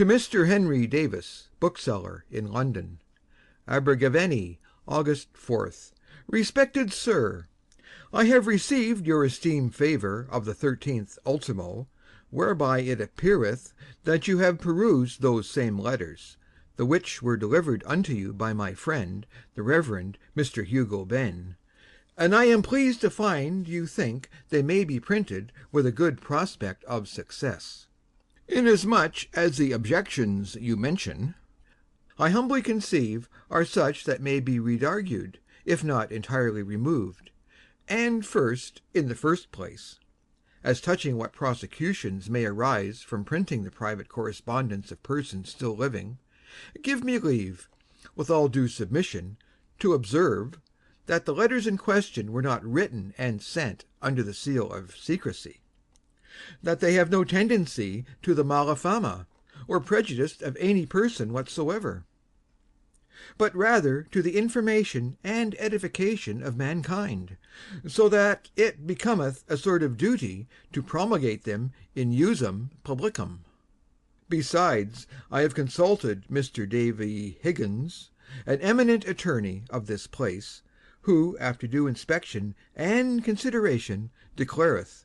To Mr. Henry Davis, bookseller, in London. Abergavenny, August 4th. Respected Sir, I have received your esteemed favour of the 13th ultimo, whereby it appeareth that you have perused those same letters, the which were delivered unto you by my friend, the Reverend Mr. Hugo Ben, and I am pleased to find you think they may be printed with a good prospect of success. Inasmuch as the objections you mention, I humbly conceive, are such that may be redargued, if not entirely removed. And first, in the first place, as touching what prosecutions may arise from printing the private correspondence of persons still living, give me leave, with all due submission, to observe, that the letters in question were not written and sent under the seal of secrecy, that they have no tendency to the mala fama, or prejudice of any person whatsoever, but rather to the information and edification of mankind, so that it becometh a sort of duty to promulgate them in usum publicum. Besides, I have consulted Mr. Davy Higgins, an eminent attorney of this place, who, after due inspection and consideration, declareth,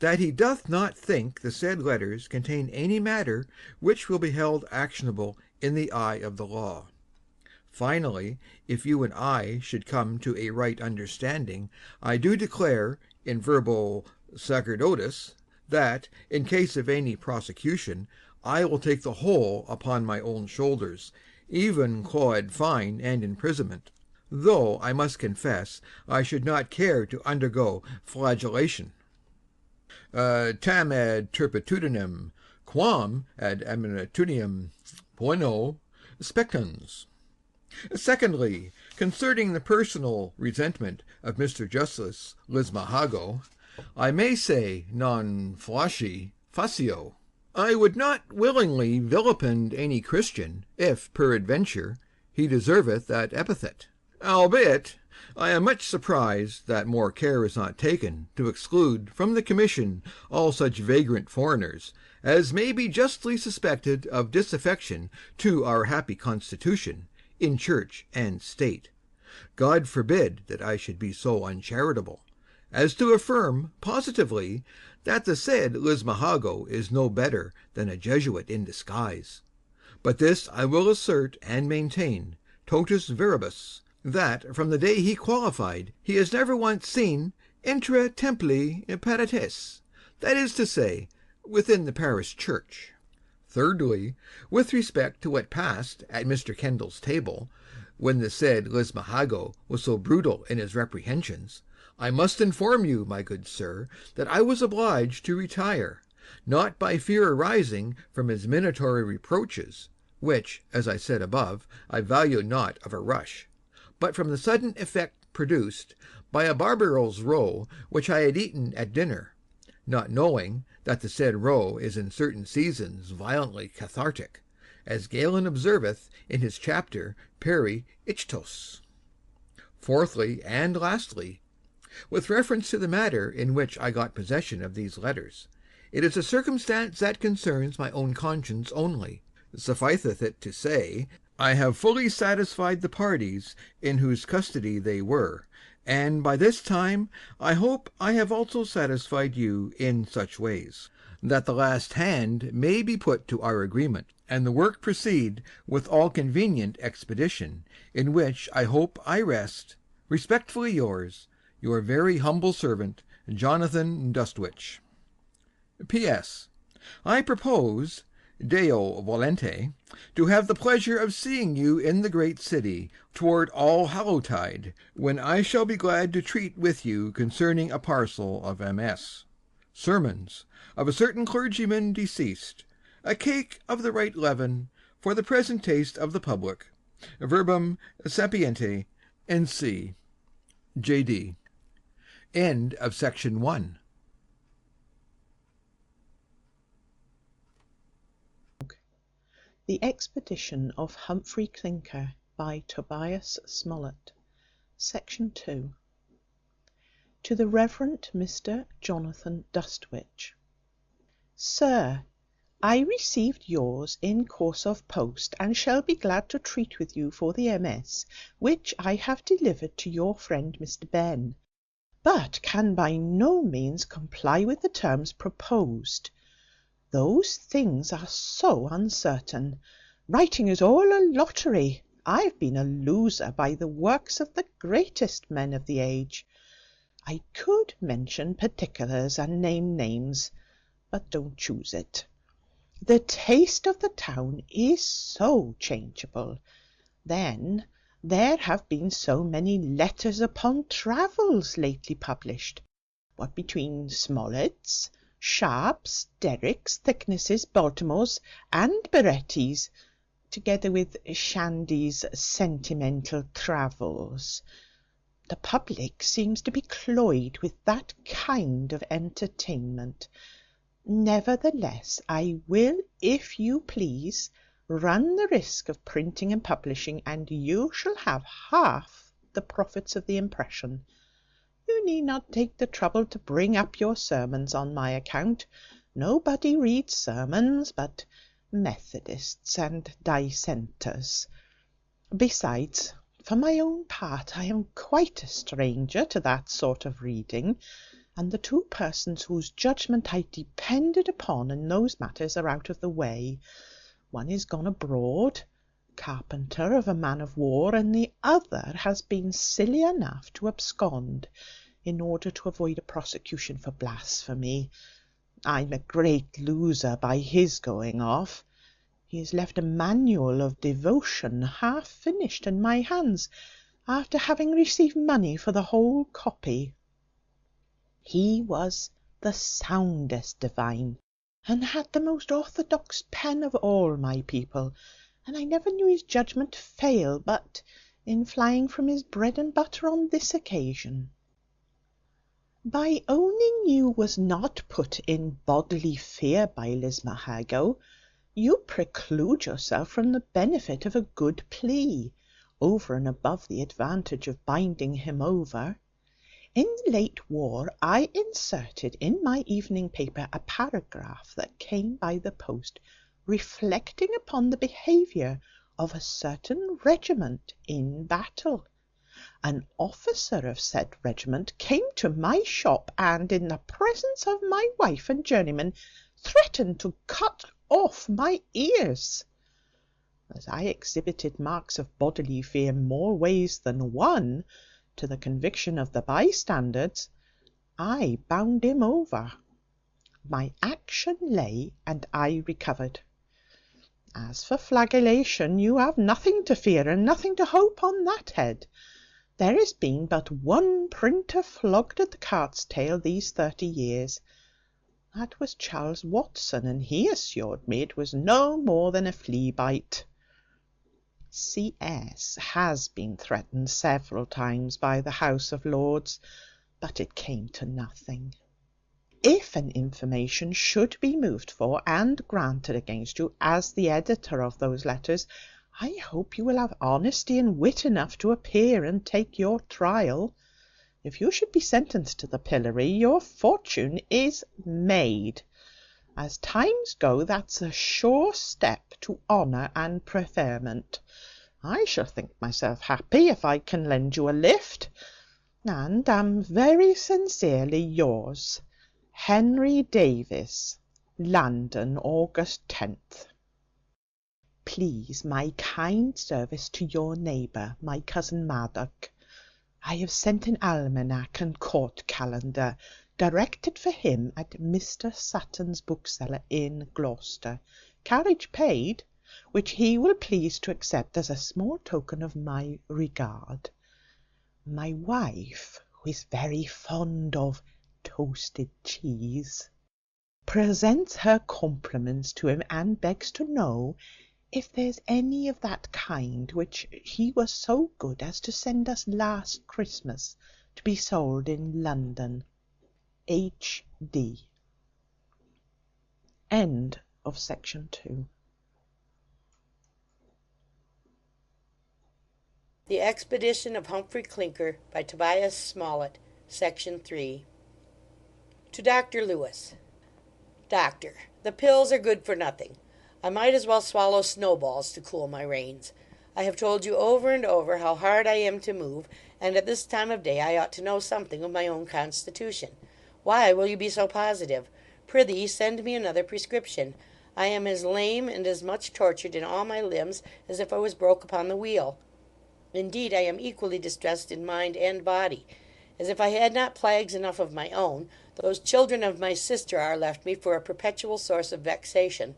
that he doth not think the said letters contain any matter which will be held actionable in the eye of the law. Finally, if you and I should come to a right understanding, I do declare, in verbo sacerdotis, that, in case of any prosecution, I will take the whole upon my own shoulders, even cloyed fine and imprisonment, though I must confess I should not care to undergo flagellation. Tam ad turpitudinem, quam ad aminatudinem poeno spectans. Secondly, concerning the personal resentment of Mr. Justice Lismahago, I may say non flasci facio. I would not willingly vilipend any Christian, if, peradventure, he deserveth that epithet. Albeit, I am much surprised that more care is not taken to exclude from the commission all such vagrant foreigners as may be justly suspected of disaffection to our happy constitution, in church and state. God forbid that I should be so uncharitable as to affirm positively that the said Lismahago is no better than a Jesuit in disguise. But this I will assert and maintain, totus veribus, that from the day he qualified he has never once seen intra templi paratus, that is to say, within the parish church. Thirdly, with respect to what passed at Mr. Kendall's table, when the said Lismahago was so brutal in his reprehensions, I must inform you, my good sir, that I was obliged to retire, not by fear arising from his minatory reproaches, which, as I said above, I value not of a rush, but from the sudden effect produced by a barbarous roe which I had eaten at dinner, not knowing that the said roe is in certain seasons violently cathartic, as Galen observeth in his chapter Peri Ichthos. Fourthly and lastly, with reference to the matter in which I got possession of these letters, it is a circumstance that concerns my own conscience only. Sufficeth it to say, I have fully satisfied the parties in whose custody they were, and by this time I hope I have also satisfied you in such ways, that the last hand may be put to our agreement, and the work proceed with all convenient expedition, in which I hope I rest, respectfully yours, your very humble servant, Jonathan Dustwich. P.S. I propose, Deo volente, to have the pleasure of seeing you in the great city toward All-Hallowtide, when I shall be glad to treat with you concerning a parcel of MS. sermons of a certain clergyman deceased, a cake of the right leaven, for the present taste of the public. Verbum sapiente, N.C. J.D. End of section 1. The Expedition of Humphry Clinker by Tobias Smollett. Section 2. To the Reverend Mr. Jonathan Dustwich. Sir, I received yours in course of post, and shall be glad to treat with you for the MS., which I have delivered to your friend Mr. Ben, but can by no means comply with the terms proposed. Those things are so uncertain. Writing is all a lottery. I have been a loser by the works of the greatest men of the age. I could mention particulars and name names, but don't choose it. The taste of the town is so changeable. Then there have been so many letters upon travels lately published, what between Smollett's, Sharp's, Derrick's, Thicknesses, Baltimore's, and Baretti's, together with Shandy's sentimental travels. The public seems to be cloyed with that kind of entertainment. Nevertheless, I will, if you please, run the risk of printing and publishing, and you shall have half the profits of the impression. You need not take the trouble to bring up your sermons on my account. Nobody reads sermons but Methodists and dissenters. Besides, for my own part, I am quite a stranger to that sort of reading, and the two persons whose judgment I depended upon in those matters are out of the way. One is gone abroad, carpenter of a man of war, and the other has been silly enough to abscond in order to avoid a prosecution for blasphemy. I'm a great loser by his going off. He has left a manual of devotion half finished in my hands, after having received money for the whole copy. He was the soundest divine, and had the most orthodox pen of all my people, and I never knew his judgment fail but in flying from his bread and butter on this occasion. By owning you was not put in bodily fear by Lismahago, you preclude yourself from the benefit of a good plea, over and above the advantage of binding him over. In the late war I inserted in my evening paper a paragraph that came by the post, reflecting upon the behaviour of a certain regiment in battle. An officer of said regiment came to my shop, and in the presence of my wife and journeyman threatened to cut off my ears. As I exhibited marks of bodily fear more ways than one, to the conviction of the bystanders, I bound him over. My action lay, and I recovered. As for flagellation, you have nothing to fear and nothing to hope on that head. There has been but one printer flogged at the cart's tail these 30 years. That was Charles Watson, and he assured me it was no more than a flea bite. C.S. has been threatened several times by the House of Lords, but it came to nothing. If an information should be moved for and granted against you as the editor of those letters, I hope you will have honesty and wit enough to appear and take your trial. If you should be sentenced to the pillory, your fortune is made. As times go, that's a sure step to honour and preferment. I shall think myself happy if I can lend you a lift, and am very sincerely yours, Henry Davis, London, August 10th. Please my kind service to your neighbour, my cousin Maddock. I have sent an almanac and court calendar, directed for him at Mr. Sutton's bookseller in Gloucester, carriage paid, which he will please to accept as a small token of my regard. My wife, who is very fond of toasted cheese, presents her compliments to him, and begs to know if there's any of that kind which he was so good as to send us last Christmas to be sold in London. H.D. End of section 2. The Expedition of Humphry Clinker by Tobias Smollett, Section 3. To Dr. Lewis. Doctor, The pills are good for nothing. I might as well swallow snowballs to cool my reins. I have told you over and over how hard I am to move, and at this time of day I ought to know something of my own constitution. Why will you be so positive? Prithee, send me another prescription. I am as lame and as much tortured in all my limbs as if I was broke upon the wheel. Indeed, I am equally distressed in mind and body. As if I had not plagues enough of my own, those children of my sister are left me for a perpetual source of vexation.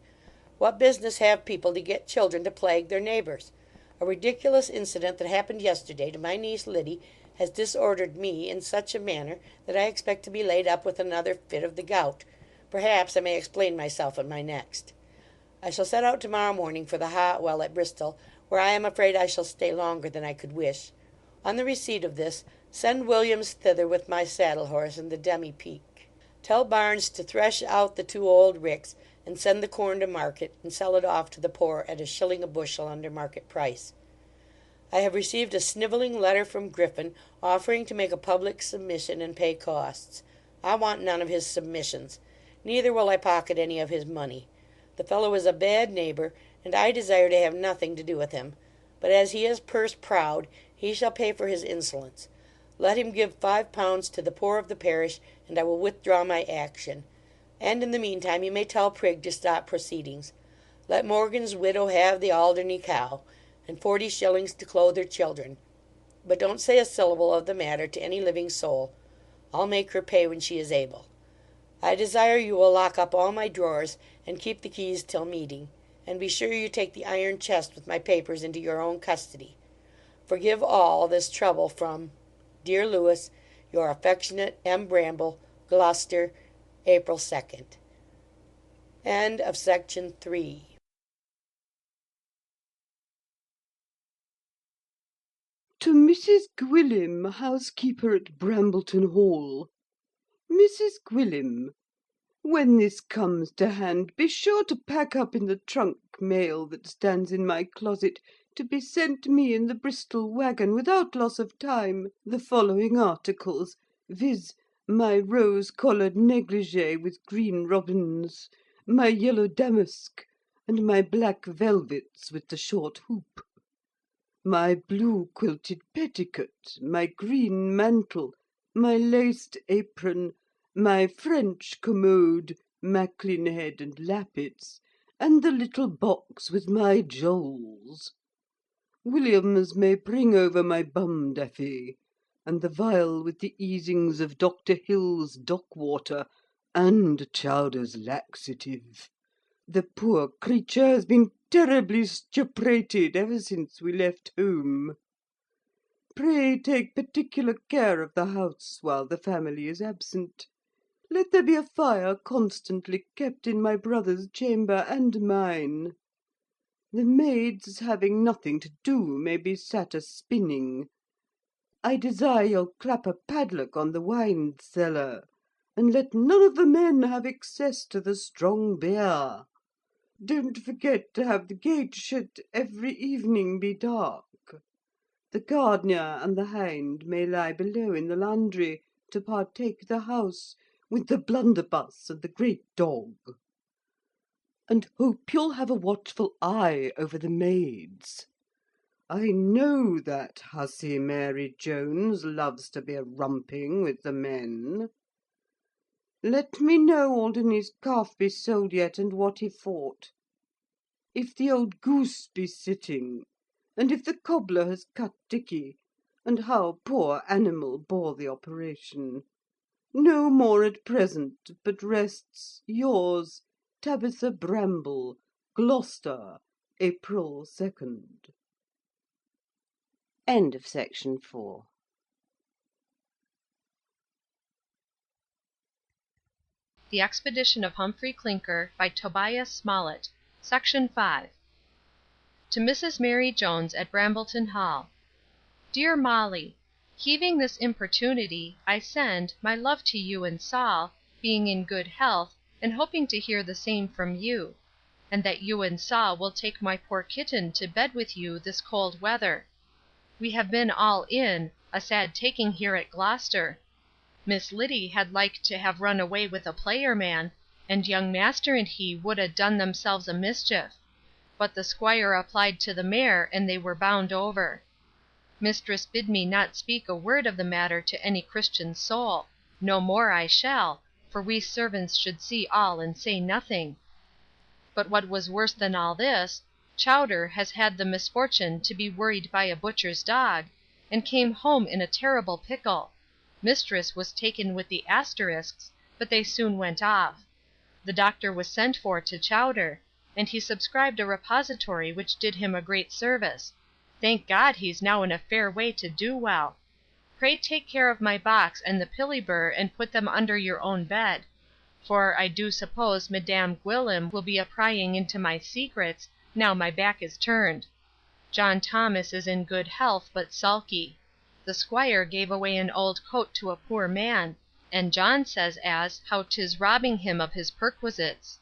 What business have people to get children to plague their neighbours? A ridiculous incident that happened yesterday to my niece Liddy has disordered me in such a manner that I expect to be laid up with another fit of the gout. Perhaps I may explain myself in my next. I shall set out tomorrow morning for the hot well at Bristol, where I am afraid I shall stay longer than I could wish. On the receipt of this, send Williams thither with my saddle horse and the demi-pique. Tell Barnes to thresh out the 2 old ricks, and send the corn to market, and sell it off to the poor at a shilling a bushel under market price. I have received a snivelling letter from Griffin, offering to make a public submission and pay costs. I want none of his submissions. Neither will I pocket any of his money. The fellow is a bad neighbour, and I desire to have nothing to do with him. But as he is purse proud, he shall pay for his insolence. Let him give £5 to the poor of the parish, and I will withdraw my action. And in the meantime you may tell Prigg to stop proceedings. Let Morgan's widow have the Alderney cow, and 40 shillings to clothe her children. But don't say a syllable of the matter to any living soul. I'll make her pay when she is able. I desire you will lock up all my drawers, and keep the keys till meeting. And be sure you take the iron chest with my papers into your own custody. Forgive all this trouble from, Dear Lewis, your affectionate M. Bramble, Gloucester, April 2nd. End of section 3. To Mrs. Gwillim, housekeeper at Brambleton Hall. Mrs. Gwillim, when this comes to hand, be sure to pack up in the trunk mail that stands in my closet, to be sent me in the Bristol waggon without loss of time, the following articles, viz. My rose-collared negligee with green robins, my yellow damask, and my black velvets with the short hoop, my blue quilted petticoat, my green mantle, my laced apron, my French commode, Macklin head and lappets, and the little box with my jewels. Williams may bring over my bum daffy, and the vial with the easings of Dr. Hill's dock-water, and Chowder's laxative. The poor creature has been terribly stuprated ever since we left home. Pray take particular care of the house while the family is absent. Let there be a fire constantly kept in my brother's chamber and mine. The maids, having nothing to do, may be sat a-spinning. I desire you'll clap a padlock on the wine cellar, and let none of the men have access to the strong beer. Don't forget to have the gate shut every evening be dark. The gardener and the hind may lie below in the laundry to partake the house with the blunderbuss and the great dog. And hope you'll have a watchful eye over the maids. I know that hussy Mary Jones loves to be a-rumping with the men. Let me know Alderney's calf be sold yet, and what he fought. If the old goose be sitting, and if the cobbler has cut Dicky, and how poor animal bore the operation. No more at present, but rests yours, Tabitha Bramble, Gloucester, April 2nd. End of section 4. The Expedition of Humphry Clinker, by Tobias Smollett. Section 5. To Mrs. Mary Jones, at Brambleton Hall. Dear Molly, heaving this importunity, I send, my love to you and Saul, being in good health, and hoping to hear the same from you; and that you and Saul will take my poor kitten to bed with you this cold weather. We have been all in, a sad taking here at Gloucester. Miss Liddy had like to have run away with a player man, and young master and he would ha' done themselves a mischief. But the squire applied to the mayor, and they were bound over. Mistress bid me not speak a word of the matter to any Christian soul. No more I shall, for we servants should see all and say nothing. But what was worse than all this, Chowder has had the misfortune to be worried by a butcher's dog, and came home in a terrible pickle. Mistress was taken with the asterisks, but they soon went off. The doctor was sent for to Chowder, and he subscribed a repository which did him a great service. Thank God he's now in a fair way to do well. Pray take care of my box and the pillibur and put them under your own bed; for I do suppose Madam Gwyllim will be a prying into my secrets, now my back is turned. John Thomas is in good health, but sulky. The squire gave away an old coat to a poor man, and John says as how 'tis robbing him of his perquisites.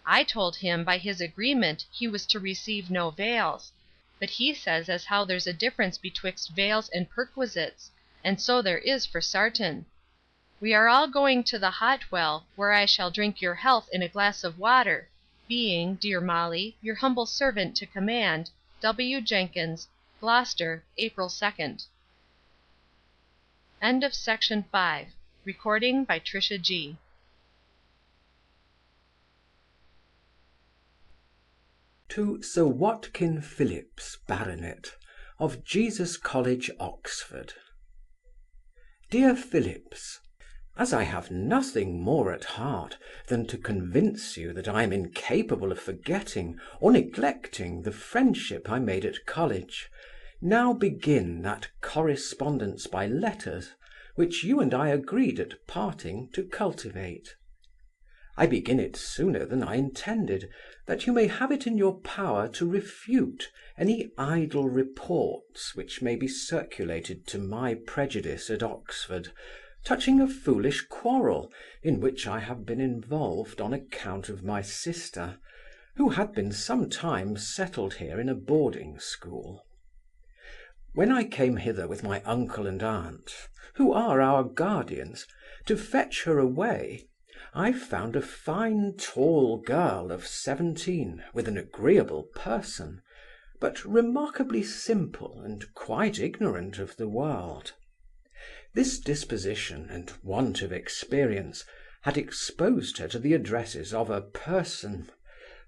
I told him by his agreement he was to receive no vails; but he says as how there's a difference betwixt vails and perquisites, and so there is for sartain. We are all going to the Hot Well, where I shall drink your health in a glass of water, being, dear Molly, your humble servant to command, W. Jenkins, Gloucester, April 2nd. End of Section 5. Recording by Trisha G. To Sir Watkin Phillips, Baronet, of Jesus College, Oxford. Dear Phillips, as I have nothing more at heart than to convince you that I am incapable of forgetting or neglecting the friendship I made at college, now begin that correspondence by letters which you and I agreed at parting to cultivate. I begin it sooner than I intended, that you may have it in your power to refute any idle reports which may be circulated to my prejudice at Oxford, touching a foolish quarrel in which I have been involved on account of my sister, who had been some time settled here in a boarding school. When I came hither with my uncle and aunt, who are our guardians, to fetch her away, I found a fine tall girl of 17, with an agreeable person, but remarkably simple and quite ignorant of the world. This disposition and want of experience had exposed her to the addresses of a person,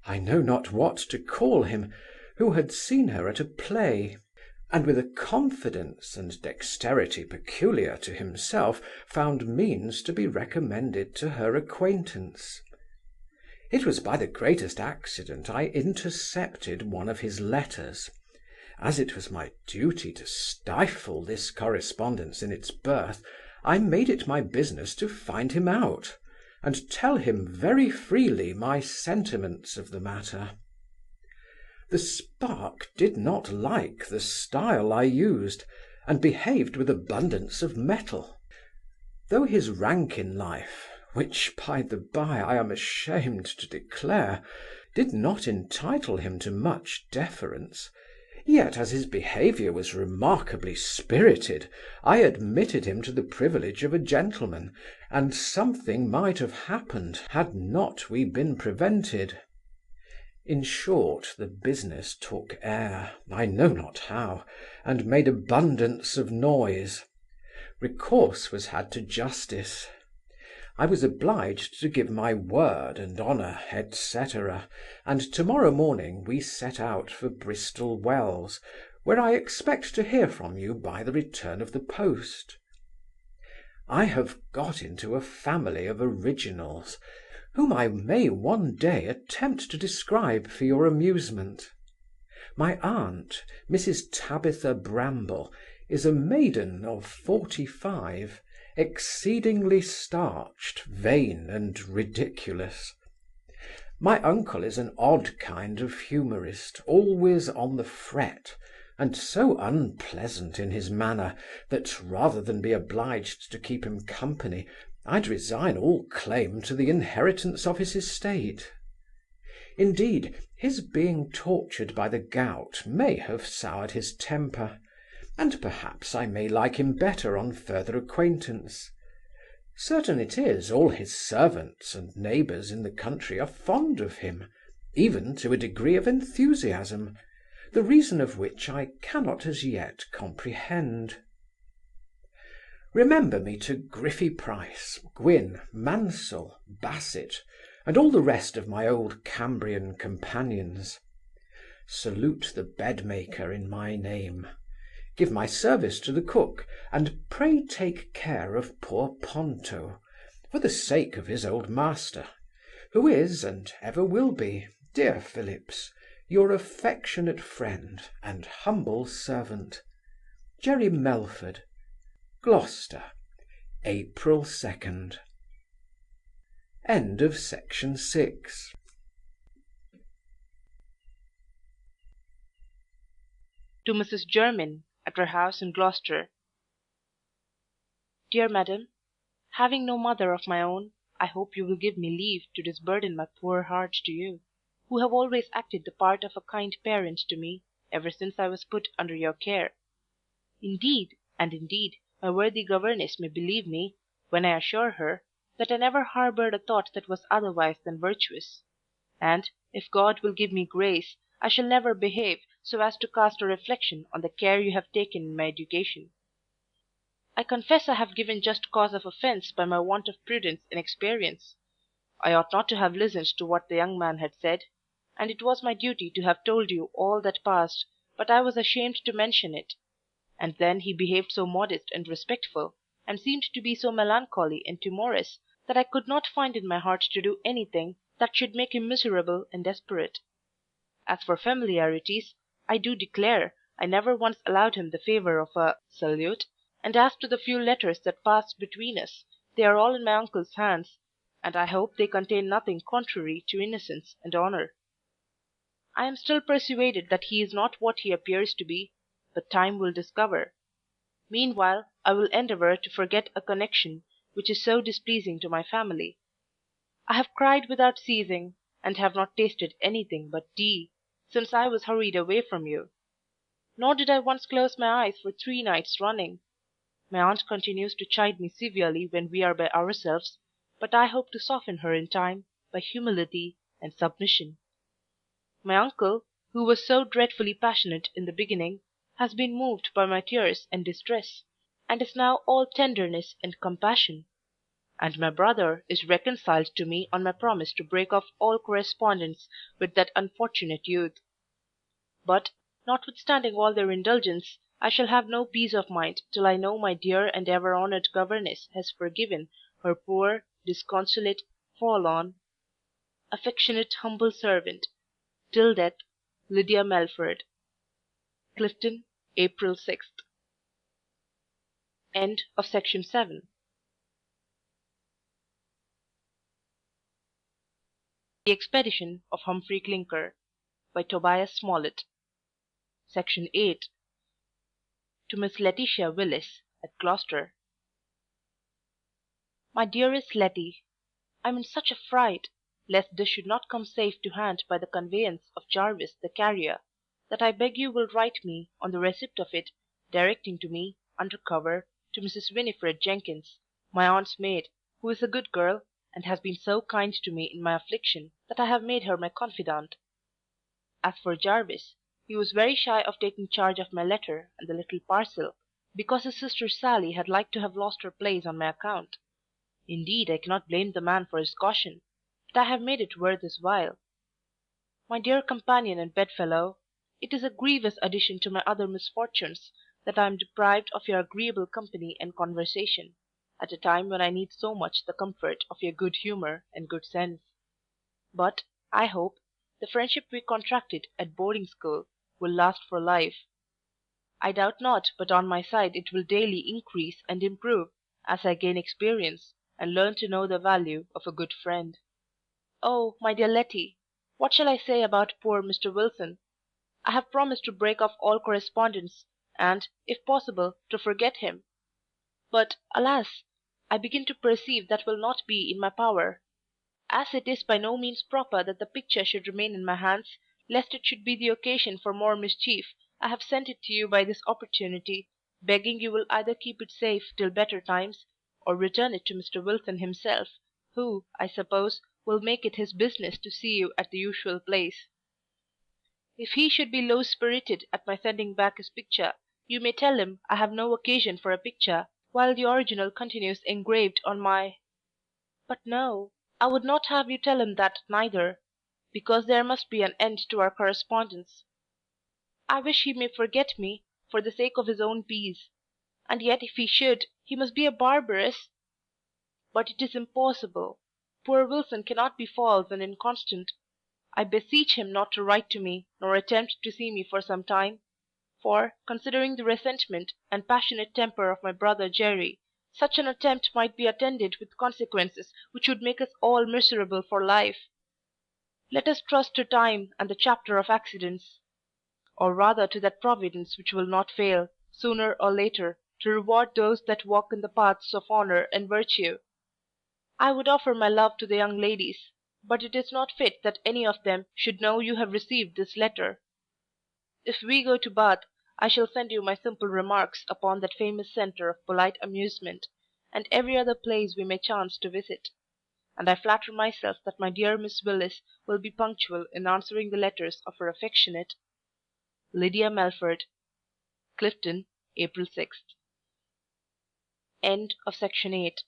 I know not what to call him, who had seen her at a play, and with a confidence and dexterity peculiar to himself found means to be recommended to her acquaintance. It was by the greatest accident I intercepted one of his letters. As it was my duty to stifle this correspondence in its birth, I made it my business to find him out, and tell him very freely my sentiments of the matter. The spark did not like the style I used, and behaved with abundance of mettle. Though his rank in life, which by the by I am ashamed to declare, did not entitle him to much deference, yet as his behaviour was remarkably spirited, I admitted him to the privilege of a gentleman, and something might have happened had not we been prevented. In short, the business took air, I know not how, and made abundance of noise. Recourse was had to justice. I was obliged to give my word and honour, etc., and tomorrow morning we set out for Bristol Wells, where I expect to hear from you by the return of the post. I have got into a family of originals, whom I may one day attempt to describe for your amusement. My aunt, Mrs. Tabitha Bramble, is a maiden of 45, exceedingly starched, vain, and ridiculous. My uncle is an odd kind of humourist, always on the fret, and so unpleasant in his manner, that rather than be obliged to keep him company, I'd resign all claim to the inheritance of his estate. Indeed, his being tortured by the gout may have soured his temper, and perhaps I may like him better on further acquaintance. Certain it is, all his servants and neighbours in the country are fond of him, even to a degree of enthusiasm, the reason of which I cannot as yet comprehend. Remember me to Griffy Price, Gwyn, Mansell, Bassett, and all the rest of my old Cambrian companions. Salute the bedmaker in my name. Give my service to the cook, and pray take care of poor Ponto, for the sake of his old master, who is, and ever will be, dear Phillips, your affectionate friend and humble servant, Jerry Melford, Gloucester, April 2nd. End of section 6. To Mrs. Jermyn, at her house in Gloucester. Dear Madam, having no mother of my own, I hope you will give me leave to disburden my poor heart to you, who have always acted the part of a kind parent to me, ever since I was put under your care. Indeed, and indeed, my worthy governess may believe me, when I assure her, that I never harboured a thought that was otherwise than virtuous; and, if God will give me grace, I shall never behave so as to cast a reflection on the care you have taken in my education. I confess I have given just cause of offence by my want of prudence and experience. I ought not to have listened to what the young man had said, and it was my duty to have told you all that passed, but I was ashamed to mention it. And then he behaved so modest and respectful, and seemed to be so melancholy and timorous, that I could not find in my heart to do anything that should make him miserable and desperate. As for familiarities, I do declare I never once allowed him the favour of a salute, and as to the few letters that passed between us, they are all in my uncle's hands, and I hope they contain nothing contrary to innocence and honour. I am still persuaded that he is not what he appears to be, but time will discover. Meanwhile I will endeavour to forget a connection which is so displeasing to my family. I have cried without ceasing, and have not tasted anything but tea, since I was hurried away from you. Nor did I once close my eyes for 3 nights running. My aunt continues to chide me severely when we are by ourselves, but I hope to soften her in time by humility and submission. My uncle, who was so dreadfully passionate in the beginning, has been moved by my tears and distress, and is now all tenderness and compassion. And my brother is reconciled to me on my promise to break off all correspondence with that unfortunate youth. But, notwithstanding all their indulgence, I shall have no peace of mind till I know my dear and ever honoured governess has forgiven her poor, disconsolate, forlorn, affectionate humble servant, till death, Lydia Melford. Clifton, April 6th. End of section 7. The Expedition of Humphry Clinker, by Tobias Smollett. Section 8. To Miss Laetitia Willis, at Gloucester. My dearest Letty, I am in such a fright, lest this should not come safe to hand by the conveyance of Jarvis the carrier, that I beg you will write me, on the receipt of it, directing to me, under cover, to Mrs. Winifred Jenkins, my aunt's maid, who is a good girl, and has been so kind to me in my affliction, that I have made her my confidant. As for Jarvis, he was very shy of taking charge of my letter and the little parcel, because his sister Sally had like to have lost her place on my account. Indeed, I cannot blame the man for his caution, but I have made it worth his while. My dear companion and bedfellow, it is a grievous addition to my other misfortunes that I am deprived of your agreeable company and conversation, at a time when I need so much the comfort of your good humour and good sense. But, I hope, the friendship we contracted at boarding school will last for life. I doubt not but on my side it will daily increase and improve, as I gain experience, and learn to know the value of a good friend. Oh, my dear Letty, what shall I say about poor Mr. Wilson? I have promised to break off all correspondence, and, if possible, to forget him. But, alas! I begin to perceive that will not be in my power. As it is by no means proper that the picture should remain in my hands, lest it should be the occasion for more mischief, I have sent it to you by this opportunity, begging you will either keep it safe till better times, or return it to Mr. Wilson himself, who, I suppose, will make it his business to see you at the usual place. If he should be low-spirited at my sending back his picture, you may tell him I have no occasion for a picture, while the original continues engraved on my... But no, I would not have you tell him that neither, because there must be an end to our correspondence. I wish he may forget me, for the sake of his own peace, and yet if he should, he must be a barbarous... But it is impossible. Poor Wilson cannot be false and inconstant. I beseech him not to write to me, nor attempt to see me for some time, for, considering the resentment and passionate temper of my brother Jerry, such an attempt might be attended with consequences which would make us all miserable for life. Let us trust to time and the chapter of accidents, or rather to that Providence which will not fail, sooner or later, to reward those that walk in the paths of honour and virtue. I would offer my love to the young ladies, but it is not fit that any of them should know you have received this letter. If we go to Bath, I shall send you my simple remarks upon that famous centre of polite amusement, and every other place we may chance to visit, and I flatter myself that my dear Miss Willis will be punctual in answering the letters of her affectionate Lydia Melford. Clifton, April 6th. End of section 8.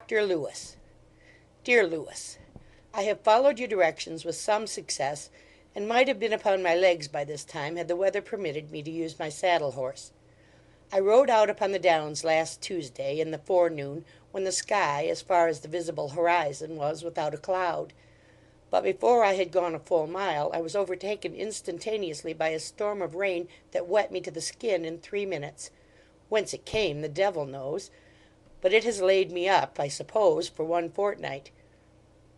Dr. Lewis. Dear Lewis, I have followed your directions with some success, and might have been upon my legs by this time had the weather permitted me to use my saddle horse. I rode out upon the downs last Tuesday in the forenoon, when the sky, as far as the visible horizon, was without a cloud. But before I had gone a full mile, I was overtaken instantaneously by a storm of rain that wet me to the skin in 3 minutes. Whence it came, the devil knows. But it has laid me up, I suppose, for 1 fortnight.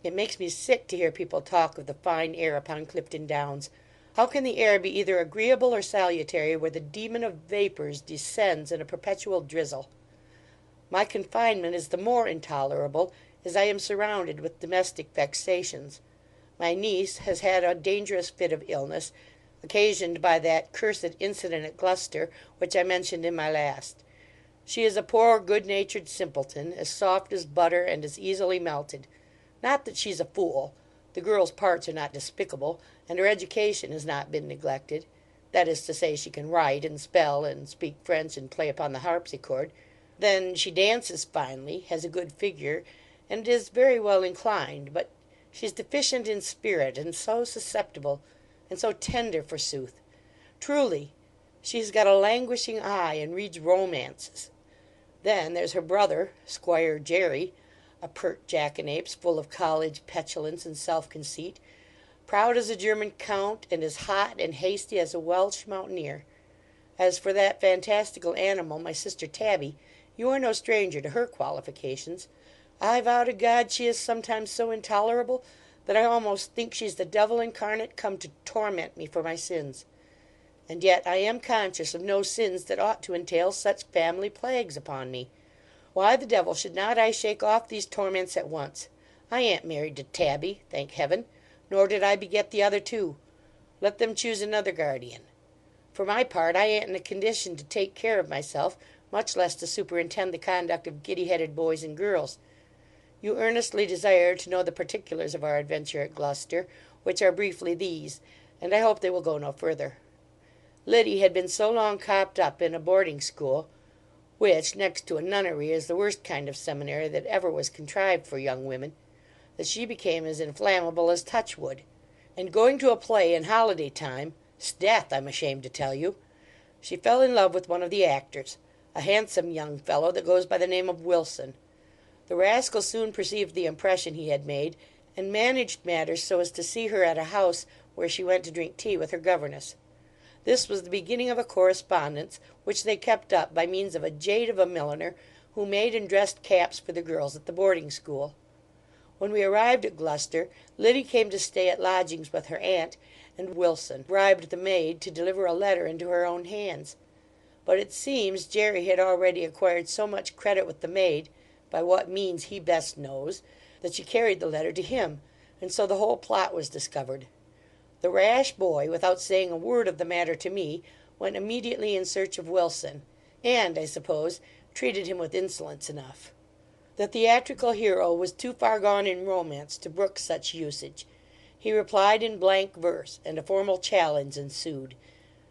It makes me sick to hear people talk of the fine air upon Clifton Downs. How can the air be either agreeable or salutary where the demon of vapours descends in a perpetual drizzle? My confinement is the more intolerable, as I am surrounded with domestic vexations. My niece has had a dangerous fit of illness, occasioned by that cursed incident at Gloucester, which I mentioned in my last. She is a poor good-natured simpleton, as soft as butter and as easily melted. Not that she's a fool. The girl's parts are not despicable, and her education has not been neglected. That is to say, she can write and spell and speak French and play upon the harpsichord. Then she dances finely, has a good figure, and is very well inclined, but she's deficient in spirit, and so susceptible, and so tender, forsooth. Truly, she has got a languishing eye, and reads romances. Then there's her brother, Squire Jerry, a pert jackanapes, full of college petulance and self-conceit, proud as a German count, and as hot and hasty as a Welsh mountaineer. As for that fantastical animal, my sister Tabby, you are no stranger to her qualifications. I vow to God she is sometimes so intolerable that I almost think she's the devil incarnate come to torment me for my sins. And yet I am conscious of no sins that ought to entail such family plagues upon me. Why the devil should not I shake off these torments at once? I ain't married to Tabby, thank heaven, nor did I beget the other two. Let them choose another guardian. For my part, I ain't in a condition to take care of myself, much less to superintend the conduct of giddy-headed boys and girls. You earnestly desire to know the particulars of our adventure at Gloucester, which are briefly these, and I hope they will go no further. Liddy had been so long copped up in a boarding school, which, next to a nunnery, is the worst kind of seminary that ever was contrived for young women, that she became as inflammable as touchwood; and going to a play in holiday time, 'sdeath, I'm ashamed to tell you, she fell in love with one of the actors, a handsome young fellow that goes by the name of Wilson. The rascal soon perceived the impression he had made, and managed matters so as to see her at a house where she went to drink tea with her governess. This was the beginning of a correspondence, which they kept up by means of a jade of a milliner, who made and dressed caps for the girls at the boarding school. When we arrived at Gloucester, Liddy came to stay at lodgings with her aunt, and Wilson bribed the maid to deliver a letter into her own hands. But it seems Jerry had already acquired so much credit with the maid, by what means he best knows, that she carried the letter to him, and so the whole plot was discovered. The rash boy, without saying a word of the matter to me, went immediately in search of Wilson, and, I suppose, treated him with insolence enough. The theatrical hero was too far gone in romance to brook such usage. He replied in blank verse, and a formal challenge ensued.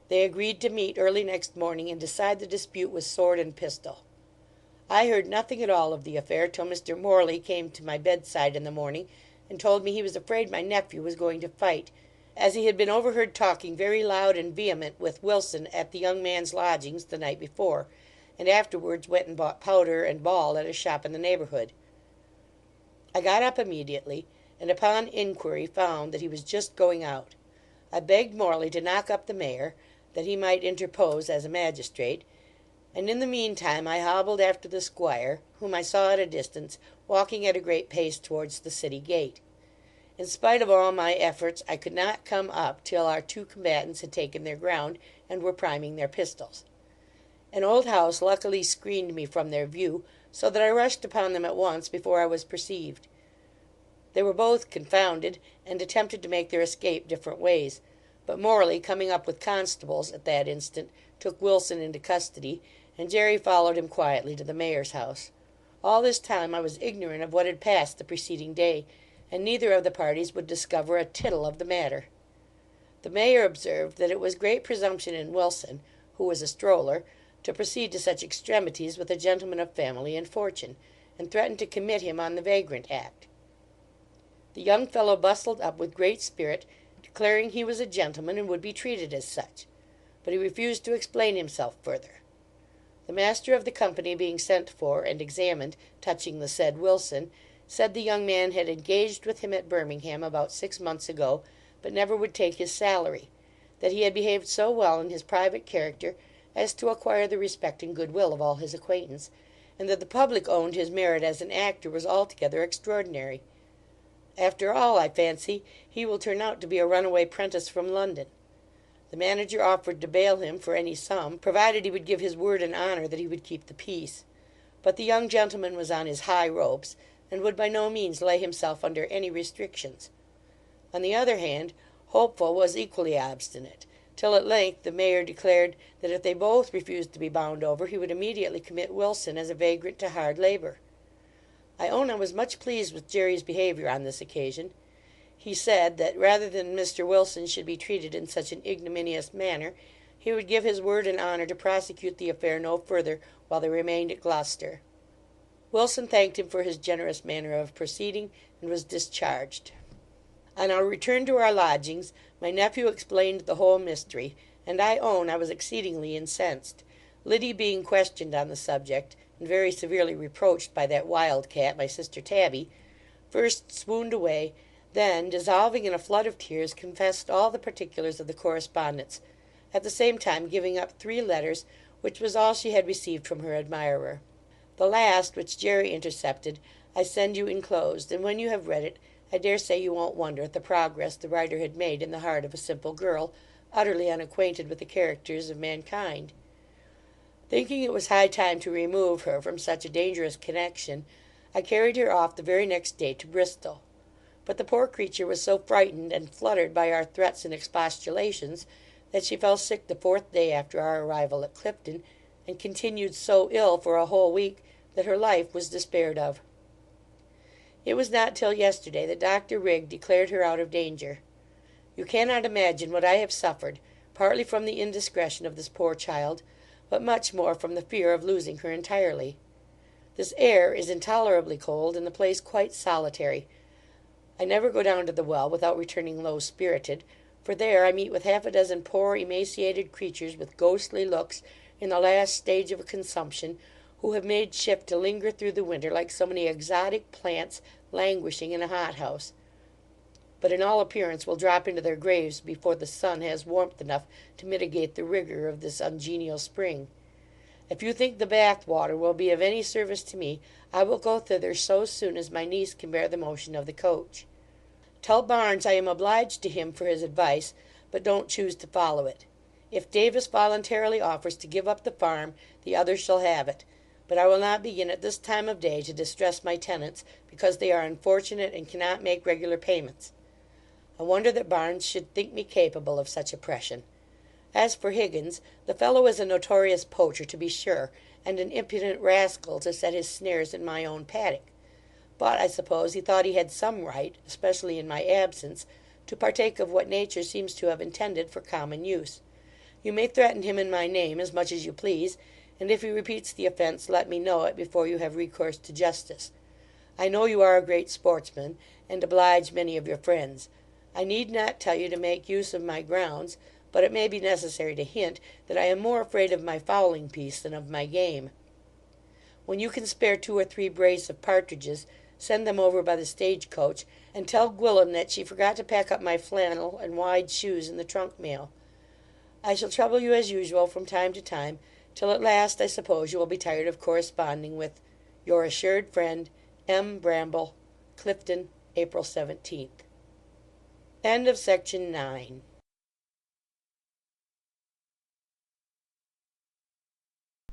They agreed to meet early next morning and decide the dispute with sword and pistol. I heard nothing at all of the affair till Mr. Morley came to my bedside in the morning and told me he was afraid my nephew was going to fight, as he had been overheard talking very loud and vehement with Wilson at the young man's lodgings the night before, and afterwards went and bought powder and ball at a shop in the neighbourhood. I got up immediately, and upon inquiry found that he was just going out. I begged Morley to knock up the mayor, that he might interpose as a magistrate, and in the meantime I hobbled after the squire, whom I saw at a distance, walking at a great pace towards the city gate. In spite of all my efforts, I could not come up till our two combatants had taken their ground, and were priming their pistols. An old house luckily screened me from their view, so that I rushed upon them at once before I was perceived. They were both confounded, and attempted to make their escape different ways; but Morley, coming up with constables at that instant, took Wilson into custody, and Jerry followed him quietly to the mayor's house. All this time I was ignorant of what had passed the preceding day, and neither of the parties would discover a tittle of the matter. The mayor observed that it was great presumption in Wilson, who was a stroller, to proceed to such extremities with a gentleman of family and fortune, and threatened to commit him on the vagrant act. The young fellow bustled up with great spirit, declaring he was a gentleman and would be treated as such, but he refused to explain himself further. The master of the company being sent for and examined touching the said Wilson, said the young man had engaged with him at Birmingham about 6 months ago, but never would take his salary; that he had behaved so well in his private character as to acquire the respect and good will of all his acquaintance, and that the public owned his merit as an actor was altogether extraordinary. After all, I fancy, he will turn out to be a runaway prentice from London. The manager offered to bail him for any sum, provided he would give his word and honour that he would keep the peace; but the young gentleman was on his high ropes, and would by no means lay himself under any restrictions. On the other hand, Hopeful was equally obstinate, till at length the mayor declared that if they both refused to be bound over, he would immediately commit Wilson as a vagrant to hard labour. I own I was much pleased with Jerry's behaviour on this occasion. He said, that rather than Mr. Wilson should be treated in such an ignominious manner, he would give his word and honour to prosecute the affair no further while they remained at Gloucester. Wilson thanked him for his generous manner of proceeding, and was discharged. On our return to our lodgings, my nephew explained the whole mystery, and I own I was exceedingly incensed. Liddy being questioned on the subject, and very severely reproached by that wild cat, my sister Tabby, first swooned away, then, dissolving in a flood of tears, confessed all the particulars of the correspondence, at the same time giving up 3 letters, which was all she had received from her admirer. The last, which Jerry intercepted, I send you enclosed, and when you have read it, I dare say you won't wonder at the progress the writer had made in the heart of a simple girl, utterly unacquainted with the characters of mankind. Thinking it was high time to remove her from such a dangerous connection, I carried her off the very next day to Bristol; but the poor creature was so frightened and fluttered by our threats and expostulations, that she fell sick the 4th day after our arrival at Clifton, and continued so ill for a whole week, that her life was despaired of. It was not till yesterday that Dr. Rigg declared her out of danger. You cannot imagine what I have suffered, partly from the indiscretion of this poor child, but much more from the fear of losing her entirely. This air is intolerably cold, and the place quite solitary. I never go down to the well without returning low-spirited, for there I meet with 6 poor emaciated creatures with ghostly looks, in the last stage of a consumption, who have made shift to linger through the winter like so many exotic plants languishing in a hothouse, but in all appearance will drop into their graves before the sun has warmth enough to mitigate the rigour of this ungenial spring. If you think the Bath water will be of any service to me, I will go thither so soon as my niece can bear the motion of the coach. Tell Barnes I am obliged to him for his advice, but don't choose to follow it. If Davis voluntarily offers to give up the farm, the other shall have it; but I will not begin at this time of day to distress my tenants, because they are unfortunate and cannot make regular payments. I wonder that Barnes should think me capable of such oppression. As for Higgins, the fellow is a notorious poacher, to be sure, and an impudent rascal to set his snares in my own paddock. But I suppose he thought he had some right, especially in my absence, to partake of what nature seems to have intended for common use. You may threaten him in my name as much as you please, and if he repeats the offence, let me know it before you have recourse to justice. I know you are a great sportsman, and oblige many of your friends. I need not tell you to make use of my grounds, but it may be necessary to hint that I am more afraid of my fowling piece than of my game. When you can spare 2 or 3 brace of partridges, send them over by the stage coach, and tell Gwyllim that she forgot to pack up my flannel and wide shoes in the trunk mail. I shall trouble you as usual from time to time, till at last I suppose you will be tired of corresponding with your assured friend, M. Bramble. Clifton, April 17th. End of section 9.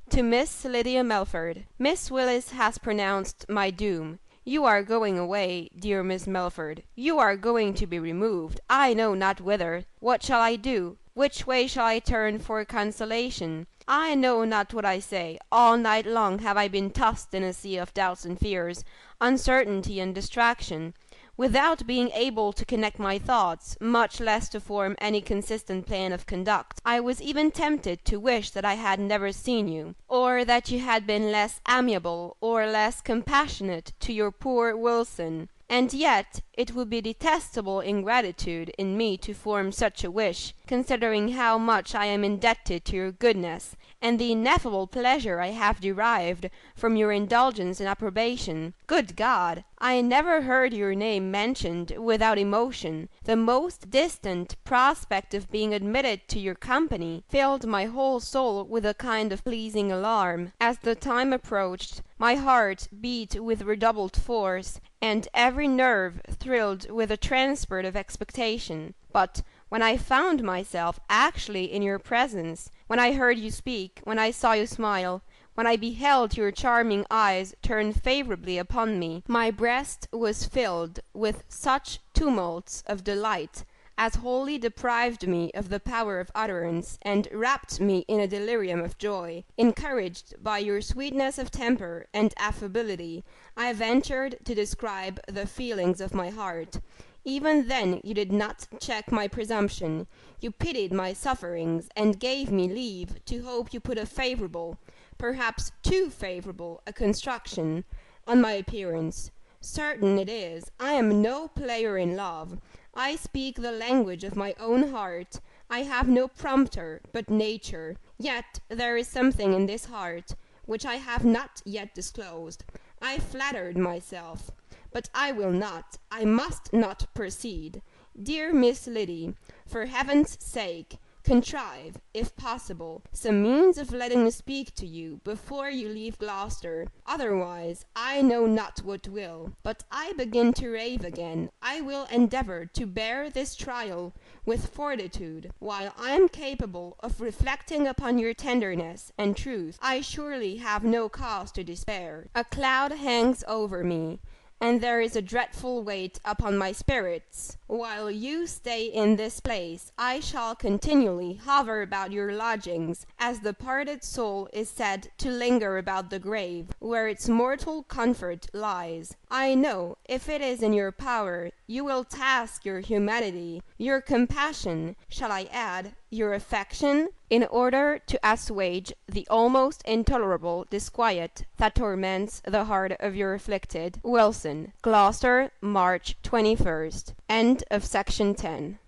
To Miss Lydia Melford. Miss Willis has pronounced my doom. You are going away, dear Miss Melford. You are going to be removed, I know not whither. What shall I do? Which way shall I turn for consolation? I know not what I say. All night long have I been tossed in a sea of doubts and fears, uncertainty and distraction, without being able to connect my thoughts, much less to form any consistent plan of conduct. I was even tempted to wish that I had never seen you, or that you had been less amiable or less compassionate to your poor Wilson. And yet it would be detestable ingratitude in me to form such a wish, considering how much I am indebted to your goodness, and the ineffable pleasure I have derived from your indulgence and approbation. Good God! I never heard your name mentioned without emotion. The most distant prospect of being admitted to your company filled my whole soul with a kind of pleasing alarm. As the time approached, my heart beat with redoubled force, and every nerve thrilled with a transport of expectation. But when I found myself actually in your presence, when I heard you speak, when I saw you smile, when I beheld your charming eyes turn favourably upon me, my breast was filled with such tumults of delight as wholly deprived me of the power of utterance, and wrapped me in a delirium of joy. Encouraged by your sweetness of temper and affability, I ventured to describe the feelings of my heart. Even then you did not check my presumption. You pitied my sufferings, and gave me leave to hope you put a favourable, perhaps too favourable, a construction on my appearance. Certain it is, I am no player in love. I speak the language of my own heart. I have no prompter but nature. Yet there is something in this heart which I have not yet disclosed. I flattered myself, but I will not, I must not proceed. Dear Miss Liddy, for heaven's sake, contrive, if possible, some means of letting me speak to you before you leave Gloucester. Otherwise, I know not what will. But I begin to rave again. I will endeavour to bear this trial with fortitude. While I am capable of reflecting upon your tenderness and truth, I surely have no cause to despair. A cloud hangs over me, and there is a dreadful weight upon my spirits. While you stay in this place, I shall continually hover about your lodgings, as the parted soul is said to linger about the grave, where its mortal comfort lies. I know, if it is in your power, you will task your humanity, your compassion, shall I add, your affection, in order to assuage the almost intolerable disquiet that torments the heart of your afflicted Wilson. Gloucester, March 21st. End of section 10.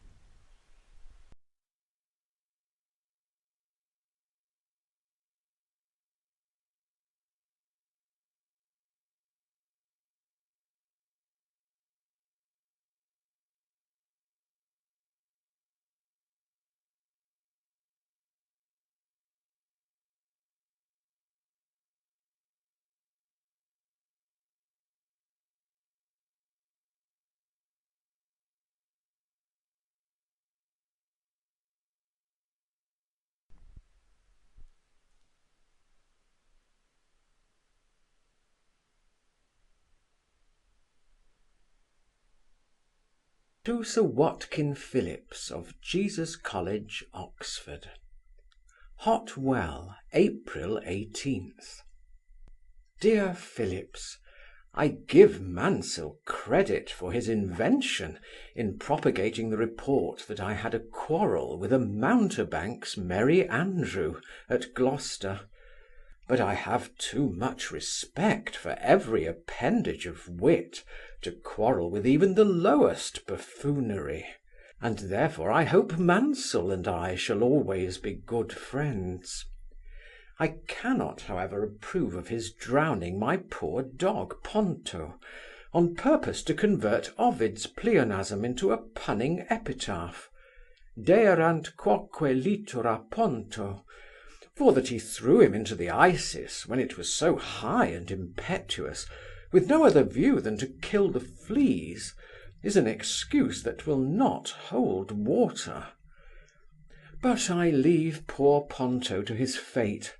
To Sir Watkin Phillips, of Jesus College, Oxford. Hot Well, April 18th. Dear Phillips, I give Mansell credit for his invention in propagating the report that I had a quarrel with a mountebank's Merry Andrew at Gloucester, but I have too much respect for every appendage of wit to quarrel with even the lowest buffoonery, and therefore I hope Mansell and I shall always be good friends. I cannot, however, approve of his drowning my poor dog Ponto, on purpose to convert Ovid's pleonasm into a punning epitaph, Deerant quoque litura Ponto, for that he threw him into the Isis, when it was so high and impetuous, with no other view than to kill the fleas, is an excuse that will not hold water. But I leave poor Ponto to his fate,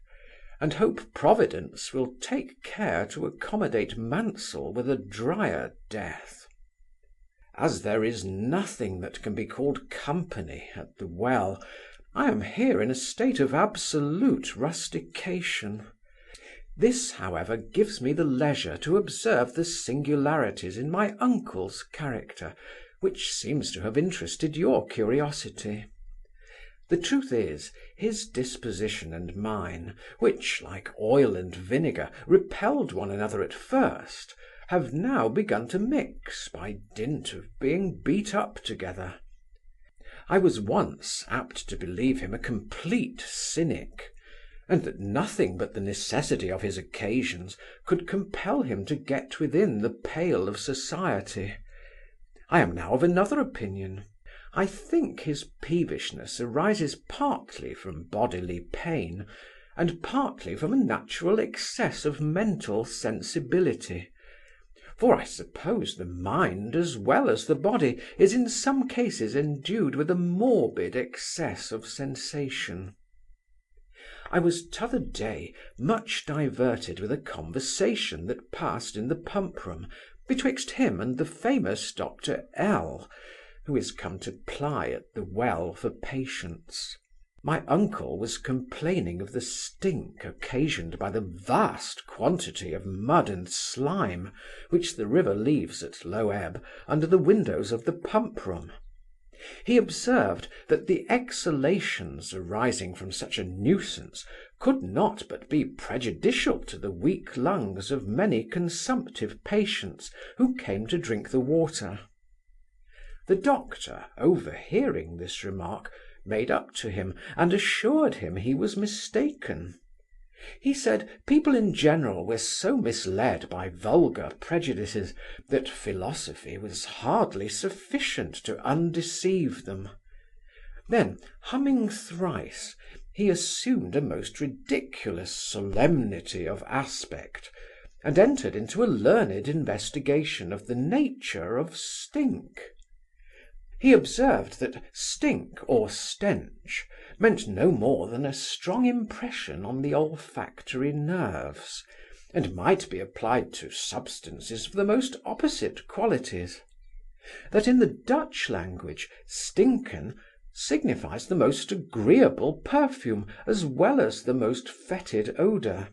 and hope Providence will take care to accommodate Mansell with a drier death. As there is nothing that can be called company at the Well, I am here in a state of absolute rustication. This, however, gives me the leisure to observe the singularities in my uncle's character, which seems to have interested your curiosity. The truth is, his disposition and mine, which, like oil and vinegar, repelled one another at first, have now begun to mix by dint of being beat up together. I was once apt to believe him a complete cynic, and that nothing but the necessity of his occasions could compel him to get within the pale of society. I am now of another opinion. I think his peevishness arises partly from bodily pain, and partly from a natural excess of mental sensibility; for I suppose the mind, as well as the body, is in some cases endued with a morbid excess of sensation. I was t'other day much diverted with a conversation that passed in the pump room betwixt him and the famous Dr. L., who is come to ply at the Well for patients. My uncle was complaining of the stink occasioned by the vast quantity of mud and slime which the river leaves at low ebb under the windows of the pump room. He observed that the exhalations arising from such a nuisance could not but be prejudicial to the weak lungs of many consumptive patients who came to drink the water. The doctor, overhearing this remark, made up to him, and assured him he was mistaken. He said, people in general were so misled by vulgar prejudices, that philosophy was hardly sufficient to undeceive them. Then, humming thrice, he assumed a most ridiculous solemnity of aspect, and entered into a learned investigation of the nature of stink. He observed that stink or stench meant no more than a strong impression on the olfactory nerves, and might be applied to substances of the most opposite qualities; that in the Dutch language stinken signifies the most agreeable perfume as well as the most fetid odour,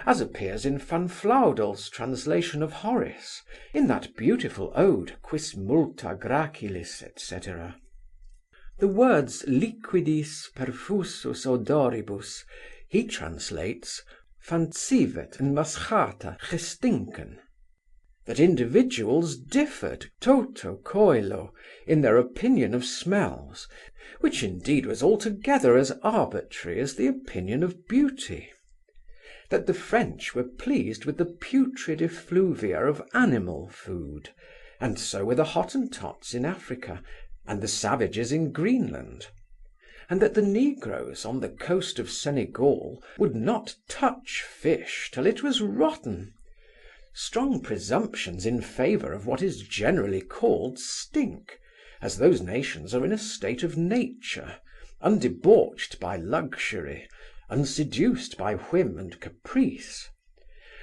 as appears in Van Flaudel's translation of Horace, in that beautiful ode Quis multa gracilis, etc. The words liquidis perfusus odoribus he translates fancivet and maschata gestinken. That individuals differed toto coelo in their opinion of smells, which indeed was altogether as arbitrary as the opinion of beauty. That the French were pleased with the putrid effluvia of animal food, and so were the Hottentots in Africa, and the savages in Greenland; and that the negroes on the coast of Senegal would not touch fish till it was rotten; strong presumptions in favour of what is generally called stink, as those nations are in a state of nature, undebauched by luxury, unseduced by whim and caprice;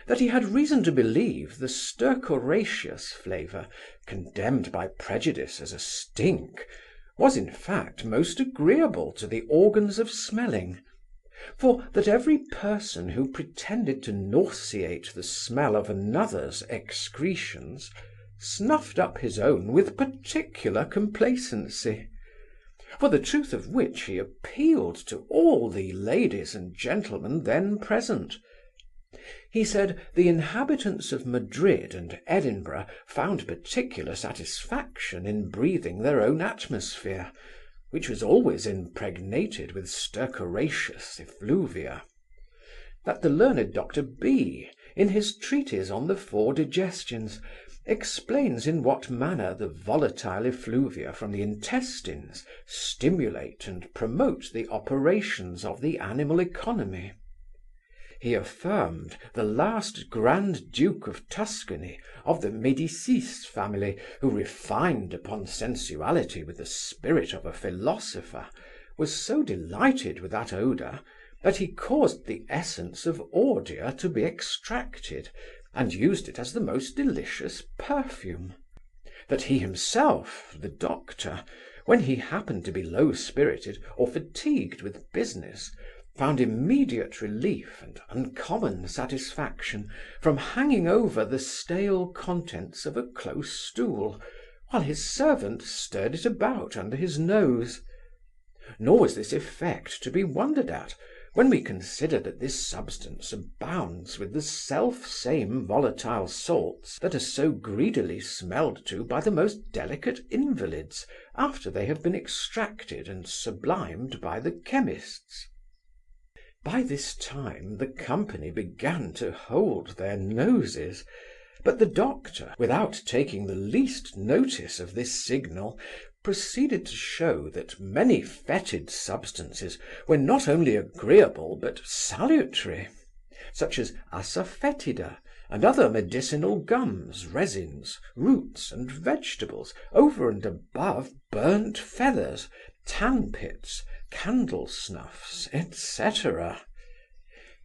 that he had reason to believe the stercoraceous flavour, condemned by prejudice as a stink, was in fact most agreeable to the organs of smelling, for that every person who pretended to nauseate the smell of another's excretions snuffed up his own with particular complacency, for the truth of which he appealed to all the ladies and gentlemen then present. He said, the inhabitants of Madrid and Edinburgh found particular satisfaction in breathing their own atmosphere, which was always impregnated with stercoraceous effluvia; that the learned Dr. B, in his treatise on the 4 digestions, explains in what manner the volatile effluvia from the intestines stimulate and promote the operations of the animal economy. He affirmed the last Grand Duke of Tuscany, of the Medicis family, who refined upon sensuality with the spirit of a philosopher, was so delighted with that odour, that he caused the essence of ordure to be extracted, and used it as the most delicious perfume; that he himself, the doctor, when he happened to be low-spirited or fatigued with business, found immediate relief and uncommon satisfaction from hanging over the stale contents of a close stool, while his servant stirred it about under his nose. Nor was this effect to be wondered at, when we consider that this substance abounds with the self-same volatile salts that are so greedily smelled to by the most delicate invalids after they have been extracted and sublimed by the chemists. By this time the company began to hold their noses, but the doctor, without taking the least notice of this signal, proceeded to show that many fetid substances were not only agreeable but salutary, such as asafoetida and other medicinal gums, resins, roots, and vegetables, over and above burnt feathers, tan-pits, candle-snuffs, etc.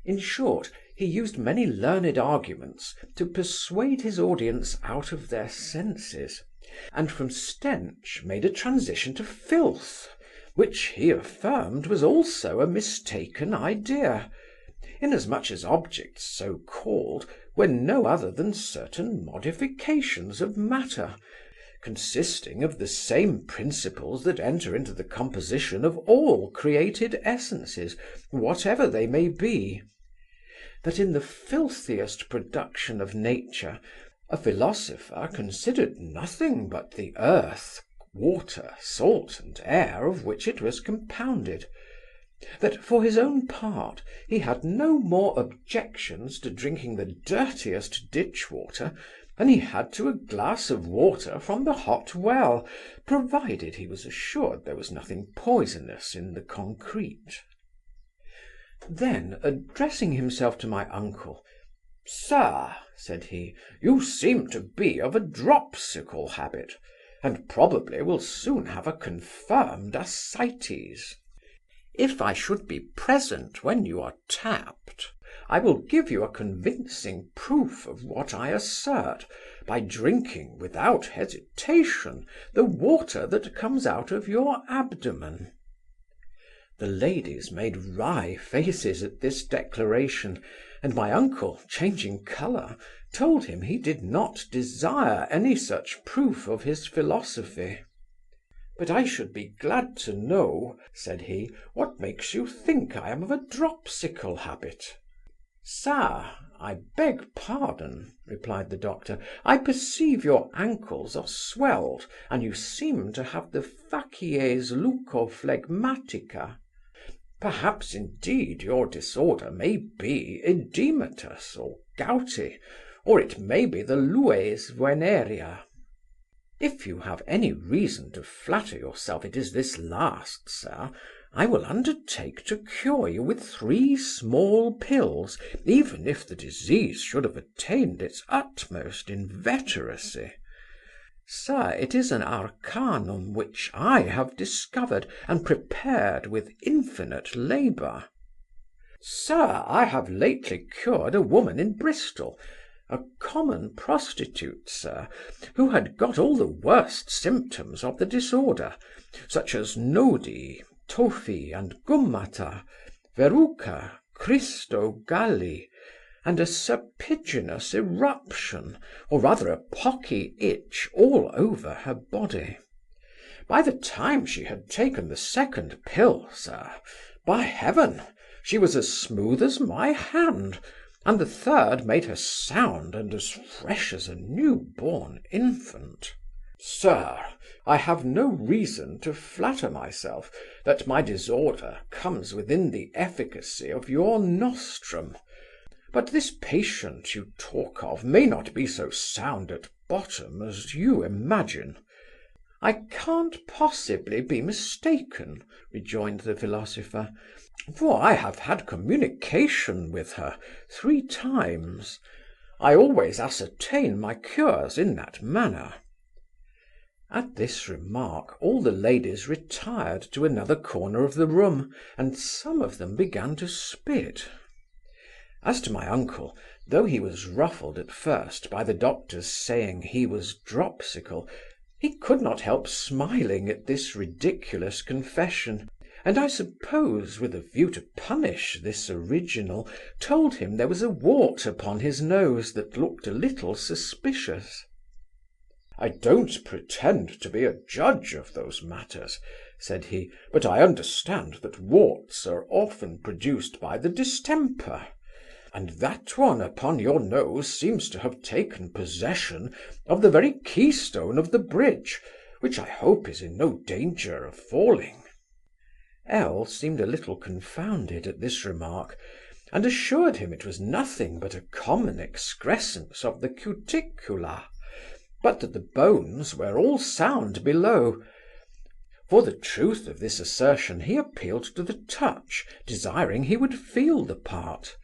In short, he used many learned arguments to persuade his audience out of their senses, and from stench made a transition to filth, which he affirmed was also a mistaken idea, inasmuch as objects so called were no other than certain modifications of matter, consisting of the same principles that enter into the composition of all created essences, whatever they may be; that in the filthiest production of nature a philosopher considered nothing but the earth, water, salt, and air of which it was compounded; that for his own part he had no more objections to drinking the dirtiest ditch-water than he had to a glass of water from the hot well, provided he was assured there was nothing poisonous in the concrete. Then, addressing himself to my uncle, "Sir," said he, "you seem to be of a dropsical habit, and probably will soon have a confirmed ascites. If I should be present when you are tapped, I will give you a convincing proof of what I assert, by drinking, without hesitation, the water that comes out of your abdomen." The ladies made wry faces at this declaration, and my uncle, changing colour, told him he did not desire any such proof of his philosophy. "But I should be glad to know," said he, "what makes you think I am of a dropsical habit?" "Sir, I beg pardon," replied the doctor, "I perceive your ankles are swelled, and you seem to have the facies leucophlegmatica. Perhaps, indeed, your disorder may be oedematous or gouty, or it may be the lues venerea. If you have any reason to flatter yourself it is this last, sir, I will undertake to cure you with 3 small pills, even if the disease should have attained its utmost inveteracy. Sir, it is an arcanum which I have discovered and prepared with infinite labour." Sir, I have lately cured a woman in Bristol, a common prostitute, sir, who had got all the worst symptoms of the disorder, such as nodi, tophi and gummata, verruca, Christo Galli, and a serpiginous eruption, or rather a pocky itch all over her body. By the time she had taken the second pill, sir, by heaven, she was as smooth as my hand, and the third made her sound and as fresh as a new-born infant. Sir, I have no reason to flatter myself that my disorder comes within the efficacy of your nostrum, but this patient you talk of may not be so sound at bottom as you imagine. I can't possibly be mistaken, rejoined the philosopher, for I have had communication with her 3 times. I always ascertain my cures in that manner. At this remark all the ladies retired to another corner of the room, and some of them began to spit. As to my uncle, though he was ruffled at first by the doctor's saying he was dropsical, he could not help smiling at this ridiculous confession, and I suppose, with a view to punish this original, told him there was a wart upon his nose that looked a little suspicious. I don't pretend to be a judge of those matters, said he, but I understand that warts are often produced by the distemper, and that one upon your nose seems to have taken possession of the very keystone of the bridge, which I hope is in no danger of falling. L. seemed a little confounded at this remark, and assured him it was nothing but a common excrescence of the cuticula, but that the bones were all sound below. For the truth of this assertion he appealed to the touch, desiring he would feel the part.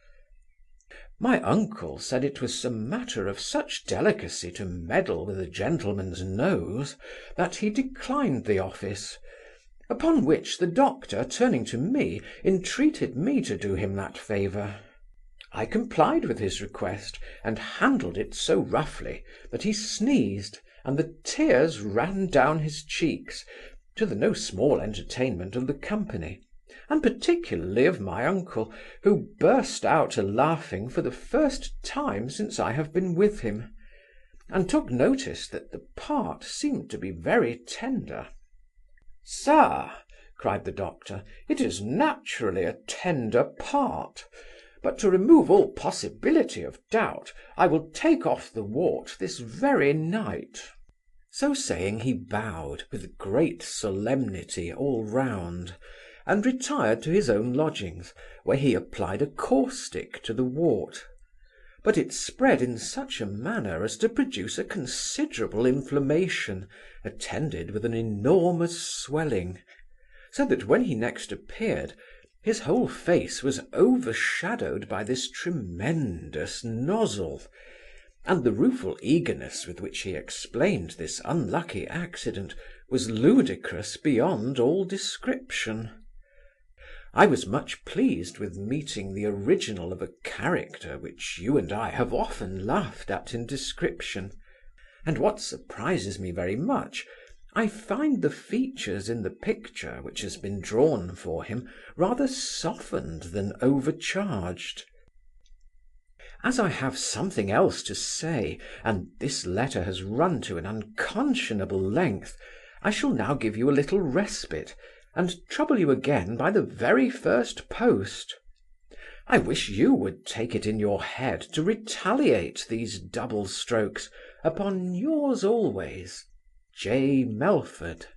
My uncle said it was a matter of such delicacy to meddle with a gentleman's nose, that he declined the office, upon which the doctor, turning to me, entreated me to do him that favour. I complied with his request, and handled it so roughly that he sneezed, and the tears ran down his cheeks, to the no small entertainment of the company, and particularly of my uncle, who burst out a-laughing for the first time since I have been with him, and took notice that the part seemed to be very tender. Sir, cried the doctor, it is naturally a tender part, but to remove all possibility of doubt, I will take off the wart this very night. So saying, he bowed with great solemnity all round, and retired to his own lodgings, where he applied a caustic to the wart, but it spread in such a manner as to produce a considerable inflammation, attended with an enormous swelling, so that when he next appeared, his whole face was overshadowed by this tremendous nozzle, and the rueful eagerness with which he explained this unlucky accident was ludicrous beyond all description. I was much pleased with meeting the original of a character which you and I have often laughed at in description, and what surprises me very much, I find the features in the picture which has been drawn for him rather softened than overcharged. As I have something else to say, and this letter has run to an unconscionable length, I shall now give you a little respite, and trouble you again by the very first post. I wish you would take it in your head to retaliate these double strokes upon yours always, J. Melford.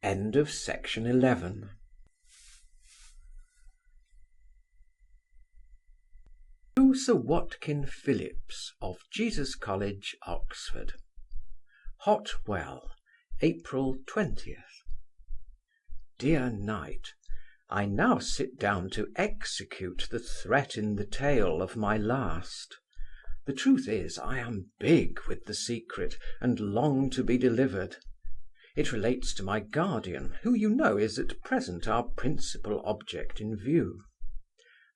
End of section 11. To Sir Watkin Phillips, of Jesus College, Oxford. Hot Well, April 20th. Dear Knight, I now sit down to execute the threat in the tale of my last. The truth is, I am big with the secret, and long to be delivered. It relates to my guardian, who you know is at present our principal object in view.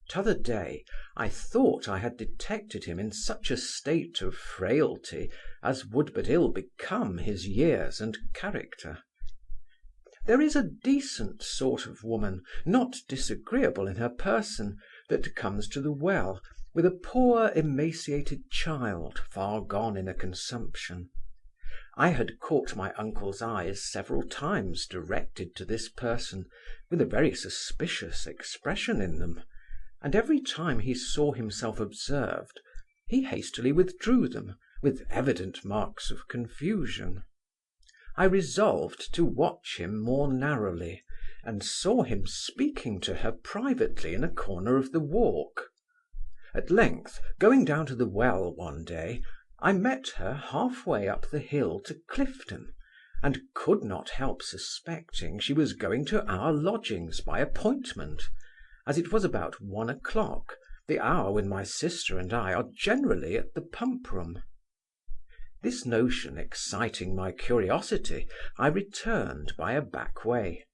T'other day I thought I had detected him in such a state of frailty as would but ill become his years and character. There is a decent sort of woman, not disagreeable in her person, that comes to the well, with a poor emaciated child, far gone in a consumption. I had caught my uncle's eyes several times directed to this person, with a very suspicious expression in them, and every time he saw himself observed, he hastily withdrew them, with evident marks of confusion. I resolved to watch him more narrowly, and saw him speaking to her privately in a corner of the walk. At length, going down to the well one day, I met her half-way up the hill to Clifton, and could not help suspecting she was going to our lodgings by appointment, as it was about 1 o'clock, the hour when my sister and I are generally at the pump-room. This notion exciting my curiosity, I returned by a back way,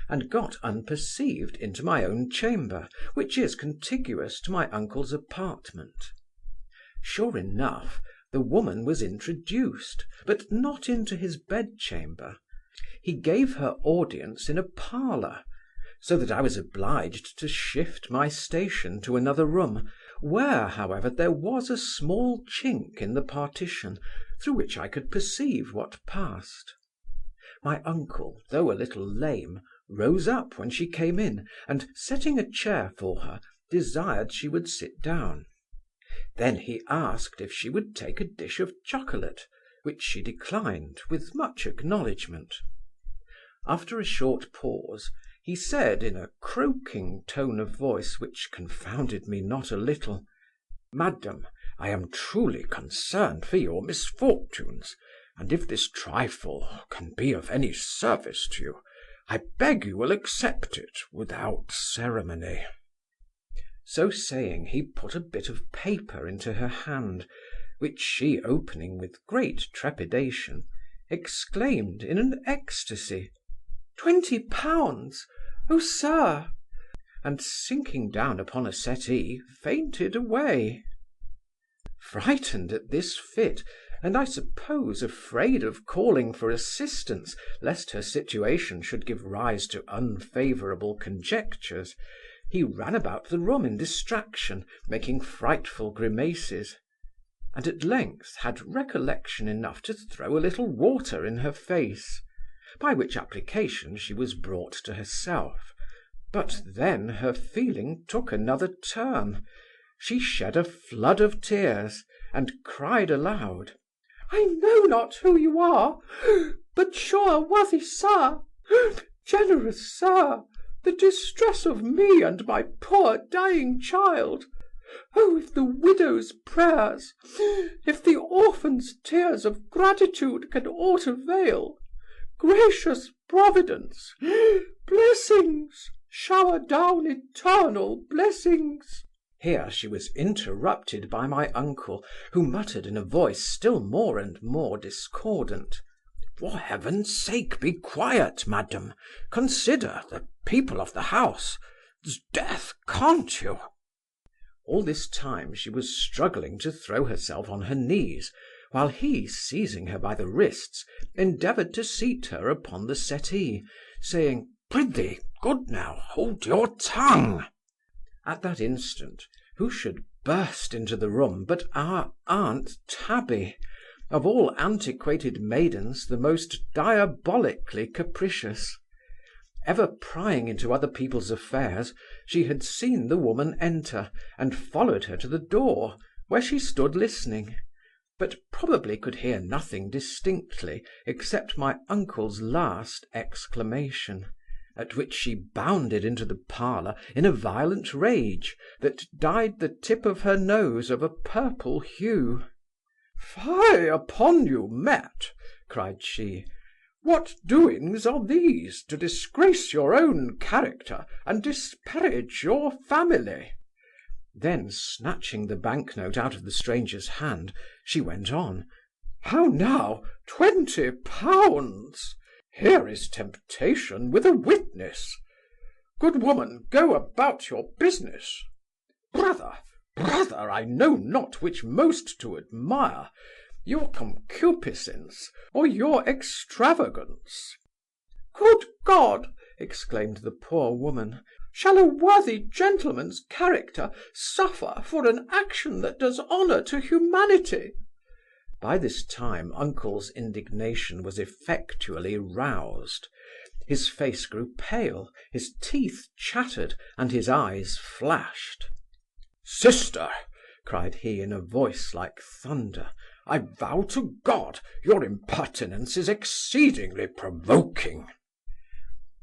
and got unperceived into my own chamber, which is contiguous to my uncle's apartment. Sure enough, the woman was introduced, but not into his bedchamber. He gave her audience in a parlour, so that I was obliged to shift my station to another room, where, however, there was a small chink in the partition, through which I could perceive what passed. My uncle, though a little lame, rose up when she came in, and, setting a chair for her, desired she would sit down. Then he asked if she would take a dish of chocolate, which she declined with much acknowledgment. After a short pause, he said in a croaking tone of voice which confounded me not a little, "Madam, I am truly concerned for your misfortunes, and if this trifle can be of any service to you, I beg you will accept it without ceremony." So saying, he put a bit of paper into her hand, which she, opening with great trepidation, exclaimed in an ecstasy, £20! Oh, sir! and sinking down upon a settee, fainted away. Frightened at this fit, and I suppose afraid of calling for assistance, lest her situation should give rise to unfavourable conjectures, he ran about the room in distraction, making frightful grimaces, and at length had recollection enough to throw a little water in her face, by which application she was brought to herself. But then her feeling took another turn. She shed a flood of tears, and cried aloud, "I know not who you are, but sure, worthy sir, generous sir, the distress of me and my poor dying child! Oh, if the widow's prayers, if the orphan's tears of gratitude can aught avail, gracious Providence, blessings, shower down eternal blessings." Here she was interrupted by my uncle, who muttered in a voice still more and more discordant, "For heaven's sake be quiet, madam. Consider the people of the house. 'Sdeath, can't you?" All this time she was struggling to throw herself on her knees, while he, seizing her by the wrists, endeavoured to seat her upon the settee, saying, "Prithee, good now, hold your tongue." At that instant, who should burst into the room but our Aunt Tabby, of all antiquated maidens the most diabolically capricious. Ever prying into other people's affairs, she had seen the woman enter, and followed her to the door, where she stood listening, but probably could hear nothing distinctly except my uncle's last exclamation, at which she bounded into the parlour in a violent rage that dyed the tip of her nose of a purple hue. "Fie upon you, Met!" cried she. "What doings are these, to disgrace your own character and disparage your family?" Then, snatching the banknote out of the stranger's hand, she went on, "How now, £20! Here is temptation with a witness. Good woman, go about your business. Brother, I know not which most to admire, your concupiscence or your extravagance. Good God! exclaimed the poor woman, shall a worthy gentleman's character suffer for an action that does honour to humanity? By this time uncle's indignation was effectually roused. His face grew pale, his teeth chattered, and his eyes flashed. Sister, cried he in a voice like thunder, I vow to God your impertinence is exceedingly provoking.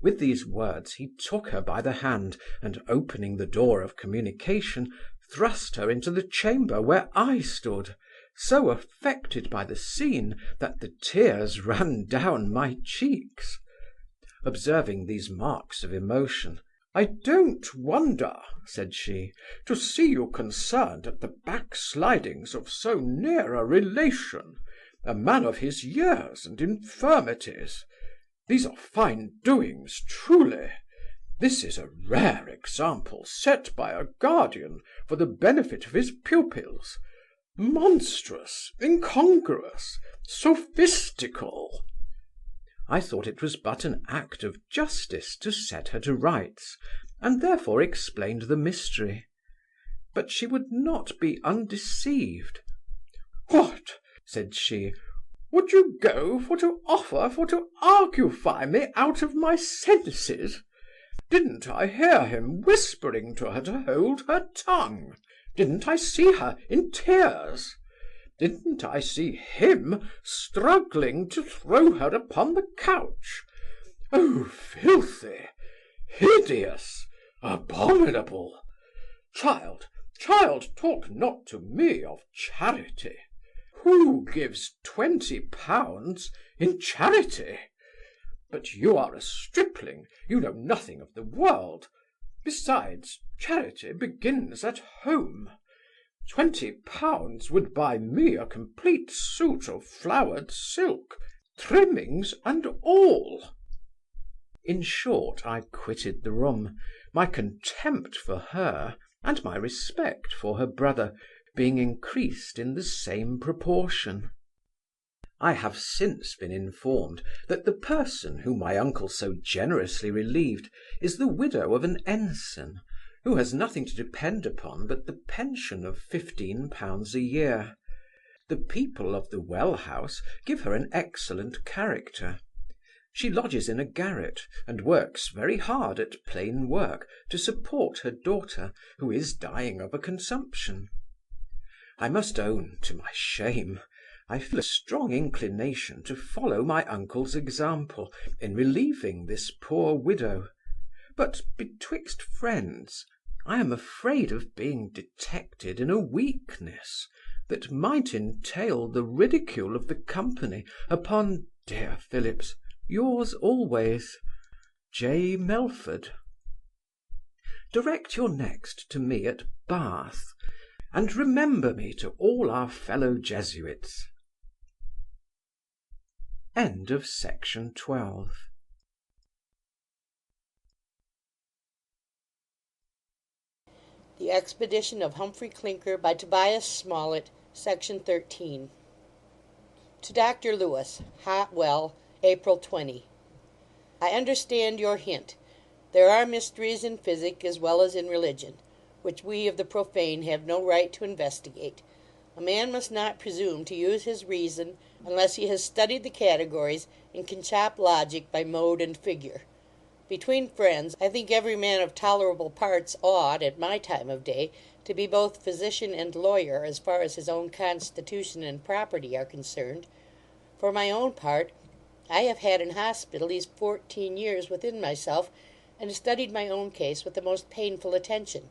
With these words he took her by the hand, and opening the door of communication, thrust her into the chamber where I stood, so affected by the scene that the tears ran down my cheeks. Observing these marks of emotion, I don't wonder, said she, to see you concerned at the backslidings of so near a relation, a man of his years and infirmities. These are fine doings, truly. This is a rare example set by a guardian for the benefit of his pupils. Monstrous, incongruous, sophistical. I thought it was but an act of justice to set her to rights, and therefore explained the mystery. But she would not be undeceived. What, said she, would you go for to argufy me out of my senses? Didn't I hear him whispering to her to hold her tongue? Didn't I see her in tears? Didn't I see him struggling to throw her upon the couch? Oh, filthy, hideous, abominable! Child, talk not to me of charity. Who gives £20 in charity? But you are a stripling, you know nothing of the world. Besides, charity begins at home. £20 would buy me a complete suit of flowered silk, trimmings and all. In short, I quitted the room, my contempt for her and my respect for her brother being increased in the same proportion. I have since been informed that the person whom my uncle so generously relieved is the widow of an ensign, who has nothing to depend upon but the pension of £15 a year. The people of the Well House give her an excellent character. She lodges in a garret, and works very hard at plain work to support her daughter, who is dying of a consumption. I must own, to my shame, I feel a strong inclination to follow my uncle's example in relieving this poor widow, but betwixt friends I am afraid of being detected in a weakness that might entail the ridicule of the company upon, dear Phillips, yours always, J. Melford. Direct your next to me at Bath, and remember me to all our fellow Jesuits. End of section 12. The Expedition of Humphry Clinker by Tobias Smollett, Section 13. To Dr. Lewis, Hot Well, April 20. I understand your hint. There are mysteries in physic as well as in religion, which we of the profane have no right to investigate. A man must not presume to use his reason unless he has studied the categories and can chop logic by mode and figure. Between friends, I think every man of tolerable parts ought, at my time of day, to be both physician and lawyer as far as his own constitution and property are concerned. For my own part, I have had in hospital these 14 years within myself, and studied my own case with the most painful attention.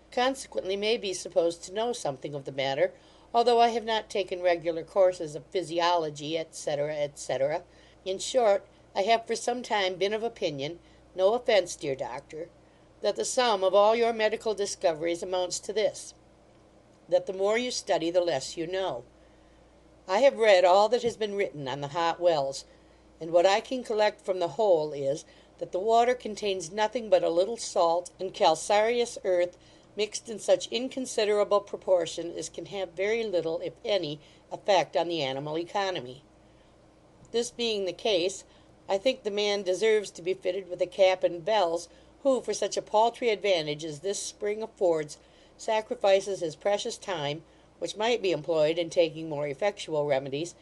Consequently may be supposed to know something of the matter, although I have not taken regular courses of physiology, etc., etc. In short, I have for some time been of opinion, no offence, dear doctor, that the sum of all your medical discoveries amounts to this, that the more you study, the less you know. I have read all that has been written on the hot wells, and what I can collect from the whole is, that the water contains nothing but a little salt and calcareous earth mixed in such inconsiderable proportion as can have very little, if any, effect on the animal economy. This being the case, I think the man deserves to be fitted with a cap and bells, who, for such a paltry advantage as this spring affords, sacrifices his precious time, which might be employed in taking more effectual remedies,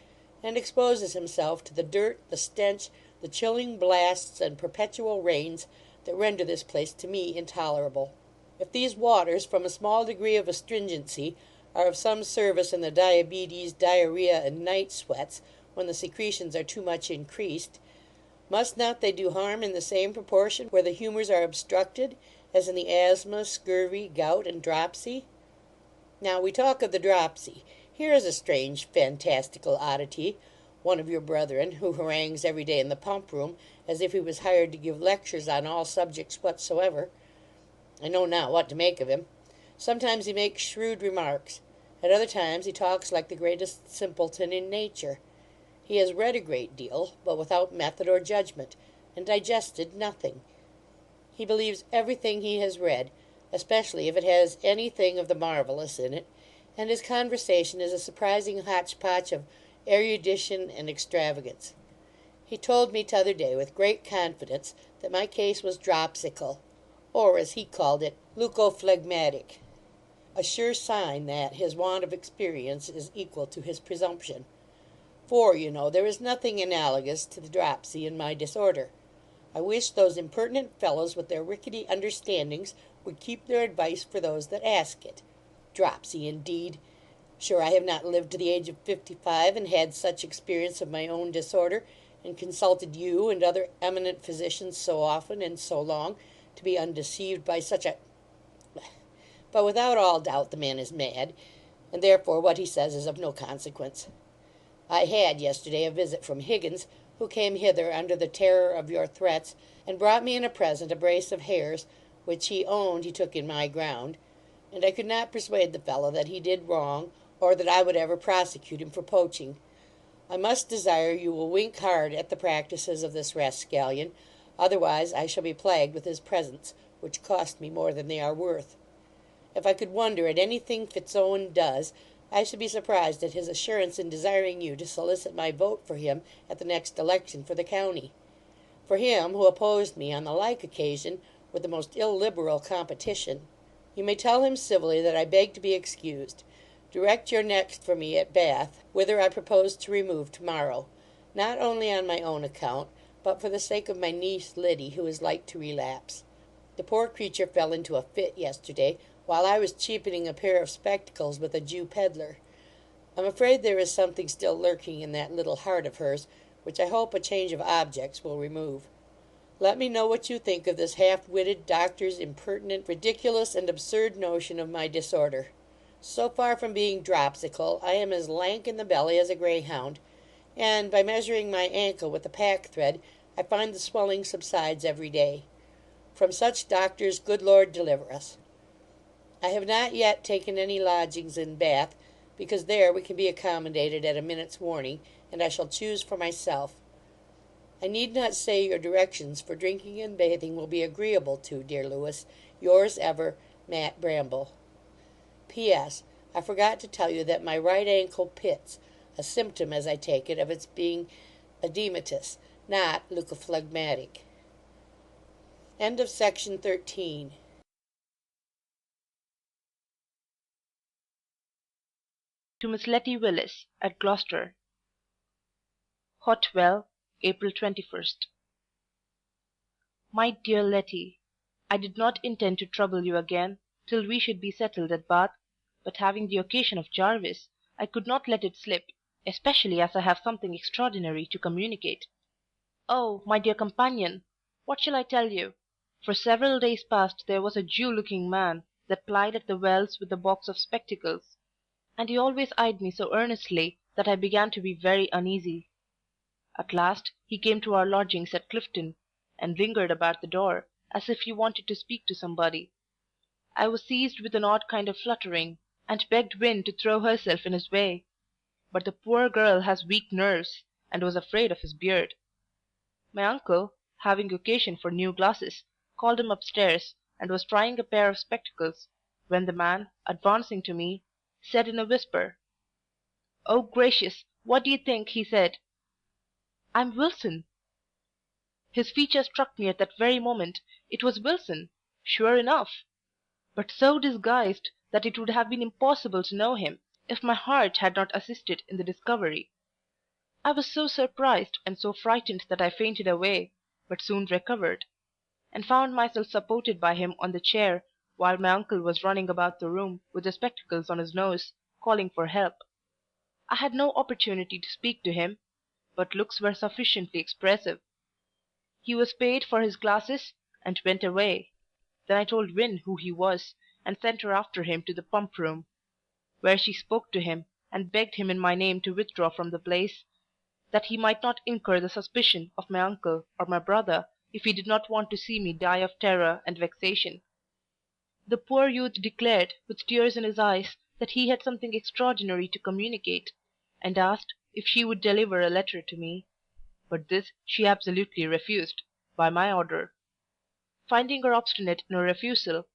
and exposes himself to the dirt, the stench, the chilling blasts, and perpetual rains, that render this place to me intolerable. If these waters, from a small degree of astringency, are of some service in the diabetes, diarrhea, and night sweats, when the secretions are too much increased, must not they do harm in the same proportion where the humours are obstructed, as in the asthma, scurvy, gout, and dropsy? Now we talk of the dropsy. Here is a strange fantastical oddity. One of your brethren, who harangues every day in the pump room, as if he was hired to give lectures on all subjects whatsoever. I know not what to make of him. Sometimes he makes shrewd remarks. At other times he talks like the greatest simpleton in nature. He has read a great deal, but without method or judgment, and digested nothing. He believes every thing he has read, especially if it has any thing of the marvellous in it, and his conversation is a surprising hotch-potch of erudition and extravagance. He told me t'other day, with great confidence, that my case was dropsical, or, as he called it, leucophlegmatic, a sure sign that his want of experience is equal to his presumption. For, you know, there is nothing analogous to the dropsy in my disorder. I wish those impertinent fellows with their rickety understandings would keep their advice for those that ask it. Dropsy, indeed! Sure I have not lived to the age of 55, and had such experience of my own disorder, and consulted you and other eminent physicians so often and so long, to be undeceived by such a... But without all doubt the man is mad, and therefore what he says is of no consequence. I had yesterday a visit from Higgins, who came hither under the terror of your threats, and brought me in a present a brace of hares, which he owned he took in my ground, and I could not persuade the fellow that he did wrong, or that I would ever prosecute him for poaching. I must desire you will wink hard at the practices of this rascallion, otherwise I shall be plagued with his presents, which cost me more than they are worth. If I could wonder at any thing Fitzowen does, I should be surprised at his assurance in desiring you to solicit my vote for him at the next election for the county. For him, who opposed me on the like occasion with the most illiberal competition. You may tell him civilly that I beg to be excused. Direct your next for me at Bath, whither I propose to remove to-morrow, not only on my own account, but for the sake of my niece Liddy, who is like to relapse. The poor creature fell into a fit yesterday, while I was cheapening a pair of spectacles with a Jew pedlar. I'm afraid there is something still lurking in that little heart of hers, which I hope a change of objects will remove. Let me know what you think of this half-witted doctor's impertinent, ridiculous, and absurd notion of my disorder. So far from being dropsical, I am as lank in the belly as a greyhound, and by measuring my ankle with a pack-thread, I find the swelling subsides every day. From such doctors, good Lord deliver us. I have not yet taken any lodgings in Bath, because there we can be accommodated at a minute's warning, and I shall choose for myself. I need not say your directions for drinking and bathing will be agreeable to, dear Lewis, yours ever, Mat Bramble. P.S. I forgot to tell you that my right ankle pits, a symptom, as I take it, of its being edematous, not leucophlegmatic. End of section 13. To Miss Letty Willis, at Gloucester. Hotwell, April 21st. My dear Letty, I did not intend to trouble you again till we should be settled at Bath, but having the occasion of Jarvis, I could not let it slip, especially as I have something extraordinary to communicate. Oh, my dear companion, what shall I tell you? For several days past there was a Jew-looking man that plied at the wells with a box of spectacles, and he always eyed me so earnestly that I began to be very uneasy. At last he came to our lodgings at Clifton, and lingered about the door, as if he wanted to speak to somebody. I was seized with an odd kind of fluttering, and begged Win to throw herself in his way. But the poor girl has weak nerves, and was afraid of his beard. My uncle, having occasion for new glasses, called him upstairs, and was trying a pair of spectacles, when the man, advancing to me, said in a whisper, "Oh, gracious, what do you think?" he said. "I'm Wilson." His features struck me at that very moment. It was Wilson, sure enough, but so disguised that it would have been impossible to know him, if my heart had not assisted in the discovery. I was so surprised and so frightened that I fainted away, but soon recovered, and found myself supported by him on the chair, while my uncle was running about the room with the spectacles on his nose, calling for help. I had no opportunity to speak to him, but looks were sufficiently expressive. He was paid for his glasses, and went away. Then I told Win who he was, and sent her after him to the pump room, where she spoke to him, and begged him in my name to withdraw from the place, that he might not incur the suspicion of my uncle or my brother if he did not want to see me die of terror and vexation. The poor youth declared, with tears in his eyes, that he had something extraordinary to communicate, and asked if she would deliver a letter to me, but this she absolutely refused, by my order. Finding her obstinate in her refusal,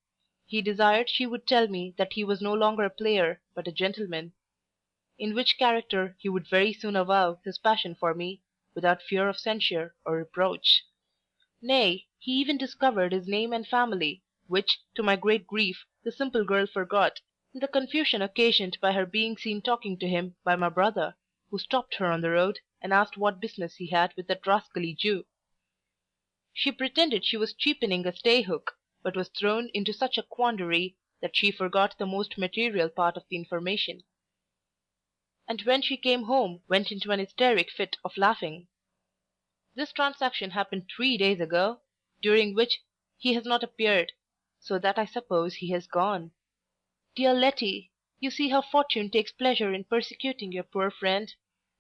he desired she would tell me that he was no longer a player, but a gentleman, in which character he would very soon avow his passion for me, without fear of censure or reproach. Nay, he even discovered his name and family, which, to my great grief, the simple girl forgot, in the confusion occasioned by her being seen talking to him by my brother, who stopped her on the road, and asked what business he had with that rascally Jew. She pretended she was cheapening a stay hook, but was thrown into such a quandary that she forgot the most material part of the information, and when she came home went into an hysteric fit of laughing. This transaction happened 3 days ago, during which he has not appeared, so that I suppose he has gone. Dear Letty, you see how fortune takes pleasure in persecuting your poor friend.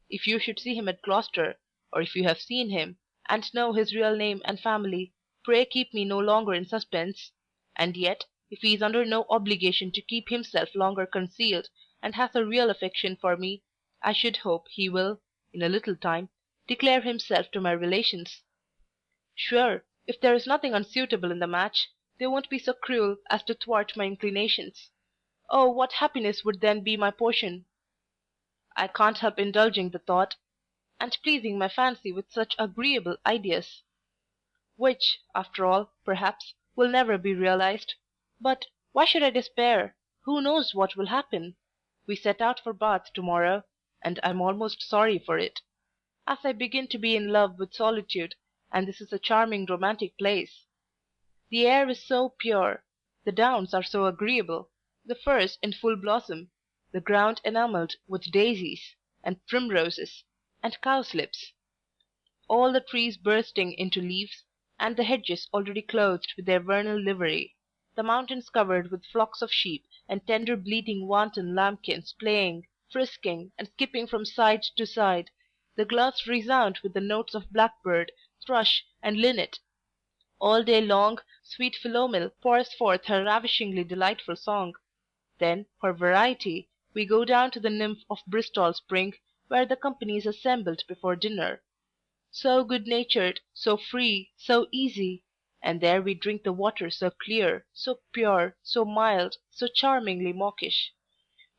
If you should see him at Gloucester, or if you have seen him, and know his real name and family, pray keep me no longer in suspense. And yet, if he is under no obligation to keep himself longer concealed, and has a real affection for me, I should hope he will, in a little time, declare himself to my relations. Sure, if there is nothing unsuitable in the match, they won't be so cruel as to thwart my inclinations. Oh, what happiness would then be my portion! I can't help indulging the thought, and pleasing my fancy with such agreeable ideas, which, after all, perhaps, will never be realized. But why should I despair? Who knows what will happen? We set out for Bath to-morrow, and I'm almost sorry for it, as I begin to be in love with solitude, and this is a charming romantic place. The air is so pure, the downs are so agreeable, the firs in full blossom, the ground enamelled with daisies, and primroses, and cowslips, all the trees bursting into leaves, and the hedges already clothed with their vernal livery, the mountains covered with flocks of sheep, and tender bleating wanton lambkins playing, frisking, and skipping from side to side, the gloughs resound with the notes of blackbird, thrush, and linnet. All day long sweet Philomel pours forth her ravishingly delightful song. Then, for variety, we go down to the nymph of Bristol Spring, where the company is assembled before dinner. So good-natured, so free, so easy, and there we drink the water so clear, so pure, so mild, so charmingly mawkish.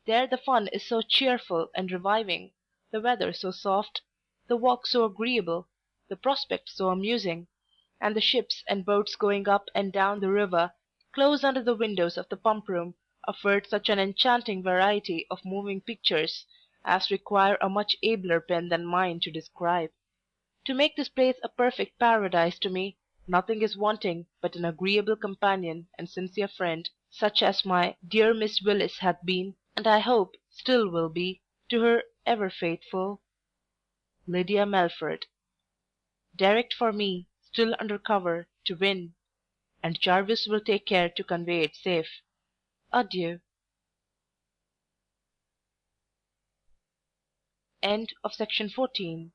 There the fun is so cheerful and reviving, the weather so soft, the walk so agreeable, the prospect so amusing, and the ships and boats going up and down the river, close under the windows of the pump room, afford such an enchanting variety of moving pictures, as require a much abler pen than mine to describe. To make this place a perfect paradise to me, nothing is wanting but an agreeable companion and sincere friend, such as my dear Miss Willis hath been, and I hope still will be, to her ever faithful Lydia Melford. Direct for me, still under cover, to Win, and Jarvis will take care to convey it safe. Adieu. End of section 14.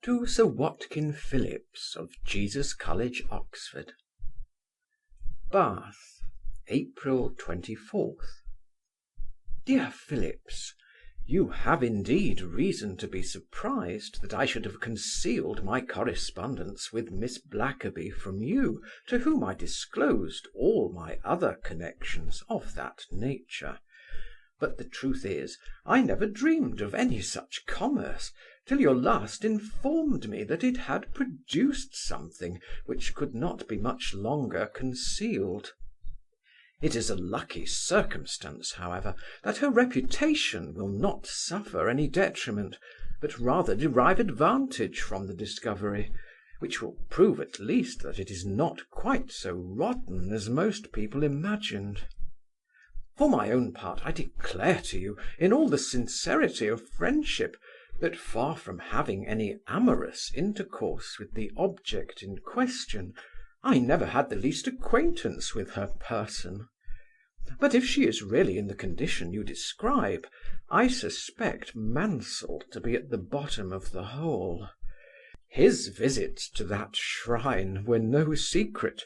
To Sir Watkin Phillips, of Jesus College, Oxford. Bath, April 24th. Dear Phillips, you have indeed reason to be surprised that I should have concealed my correspondence with Miss Blackerby from you, to whom I disclosed all my other connections of that nature. But the truth is, I never dreamed of any such commerce, till your last informed me that it had produced something which could not be much longer concealed. It is a lucky circumstance, however, that her reputation will not suffer any detriment, but rather derive advantage from the discovery, which will prove at least that it is not quite so rotten as most people imagined. For my own part, I declare to you, in all the sincerity of friendship, that far from having any amorous intercourse with the object in question, I never had the least acquaintance with her person. But if she is really in the condition you describe, I suspect Mansell to be at the bottom of the whole. His visits to that shrine were no secret,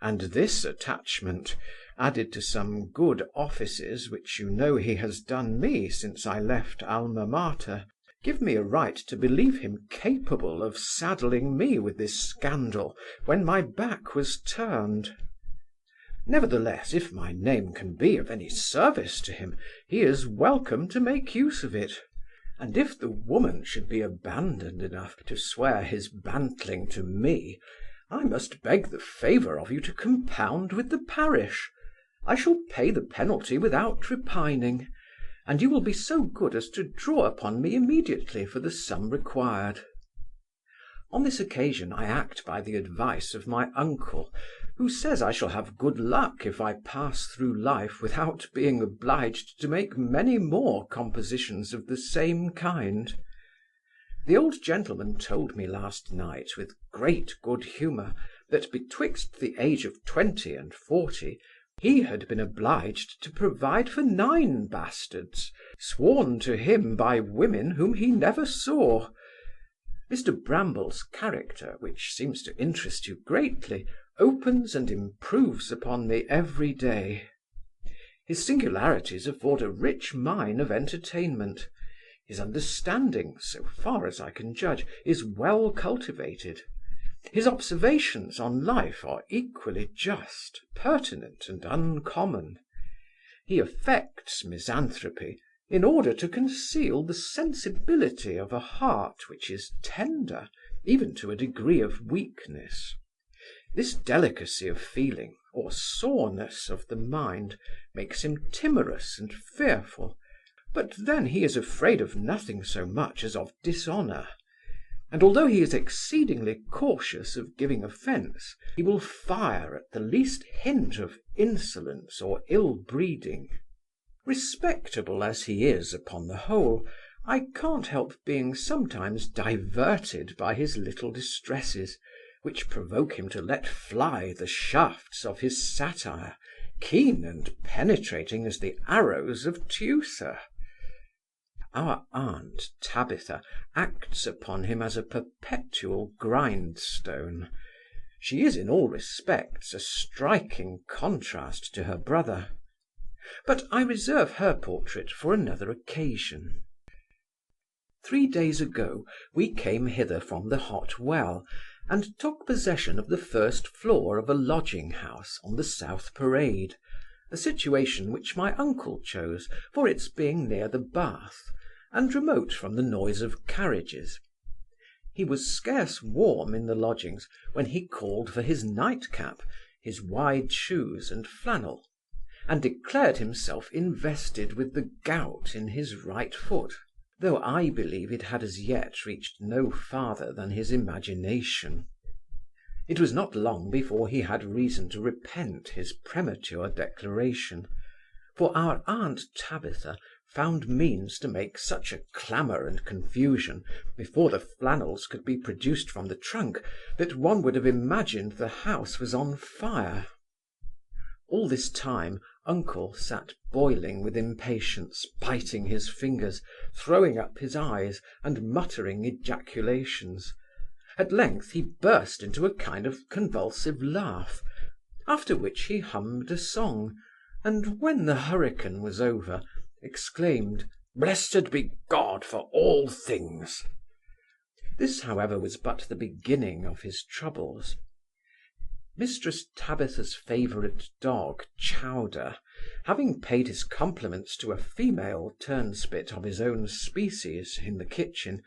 and this attachment, added to some good offices which you know he has done me since I left Alma Mater, give me a right to believe him capable of saddling me with this scandal when my back was turned. Nevertheless, if my name can be of any service to him, he is welcome to make use of it. And if the woman should be abandoned enough to swear his bantling to me, I must beg the favour of you to compound with the parish. I shall pay the penalty without repining, and you will be so good as to draw upon me immediately for the sum required. On this occasion I act by the advice of my uncle, who says I shall have good luck if I pass through life without being obliged to make many more compositions of the same kind. The old gentleman told me last night, with great good humour, that betwixt the age of 20 and 40 he had been obliged to provide for 9 bastards, sworn to him by women whom he never saw. Mr Bramble's character, which seems to interest you greatly, opens and improves upon me every day. His singularities afford a rich mine of entertainment. His understanding, so far as I can judge, is well cultivated. His observations on life are equally just, pertinent, and uncommon. He affects misanthropy in order to conceal the sensibility of a heart which is tender, even to a degree of weakness. This delicacy of feeling, or soreness of the mind, makes him timorous and fearful, but then he is afraid of nothing so much as of dishonour. And although he is exceedingly cautious of giving offence, he will fire at the least hint of insolence or ill-breeding. Respectable as he is upon the whole, I can't help being sometimes diverted by his little distresses, which provoke him to let fly the shafts of his satire, keen and penetrating as the arrows of Teucer. Our aunt Tabitha acts upon him as a perpetual grindstone. She is in all respects a striking contrast to her brother. But I reserve her portrait for another occasion. 3 days ago we came hither from the Hot Well, and took possession of the first floor of a lodging-house on the South Parade, a situation which my uncle chose for its being near the Bath, and remote from the noise of carriages. He was scarce warm in the lodgings when he called for his nightcap, his wide shoes and flannel, and declared himself invested with the gout in his right foot, though I believe it had as yet reached no farther than his imagination. It was not long before he had reason to repent his premature declaration, for our aunt Tabitha found means to make such a clamour and confusion before the flannels could be produced from the trunk, that one would have imagined the house was on fire. All this time uncle sat boiling with impatience, biting his fingers, throwing up his eyes, and muttering ejaculations. At length he burst into a kind of convulsive laugh, after which he hummed a song, and when the hurricane was over, exclaimed, "Blessed be God for all things!" This, however, was but the beginning of his troubles. Mistress Tabitha's favourite dog, Chowder, having paid his compliments to a female turnspit of his own species in the kitchen,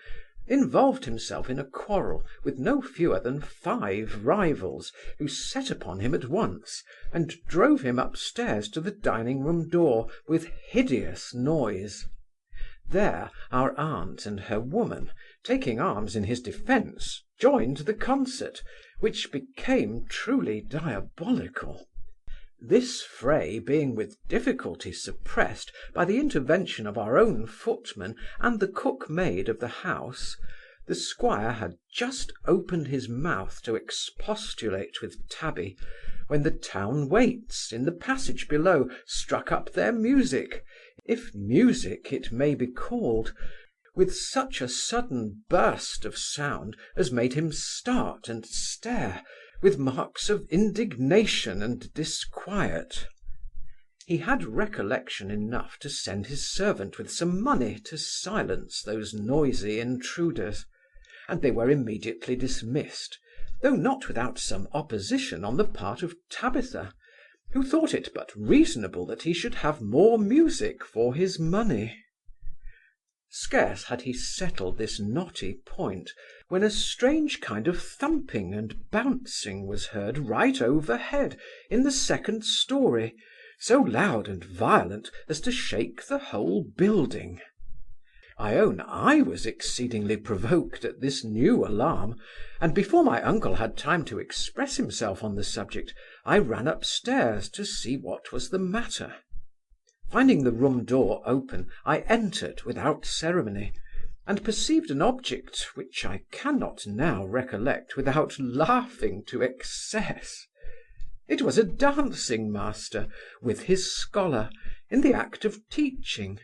involved himself in a quarrel with no fewer than 5 rivals, who set upon him at once, and drove him upstairs to the dining-room door with hideous noise. There our aunt and her woman, taking arms in his defence, joined the concert, which became truly diabolical. This fray being with difficulty suppressed by the intervention of our own footman and the cook-maid of the house, the squire had just opened his mouth to expostulate with Tabby, when the town waits in the passage below struck up their music, if music it may be called, with such a sudden burst of sound as made him start and stare, with marks of indignation and disquiet. He had recollection enough to send his servant with some money to silence those noisy intruders, and they were immediately dismissed, though not without some opposition on the part of Tabitha, who thought it but reasonable that he should have more music for his money. Scarce had he settled this knotty point, when a strange kind of thumping and bouncing was heard right overhead in the second story, so loud and violent as to shake the whole building. I own I was exceedingly provoked at this new alarm, and before my uncle had time to express himself on the subject, I ran upstairs to see what was the matter. Finding the room door open, I entered without ceremony, and perceived an object which I cannot now recollect without laughing to excess. It was a dancing master, with his scholar, in the act of teaching.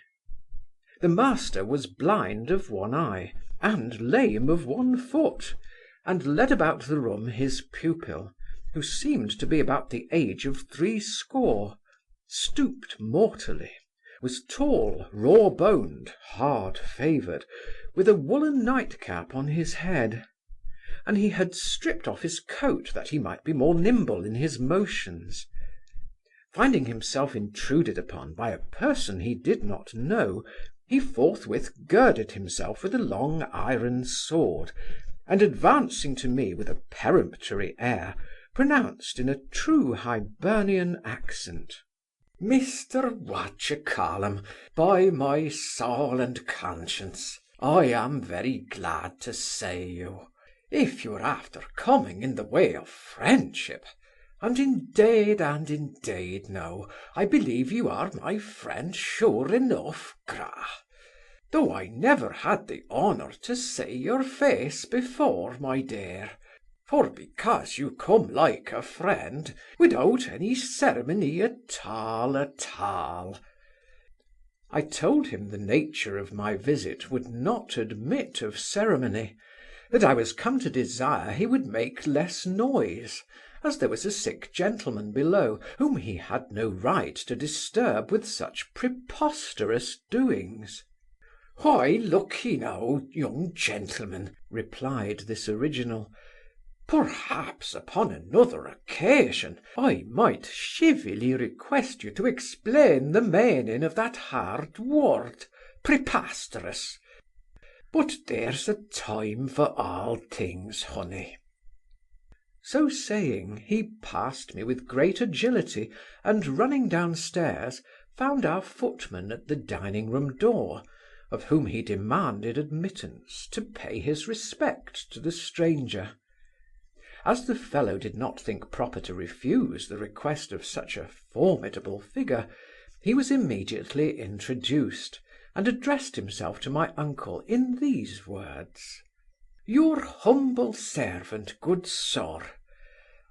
The master was blind of one eye, and lame of one foot, and led about the room his pupil, who seemed to be about the age of 60, stooped mortally, was tall, raw-boned, hard-favoured, with a woollen nightcap on his head, and he had stripped off his coat that he might be more nimble in his motions. Finding himself intruded upon by a person he did not know, he forthwith girded himself with a long iron sword, and advancing to me with a peremptory air, pronounced in a true Hibernian accent, "Mr. Watchicallum, by my soul and conscience, I am very glad to see you, if you are after coming in the way of friendship, and indeed now, I believe you are my friend sure enough, though I never had the honour to see your face before, my dear, for because you come like a friend, without any ceremony at all. I told him the nature of my visit would not admit of ceremony, that I was come to desire he would make less noise, as there was a sick gentleman below, whom he had no right to disturb with such preposterous doings. "Why, look ye now, young gentleman," replied this original, "perhaps upon another occasion I might civilly request you to explain the meaning of that hard word, preposterous. But there's a time for all things, honey." So saying, he passed me with great agility, and running downstairs, found our footman at the dining-room door, of whom he demanded admittance, to pay his respect to the stranger. As the fellow did not think proper to refuse the request of such a formidable figure, he was immediately introduced, and addressed himself to my uncle in these words: "Your humble servant, good sir.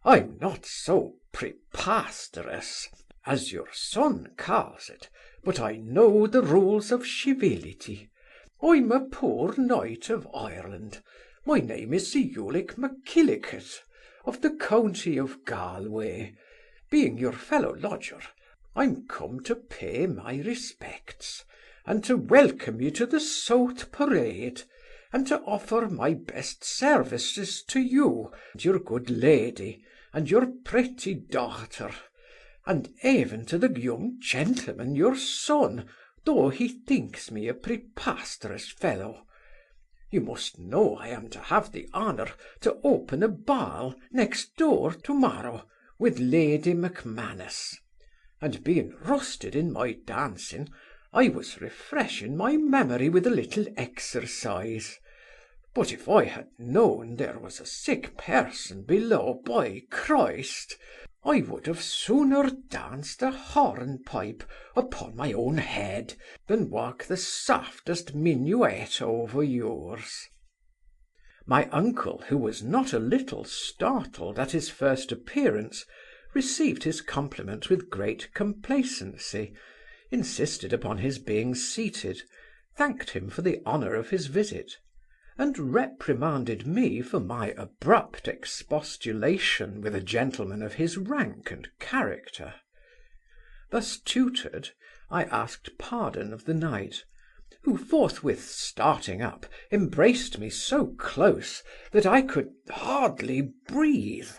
I'm not so preposterous, as your son calls it, but I know the rules of civility. I'm a poor knight of Ireland. My name is Sir Ulick Macillicut, of the county of Galway. Being your fellow lodger, I'm come to pay my respects, and to welcome you to the South Parade, and to offer my best services to you, and your good lady, and your pretty daughter, and even to the young gentleman your son, though he thinks me a preposterous fellow. You must know I am to have the honour to open a ball next door to-morrow with Lady Macmanus, and being rusted in my dancing, I was refreshing my memory with a little exercise. But if I had known there was a sick person below, by Christ, I would have sooner danced a hornpipe upon my own head than walk the softest minuet over yours. My uncle, who was not a little startled at his first appearance, received his compliment with great complacency, insisted upon his being seated, thanked him for the honour of his visit, and reprimanded me for my abrupt expostulation with a gentleman of his rank and character. Thus tutored, I asked pardon of the knight, who forthwith starting up, embraced me so close that I could hardly breathe,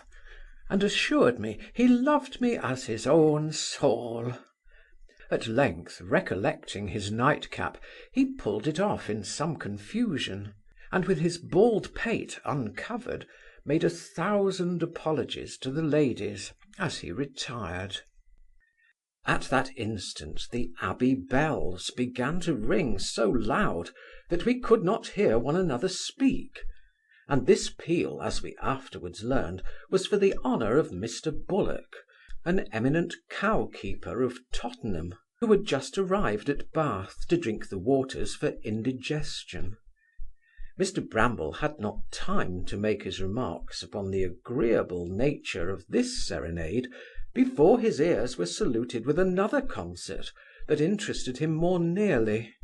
and assured me he loved me as his own soul. At length, recollecting his nightcap, he pulled it off in some confusion, and with his bald pate uncovered, made 1,000 apologies to the ladies as he retired. At that instant the abbey bells began to ring so loud that we could not hear one another speak, and this peal, as we afterwards learned, was for the honour of Mr. Bullock, an eminent cow-keeper of Tottenham, who had just arrived at Bath to drink the waters for indigestion. Mr. Bramble had not time to make his remarks upon the agreeable nature of this serenade before his ears were saluted with another concert that interested him more nearly.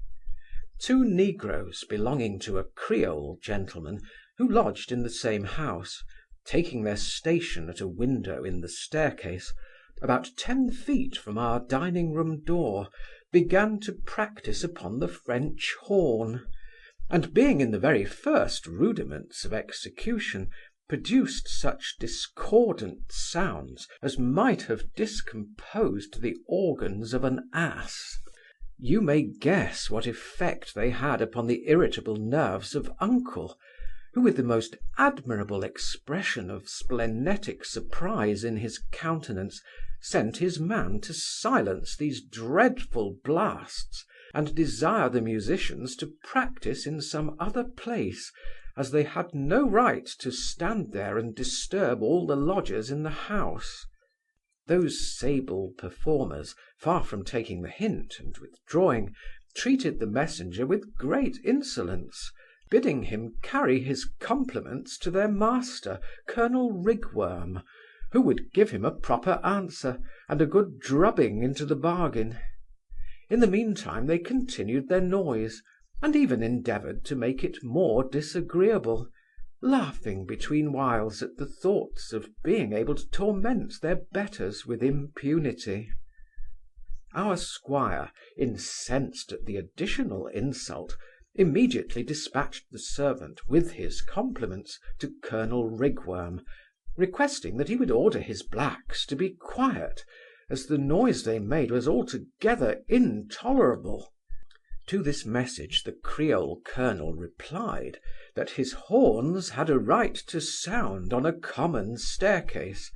2 negroes belonging to a Creole gentleman, who lodged in the same house, taking their station at a window in the staircase, about 10 feet from our dining-room door, began to practise upon the French horn, and being in the very first rudiments of execution, produced such discordant sounds as might have discomposed the organs of an ass. You may guess what effect they had upon the irritable nerves of uncle, who, with the most admirable expression of splenetic surprise in his countenance, sent his man to silence these dreadful blasts, and desire the musicians to practise in some other place, as they had no right to stand there and disturb all the lodgers in the house. Those sable performers, far from taking the hint and withdrawing, treated the messenger with great insolence, bidding him carry his compliments to their master, Colonel Rigworm, who would give him a proper answer, and a good drubbing into the bargain. In the meantime they continued their noise, and even endeavoured to make it more disagreeable, laughing between whiles at the thoughts of being able to torment their betters with impunity. Our squire, incensed at the additional insult, immediately dispatched the servant with his compliments to Colonel Rigworm, requesting that he would order his blacks to be quiet, as the noise they made was altogether intolerable. To this message the Creole colonel replied, that his horns had a right to sound on a common staircase,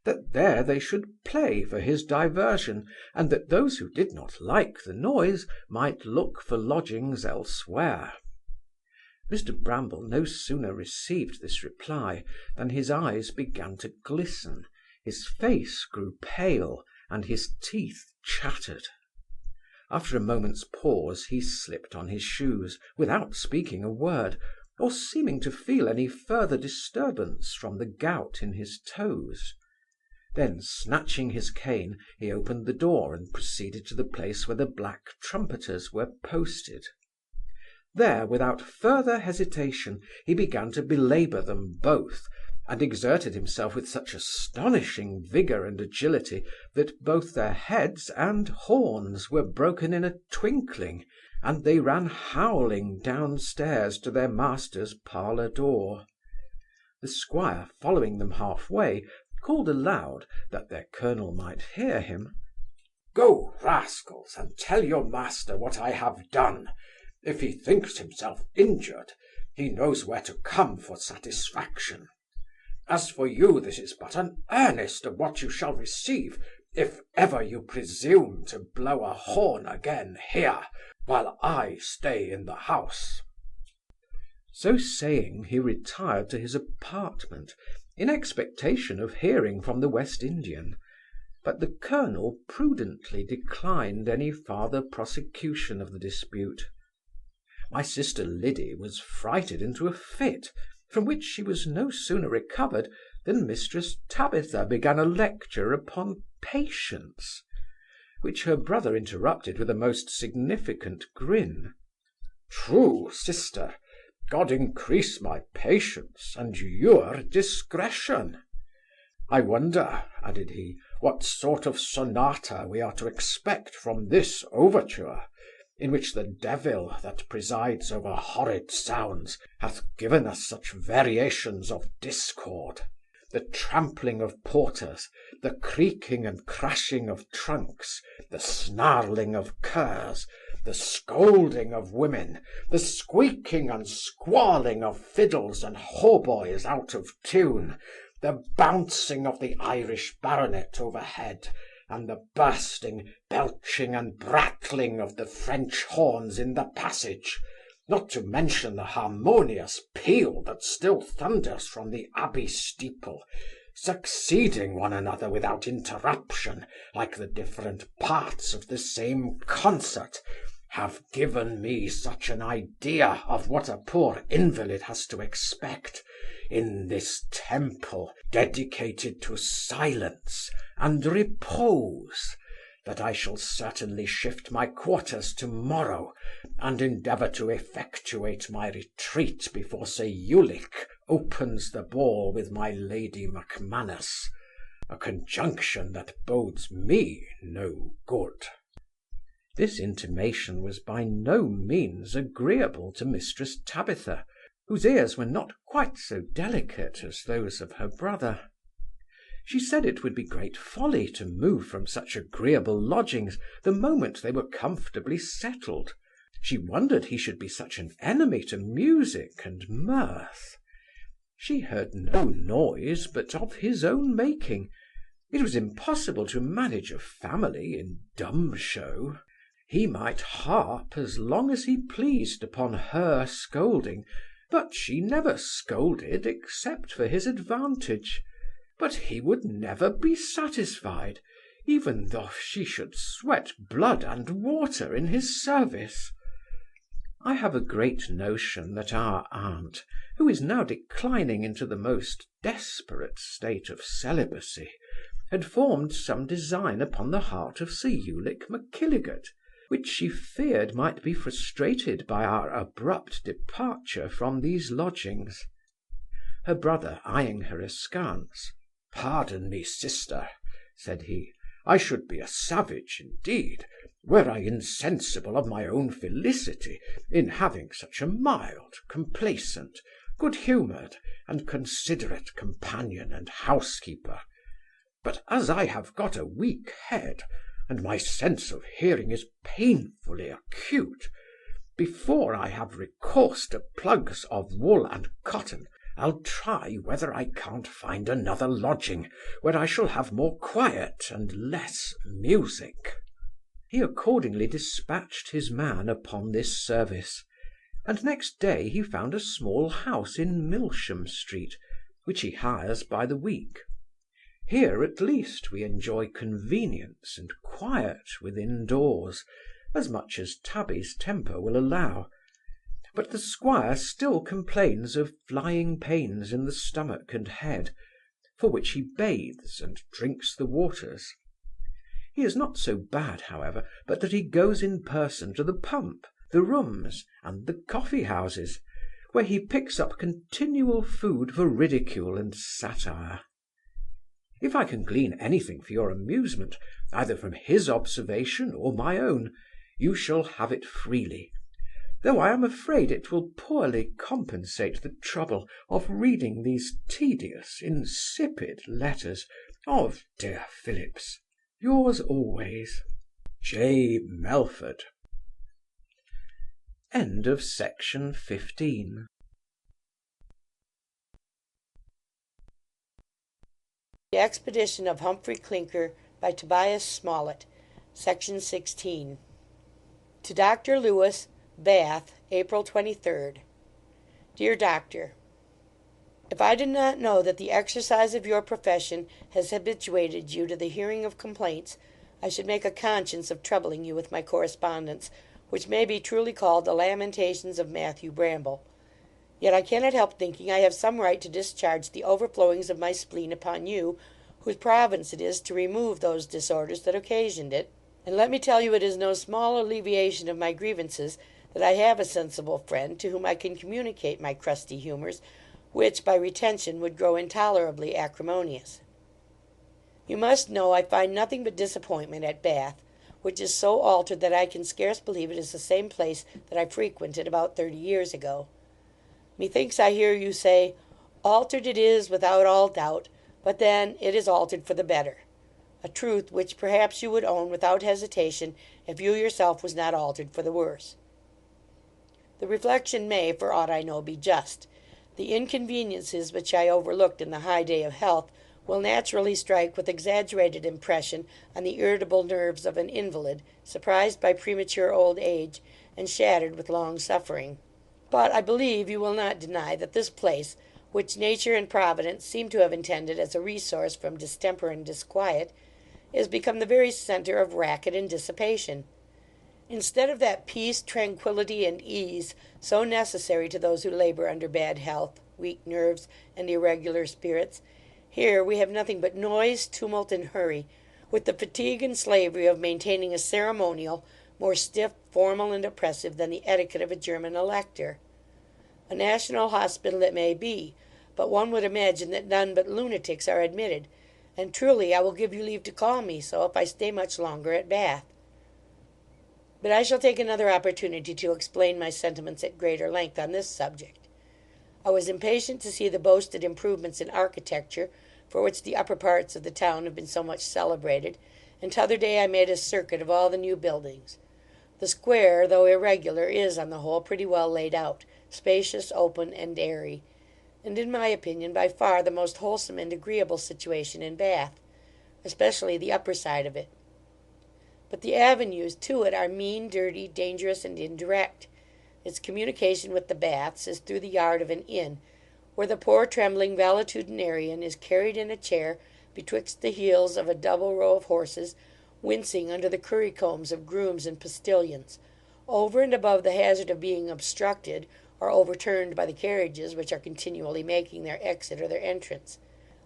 that there they should play for his diversion, and that those who did not like the noise might look for lodgings elsewhere. Mr. Bramble no sooner received this reply than his eyes began to glisten, his face grew pale, and his teeth chattered. After a moment's pause he slipped on his shoes, without speaking a word, or seeming to feel any further disturbance from the gout in his toes. Then, snatching his cane, he opened the door and proceeded to the place where the black trumpeters were posted. There, without further hesitation, he began to belabour them both, and exerted himself with such astonishing vigour and agility, that both their heads and horns were broken in a twinkling, and they ran howling downstairs to their master's parlour door. The squire, following them half-way, called aloud, that their colonel might hear him, "Go, rascals, and tell your master what I have done. If he thinks himself injured, he knows where to come for satisfaction. As for you, this is but an earnest of what you shall receive, if ever you presume to blow a horn again here, while I stay in the house." So saying, he retired to his apartment, in expectation of hearing from the West Indian, but the colonel prudently declined any farther prosecution of the dispute. My sister Liddy was frighted into a fit, from which she was no sooner recovered than Mistress Tabitha began a lecture upon patience, which her brother interrupted with a most significant grin. "True, sister, God increase my patience and your discretion. I wonder," added he, "what sort of sonata we are to expect from this overture, in which the devil that presides over horrid sounds hath given us such variations of discord. The trampling of porters, the creaking and crashing of trunks, the snarling of curs, the scolding of women, the squeaking and squalling of fiddles and hautboys out of tune, the bouncing of the Irish baronet overhead, and the bursting, belching, and brattling of the French horns in the passage, not to mention the harmonious peal that still thunders from the abbey steeple, succeeding one another without interruption, like the different parts of the same concert, have given me such an idea of what a poor invalid has to expect in this temple dedicated to silence and repose, that I shall certainly shift my quarters to-morrow, and endeavour to effectuate my retreat before Sir Ulic opens the ball with my Lady Macmanus, a conjunction that bodes me no good." This intimation was by no means agreeable to Mistress Tabitha, whose ears were not quite so delicate as those of her brother. She said it would be great folly to move from such agreeable lodgings the moment they were comfortably settled. She wondered he should be such an enemy to music and mirth. She heard no noise but of his own making. It was impossible to manage a family in dumb show. He might harp as long as he pleased upon her scolding, but she never scolded except for his advantage. But he would never be satisfied, even though she should sweat blood and water in his service. I have a great notion that our aunt, who is now declining into the most desperate state of celibacy, had formed some design upon the heart of Sir Ulic Mackilligut, which she feared might be frustrated by our abrupt departure from these lodgings. Her brother, eyeing her askance, "Pardon me, sister," said he, "I should be a savage indeed, were I insensible of my own felicity in having such a mild, complacent, good-humoured, and considerate companion and housekeeper. But as I have got a weak head, and my sense of hearing is painfully acute, before I have recourse to plugs of wool and cotton, I'll try whether I can't find another lodging where I shall have more quiet and less music." He accordingly dispatched his man upon this service, and next day he found a small house in Milsham Street, which he hires by the week. Here at least we enjoy convenience and quiet within doors, as much as Tabby's temper will allow. But the squire still complains of flying pains in the stomach and head, for which he bathes and drinks the waters. He is not so bad, however, but that he goes in person to the pump, the rooms, and the coffee-houses, where he picks up continual food for ridicule and satire. If I can glean anything for your amusement, either from his observation or my own, You shall have it freely, though I am afraid it will poorly compensate the trouble of reading these tedious, insipid letters of, dear Phillips, yours always, J. Melford. End of Section 15. The Expedition of Humphry Clinker by Tobias Smollett. Section 16. To Dr. Lewis, Bath, April 23rd. Dear Doctor, if I did not know that the exercise of your profession has habituated you to the hearing of complaints, I should make a conscience of troubling you with my correspondence, which may be truly called the Lamentations of Matthew Bramble. Yet I cannot help thinking I have some right to discharge the overflowings of my spleen upon you, whose province it is to remove those disorders that occasioned it. And let me tell you it is no small alleviation of my grievances that I have a sensible friend to whom I can communicate my crusty humours, which by retention would grow intolerably acrimonious. You must know I find nothing but disappointment at Bath, which is so altered that I can scarce believe it is the same place that I frequented about 30 years ago. Methinks I hear you say, altered it is without all doubt, but then it is altered for the better, a truth which perhaps you would own without hesitation if you yourself was not altered for the worse. The reflection may, for aught I know, be just. The inconveniences which I overlooked in the high day of health will naturally strike with exaggerated impression on the irritable nerves of an invalid, surprised by premature old age, and shattered with long suffering. But I believe you will not deny that this place, which nature and Providence seem to have intended as a resource from distemper and disquiet, is become the very centre of racket and dissipation. Instead of that peace, tranquillity, and ease so necessary to those who labour under bad health, weak nerves, and irregular spirits, here we have nothing but noise, tumult, and hurry, with the fatigue and slavery of maintaining a ceremonial more stiff, formal, and oppressive than the etiquette of a German elector. A national hospital it may be, but one would imagine that none but lunatics are admitted, and truly I will give you leave to call me so if I stay much longer at Bath. But I shall take another opportunity to explain my sentiments at greater length on this subject. I was impatient to see the boasted improvements in architecture, for which the upper parts of the town have been so much celebrated, and t'other day I made a circuit of all the new buildings. The square, though irregular, is, on the whole, pretty well laid out, spacious, open, and airy, and, in my opinion, by far the most wholesome and agreeable situation in Bath, especially the upper side of it. But the avenues to it are mean, dirty, dangerous, and indirect. Its communication with the baths is through the yard of an inn, where the poor trembling valetudinarian is carried in a chair betwixt the heels of a double row of horses, wincing under the currycombs of grooms and postilions, over and above the hazard of being obstructed or overturned by the carriages which are continually making their exit or their entrance.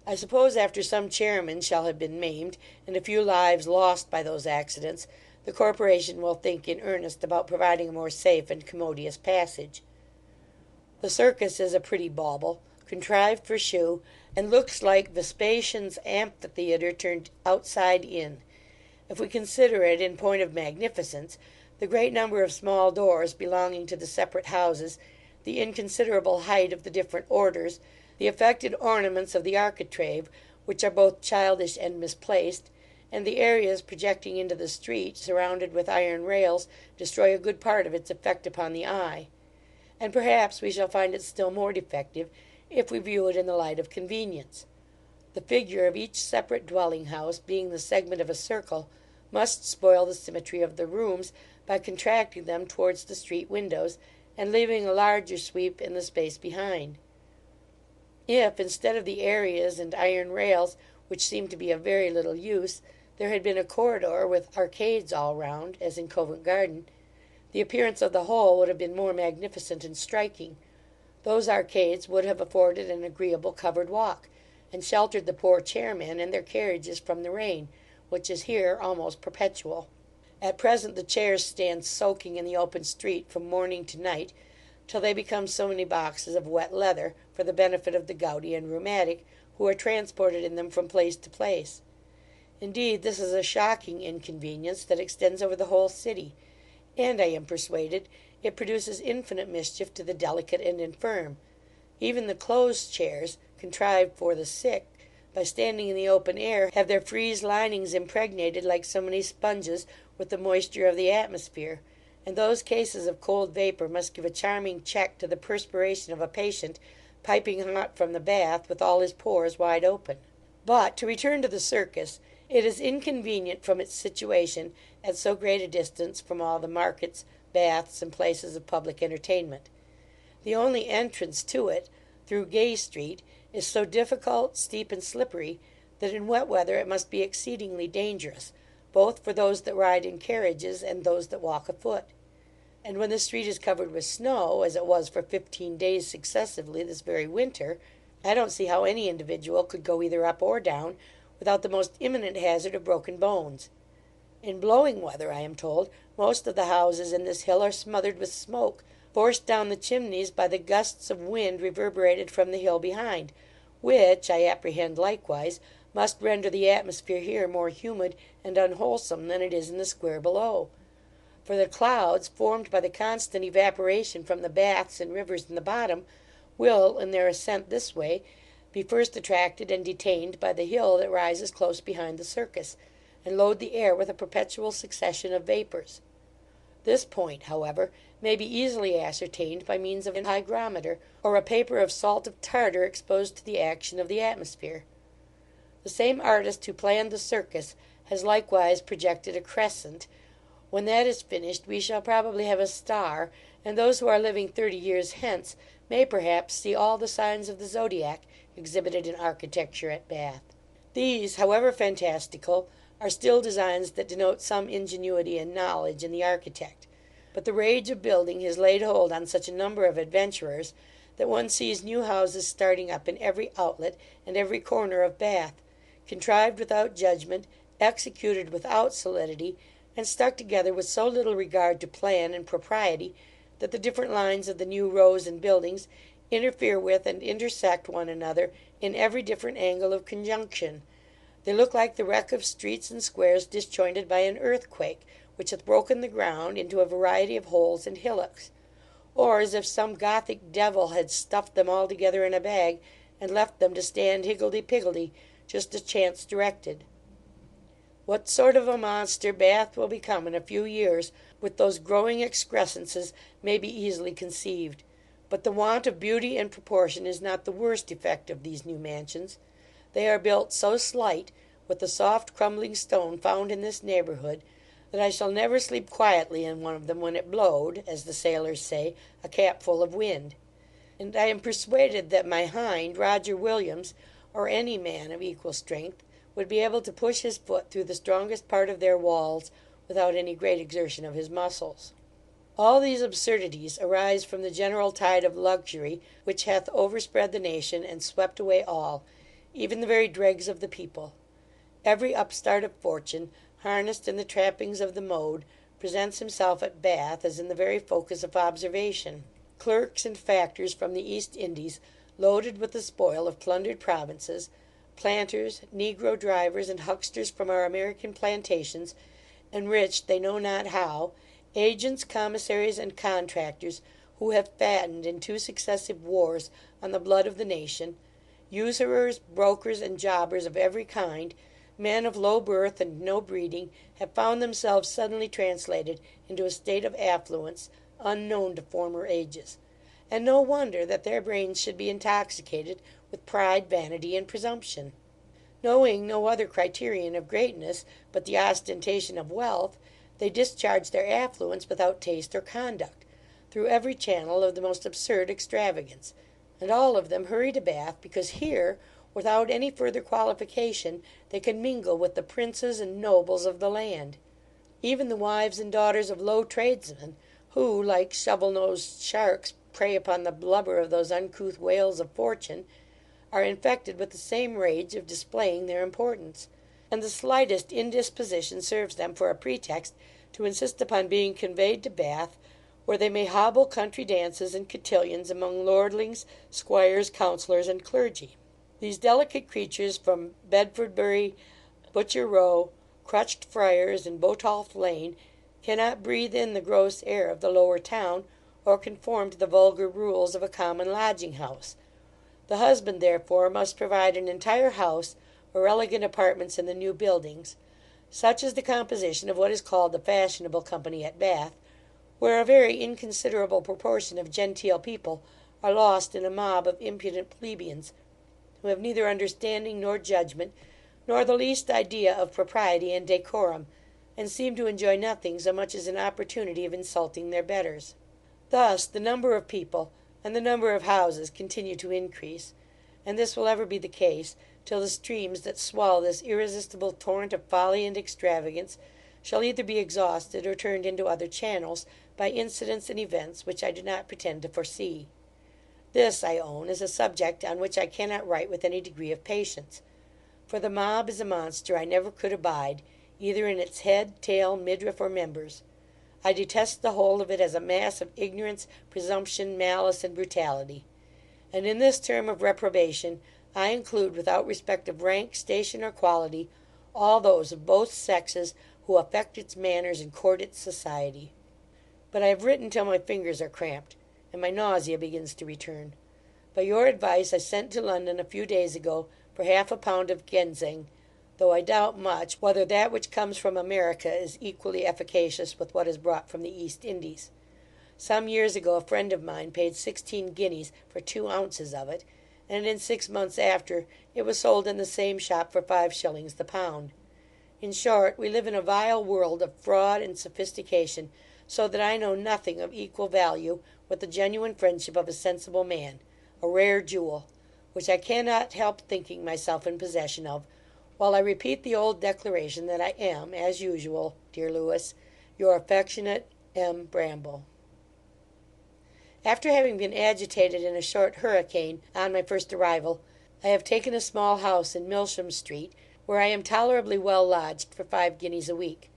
I suppose after some chairmen shall have been maimed, and a few lives lost by those accidents, the corporation will think in earnest about providing a more safe and commodious passage. The circus is a pretty bauble, contrived for shew, and looks like Vespasian's amphitheatre turned outside in. If we consider it in point of magnificence, the great number of small doors belonging to the separate houses, the inconsiderable height of the different orders, the affected ornaments of the architrave, which are both childish and misplaced, and the areas projecting into the street, surrounded with iron rails, destroy a good part of its effect upon the eye. And perhaps we shall find it still more defective, if we view it in the light of convenience. The figure of each separate dwelling-house, being the segment of a circle, must spoil the symmetry of the rooms by contracting them towards the street windows, and leaving a larger sweep in the space behind. If, instead of the areas and iron rails, which seem to be of very little use, there had been a corridor with arcades all round, as in Covent Garden, the appearance of the whole would have been more magnificent and striking. Those arcades would have afforded an agreeable covered walk, and sheltered the poor chairmen and their carriages from the rain, which is here almost perpetual. At present the chairs stand soaking in the open street from morning to night, till they become so many boxes of wet leather, for the benefit of the gouty and rheumatic, who are transported in them from place to place. Indeed, this is a shocking inconvenience that extends over the whole city, and, I am persuaded, it produces infinite mischief to the delicate and infirm. Even the closed chairs, contrived for the sick, by standing in the open air, have their frieze linings impregnated like so many sponges with the moisture of the atmosphere, and those cases of cold vapour must give a charming check to the perspiration of a patient piping hot from the bath with all his pores wide open. But, to return to the circus, it is inconvenient from its situation at so great a distance from all the markets, baths, and places of public entertainment. The only entrance to it, through Gay Street, is so difficult, steep, and slippery, that in wet weather it must be exceedingly dangerous, both for those that ride in carriages and those that walk afoot. And when the street is covered with snow, as it was for 15 days successively this very winter, I don't see how any individual could go either up or down without the most imminent hazard of broken bones. In blowing weather, I am told, most of the houses in this hill are smothered with smoke, forced down the chimneys by the gusts of wind reverberated from the hill behind, which, I apprehend likewise, must render the atmosphere here more humid and unwholesome than it is in the square below. For the clouds, formed by the constant evaporation from the baths and rivers in the bottom, will, in their ascent this way, be first attracted and detained by the hill that rises close behind the circus, and load the air with a perpetual succession of vapours. This point, however, may be easily ascertained by means of an hygrometer, or a paper of salt of tartar exposed to the action of the atmosphere. The same artist who planned the circus has likewise projected a crescent. When that is finished, we shall probably have a star, and those who are living 30 years hence may perhaps see all the signs of the zodiac exhibited in architecture at Bath. These, however fantastical, are still designs that denote some ingenuity and knowledge in the architect; but the rage of building has laid hold on such a number of adventurers, that one sees new houses starting up in every outlet and every corner of Bath, contrived without judgment, executed without solidity, and stuck together with so little regard to plan and propriety, that the different lines of the new rows and buildings interfere with and intersect one another in every different angle of conjunction. They look like the wreck of streets and squares disjointed by an earthquake, which hath broken the ground into a variety of holes and hillocks; or as if some Gothic devil had stuffed them all together in a bag, and left them to stand higgledy-piggledy, just as chance directed. What sort of a monster Bath will become in a few years, with those growing excrescences, may be easily conceived; but the want of beauty and proportion is not the worst effect of these new mansions. They are built so slight, with the soft crumbling stone found in this neighbourhood, that I shall never sleep quietly in one of them when it blowed, as the sailors say, a capful of wind; and I am persuaded that my hind, Roger Williams, or any man of equal strength, would be able to push his foot through the strongest part of their walls, without any great exertion of his muscles. All these absurdities arise from the general tide of luxury, which hath overspread the nation, and swept away all, even the very dregs of the people. Every upstart of fortune, harnessed in the trappings of the mode, presents himself at Bath as in the very focus of observation. Clerks and factors from the East Indies, loaded with the spoil of plundered provinces, planters, negro drivers, and hucksters from our American plantations, enriched they know not how, agents, commissaries, and contractors, who have fattened in 2 successive wars on the blood of the nation, usurers, brokers, and jobbers of every kind, men of low birth and no breeding, have found themselves suddenly translated into a state of affluence unknown to former ages; and no wonder that their brains should be intoxicated with pride, vanity, and presumption. Knowing no other criterion of greatness but the ostentation of wealth, they discharge their affluence without taste or conduct, through every channel of the most absurd extravagance; and all of them hurry to Bath, because here, without any further qualification, they can mingle with the princes and nobles of the land. Even the wives and daughters of low tradesmen, who, like shovel-nosed sharks, prey upon the blubber of those uncouth whales of fortune, are infected with the same rage of displaying their importance; and the slightest indisposition serves them for a pretext to insist upon being conveyed to Bath, where they may hobble country dances and cotillions among lordlings, squires, counsellors, and clergy. These delicate creatures from Bedfordbury, Butcher Row, Crutched Friars, and Botolph Lane, cannot breathe in the gross air of the lower town, or conform to the vulgar rules of a common lodging house. The husband, therefore, must provide an entire house, or elegant apartments in the new buildings. Such is the composition of what is called the fashionable company at Bath, where a very inconsiderable proportion of genteel people are lost in a mob of impudent plebeians, who have neither understanding nor judgment, nor the least idea of propriety and decorum, and seem to enjoy nothing so much as an opportunity of insulting their betters. Thus the number of people and the number of houses continue to increase, and this will ever be the case, till the streams that swell this irresistible torrent of folly and extravagance shall either be exhausted or turned into other channels by incidents and events which I do not pretend to foresee. This, I own, is a subject on which I cannot write with any degree of patience; for the mob is a monster I never could abide, either in its head, tail, midriff, or members. I detest the whole of it as a mass of ignorance, presumption, malice, and brutality; and in this term of reprobation I include, without respect of rank, station, or quality, all those of both sexes who affect its manners and court its society. But I have written till my fingers are cramped, and my nausea begins to return. By your advice I sent to London a few days ago for half a pound of ginseng, though I doubt much whether that which comes from America is equally efficacious with what is brought from the East Indies. Some years ago a friend of mine paid 16 guineas for 2 ounces of it, and in 6 months after it was sold in the same shop for 5 shillings the pound. In short, we live in a vile world of fraud and sophistication, so that I know nothing of equal value with the genuine friendship of a sensible man, a rare jewel, which I cannot help thinking myself in possession of, while I repeat the old declaration that I am, as usual, dear Lewis, your affectionate M. Bramble. After having been agitated in a short hurricane on my first arrival, I have taken a small house in Milsham Street, where I am tolerably well lodged for 5 guineas a week.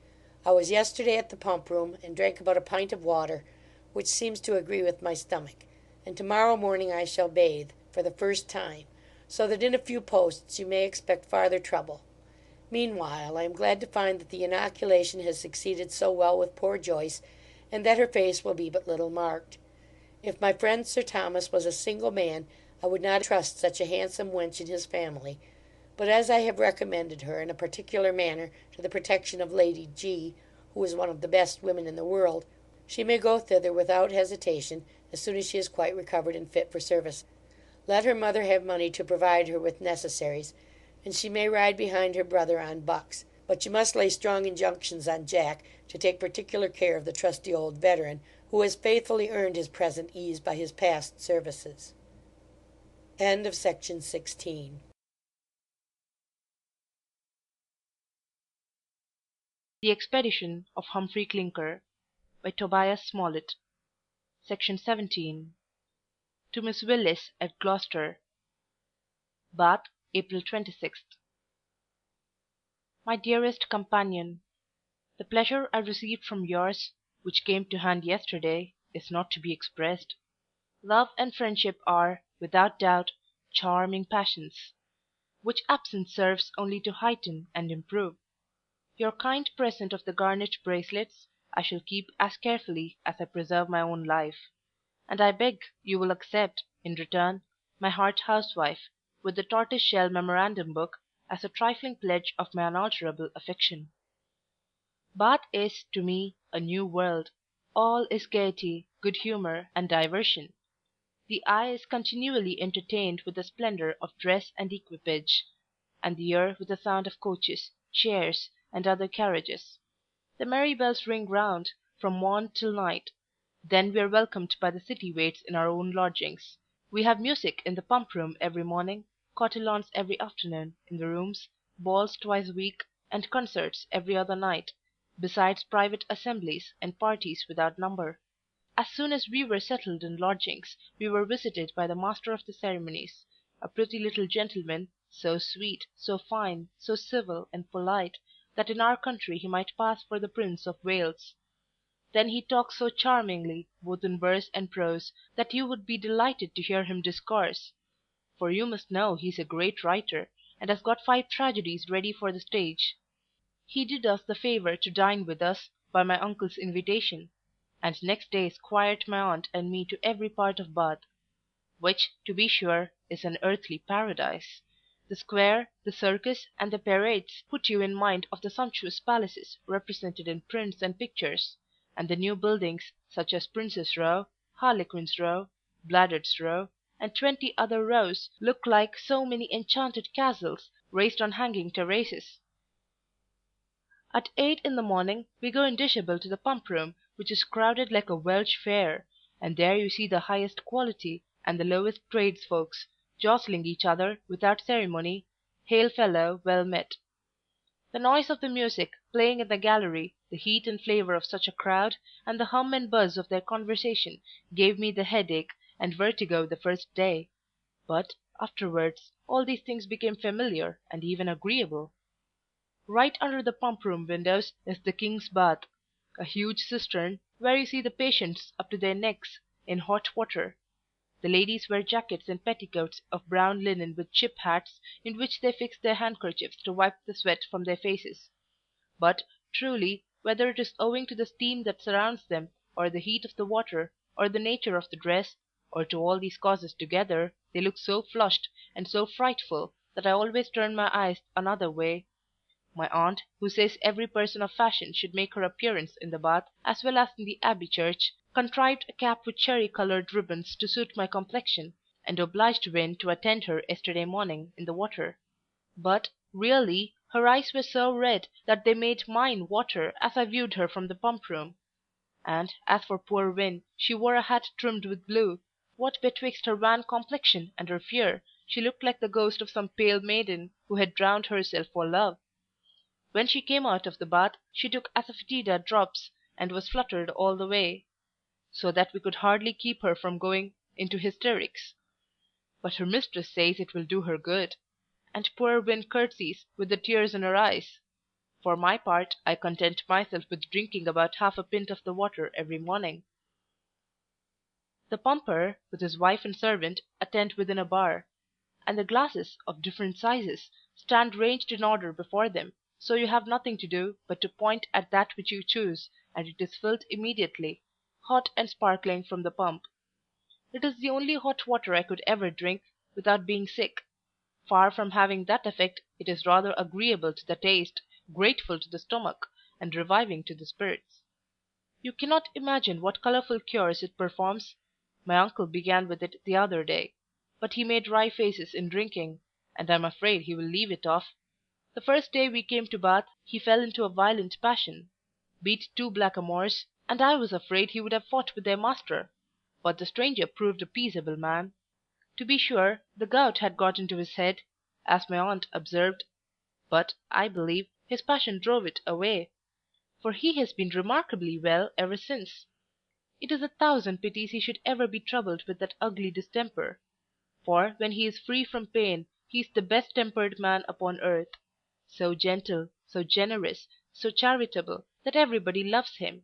I was yesterday at the pump room, and drank about a pint of water, which seems to agree with my stomach, and to-morrow morning I shall bathe, for the first time, so that in a few posts you may expect farther trouble. Meanwhile, I am glad to find that the inoculation has succeeded so well with poor Joyce, and that her face will be but little marked. If my friend Sir Thomas was a single man, I would not trust such a handsome wench in his family; but as I have recommended her in a particular manner to the protection of Lady G., who is one of the best women in the world, she may go thither without hesitation as soon as she is quite recovered and fit for service. Let her mother have money to provide her with necessaries, and she may ride behind her brother on bucks; but you must lay strong injunctions on Jack to take particular care of the trusty old veteran, who has faithfully earned his present ease by his past services. End of Section 16. The Expedition of Humphry Clinker, by Tobias Smollett. Section 17. To Miss Willis at Gloucester. Bath, April 26th. My dearest companion, the pleasure I received from yours, which came to hand yesterday, is not to be expressed. Love and friendship are, without doubt, charming passions, which absence serves only to heighten and improve. Your kind present of the garnet bracelets I shall keep as carefully as I preserve my own life, and I beg you will accept, in return, my heart housewife, with the tortoise shell memorandum book, as a trifling pledge of my unalterable affection. Bath is, to me, a new world. All is gaiety, good humour, and diversion. The eye is continually entertained with the splendour of dress and equipage, and the ear with the sound of coaches, chairs, and other carriages. The merry bells ring round from morn till night. Then we are welcomed by the city waits in our own lodgings. We have music in the pump room every morning, cotillons every afternoon in the rooms, balls twice a week, and concerts every other night, besides private assemblies and parties without number. As soon as we were settled in lodgings, we were visited by the master of the ceremonies, a pretty little gentleman, so sweet, so fine, so civil and polite, that in our country he might pass for the Prince of Wales. Then he talks so charmingly, both in verse and prose, that you would be delighted to hear him discourse; for you must know he is a great writer, and has got 5 tragedies ready for the stage. He did us the favour to dine with us, by my uncle's invitation, and next day squired my aunt and me to every part of Bath, which, to be sure, is an earthly paradise. The square, the circus, and the parades put you in mind of the sumptuous palaces represented in prints and pictures, and the new buildings, such as Princess Row, Harlequin's Row, Blackguard's Row, and 20 other rows, look like so many enchanted castles raised on hanging terraces. At 8 in the morning we go in dishabille to the pump room, which is crowded like a Welsh fair, and there you see the highest quality and the lowest tradesfolks jostling each other without ceremony. Hail fellow, well met. The noise of the music playing in the gallery, the heat and flavour of such a crowd, and the hum and buzz of their conversation gave me the headache and vertigo the first day, but afterwards all these things became familiar and even agreeable. Right under the pump room windows is the King's Bath, a huge cistern where you see the patients up to their necks in hot water. The ladies wear jackets and petticoats of brown linen with chip hats in which they fix their handkerchiefs to wipe the sweat from their faces. But, truly, whether it is owing to the steam that surrounds them, or the heat of the water, or the nature of the dress, or to all these causes together, they look so flushed and so frightful that I always turn my eyes another way. My aunt, who says every person of fashion should make her appearance in the bath, as well as in the Abbey church, contrived a cap with cherry-coloured ribbons to suit my complexion, and obliged Win to attend her yesterday morning in the water. But, really, her eyes were so red that they made mine water as I viewed her from the pump room. And as for poor Win, she wore a hat trimmed with blue. What betwixt her wan complexion and her fear, she looked like the ghost of some pale maiden who had drowned herself for love. When she came out of the bath, she took asafoetida drops, and was fluttered all the way, so that we could hardly keep her from going into hysterics. But her mistress says it will do her good, and poor Win curtsies with the tears in her eyes. For my part, I content myself with drinking about half a pint of the water every morning. The pumper, with his wife and servant, attend within a bar, and the glasses, of different sizes, stand ranged in order before them, so you have nothing to do but to point at that which you choose, and it is filled immediately, hot and sparkling from the pump. It is the only hot water I could ever drink without being sick. Far from having that effect, it is rather agreeable to the taste, grateful to the stomach, and reviving to the spirits. You cannot imagine what colourful cures it performs. My uncle began with it the other day, but he made wry faces in drinking, and I am afraid he will leave it off. The first day we came to Bath he fell into a violent passion, beat 2 blackamoors, and I was afraid he would have fought with their master, but the stranger proved a peaceable man. To be sure, the gout had got into his head, as my aunt observed, but, I believe, his passion drove it away, for he has been remarkably well ever since. It is 1,000 pities he should ever be troubled with that ugly distemper, for when he is free from pain he is the best tempered man upon earth, so gentle, so generous, so charitable, that everybody loves him,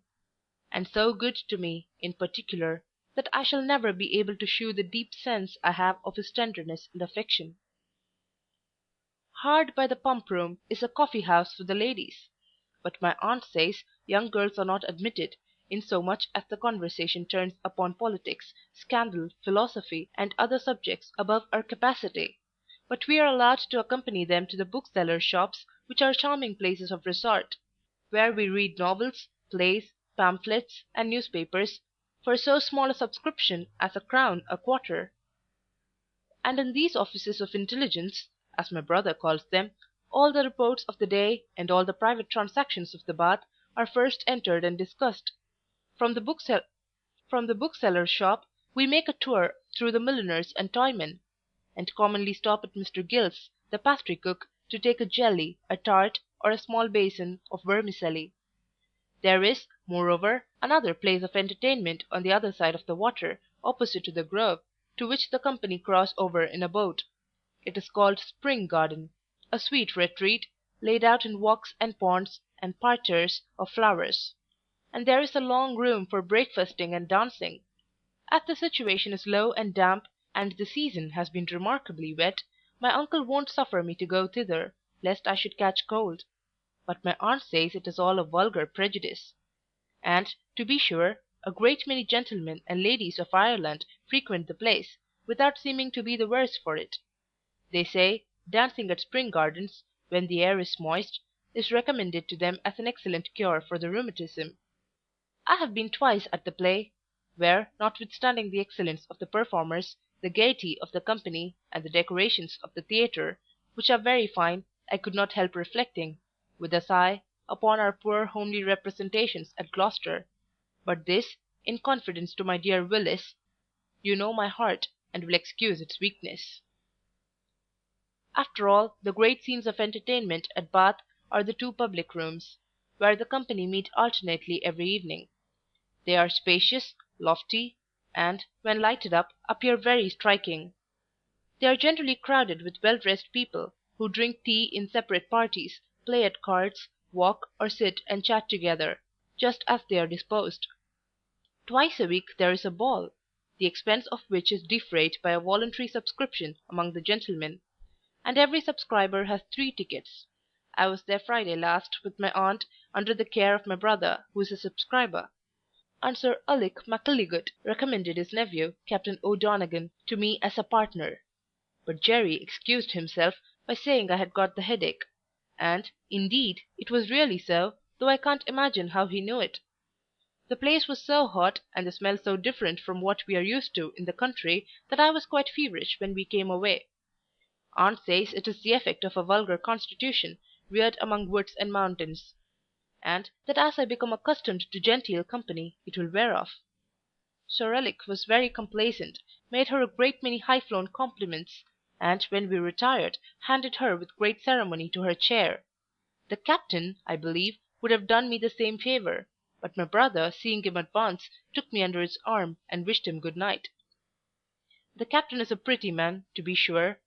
and so good to me, in particular, that I shall never be able to shew the deep sense I have of his tenderness and affection. Hard by the pump room is a coffee house for the ladies, but my aunt says young girls are not admitted, insomuch as the conversation turns upon politics, scandal, philosophy, and other subjects above our capacity, but we are allowed to accompany them to the booksellers' shops, which are charming places of resort, where we read novels, plays, pamphlets, and newspapers, for so small a subscription as a crown a quarter. And in these offices of intelligence, as my brother calls them, all the reports of the day and all the private transactions of the Bath are first entered and discussed. From the bookseller's shop we make a tour through the milliners and toymen, and commonly stop at Mr. Gill's, the pastry cook, to take a jelly, a tart, or a small basin of vermicelli. There is, moreover, another place of entertainment on the other side of the water, opposite to the grove, to which the company cross over in a boat. It is called Spring Garden, a sweet retreat, laid out in walks and ponds and parterres of flowers, and there is a long room for breakfasting and dancing. As the situation is low and damp, and the season has been remarkably wet, my uncle won't suffer me to go thither, lest I should catch cold; but my aunt says it is all a vulgar prejudice. and, to be sure, a great many gentlemen and ladies of Ireland frequent the place, without seeming to be the worse for it. They say, dancing at spring gardens, when the air is moist, is recommended to them as an excellent cure for the rheumatism. I have been twice at the play, where, notwithstanding the excellence of the performers, the gaiety of the company, and the decorations of the theatre, which are very fine, I could not help reflecting, with a sigh, upon our poor homely representations at Gloucester. But this, in confidence to my dear Willis, you know my heart, and will excuse its weakness. After all, the great scenes of entertainment at Bath are the two public rooms, where the company meet alternately every evening. They are spacious, lofty, and, when lighted up, appear very striking. They are generally crowded with well-dressed people, who drink tea in separate parties, play at cards, walk or sit and chat together, just as they are disposed. Twice a week there is a ball, the expense of which is defrayed by a voluntary subscription among the gentlemen, and every subscriber has 3 tickets. I was there Friday last with my aunt, under the care of my brother, who is a subscriber, and Sir Ulic Mackilligut recommended his nephew, Captain O'Donegan, to me as a partner. But Jerry excused himself by saying I had got the headache, and, indeed, it was really so, though I can't imagine how he knew it. The place was so hot, and the smell so different from what we are used to in the country, that I was quite feverish when we came away. Aunt says it is the effect of a vulgar constitution, reared among woods and mountains, and that as I become accustomed to genteel company, it will wear off. Sir Ulic was very complaisant, made her a great many high-flown compliments, and when we retired, handed her with great ceremony to her chair. The captain, I believe, would have done me the same favour, but my brother, seeing him advance, took me under his arm, and wished him good night. The captain is a pretty man, to be sure,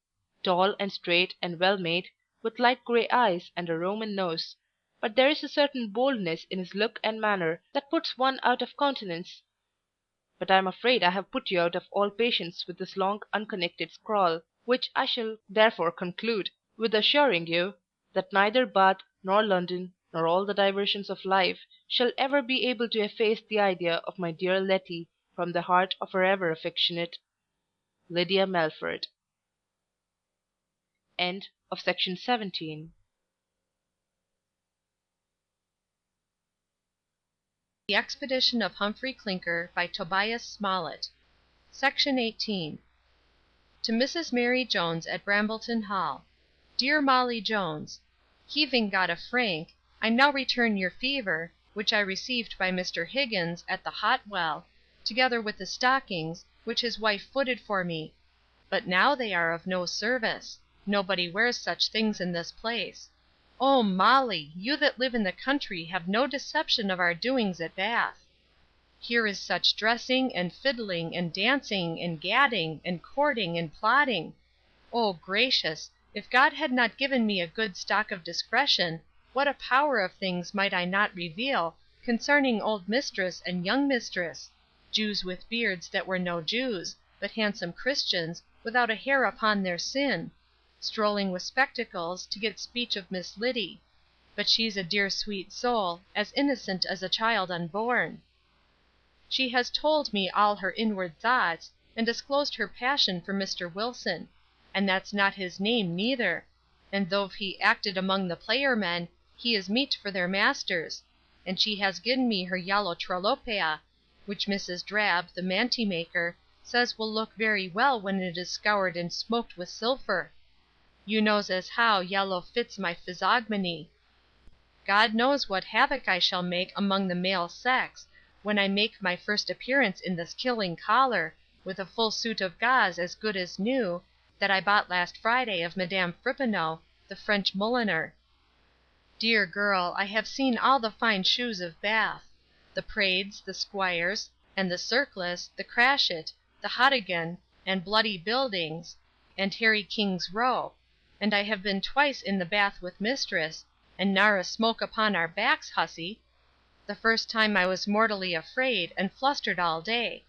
tall and straight and well made, with light grey eyes and a Roman nose, but there is a certain boldness in his look and manner that puts one out of countenance. But I am afraid I have put you out of all patience with this long unconnected scrawl, which I shall therefore conclude with assuring you that neither Bath nor London nor all the diversions of life shall ever be able to efface the idea of my dear Letty from the heart of her ever affectionate Lydia Melford. End of section 17. The Expedition of Humphry Clinker by Tobias Smollett. Section 18. To Mrs. Mary Jones at Brambleton Hall. Dear Molly Jones, heaving got a frank, I now return your fever, which I received by Mr. Higgins at the Hot Well, together with the stockings, which his wife footed for me. But now they are of no service. Nobody wears such things in this place. Oh, Molly, you that live in the country have no deception of our doings at Bath. Here is such dressing, and fiddling, and dancing, and gadding, and courting, and plotting. Oh, gracious! If God had not given me a good stock of discretion, what a power of things might I not reveal, concerning old mistress and young mistress, Jews with beards that were no Jews, but handsome Christians, without a hair upon their sin, strolling with spectacles, to get speech of Miss Liddy; but she's a dear sweet soul, as innocent as a child unborn. She has told me all her inward thoughts, and disclosed her passion for Mr. Wilson, and that's not his name neither, and though he acted among the player men, he is meet for their masters, and she has given me her yellow trollopea, which Mrs. Drab, the manty maker, says will look very well when it is scoured and smoked with sulphur. You knows as how yellow fits my physiognomy. God knows what havoc I shall make among the male sex, when I make my first appearance in this killing collar, with a full suit of gauze as good as new, that I bought last Friday of Madame Frippeneau, the French mulliner. Dear girl, I have seen all the fine shoes of Bath, the Prades, the Squires, and the Circus, the Crashet, the Hodigan, and Bloody Buildings, and Harry King's Row, and I have been twice in the bath with mistress, and nar a smoke upon our backs, hussy. The first time I was mortally afraid, and flustered all day,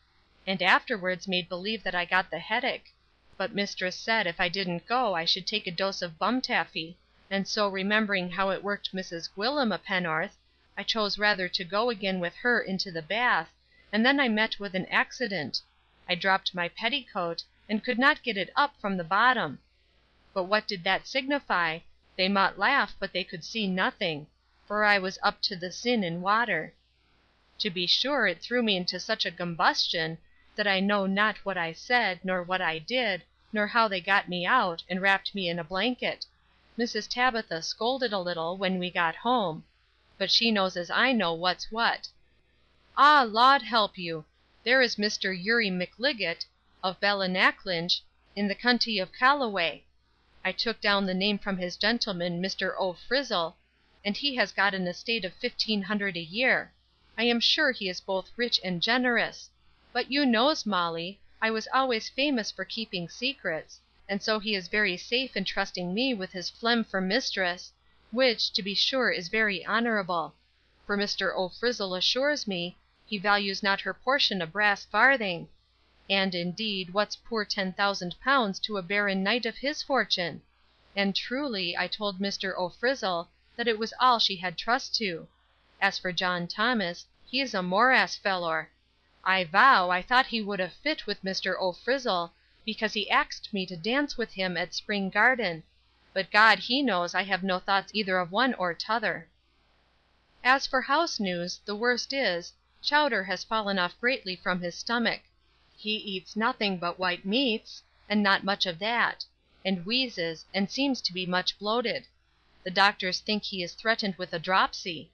and afterwards made believe that I got the headache; but mistress said if I didn't go I should take a dose of bum taffy, and so remembering how it worked Mrs. Gwyllim a pennorth, I chose rather to go again with her into the bath, and then I met with an accident. I dropped my petticoat, and could not get it up from the bottom. But what did that signify? They mought laugh, but they could see nothing; for I was up to the sin in water. To be sure it threw me into such a gumbustion, that I know not what I said, nor what I did, nor how they got me out, and wrapped me in a blanket. Mrs. Tabitha scolded a little, when we got home; but she knows as I know what's what. Ah, Laud help you! There is Mr. Eury McLiggett, of Ballinaclinch, in the county of Callaway. I took down the name from his gentleman, Mr. O'Frizzle, and he has got an estate of 1500 a year. I am sure he is both rich and generous. But you knows, Molly, I was always famous for keeping secrets, and so he is very safe in trusting me with his phlegm for mistress, which, to be sure, is very honourable; for Mr. O'Frizzle assures me, he values not her portion a brass farthing. And, indeed, what's poor £10,000 to a barren knight of his fortune? And truly, I told Mr. O'Frizzle, that it was all she had trust to. As for John Thomas, he is a morass fellor. I vow, I thought he would have fit with Mr. O'Frizzle, because he axed me to dance with him at Spring Garden; but God he knows I have no thoughts either of one or t'other. As for house news, the worst is, Chowder has fallen off greatly from his stomach. He eats nothing but white meats, and not much of that; and wheezes, and seems to be much bloated. The doctors think he is threatened with a dropsy.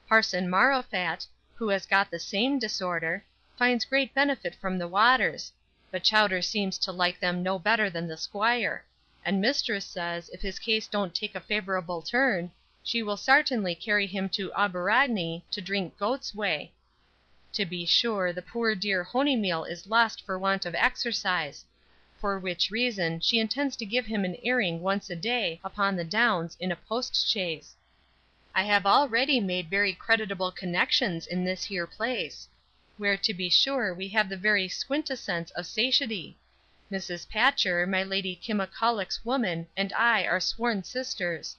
Parson Marrowfat, who has got the same disorder, finds great benefit from the waters; but Chowder seems to like them no better than the squire; and mistress says, if his case don't take a favourable turn, she will sartainly carry him to Aberagny to drink goat's whey. To be sure, the poor dear Honymeal is lost for want of exercise; for which reason she intends to give him an airing once a day upon the downs in a post chaise. I have already made very creditable connections in this here place, where to be sure we have the very squintessence of satiety. Mrs. Patcher, my Lady Kimmacolloch's woman, and I are sworn sisters.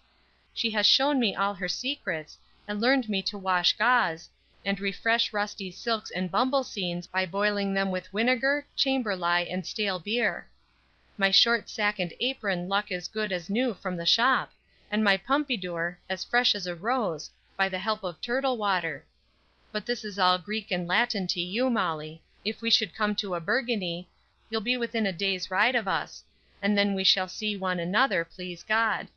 She has shown me all her secrets, and learned me to wash gauze, and refresh rusty silks and bumblescenes by boiling them with vinegar, chamberlye, and stale beer. My short sack and apron luck as good as new from the shop, and my pompadour as fresh as a rose, by the help of turtle water. But this is all Greek and Latin to you, Molly. If we should come to Abergany, you'll be within a day's ride of us, and then we shall see one another, please God.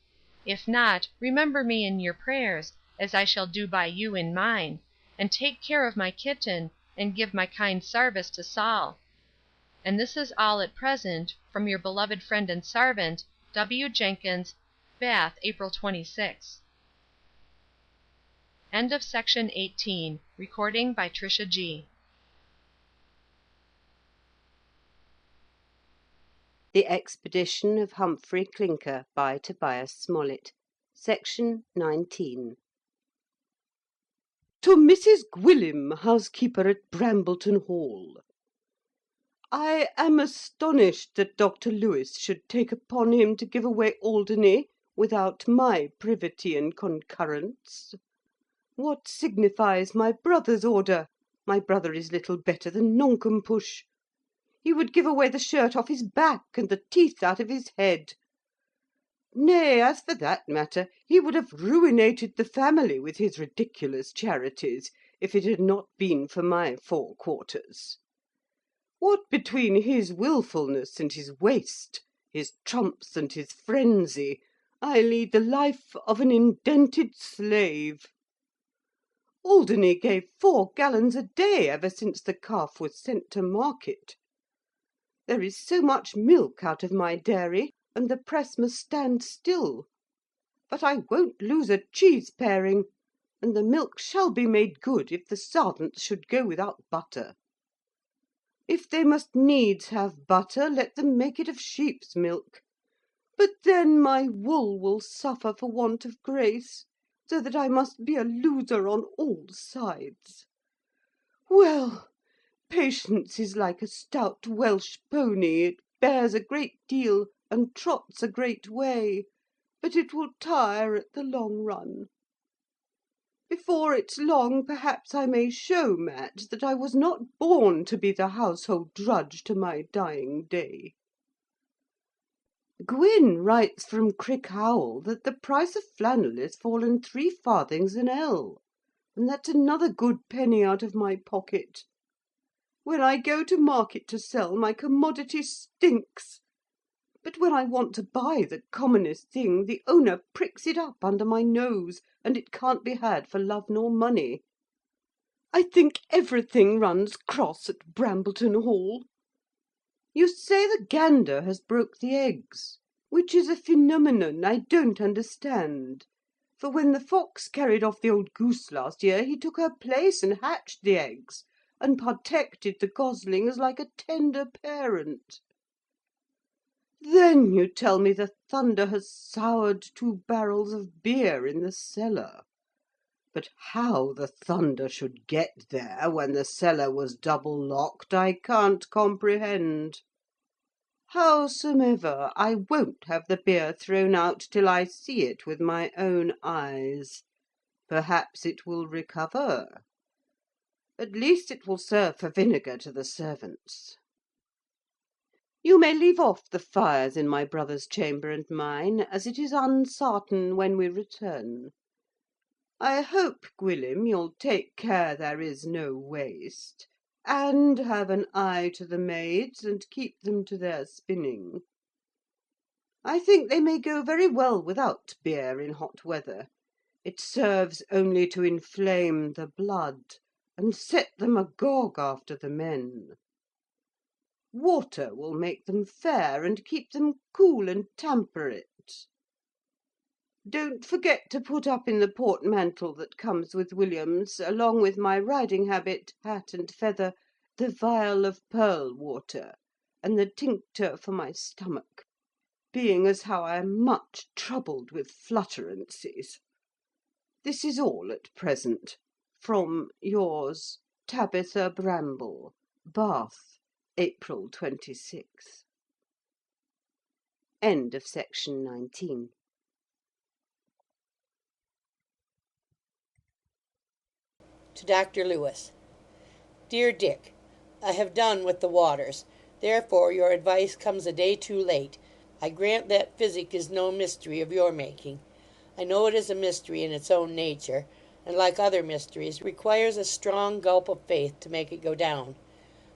If not, remember me in your prayers, as I shall do by you in mine, and take care of my kitten, and give my kind sarvice to Saul. And this is all at present, from your beloved friend and sarvant, W. Jenkins, Bath, April 26. End of Section 18. Recording by Trisha G. The Expedition of Humphry Clinker by Tobias Smollett. Section 19. To Mrs. Gwyllim, housekeeper at Brambleton Hall. I am astonished that Dr. Lewis should take upon him to give away Alderney without my privity and concurrence. What signifies my brother's order? My brother is little better than Noncompush. He would give away the shirt off his back, and the teeth out of his head. Nay, as for that matter, he would have ruinated the family with his ridiculous charities, if it had not been for my 4 quarters. What between his wilfulness and his waste, his trumps and his frenzy, I lead the life of an indented slave. Alderney gave 4 gallons a day ever since the calf was sent to market. There is so much milk out of my dairy, and the press must stand still. But I won't lose a cheese paring, and the milk shall be made good if the servants should go without butter. If they must needs have butter, let them make it of sheep's milk. But then my wool will suffer for want of grace, so that I must be a loser on all sides. Well, patience is like a stout Welsh pony, it bears a great deal, and trots a great way, but it will tire at the long run. Before it's long, perhaps I may show Madge that I was not born to be the household drudge to my dying day. Gwyn writes from Crickhowell that the price of flannel is fallen 3 farthings an ell, and that's another good penny out of my pocket. When I go to market to sell, my commodity stinks. But when I want to buy the commonest thing, the owner pricks it up under my nose, and it can't be had for love nor money. I think everything runs cross at Brambleton Hall. You say the gander has broke the eggs, which is a phenomenon I don't understand. For when the fox carried off the old goose last year, he took her place and hatched the eggs, and protected the goslings like a tender parent. Then you tell me the thunder has soured 2 barrels of beer in the cellar. But how the thunder should get there when the cellar was double locked, I can't comprehend. Howsomever, I won't have the beer thrown out till I see it with my own eyes. Perhaps it will recover. At least it will serve for vinegar to the servants. You may leave off the fires in my brother's chamber and mine, as it is unsartain when we return. I hope, Gwyllim, you'll take care there is no waste, and have an eye to the maids, and keep them to their spinning. I think they may go very well without beer in hot weather. It serves only to inflame the blood, and set them agog after the men. Water will make them fair, and keep them cool and temperate. Don't forget to put up in the portmantle that comes with Williams, along with my riding habit, hat and feather, the vial of pearl water, and the tincture for my stomach, being as how I am much troubled with flutterancies. This is all at present. From yours, Tabitha Bramble, Bath, April 26th. End of section 19. To Dr. Lewis. Dear Dick, I have done with the waters. Therefore your advice comes a day too late. I grant that physic is no mystery of your making. I know it is a mystery in its own nature, and, like other mysteries, requires a strong gulp of faith to make it go down.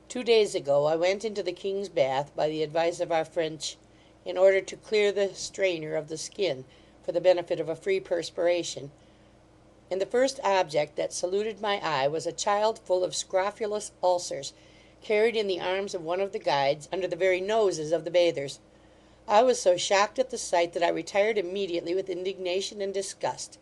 2 days ago I went into the King's Bath, by the advice of our French, in order to clear the strainer of the skin, for the benefit of a free perspiration, and the first object that saluted my eye was a child full of scrofulous ulcers, carried in the arms of one of the guides, under the very noses of the bathers. I was so shocked at the sight that I retired immediately with indignation and disgust.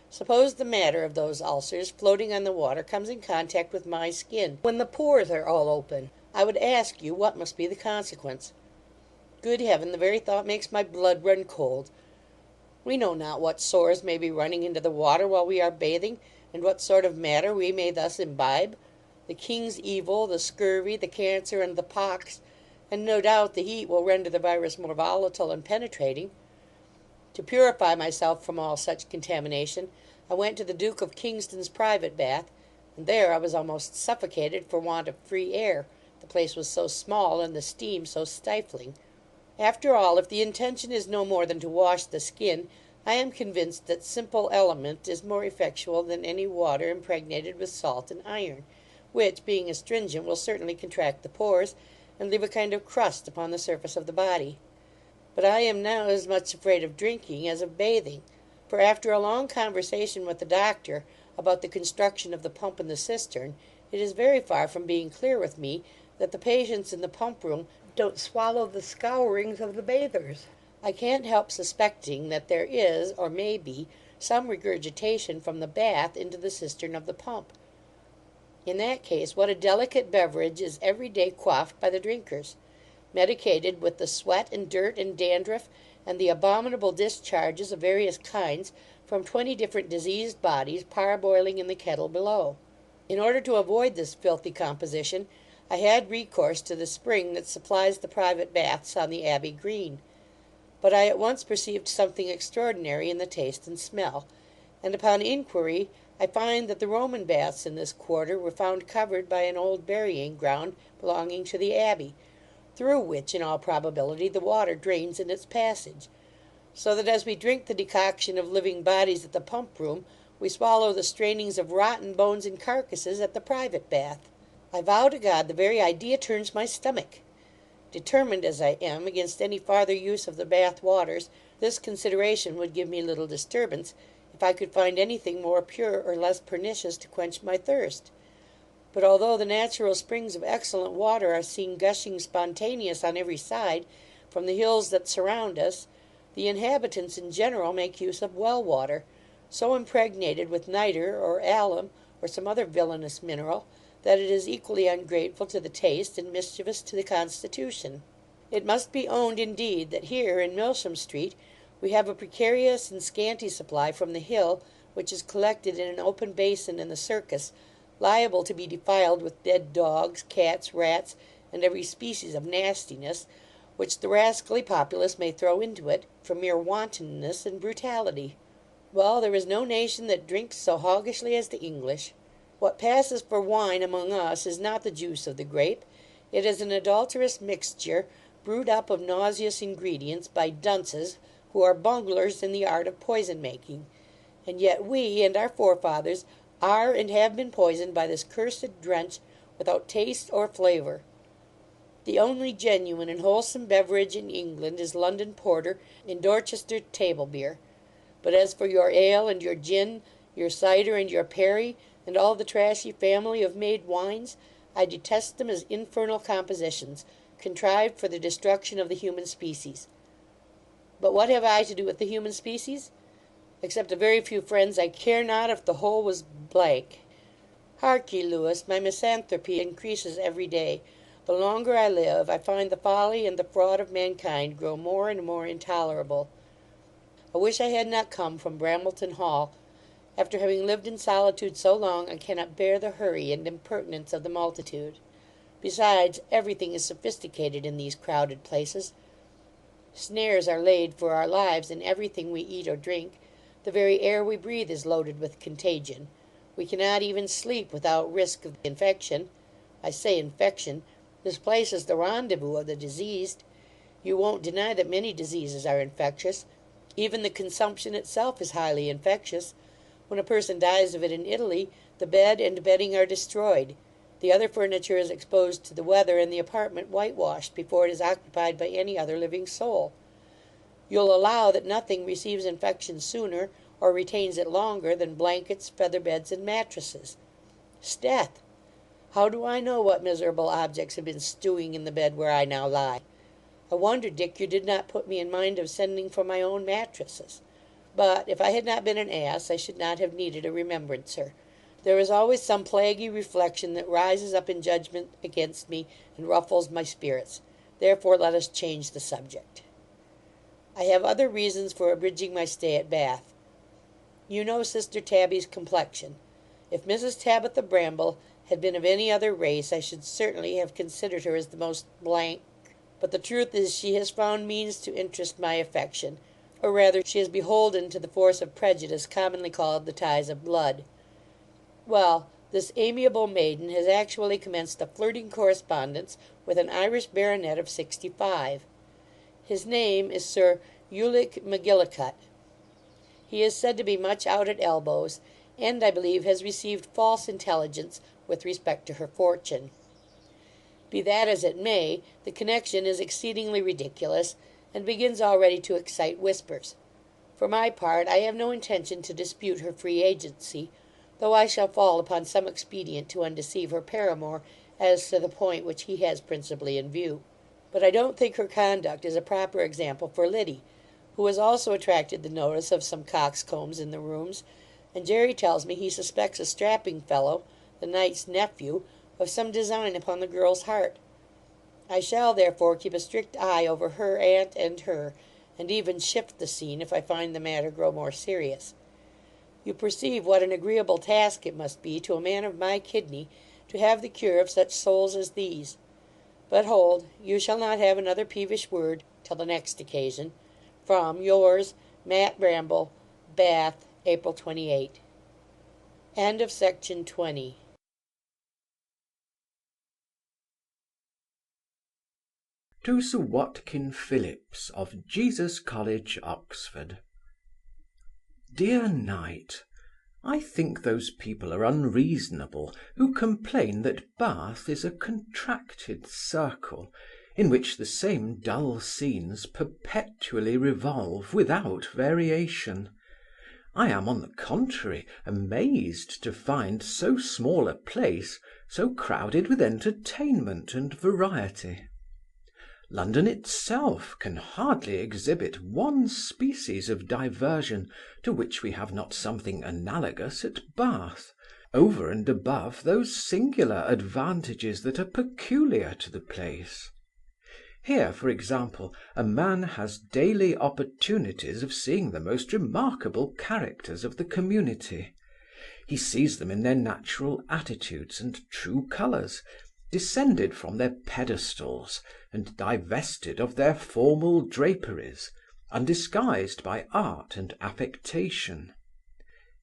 Suppose the matter of those ulcers, floating on the water, comes in contact with my skin, when the pores are all open, I would ask you what must be the consequence. Good heaven, the very thought makes my blood run cold. We know not what sores may be running into the water while we are bathing, and what sort of matter we may thus imbibe. The king's evil, the scurvy, the cancer, and the pox, and no doubt the heat will render the virus more volatile and penetrating. To purify myself from all such contamination, I went to the Duke of Kingston's private bath, and there I was almost suffocated for want of free air, the place was so small, and the steam so stifling. After all, if the intention is no more than to wash the skin, I am convinced that simple element is more effectual than any water impregnated with salt and iron, which, being astringent, will certainly contract the pores, and leave a kind of crust upon the surface of the body. But I am now as much afraid of drinking as of bathing, for after a long conversation with the doctor about the construction of the pump and the cistern, it is very far from being clear with me that the patients in the pump room don't swallow the scourings of the bathers. I can't help suspecting that there is, or may be, some regurgitation from the bath into the cistern of the pump. In that case, what a delicate beverage is every day quaffed by the drinkers, medicated with the sweat and dirt and dandruff, and the abominable discharges of various kinds from 20 different diseased bodies parboiling in the kettle below. In order to avoid this filthy composition, I had recourse to the spring that supplies the private baths on the Abbey Green; but I at once perceived something extraordinary in the taste and smell, and upon inquiry I find that the Roman baths in this quarter were found covered by an old burying ground belonging to the abbey, through which, in all probability, the water drains in its passage; so that as we drink the decoction of living bodies at the pump room, we swallow the strainings of rotten bones and carcasses at the private bath. I vow to God the very idea turns my stomach. Determined as I am against any farther use of the Bath waters, this consideration would give me little disturbance, if I could find any thing more pure or less pernicious to quench my thirst. But although the natural springs of excellent water are seen gushing spontaneous on every side, from the hills that surround us, the inhabitants in general make use of well water, so impregnated with nitre or alum, or some other villainous mineral, that it is equally ungrateful to the taste and mischievous to the constitution. It must be owned, indeed, that here, in Milsham street, we have a precarious and scanty supply from the hill, which is collected in an open basin in the Circus, liable to be defiled with dead dogs, cats, rats, and every species of nastiness, which the rascally populace may throw into it, from mere wantonness and brutality. Well, there is no nation that drinks so hoggishly as the English. What passes for wine among us is not the juice of the grape. It is an adulterous mixture, brewed up of nauseous ingredients by dunces, who are bunglers in the art of poison making; and yet we and our forefathers are and have been poisoned by this cursed drench, without taste or flavour. The only genuine and wholesome beverage in England is London porter and Dorchester table beer; but as for your ale and your gin, your cider and your perry, and all the trashy family of made wines, I detest them as infernal compositions, contrived for the destruction of the human species. But what have I to do with the human species? Except a very few friends, I care not if the whole was blank. Hark ye, Lewis, my misanthropy increases every day. The longer I live, I find the folly and the fraud of mankind grow more and more intolerable. I wish I had not come from Brambleton Hall. After having lived in solitude so long, I cannot bear the hurry and impertinence of the multitude. Besides, every thing is sophisticated in these crowded places. Snares are laid for our lives in every thing we eat or drink. The very air we breathe is loaded with contagion. We cannot even sleep without risk of infection. I say infection. This place is the rendezvous of the diseased. You won't deny that many diseases are infectious. Even the consumption itself is highly infectious. When a person dies of it in Italy, the bed and bedding are destroyed. The other furniture is exposed to the weather, and the apartment whitewashed before it is occupied by any other living soul. You'll allow that nothing receives infection sooner, or retains it longer, than blankets, feather beds, and mattresses. 'Sdeath! How do I know what miserable objects have been stewing in the bed where I now lie? I wonder, Dick, you did not put me in mind of sending for my own mattresses. But if I had not been an ass, I should not have needed a remembrancer. There is always some plaguy reflection that rises up in judgment against me, and ruffles my spirits. Therefore let us change the subject. I have other reasons for abridging my stay at Bath. You know sister Tabby's complexion. If Mrs. Tabitha Bramble had been of any other race, I should certainly have considered her as the most blank. But the truth is, she has found means to interest my affection, or rather she is beholden to the force of prejudice, commonly called the ties of blood. Well, this amiable maiden has actually commenced a flirting correspondence with an Irish baronet of 65. His name is Sir Ulic Macgillicuddy. He is said to be much out at elbows, and, I believe, has received false intelligence with respect to her fortune. Be that as it may, the connection is exceedingly ridiculous, and begins already to excite whispers. For my part, I have no intention to dispute her free agency, though I shall fall upon some expedient to undeceive her paramour as to the point which he has principally in view. But I don't think her conduct is a proper example for Liddy, who has also attracted the notice of some coxcombs in the rooms, and Jerry tells me he suspects a strapping fellow, the knight's nephew, of some design upon the girl's heart. I shall, therefore, keep a strict eye over her aunt and her, and even shift the scene if I find the matter grow more serious. You perceive what an agreeable task it must be to a man of my kidney to have the cure of such souls as these. But hold, you shall not have another peevish word till the next occasion. From yours, Matt Bramble, Bath, April 28. Section 20. To Sir Watkin Phillips, of Jesus College, Oxford. Dear Knight, I think those people are unreasonable who complain that Bath is a contracted circle, in which the same dull scenes perpetually revolve without variation. I am, on the contrary, amazed to find so small a place so crowded with entertainment and variety. London itself can hardly exhibit one species of diversion to which we have not something analogous at Bath, over and above those singular advantages that are peculiar to the place. Here, for example, a man has daily opportunities of seeing the most remarkable characters of the community. He sees them in their natural attitudes and true colours, descended from their pedestals and divested of their formal draperies, undisguised by art and affectation.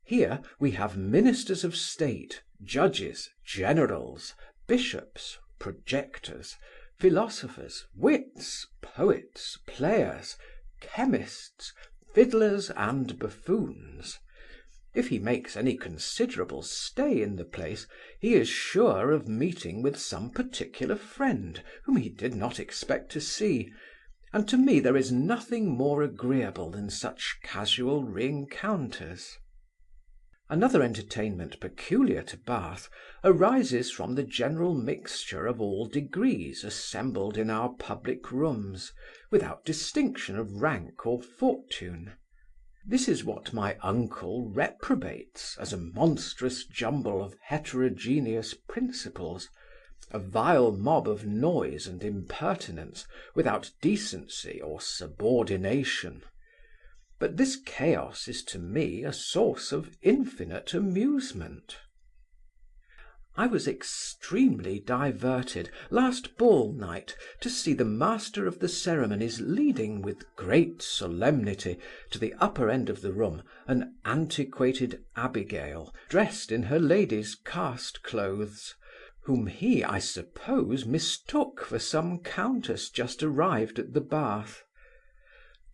Here we have ministers of state, judges, generals, bishops, projectors, philosophers, wits, poets, players, chemists, fiddlers, and buffoons. If he makes any considerable stay in the place, he is sure of meeting with some particular friend whom he did not expect to see, and to me there is nothing more agreeable than such casual rencounters. Another entertainment peculiar to Bath arises from the general mixture of all degrees assembled in our public rooms, without distinction of rank or fortune. This is what my uncle reprobates as a monstrous jumble of heterogeneous principles, a vile mob of noise and impertinence, without decency or subordination. But this chaos is to me a source of infinite amusement. I was extremely diverted last ball night to see the master of the ceremonies leading with great solemnity to the upper end of the room an antiquated Abigail dressed in her lady's cast clothes, whom he, I suppose, mistook for some countess just arrived at the Bath.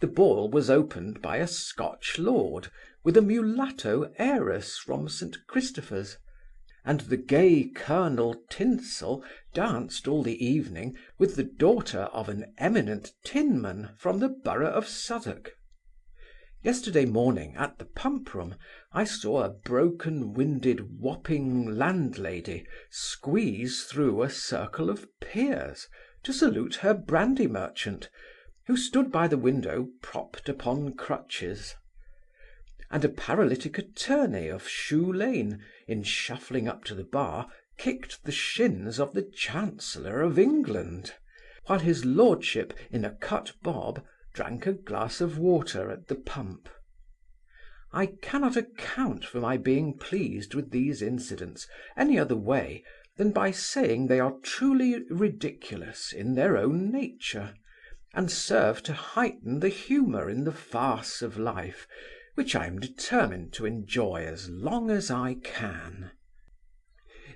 The ball was opened by a Scotch lord with a mulatto heiress from St. Christopher's, and the gay Colonel Tinsel danced all the evening with the daughter of an eminent tinman from the borough of Southwark. Yesterday morning, at the pump room, I saw a broken-winded whopping landlady squeeze through a circle of peers to salute her brandy merchant, who stood by the window propped upon crutches; and a paralytic attorney of Shoe Lane, in shuffling up to the bar, kicked the shins of the Chancellor of England, while his lordship, in a cut bob, drank a glass of water at the pump. I cannot account for my being pleased with these incidents any other way than by saying they are truly ridiculous in their own nature, and serve to heighten the humour in the farce of life, which I am determined to enjoy as long as I can.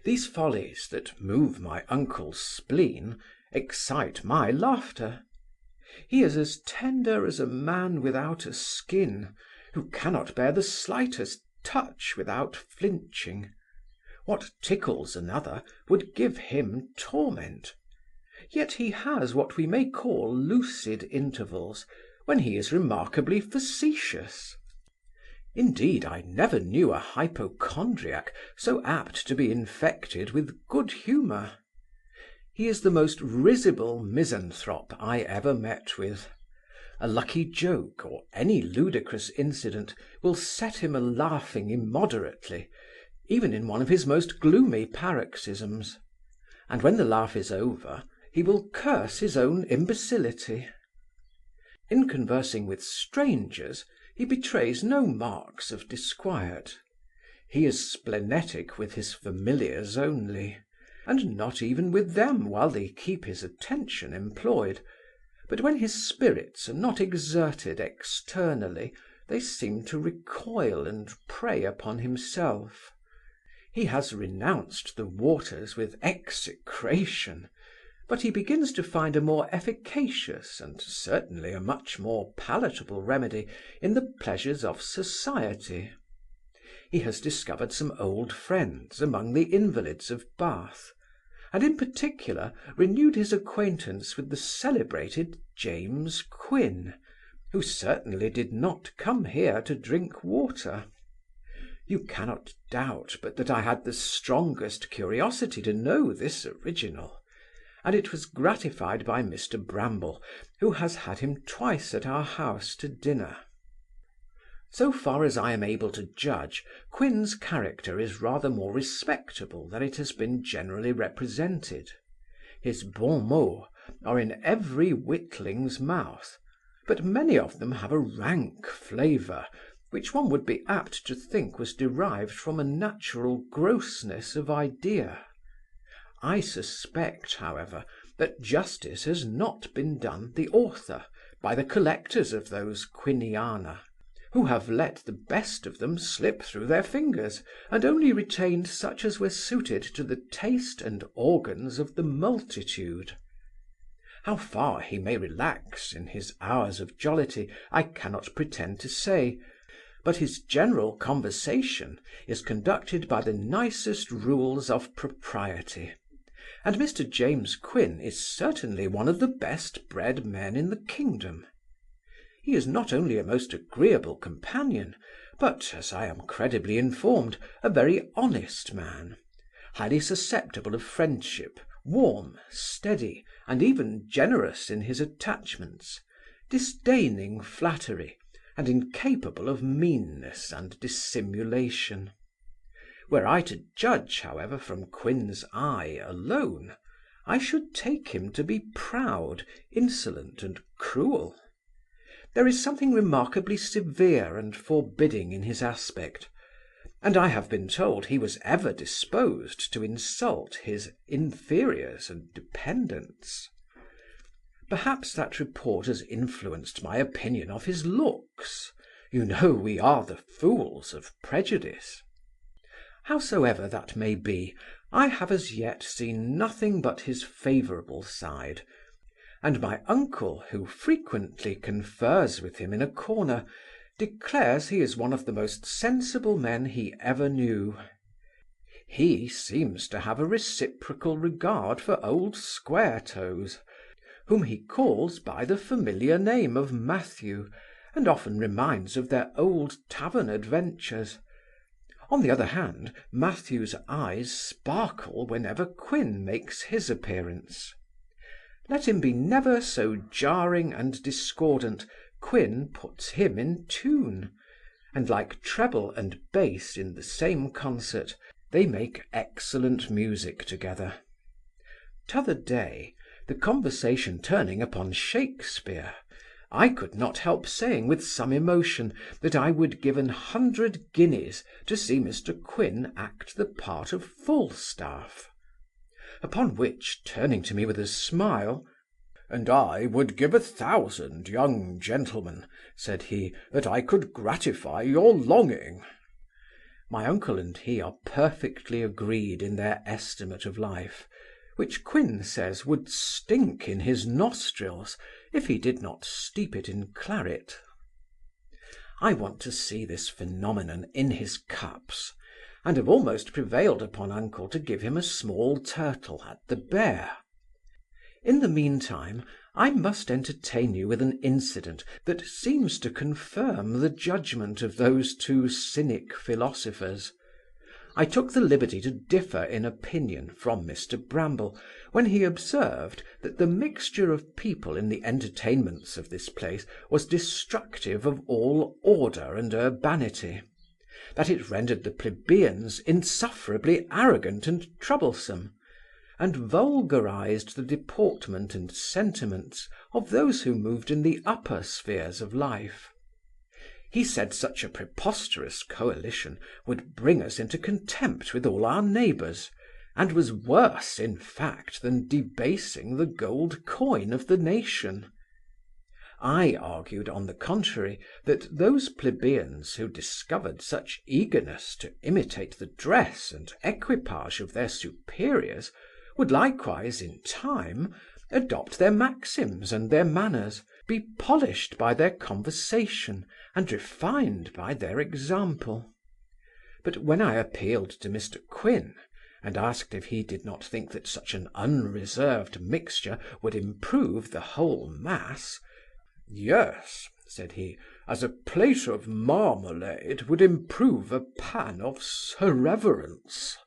These follies that move my uncle's spleen excite my laughter. He is as tender as a man without a skin, who cannot bear the slightest touch without flinching. What tickles another would give him torment. Yet he has what we may call lucid intervals, when he is remarkably facetious. Indeed, I never knew a hypochondriac so apt to be infected with good humour. He is the most risible misanthrope I ever met with. A lucky joke, or any ludicrous incident, will set him a-laughing immoderately, even in one of his most gloomy paroxysms; and when the laugh is over, he will curse his own imbecility. In conversing with strangers, he betrays no marks of disquiet. He is splenetic with his familiars only, and not even with them while they keep his attention employed; but when his spirits are not exerted externally, they seem to recoil and prey upon himself. He has renounced the waters with execration, but he begins to find a more efficacious and certainly a much more palatable remedy in the pleasures of society. He has discovered some old friends among the invalids of Bath, and in particular renewed his acquaintance with the celebrated James Quin, who certainly did not come here to drink water. You cannot doubt but that I had the strongest curiosity to know this original, and it was gratified by Mr Bramble, who has had him twice at our house to dinner. So far as I am able to judge, Quin's character is rather more respectable than it has been generally represented. His bons mots are in every witling's mouth, but many of them have a rank flavour, which one would be apt to think was derived from a natural grossness of idea. I suspect, however, that justice has not been done the author by the collectors of those Quiniana, who have let the best of them slip through their fingers, and only retained such as were suited to the taste and organs of the multitude. How far he may relax in his hours of jollity I cannot pretend to say, but his general conversation is conducted by the nicest rules of propriety, and Mr James Quin is certainly one of the best bred men in the kingdom. He is not only a most agreeable companion, but, as I am credibly informed, a very honest man, highly susceptible of friendship, warm, steady, and even generous in his attachments, disdaining flattery, and incapable of meanness and dissimulation. Were I to judge, however, from Quin's eye alone, I should take him to be proud, insolent, and cruel. There is something remarkably severe and forbidding in his aspect, and I have been told he was ever disposed to insult his inferiors and dependents. Perhaps that report has influenced my opinion of his looks. You know we are the fools of prejudice. Howsoever that may be, I have as yet seen nothing but his favourable side, and my uncle, who frequently confers with him in a corner, declares he is one of the most sensible men he ever knew. He seems to have a reciprocal regard for old Square-toes, whom he calls by the familiar name of Matthew, and often reminds of their old tavern adventures. On the other hand, Matthew's eyes sparkle whenever Quin makes his appearance. Let him be never so jarring and discordant, Quin puts him in tune, and like treble and bass in the same concert, they make excellent music together. T'other day, the conversation turning upon Shakespeare, I could not help saying with some emotion that I would give 100 guineas to see Mr Quin act the part of Falstaff. Upon which, turning to me with a smile, "And I would give 1,000, young gentleman," said he, "that I could gratify your longing." My uncle and he are perfectly agreed in their estimate of life, which Quin says would stink in his nostrils if he did not steep it in claret. I want to see this phenomenon in his cups, and have almost prevailed upon uncle to give him a small turtle at the Bear. In the meantime, I must entertain you with an incident that seems to confirm the judgment of those two cynic philosophers. I took the liberty to differ in opinion from Mr Bramble, when he observed, that the mixture of people in the entertainments of this place was destructive of all order and urbanity, that it rendered the plebeians insufferably arrogant and troublesome, and vulgarized the deportment and sentiments of those who moved in the upper spheres of life. He said such a preposterous coalition would bring us into contempt with all our neighbours, and was worse, in fact, than debasing the gold coin of the nation. I argued, on the contrary, that those plebeians who discovered such eagerness to imitate the dress and equipage of their superiors would likewise, in time, adopt their maxims and their manners, be polished by their conversation, and refined by their example. But when I appealed to Mr. Quin, and asked if he did not think that such an unreserved mixture would improve the whole mass, "Yes," said he, "as a plate of marmalade would improve a pan of surreverence."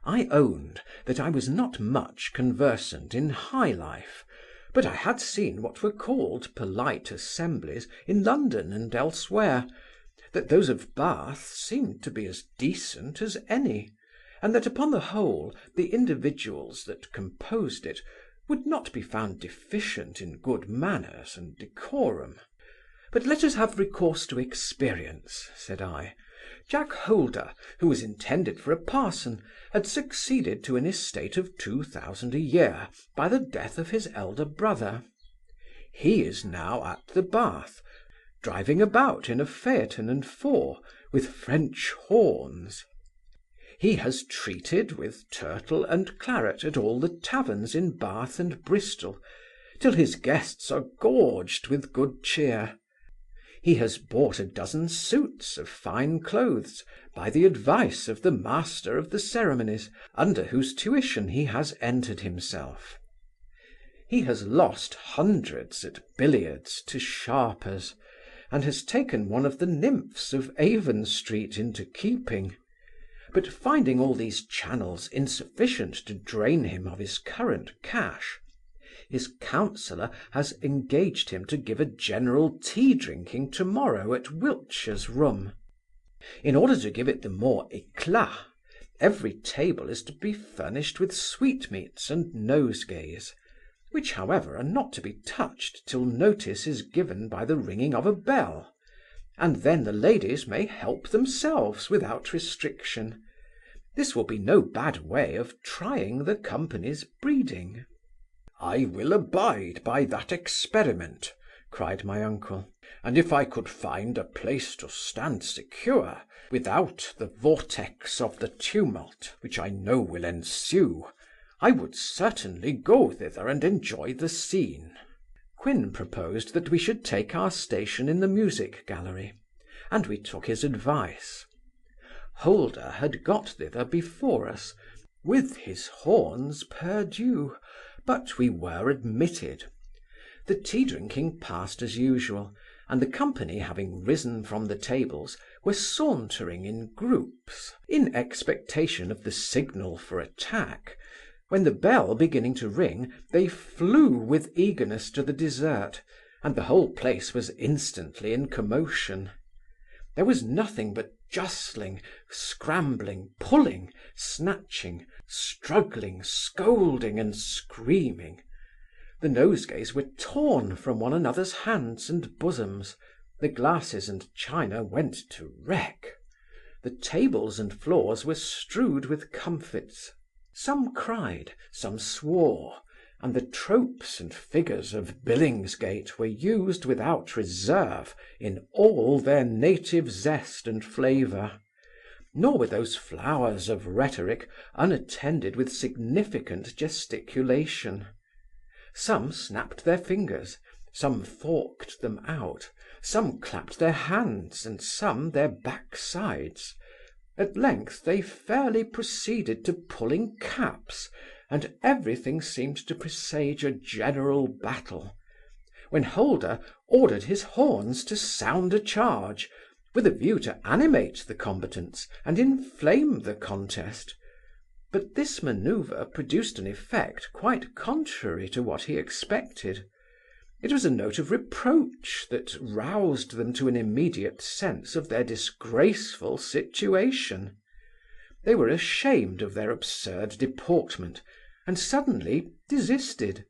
I owned that I was not much conversant in high life, but I had seen what were called polite assemblies in London and elsewhere, that those of Bath seemed to be as decent as any, and that upon the whole the individuals that composed it would not be found deficient in good manners and decorum. "But let us have recourse to experience," said I. Jack Holder, who was intended for a parson, had succeeded to an estate of 2000 a year by the death of his elder brother. He is now at the Bath, driving about in a phaeton and four, with French horns. He has treated with turtle and claret at all the taverns in Bath and Bristol, till his guests are gorged with good cheer. He has bought a dozen suits of fine clothes, by the advice of the master of the ceremonies, under whose tuition he has entered himself. He has lost hundreds at billiards to sharpers, and has taken one of the nymphs of Avon Street into keeping. But finding all these channels insufficient to drain him of his current cash, his counsellor has engaged him to give a general tea drinking to-morrow at Wiltshire's room. In order to give it the more éclat, every table is to be furnished with sweetmeats and nosegays, which, however, are not to be touched till notice is given by the ringing of a bell, and then the ladies may help themselves without restriction. This will be no bad way of trying the company's breeding. "I will abide by that experiment," cried my uncle; "and if I could find a place to stand secure, without the vortex of the tumult, which I know will ensue, I would certainly go thither and enjoy the scene." Quin proposed that we should take our station in the music gallery, and we took his advice. Holder had got thither before us, with his horns perdue, but we were admitted. The tea drinking passed as usual, and the company, having risen from the tables, were sauntering in groups, in expectation of the signal for attack, when the bell beginning to ring, they flew with eagerness to the dessert, and the whole place was instantly in commotion. There was nothing but justling, scrambling, pulling, snatching, struggling, scolding, and screaming. The nosegays were torn from one another's hands and bosoms, the glasses and china went to wreck, the tables and floors were strewed with comfits. Some cried, some swore, and the tropes and figures of Billingsgate were used without reserve in all their native zest and flavour, nor were those flowers of rhetoric unattended with significant gesticulation. Some snapped their fingers, some forked them out, some clapped their hands, and some their backsides. At length they fairly proceeded to pulling caps, and everything seemed to presage a general battle, when Holder ordered his horns to sound a charge, with a view to animate the combatants and inflame the contest. But this manoeuvre produced an effect quite contrary to what he expected. It was a note of reproach that roused them to an immediate sense of their disgraceful situation. They were ashamed of their absurd deportment, and suddenly desisted.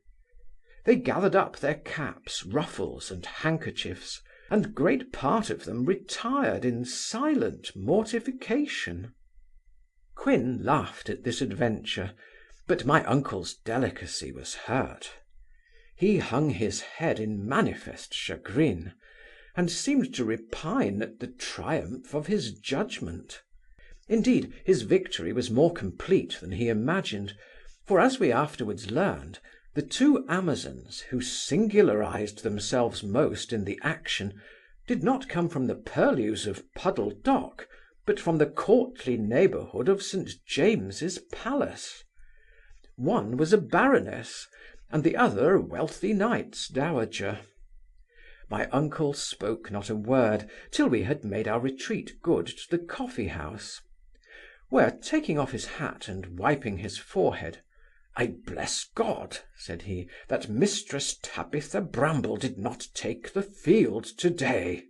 They gathered up their caps, ruffles, and handkerchiefs, and great part of them retired in silent mortification. Quin laughed at this adventure, but my uncle's delicacy was hurt. He hung his head in manifest chagrin, and seemed to repine at the triumph of his judgment. Indeed, his victory was more complete than he imagined, for, as we afterwards learned, the two Amazons, who singularized themselves most in the action, did not come from the purlieus of Puddle Dock, but from the courtly neighbourhood of St. James's Palace. One was a baroness, and the other a wealthy knight's dowager. My uncle spoke not a word till we had made our retreat good to the coffee-house, where, taking off his hat and wiping his forehead, "I bless God," said he, "that Mistress Tabitha Bramble did not take the field to-day.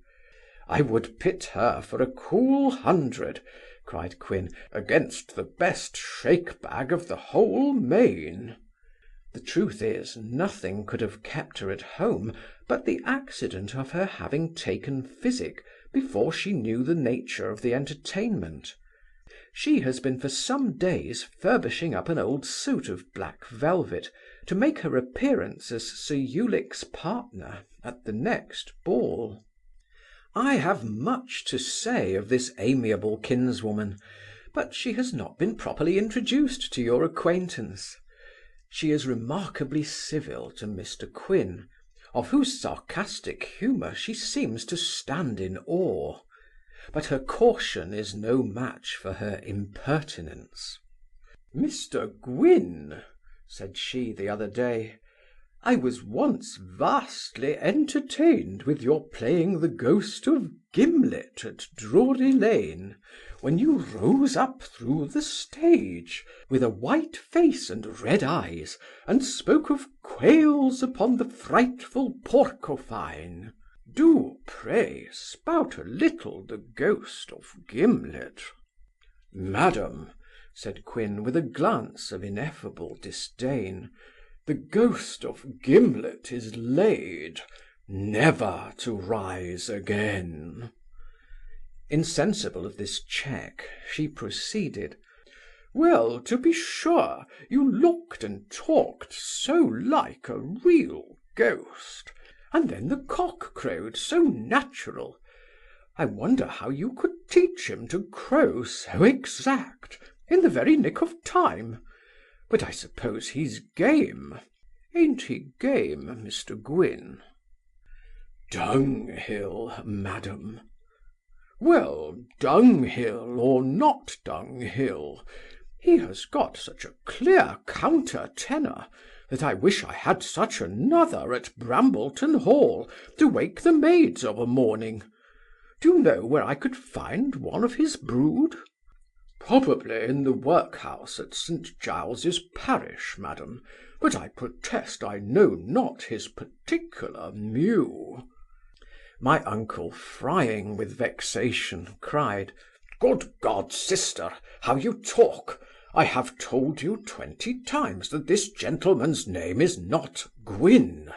I would pit her for a cool 100, cried Quin, against the best shake-bag of the whole main." The truth is, nothing could have kept her at home but the accident of her having taken physic before she knew the nature of the entertainment. She has been for some days furbishing up an old suit of black velvet to make her appearance as Sir Ulic's partner at the next ball. I have much to say of this amiable kinswoman, but she has not been properly introduced to your acquaintance. She is remarkably civil to Mr. Quin, of whose sarcastic humour she seems to stand in awe, but her caution is no match for her impertinence. "Mr. Gwyn," said she the other day, "I was once vastly entertained with your playing the ghost of Gimlet at Drury Lane, when you rose up through the stage, with a white face and red eyes, and spoke of quails upon the frightful porcofine. Do, pray, spout a little the ghost of Gimlet." "Madam," said Quin, with a glance of ineffable disdain, "the ghost of Gimlet is laid, never to rise again." Insensible of this check, she proceeded, "Well, to be sure, you looked and talked so like a real ghost, and then the cock crowed so natural. I wonder how you could teach him to crow so exact, in the very nick of time. But I suppose he's game. Ain't he game, Mr. Gwyn?" "Dunghill, madam." "Well, dunghill or not dunghill, he has got such a clear counter tenor that I wish I had such another at Brambleton Hall to wake the maids of a morning. Do you know where I could find one of his brood?" "Probably in the workhouse at St. Giles's parish, madam, but I protest I know not his particular mew." My uncle, frying with vexation, cried, "Good God, sister, how you talk! I have told you 20 times that this gentleman's name is not Gwyn."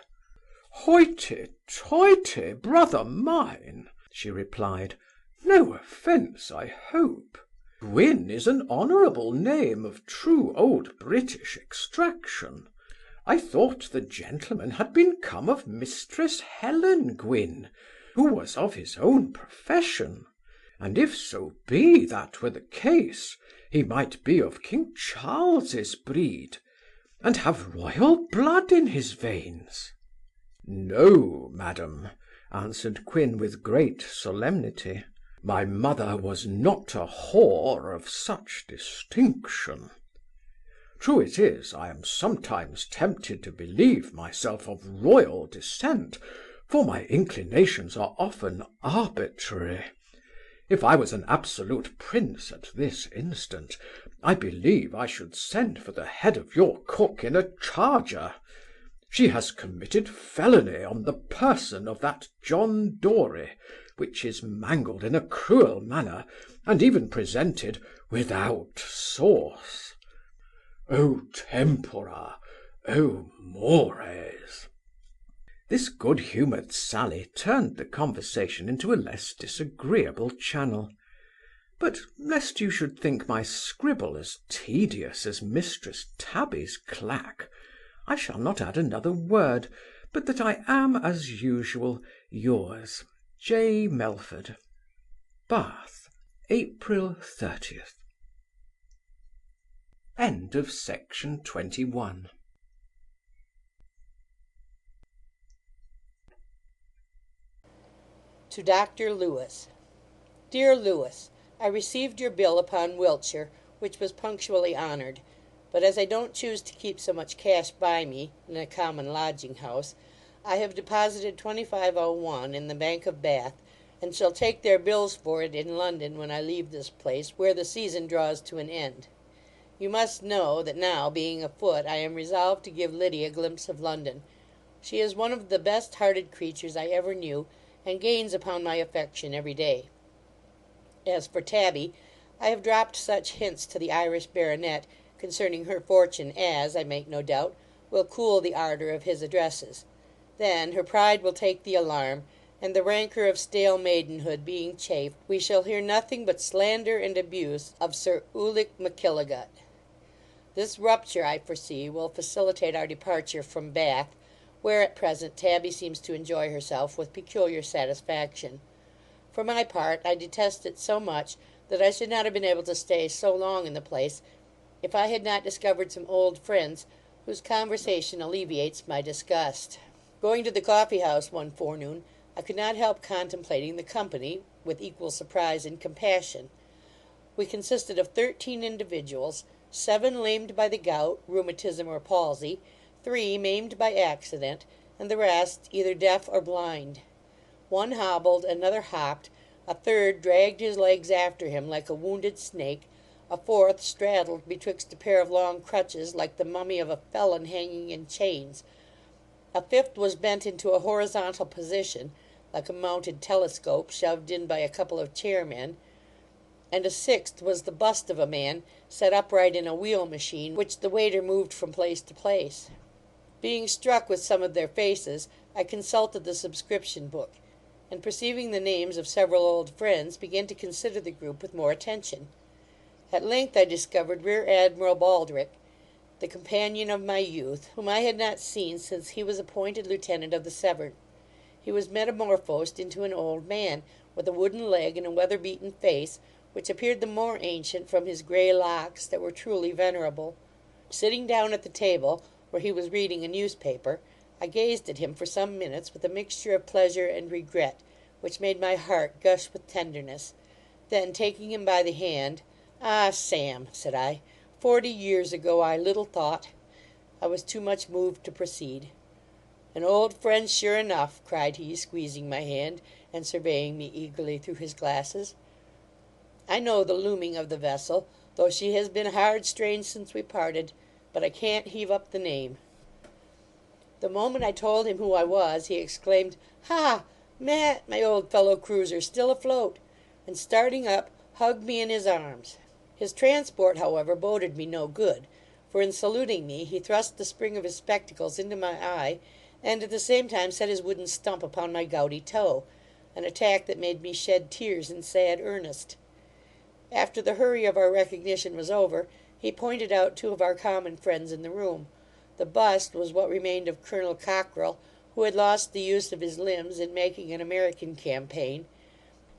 "Hoity-toity, brother mine," she replied, "no offence, I hope. Gwyn is an honourable name of true old British extraction. I thought the gentleman had been come of Mistress Helen Gwyn, who was of his own profession; and if so be that were the case, he might be of King Charles's breed, and have royal blood in his veins." "No, madam," answered Quin with great solemnity, "my mother was not a whore of such distinction. True it is, I am sometimes tempted to believe myself of royal descent, for my inclinations are often arbitrary. If I was an absolute prince at this instant, I believe I should send for the head of your cook in a charger. She has committed felony on the person of that John Dory, which is mangled in a cruel manner, and even presented without sauce. O tempora, O mores!" This good-humoured sally turned the conversation into a less disagreeable channel. But, lest you should think my scribble as tedious as Mistress Tabby's clack, I shall not add another word, but that I am, as usual, yours, J. Melford. Bath, April 30th. End of section 21. To Dr. Lewis. Dear Lewis, I received your bill upon Wiltshire, which was punctually honoured; but as I don't choose to keep so much cash by me, in a common lodging house, I have deposited 2501 in the Bank of Bath, and shall take their bills for it in London when I leave this place, where the season draws to an end. You must know, that now, being afoot, I am resolved to give Liddy a glimpse of London. She is one of the best hearted creatures I ever knew, and gains upon my affection every day. As for Tabby, I have dropped such hints to the Irish baronet concerning her fortune as, I make no doubt, will cool the ardour of his addresses. Then her pride will take the alarm, and the rancour of stale maidenhood being chafed, we shall hear nothing but slander and abuse of Sir Ulic Mackilligut. This rupture, I foresee, will facilitate our departure from Bath, where at present Tabby seems to enjoy herself with peculiar satisfaction. For my part, I detest it so much, that I should not have been able to stay so long in the place, if I had not discovered some old friends, whose conversation alleviates my disgust. Going to the coffee house one forenoon, I could not help contemplating the company, with equal surprise and compassion. We consisted of 13 individuals, 7 lamed by the gout, rheumatism, or palsy, 3 maimed by accident, and the rest either deaf or blind. One hobbled, another hopped, a third dragged his legs after him like a wounded snake, a fourth straddled betwixt a pair of long crutches like the mummy of a felon hanging in chains, a fifth was bent into a horizontal position, like a mounted telescope shoved in by a couple of chairmen, and a sixth was the bust of a man set upright in a wheel machine, which the waiter moved from place to place. Being struck with some of their faces, I consulted the subscription book, and perceiving the names of several old friends, began to consider the group with more attention. At length I discovered Rear Admiral Baldrick, the companion of my youth, whom I had not seen since he was appointed lieutenant of the Severn. He was metamorphosed into an old man, with a wooden leg and a weather-beaten face, which appeared the more ancient from his grey locks that were truly venerable. Sitting down at the table, where he was reading a newspaper, I gazed at him for some minutes with a mixture of pleasure and regret, which made my heart gush with tenderness. Then, taking him by the hand, "Ah, Sam," said I, 40 years ago I little thought—" I was too much moved to proceed. "An old friend, sure enough," cried he, squeezing my hand, and surveying me eagerly through his glasses. "I know the looming of the vessel, though she has been hard strained since we parted, but I can't heave up the name." The moment I told him who I was, he exclaimed, "Ha! Matt, my old fellow cruiser, still afloat!" and starting up, hugged me in his arms. His transport, however, boded me no good, for in saluting me, he thrust the spring of his spectacles into my eye, and at the same time set his wooden stump upon my gouty toe, an attack that made me shed tears in sad earnest. After the hurry of our recognition was over, he pointed out 2 of our common friends in the room. The bust was what remained of Colonel Cockerell, who had lost the use of his limbs in making an American campaign,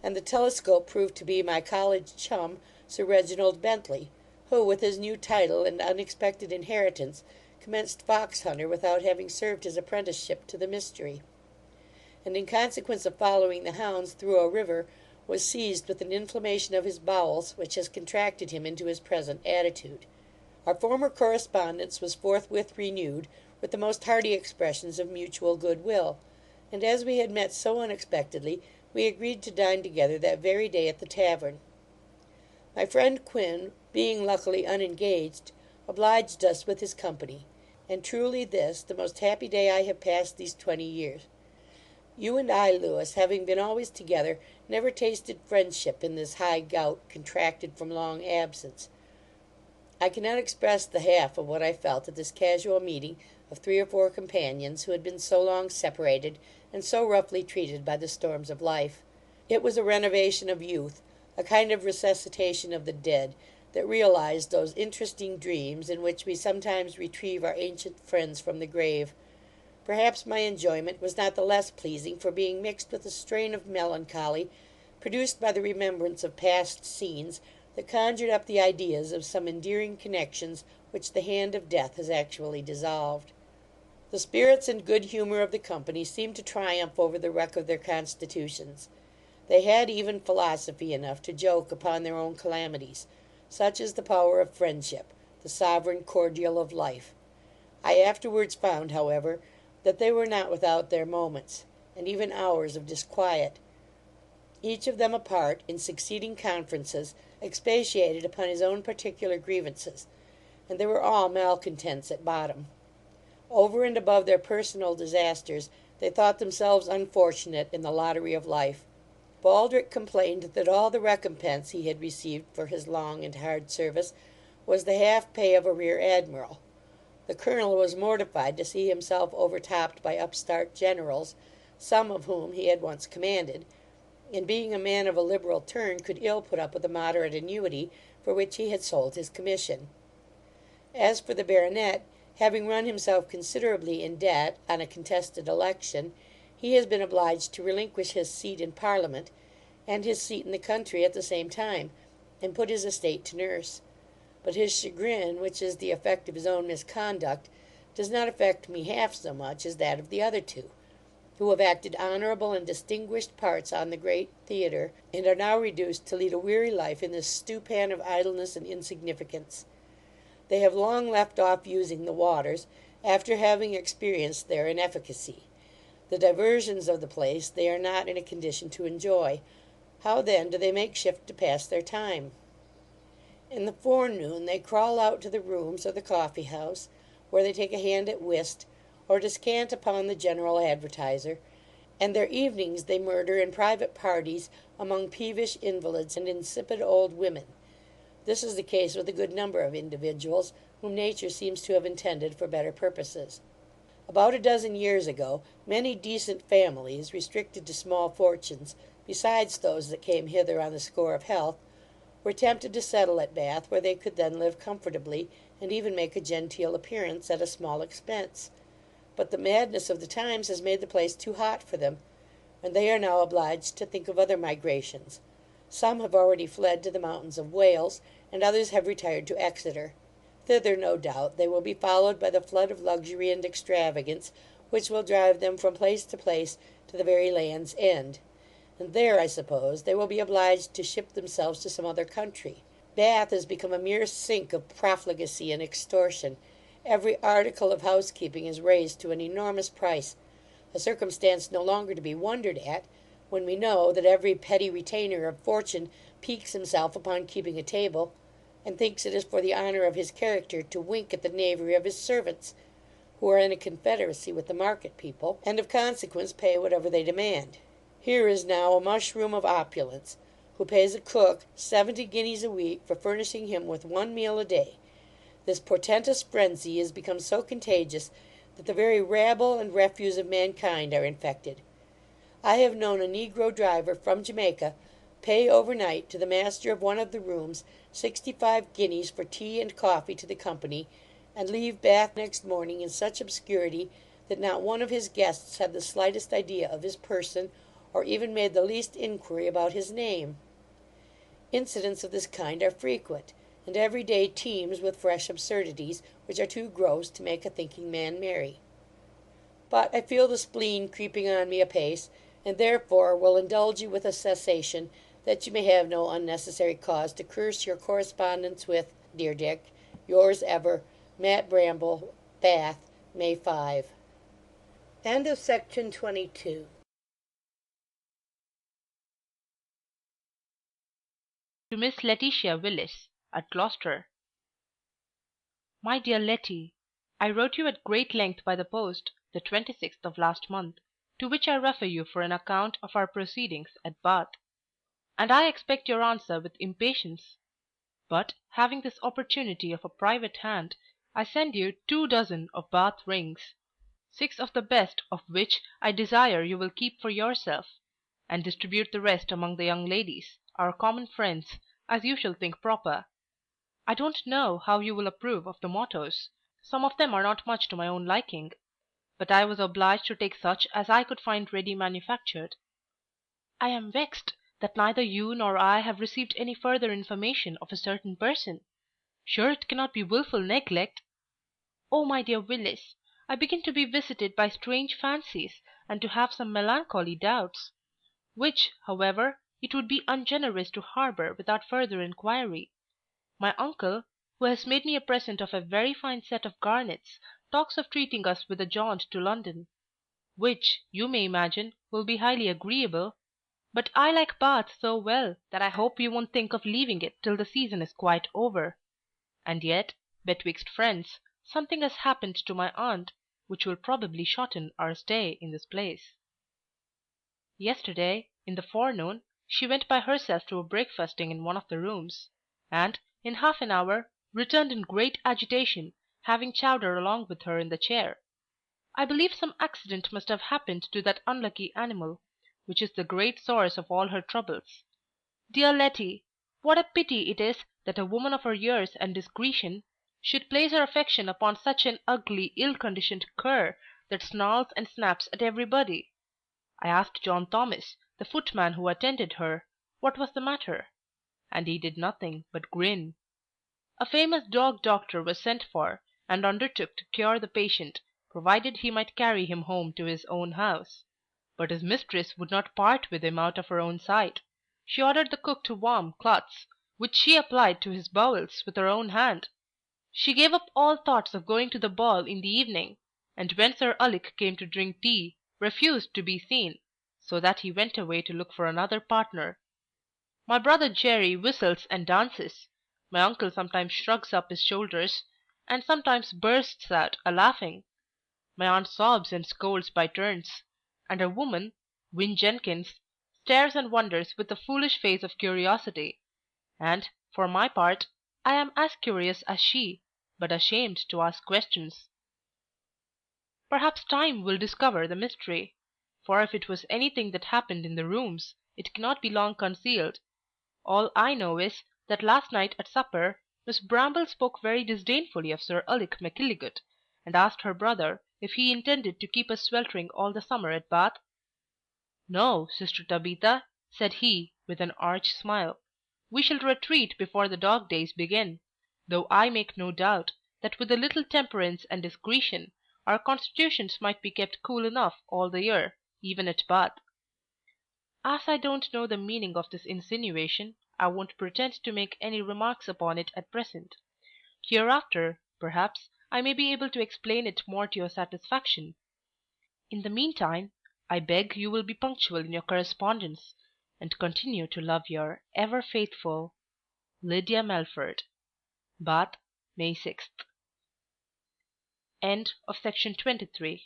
and the telescope proved to be my college chum, Sir Reginald Bentley, who, with his new title and unexpected inheritance, commenced fox hunter without having served his apprenticeship to the mystery; and in consequence of following the hounds through a river, was seized with an inflammation of his bowels, which has contracted him into his present attitude. Our former correspondence was forthwith renewed, with the most hearty expressions of mutual good will; and as we had met so unexpectedly, we agreed to dine together that very day at the tavern. My friend Quin, being luckily unengaged, obliged us with his company; and truly this the most happy day I have passed these 20 years. You and I, Lewis, having been always together, never tasted friendship in this high gout, contracted from long absence. I cannot express the half of what I felt at this casual meeting of 3 or 4 companions who had been so long separated, and so roughly treated by the storms of life. It was a renovation of youth, a kind of resuscitation of the dead, that realized those interesting dreams in which we sometimes retrieve our ancient friends from the grave. Perhaps my enjoyment was not the less pleasing for being mixed with a strain of melancholy, produced by the remembrance of past scenes, that conjured up the ideas of some endearing connections which the hand of death has actually dissolved. The spirits and good humour of the company seemed to triumph over the wreck of their constitutions. They had even philosophy enough to joke upon their own calamities. Such is the power of friendship, the sovereign cordial of life. I afterwards found, however, that they were not without their moments, and even hours of disquiet. Each of them apart, in succeeding conferences, expatiated upon his own particular grievances, and they were all malcontents at bottom. Over and above their personal disasters, they thought themselves unfortunate in the lottery of life. Baldrick complained that all the recompense he had received for his long and hard service was the half pay of a rear admiral. The colonel was mortified to see himself overtopped by upstart generals, some of whom he had once commanded, and being a man of a liberal turn, could ill put up with a moderate annuity, for which he had sold his commission. As for the baronet, having run himself considerably in debt on a contested election, he has been obliged to relinquish his seat in Parliament, and his seat in the country at the same time, and put his estate to nurse. But his chagrin, which is the effect of his own misconduct, does not affect me half so much as that of the other two, who have acted honourable and distinguished parts on the great theatre, and are now reduced to lead a weary life in this stewpan of idleness and insignificance. They have long left off using the waters, after having experienced their inefficacy. The diversions of the place they are not in a condition to enjoy. How then do they make shift to pass their time? In the forenoon they crawl out to the rooms or the coffee house, where they take a hand at whist, or descant upon the general advertiser, and their evenings they murder in private parties among peevish invalids and insipid old women. This is the case with a good number of individuals, whom nature seems to have intended for better purposes. About a dozen years ago, many decent families, restricted to small fortunes, besides those that came hither on the score of health, were tempted to settle at Bath, where they could then live comfortably, and even make a genteel appearance at a small expense. But the madness of the times has made the place too hot for them, and they are now obliged to think of other migrations. Some have already fled to the mountains of Wales, and others have retired to Exeter. Thither, no doubt, they will be followed by the flood of luxury and extravagance, which will drive them from place to place to the very land's end; and there, I suppose, they will be obliged to ship themselves to some other country. Bath has become a mere sink of profligacy and extortion. Every article of housekeeping is raised to an enormous price, a circumstance no longer to be wondered at, when we know that every petty retainer of fortune piques himself upon keeping a table, and thinks it is for the honour of his character to wink at the knavery of his servants, who are in a confederacy with the market people, and of consequence pay whatever they demand. Here is now a mushroom of opulence, who pays a cook 70 guineas a week for furnishing him with one meal a day. This portentous frenzy is become so contagious, that the very rabble and refuse of mankind are infected. I have known a negro driver from Jamaica pay overnight to the master of one of the rooms 65 guineas for tea and coffee to the company, and leave Bath next morning in such obscurity, that not one of his guests had the slightest idea of his person, or even made the least inquiry about his name. Incidents of this kind are frequent, and every day teems with fresh absurdities, which are too gross to make a thinking man merry. But I feel the spleen creeping on me apace, and therefore will indulge you with a cessation, that you may have no unnecessary cause to curse your correspondence with, dear Dick, yours ever, Matt Bramble, Bath, May 5. End of Section 22. To Miss Letitia Willis, at Gloucester. My dear Letty, I wrote you at great length by the post, the 26th of last month, to which I refer you for an account of our proceedings at Bath; and I expect your answer with impatience. But, having this opportunity of a private hand, I send you 24 of Bath rings, 6 of the best of which I desire you will keep for yourself, and distribute the rest among the young ladies, our common friends, as you shall think proper. I don't know how you will approve of the mottos. Some of them are not much to my own liking, but I was obliged to take such as I could find ready manufactured. I am vexed that neither you nor I have received any further information of a certain person. Sure it cannot be wilful neglect. Oh, my dear Willis, I begin to be visited by strange fancies, and to have some melancholy doubts, which, however, it would be ungenerous to harbour without further inquiry. My uncle, who has made me a present of a very fine set of garnets, talks of treating us with a jaunt to London, which, you may imagine, will be highly agreeable, but I like Bath so well that I hope you won't think of leaving it till the season is quite over. And yet, betwixt friends, something has happened to my aunt, which will probably shorten our stay in this place. Yesterday, in the forenoon, she went by herself to a breakfasting in one of the rooms, and, in half an hour, returned in great agitation, having Chowder along with her in the chair. I believe some accident must have happened to that unlucky animal, which is the great source of all her troubles. Dear Letty, what a pity it is that a woman of her years and discretion should place her affection upon such an ugly, ill-conditioned cur that snarls and snaps at everybody. I asked John Thomas, the footman who attended her, what was the matter, and he did nothing but grin. A famous dog doctor was sent for, and undertook to cure the patient, provided he might carry him home to his own house. But his mistress would not part with him out of her own sight. She ordered the cook to warm cloths, which she applied to his bowels with her own hand. She gave up all thoughts of going to the ball in the evening, and when Sir Ulic came to drink tea, refused to be seen, so that he went away to look for another partner. My brother Jerry whistles and dances. My uncle sometimes shrugs up his shoulders, and sometimes bursts out a-laughing. My aunt sobs and scolds by turns, and her woman, Win Jenkins, stares and wonders with a foolish face of curiosity, and, for my part, I am as curious as she, but ashamed to ask questions. Perhaps time will discover the mystery, for if it was anything that happened in the rooms, it cannot be long concealed. All I know is, that last night at supper Miss Bramble spoke very disdainfully of Sir Ulic Mackilligut, and asked her brother if he intended to keep us sweltering all the summer at Bath. No, Sister Tabitha, said he, with an arch smile, we shall retreat before the dog days begin, though I make no doubt that with a little temperance and discretion our constitutions might be kept cool enough all the year, even at Bath. As I don't know the meaning of this insinuation, I won't pretend to make any remarks upon it at present. Hereafter, perhaps, I may be able to explain it more to your satisfaction. In the meantime, I beg you will be punctual in your correspondence, and continue to love your ever faithful Lydia Melford. Bath, May 6th. End of section 23.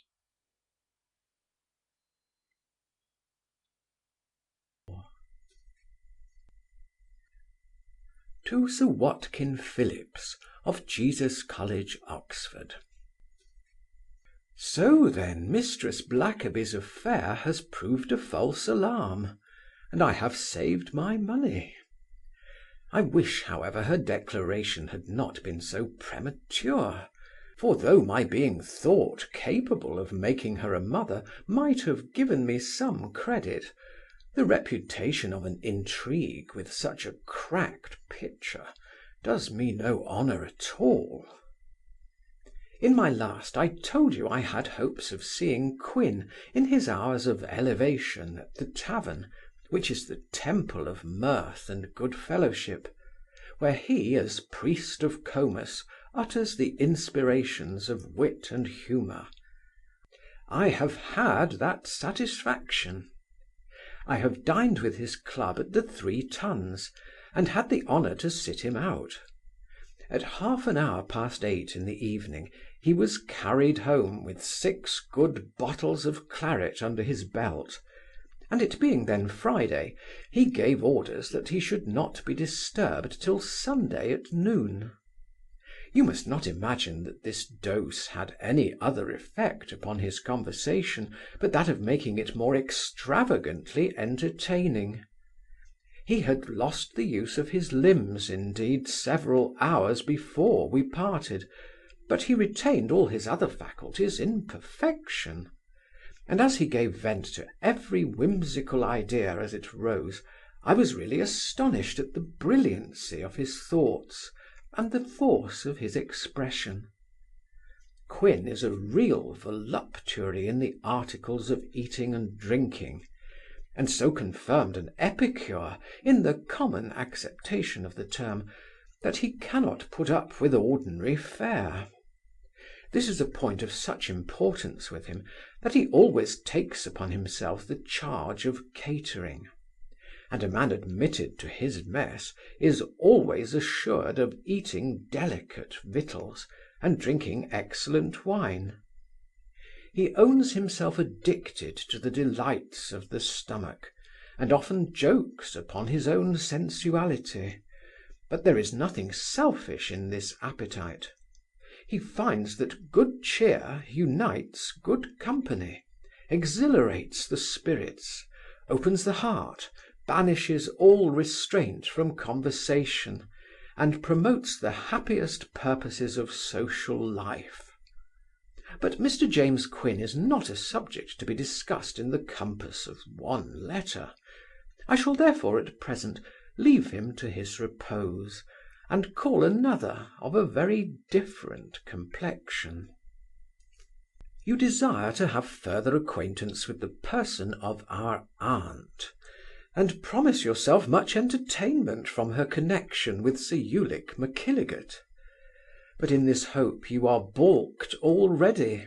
To Sir Watkin Phillips, of Jesus College, Oxford. So then Mistress Blackerby's affair has proved a false alarm, and I have saved my money. I wish, however, her declaration had not been so premature, for though my being thought capable of making her a mother might have given me some credit, the reputation of an intrigue with such a cracked pitcher does me no honour at all. In my last I told you I had hopes of seeing Quin in his hours of elevation at the tavern, which is the temple of mirth and good fellowship, where he, as priest of Comus, utters the inspirations of wit and humour. I have had that satisfaction. I have dined with his club at the Three Tuns, and had the honour to sit him out. At 8:30 in the evening he was carried home with 6 good bottles of claret under his belt, and it being then Friday, he gave orders that he should not be disturbed till Sunday at noon. You must not imagine that this dose had any other effect upon his conversation but that of making it more extravagantly entertaining. He had lost the use of his limbs, indeed, several hours before we parted, but he retained all his other faculties in perfection; and as he gave vent to every whimsical idea as it rose, I was really astonished at the brilliancy of his thoughts and the force of his expression. Quin is a real voluptuary in the articles of eating and drinking, and so confirmed an epicure in the common acceptation of the term, that he cannot put up with ordinary fare. This is a point of such importance with him, that he always takes upon himself the charge of catering; and a man admitted to his mess is always assured of eating delicate victuals and drinking excellent wine. He owns himself addicted to the delights of the stomach, and often jokes upon his own sensuality; but there is nothing selfish in this appetite. He finds that good cheer unites good company, exhilarates the spirits, opens the heart, banishes all restraint from conversation, and promotes the happiest purposes of social life. But Mr. James Quin is not a subject to be discussed in the compass of one letter. I shall therefore at present leave him to his repose, and call another of a very different complexion. You desire to have further acquaintance with the person of our aunt, and promise yourself much entertainment from her connection with Sir Ulic Mackilligut. But in this hope you are balked already.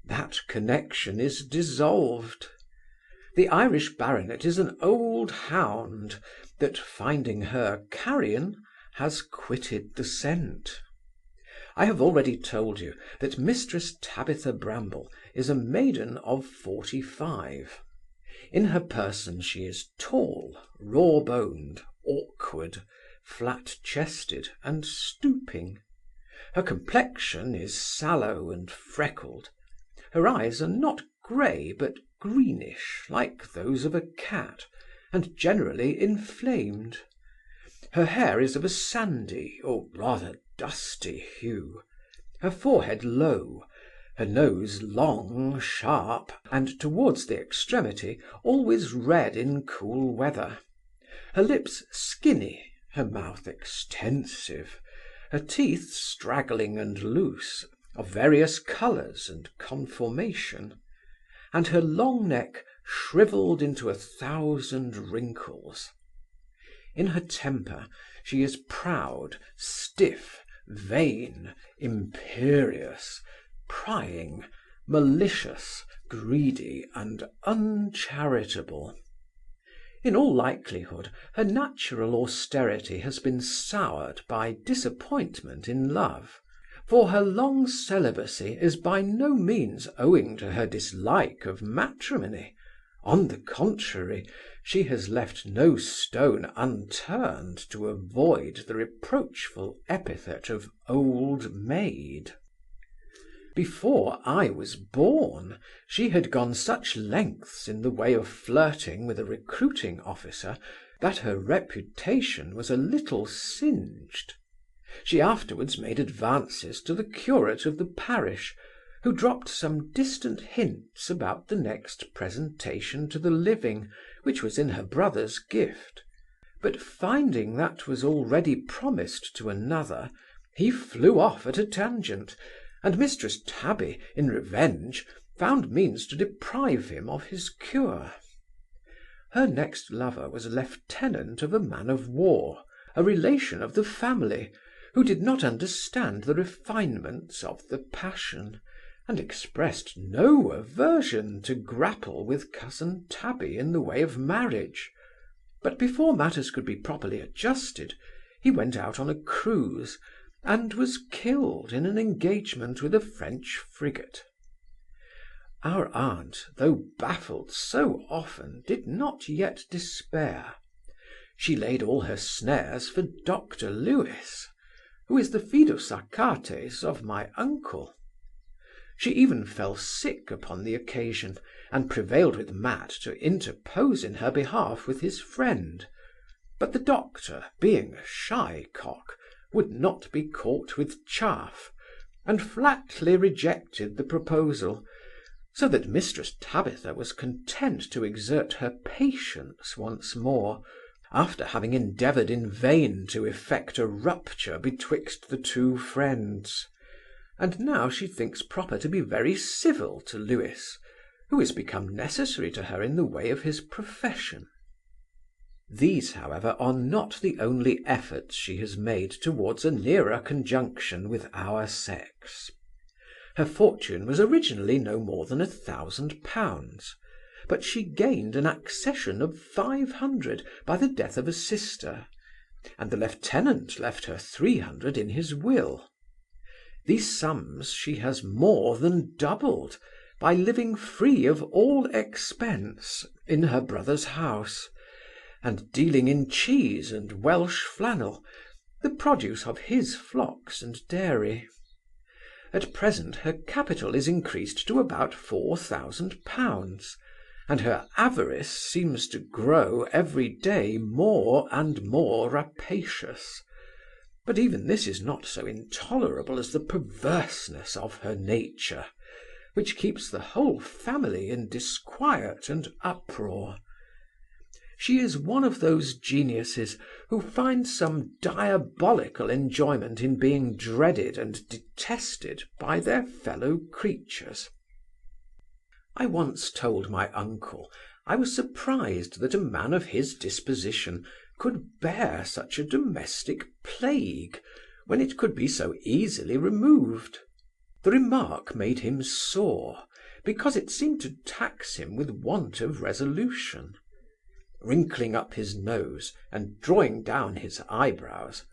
That connection is dissolved. The Irish baronet is an old hound that, finding her carrion, has quitted the scent. I have already told you that Mistress Tabitha Bramble is a maiden of 45. In her person she is tall, raw-boned, awkward, flat-chested, and stooping. Her complexion is sallow and freckled. Her eyes are not grey, but greenish, like those of a cat, and generally inflamed. Her hair is of a sandy, or rather dusty hue; her forehead low, her nose long, sharp, and towards the extremity always red in cool weather; her lips skinny, her mouth extensive, her teeth straggling and loose, of various colours and conformation, and her long neck shrivelled into 1,000 wrinkles. In her temper she is proud, stiff, vain, imperious, prying, malicious, greedy, and uncharitable. In all likelihood, her natural austerity has been soured by disappointment in love, for her long celibacy is by no means owing to her dislike of matrimony. On the contrary, she has left no stone unturned to avoid the reproachful epithet of old maid. Before I was born, she had gone such lengths in the way of flirting with a recruiting officer that her reputation was a little singed. She afterwards made advances to the curate of the parish, who dropped some distant hints about the next presentation to the living, which was in her brother's gift; but finding that was already promised to another, he flew off at a tangent, and Mistress Tabby, in revenge, found means to deprive him of his cure. Her next lover was a lieutenant of a man of war, a relation of the family, who did not understand the refinements of the passion, and expressed no aversion to grapple with cousin Tabby in the way of marriage; but before matters could be properly adjusted, he went out on a cruise, and was killed in an engagement with a French frigate. Our aunt, though baffled so often, did not yet despair. She laid all her snares for Dr. Lewis, who is the fidus Achates of my uncle. She even fell sick upon the occasion, and prevailed with Matt to interpose in her behalf with his friend. but the doctor, being a shy cock, would not be caught with chaff, and flatly rejected the proposal, so that Mistress Tabitha was content to exert her patience once more, after having endeavoured in vain to effect a rupture betwixt the two friends; and now she thinks proper to be very civil to Lewis, who is become necessary to her in the way of his profession. These, however, are not the only efforts she has made towards a nearer conjunction with our sex. Her fortune was originally no more than £1,000, but she gained an accession of 500 by the death of a sister, and the lieutenant left her 300 in his will. These sums she has more than doubled by living free of all expense in her brother's house, and dealing in cheese and Welsh flannel, the produce of his flocks and dairy. At present her capital is increased to about £4,000, and her avarice seems to grow every day more and more rapacious. But even this is not so intolerable as the perverseness of her nature, which keeps the whole family in disquiet and uproar. She is one of those geniuses who find some diabolical enjoyment in being dreaded and detested by their fellow creatures. I once told my uncle I was surprised that a man of his disposition could bear such a domestic plague, when it could be so easily removed. The remark made him sore, because it seemed to tax him with want of resolution. Wrinkling up his nose, and drawing down his eyebrows,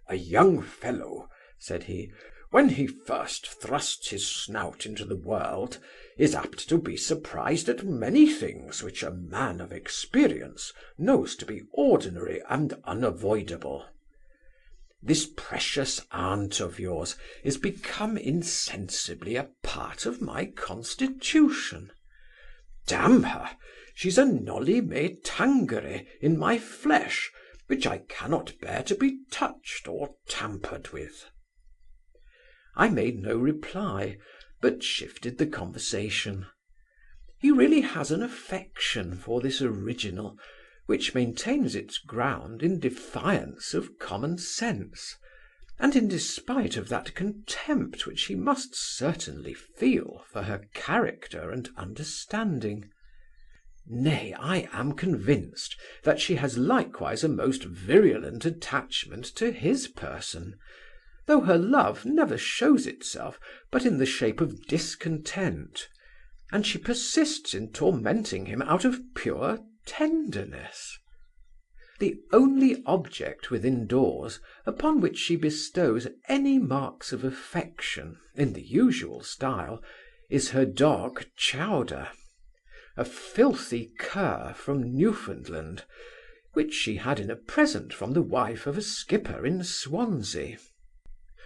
"A young fellow," said he, "when he first thrusts his snout into the world, is apt to be surprised at many things which a man of experience knows to be ordinary and unavoidable. This precious aunt of yours is become insensibly a part of my constitution. Damn her, she's a noli me tangere in my flesh, which I cannot bear to be touched or tampered with." I made no reply, but shifted the conversation. He really has an affection for this original, which maintains its ground in defiance of common sense, and in despite of that contempt which he must certainly feel for her character and understanding. Nay, I am convinced that she has likewise a most virulent attachment to his person, though her love never shows itself but in the shape of discontent, and she persists in tormenting him out of pure tenderness. The only object within doors upon which she bestows any marks of affection in the usual style is her dog Chowder, a filthy cur from Newfoundland, which she had in a present from the wife of a skipper in Swansea.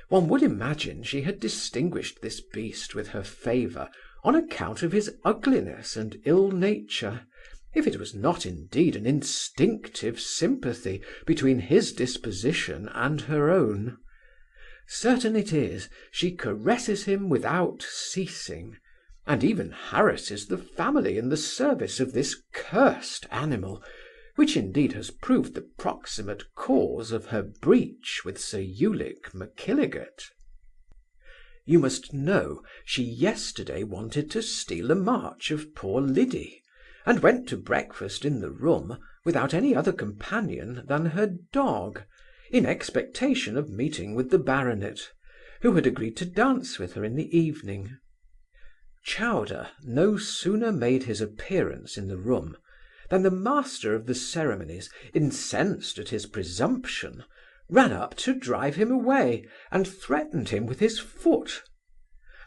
One would imagine she had distinguished this beast with her favour on account of his ugliness and ill nature, if it was not indeed an instinctive sympathy between his disposition and her own. Certain it is, she caresses him without ceasing, and even harasses the family in the service of this cursed animal, which indeed has proved the proximate cause of her breach with Sir Ulic Mackilligut. You must know she yesterday wanted to steal a march of poor Liddy, and went to breakfast in the room without any other companion than her dog, in expectation of meeting with the baronet, who had agreed to dance with her in the evening. Chowder no sooner made his appearance in the room than the master of the ceremonies, incensed at his presumption, ran up to drive him away, and threatened him with his foot.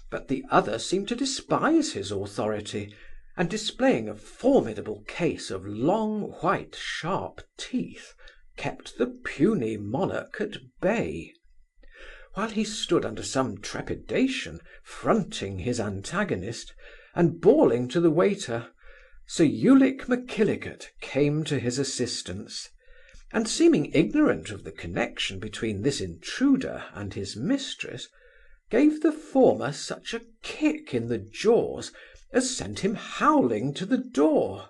But the other seemed to despise his authority, and displaying a formidable case of long, white, sharp teeth, kept the puny monarch at bay. While he stood under some trepidation, fronting his antagonist, and bawling to the waiter, Sir Ulic Mackilligut came to his assistance, and seeming ignorant of the connection between this intruder and his mistress, gave the former such a kick in the jaws as sent him howling to the door.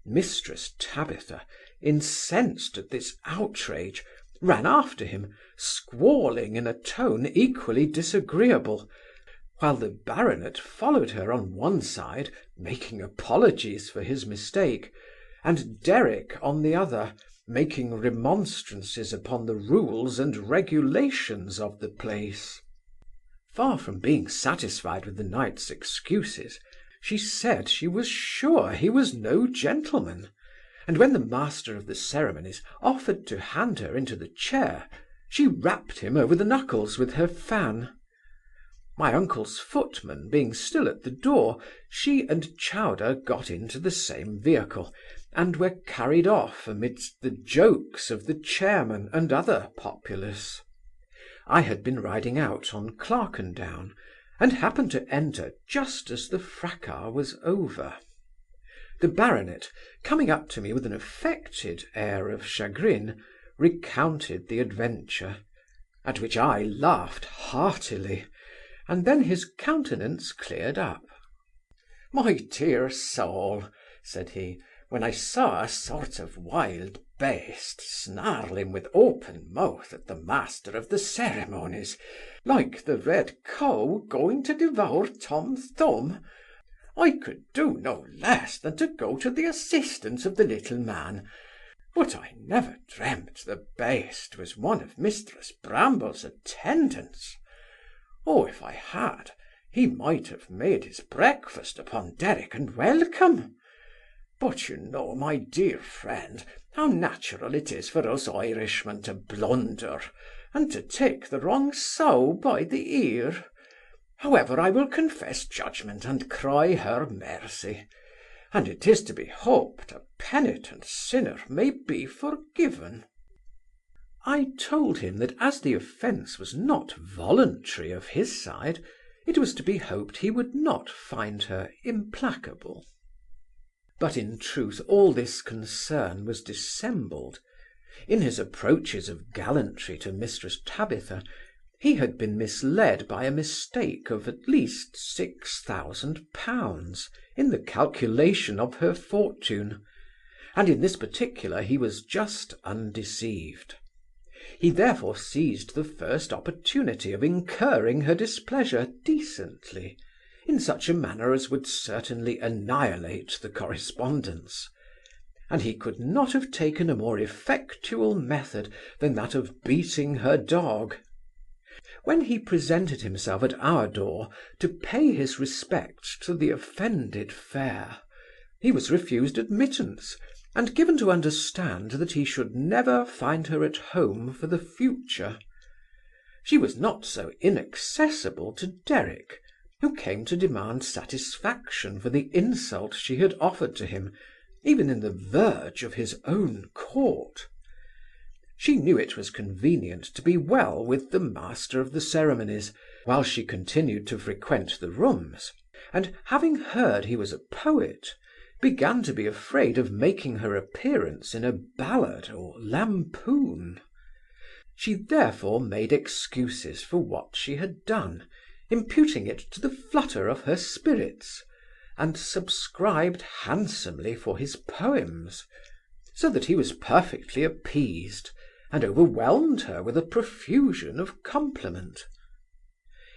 Mistress Tabitha, incensed at this outrage, ran after him, squalling in a tone equally disagreeable, while the baronet followed her on one side, making apologies for his mistake, and Derrick on the other, making remonstrances upon the rules and regulations of the place. Far from being satisfied with the knight's excuses, she said she was sure he was no gentleman, and when the master of the ceremonies offered to hand her into the chair, she rapped him over the knuckles with her fan. My uncle's footman being still at the door, she and Chowder got into the same vehicle, and were carried off amidst the jokes of the chairman and other populace. I had been riding out on Clerkendown, and happened to enter just as the fracas was over. The baronet, coming up to me with an affected air of chagrin, recounted the adventure, at which I laughed heartily, and then his countenance cleared up. "My dear soul," said he, "when I saw a sort of wild beast snarling with open mouth at the master of the ceremonies, like the red cow going to devour Tom Thumb, I could do no less than to go to the assistance of the little man, but I never dreamt the beast was one of Mistress Bramble's attendants. Oh, if I had, he might have made his breakfast upon Derrick and welcome. But you know, my dear friend, how natural it is for us Irishmen to blunder, and to take the wrong sow by the ear. However, I will confess judgment and cry her mercy, and it is to be hoped a penitent sinner may be forgiven." I told him that as the offence was not voluntary of his side, it was to be hoped he would not find her implacable. But in truth all this concern was dissembled. In his approaches of gallantry to Mistress Tabitha, he had been misled by a mistake of at least £6,000 in the calculation of her fortune, and in this particular he was just undeceived. He therefore seized the first opportunity of incurring her displeasure decently, in such a manner as would certainly annihilate the correspondence, and he could not have taken a more effectual method than that of beating her dog. When he presented himself at our door to pay his respects to the offended fair, he was refused admittance, and given to understand that he should never find her at home for the future. She was not so inaccessible to Derrick, who came to demand satisfaction for the insult she had offered to him, even in the verge of his own court. She knew it was convenient to be well with the master of the ceremonies, while she continued to frequent the rooms, and having heard he was a poet, began to be afraid of making her appearance in a ballad or lampoon. She therefore made excuses for what she had done, imputing it to the flutter of her spirits, and subscribed handsomely for his poems, so that he was perfectly appeased, and overwhelmed her with a profusion of compliment.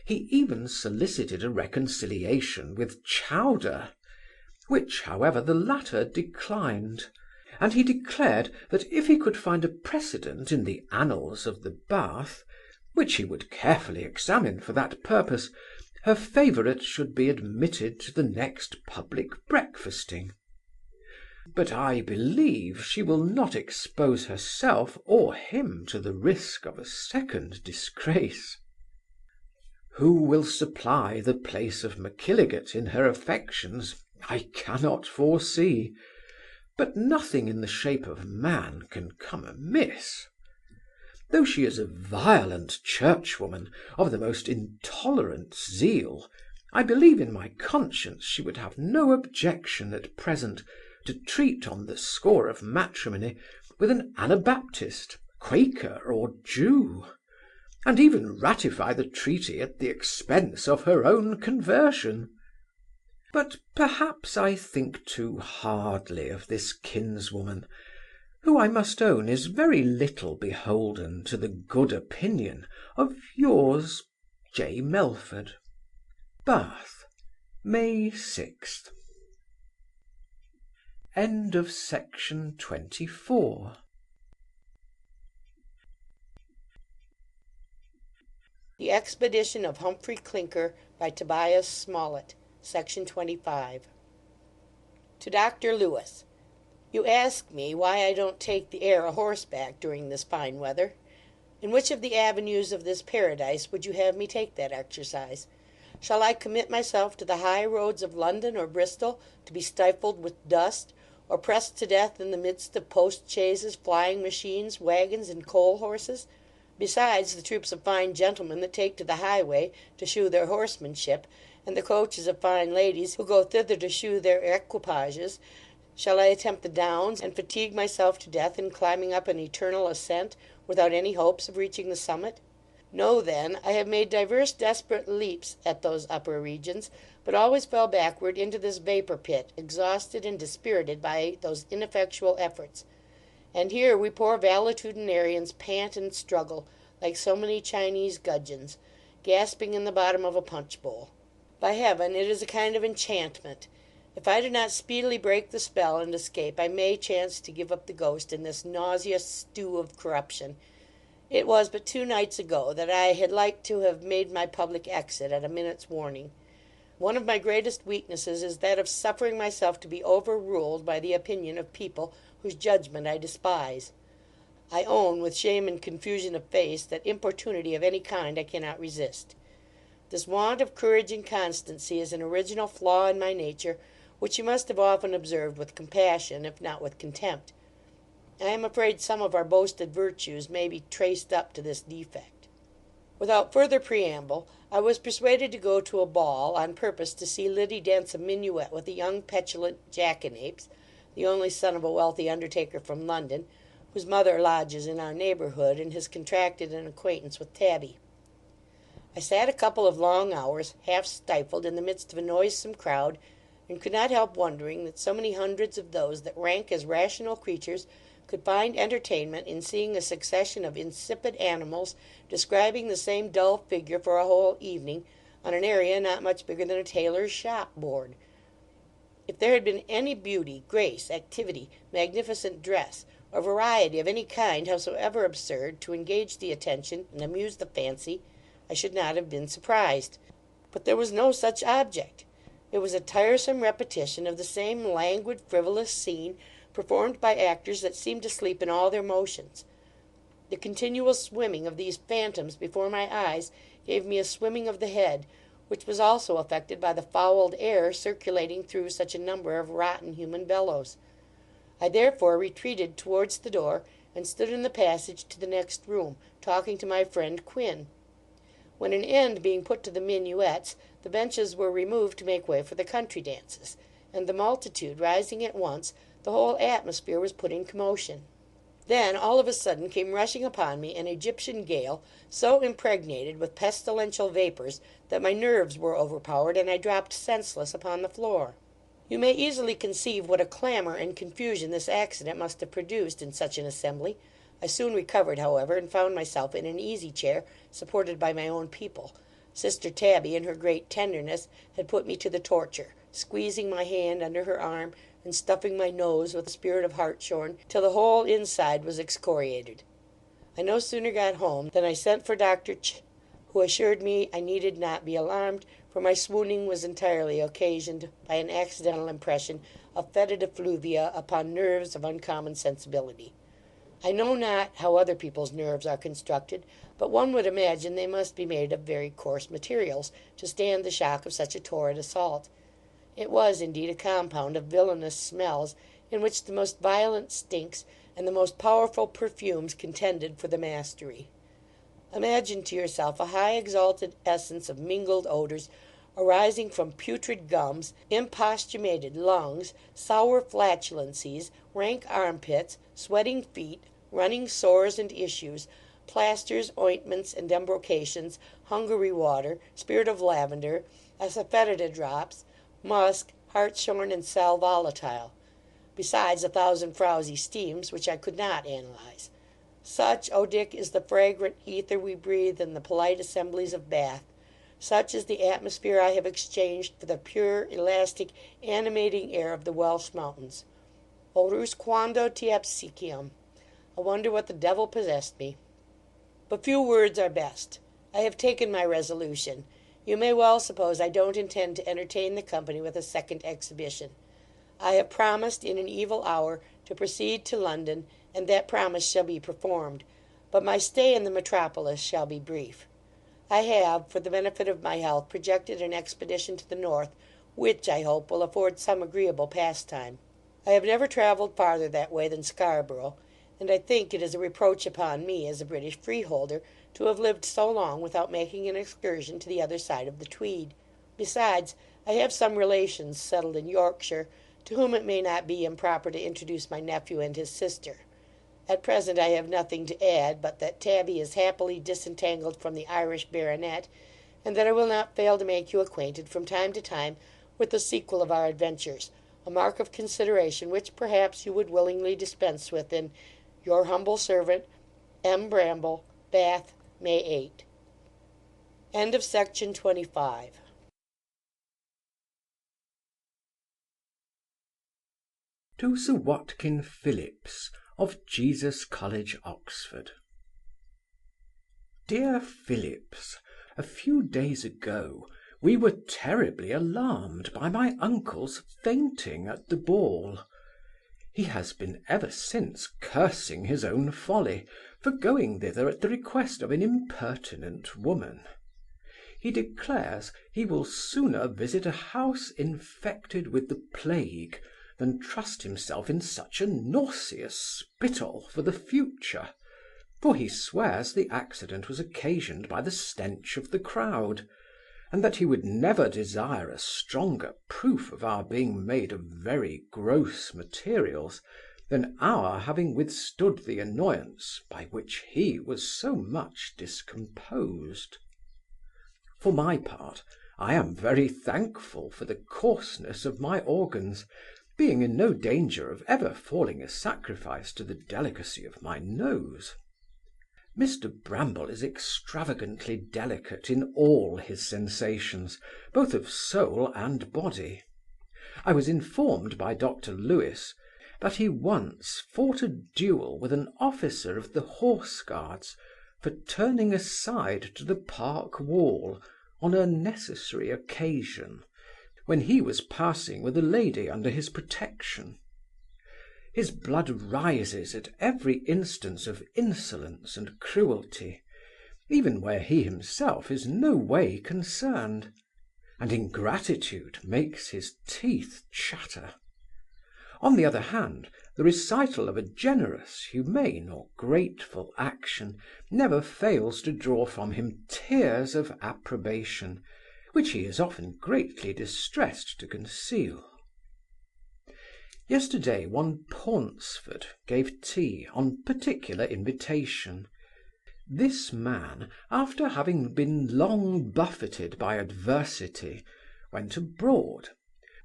He even solicited a reconciliation with Chowder, which, however, the latter declined, and he declared that if he could find a precedent in the annals of the Bath, which he would carefully examine for that purpose, her favourite should be admitted to the next public breakfasting. But I believe she will not expose herself or him to the risk of a second disgrace. Who will supply the place of Macilligut in her affections, I cannot foresee, but nothing in the shape of man can come amiss. Though she is a violent churchwoman of the most intolerant zeal, I believe in my conscience she would have no objection at present to treat on the score of matrimony with an Anabaptist, Quaker, or Jew, and even ratify the treaty at the expense of her own conversion. But perhaps I think too hardly of this kinswoman, who I must own is very little beholden to the good opinion of yours, J. Melford. Bath, May 6th. End of section 24. The Expedition of Humphry Clinker by Tobias Smollett, Section 25. To Dr. Lewis. You ask me why I don't take the air a horseback during this fine weather. In which of the avenues of this paradise would you have me take that exercise? Shall I commit myself to the high roads of London or Bristol, to be stifled with dust, or pressed to death in the midst of post-chaises, flying machines, waggons, and coal-horses, besides the troops of fine gentlemen that take to the highway to shew their horsemanship, and the coaches of fine ladies who go thither to shew their equipages? Shall I attempt the downs, and fatigue myself to death in climbing up an eternal ascent, without any hopes of reaching the summit? No, then, I have made divers desperate leaps at those upper regions, but always fell backward into this vapour pit, exhausted and dispirited by those ineffectual efforts. And here we poor valetudinarians pant and struggle, like so many Chinese gudgeons, gasping in the bottom of a punch-bowl. By heaven, it is a kind of enchantment. If I do not speedily break the spell and escape, I may chance to give up the ghost in this nauseous stew of corruption. It was but 2 nights ago that I had like to have made my public exit at a minute's warning. One of my greatest weaknesses is that of suffering myself to be overruled by the opinion of people whose judgment I despise. I own, with shame and confusion of face, that importunity of any kind I cannot resist. This want of courage and constancy is an original flaw in my nature, which you must have often observed with compassion, if not with contempt. I am afraid some of our boasted virtues may be traced up to this defect. Without further preamble, I was persuaded to go to a ball, on purpose to see Liddy dance a minuet with a young petulant jackanapes, the only son of a wealthy undertaker from London, whose mother lodges in our neighbourhood, and has contracted an acquaintance with Tabby. I sat a couple of long hours, half stifled, in the midst of a noisome crowd, and could not help wondering that so many hundreds of those that rank as rational creatures could find entertainment in seeing a succession of insipid animals describing the same dull figure for a whole evening on an area not much bigger than a tailor's shop board. If there had been any beauty, grace, activity, magnificent dress, or variety of any kind, howsoever absurd, to engage the attention and amuse the fancy, I should not have been surprised. But there was no such object. It was a tiresome repetition of the same languid, frivolous scene, performed by actors that seemed to sleep in all their motions. The continual swimming of these phantoms before my eyes gave me a swimming of the head, which was also affected by the fouled air circulating through such a number of rotten human bellows. I therefore retreated towards the door, and stood in the passage to the next room, talking to my friend Quin. When an end being put to the minuets, the benches were removed to make way for the country dances, and the multitude rising at once, the whole atmosphere was put in commotion. Then, all of a sudden, came rushing upon me an Egyptian gale, so impregnated with pestilential vapours that my nerves were overpowered, and I dropped senseless upon the floor. You may easily conceive what a clamour and confusion this accident must have produced in such an assembly. I soon recovered, however, and found myself in an easy chair, supported by my own people. Sister Tabby, in her great tenderness, had put me to the torture, squeezing my hand under her arm, and stuffing my nose with a spirit of hartshorn, till the whole inside was excoriated. I no sooner got home than I sent for Dr. Ch, who assured me I needed not be alarmed, for my swooning was entirely occasioned by an accidental impression of fetid effluvia upon nerves of uncommon sensibility. I know not how other people's nerves are constructed, but one would imagine they must be made of very coarse materials, to stand the shock of such a torrid assault. It was, indeed, a compound of villainous smells, in which the most violent stinks and the most powerful perfumes contended for the mastery. Imagine to yourself a high exalted essence of mingled odours, arising from putrid gums, imposthumated lungs, sour flatulencies, rank armpits, sweating feet, running sores and issues, plasters, ointments, and embrocations, Hungary water, spirit of lavender, asafoetida drops, musk, hartshorn, and sal volatile, besides 1,000 frowsy steams, which I could not analyse. Such, O Dick, is the fragrant ether we breathe in the polite assemblies of Bath. Such is the atmosphere I have exchanged for the pure, elastic, animating air of the Welsh mountains. Orus quando te obsequiam. I wonder what the devil possessed me. But few words are best. I have taken my resolution. You may well suppose I don't intend to entertain the company with a second exhibition. I have promised in an evil hour to proceed to London, and that promise shall be performed, but my stay in the metropolis shall be brief. I have, for the benefit of my health, projected an expedition to the north, which, I hope, will afford some agreeable pastime. I have never travelled farther that way than Scarborough, and I think it is a reproach upon me, as a British freeholder, to have lived so long without making an excursion to the other side of the Tweed. Besides, I have some relations settled in Yorkshire, to whom it may not be improper to introduce my nephew and his sister. At present I have nothing to add, but that Tabby is happily disentangled from the Irish baronet, and that I will not fail to make you acquainted from time to time with the sequel of our adventures, a mark of consideration which perhaps you would willingly dispense with in your humble servant, M. Bramble, Bath, May 8. End of section 25. To Sir Watkin Phillips, of Jesus College, Oxford. Dear Phillips, a few days ago we were terribly alarmed by my uncle's fainting at the ball. He has been ever since cursing his own folly for going thither at the request of an impertinent woman. He declares he will sooner visit a house infected with the plague than trust himself in such a nauseous spittle for the future, for he swears the accident was occasioned by the stench of the crowd, and that he would never desire a stronger proof of our being made of very gross materials than our having withstood the annoyance by which he was so much discomposed. For my part, I am very thankful for the coarseness of my organs, being in no danger of ever falling a sacrifice to the delicacy of my nose. Mr. Bramble is extravagantly delicate in all his sensations, both of soul and body. I was informed by Dr. Lewis that he once fought a duel with an officer of the Horse Guards for turning aside to the park wall on a necessary occasion, when he was passing with a lady under his protection. His blood rises at every instance of insolence and cruelty, even where he himself is no way concerned, and ingratitude makes his teeth chatter. On the other hand, the recital of a generous, humane, or grateful action never fails to draw from him tears of approbation, which he is often greatly distressed to conceal. Yesterday one Paunceford gave tea on particular invitation. This man, after having been long buffeted by adversity, went abroad,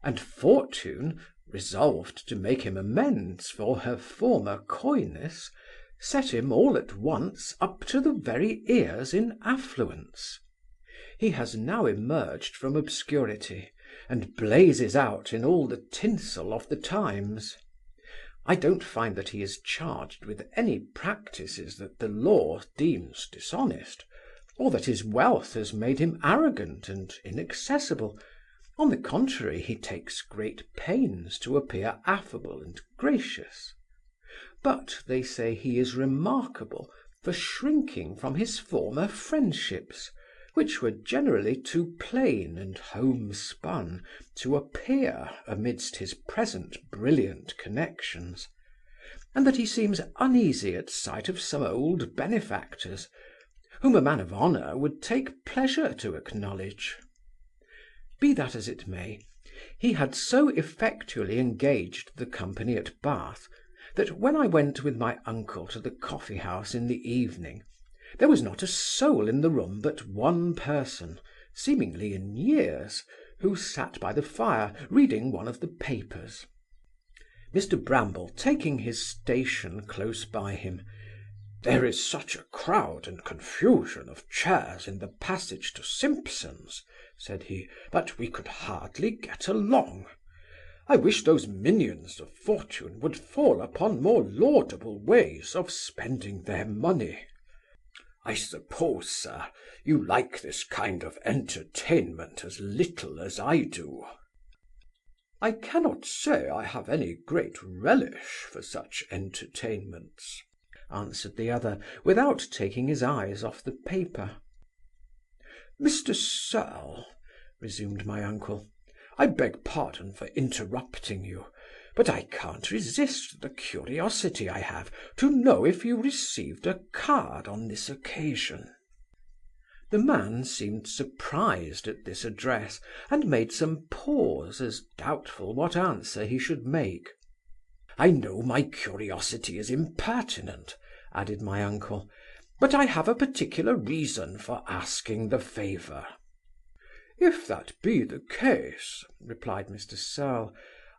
and Fortune, resolved to make him amends for her former coyness, set him all at once up to the very ears in affluence. He has now emerged from obscurity, and blazes out in all the tinsel of the times. I don't find that he is charged with any practices that the law deems dishonest, or that his wealth has made him arrogant and inaccessible. On the contrary, he takes great pains to appear affable and gracious. But they say he is remarkable for shrinking from his former friendships, which were generally too plain and homespun to appear amidst his present brilliant connections, and that he seems uneasy at sight of some old benefactors, whom a man of honour would take pleasure to acknowledge. Be that as it may, he had so effectually engaged the company at Bath, that when I went with my uncle to the coffee house in the evening, there was not a soul in the room but one person, seemingly in years, who sat by the fire reading one of the papers. Mr. Bramble, taking his station close by him, "There is such a crowd and confusion of chairs in the passage to Simpson's," said he, "that we could hardly get along. I wish those minions of fortune would fall upon more laudable ways of spending their money. I suppose, sir, you like this kind of entertainment as little as I do." "I cannot say I have any great relish for such entertainments," answered the other, without taking his eyes off the paper. "Mr. Serle," resumed my uncle, "I beg pardon for interrupting you, but I can't resist the curiosity I have to know if you received a card on this occasion." The man seemed surprised at this address, and made some pause, as doubtful what answer he should make. "I know my curiosity is impertinent," added my uncle, "but I have a particular reason for asking the favour." "If that be the case," replied Mr. Serle,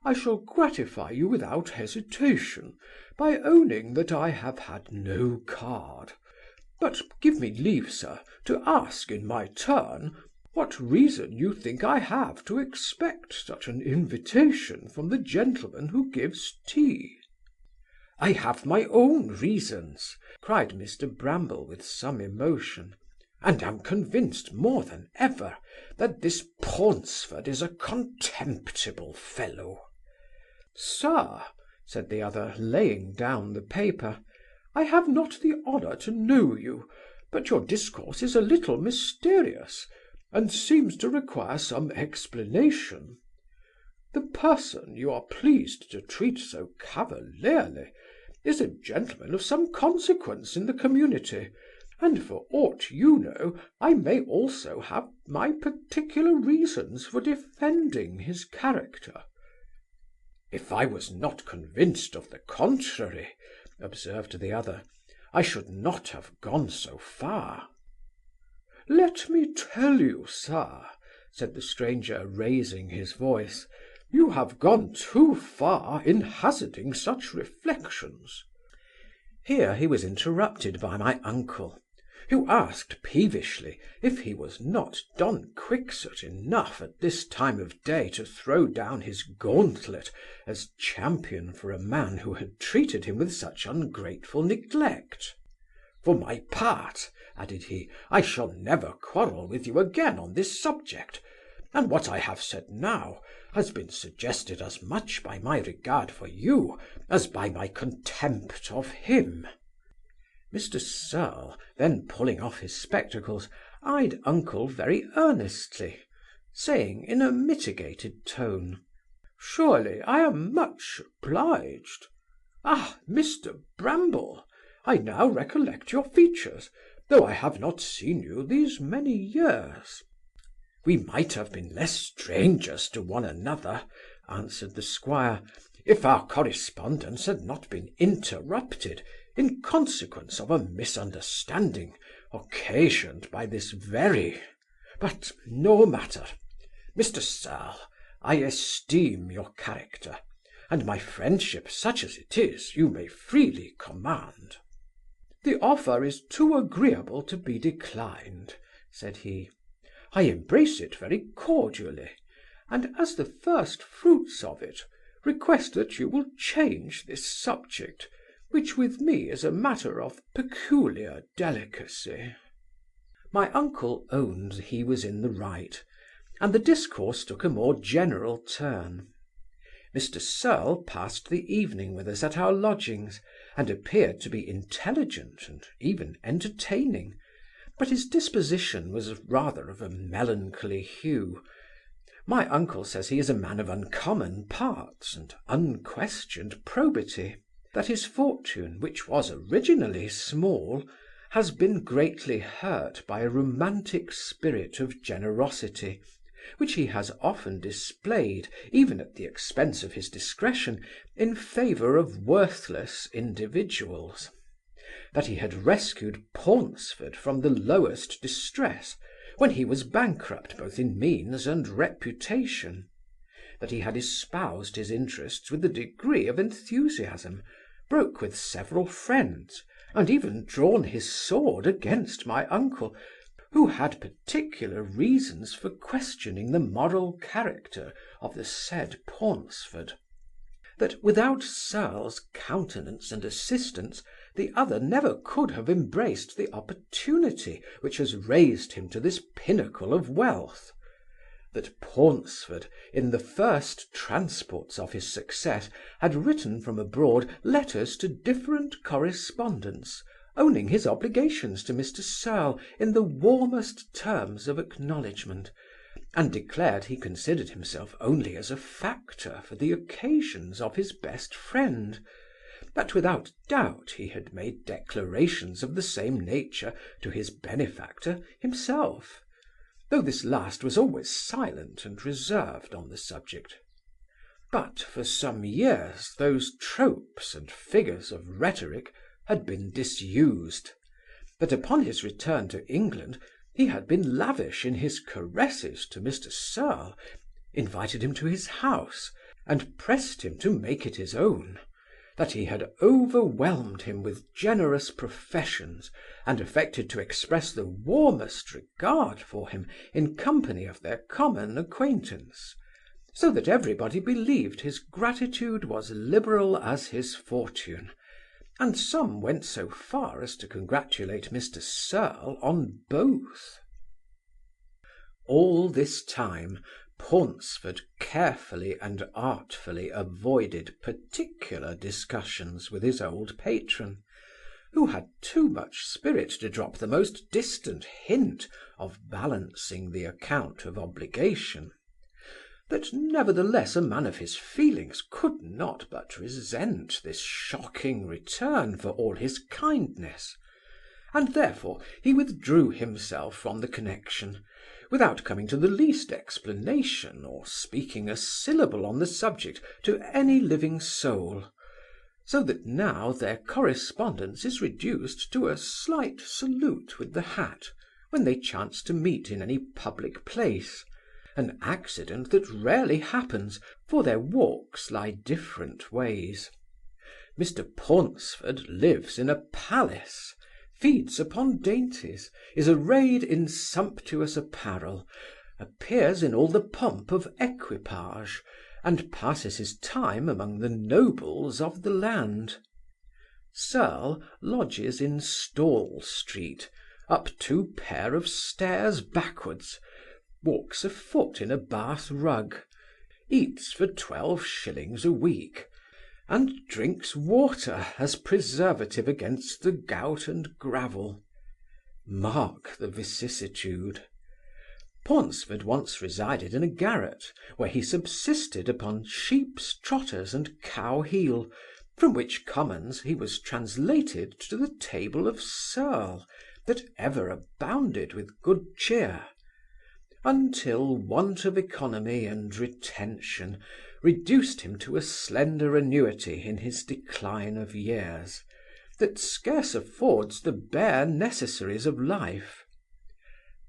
"I shall gratify you without hesitation, by owning that I have had no card. But give me leave, sir, to ask in my turn, what reason you think I have to expect such an invitation from the gentleman who gives tea?" "I have my own reasons," cried Mr. Bramble with some emotion, "and am convinced more than ever that this Paunceford is a contemptible fellow." "Sir," said the other, laying down the paper, "I have not the honour to know you, but your discourse is a little mysterious, and seems to require some explanation. The person you are pleased to treat so cavalierly is a gentleman of some consequence in the community, and for aught you know, I may also have my particular reasons for defending his character." "If I was not convinced of the contrary," observed the other, "I should not have gone so far." "Let me tell you, sir," said the stranger, raising his voice, "you have gone too far in hazarding such reflections." Here he was interrupted by my uncle, who asked peevishly if he was not Don Quixote enough at this time of day to throw down his gauntlet as champion for a man who had treated him with such ungrateful neglect. "For my part," added he, "I shall never quarrel with you again on this subject, and what I have said now has been suggested as much by my regard for you as by my contempt of him." Mr. Serle, then pulling off his spectacles, eyed uncle very earnestly, saying in a mitigated tone, "Surely I am much obliged. Ah, Mr. Bramble, I now recollect your features, though I have not seen you these many years." "We might have been less strangers to one another," answered the squire, "if our correspondence had not been interrupted in consequence of a misunderstanding occasioned by this but no matter. Mr. Serle, I esteem your character, and my friendship, such as it is, you may freely command." "The offer is too agreeable to be declined," said he. "I embrace it very cordially, and as the first fruits of it, request that you will change this subject, which with me is a matter of peculiar delicacy." My uncle owned he was in the right, and the discourse took a more general turn. Mr. Serle passed the evening with us at our lodgings, and appeared to be intelligent and even entertaining, but his disposition was rather of a melancholy hue. My uncle says he is a man of uncommon parts and unquestioned probity; that his fortune, which was originally small, has been greatly hurt by a romantic spirit of generosity, which he has often displayed, even at the expense of his discretion, in favour of worthless individuals; that he had rescued Paunceford from the lowest distress, when he was bankrupt both in means and reputation; that he had espoused his interests with a degree of enthusiasm, broke with several friends, and even drawn his sword against my uncle, who had particular reasons for questioning the moral character of the said Paunceford; that without Serle's countenance and assistance the other never could have embraced the opportunity which has raised him to this pinnacle of wealth; that Paunceford, in the first transports of his success, had written from abroad letters to different correspondents, owning his obligations to Mr. Serle in the warmest terms of acknowledgment, and declared he considered himself only as a factor for the occasions of his best friend; that without doubt he had made declarations of the same nature to his benefactor himself, though this last was always silent and reserved on the subject. But for some years those tropes and figures of rhetoric had been disused; that upon his return to England he had been lavish in his caresses to Mr. Serle, invited him to his house, and pressed him to make it his own; that he had overwhelmed him with generous professions, and affected to express the warmest regard for him in company of their common acquaintance, so that everybody believed his gratitude was liberal as his fortune, and some went so far as to congratulate Mr. Serle on both. All this time Paunceford carefully and artfully avoided particular discussions with his old patron, who had too much spirit to drop the most distant hint of balancing the account of obligation; that nevertheless a man of his feelings could not but resent this shocking return for all his kindness, and therefore he withdrew himself from the connection, without coming to the least explanation or speaking a syllable on the subject to any living soul, so that now their correspondence is reduced to a slight salute with the hat when they chance to meet in any public place, an accident that rarely happens, for their walks lie different ways. Mr. Paunceford lives in a palace, feeds upon dainties, is arrayed in sumptuous apparel, appears in all the pomp of equipage, and passes his time among the nobles of the land. Serle lodges in Stall Street, up 2 pair of stairs backwards, walks afoot in a Bath rug, eats for 12 shillings a week, and drinks water as preservative against the gout and gravel. Mark the vicissitude. Paunceford once resided in a garret, where he subsisted upon sheep's trotters and cow heel, from which commons he was translated to the table of Serle, that ever abounded with good cheer, until want of economy and retention reduced him to a slender annuity in his decline of years, that scarce affords the bare necessaries of life.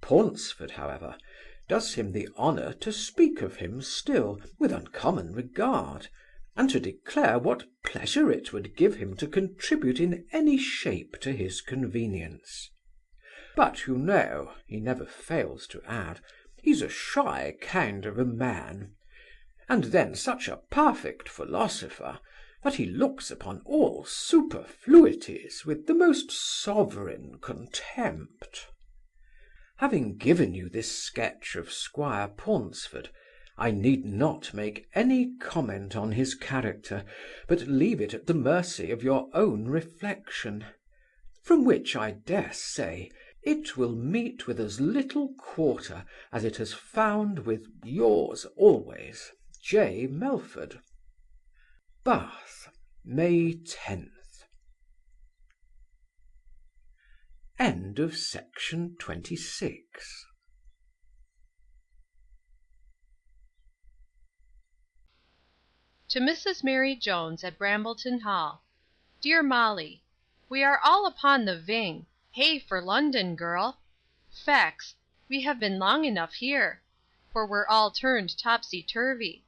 Paunceford, however, does him the honour to speak of him still with uncommon regard, and to declare what pleasure it would give him to contribute in any shape to his convenience. But, you know, he never fails to add, he's a shy kind of a man, and then such a perfect philosopher, that he looks upon all superfluities with the most sovereign contempt. Having given you this sketch of Squire Paunceford, I need not make any comment on his character, but leave it at the mercy of your own reflection, from which, I dare say, it will meet with as little quarter as it has found with yours always, J. Melford. Bath, May 10th. End of section 26. To Mrs. Mary Jones at Brambleton Hall. Dear Molly, we are all upon the ving. Hey for London, girl! Fex, we have been long enough here, for we're all turned topsy-turvy.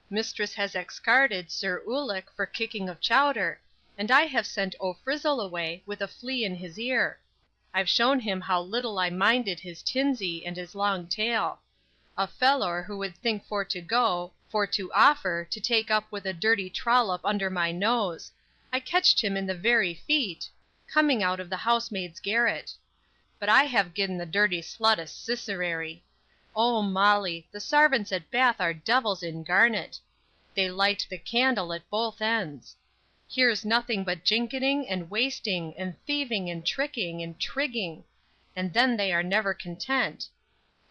Mistress has excarded Sir Ulic for kicking of Chowder, and I have sent O'Frizzle away with a flea in his ear. I've shown him how little I minded his tinsey and his long tail. A fellor who would think for to go, for to offer, to take up with a dirty trollop under my nose, I catched him in the very feet, coming out of the housemaid's garret. But I have gi'n the dirty slut a cicerary. Oh, Molly, the sarvants at Bath are devils in garnet. They light the candle at both ends. Here's nothing but jinketing and wasting and thieving and tricking and trigging, and then they are never content.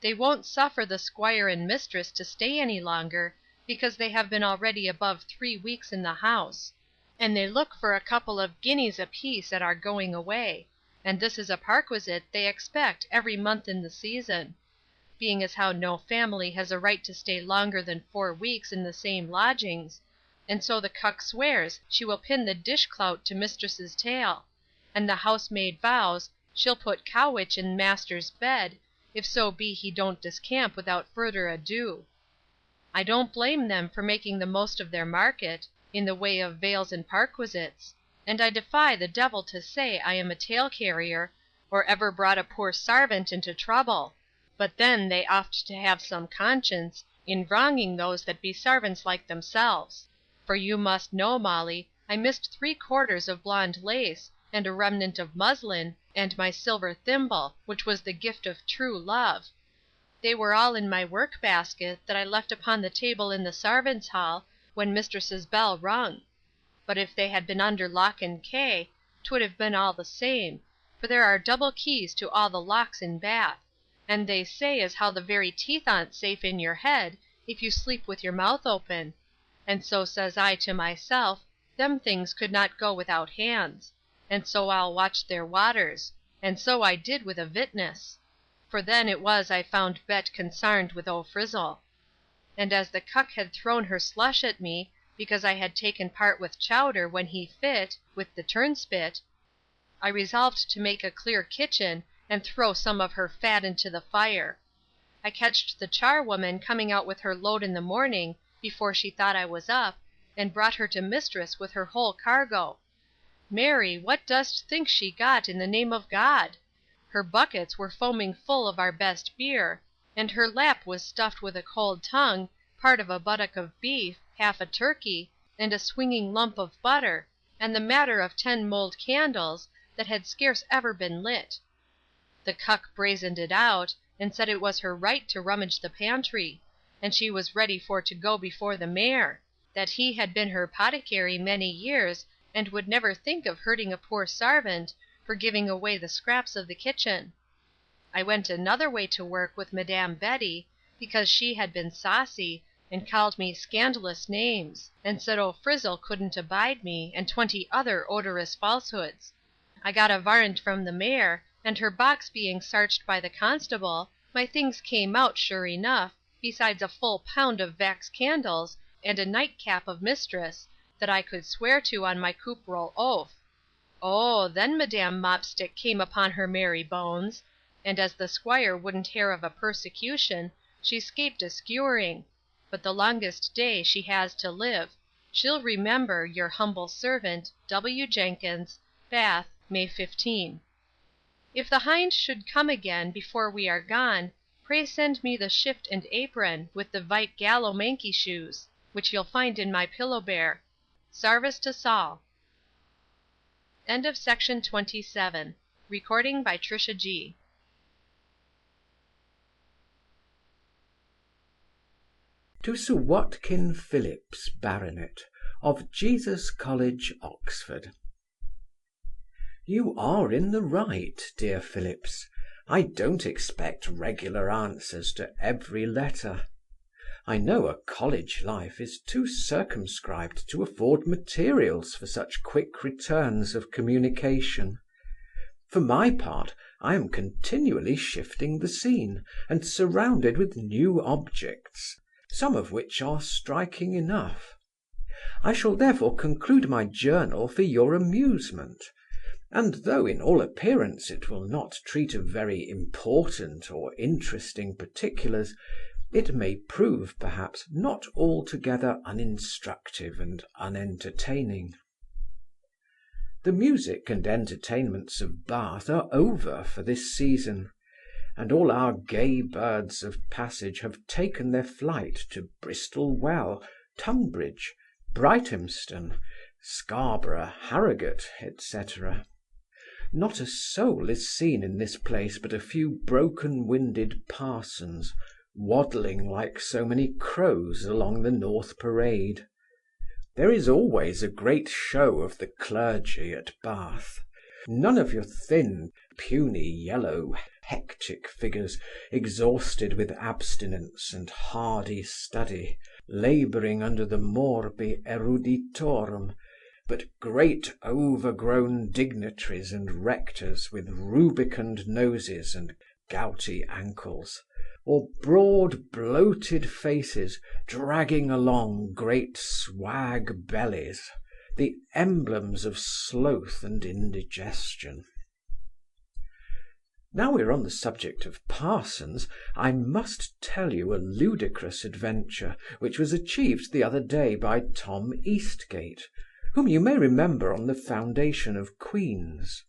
They won't suffer the squire and mistress to stay any longer, because they have been already above 3 weeks in the house. And they look for a couple of guineas apiece at our going away, and this is a parquisite they expect every month in the season. Being as how no family has a right to stay longer than 4 weeks in the same lodgings, and so the cuck swears she will pin the dish-clout to mistress's tail, and the housemaid vows she'll put cowwitch in master's bed, if so be he don't discamp without further ado. I don't blame them for making the most of their market, in the way of veils and parquisites, and I defy the devil to say I am a tale-carrier, or ever brought a poor sarvant into trouble. But then they oft to have some conscience, in wronging those that be sarvants like themselves. For you must know, Molly, I missed 3/4 of blonde lace, and a remnant of muslin, and my silver thimble, which was the gift of true love. They were all in my work-basket, that I left upon the table in the sarvants' hall, when mistress's bell rung. But if they had been under lock and key, 'twould have been all the same, for there are double keys to all the locks in Bath, and they say as how the very teeth on't safe in your head, if you sleep with your mouth open. And so says I to myself, them things could not go without hands, and so I'll watch their waters, and so I did with a vitness. For then it was I found Bet consarned with O'Frizzle. And as the cuck had thrown her slush at me, because I had taken part with Chowder when he fit, with the turnspit, I resolved to make a clear kitchen, and throw some of her fat into the fire. I catched the charwoman coming out with her load in the morning, before she thought I was up, and brought her to mistress with her whole cargo. Mary, what dost think she got in the name of God? Her buckets were foaming full of our best beer, and her lap was stuffed with a cold tongue, part of a buttock of beef, half a turkey, and a swinging lump of butter, and the matter of 10 mould candles, that had scarce ever been lit. The cuck brazened it out, and said it was her right to rummage the pantry, and she was ready for to go before the mayor, that he had been her potticary many years, and would never think of hurting a poor sarvant, for giving away the scraps of the kitchen. I went another way to work with Madam Betty, because she had been saucy, and called me scandalous names, and said O'Frizzle couldn't abide me, and 20 other odorous falsehoods. I got a warrant from the mayor, and her box being sarched by the constable, my things came out sure enough, besides a full pound of wax candles, and a nightcap of mistress, that I could swear to on my cooperel oath. Oh, then Madam Mopstick came upon her merry bones, and as the squire wouldn't hear of a persecution, she scaped a skewering, but the longest day she has to live. She'll remember your humble servant, W. Jenkins, Bath, May 15. If the hind should come again before we are gone, pray send me the shift and apron, with the vite gallow manky shoes, which you'll find in my pillow bear. Sarvice to Saul. End of Section 27. Recording by Trisha G. To Sir Watkin Phillips, Baronet, of Jesus College, Oxford. You are in the right, dear Phillips. I don't expect regular answers to every letter. I know a college life is too circumscribed to afford materials for such quick returns of communication. For my part, I am continually shifting the scene, and surrounded with new objects, some of which are striking enough. I shall therefore conclude my journal for your amusement, and though in all appearance it will not treat of very important or interesting particulars, it may prove, perhaps, not altogether uninstructive and unentertaining. The music and entertainments of Bath are over for this season, and all our gay birds of passage have taken their flight to Bristol Well, Tunbridge, Brighthelmston, Scarborough, Harrogate, etc. Not a soul is seen in this place but a few broken-winded parsons, waddling like so many crows along the North Parade. There is always a great show of the clergy at Bath. None of your thin, puny, yellow, hectic figures, exhausted with abstinence and hardy study, labouring under the morbi eruditorum, but great overgrown dignitaries and rectors with rubicund noses and gouty ankles, or broad bloated faces dragging along great swag bellies, the emblems of sloth and indigestion. Now we are on the subject of parsons, I must tell you a ludicrous adventure which was achieved the other day by Tom Eastgate, whom you may remember on the foundation of Queen's.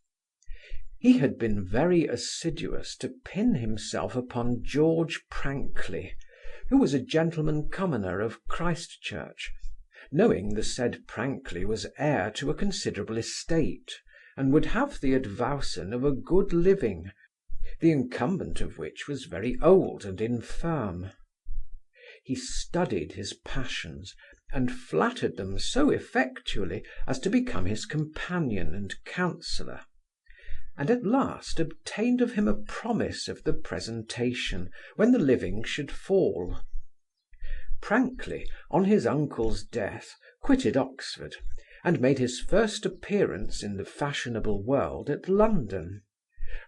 He had been very assiduous to pin himself upon George Prankley, who was a gentleman commoner of Christchurch, knowing the said Prankley was heir to a considerable estate, and would have the advowson of a good living, the incumbent of which was very old and infirm. He studied his passions, and flattered them so effectually as to become his companion and counsellor, and at last obtained of him a promise of the presentation when the living should fall. Prankley, on his uncle's death, quitted Oxford, and made his first appearance in the fashionable world at London,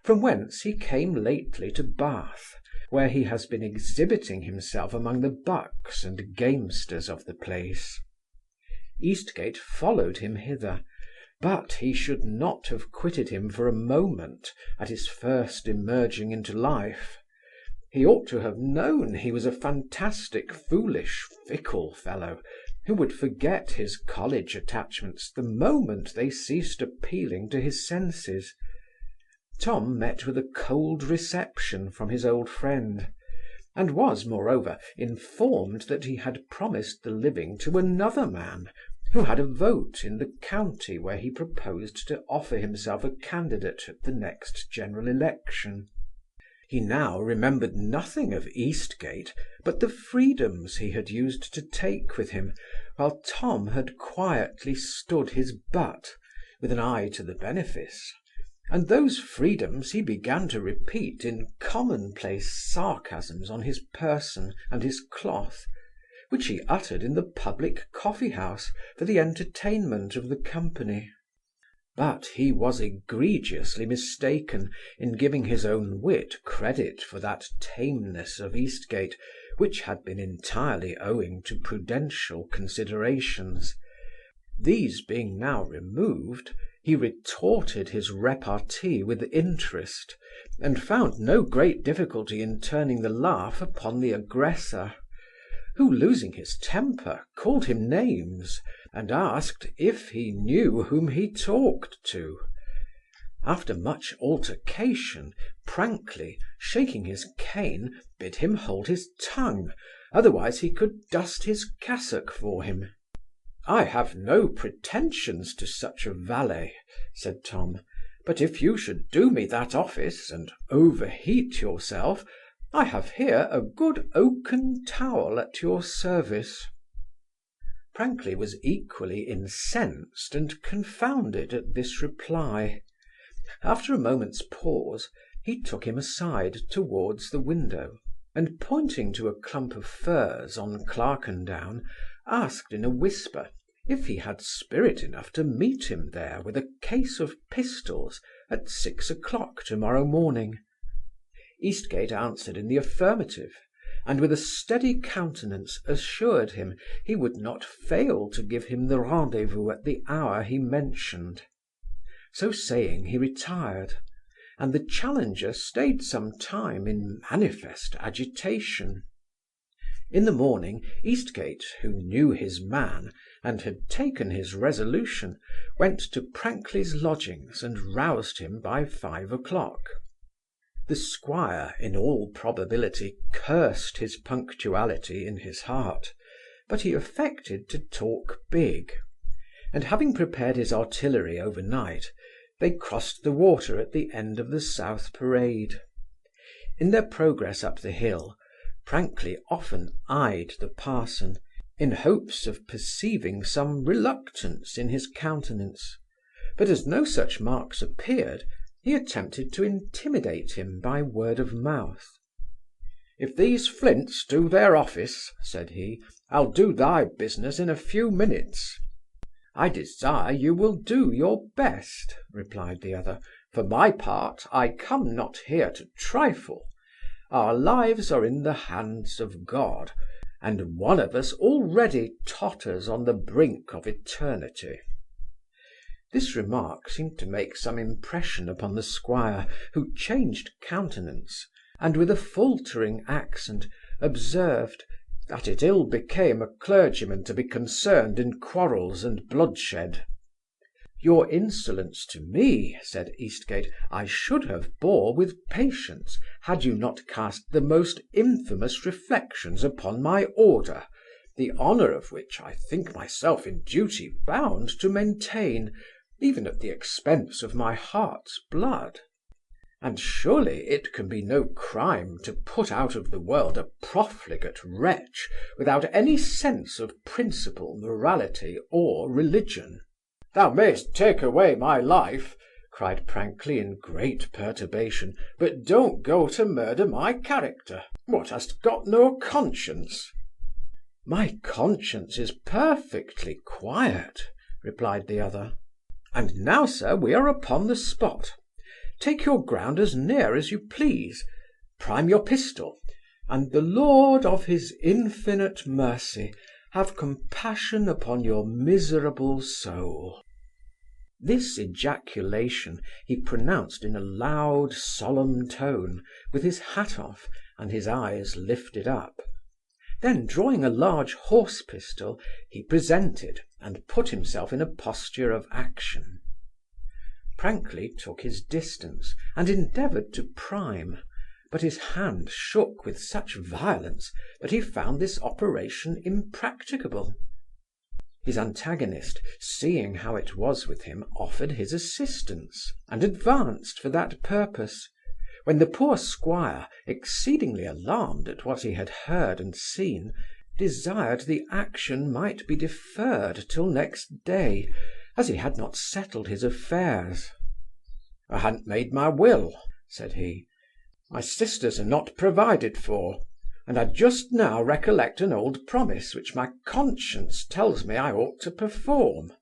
from whence he came lately to Bath, where he has been exhibiting himself among the bucks and gamesters of the place. Eastgate followed him hither, but he should not have quitted him for a moment at his first emerging into life. He ought to have known he was a fantastic, foolish, fickle fellow, who would forget his college attachments the moment they ceased appealing to his senses. Tom met with a cold reception from his old friend, and was, moreover, informed that he had promised the living to another man, who had a vote in the county where he proposed to offer himself a candidate at the next general election. He now remembered nothing of Eastgate but the freedoms he had used to take with him, while Tom had quietly stood his butt, with an eye to the benefice, and those freedoms he began to repeat in commonplace sarcasms on his person and his cloth, which he uttered in the public coffee-house for the entertainment of the company. But he was egregiously mistaken in giving his own wit credit for that tameness of Eastgate, which had been entirely owing to prudential considerations. These being now removed, he retorted his repartee with interest, and found no great difficulty in turning the laugh upon the aggressor, who, losing his temper, called him names, and asked if he knew whom he talked to. After much altercation, Prankley, shaking his cane, bid him hold his tongue, otherwise he could dust his cassock for him. "I have no pretensions to such a valet," said Tom, "but if you should do me that office, and overheat yourself, I have here a good oaken towel at your service." Prankley was equally incensed and confounded at this reply. After a moment's pause, he took him aside towards the window, and pointing to a clump of firs on Clerkendown, asked in a whisper if he had spirit enough to meet him there with a case of pistols at 6 o'clock tomorrow morning. Eastgate answered in the affirmative, and with a steady countenance assured him he would not fail to give him the rendezvous at the hour he mentioned. So saying, he retired, and the challenger stayed some time in manifest agitation. In the morning, Eastgate, who knew his man, and had taken his resolution, went to Prankley's lodgings and roused him by 5 o'clock. The squire, in all probability, cursed his punctuality in his heart, but he affected to talk big, and having prepared his artillery overnight, they crossed the water at the end of the South Parade. In their progress up the hill, Prankley often eyed the parson, in hopes of perceiving some reluctance in his countenance, but as no such marks appeared, he attempted to intimidate him by word of mouth. "If these flints do their office," said he, "I'll do thy business in a few minutes." "I desire you will do your best," replied the other. "For my part, I come not here to trifle. Our lives are in the hands of God, and one of us already totters on the brink of eternity." This remark seemed to make some impression upon the squire, who changed countenance, and with a faltering accent observed, that it ill became a clergyman to be concerned in quarrels and bloodshed. "Your insolence to me," said Eastgate, "I should have bore with patience, had you not cast the most infamous reflections upon my order, the honour of which I think myself in duty bound to maintain, even at the expense of my heart's blood. And surely it can be no crime to put out of the world a profligate wretch without any sense of principle, morality, or religion." "Thou mayst take away my life," cried Prankley in great perturbation, "but don't go to murder my character. What, hast got no conscience?" "My conscience is perfectly quiet," replied the other. "And now, sir, we are upon the spot. Take your ground as near as you please. Prime your pistol, and the Lord of his infinite mercy have compassion upon your miserable soul." This ejaculation he pronounced in a loud, solemn tone, with his hat off, and his eyes lifted up. Then, drawing a large horse pistol, he presented, and put himself in a posture of action. Prankley took his distance, and endeavoured to prime, but his hand shook with such violence that he found this operation impracticable. His antagonist, seeing how it was with him, offered his assistance, and advanced for that purpose, when the poor squire, exceedingly alarmed at what he had heard and seen, desired the action might be deferred till next day, as he had not settled his affairs. "I hadn't made my will," said he. "My sisters are not provided for, and I just now recollect an old promise which my conscience tells me I ought to perform.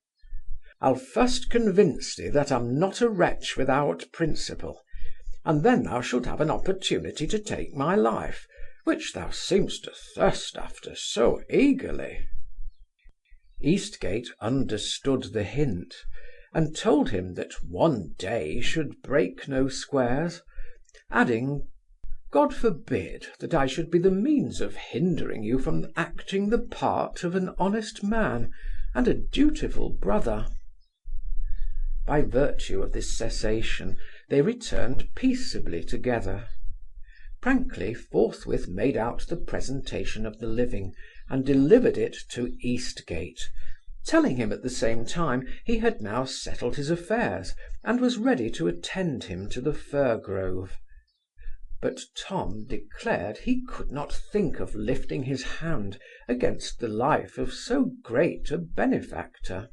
I'll first convince thee that I'm not a wretch without principle, and then thou shalt have an opportunity to take my life, which thou seemst to thirst after so eagerly." Eastgate understood the hint, and told him that one day should break no squares, adding, "God forbid that I should be the means of hindering you from acting the part of an honest man and a dutiful brother." By virtue of this cessation, they returned peaceably together. Prankley forthwith made out the presentation of the living, and delivered it to Eastgate, telling him at the same time he had now settled his affairs, and was ready to attend him to the fir grove. But Tom declared he could not think of lifting his hand against the life of so great a benefactor.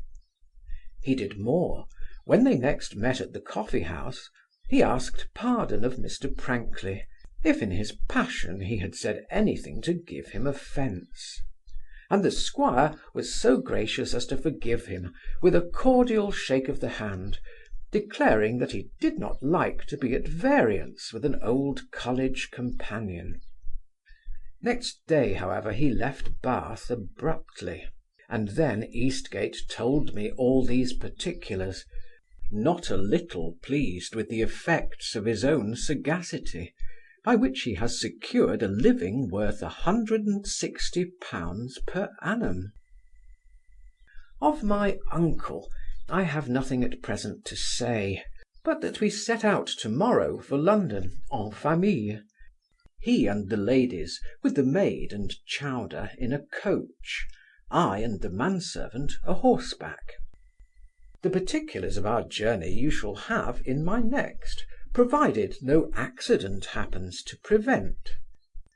He did more. When they next met at the coffee-house, he asked pardon of Mr. Prankley, if in his passion he had said anything to give him offence; and the squire was so gracious as to forgive him, with a cordial shake of the hand, declaring that he did not like to be at variance with an old college companion. Next day, however, he left Bath abruptly, and then Eastgate told me all these particulars, not a little pleased with the effects of his own sagacity, by which he has secured a living worth £160 per annum. Of my uncle I have nothing at present to say, but that we set out tomorrow for London en famille, he and the ladies, with the maid and Chowder, in a coach, I and the manservant a horseback. The particulars of our journey you shall have in my next, provided no accident happens to prevent.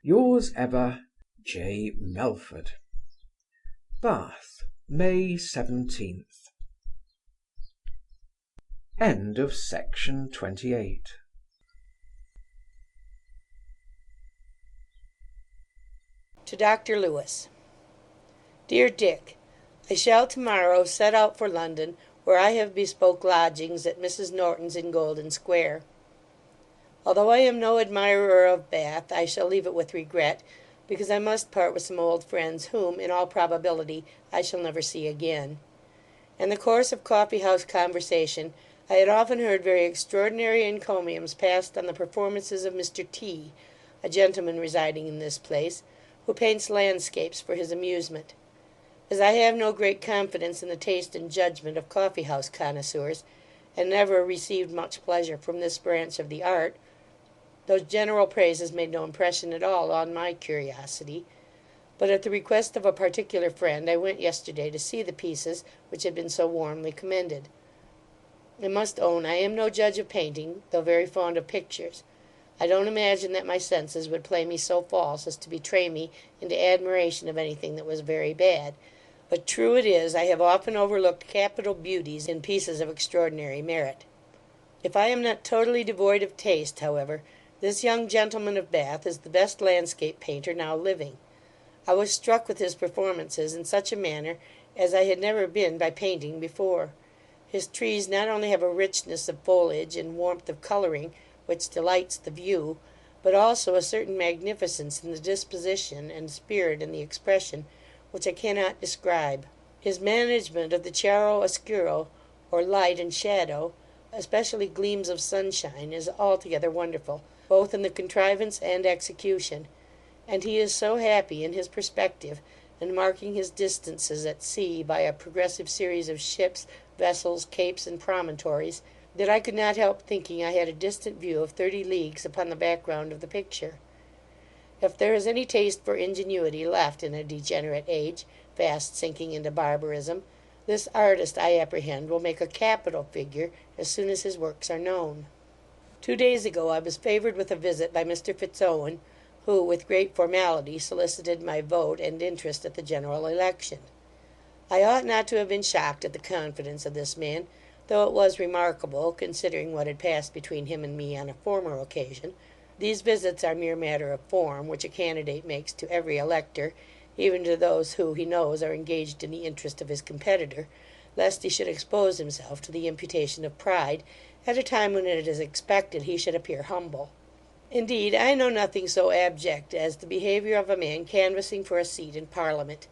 Yours ever, J. Melford. Bath, May 17th. End of section 28. To Dr. Lewis. Dear Dick, I shall tomorrow set out for London, where I have bespoke lodgings at Mrs. Norton's in Golden Square. Although I am no admirer of Bath, I shall leave it with regret, because I must part with some old friends whom, in all probability, I shall never see again. In the course of coffee-house conversation, I had often heard very extraordinary encomiums passed on the performances of Mr. T., a gentleman residing in this place, who paints landscapes for his amusement. As I have no great confidence in the taste and judgment of coffee-house connoisseurs, and never received much pleasure from this branch of the art, those general praises made no impression at all on my curiosity; but at the request of a particular friend I went yesterday to see the pieces which had been so warmly commended. I must own I am no judge of painting, though very fond of pictures. I don't imagine that my senses would play me so false as to betray me into admiration of anything that was very bad, but true it is I have often overlooked capital beauties in pieces of extraordinary merit. If I am not totally devoid of taste, however, this young gentleman of Bath is the best landscape painter now living. I was struck with his performances in such a manner as I had never been by painting before. His trees not only have a richness of foliage and warmth of colouring, which delights the view, but also a certain magnificence in the disposition and spirit in the expression, which I cannot describe. His management of the chiaro oscuro, or light and shadow, especially gleams of sunshine, is altogether wonderful, both in the contrivance and execution; and he is so happy in his perspective, and marking his distances at sea by a progressive series of ships, vessels, capes, and promontories, that I could not help thinking I had a distant view of 30 leagues upon the background of the picture. If there is any taste for ingenuity left in a degenerate age, fast sinking into barbarism, this artist, I apprehend, will make a capital figure as soon as his works are known. 2 days ago I was favoured with a visit by Mr. Fitzowen, who, with great formality, solicited my vote and interest at the general election. I ought not to have been shocked at the confidence of this man, though it was remarkable, considering what had passed between him and me on a former occasion. These visits are mere matter of form, which a candidate makes to every elector, even to those who, he knows, are engaged in the interest of his competitor, lest he should expose himself to the imputation of pride, at a time when it is expected he should appear humble. Indeed, I know nothing so abject as the behaviour of a man canvassing for a seat in Parliament.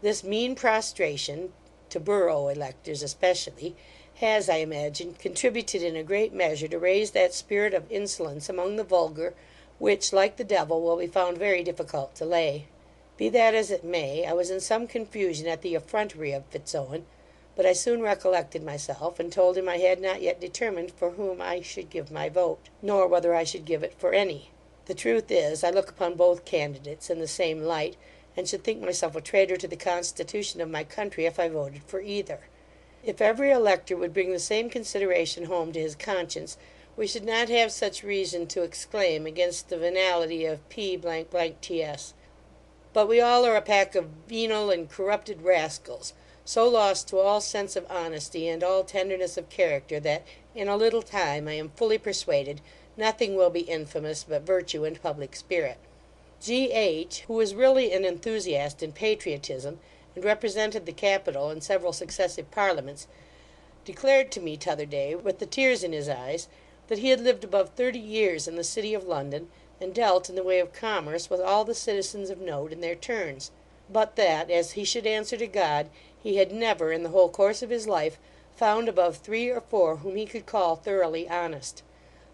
This mean prostration, to borough electors especially, has, I imagine, contributed in a great measure to raise that spirit of insolence among the vulgar, which, like the devil, will be found very difficult to lay. Be that as it may, I was in some confusion at the effrontery of Fitzowen, but I soon recollected myself, and told him I had not yet determined for whom I should give my vote, nor whether I should give it for any. The truth is, I look upon both candidates in the same light, and should think myself a traitor to the constitution of my country if I voted for either. If every elector would bring the same consideration home to his conscience, we should not have such reason to exclaim against the venality of P.T.S. But we all are a pack of venal and corrupted rascals, so lost to all sense of honesty and all tenderness of character, that, in a little time, I am fully persuaded, nothing will be infamous but virtue and public spirit. G.H., who is really an enthusiast in patriotism, and represented the capital in several successive parliaments, declared to me t'other day, with the tears in his eyes, that he had lived above 30 years in the city of London, and dealt in the way of commerce with all the citizens of note in their turns; but that, as he should answer to God, he had never, in the whole course of his life, found above 3 or 4 whom he could call thoroughly honest;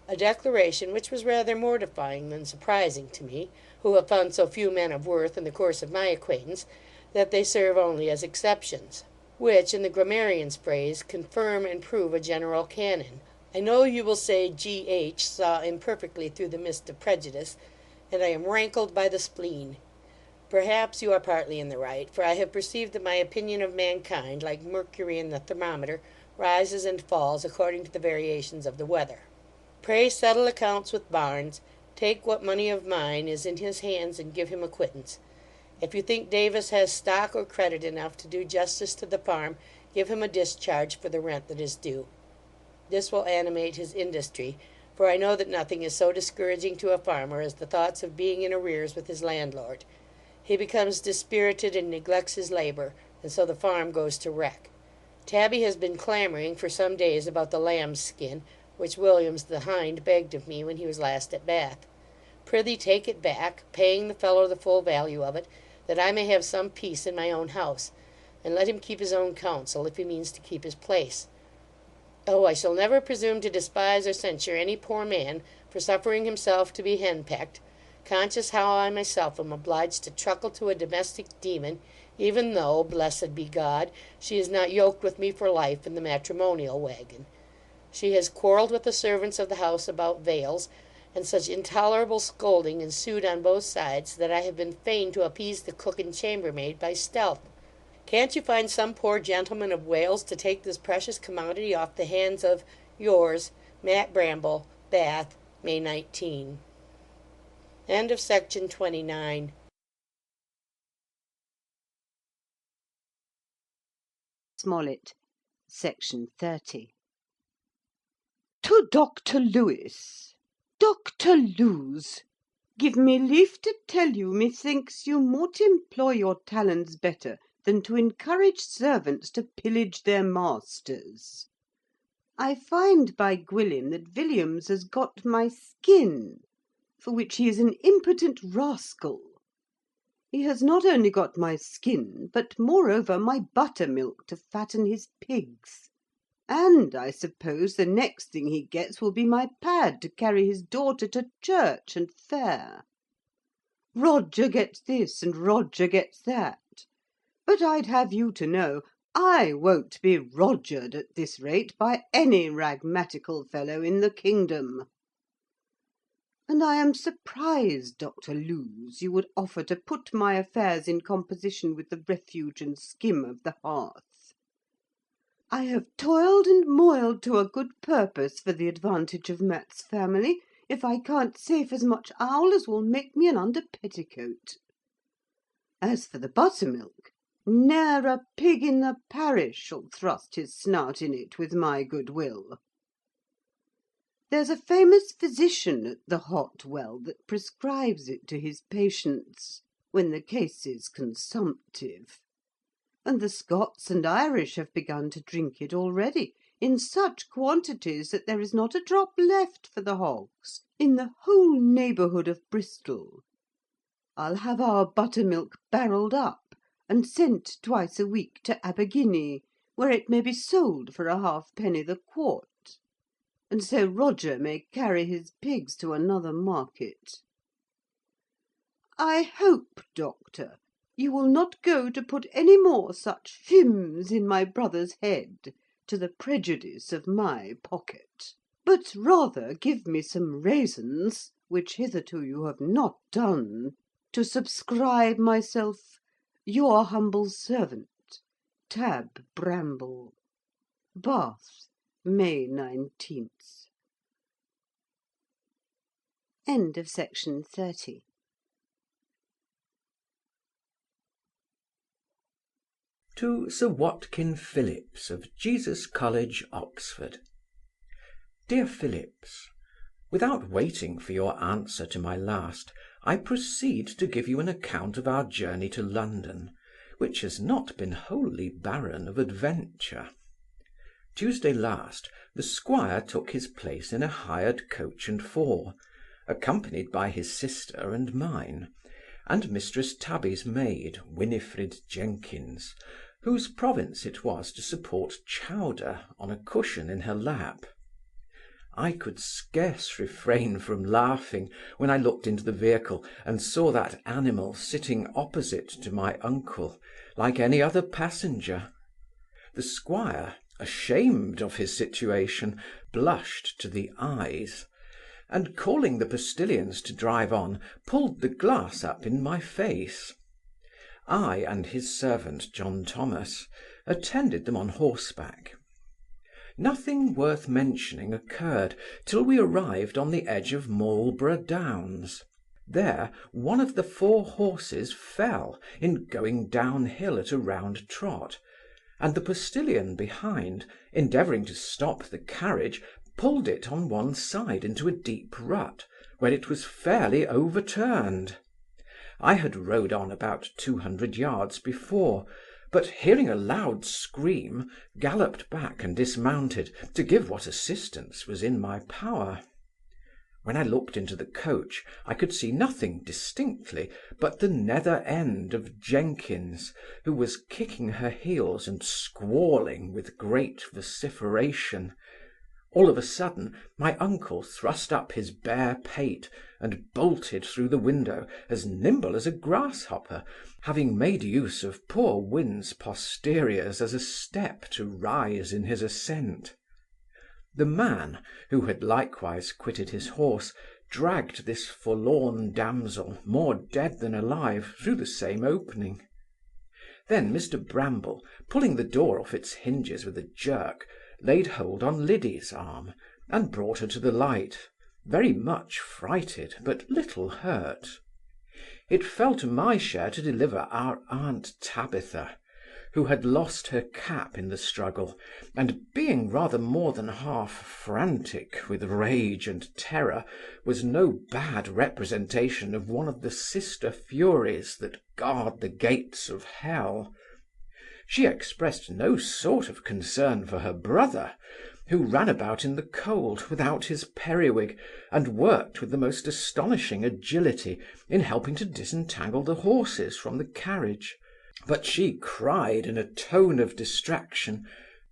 a declaration which was rather mortifying than surprising to me, who have found so few men of worth in the course of my acquaintance, that they serve only as exceptions, which, in the grammarian's phrase, confirm and prove a general canon. I know you will say G.H. saw imperfectly through the mist of prejudice, and I am rankled by the spleen. Perhaps you are partly in the right, for I have perceived that my opinion of mankind, like mercury in the thermometer, rises and falls according to the variations of the weather. Pray settle accounts with Barnes, take what money of mine is in his hands, and give him a quittance. If you think Davis has stock or credit enough to do justice to the farm, give him a discharge for the rent that is due. This will animate his industry, for I know that nothing is so discouraging to a farmer as the thoughts of being in arrears with his landlord. He becomes dispirited and neglects his labour, and so the farm goes to wreck. Tabby has been clamouring for some days about the lamb's skin, which Williams the hind begged of me when he was last at Bath. Prithee take it back, paying the fellow the full value of it, that I may have some peace in my own house, and let him keep his own counsel, if he means to keep his place. Oh, I shall never presume to despise or censure any poor man for suffering himself to be henpecked, conscious how I myself am obliged to truckle to a domestic demon, even though, blessed be God, she is not yoked with me for life in the matrimonial waggon. She has quarrelled with the servants of the house about veils, and such intolerable scolding ensued on both sides, that I have been fain to appease the cook and chambermaid by stealth. Can't you find some poor gentleman of Wales to take this precious commodity off the hands of yours, Matt Bramble, Bath, May 19. End of section 29. Smollett, section 30. To Dr. Lewis. Dr. Lewes, give me leave to tell you, methinks you mote employ your talents better than to encourage servants to pillage their masters. I find by Gwyllim that Villiams has got my skin, for which he is an impotent rascal. He has not only got my skin, but moreover my buttermilk to fatten his pigs. And I suppose the next thing he gets will be my pad to carry his daughter to church and fair. Roger gets this and Roger gets that. But I'd have you to know, I won't be Rogered at this rate by any ragmatical fellow in the kingdom. And I am surprised, Dr. Lewes, you would offer to put my affairs in composition with the refuge and skim of the hearth. I have toiled and moiled to a good purpose for the advantage of Matt's family, if I can't save as much owl as will make me an under petticoat. As for the buttermilk, ne'er a pig in the parish shall thrust his snout in it with my good will. There's a famous physician at the Hot Well that prescribes it to his patients when the case is consumptive, and the Scots and Irish have begun to drink it already in such quantities that there is not a drop left for the hogs in the whole neighbourhood of Bristol. I'll have our buttermilk barrelled up and sent twice a week to Abergine, where it may be sold for a halfpenny the quart, and so Roger may carry his pigs to another market. I hope, Doctor, you will not go to put any more such whims in my brother's head, to the prejudice of my pocket, but rather give me some raisons, which hitherto you have not done, to subscribe myself your humble servant, Tab Bramble. Bath, May 19th. End of section 30. To Sir Watkin Phillips of Jesus College, Oxford. Dear Phillips, without waiting for your answer to my last, I proceed to give you an account of our journey to London, which has not been wholly barren of adventure. Tuesday last, the squire took his place in a hired coach and four, accompanied by his sister and mine, and Mistress Tabby's maid, Winifred Jenkins, whose province it was to support Chowder on a cushion in her lap. I could scarce refrain from laughing when I looked into the vehicle and saw that animal sitting opposite to my uncle, like any other passenger. The squire, ashamed of his situation, blushed to the eyes, and calling the postilions to drive on, pulled the glass up in my face. I and his servant John Thomas attended them on horseback. Nothing worth mentioning occurred till we arrived on the edge of Marlborough Downs. There one of the 4 horses fell in going downhill at a round trot, and the postilion behind, endeavouring to stop the carriage, pulled it on one side into a deep rut, where it was fairly overturned. I had rode on about 200 yards before, but hearing a loud scream, galloped back and dismounted to give what assistance was in my power. When I looked into the coach, I could see nothing distinctly but the nether end of Jenkins, who was kicking her heels and squalling with great vociferation. All of a sudden, my uncle thrust up his bare pate and bolted through the window as nimble as a grasshopper, having made use of poor Win's posteriors as a step to rise in his ascent. The man, who had likewise quitted his horse, dragged this forlorn damsel, more dead than alive, through the same opening. Then Mr Bramble, pulling the door off its hinges with a jerk, laid hold on Liddy's arm, and brought her to the light, very much frighted, but little hurt. It fell to my share to deliver our Aunt Tabitha, who had lost her cap in the struggle, and being rather more than half frantic with rage and terror, was no bad representation of one of the sister furies that guard the gates of hell. She expressed no sort of concern for her brother, who ran about in the cold without his periwig, and worked with the most astonishing agility in helping to disentangle the horses from the carriage. But she cried in a tone of distraction,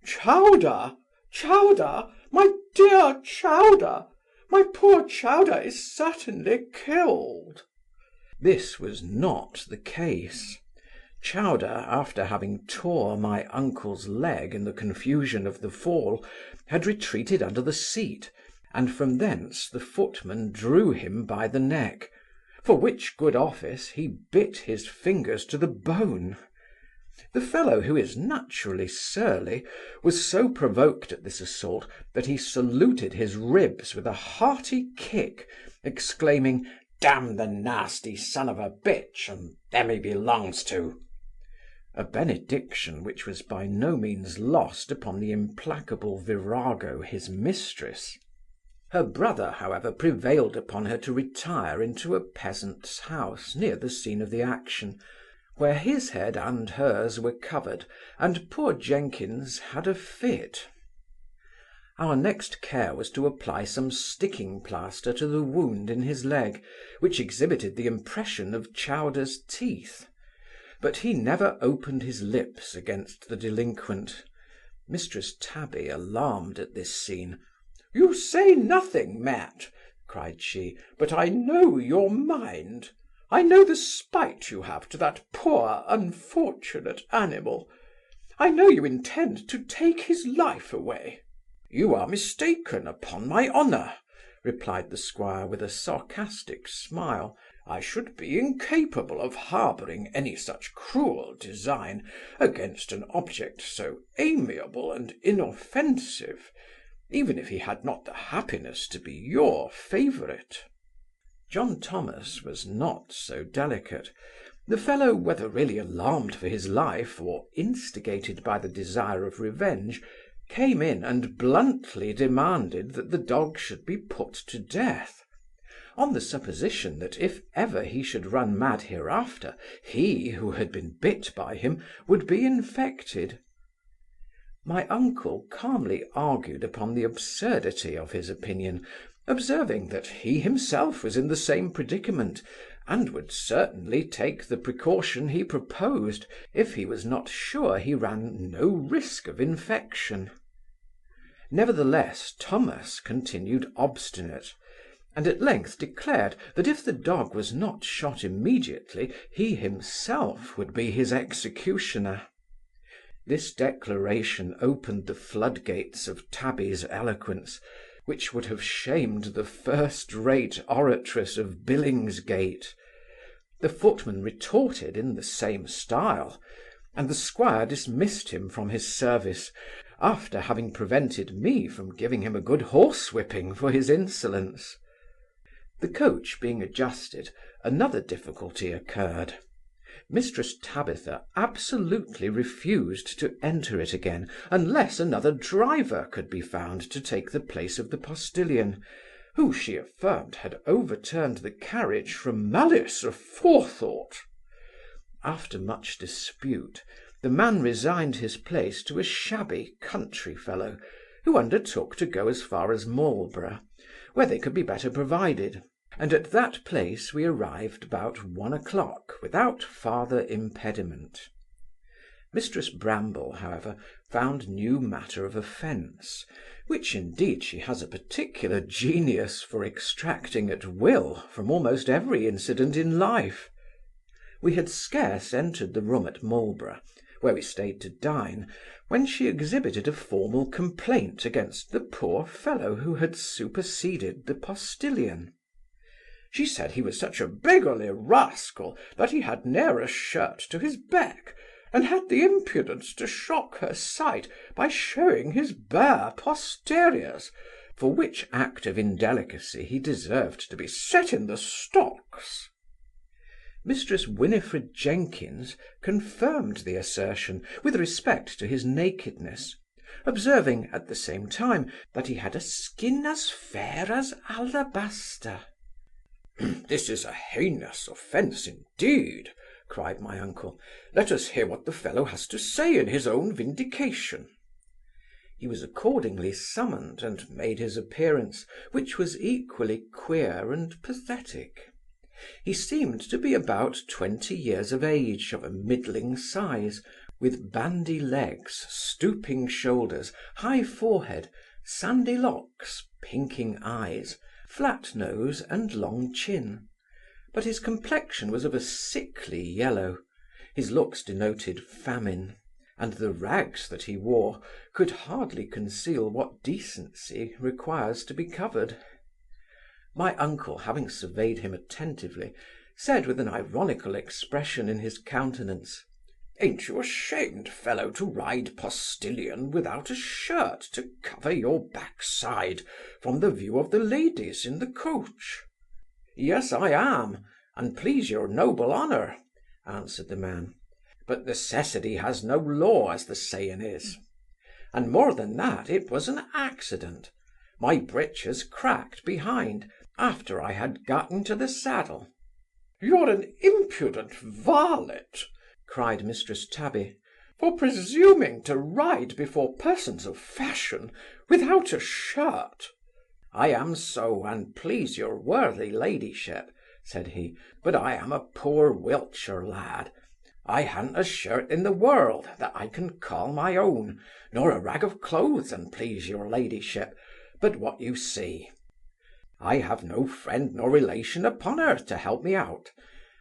"Chowder! Chowder! My dear Chowder! My poor Chowder is certainly killed." This was not the case. Chowder, after having tore my uncle's leg in the confusion of the fall, had retreated under the seat, and from thence the footman drew him by the neck, for which good office he bit his fingers to the bone. The fellow, who is naturally surly, was so provoked at this assault that he saluted his ribs with a hearty kick, exclaiming, "Damn the nasty son of a bitch, and them he belongs to," a benediction which was by no means lost upon the implacable virago his mistress. Her brother, however, prevailed upon her to retire into a peasant's house near the scene of the action, where his head and hers were covered, and poor Jenkins had a fit. Our next care was to apply some sticking plaster to the wound in his leg, which exhibited the impression of Chowder's teeth. But he never opened his lips against the delinquent. Mistress Tabby, alarmed at this scene, "You say nothing, Matt," cried she, "but I know your mind. I know the spite you have to that poor unfortunate animal. I know you intend to take his life away." "You are mistaken, upon my honour," replied the squire with a sarcastic smile. "I should be incapable of harbouring any such cruel design against an object so amiable and inoffensive, even if he had not the happiness to be your favourite." John Thomas was not so delicate. The fellow, whether really alarmed for his life, or instigated by the desire of revenge, came in and bluntly demanded that the dog should be put to death, on the supposition that if ever he should run mad hereafter, he, who had been bit by him, would be infected. My uncle calmly argued upon the absurdity of his opinion, observing that he himself was in the same predicament, and would certainly take the precaution he proposed, if he was not sure he ran no risk of infection. Nevertheless, Thomas continued obstinate, and at length declared that if the dog was not shot immediately, he himself would be his executioner. This declaration opened the floodgates of Tabby's eloquence, which would have shamed the first-rate oratress of Billingsgate. The footman retorted in the same style, and the squire dismissed him from his service, after having prevented me from giving him a good horsewhipping for his insolence. The coach being adjusted, another difficulty occurred. Mistress Tabitha absolutely refused to enter it again, unless another driver could be found to take the place of the postilion, who, she affirmed, had overturned the carriage from malice aforethought. After much dispute, the man resigned his place to a shabby country fellow, who undertook to go as far as Marlborough, where they could be better provided, and at that place we arrived about 1 o'clock without farther impediment. Mistress Bramble, however, found new matter of offence, which indeed she has a particular genius for extracting at will from almost every incident in life. We had scarce entered the room at Marlborough, where we stayed to dine, when she exhibited a formal complaint against the poor fellow who had superseded the postilion. She said he was such a beggarly rascal that he had ne'er a shirt to his back, and had the impudence to shock her sight by showing his bare posteriors, for which act of indelicacy he deserved to be set in the stocks. Mistress Winifred Jenkins confirmed the assertion with respect to his nakedness, observing at the same time that he had a skin as fair as alabaster. "This is a heinous offence indeed," cried my uncle. "Let us hear what the fellow has to say in his own vindication." He was accordingly summoned and made his appearance, which was equally queer and pathetic. He seemed to be about 20 years of age, of a middling size, with bandy legs, stooping shoulders, high forehead, sandy locks, pinking eyes, flat nose, and long chin; but his complexion was of a sickly yellow, his looks denoted famine, and the rags that he wore could hardly conceal what decency requires to be covered. My uncle, having surveyed him attentively, said with an ironical expression in his countenance, "Ain't you ashamed, fellow, to ride postilion without a shirt to cover your backside from the view of the ladies in the coach?" "Yes, I am, and please your noble honour," answered the man; "but necessity has no law, as the saying is. And more than that, it was an accident. My breeches cracked behind, after I had got into the saddle." "You're an impudent varlet," cried Mistress Tabby, "for presuming to ride before persons of fashion without a shirt." "I am so, and please your worthy ladyship," said he, "but I am a poor Wiltshire lad. I ha'n't a shirt in the world that I can call my own, nor a rag of clothes, and please your ladyship, but what you see. I have no friend nor relation upon earth to help me out.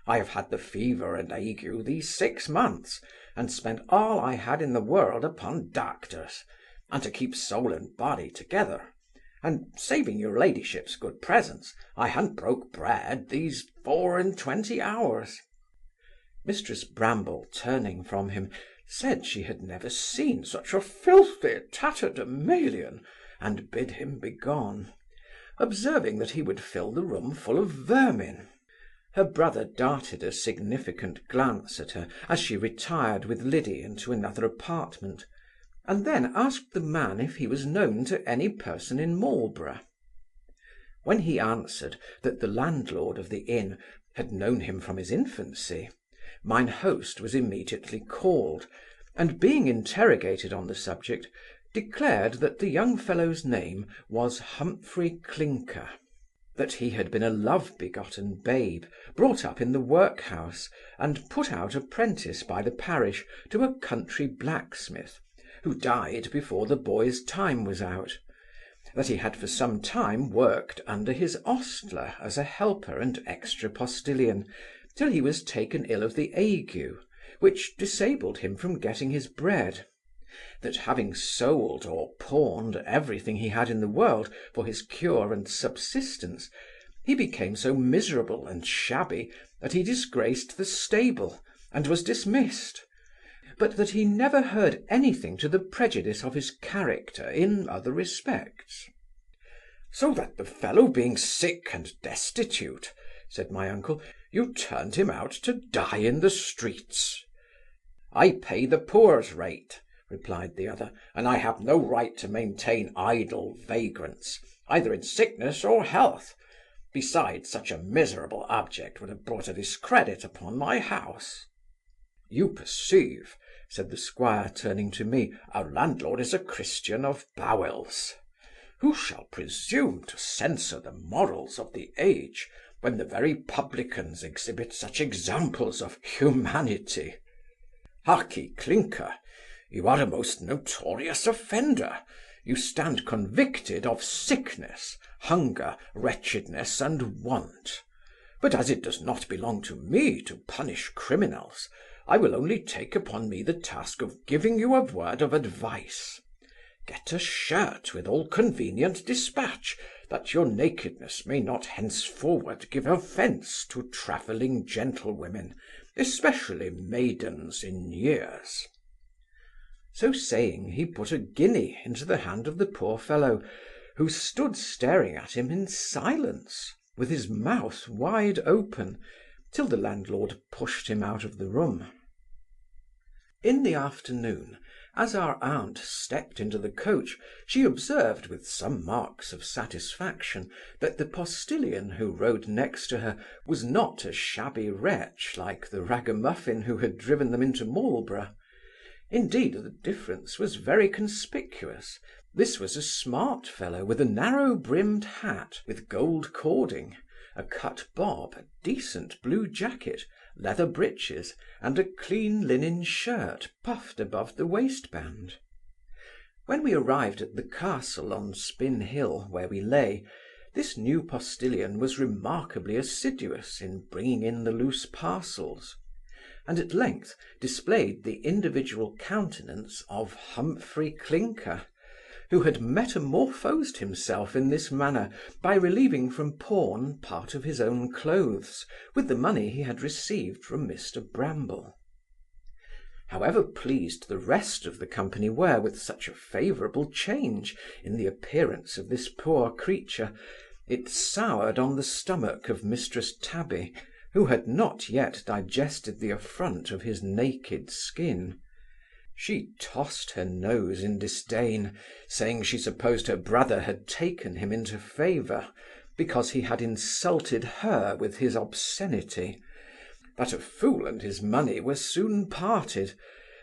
I have had the fever and ague these 6 months, and spent all I had in the world upon doctors, and to keep soul and body together; and, saving your ladyship's good presence, I ha'n't broke bread these 24 hours." Mistress Bramble, turning from him, said she had never seen such a filthy tatterdemalion, and bid him begone, observing that he would fill the room full of vermin. Her brother darted a significant glance at her as she retired with Liddy into another apartment, and then asked the man if he was known to any person in Marlborough. When he answered that the landlord of the inn had known him from his infancy, mine host was immediately called, and being interrogated on the subject, declared that the young fellow's name was Humphry Clinker, that he had been a love-begotten babe, brought up in the workhouse, and put out apprentice by the parish to a country blacksmith, who died before the boy's time was out, that he had for some time worked under his ostler as a helper and extra postilion, till he was taken ill of the ague, which disabled him from getting his bread, that having sold or pawned everything he had in the world for his cure and subsistence, he became so miserable and shabby that he disgraced the stable and was dismissed, but that he never heard anything to the prejudice of his character in other respects. "So that the fellow being sick and destitute," said my uncle, "you turned him out to die in the streets." "I pay the poor's rate," replied the other, "and I have no right to maintain idle vagrants, either in sickness or health. Besides, such a miserable object would have brought a discredit upon my house." "You perceive," said the squire, turning to me, "our landlord is a Christian of bowels. Who shall presume to censor the morals of the age, when the very publicans exhibit such examples of humanity? Harkee, Clinker, you are a most notorious offender. You stand convicted of sickness, hunger, wretchedness, and want. But as it does not belong to me to punish criminals, I will only take upon me the task of giving you a word of advice. Get a shirt with all convenient dispatch, that your nakedness may not henceforward give offence to travelling gentlewomen, especially maidens in years." So saying, he put a guinea into the hand of the poor fellow, who stood staring at him in silence, with his mouth wide open, till the landlord pushed him out of the room. In the afternoon, as our aunt stepped into the coach, she observed, with some marks of satisfaction, that the postilion who rode next to her was not a shabby wretch like the ragamuffin who had driven them into Marlborough. Indeed, the difference was very conspicuous. This was a smart fellow with a narrow-brimmed hat with gold cording, a cut bob, a decent blue jacket, leather breeches, and a clean linen shirt puffed above the waistband. When we arrived at the castle on Spin Hill, where we lay, this new postilion was remarkably assiduous in bringing in the loose parcels, and at length displayed the individual countenance of Humphry Clinker, who had metamorphosed himself in this manner by relieving from pawn part of his own clothes, with the money he had received from Mr Bramble. However pleased the rest of the company were with such a favourable change in the appearance of this poor creature, it soured on the stomach of Mistress Tabby, who had not yet digested the affront of his naked skin. She tossed her nose in disdain, saying she supposed her brother had taken him into favour, because he had insulted her with his obscenity, that a fool and his money were soon parted,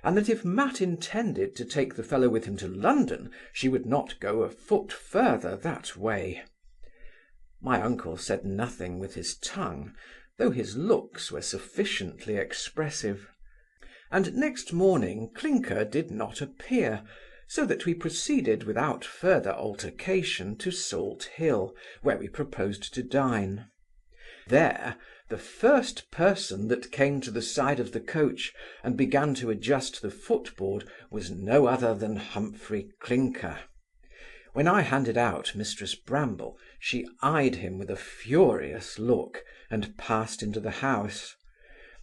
and that if Matt intended to take the fellow with him to London, she would not go a foot further that way. My uncle said nothing with his tongue, though his looks were sufficiently expressive. And next morning Clinker did not appear, so that we proceeded without further altercation to Salt Hill, where we proposed to dine. There, the first person that came to the side of the coach and began to adjust the footboard was no other than Humphry Clinker. When I handed out Mistress Bramble, she eyed him with a furious look, and passed into the house.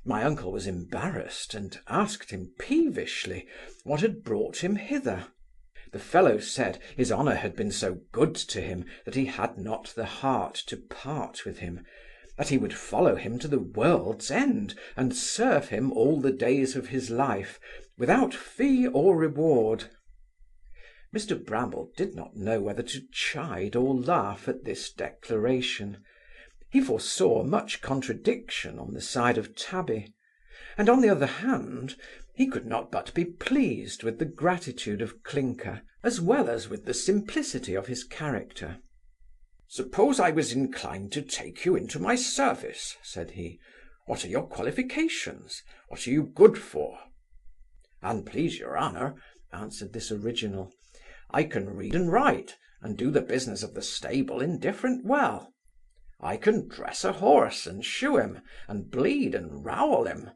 My uncle was embarrassed, and asked him peevishly what had brought him hither. The fellow said, his honour had been so good to him, that he had not the heart to part with him, that he would follow him to the world's end, and serve him all the days of his life, without fee or reward. Mr Bramble did not know whether to chide or laugh at this declaration. He foresaw much contradiction on the side of Tabby, and on the other hand, He could not but be pleased with the gratitude of Clinker, as well as with the simplicity of his character. "Suppose I was inclined to take you into my service," said he. "What are your qualifications? What are you good for?" "An please your honour," answered this original, "I can read and write, and do the business of the stable indifferent well. I can dress a horse, and shoe him, and bleed and rowel him.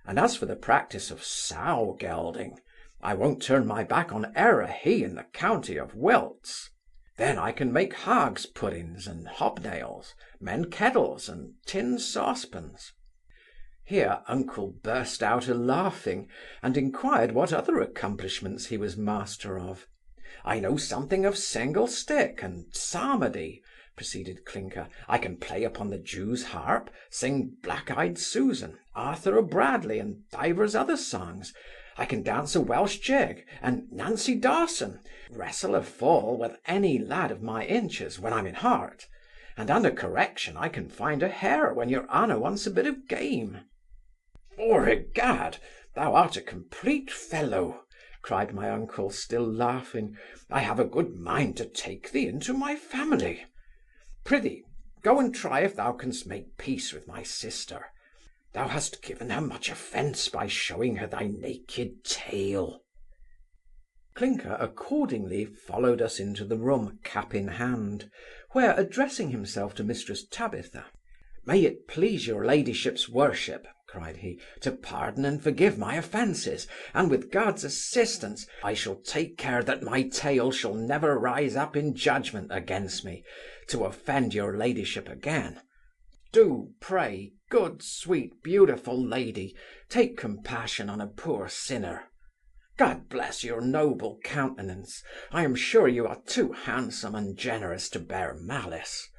And as for the practice of sow gelding, I won't turn my back on e'er a he in the county of Wilts. Then I can make hogs puddings and hobnails, mend kettles and tin saucepans." Here uncle burst out a-laughing, and inquired what other accomplishments he was master of. "I know something of single stick and psalmody," proceeded Clinker. "I can play upon the Jew's harp, sing Black-eyed Susan, Arthur O'Bradley, and divers other songs. I can dance a Welsh jig, and Nancy Dawson, wrestle a foal with any lad of my inches when I'm in heart, and under correction I can find a hare when your honour wants a bit of game." "Egad, thou art a complete fellow," cried my uncle, still laughing. "I have a good mind to take thee into my family. Prithee, go and try if thou canst make peace with my sister. Thou hast given her much offence by showing her thy naked tail." Clinker accordingly followed us into the room, cap in hand, where, addressing himself to Mistress Tabitha, "May it please your ladyship's worship," cried he, "to pardon and forgive my offences, and with God's assistance I shall take care that my tail shall never rise up in judgment against me, to offend your ladyship again. Do, pray, good, sweet, beautiful lady, take compassion on a poor sinner. God bless your noble countenance. I am sure you are too handsome and generous to bear malice.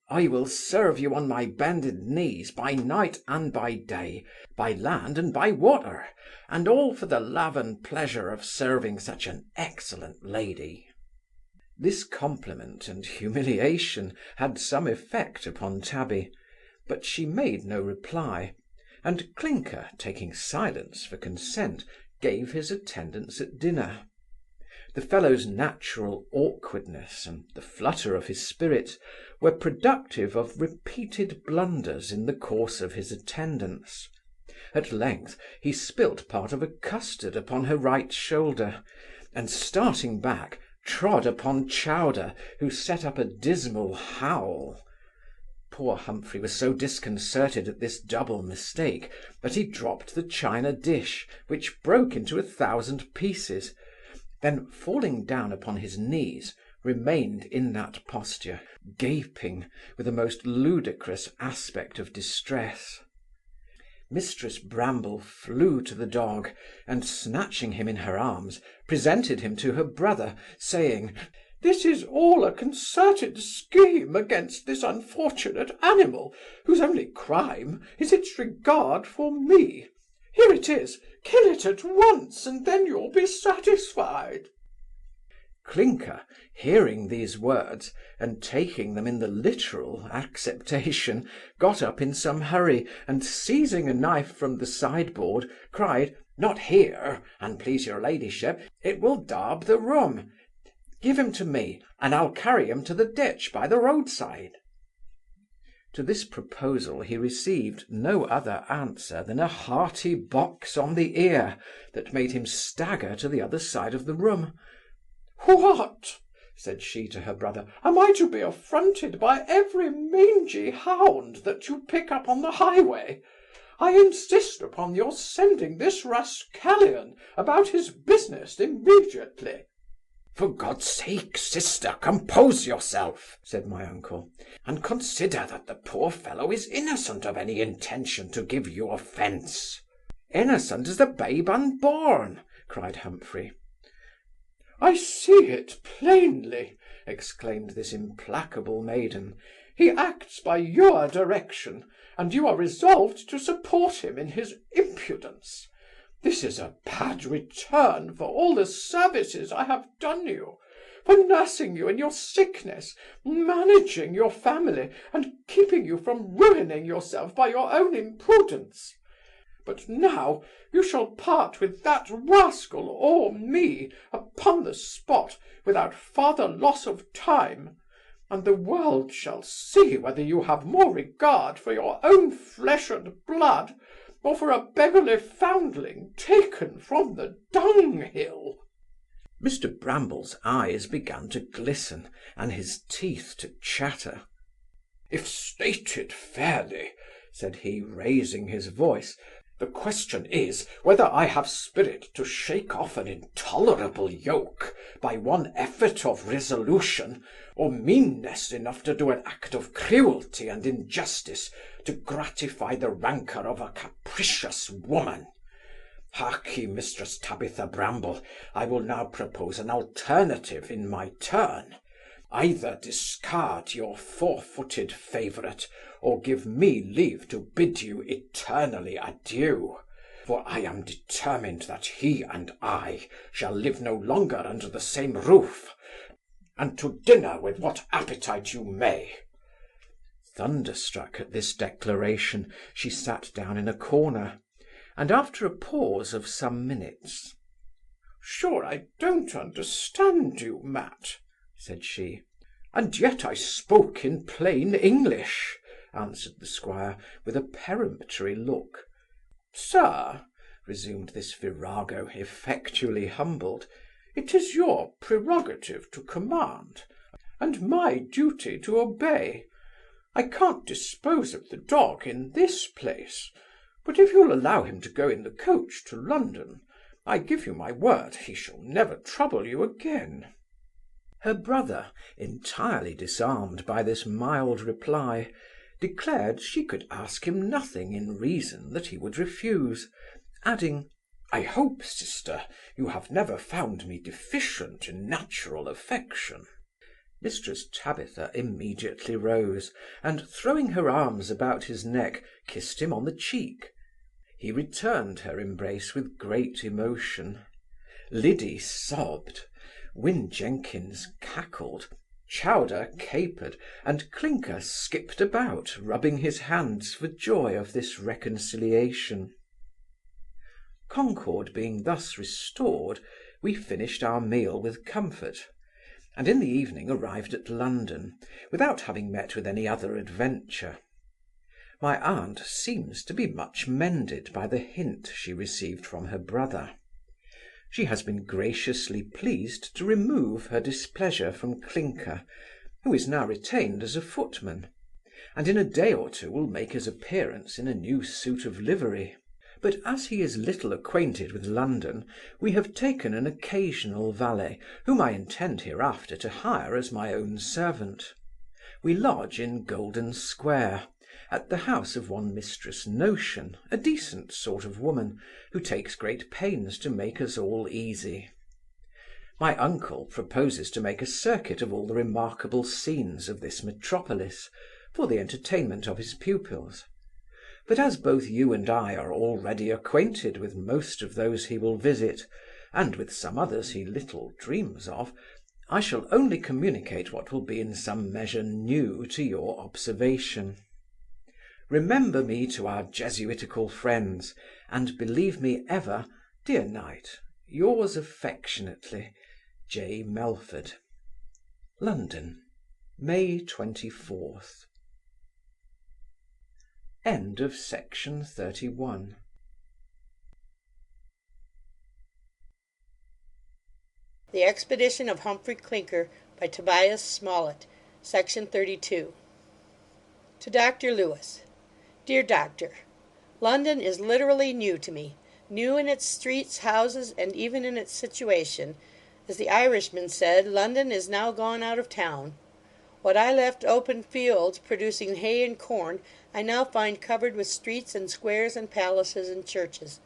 I will serve you on my bended knees by night and by day, by land and by water, and all for the love and pleasure of serving such an excellent lady." This compliment and humiliation had some effect upon Tabby, but she made no reply, and Clinker, taking silence for consent, gave his attendance at dinner. The fellow's natural awkwardness and the flutter of his spirits were productive of repeated blunders in the course of his attendance. At length he spilt part of a custard upon her right shoulder, and, starting back, trod upon Chowder, who set up a dismal howl. Poor Humphry was so disconcerted at this double mistake, that he dropped the china dish, which broke into 1,000 pieces, then, falling down upon his knees, remained in that posture, gaping, with a most ludicrous aspect of distress. Mistress Bramble flew to the dog, and, snatching him in her arms, presented him to her brother, saying, "This is all a concerted scheme against this unfortunate animal, whose only crime is its regard for me. Here it is, kill it at once, and then you'll be satisfied." Clinker, hearing these words, and taking them in the literal acceptation, got up in some hurry, and, seizing a knife from the sideboard, cried, "Not here, and please your ladyship, it will daub the room. Give him to me, and I'll carry him to the ditch by the roadside." To this proposal he received no other answer than a hearty box on the ear, that made him stagger to the other side of the room. "What!" said she to her brother, "am I to be affronted by every mangy hound that you pick up on the highway? I insist upon your sending this rascallion about his business immediately." "For God's sake, sister, compose yourself," said my uncle, "and consider that the poor fellow is innocent of any intention to give you offence." "Innocent as the babe unborn," cried Humphry. "I see it plainly," exclaimed this implacable maiden. "He acts by your direction, and you are resolved to support him in his impudence. This is a bad return for all the services I have done you, for nursing you in your sickness, managing your family, and keeping you from ruining yourself by your own imprudence. But now you shall part with that rascal or me upon the spot without farther loss of time, and the world shall see whether you have more regard for your own flesh and blood, or for a beggarly foundling taken from the dunghill." Mr Bramble's eyes began to glisten, and his teeth to chatter. "If stated fairly," said he, raising his voice, "the question is whether I have spirit to shake off an intolerable yoke by one effort of resolution, or meanness enough to do an act of cruelty and injustice to gratify the rancour of a capricious woman. Hark ye, Mistress Tabitha Bramble, I will now propose an alternative in my turn. Either discard your four-footed favourite, or give me leave to bid you eternally adieu, for I am determined that he and I shall live no longer under the same roof, and to dinner with what appetite you may." Thunderstruck at this declaration, she sat down in a corner, and after a pause of some minutes, "Sure I don't understand you, Matt," said she. "And yet I spoke in plain English," answered the squire, with a peremptory look. "Sir," resumed this virago, effectually humbled, "it is your prerogative to command, and my duty to obey. I can't dispose of the dog in this place, but if you'll allow him to go in the coach to London, I give you my word he shall never trouble you again." Her brother, entirely disarmed by this mild reply, declared she could ask him nothing in reason that he would refuse, adding, "I hope, sister, you have never found me deficient in natural affection." Mistress Tabitha immediately rose, and throwing her arms about his neck, kissed him on the cheek. He returned her embrace with great emotion. Liddy sobbed, Wyn Jenkins cackled, Chowder capered, and Clinker skipped about, rubbing his hands for joy of this reconciliation. Concord being thus restored, we finished our meal with comfort, and in the evening arrived at London, without having met with any other adventure. My aunt seems to be much mended by the hint she received from her brother. She has been graciously pleased to remove her displeasure from Clinker, who is now retained as a footman, and in a day or two will make his appearance in a new suit of livery. But as he is little acquainted with London, we have taken an occasional valet, whom I intend hereafter to hire as my own servant. We lodge in Golden Square, at the house of one Mistress Notion, a decent sort of woman, who takes great pains to make us all easy. My uncle proposes to make a circuit of all the remarkable scenes of this metropolis, for the entertainment of his pupils. But as both you and I are already acquainted with most of those he will visit, and with some others he little dreams of, I shall only communicate what will be in some measure new to your observation. Remember me to our Jesuitical friends, and believe me ever, dear knight, yours affectionately, J. Melford. London, May 24th. End of section 31. The Expedition of Humphry Clinker, by Tobias Smollett, Section 32. To Dr. Lewis. Dear Doctor, London is literally new to me, new in its streets, houses, and even in its situation. As the Irishman said, London is now gone out of town. What I left open fields, producing hay and corn, I now find covered with streets and squares and palaces and churches.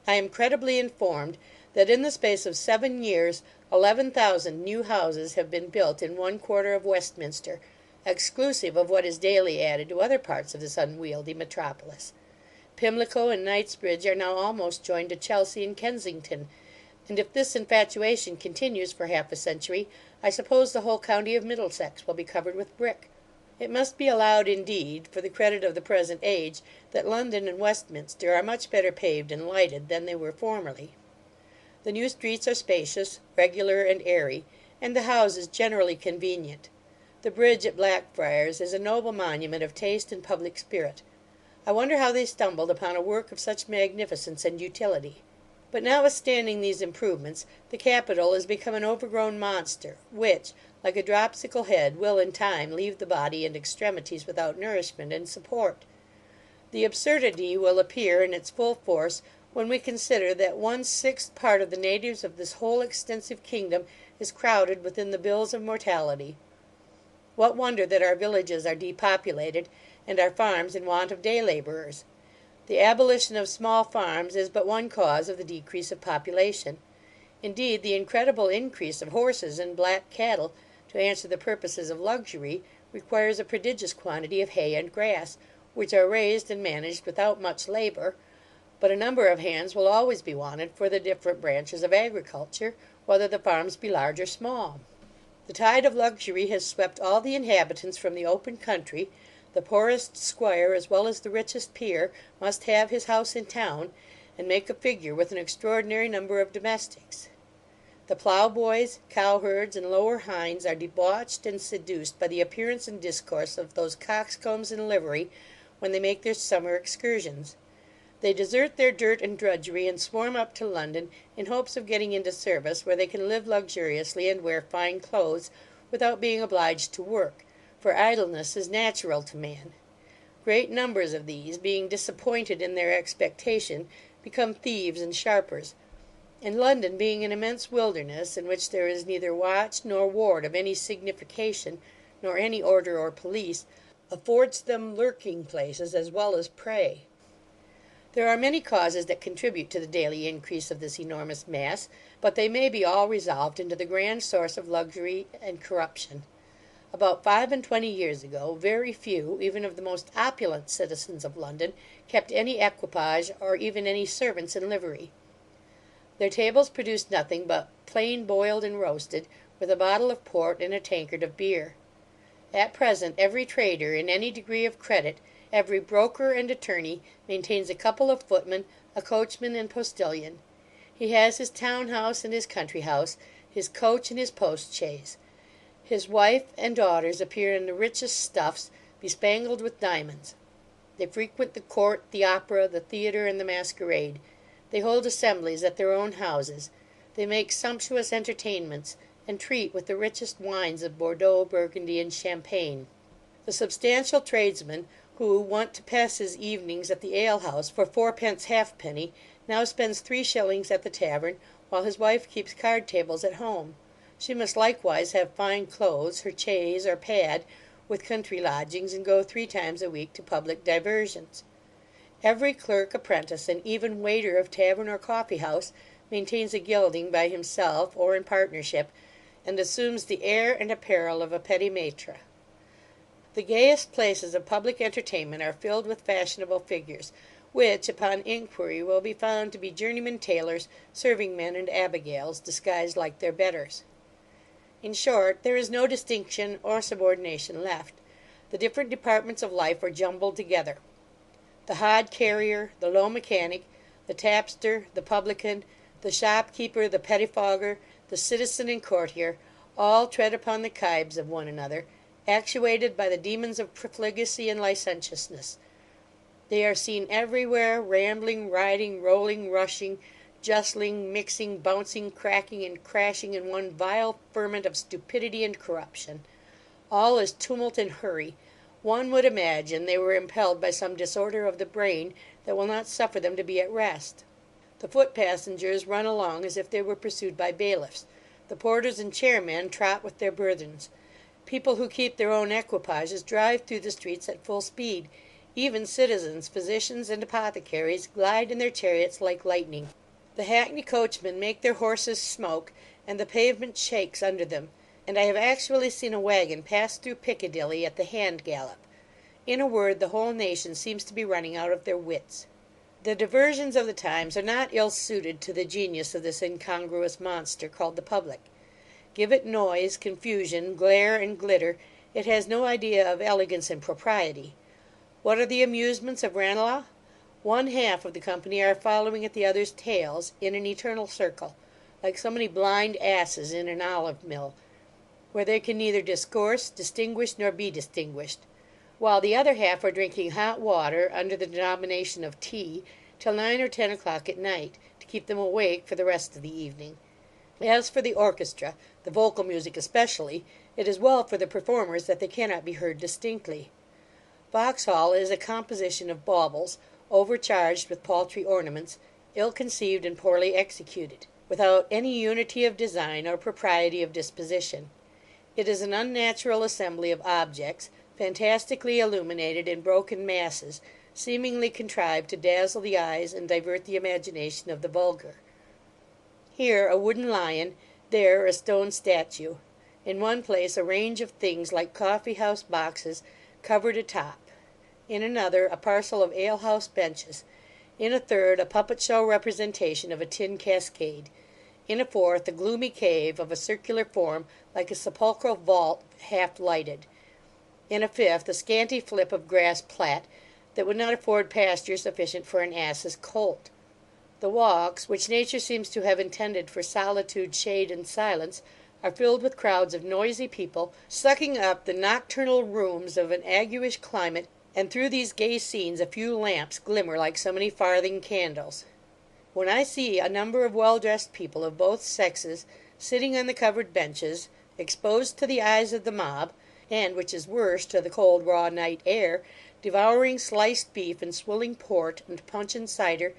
I am credibly informed, that in the space of 7 years 11,000 new houses have been built in one quarter of Westminster, exclusive of what is daily added to other parts of this unwieldy metropolis. Pimlico and Knightsbridge are now almost joined to Chelsea and Kensington, and if this infatuation continues for half a century, I suppose the whole county of Middlesex will be covered with brick. It must be allowed, indeed, for the credit of the present age, that London and Westminster are much better paved and lighted than they were formerly. The new streets are spacious, regular, and airy, and the houses generally convenient. The bridge at Blackfriars is a noble monument of taste and public spirit. I wonder how they stumbled upon a work of such magnificence and utility. But notwithstanding these improvements, the capital is become an overgrown monster, which, like a dropsical head, will in time leave the body and extremities without nourishment and support. The absurdity will appear in its full force when we consider that 1/6 part of the natives of this whole extensive kingdom is crowded within the bills of mortality. What wonder that our villages are depopulated, and our farms in want of day labourers? The abolition of small farms is but one cause of the decrease of population. Indeed, the incredible increase of horses and black cattle, to answer the purposes of luxury, requires a prodigious quantity of hay and grass, which are raised and managed without much labour, but a number of hands will always be wanted for the different branches of agriculture, whether the farms be large or small. The tide of luxury has swept all the inhabitants from the open country. The poorest squire, as well as the richest peer, must have his house in town, and make a figure with an extraordinary number of domestics. The ploughboys, cowherds, and lower hinds are debauched and seduced by the appearance and discourse of those coxcombs in livery, when they make their summer excursions. They desert their dirt and drudgery, and swarm up to London, in hopes of getting into service, where they can live luxuriously and wear fine clothes, without being obliged to work, for idleness is natural to man. Great numbers of these, being disappointed in their expectation, become thieves and sharpers; and London, being an immense wilderness, in which there is neither watch nor ward of any signification, nor any order or police, affords them lurking places as well as prey. There are many causes that contribute to the daily increase of this enormous mass, but they may be all resolved into the grand source of luxury and corruption. About 25 years ago, very few, even of the most opulent citizens of London, kept any equipage, or even any servants in livery. Their tables produced nothing but plain boiled and roasted, with a bottle of port and a tankard of beer. At present, every trader in any degree of credit, every broker and attorney, maintains a couple of footmen, a coachman and postilion. He has his town house and his country house, his coach and his post chaise. His wife and daughters appear in the richest stuffs, bespangled with diamonds. They frequent the court, the opera, the theatre, and the masquerade. They hold assemblies at their own houses. They make sumptuous entertainments, and treat with the richest wines of Bordeaux, Burgundy, and Champagne. The substantial tradesman, who wont to pass his evenings at the ale-house for 4d. halfpenny, now spends 3 shillings at the tavern, while his wife keeps card-tables at home. She must likewise have fine clothes, her chaise or pad, with country lodgings, and go 3 times a week to public diversions. Every clerk, apprentice, and even waiter of tavern or coffee house, maintains a gilding by himself or in partnership, and assumes the air and apparel of a petit maitre. The gayest places of public entertainment are filled with fashionable figures, which, upon inquiry, will be found to be journeymen tailors, serving men, and abigails, disguised like their betters. In short, there is no distinction or subordination left. The different departments of life are jumbled together. The hod carrier, the low mechanic, the tapster, the publican, the shopkeeper, the pettifogger, the citizen and courtier, all tread upon the kibes of one another, actuated by the demons of profligacy and licentiousness. They are seen everywhere, rambling, riding, rolling, rushing, justling, mixing, bouncing, cracking, and crashing in one vile ferment of stupidity and corruption. All is tumult and hurry. One would imagine they were impelled by some disorder of the brain that will not suffer them to be at rest. The foot passengers run along as if they were pursued by bailiffs. The porters and chairmen trot with their burthens. People who keep their own equipages drive through the streets at full speed. Even citizens, physicians, and apothecaries glide in their chariots like lightning. The hackney coachmen make their horses smoke, and the pavement shakes under them, and I have actually seen a waggon pass through Piccadilly at the hand gallop. In a word, the whole nation seems to be running out of their wits. The diversions of the times are not ill suited to the genius of this incongruous monster called the public. Give it noise, confusion, glare, and glitter, It has no idea of elegance and propriety. What are the amusements of Ranelagh? One half of the company are following at the other's tails in an eternal circle, like so many blind asses in an olive mill, where they can neither discourse, distinguish, nor be distinguished; while the other half are drinking hot water, under the denomination of tea, till 9 or 10 o'clock at night, to keep them awake for the rest of the evening. As for the orchestra, the vocal music especially, it is well for the performers that they cannot be heard distinctly. Vauxhall is a composition of baubles, overcharged with paltry ornaments, ill conceived and poorly executed, without any unity of design or propriety of disposition. It is an unnatural assembly of objects, fantastically illuminated in broken masses, seemingly contrived to dazzle the eyes and divert the imagination of the vulgar. Here a wooden lion, there a stone statue; in one place a range of things like coffee-house boxes, covered atop; in another a parcel of ale-house benches; in a third a puppet-show representation of a tin cascade; in a fourth a gloomy cave of a circular form, like a sepulchral vault half lighted; in a fifth a scanty flip of grass plat, that would not afford pasture sufficient for an ass's colt. The walks, which nature seems to have intended for solitude, shade, and silence, are filled with crowds of noisy people, sucking up the nocturnal rheums of an aguish climate, and through these gay scenes a few lamps glimmer like so many farthing candles. When I see a number of well-dressed people of both sexes sitting on the covered benches, exposed to the eyes of the mob, and, which is worse, to the cold raw night air, devouring sliced beef and swilling port, and punch and cider,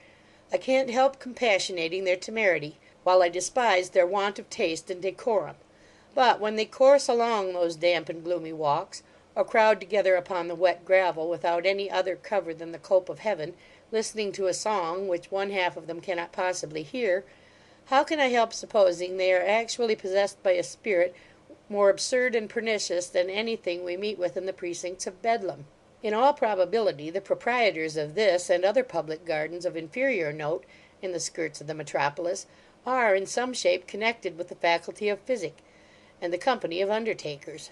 I can't help compassionating their temerity, while I despise their want of taste and decorum; but when they course along those damp and gloomy walks, or crowd together upon the wet gravel, without any other cover than the cope of heaven, listening to a song which one half of them cannot possibly hear, how can I help supposing they are actually possessed by a spirit more absurd and pernicious than any thing we meet with in the precincts of Bedlam? In all probability, the proprietors of this and other public gardens of inferior note, in the skirts of the metropolis, are in some shape connected with the faculty of physic, and the company of undertakers;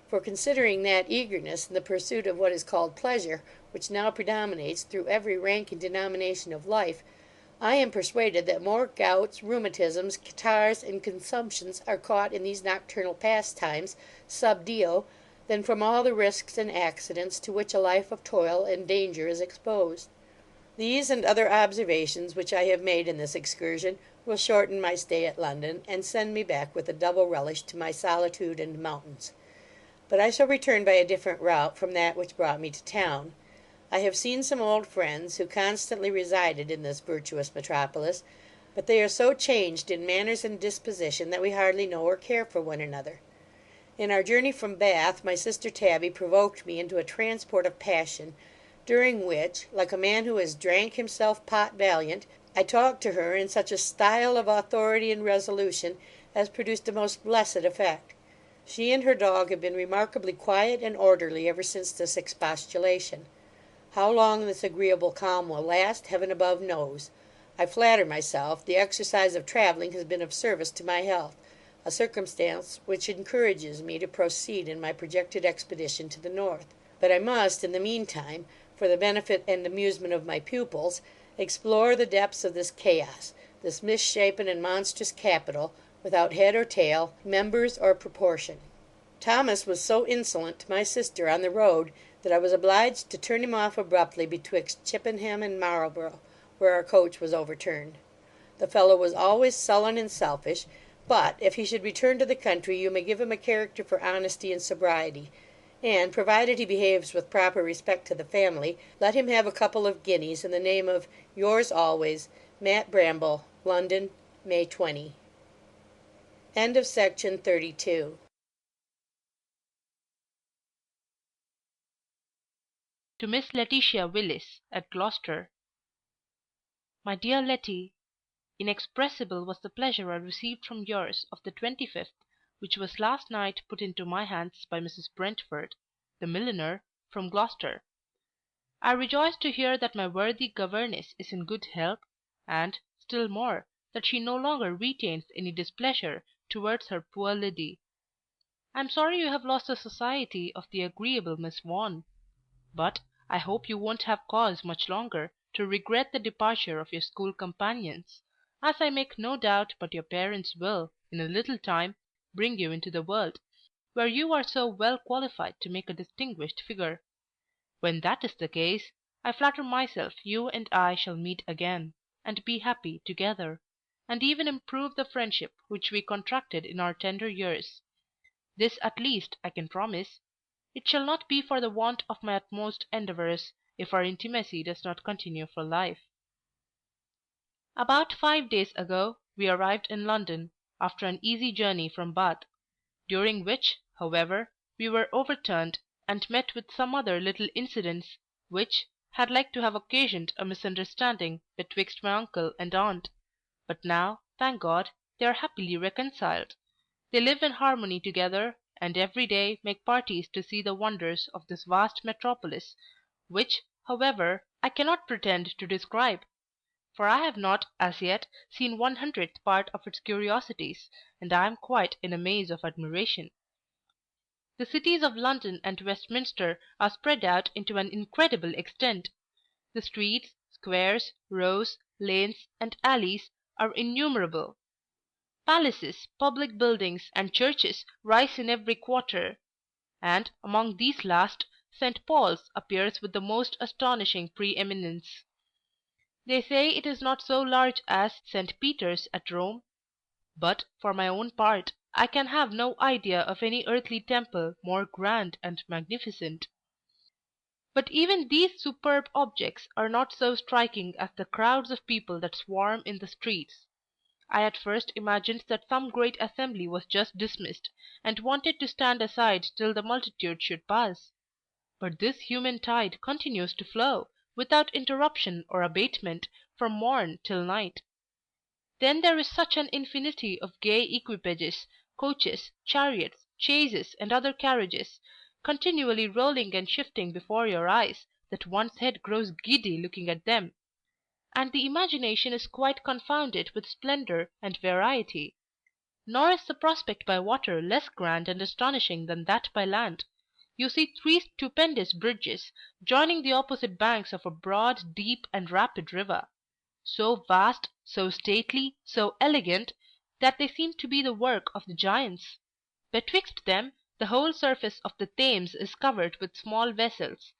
for considering that eagerness in the pursuit of what is called pleasure, which now predominates through every rank and denomination of life, I am persuaded that more gouts, rheumatisms, catarrhs, and consumptions are caught in these nocturnal pastimes, sub dio, than from all the risks and accidents to which a life of toil and danger is exposed. These and other observations which I have made in this excursion will shorten my stay at London, and send me back with a double relish to my solitude and mountains. But I shall return by a different route from that which brought me to town. I have seen some old friends, who constantly resided in this virtuous metropolis, but they are so changed in manners and disposition, that we hardly know or care for one another. In our journey from Bath, my sister Tabby provoked me into a transport of passion, during which, like a man who has drank himself pot valiant, I talked to her in such a style of authority and resolution, as produced a most blessed effect. She and her dog have been remarkably quiet and orderly ever since this expostulation. How long this agreeable calm will last, heaven above knows. I flatter myself, the exercise of travelling has been of service to my health, a circumstance which encourages me to proceed in my projected expedition to the north. But I must, in the mean time, for the benefit and amusement of my pupils, explore the depths of this chaos, this misshapen and monstrous capital, without head or tail, members or proportion. Thomas was so insolent to my sister on the road, that I was obliged to turn him off abruptly betwixt Chippenham and Marlborough, where our coach was overturned. The fellow was always sullen and selfish; but, if he should return to the country, you may give him a character for honesty and sobriety; and, provided he behaves with proper respect to the family, let him have a couple of guineas, in the name of Yours always, Matt Bramble. London, May 20. Section 32. To Miss Laetitia Willis, at Gloucester. My dear Letty, inexpressible was the pleasure I received from yours of the 25th, which was last night put into my hands by Mrs Brentford, the milliner, from Gloucester. I rejoice to hear that my worthy governess is in good health, and, still more, that she no longer retains any displeasure towards her poor Liddy. I'm sorry you have lost the society of the agreeable Miss Vaughan. But I hope you won't have cause much longer to regret the departure of your school companions, as I make no doubt but your parents will, in a little time, bring you into the world, where you are so well qualified to make a distinguished figure. When that is the case, I flatter myself you and I shall meet again, and be happy together, and even improve the friendship which we contracted in our tender years. This at least I can promise. It shall not be for the want of my utmost endeavours, if our intimacy does not continue for life. About 5 days ago we arrived in London, after an easy journey from Bath, during which, however, we were overturned, and met with some other little incidents, which had like to have occasioned a misunderstanding betwixt my uncle and aunt. But now, thank God, they are happily reconciled. They live in harmony together, and every day make parties to see the wonders of this vast metropolis, which, however, I cannot pretend to describe, for I have not, as yet, seen 1/100th part of its curiosities, and I am quite in a maze of admiration. The cities of London and Westminster are spread out into an incredible extent. The streets, squares, rows, lanes, and alleys are innumerable. Palaces, public buildings, and churches rise in every quarter, and among these last St. Paul's appears with the most astonishing pre-eminence. They say it is not so large as St. Peter's at Rome, but for my own part I can have no idea of any earthly temple more grand and magnificent. But even these superb objects are not so striking as the crowds of people that swarm in the streets. I at first imagined that some great assembly was just dismissed, and wanted to stand aside till the multitude should pass. But this human tide continues to flow, without interruption or abatement, from morn till night. Then there is such an infinity of gay equipages, coaches, chariots, chaises, and other carriages, continually rolling and shifting before your eyes, that one's head grows giddy looking at them, and the imagination is quite confounded with splendour and variety. Nor is the prospect by water less grand and astonishing than that by land. You see 3 stupendous bridges, joining the opposite banks of a broad, deep, and rapid river, so vast, so stately, so elegant, that they seem to be the work of the giants. Betwixt them, the whole surface of the Thames is covered with small vessels,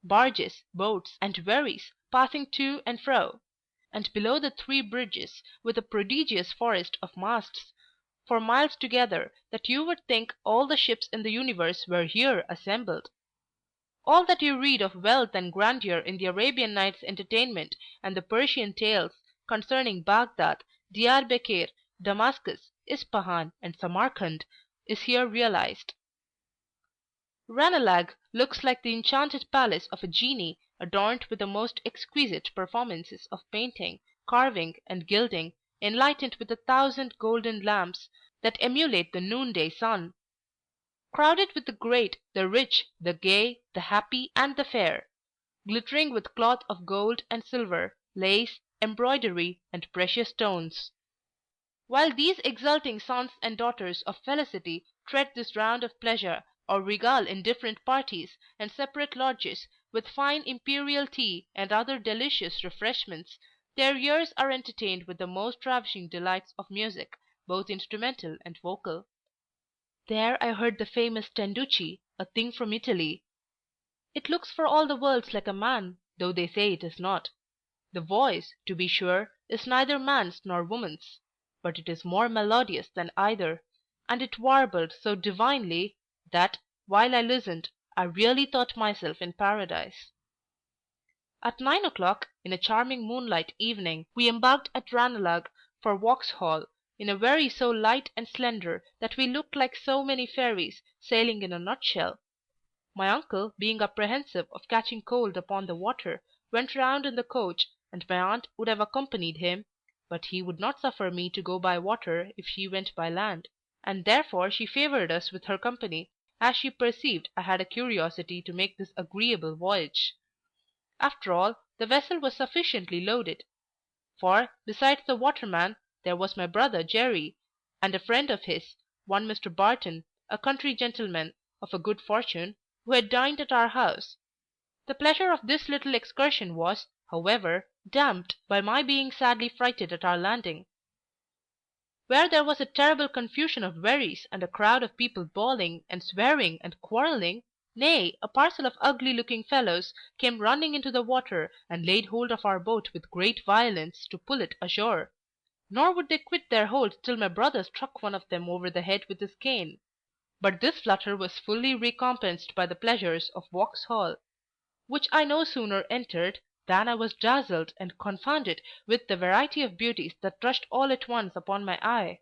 barges, boats, and wherries, passing to and fro, and below the 3 bridges, with a prodigious forest of masts, for miles together, that you would think all the ships in the universe were here assembled. All that you read of wealth and grandeur in the Arabian Nights' Entertainment and the Persian tales concerning Baghdad, Diarbekir, Damascus, Ispahan, and Samarkand is here realized. Ranelagh looks like the enchanted palace of a genie, adorned with the most exquisite performances of painting, carving, and gilding, enlightened with 1,000 golden lamps that emulate the noonday sun. Crowded with the great, the rich, the gay, the happy, and the fair, glittering with cloth of gold and silver, lace, embroidery, and precious stones. While these exulting sons and daughters of felicity tread this round of pleasure, or regale in different parties and separate lodges with fine imperial tea and other delicious refreshments, their ears are entertained with the most ravishing delights of music, both instrumental and vocal. There I heard the famous Tenducci, a thing from Italy. It looks for all the world like a man, though they say it is not. The voice, to be sure, is neither man's nor woman's, but it is more melodious than either, and it warbled so divinely that, while I listened, I really thought myself in paradise. At 9 o'clock, in a charming moonlight evening, we embarked at Ranelagh for Vauxhall, in a wherry so light and slender that we looked like so many fairies sailing in a nutshell. My uncle, being apprehensive of catching cold upon the water, went round in the coach, and my aunt would have accompanied him, but he would not suffer me to go by water if she went by land, and therefore she favoured us with her company, as she perceived I had a curiosity to make this agreeable voyage. After all, the vessel was sufficiently loaded; for, besides the waterman, there was my brother Jerry, and a friend of his, one Mr. Barton, a country gentleman of a good fortune, who had dined at our house. The pleasure of this little excursion was, however, damped by my being sadly frighted at our landing, where there was a terrible confusion of wherries and a crowd of people bawling and swearing and quarrelling. Nay, a parcel of ugly looking fellows came running into the water and laid hold of our boat with great violence to pull it ashore, nor would they quit their hold till my brother struck one of them over the head with his cane. But this flutter was fully recompensed by the pleasures of Vauxhall, which I no sooner entered than I was dazzled and confounded with the variety of beauties that rushed all at once upon my eye.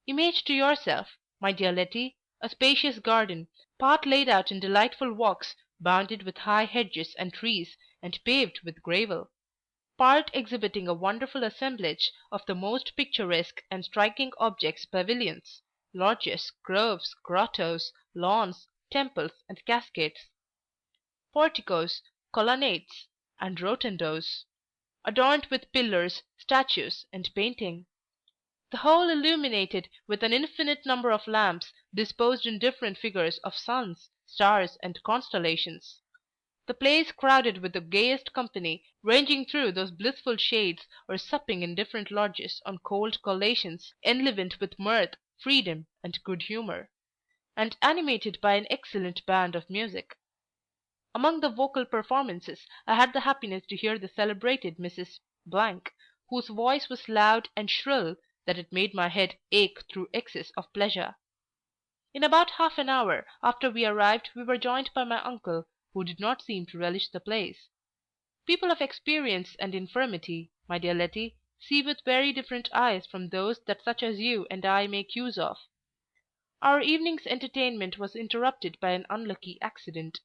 Image to yourself, my dear Letty, a spacious garden, part laid out in delightful walks, bounded with high hedges and trees, and paved with gravel; part exhibiting a wonderful assemblage of the most picturesque and striking objects, pavilions, lodges, groves, grottoes, lawns, temples, and cascades; porticos, colonnades, and rotundos, adorned with pillars, statues, and painting; the whole illuminated with an infinite number of lamps disposed in different figures of suns, stars, and constellations; the place crowded with the gayest company, ranging through those blissful shades, or supping in different lodges on cold collations enlivened with mirth, freedom, and good humour, and animated by an excellent band of music. Among the vocal performances I had the happiness to hear the celebrated Mrs. , whose voice was loud and shrill that it made my head ache through excess of pleasure. In about half an hour after we arrived we were joined by my uncle, who did not seem to relish the place. People of experience and infirmity, my dear Letty, see with very different eyes from those that such as you and I make use of. Our evening's entertainment was interrupted by an unlucky accident.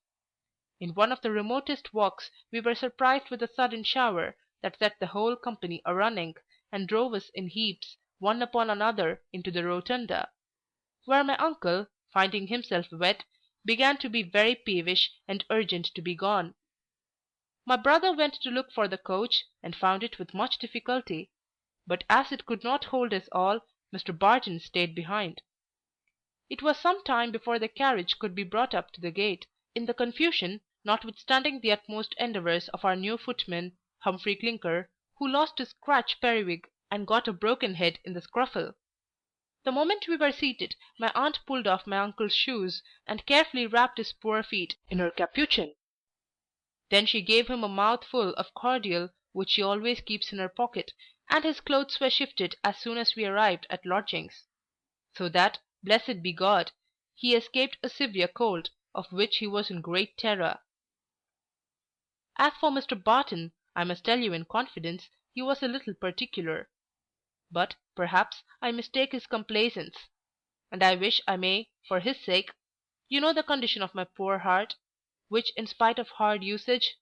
In one of the remotest walks we were surprised with a sudden shower that set the whole company a-running, and drove us in heaps, one upon another, into the rotunda, where my uncle, finding himself wet, began to be very peevish and urgent to be gone. My brother went to look for the coach, and found it with much difficulty; but as it could not hold us all, Mr. Barton stayed behind. It was some time before the carriage could be brought up to the gate. In the confusion, notwithstanding the utmost endeavours of our new footman, Humphry Clinker, who lost his scratch periwig and got a broken head in the scuffle. The moment we were seated, my aunt pulled off my uncle's shoes, and carefully wrapped his poor feet in her capuchin. Then she gave him a mouthful of cordial, which she always keeps in her pocket, and his clothes were shifted as soon as we arrived at lodgings; so that, blessed be God, he escaped a severe cold, of which he was in great terror. As for Mr. Barton, I must tell you in confidence, he was a little particular. But, perhaps, I mistake his complaisance; and I wish I may, for his sake. You know the condition of my poor heart, which in spite of hard usage.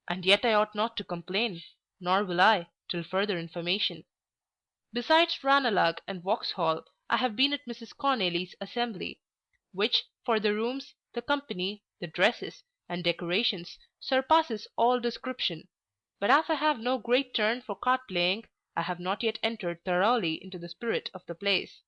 And yet I ought not to complain, nor will I, till further information. Besides Ranelagh and Vauxhall, I have been at Mrs. Cornely's assembly, which, for the rooms, the company, the dresses, and decorations, surpasses all description; but as I have no great turn for card playing, I have not yet entered thoroughly into the spirit of the place.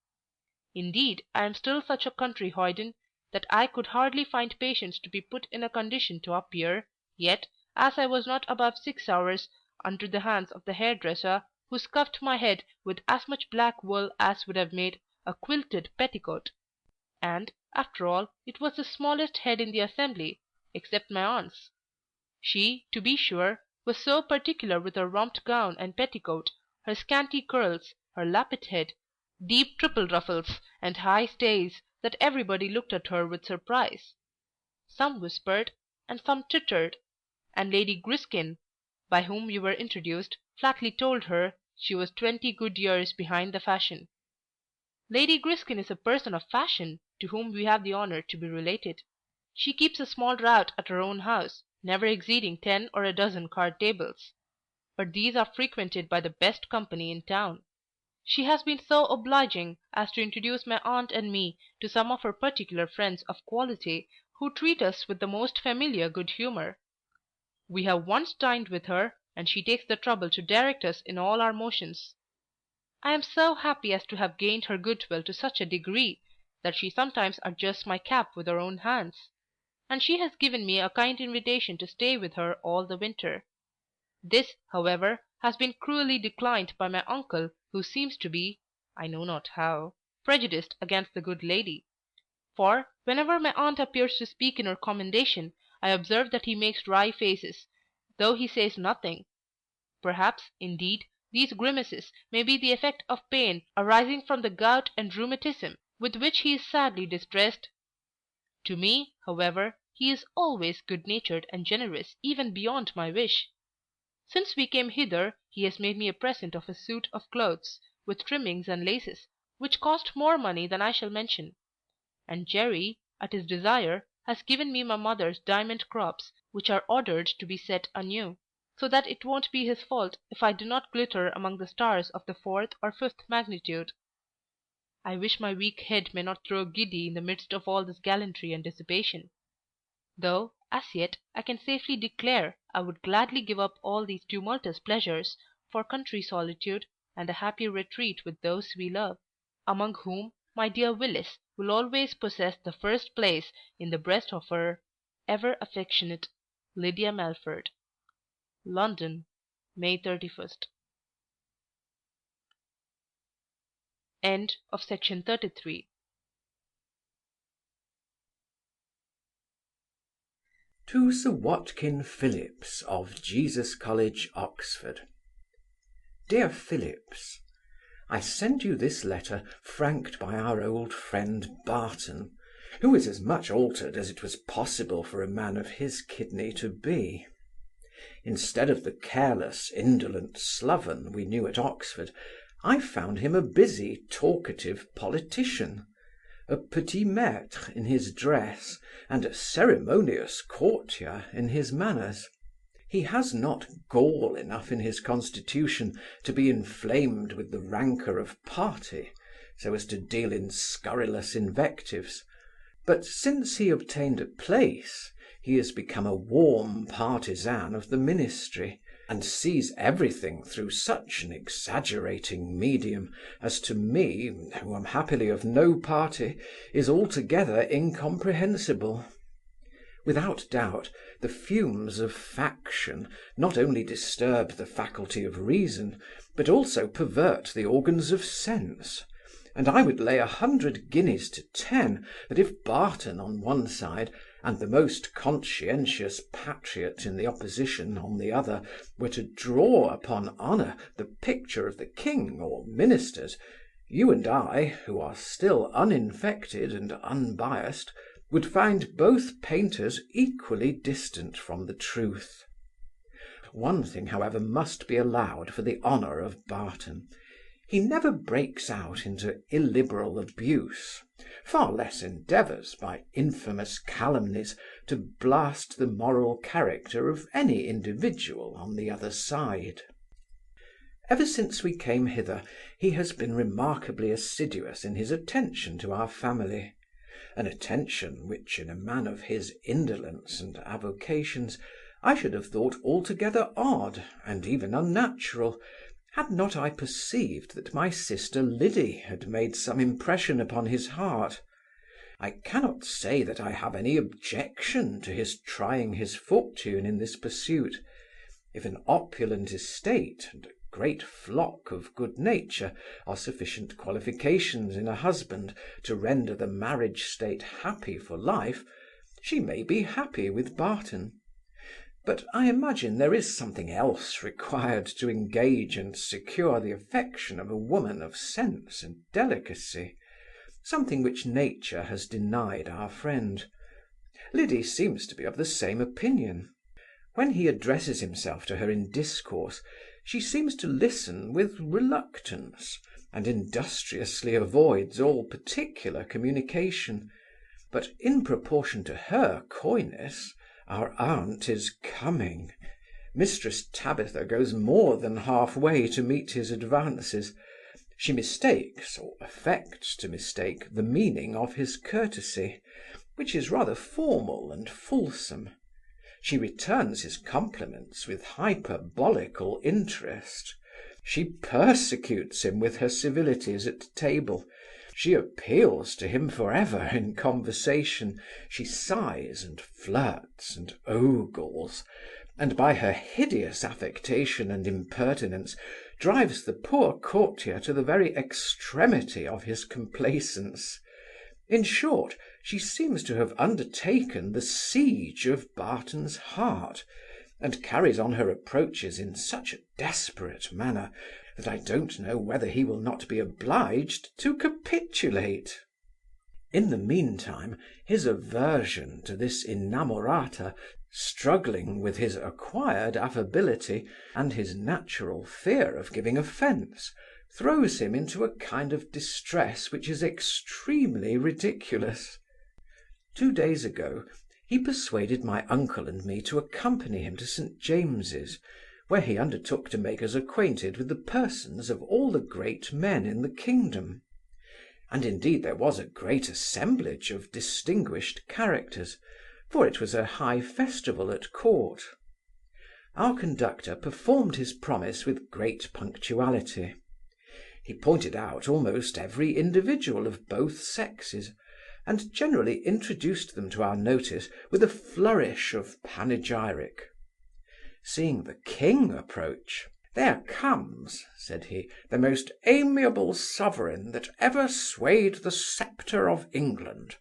Indeed, I am still such a country hoyden, that I could hardly find patience to be put in a condition to appear, yet, as I was not above 6 hours under the hands of the hairdresser, who scuffed my head with as much black wool as would have made a quilted petticoat, and, after all, it was the smallest head in the assembly, except my aunt's. She, to be sure, was so particular with her romped gown and petticoat, her scanty curls, her lappet head, deep triple ruffles, and high stays, that everybody looked at her with surprise. Some whispered, and some tittered, and Lady Griskin, by whom we were introduced, flatly told her she was 20 good years behind the fashion. Lady Griskin is a person of fashion, to whom we have the honour to be related. She keeps a small rout at her own house, never exceeding 10 or a dozen card tables; but these are frequented by the best company in town. She has been so obliging as to introduce my aunt and me to some of her particular friends of quality, who treat us with the most familiar good humour. We have once dined with her, and she takes the trouble to direct us in all our motions. I am so happy as to have gained her goodwill to such a degree, that she sometimes adjusts my cap with her own hands, and she has given me a kind invitation to stay with her all the winter. This, however, has been cruelly declined by my uncle, who seems to be, I know not how, prejudiced against the good lady; for, whenever my aunt appears to speak in her commendation, I observe that he makes wry faces, though he says nothing. Perhaps, indeed, these grimaces may be the effect of pain arising from the gout and rheumatism, with which he is sadly distressed. To me, however, he is always good-natured and generous even beyond my wish. Since we came hither he has made me a present of a suit of clothes, with trimmings and laces, which cost more money than I shall mention; and Jerry, at his desire, has given me my mother's diamond crops, which are ordered to be set anew, so that it won't be his fault if I do not glitter among the stars of the 4th or 5th magnitude. I wish my weak head may not grow giddy in the midst of all this gallantry and dissipation; though, as yet, I can safely declare I would gladly give up all these tumultuous pleasures for country solitude and a happy retreat with those we love, among whom my dear Willis will always possess the first place in the breast of her ever affectionate Lydia Melford. London, May 31st. End of section 33. To Sir Watkin Phillips of Jesus College, Oxford. Dear Phillips, I send you this letter franked by our old friend Barton, who is as much altered as it was possible for a man of his kidney to be. Instead of the careless, indolent sloven we knew at Oxford, I found him a busy, talkative politician, a petit maître in his dress, and a ceremonious courtier in his manners. He has not gall enough in his constitution to be inflamed with the rancour of party, so as to deal in scurrilous invectives; but since he obtained a place, he is become a warm partisan of the ministry, and sees everything through such an exaggerating medium as to me, who am happily of no party, is altogether incomprehensible. Without doubt, the fumes of faction not only disturb the faculty of reason, but also pervert the organs of sense, and I would lay 100 guineas to 10 that if Barton on one side, and the most conscientious patriot in the opposition on the other, were to draw upon honour the picture of the king or ministers, you and I, who are still uninfected and unbiassed, would find both painters equally distant from the truth. One thing, however, must be allowed for the honour of Barton. He never breaks out into illiberal abuse, far less endeavours, by infamous calumnies, to blast the moral character of any individual on the other side. Ever since we came hither, he has been remarkably assiduous in his attention to our family, an attention which, in a man of his indolence and avocations, I should have thought altogether odd and even unnatural, had not I perceived that my sister Liddy had made some impression upon his heart. I cannot say that I have any objection to his trying his fortune in this pursuit. If an opulent estate and a great flock of good nature are sufficient qualifications in a husband to render the marriage state happy for life, she may be happy with Barton. But I imagine there is something else required to engage and secure the affection of a woman of sense and delicacy, something which nature has denied our friend. Liddy seems to be of the same opinion. When he addresses himself to her in discourse, she seems to listen with reluctance, and industriously avoids all particular communication; but in proportion to her coyness, our aunt is coming. Mistress Tabitha goes more than half way to meet his advances. She mistakes, or affects to mistake, the meaning of his courtesy, which is rather formal and fulsome. She returns his compliments with hyperbolical interest. She persecutes him with her civilities at table, She appeals to him for ever in conversation. She sighs and flirts and ogles, and by her hideous affectation and impertinence drives the poor courtier to the very extremity of his complaisance. In short, she seems to have undertaken the siege of Barton's heart, and carries on her approaches in such a desperate manner that I don't know whether he will not be obliged to capitulate. In the meantime, his aversion to this inamorata, struggling with his acquired affability and his natural fear of giving offence, throws him into a kind of distress which is extremely ridiculous. 2 days ago he persuaded my uncle and me to accompany him to St. James's, where he undertook to make us acquainted with the persons of all the great men in the kingdom. And indeed there was a great assemblage of distinguished characters, for it was a high festival at court. Our conductor performed his promise with great punctuality. He pointed out almost every individual of both sexes, and generally introduced them to our notice with a flourish of panegyric. Seeing the king approach, "There comes," said he, "the most amiable sovereign that ever swayed the sceptre of England,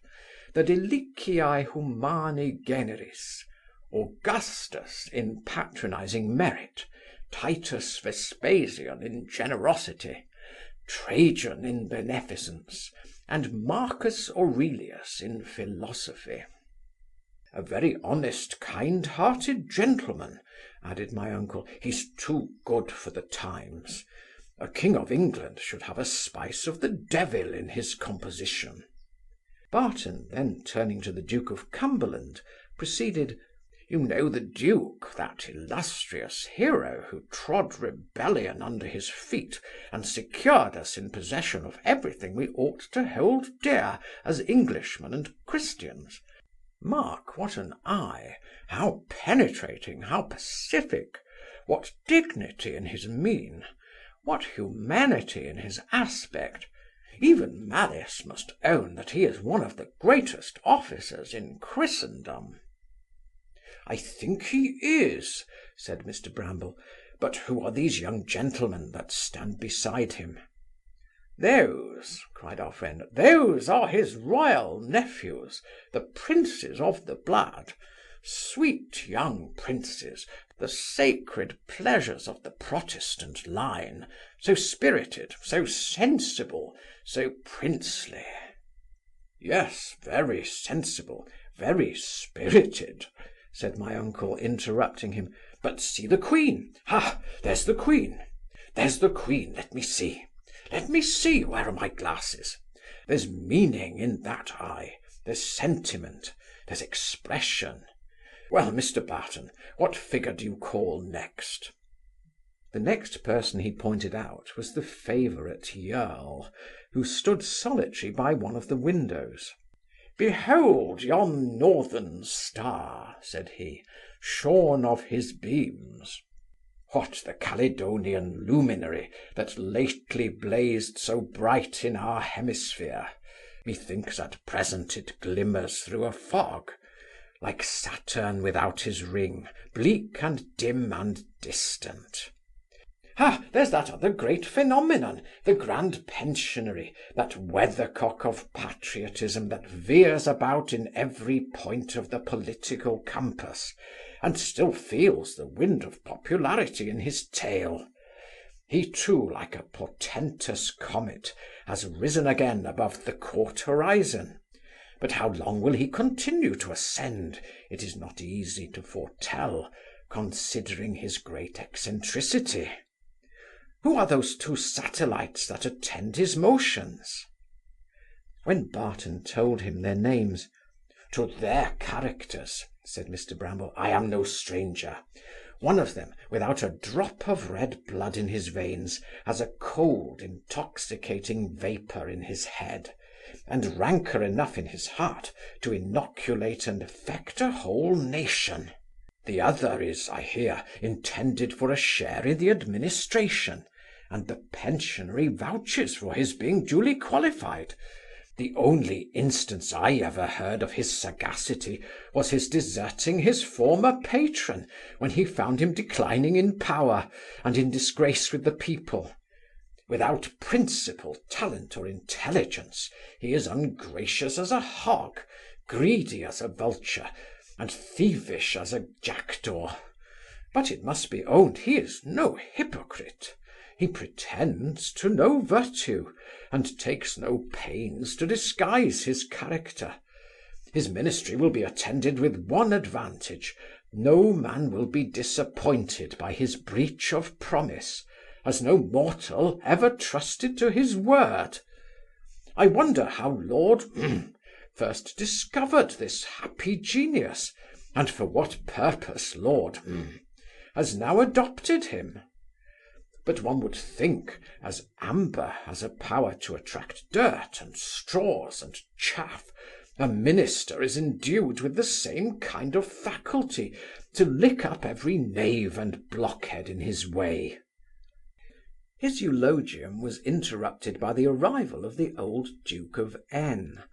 the deliciae humani generis, Augustus in patronizing merit, Titus Vespasian in generosity, Trajan in beneficence, and Marcus Aurelius in philosophy." "A very honest, kind-hearted gentleman," added my uncle. "He's too good for the times. A king of England should have a spice of the devil in his composition." Barton, then turning to the Duke of Cumberland, proceeded: "You know the Duke, that illustrious hero who trod rebellion under his feet and secured us in possession of everything we ought to hold dear as Englishmen and Christians. Mark what an eye, how penetrating, how pacific, what dignity in his mien, what humanity in his aspect. Even malice must own that he is one of the greatest officers in Christendom." "I think he is," said Mr. Bramble. "But who are these young gentlemen that stand beside him?" "Those," cried our friend, "those are his royal nephews, the princes of the blood, sweet young princes, the sacred pleasures of the Protestant line, so spirited, so sensible, so princely." "Yes, very sensible, very spirited," said my uncle, interrupting him. "But see the Queen. Ha! There's the Queen. There's the Queen. Let me see. Let me see. Where are my glasses? There's meaning in that eye. There's sentiment. There's expression. Well, Mr. Barton, what figure do you call next?" The next person he pointed out was the favourite Yearl, who stood solitary by one of the windows. "Behold yon northern star," said he, "shorn of his beams. What, the Caledonian luminary that lately blazed so bright in our hemisphere? Methinks at present it glimmers through a fog, like Saturn without his ring, bleak and dim and distant. Ha! There's that other great phenomenon, the grand pensionary, that weathercock of patriotism that veers about in every point of the political compass, and still feels the wind of popularity in his tail. He too, like a portentous comet, has risen again above the court horizon. But how long will he continue to ascend, it is not easy to foretell, considering his great eccentricity. Who are those two satellites that attend his motions?" When Barton told him their names, "To their characters," said Mr. Bramble, "I am no stranger. One of them, without a drop of red blood in his veins, has a cold intoxicating vapour in his head, and rancour enough in his heart to inoculate and affect a whole nation. The other is, I hear, intended for a share in the administration, and the pensionary vouches for his being duly qualified. The only instance I ever heard of his sagacity was his deserting his former patron, when he found him declining in power, and in disgrace with the people. Without principle, talent, or intelligence, he is ungracious as a hog, greedy as a vulture, and thievish as a jackdaw. But it must be owned he is no hypocrite. He pretends to no virtue, and takes no pains to disguise his character. His ministry will be attended with one advantage: no man will be disappointed by his breach of promise, as no mortal ever trusted to his word. I wonder how Lord first discovered this happy genius, and for what purpose Lord has now adopted him. But one would think, as amber has a power to attract dirt and straws and chaff, a minister is endued with the same kind of faculty to lick up every knave and blockhead in his way. His eulogium was interrupted by the arrival of the old Duke of N.,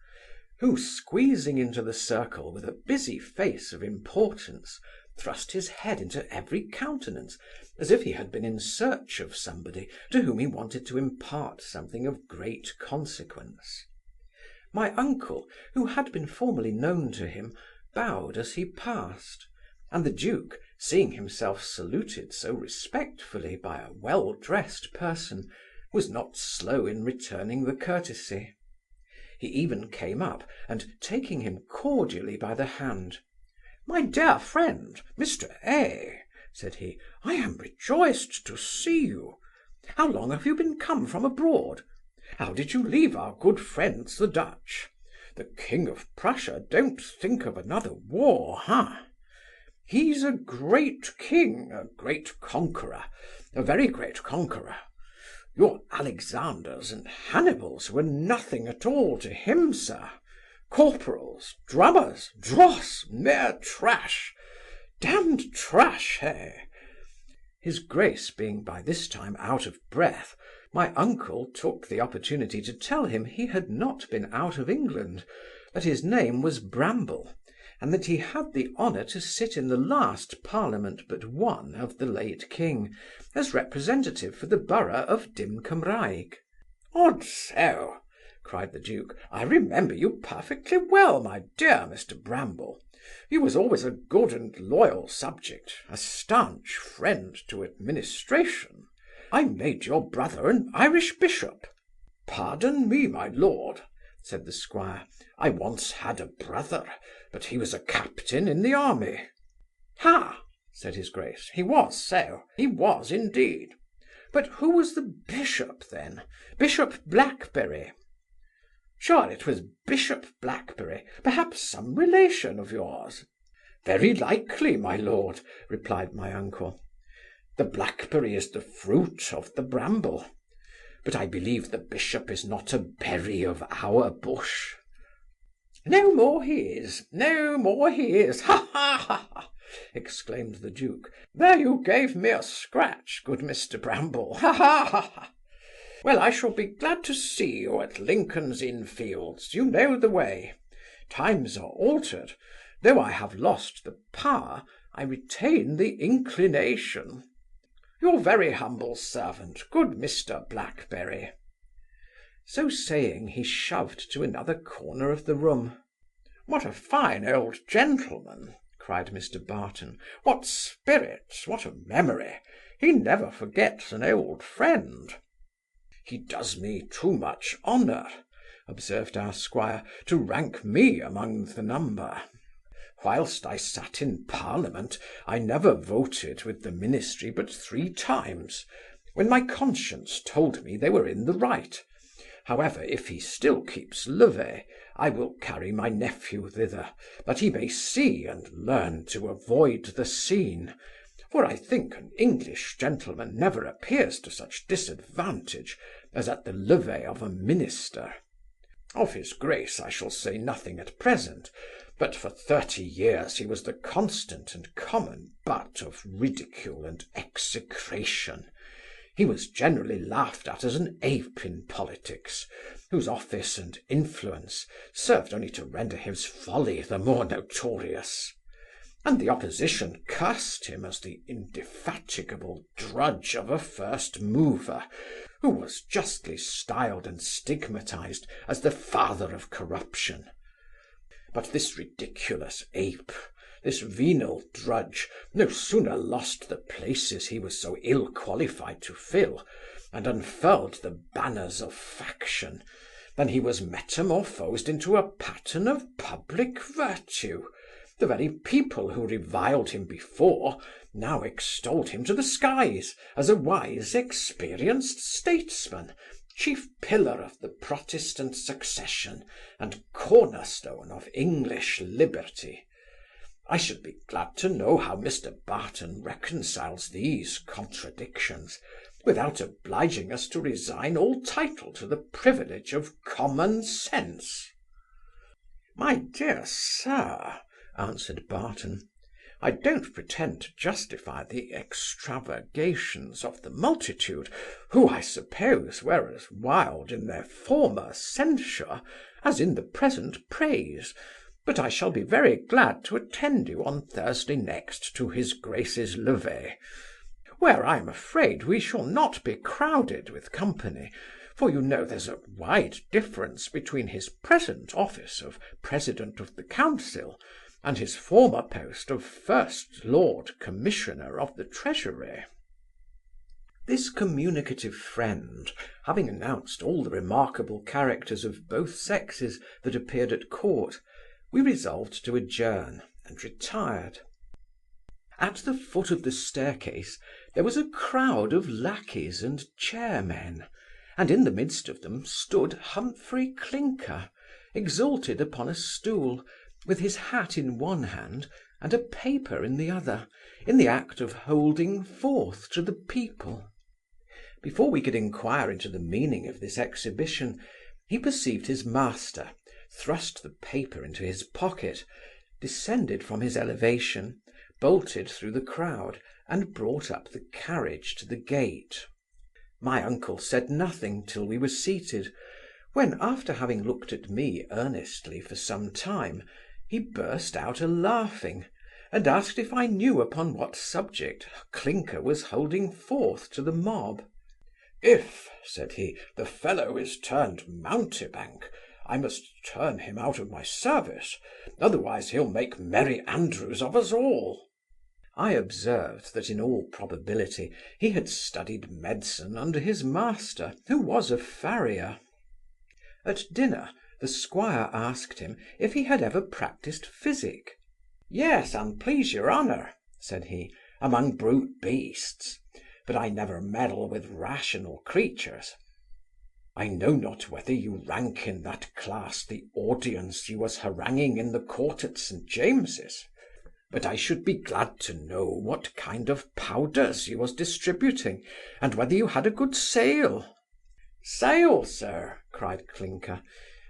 who, squeezing into the circle with a busy face of importance, thrust his head into every countenance, as if he had been in search of somebody to whom he wanted to impart something of great consequence. My uncle, who had been formerly known to him, bowed as he passed, and the Duke, seeing himself saluted so respectfully by a well-dressed person, was not slow in returning the courtesy. He even came up, and taking him cordially by the hand, "My dear friend, Mr. A," said he, "I am rejoiced to see you. How long have you been come from abroad? How did you leave our good friends the Dutch? The King of Prussia don't think of another war, huh? He's a great king, a great conqueror, a very great conqueror. Your Alexanders and Hannibals were nothing at all to him, sir. Corporals, drummers, dross, mere trash. Damned trash, eh?" His Grace being by this time out of breath, my uncle took the opportunity to tell him he had not been out of England, that his name was Bramble, and that he had the honour to sit in the last Parliament but one of the late king, as representative for the borough of Dim Cymraeg. "Odd so!" cried the Duke. "I remember you perfectly well, my dear Mr. Bramble. You was always a good and loyal subject, a stanch friend to administration. I made your brother an Irish bishop." "Pardon me, my lord," said the squire. "I once had a brother, but he was a captain in the army." "Ha!" said his Grace. "He was so. He was indeed. But who was the bishop then? Bishop Blackberry?" "Sure it was Bishop Blackberry, perhaps some relation of yours." "Very likely, my lord," replied my uncle. "The blackberry is the fruit of the bramble. But I believe the bishop is not a berry of our bush." "No more he is, no more he is, ha, ha, ha, ha!" exclaimed the Duke. "There you gave me a scratch, good Mr. Bramble, ha, ha, ha, ha! Well, I shall be glad to see you at Lincoln's Inn Fields. You know the way. Times are altered. Though I have lost the power, I retain the inclination. Your very humble servant, good Mr. Blackberry." So saying, he shoved to another corner of the room. "What a fine old gentleman!" cried Mr. Barton. "What spirits! What a memory! He never forgets an old friend." "He does me too much honour," observed our squire, "to rank me among the number. Whilst I sat in Parliament, I never voted with the ministry but 3 times, when my conscience told me they were in the right. However, if he still keeps levee, I will carry my nephew thither, that he may see and learn to avoid the scene, for I think an English gentleman never appears to such disadvantage as at the levee of a minister. Of his Grace I shall say nothing at present, but for 30 years he was the constant and common butt of ridicule and execration. He was generally laughed at as an ape in politics, whose office and influence served only to render his folly the more notorious; and the opposition cursed him as the indefatigable drudge of a first mover, who was justly styled and stigmatized as the father of corruption. But this ridiculous ape, this venal drudge, no sooner lost the places he was so ill qualified to fill, and unfurled the banners of faction, than he was metamorphosed into a pattern of public virtue. The very people who reviled him before now extolled him to the skies as a wise, experienced statesman, chief pillar of the Protestant succession, and cornerstone of English liberty. I should be glad to know how Mr. Barton reconciles these contradictions, without obliging us to resign all title to the privilege of common sense. "My dear sir," answered Barton, "I don't pretend to justify the extravagations of the multitude, who, I suppose, were as wild in their former censure as in the present praise, but I shall be very glad to attend you on Thursday next to his Grace's levee, where I am afraid we shall not be crowded with company, for you know there's a wide difference between his present office of President of the Council and his former post of First Lord Commissioner of the Treasury." This communicative friend, having announced all the remarkable characters of both sexes that appeared at court, we resolved to adjourn, and retired. At the foot of the staircase there was a crowd of lackeys and chairmen, and in the midst of them stood Humphry Clinker, exalted upon a stool, with his hat in one hand and a paper in the other, in the act of holding forth to the people. Before we could inquire into the meaning of this exhibition, he perceived his master, thrust the paper into his pocket, descended from his elevation, bolted through the crowd, and brought up the carriage to the gate. My uncle said nothing till we were seated, when, after having looked at me earnestly for some time, he burst out a-laughing, and asked if I knew upon what subject Clinker was holding forth to the mob. "If," said he, "the fellow is turned mountebank, I must turn him out of my service, otherwise he'll make Merry Andrews of us all." I observed that in all probability he had studied medicine under his master, who was a farrier. At dinner the squire asked him if he had ever practised physic. "Yes, and please your honour," said he, "among brute beasts, but I never meddle with rational creatures. I know not whether you rank in that class the audience you was haranguing in the court at St. James's, but I should be glad to know what kind of powders you was distributing, and whether you had a good sale." "Sale, sir!" cried Clinker.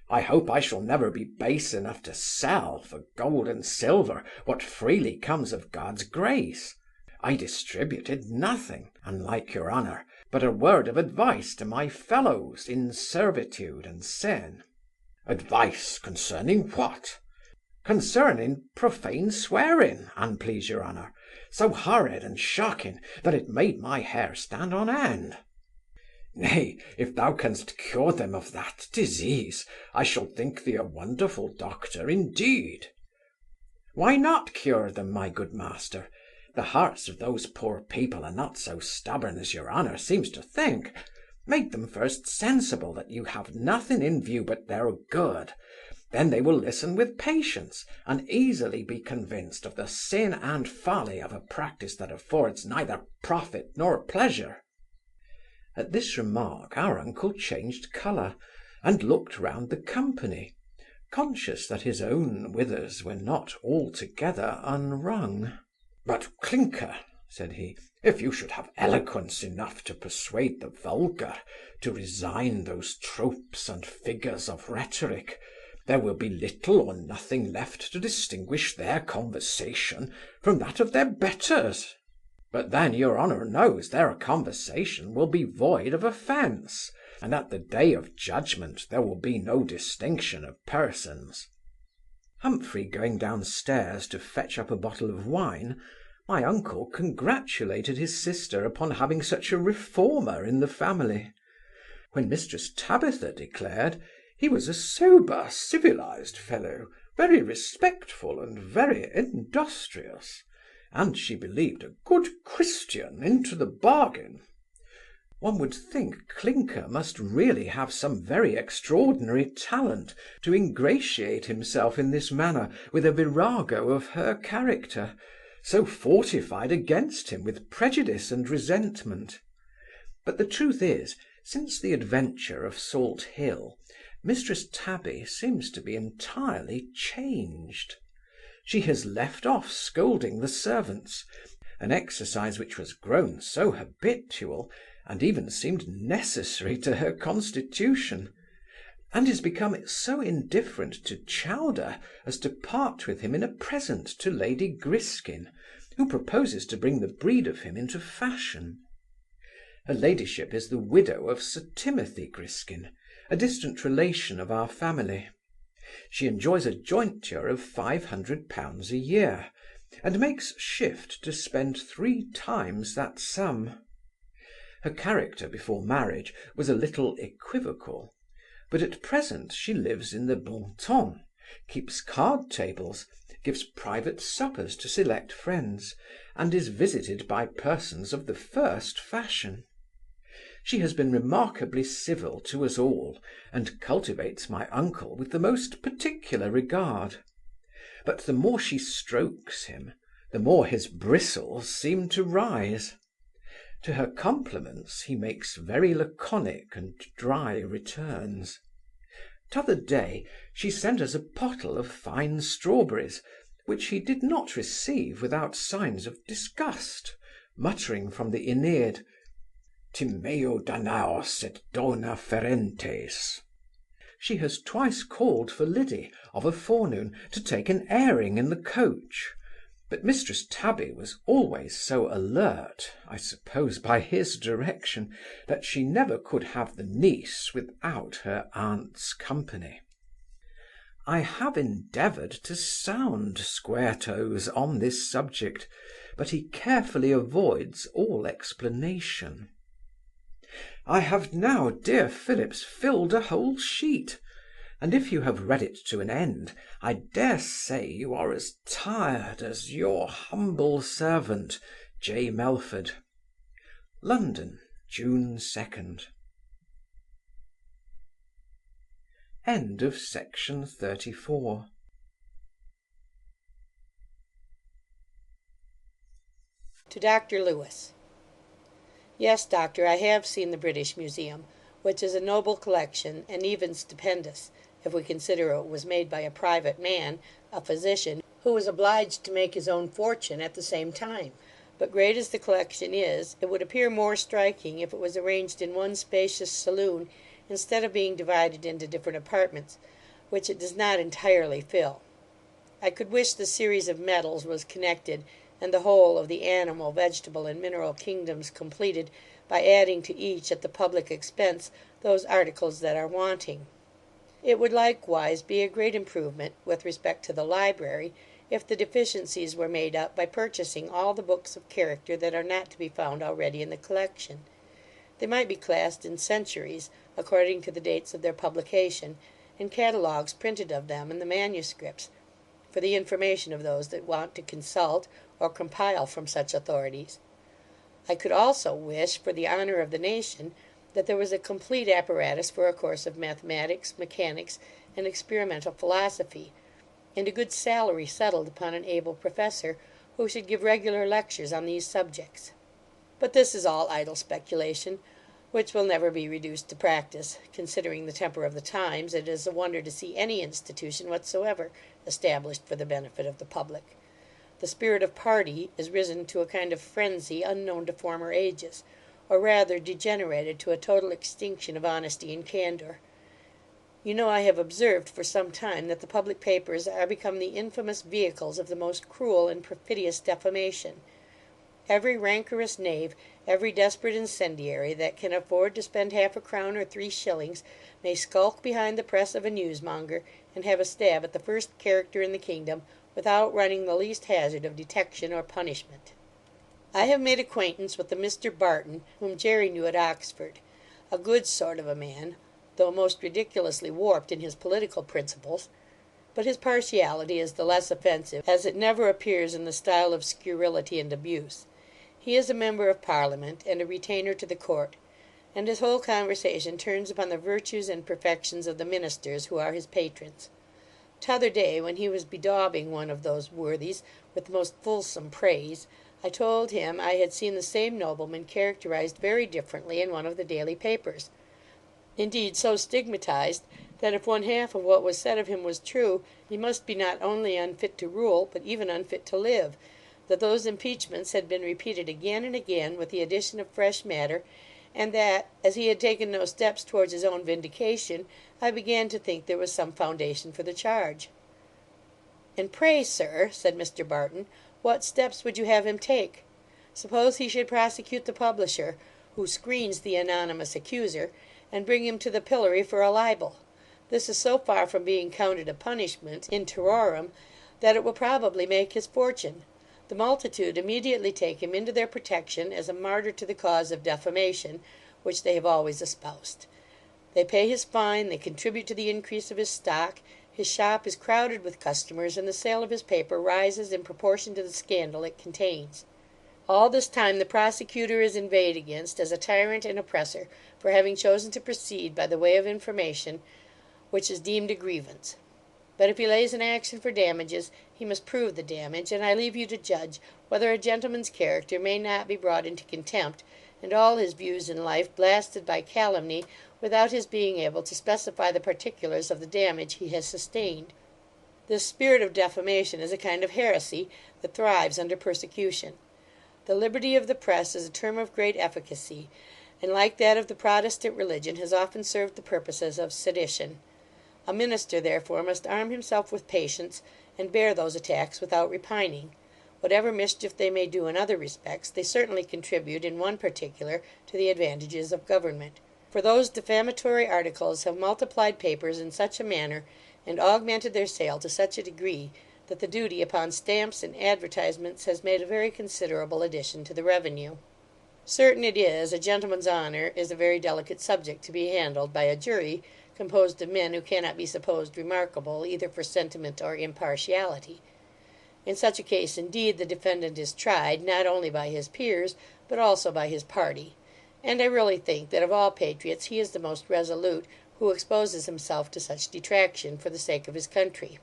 "I hope I shall never be base enough to sell, for gold and silver, what freely comes of God's grace. I distributed nothing, unlike your honour, but a word of advice to my fellows in servitude and sin." "Advice concerning what?" "Concerning profane swearing, an' please your honour, so horrid and shocking that it made my hair stand on end." "Nay, if thou canst cure them of that disease, I shall think thee a wonderful doctor indeed." "Why not cure them, my good master? The hearts of those poor people are not so stubborn as your honour seems to think. Make them first sensible that you have nothing in view but their good, then they will listen with patience, and easily be convinced of the sin and folly of a practice that affords neither profit nor pleasure." At this remark our uncle changed colour, and looked round the company, conscious that his own withers were not altogether unwrung. "But, Clinker," said he, "if you should have eloquence enough to persuade the vulgar to resign those tropes and figures of rhetoric, there will be little or nothing left to distinguish their conversation from that of their betters." But then your honour knows their conversation will be void of offence, and at the day of judgment there will be no distinction of persons. Humphry going downstairs to fetch up a bottle of wine, my uncle congratulated his sister upon having such a reformer in the family; when Mistress Tabitha declared he was a sober civilized fellow, very respectful and very industrious, and she believed a good Christian into the bargain. One would think Clinker must really have some very extraordinary talent to ingratiate himself in this manner with a virago of her character, so fortified against him with prejudice and resentment. But the truth is, since the adventure of Salt Hill, Mistress Tabby seems to be entirely changed. She has left off scolding the servants, an exercise which was grown so habitual, and even seemed necessary to her constitution, and is become so indifferent to Chowder as to part with him in a present to Lady Griskin, who proposes to bring the breed of him into fashion. Her ladyship is the widow of Sir Timothy Griskin, a distant relation of our family. She enjoys a jointure of £500 a year, and makes shift to spend 3 times that sum. Her character before marriage was a little equivocal, but at present she lives in the bon ton, keeps card tables, gives private suppers to select friends, and is visited by persons of the first fashion. She has been remarkably civil to us all, and cultivates my uncle with the most particular regard. But the more she strokes him, the more his bristles seem to rise. To her compliments he makes very laconic and dry returns. T'other day she sent us a pottle of fine strawberries, which he did not receive without signs of disgust, muttering from the Aeneid, Timeo Danaos et dona ferentes. She has twice called for Liddy, of a forenoon, to take an airing in the coach, but Mistress Tabby was always so alert, I suppose by his direction, that she never could have the niece without her aunt's company. I have endeavoured to sound Squaretoes on this subject, but he carefully avoids all explanation. I have now, dear Phillips, filled a whole sheet, and if you have read it to an end, I dare say you are as tired as your humble servant, J. Melford. London, June 2nd. End of section 34. To Dr. Lewis. Yes, Doctor, I have seen the British Museum, which is a noble collection, and even stupendous, if we consider it was made by a private man, a physician, who was obliged to make his own fortune at the same time. But great as the collection is, it would appear more striking if it was arranged in one spacious saloon, instead of being divided into different apartments, which it does not entirely fill. I could wish the series of medals was connected, and the whole of the animal, vegetable, and mineral kingdoms completed, by adding to each, at the public expense, those articles that are wanting. It would likewise be a great improvement, with respect to the library, if the deficiencies were made up by purchasing all the books of character that are not to be found already in the collection. They might be classed in centuries, according to the dates of their publication, and catalogues printed of them in the manuscripts, for the information of those that want to consult or compile from such authorities. I could also wish, for the honour of the nation, that there was a complete apparatus for a course of mathematics, mechanics, and experimental philosophy, and a good salary settled upon an able professor, who should give regular lectures on these subjects. But this is all idle speculation, which will never be reduced to practice. Considering the temper of the times, it is a wonder to see any institution whatsoever established for the benefit of the public. The spirit of party is risen to a kind of frenzy unknown to former ages, or rather degenerated to a total extinction of honesty and candour. You know I have observed for some time that the public papers are become the infamous vehicles of the most cruel and perfidious defamation. Every rancorous knave, every desperate incendiary, that can afford to spend half a crown or 3 shillings, may skulk behind the press of a newsmonger, and have a stab at the first character in the kingdom, without running the least hazard of detection or punishment. I have made acquaintance with the Mr Barton, whom Jerry knew at Oxford; a good sort of a man, though most ridiculously warped in his political principles; but his partiality is the less offensive, as it never appears in the style of scurrility and abuse. He is a member of Parliament, and a retainer to the court; and his whole conversation turns upon the virtues and perfections of the ministers who are his patrons. T'other day, when he was bedaubing one of those worthies with the most fulsome praise, I told him I had seen the same nobleman characterized very differently in one of the daily papers; indeed, so stigmatized, that if one half of what was said of him was true, he must be not only unfit to rule, but even unfit to live; that those impeachments had been repeated again and again, with the addition of fresh matter; and that, as he had taken no steps towards his own vindication, I began to think there was some foundation for the charge. "And pray, sir," said Mr Barton, "what steps would you have him take? Suppose he should prosecute the publisher, who screens the anonymous accuser, and bring him to the pillory for a libel. This is so far from being counted a punishment in terrorem, that it will probably make his fortune. The multitude immediately take him into their protection, as a martyr to the cause of defamation, which they have always espoused. They pay his fine, they contribute to the increase of his stock, his shop is crowded with customers, and the sale of his paper rises in proportion to the scandal it contains. All this time the prosecutor is inveighed against as a tyrant and oppressor, for having chosen to proceed by the way of information, which is deemed a grievance. But if he lays an action for damages, he must prove the damage, and I leave you to judge whether a gentleman's character may not be brought into contempt, and all his views in life blasted by calumny, without his being able to specify the particulars of the damage he has sustained. This spirit of defamation is a kind of heresy that thrives under persecution. The liberty of the press is a term of great efficacy, and, like that of the Protestant religion, has often served the purposes of sedition. A minister, therefore, must arm himself with patience, and bear those attacks without repining. Whatever mischief they may do in other respects, they certainly contribute, in one particular, to the advantages of government; for those defamatory articles have multiplied papers in such a manner, and augmented their sale to such a degree, that the duty upon stamps and advertisements has made a very considerable addition to the revenue. Certain it is, a gentleman's honour is a very delicate subject to be handled by a jury, composed of men who cannot be supposed remarkable either for sentiment or impartiality. In such a case, indeed, the defendant is tried, not only by his peers, but also by his party; and I really think that of all patriots he is the most resolute who exposes himself to such detraction for the sake of his country.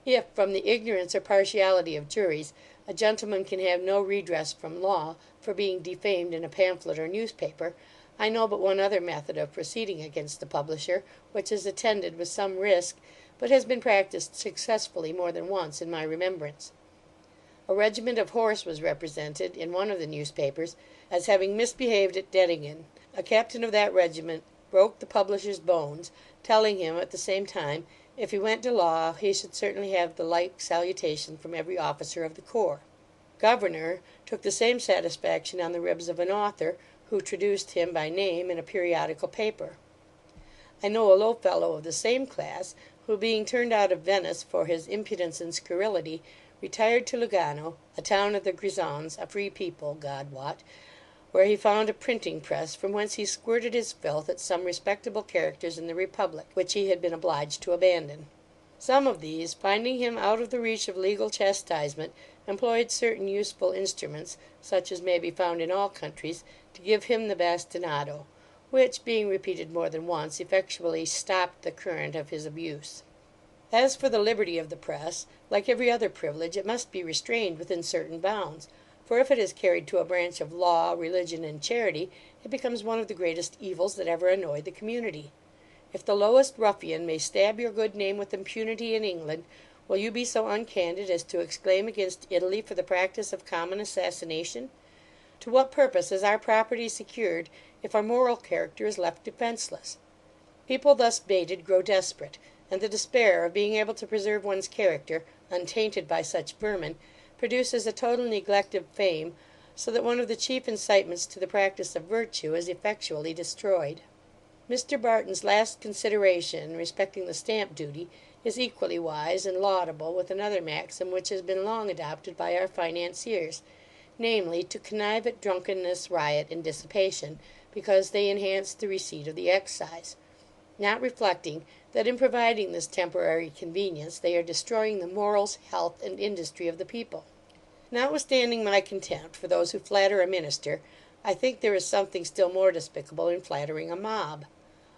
If, from the ignorance or partiality of juries, a gentleman can have no redress from law, for being defamed in a pamphlet or newspaper, I know but one other method of proceeding against the publisher, which is attended with some risk, but has been practised successfully more than once in my remembrance. A regiment of horse was represented, in one of the newspapers, as having misbehaved at Dettingen. A captain of that regiment broke the publisher's bones, telling him, at the same time, if he went to law, he should certainly have the like salutation from every officer of the corps. Governor took the same satisfaction on the ribs of an author, who traduced him by name in a periodical paper. I know a low fellow of the same class, who, being turned out of Venice for his impudence and scurrility, retired to Lugano, a town of the Grisons, a free people, God wot, where he found a printing press, from whence he squirted his filth at some respectable characters in the Republic, which he had been obliged to abandon. Some of these, finding him out of the reach of legal chastisement, employed certain useful instruments, such as may be found in all countries, to give him the bastinado, which, being repeated more than once, effectually stopped the current of his abuse. As for the liberty of the press, like every other privilege, it must be restrained within certain bounds; for if it is carried to a branch of law, religion, and charity, it becomes one of the greatest evils that ever annoyed the community. If the lowest ruffian may stab your good name with impunity in England, will you be so uncandid as to exclaim against Italy for the practice of common assassination? To what purpose is our property secured, if our moral character is left defenceless? People thus baited grow desperate, and the despair of being able to preserve one's character, untainted by such vermin, produces a total neglect of fame, so that one of the chief incitements to the practice of virtue is effectually destroyed. Mr. Barton's last consideration respecting the stamp duty is equally wise and laudable with another maxim which has been long adopted by our financiers, namely, to connive at drunkenness, riot, and dissipation, because they enhance the receipt of the excise; not reflecting, that in providing this temporary convenience, they are destroying the morals, health, and industry of the people. Notwithstanding my contempt for those who flatter a minister, I think there is something still more despicable in flattering a mob.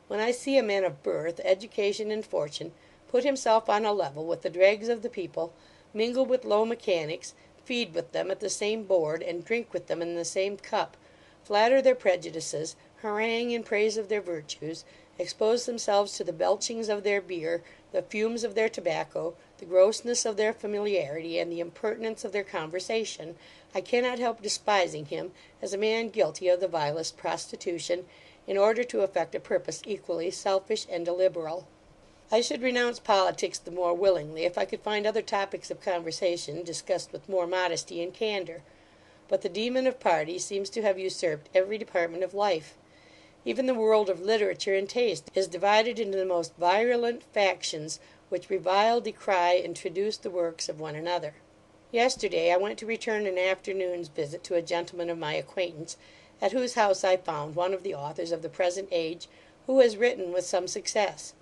When I see a man of birth, education, and fortune, put himself on a level with the dregs of the people, mingle with low mechanics, feed with them at the same board, and drink with them in the same cup, flatter their prejudices, harangue in praise of their virtues, expose themselves to the belchings of their beer, the fumes of their tobacco, the grossness of their familiarity, and the impertinence of their conversation, I cannot help despising him as a man guilty of the vilest prostitution, in order to effect a purpose equally selfish and illiberal. I should renounce politics the more willingly if I could find other topics of conversation discussed with more modesty and candour; but the demon of party seems to have usurped every department of life. Even the world of literature and taste is divided into the most virulent factions, which revile, decry, and traduce the works of one another. Yesterday I went to return an afternoon's visit to a gentleman of my acquaintance, at whose house I found one of the authors of the present age, who has written with some success.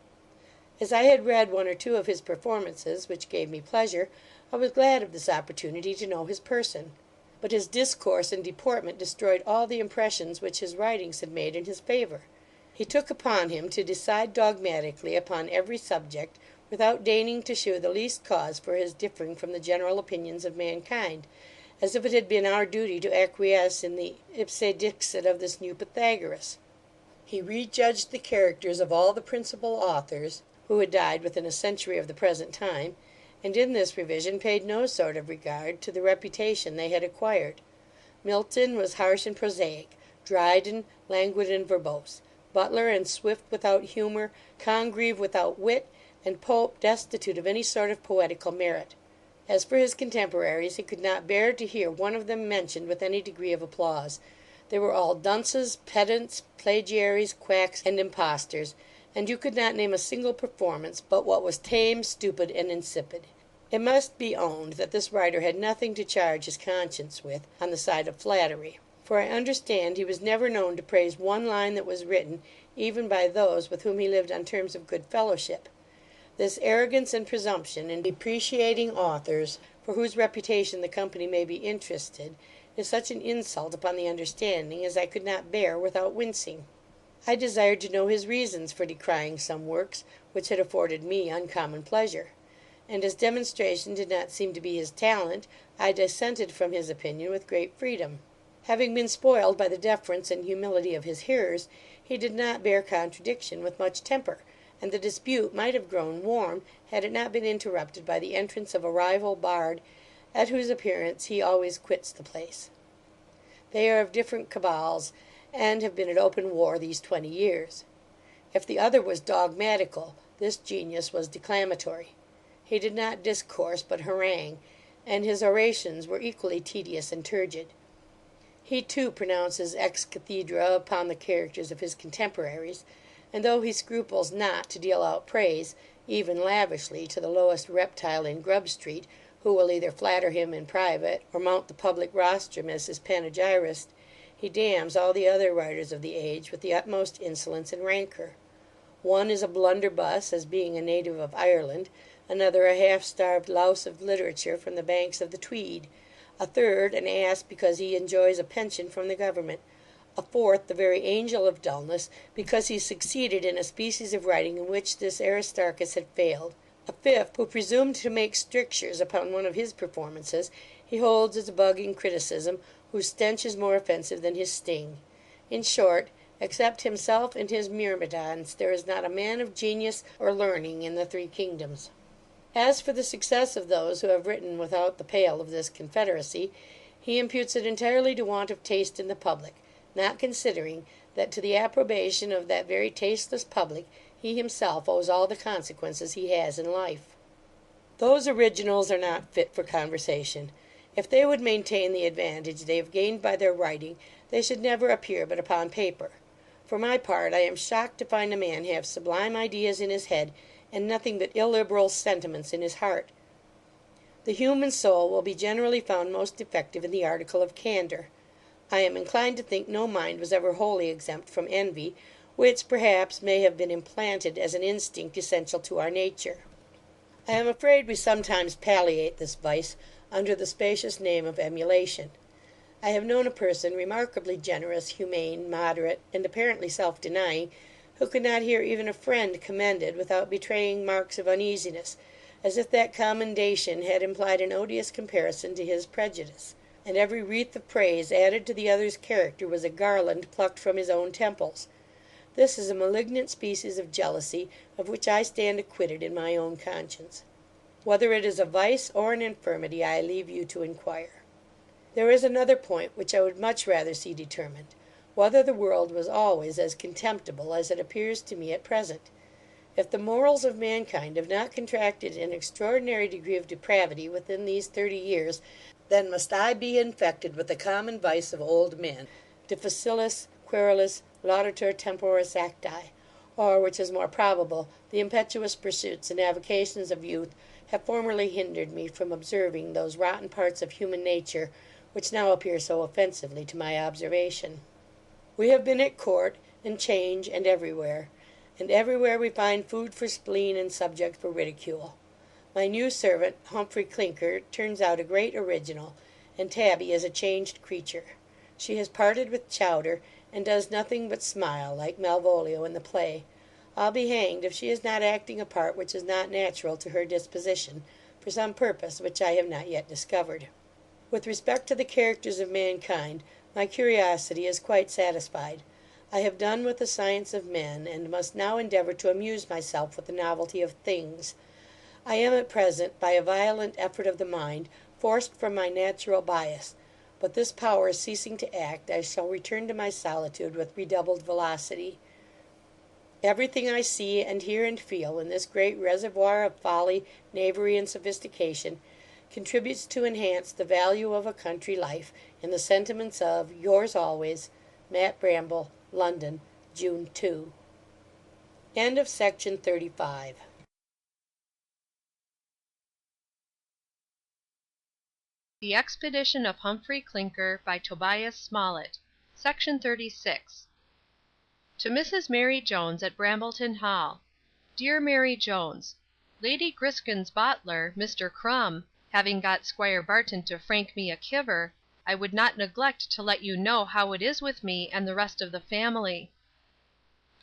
As I had read one or two of his performances, which gave me pleasure, I was glad of this opportunity to know his person; but his discourse and deportment destroyed all the impressions which his writings had made in his favour. He took upon him to decide dogmatically upon every subject, without deigning to shew the least cause for his differing from the general opinions of mankind, as if it had been our duty to acquiesce in the ipse dixit of this new Pythagoras. He rejudged the characters of all the principal authors, who had died within a century of the present time, and in this revision paid no sort of regard to the reputation they had acquired. Milton was harsh and prosaic, Dryden languid and verbose, Butler and Swift without humour, Congreve without wit, and Pope destitute of any sort of poetical merit. As for his contemporaries, he could not bear to hear one of them mentioned with any degree of applause. They were all dunces, pedants, plagiaries, quacks, and impostors, and you could not name a single performance but what was tame, stupid, and insipid. It must be owned that this writer had nothing to charge his conscience with on the side of flattery; for I understand he was never known to praise one line that was written, even by those with whom he lived on terms of good fellowship. This arrogance and presumption in depreciating authors, for whose reputation the company may be interested, is such an insult upon the understanding as I could not bear without wincing. I desired to know his reasons for decrying some works, which had afforded me uncommon pleasure; and as demonstration did not seem to be his talent, I dissented from his opinion with great freedom. Having been spoiled by the deference and humility of his hearers, he did not bear contradiction with much temper, and the dispute might have grown warm, had it not been interrupted by the entrance of a rival bard, at whose appearance he always quits the place. They are of different cabals, and have been at open war these 20 years. If the other was dogmatical, this genius was declamatory. He did not discourse, but harangue, and his orations were equally tedious and turgid. He too pronounces ex cathedra upon the characters of his contemporaries, and though he scruples not to deal out praise, even lavishly, to the lowest reptile in Grub Street, who will either flatter him in private, or mount the public rostrum as his panegyrist, he damns all the other writers of the age with the utmost insolence and rancour. One is a blunderbuss, as being a native of Ireland; another a half-starved louse of literature from the banks of the Tweed; a third an ass because he enjoys a pension from the government; a fourth the very angel of dulness, because he succeeded in a species of writing in which this Aristarchus had failed; a fifth, who presumed to make strictures upon one of his performances, he holds as a bug in criticism, whose stench is more offensive than his sting. In short, except himself and his myrmidons, there is not a man of genius or learning in the 3 kingdoms. As for the success of those who have written without the pale of this confederacy, he imputes it entirely to want of taste in the public, not considering, that to the approbation of that very tasteless public he himself owes all the consequences he has in life. Those originals are not fit for conversation. If they would maintain the advantage they have gained by their writing, they should never appear but upon paper. For my part, I am shocked to find a man have sublime ideas in his head, and nothing but illiberal sentiments in his heart. The human soul will be generally found most defective in the article of candour. I am inclined to think no mind was ever wholly exempt from envy, which, perhaps, may have been implanted as an instinct essential to our nature. I am afraid we sometimes palliate this vice under the spacious name of emulation. I have known a person remarkably generous, humane, moderate, and apparently self-denying, who could not hear even a friend commended without betraying marks of uneasiness, as if that commendation had implied an odious comparison to his prejudice, and every wreath of praise added to the other's character was a garland plucked from his own temples. This is a malignant species of jealousy, of which I stand acquitted in my own conscience. Whether it is a vice or an infirmity, I leave you to inquire. There is another point which I would much rather see determined, whether the world was always as contemptible as it appears to me at present. If the morals of mankind have not contracted an extraordinary degree of depravity within these 30 years, then must I be infected with the common vice of old men, difficilis, querulis, laudator temporis acti; or, which is more probable, the impetuous pursuits and avocations of youth have formerly hindered me from observing those rotten parts of human nature which now appear so offensively to my observation. We have been at court, and 'change, and everywhere we find food for spleen and subject for ridicule. My new servant, Humphry Clinker, turns out a great original, and Tabby is a changed creature. She has parted with Chowder, and does nothing but smile, like Malvolio in the play. I'll be hanged if she is not acting a part which is not natural to her disposition, for some purpose which I have not yet discovered. With respect to the characters of mankind, my curiosity is quite satisfied. I have done with the science of men, and must now endeavour to amuse myself with the novelty of things. I am at present, by a violent effort of the mind, forced from my natural bias; but this power ceasing to act, I shall return to my solitude with redoubled velocity. Every thing I see, and hear, and feel, in this great reservoir of folly, knavery, and sophistication, contributes to enhance the value of a country life, in the sentiments of Yours always, Matt Bramble, London, June 2. Section 35. The Expedition of Humphry Clinker, by Tobias Smollett. Section 36. To Mrs. Mary Jones, at Brambleton Hall. Dear Mary Jones, Lady Griskin's bottler, Mr. Crumb, having got Squire Barton to frank me a kiver, I would not neglect to let you know how it is with me and the rest of the family.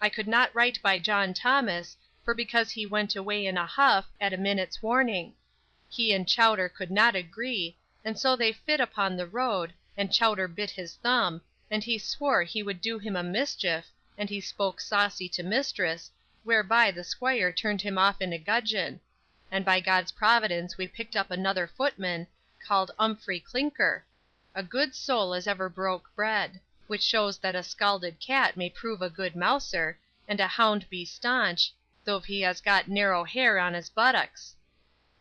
I could not write by John Thomas, for because he went away in a huff, at a minute's warning. He and Chowder could not agree, and so they fit upon the road, and Chowder bit his thumb, and he swore he would do him a mischief, and he spoke saucy to mistress, whereby the squire turned him off in a gudgeon; and by God's providence we picked up another footman, called Humphry Clinker, a good soul as ever broke bread; which shows that a scalded cat may prove a good mouser, and a hound be staunch, though he has got narrow hair on his buttocks.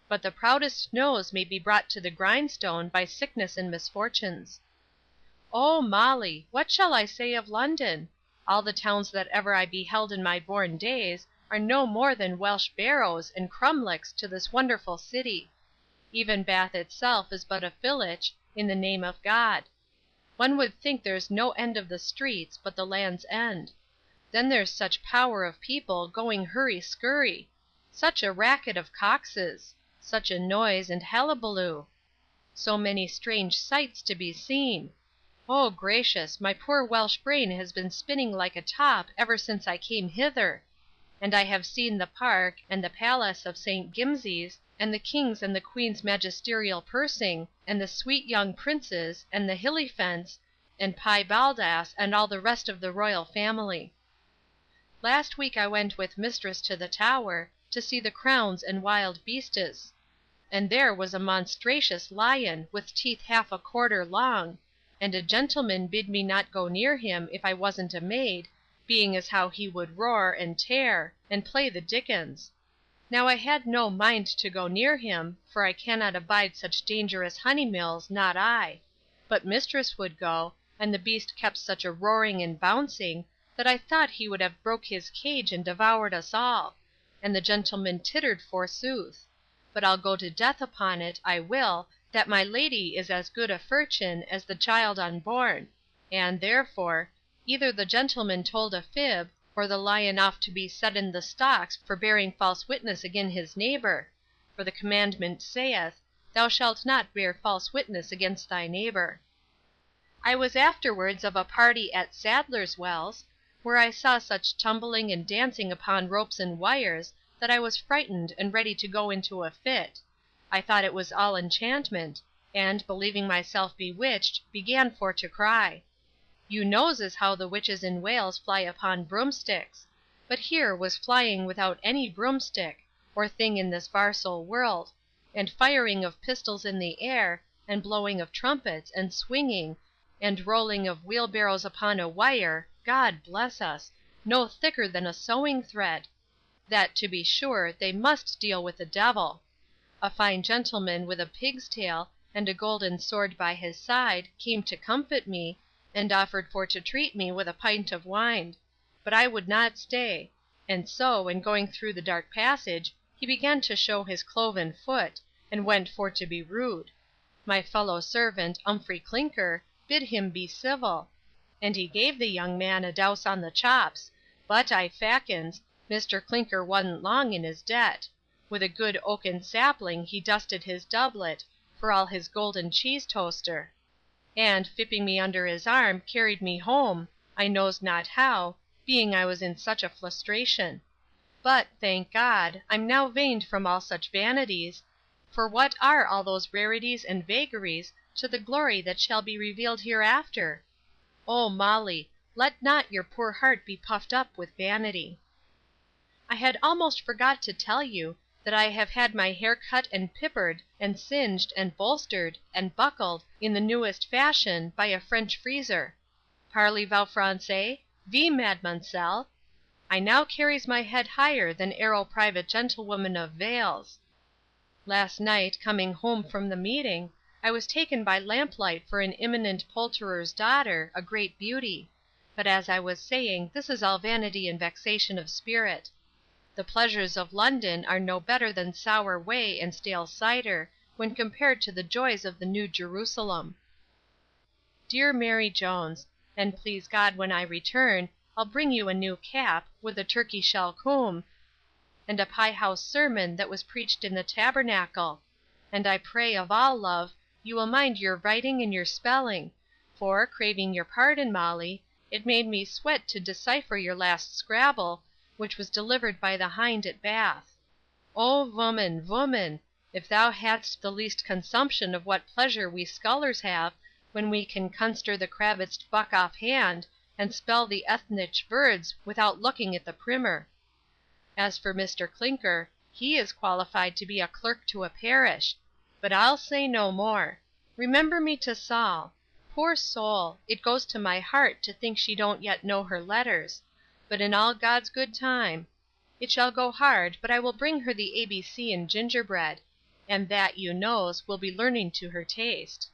But the proudest nose may be brought to the grindstone by sickness and misfortunes. O Molly, what shall I say of London? All the towns that ever I beheld in my born days are no more than Welsh barrows and crumlicks to this wonderful city. Even Bath itself is but a village, in the name of God. One would think there's no end of the streets, but the Land's End. Then there's such power of people going hurry-scurry! Such a racket of coxes! Such a noise and hallaballoo! So many strange sights to be seen! Oh, gracious, my poor Welsh brain has been spinning like a top ever since I came hither; and I have seen the park, and the palace of St. Gimses, and the king's and the queen's magisterial pursing, and the sweet young princes, and the Hillyfents, and Pi Baldas, and all the rest of the royal family. Last week I went with mistress to the Tower, to see the crowns and wild beastes; and there was a monstratious lion, with teeth half a quarter long, and a gentleman bid me not go near him if I wasn't a maid, being as how he would roar, and tear, and play the dickens. Now I had no mind to go near him, for I cannot abide such dangerous honey mills, not I. But mistress would go, and the beast kept such a roaring and bouncing, that I thought he would have broke his cage and devoured us all; and the gentleman tittered forsooth. But I'll go to death upon it, I will, that my lady is as good a furchin as the child unborn; and, therefore, either the gentleman told a fib, or the lion off to be set in the stocks for bearing false witness again his neighbour; for the commandment saith, Thou shalt not bear false witness against thy neighbour. I was afterwards of a party at Sadler's Wells, where I saw such tumbling and dancing upon ropes and wires, that I was frightened and ready to go into a fit. I thought it was all enchantment, and, believing myself bewitched, began for to cry. You knows as how the witches in Wales fly upon broomsticks; but here was flying without any broomstick, or thing in this varsal world, and firing of pistols in the air, and blowing of trumpets, and swinging, and rolling of wheelbarrows upon a wire, God bless us, no thicker than a sewing thread; that, to be sure, they must deal with the devil. A fine gentleman with a pig's tail, and a golden sword by his side, came to comfit me, and offered for to treat me with a pint of wine; but I would not stay; and so, in going through the dark passage, he began to show his cloven foot, and went for to be rude. My fellow servant, Humphry Clinker, bid him be civil, and he gave the young man a douse on the chops; but, I fackins, Mr. Clinker wa'n't long in his debt. With a good oaken sapling he dusted his doublet, for all his golden cheese toaster; and, fipping me under his arm, carried me home, I knows not how, being I was in such a flustration. But, thank God, I'm now vaned from all such vanities, for what are all those rarities and vagaries to the glory that shall be revealed hereafter? O Molly, let not your poor heart be puffed up with vanity. I had almost forgot to tell you, that I have had my hair cut and pippered, and singed, and bolstered, and buckled, in the newest fashion, by a French freezer. Parlez-vous Français? Oui, mademoiselle. I now carries my head higher than arrow private gentlewoman of Vales. Last night, coming home from the meeting, I was taken by lamplight for an eminent poulterer's daughter, a great beauty; but as I was saying, this is all vanity and vexation of spirit. The pleasures of London are no better than sour whey and stale cider, when compared to the joys of the New Jerusalem. Dear Mary Jones, and please God when I return, I'll bring you a new cap, with a turkey shell comb, and a pie house sermon that was preached in the tabernacle; and I pray of all, love, you will mind your writing and your spelling; for, craving your pardon, Molly, it made me sweat to decipher your last scrabble, which was delivered by the hind at Bath. O woman, woman, if thou hadst the least consumption of what pleasure we scullers have, when we can conster the crabbedst buck off hand, and spell the ethnich words without looking at the primer. As for Mr. Clinker, he is qualified to be a clerk to a parish; but I'll say no more. Remember me to Saul. Poor soul! it goes to my heart to think she don't yet know her letters; but in all God's good time. It shall go hard, but I will bring her the ABC and gingerbread; and that, you knows, will be learning to her taste.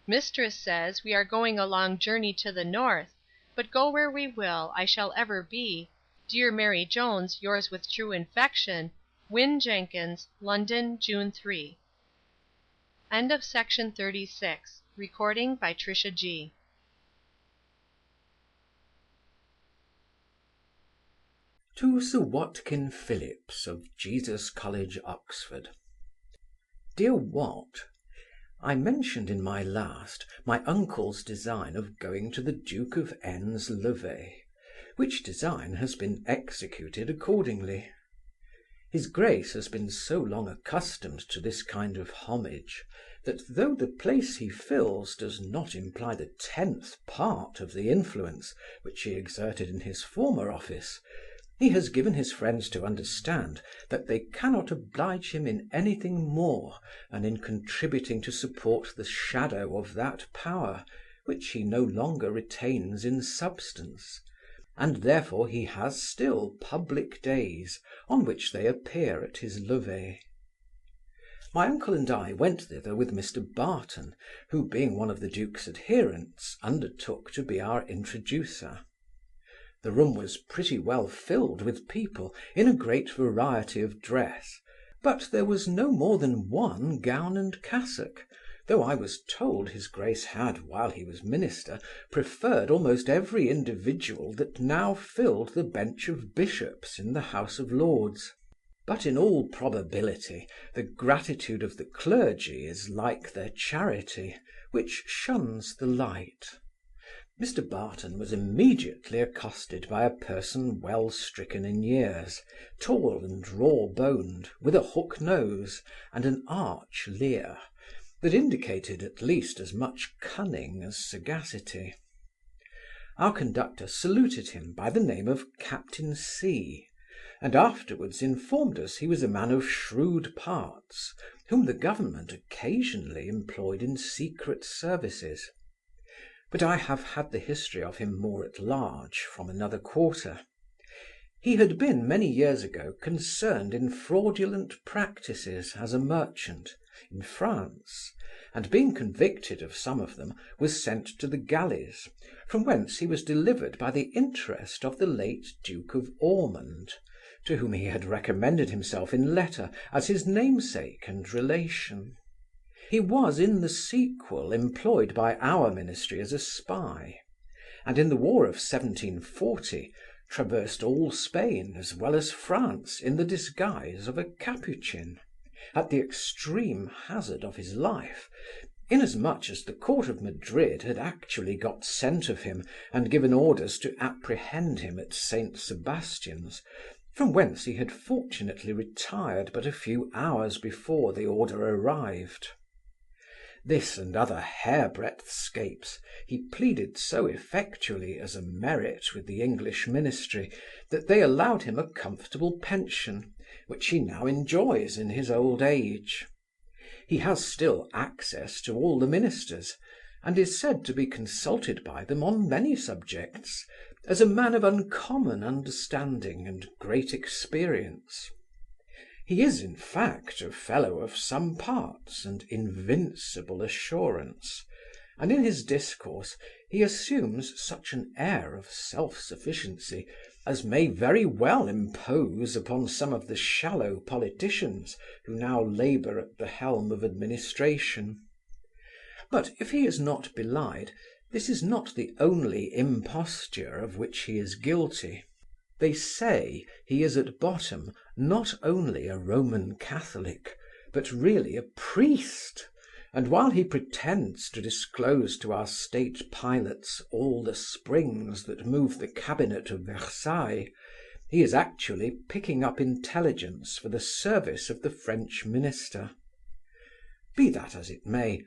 Mistress says, we are going a long journey to the north, but go where we will, I shall ever be, Dear Mary Jones, yours with true infection, Win. Jenkins, London, June 3. End of Section 36. Recording by Trisha G. To Sir Watkin Phillips, of Jesus College, Oxford. Dear Wat, I mentioned in my last my uncle's design of going to the Duke of N's levee, which design has been executed accordingly. His Grace has been so long accustomed to this kind of homage, that though the place he fills does not imply the 10th part of the influence which he exerted in his former office, he has given his friends to understand that they cannot oblige him in anything more than in contributing to support the shadow of that power which he no longer retains in substance, and therefore he has still public days on which they appear at his levee. My uncle and I went thither with Mr. Barton, who, being one of the Duke's adherents, undertook to be our introducer. The room was pretty well filled with people in a great variety of dress, but there was no more than one gown and cassock, though I was told his Grace had, while he was minister, preferred almost every individual that now filled the bench of bishops in the House of Lords. But in all probability the gratitude of the clergy is like their charity, which shuns the light. Mr. Barton was immediately accosted by a person well stricken in years, tall and raw-boned, with a hook nose and an arch leer, that indicated at least as much cunning as sagacity. Our conductor saluted him by the name of Captain C, and afterwards informed us he was a man of shrewd parts, whom the government occasionally employed in secret services. But I have had the history of him more at large from another quarter. He had been many years ago concerned in fraudulent practices as a merchant in France, and being convicted of some of them, was sent to the galleys, from whence he was delivered by the interest of the late Duke of Ormond, to whom he had recommended himself in letter as his namesake and relation. He was in the sequel employed by our ministry as a spy, and in the war of 1740 traversed all Spain as well as France in the disguise of a Capuchin, at the extreme hazard of his life, inasmuch as the court of Madrid had actually got scent of him and given orders to apprehend him at St. Sebastian's, from whence he had fortunately retired but a few hours before the order arrived. This and other hairbreadth scapes he pleaded so effectually as a merit with the English ministry, that they allowed him a comfortable pension, which he now enjoys in his old age. He has still access to all the ministers, and is said to be consulted by them on many subjects, as a man of uncommon understanding and great experience. He is, in fact, a fellow of some parts and invincible assurance, and in his discourse he assumes such an air of self-sufficiency as may very well impose upon some of the shallow politicians who now labour at the helm of administration. But if he is not belied, this is not the only imposture of which he is guilty. They say he is at bottom not only a Roman Catholic, but really a priest, and while he pretends to disclose to our state pilots all the springs that move the cabinet of Versailles, he is actually picking up intelligence for the service of the French minister. Be that as it may,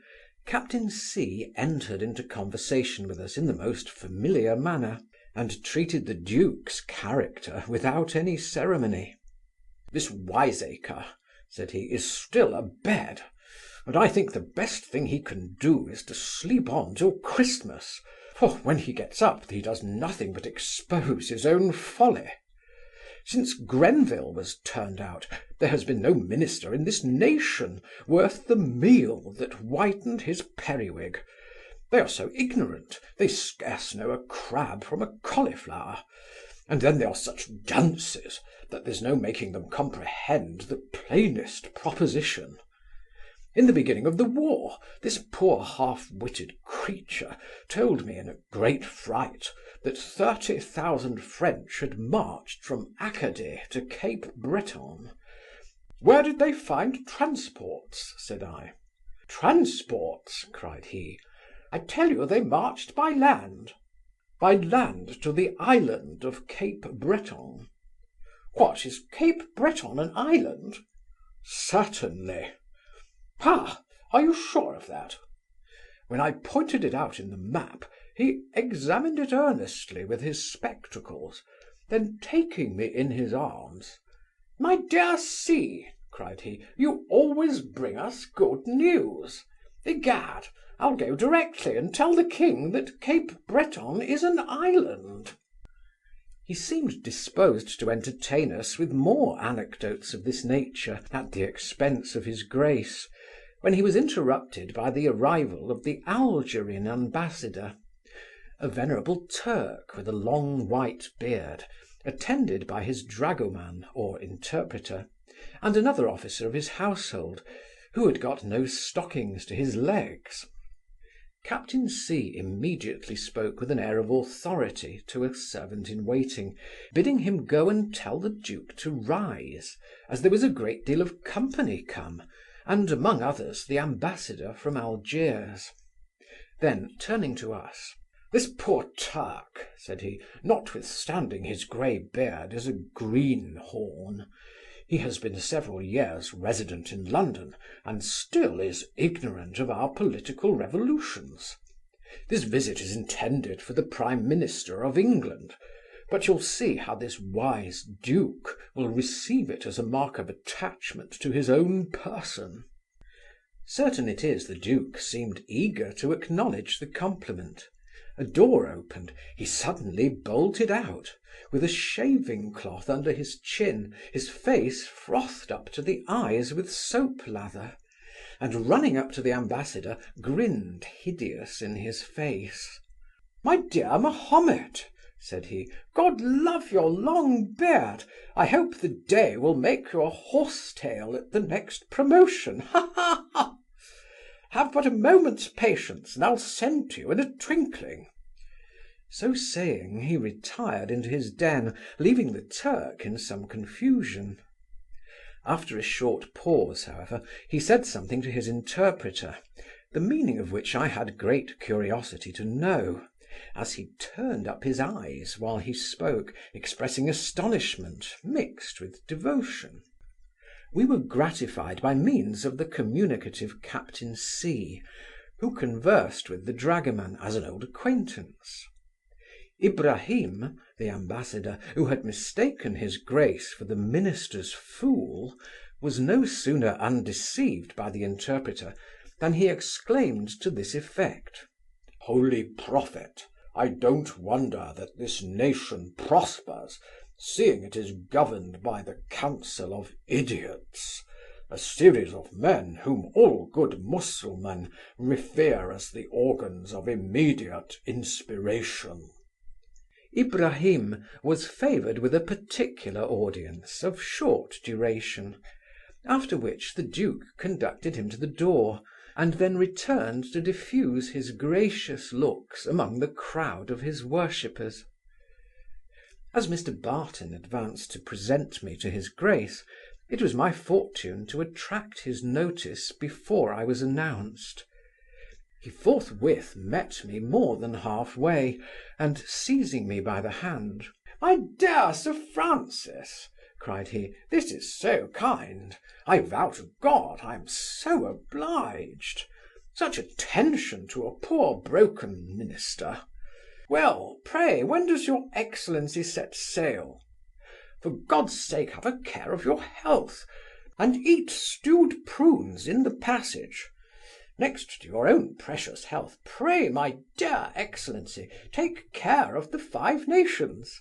Captain C entered into conversation with us in the most familiar manner, and treated the Duke's character without any ceremony. "This wiseacre," said he, "is still abed, and I think the best thing he can do is to sleep on till Christmas, for when he gets up he does nothing but expose his own folly. Since Grenville was turned out, there has been no minister in this nation worth the meal that whitened his periwig. They are so ignorant, they scarce know a crab from a cauliflower, and then they are such dunces that there's no making them comprehend the plainest proposition. In the beginning of the war, this poor half-witted creature told me in a great fright that 30,000 French had marched from Acadie to Cape Breton. 'Where did they find transports?' said I. 'Transports!' cried he. 'I tell you they marched by land.' 'By land to the island of Cape Breton.' 'What, is Cape Breton an island?' 'Certainly.' 'Ha! Are you sure of that?' When I pointed it out in the map, he examined it earnestly with his spectacles, then taking me in his arms, 'My dear C,' cried he, 'you always bring us good news. Egad, I'll go directly and tell the king that Cape Breton is an island.' He seemed disposed to entertain us with more anecdotes of this nature at the expense of his Grace, when he was interrupted by the arrival of the Algerine ambassador, a venerable Turk with a long white beard, attended by his dragoman or interpreter, and another officer of his household, who had got no stockings to his legs. Captain C immediately spoke with an air of authority to a servant-in-waiting, bidding him go and tell the Duke to rise, as there was a great deal of company come, and among others the ambassador from Algiers. Then, turning to us, "This poor Turk," said he, "notwithstanding his grey beard, is a greenhorn. He has been several years resident in London, and still is ignorant of our political revolutions. This visit is intended for the Prime Minister of England, but you'll see how this wise Duke will receive it as a mark of attachment to his own person." Certain it is the Duke seemed eager to acknowledge the compliment. A door opened, he suddenly bolted out, with a shaving-cloth under his chin, his face frothed up to the eyes with soap-lather, and running up to the ambassador, grinned hideous in his face. "My dear Mahomet," said he, "God love your long beard. I hope the day will make you a horsetail at the next promotion. Ha, ha, ha! Have but a moment's patience, and I'll send to you in a twinkling." So saying, he retired into his den, leaving the Turk in some confusion. After a short pause, however, he said something to his interpreter, the meaning of which I had great curiosity to know, as he turned up his eyes while he spoke, expressing astonishment mixed with devotion. We were gratified by means of the communicative Captain C, who conversed with the dragoman as an old acquaintance. Ibrahim, the ambassador, who had mistaken his Grace for the minister's fool, was no sooner undeceived by the interpreter than he exclaimed to this effect: "Holy Prophet, I don't wonder that this nation prospers, seeing it is governed by the council of idiots, a series of men whom all good Mussulmen revere as the organs of immediate inspiration." Ibrahim was favoured with a particular audience of short duration, after which the Duke conducted him to the door, and then returned to diffuse his gracious looks among the crowd of his worshippers. As Mr Barton advanced to present me to his Grace, it was my fortune to attract his notice before I was announced. He forthwith met me more than half-way, and seizing me by the hand, "My dear Sir Francis," cried he, "this is so kind. I vow to God I am so obliged. Such attention to a poor broken minister. Well, pray, when does your Excellency set sail? For God's sake have a care of your health, and eat stewed prunes in the passage. Next to your own precious health, pray, my dear Excellency, take care of the Five Nations.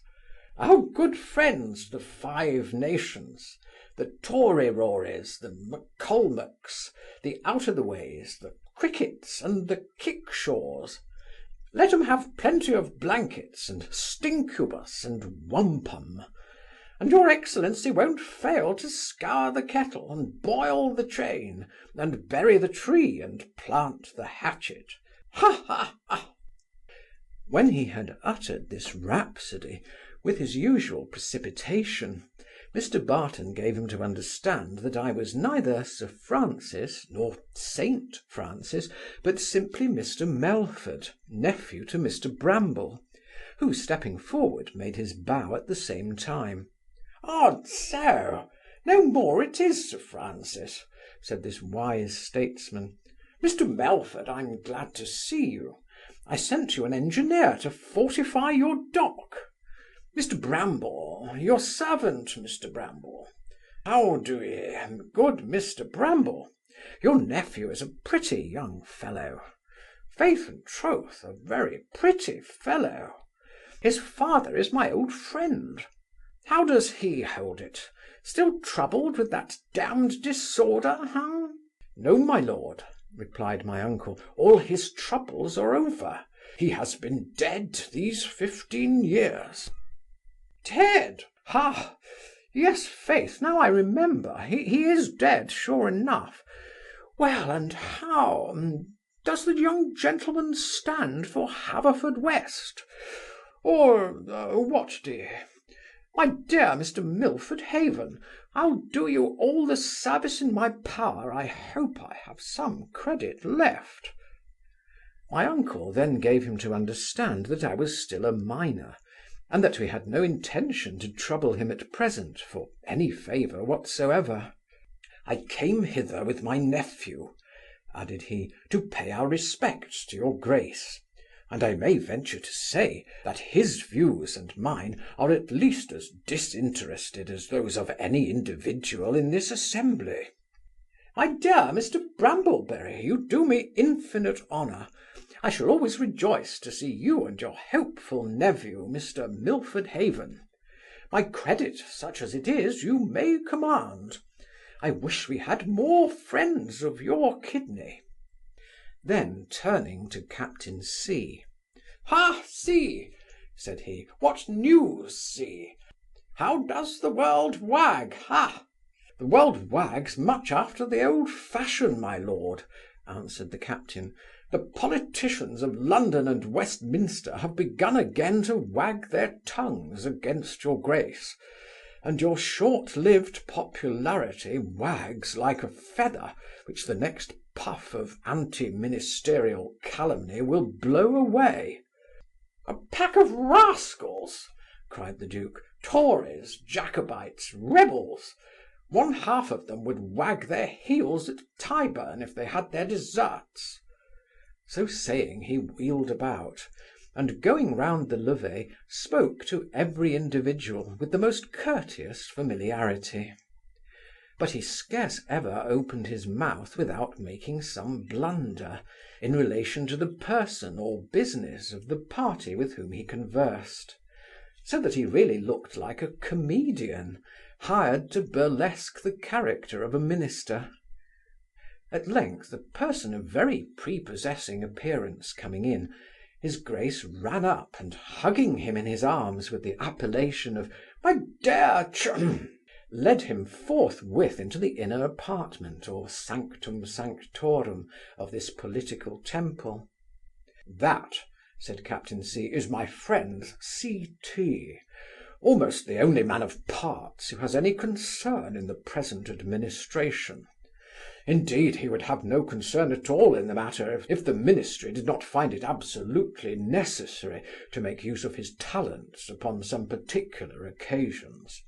Our good friends, the Five Nations, the Tory-Rories, the McColmacks, the Out-of-the-Ways, the Crickets, and the Kickshaws. Let 'em have plenty of blankets, and stinkubus, and wampum, and your Excellency won't fail to scour the kettle, and boil the chain, and bury the tree, and plant the hatchet. Ha, ha, ha!" When he had uttered this rhapsody, with his usual precipitation, Mr Barton gave him to understand that I was neither Sir Francis nor Saint Francis, but simply Mr Melford, nephew to Mr Bramble, who, stepping forward, made his bow at the same time. "Odd so! No more it is, Sir Francis," said this wise statesman. "Mr Melford, I'm glad to see you. I sent you an engineer to fortify your dock. Mr Bramble, your servant, Mr Bramble. How do ye, good Mr Bramble? Your nephew is a pretty young fellow. Faith and troth, a very pretty fellow. His father is my old friend. How does he hold it? Still troubled with that damned disorder, huh?" "No, my lord," replied my uncle, "all his troubles are over. He has been dead these 15 years. "Dead? Ha! Yes, faith, now I remember. He is dead, sure enough. Well, and how does the young gentleman stand for Haverfordwest? Or what, dear? My dear Mr. Milford Haven, I'll do you all the service in my power. I hope I have some credit left." My uncle then gave him to understand that I was still a minor, and that we had no intention to trouble him at present for any favour whatsoever. "I came hither with my nephew," added he, "to pay our respects to your grace, and I may venture to say that his views and mine are at least as disinterested as those of any individual in this assembly." "My dear Mr. Brambleberry, you do me infinite honour. I shall always rejoice to see you and your hopeful nephew, Mr. Milford Haven. My credit, such as it is, you may command. I wish we had more friends of your kidney." Then turning to Captain C. "Ha, C!" said he, "what news, C? How does the world wag, ha?" "The world wags much after the old fashion, my lord," answered the captain. "The politicians of London and Westminster have begun again to wag their tongues against your grace, and your short-lived popularity wags like a feather which the next puff of anti-ministerial calumny will blow away." "A pack of rascals!" cried the Duke. "Tories, Jacobites, rebels! One half of them would wag their heels at Tyburn if they had their deserts." So saying, he wheeled about, and going round the levee, spoke to every individual with the most courteous familiarity. But he scarce ever opened his mouth without making some blunder, in relation to the person or business of the party with whom he conversed, so that he really looked like a comedian, hired to burlesque the character of a minister. At length, a person of very prepossessing appearance coming in, his grace ran up, and hugging him in his arms with the appellation of "My dear led him forthwith into the inner apartment, or sanctum sanctorum, of this political temple. "That," said Captain C., "is my friend C.T., almost the only man of parts who has any concern in the present administration. Indeed, he would have no concern at all in the matter if the ministry did not find it absolutely necessary to make use of his talents upon some particular occasions.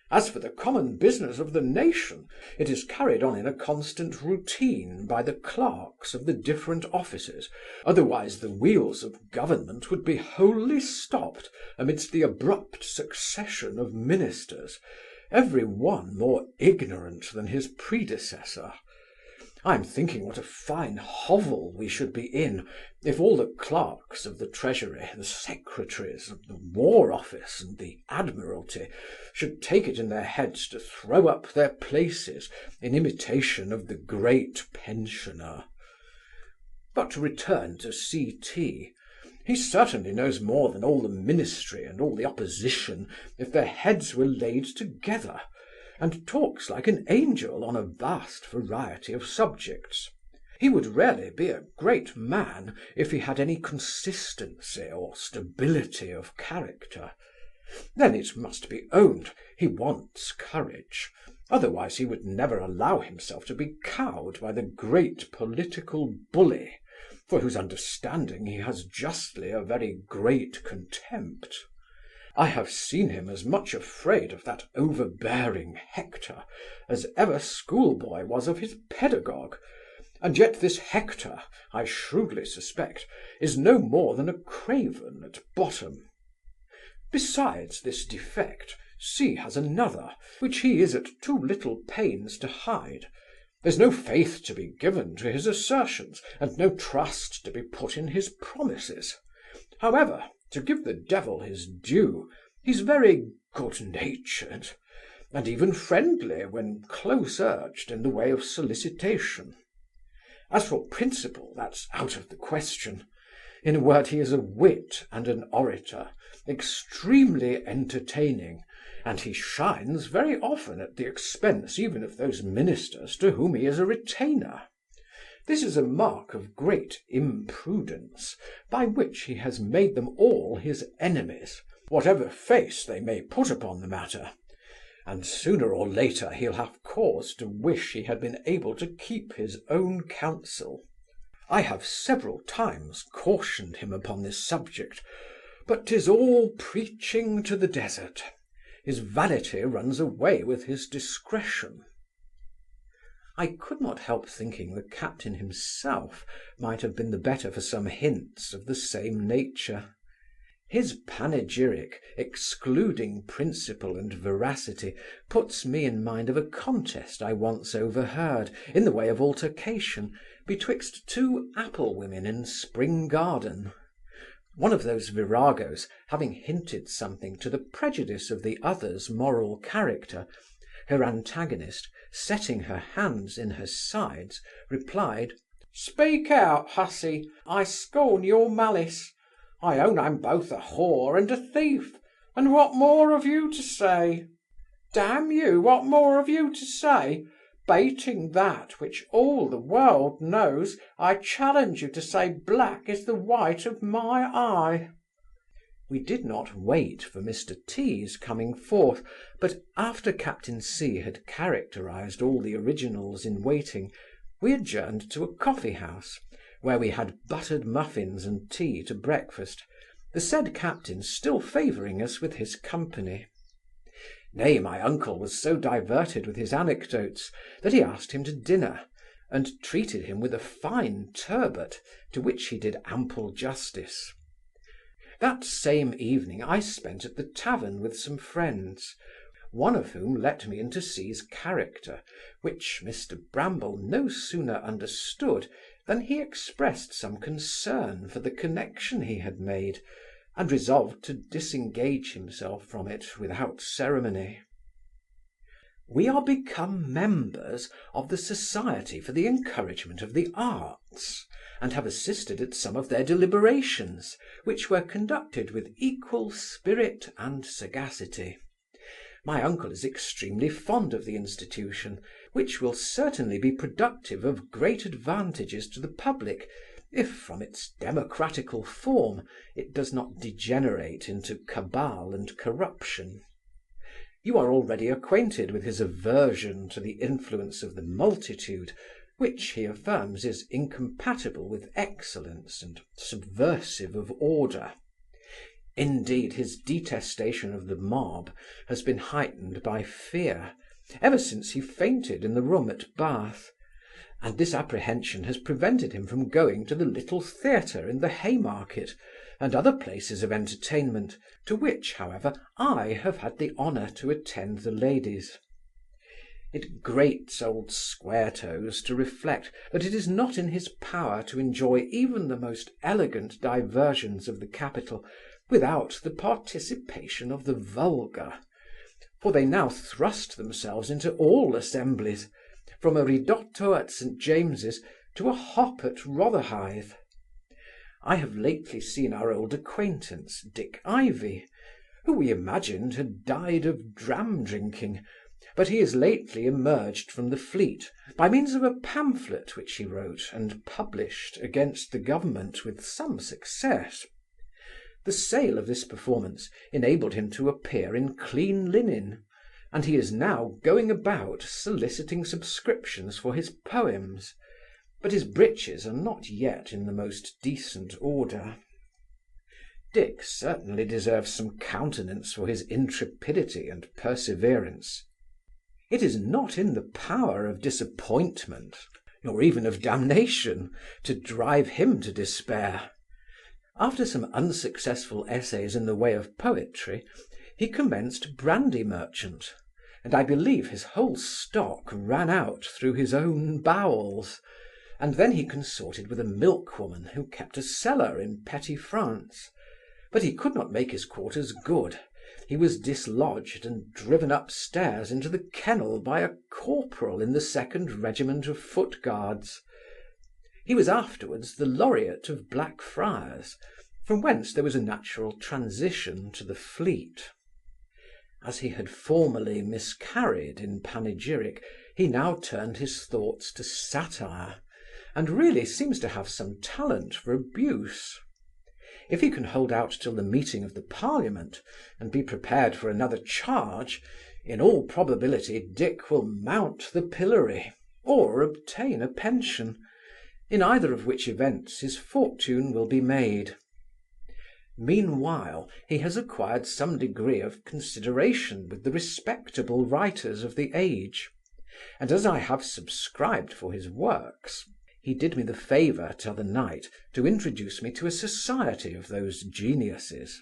As for the common business of the nation, it is carried on in a constant routine by the clerks of the different offices, otherwise the wheels of government would be wholly stopped amidst the abrupt succession of ministers, every one more ignorant than his predecessor. I am thinking what a fine hovel we should be in if all the clerks of the Treasury, the secretaries of the War Office and the Admiralty should take it in their heads to throw up their places in imitation of the great pensioner. But to return to C.T. He certainly knows more than all the ministry and all the opposition if their heads were laid together, and talks like an angel on a vast variety of subjects. He would really be a great man if he had any consistency or stability of character. Then it must be owned he wants courage, otherwise he would never allow himself to be cowed by the great political bully, for whose understanding he has justly a very great contempt. I have seen him as much afraid of that overbearing Hector as ever schoolboy was of his pedagogue, and yet this Hector, I shrewdly suspect, is no more than a craven at bottom. Besides this defect, C has another, which he is at too little pains to hide. There's no faith to be given to his assertions, and no trust to be put in his promises. However, To give the devil his due, he's very good-natured, and even friendly when close urged in the way of solicitation. As for principle, that's out of the question. In a word, he is a wit and an orator, extremely entertaining, and he shines very often at the expense even of those ministers to whom he is a retainer. This is a mark of great imprudence, by which he has made them all his enemies, whatever face they may put upon the matter, and sooner or later he'll have cause to wish he had been able to keep his own counsel. I have several times cautioned him upon this subject, but 'tis all preaching to the desert. His vanity runs away with his discretion." I could not help thinking the captain himself might have been the better for some hints of the same nature. His panegyric, excluding principle and veracity, puts me in mind of a contest I once overheard, in the way of altercation, betwixt two apple women in Spring Garden. One of those viragos, having hinted something to the prejudice of the other's moral character, her antagonist, setting her hands in her sides, replied, "Speak out, hussy, I scorn your malice. I own I'm both a whore and a thief, and what more have you to say? Damn you, what more have you to say? Bating that which all the world knows, I challenge you to say black is the white of my eye." We did not wait for Mr. T.'s coming forth, but after Captain C. had characterized all the originals in waiting, we adjourned to a coffee house, where we had buttered muffins and tea to breakfast, the said captain still favouring us with his company. Nay, my uncle was so diverted with his anecdotes, that he asked him to dinner, and treated him with a fine turbot, to which he did ample justice. That same evening I spent at the tavern with some friends, one of whom let me into C.'s character, which Mr. Bramble no sooner understood than he expressed some concern for the connection he had made, and resolved to disengage himself from it without ceremony. We are become members of the Society for the Encouragement of the Arts, and have assisted at some of their deliberations, which were conducted with equal spirit and sagacity. My uncle is extremely fond of the institution, which will certainly be productive of great advantages to the public, if from its democratical form it does not degenerate into cabal and corruption. You are already acquainted with his aversion to the influence of the multitude, which he affirms is incompatible with excellence and subversive of order. Indeed, his detestation of the mob has been heightened by fear, ever since he fainted in the room at Bath, and this apprehension has prevented him from going to the little theatre in the Haymarket, and other places of entertainment, to which, however, I have had the honour to attend the ladies. It grates old Squaretoes to reflect that it is not in his power to enjoy even the most elegant diversions of the capital without the participation of the vulgar, for they now thrust themselves into all assemblies, from a ridotto at St. James's to a hop at Rotherhithe. I have lately seen our old acquaintance, Dick Ivy, who we imagined had died of dram drinking, but he is lately emerged from the Fleet by means of a pamphlet which he wrote and published against the government with some success. The sale of this performance enabled him to appear in clean linen, and he is now going about soliciting subscriptions for his poems, but his breeches are not yet in the most decent order. Dick certainly deserves some countenance for his intrepidity and perseverance. It is not in the power of disappointment, nor even of damnation, to drive him to despair. After some unsuccessful essays in the way of poetry, he commenced brandy merchant, and I believe his whole stock ran out through his own bowels, and then he consorted with a milkwoman who kept a cellar in petty France, But he could not make his quarters good. He was dislodged and driven upstairs into the kennel by a corporal in the 2nd Regiment of Foot Guards. He was afterwards the laureate of Blackfriars, from whence there was a natural transition to the Fleet. As he had formerly miscarried in panegyric, he now turned his thoughts to satire, and really seems to have some talent for abuse. If he can hold out till the meeting of the Parliament, and be prepared for another charge, in all probability Dick will mount the pillory, or obtain a pension, in either of which events his fortune will be made. Meanwhile he has acquired some degree of consideration with the respectable writers of the age, and as I have subscribed for his works, he did me the favour t'other night to introduce me to a society of those geniuses.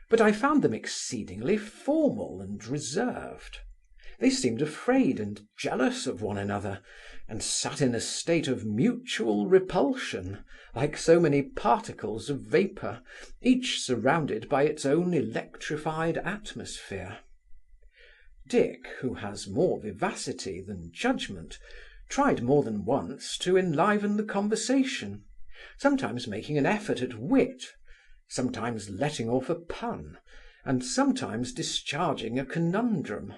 But I found them exceedingly formal and reserved. They seemed afraid and jealous of one another, and sat in a state of mutual repulsion, like so many particles of vapour, each surrounded by its own electrified atmosphere. Dick, who has more vivacity than judgment, tried more than once to enliven the conversation, sometimes making an effort at wit, sometimes letting off a pun, and sometimes discharging a conundrum.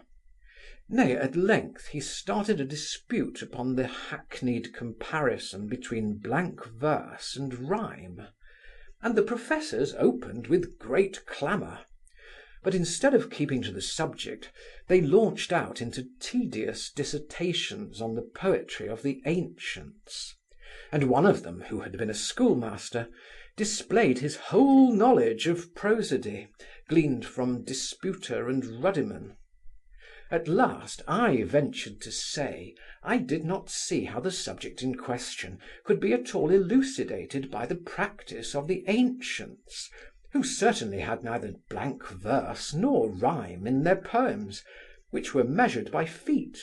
Nay, at length he started a dispute upon the hackneyed comparison between blank verse and rhyme, and the professors opened with great clamour. But instead of keeping to the subject, they launched out into tedious dissertations on the poetry of the ancients, and one of them, who had been a schoolmaster, displayed his whole knowledge of prosody, gleaned from Disputer and Ruddiman. At last I ventured to say, I did not see how the subject in question could be at all elucidated by the practice of the ancients, who certainly had neither blank verse nor rhyme in their poems, which were measured by feet,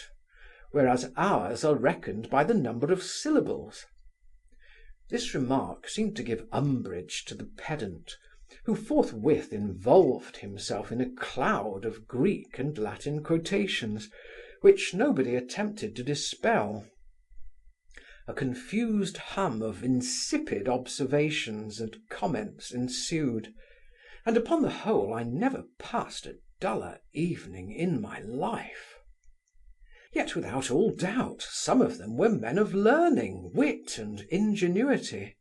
whereas ours are reckoned by the number of syllables. This remark seemed to give umbrage to the pedant, who forthwith involved himself in a cloud of Greek and Latin quotations, which nobody attempted to dispel. A confused hum of insipid observations and comments ensued, and upon the whole I never passed a duller evening in my life. Yet without all doubt some of them were men of learning, wit, and ingenuity.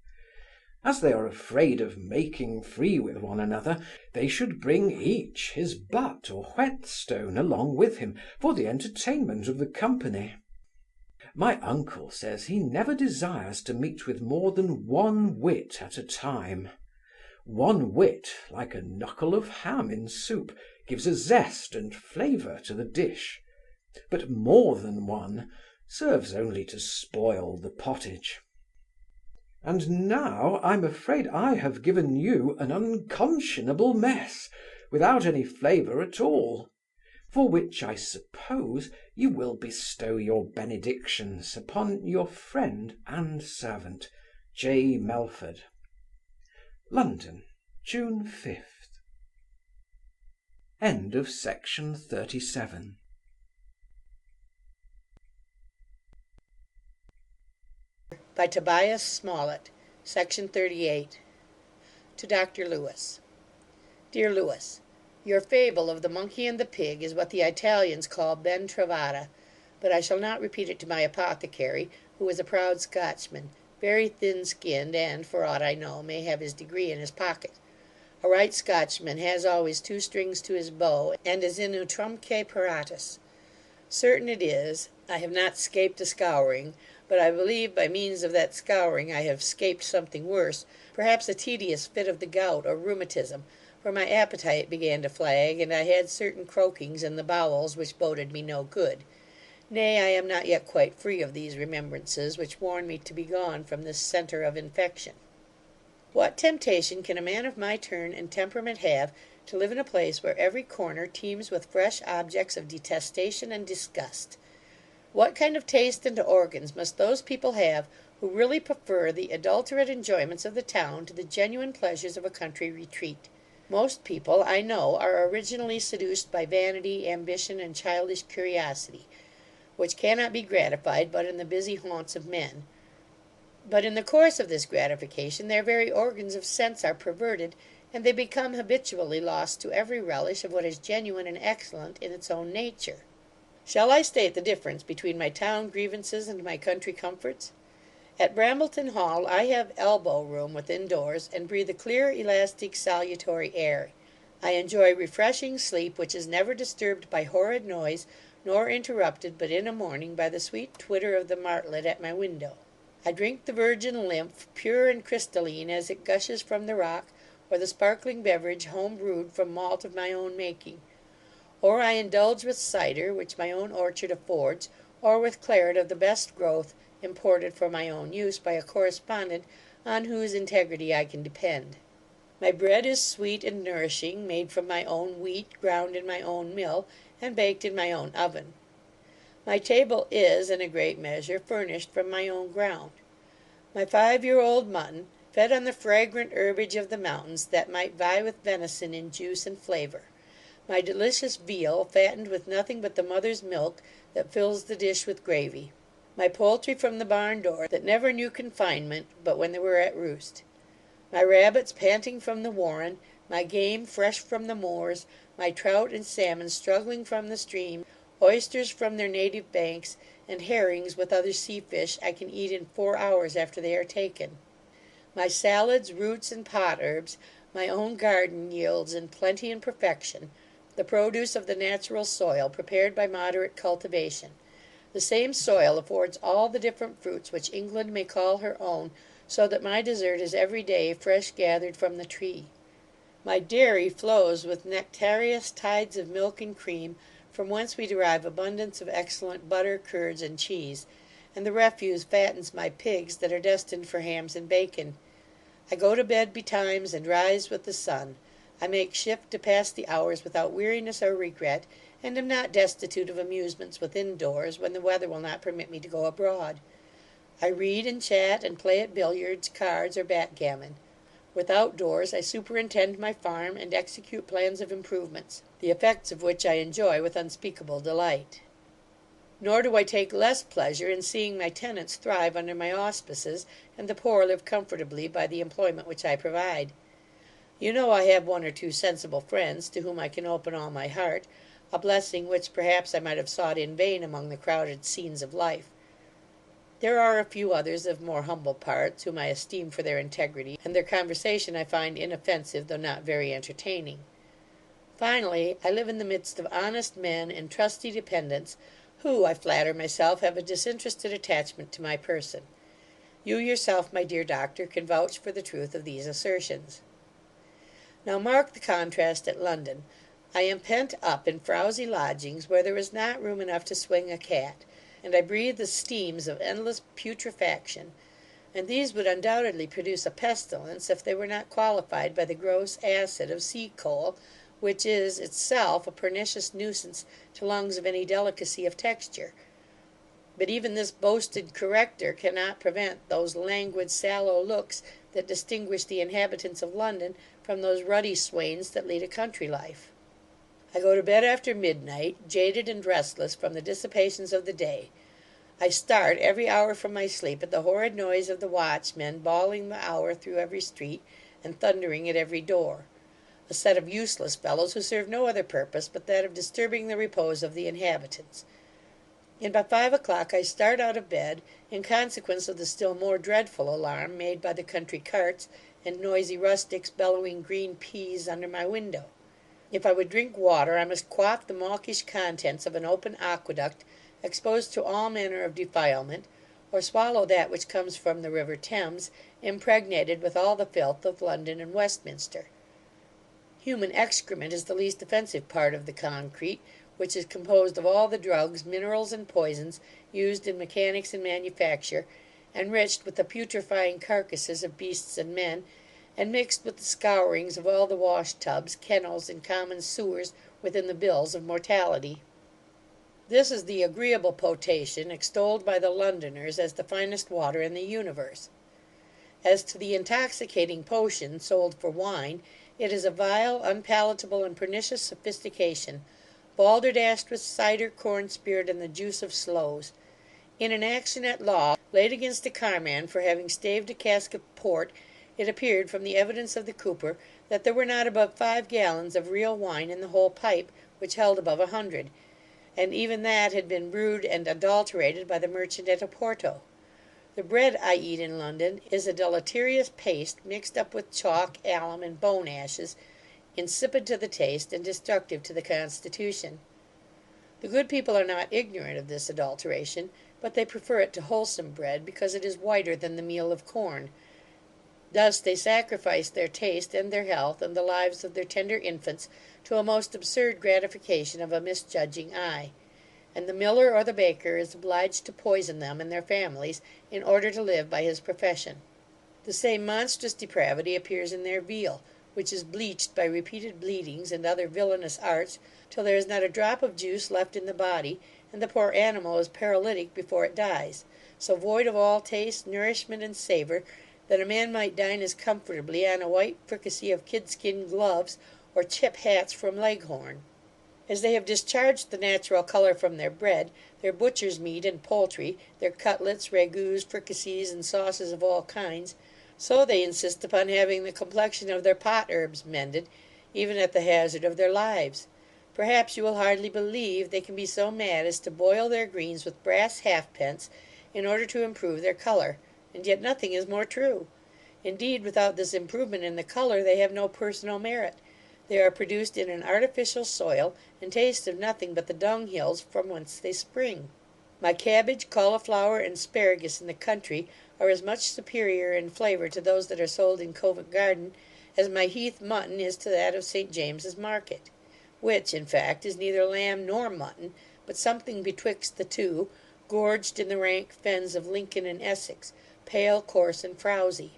As they are afraid of making free with one another, they should bring each his butt or whetstone along with him for the entertainment of the company. My uncle says he never desires to meet with more than one wit at a time. One wit, like a knuckle of ham in soup, gives a zest and flavour to the dish, but more than one serves only to spoil the pottage. And now I'm afraid I have given you an unconscionable mess, without any flavour at all, for which I suppose you will bestow your benedictions upon your friend and servant, J. Melford. London, June 5th. End of section 37. By Tobias Smollett, section 38. To Dr. Lewis. Dear Lewis, your fable of the monkey and the pig is what the Italians call ben trovata, but I shall not repeat it to my apothecary, who is a proud Scotchman, very thin-skinned, and, for aught I know, may have his degree in his pocket. A right Scotchman has always 2 strings to his bow, and is in utrumque paratus. Certain it is, I have not scaped a scouring, but I believe by means of that scouring I have scaped something worse, perhaps a tedious fit of the gout or rheumatism, for my appetite began to flag, and I had certain croakings in the bowels which boded me no good. Nay, I am not yet quite free of these remembrances, which warn me to be gone from this centre of infection. What temptation can a man of my turn and temperament have to live in a place where every corner teems with fresh objects of detestation and disgust? What kind of taste and organs must those people have who really prefer the adulterate enjoyments of the town to the genuine pleasures of a country retreat? Most people, I know, are originally seduced by vanity, ambition, and childish curiosity, which cannot be gratified but in the busy haunts of men. But in the course of this gratification their very organs of sense are perverted, and they become habitually lost to every relish of what is genuine and excellent in its own nature. Shall I state the difference between my town grievances and my country comforts? At Brambleton Hall I have elbow room within doors, and breathe a clear, elastic, salutary air. I enjoy refreshing sleep, which is never disturbed by horrid noise, nor interrupted, but in a morning, by the sweet twitter of the martlet at my window. I drink the virgin lymph, pure and crystalline as it gushes from the rock, or the sparkling beverage home brewed from malt of my own making. Or I indulge with cider, which my own orchard affords, or with claret of the best growth, imported for my own use by a correspondent on whose integrity I can depend. My bread is sweet and nourishing, made from my own wheat, ground in my own mill, and baked in my own oven. My table is, in a great measure, furnished from my own ground. My 5-year-old mutton, fed on the fragrant herbage of the mountains, that might vie with venison in juice and flavour. My delicious veal, fattened with nothing but the mother's milk, that fills the dish with gravy. My poultry from the barn door, that never knew confinement, but when they were at roost. My rabbits panting from the warren, my game fresh from the moors, my trout and salmon struggling from the stream, oysters from their native banks, and herrings with other sea fish I can eat in 4 hours after they are taken. My salads, roots, and pot herbs, my own garden yields in plenty and perfection, the produce of the natural soil, prepared by moderate cultivation. The same soil affords all the different fruits which England may call her own, so that my dessert is every day fresh gathered from the tree. My dairy flows with nectareous tides of milk and cream, from whence we derive abundance of excellent butter, curds, and cheese, and the refuse fattens my pigs that are destined for hams and bacon. I go to bed betimes, and rise with the sun. I make shift to pass the hours without weariness or regret, and am not destitute of amusements within doors, when the weather will not permit me to go abroad. I read and chat, and play at billiards, cards, or backgammon. Without doors, I superintend my farm, and execute plans of improvements, the effects of which I enjoy with unspeakable delight. Nor do I take less pleasure in seeing my tenants thrive under my auspices, and the poor live comfortably by the employment which I provide. You know I have 1 or 2 sensible friends, to whom I can open all my heart, a blessing which perhaps I might have sought in vain among the crowded scenes of life. There are a few others of more humble parts, whom I esteem for their integrity, and their conversation I find inoffensive, though not very entertaining. Finally, I live in the midst of honest men and trusty dependents, who, I flatter myself, have a disinterested attachment to my person. You yourself, my dear Doctor, can vouch for the truth of these assertions. Now mark the contrast at London. I am pent up in frowsy lodgings, where there is not room enough to swing a cat, and I breathe the steams of endless putrefaction, and these would undoubtedly produce a pestilence, if they were not qualified by the gross acid of sea coal, which is itself a pernicious nuisance to lungs of any delicacy of texture. But even this boasted corrector cannot prevent those languid sallow looks that distinguish the inhabitants of London from those ruddy swains that lead a country life. I go to bed after midnight, jaded and restless from the dissipations of the day. I start every hour from my sleep at the horrid noise of the watchmen bawling the hour through every street, and thundering at every door; a set of useless fellows, who serve no other purpose but that of disturbing the repose of the inhabitants. And by 5 o'clock I start out of bed, in consequence of the still more dreadful alarm made by the country carts, and noisy rustics bellowing green peas under my window. If I would drink water, I must quaff the mawkish contents of an open aqueduct, exposed to all manner of defilement, or swallow that which comes from the river Thames, impregnated with all the filth of London and Westminster. Human excrement is the least offensive part of the concrete, which is composed of all the drugs, minerals, and poisons used in mechanics and manufacture, enriched with the putrefying carcasses of beasts and men, and mixed with the scourings of all the wash tubs, kennels, and common sewers within the bills of mortality. This is the agreeable potation extolled by the Londoners as the finest water in the universe. As to the intoxicating potion sold for wine, It is a vile, unpalatable, and pernicious sophistication, balderdashed with cider, corn spirit, and the juice of sloes. In an action at law, laid against a carman for having staved a cask of port, it appeared, from the evidence of the cooper, that there were not above 5 gallons of real wine in the whole pipe, which held above 100, and even that had been brewed and adulterated by the merchant at Oporto. The bread I eat in London is a deleterious paste mixed up with chalk, alum, and bone ashes, insipid to the taste, and destructive to the constitution. The good people are not ignorant of this adulteration, but they prefer it to wholesome bread, because it is whiter than the meal of corn. Thus they sacrifice their taste and their health, and the lives of their tender infants, to a most absurd gratification of a misjudging eye; and the miller or the baker is obliged to poison them and their families, in order to live by his profession. The same monstrous depravity appears in their veal, which is bleached by repeated bleedings and other villainous arts, till there is not a drop of juice left in the body, and the poor animal is paralytic before it dies, so void of all taste, nourishment, and savour, that a man might dine as comfortably on a white fricassee of kid-skin gloves, or chip hats from Leghorn. As they have discharged the natural colour from their bread, their butcher's meat and poultry, their cutlets, ragouts, fricassees, and sauces of all kinds, so they insist upon having the complexion of their pot herbs mended, even at the hazard of their lives. Perhaps you will hardly believe they can be so mad as to boil their greens with brass halfpence, in order to improve their colour, and yet nothing is more true. Indeed, without this improvement in the colour, they have no personal merit. They are produced in an artificial soil, and taste of nothing but the dunghills from whence they spring. My cabbage, cauliflower, and asparagus in the country are as much superior in flavour to those that are sold in Covent Garden, as my heath mutton is to that of St James's Market; which, in fact, is neither lamb nor mutton, but something betwixt the two, gorged in the rank fens of Lincoln and Essex, pale, coarse, and frowsy.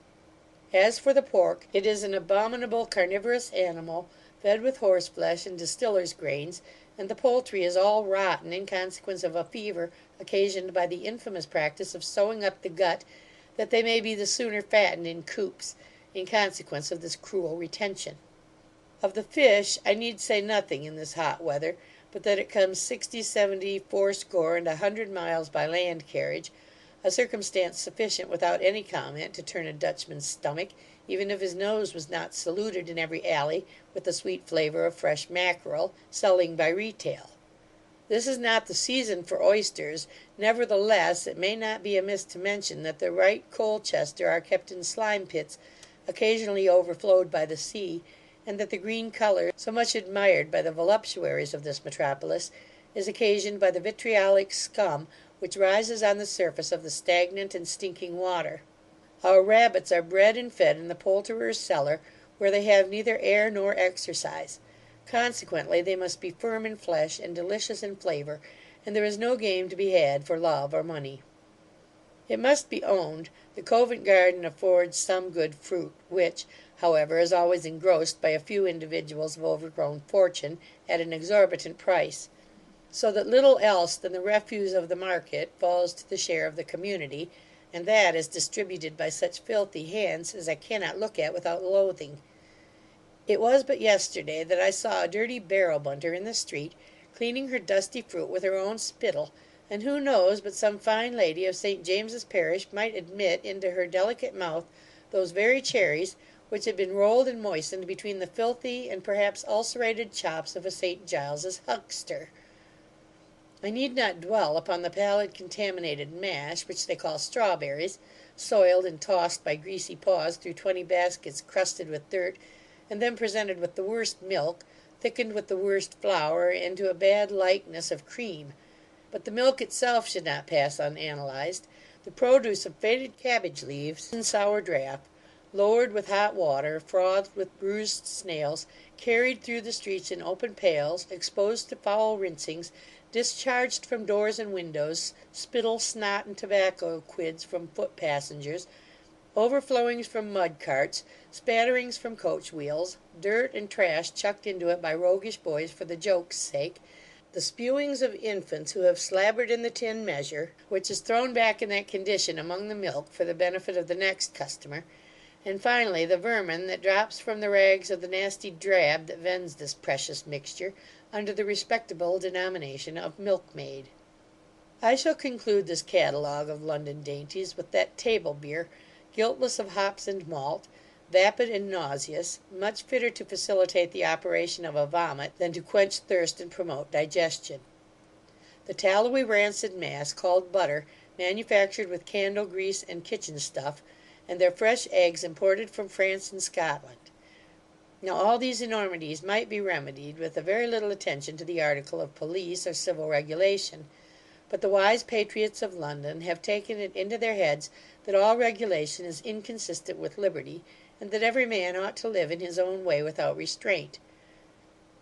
As for the pork, it is an abominable carnivorous animal, fed with horseflesh and distiller's grains, and the poultry is all rotten, in consequence of a fever occasioned by the infamous practice of sewing up the gut, that they may be the sooner fattened in coops, in consequence of this cruel retention. Of the fish, I need say nothing in this hot weather, but that it comes 60, 70, fourscore, and 100 miles by land carriage, a circumstance sufficient, without any comment, to turn a Dutchman's stomach, even if his nose was not saluted in every alley with the sweet flavour of fresh mackerel, selling by retail. This is not the season for oysters; nevertheless, it may not be amiss to mention, that the right Colchester are kept in slime pits, occasionally overflowed by the sea, and that the green colour, so much admired by the voluptuaries of this metropolis, is occasioned by the vitriolic scum which rises on the surface of the stagnant and stinking water. Our rabbits are bred and fed in the poulterer's cellar, where they have neither air nor exercise; consequently they must be firm in flesh, and delicious in flavour, and there is no game to be had for love or money. It must be owned, the Covent Garden affords some good fruit, which, however, is always engrossed by a few individuals of overgrown fortune, at an exorbitant price; so that little else than the refuse of the market falls to the share of the community, and that is distributed by such filthy hands as I cannot look at without loathing. It was but yesterday that I saw a dirty barrow bunter in the street, cleaning her dusty fruit with her own spittle; and who knows but some fine lady of St James's parish might admit into her delicate mouth those very cherries which had been rolled and moistened between the filthy and perhaps ulcerated chops of a St Giles's huckster. I need not dwell upon the pallid contaminated mash, which they call strawberries, soiled and tossed by greasy paws through 20 baskets crusted with dirt, and then presented with the worst milk, thickened with the worst flour, and to a bad likeness of cream. But the milk itself should not pass unanalyzed. The produce of faded cabbage leaves in sour draught, lowered with hot water, frothed with bruised snails, carried through the streets in open pails, exposed to foul rinsings, discharged from doors and windows, spittle, snot, and tobacco quids from foot passengers, overflowings from mud carts, spatterings from coach wheels, dirt and trash chucked into it by roguish boys for the joke's sake, the spewings of infants who have slabbered in the tin measure, which is thrown back in that condition among the milk for the benefit of the next customer, and finally the vermin that drops from the rags of the nasty drab that vends this precious mixture under the respectable denomination of milkmaid. I shall conclude this catalogue of London dainties with that table beer, guiltless of hops and malt, vapid and nauseous, much fitter to facilitate the operation of a vomit than to quench thirst and promote digestion. The tallowy rancid mass called butter, manufactured with candle grease and kitchen stuff, and their fresh eggs imported from France and Scotland. Now all these enormities might be remedied with a very little attention to the article of police or civil regulation, but the wise patriots of London have taken it into their heads that all regulation is inconsistent with liberty, and that every man ought to live in his own way without restraint.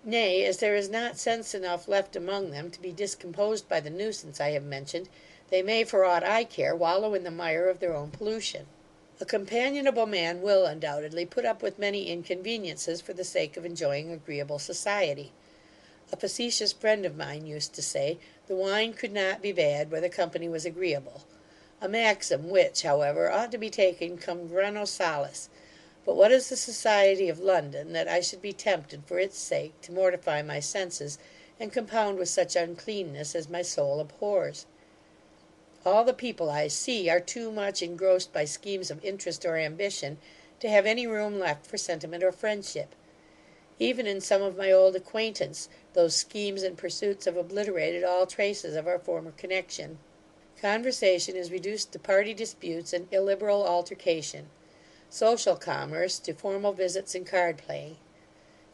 Nay, as there is not sense enough left among them to be discomposed by the nuisance I have mentioned, they may, for aught I care, wallow in the mire of their own pollution. A companionable man will, undoubtedly, put up with many inconveniences for the sake of enjoying agreeable society. A facetious friend of mine used to say, the wine could not be bad where the company was agreeable; a maxim which, however, ought to be taken cum grano salis. But what is the society of London, that I should be tempted, for its sake, to mortify my senses, and compound with such uncleanness as my soul abhors? All the people I see are too much engrossed by schemes of interest or ambition to have any room left for sentiment or friendship. Even in some of my old acquaintance, those schemes and pursuits have obliterated all traces of our former connection. Conversation is reduced to party disputes and illiberal altercation; social commerce to formal visits and card playing.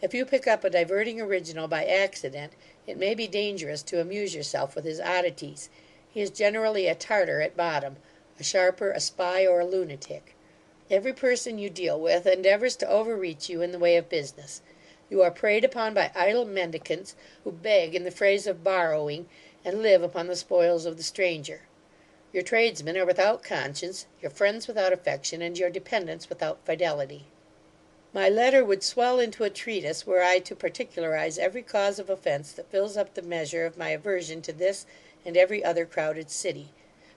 If you pick up a diverting original by accident, it may be dangerous to amuse yourself with his oddities. He is generally a Tartar at bottom, a sharper, a spy, or a lunatic. Every person you deal with endeavours to overreach you in the way of business. You are preyed upon by idle mendicants, who beg in the phrase of borrowing, and live upon the spoils of the stranger. Your tradesmen are without conscience, your friends without affection, and your dependents without fidelity. My letter would swell into a treatise, were I to particularize every cause of offence that fills up the measure of my aversion to this and every other crowded city.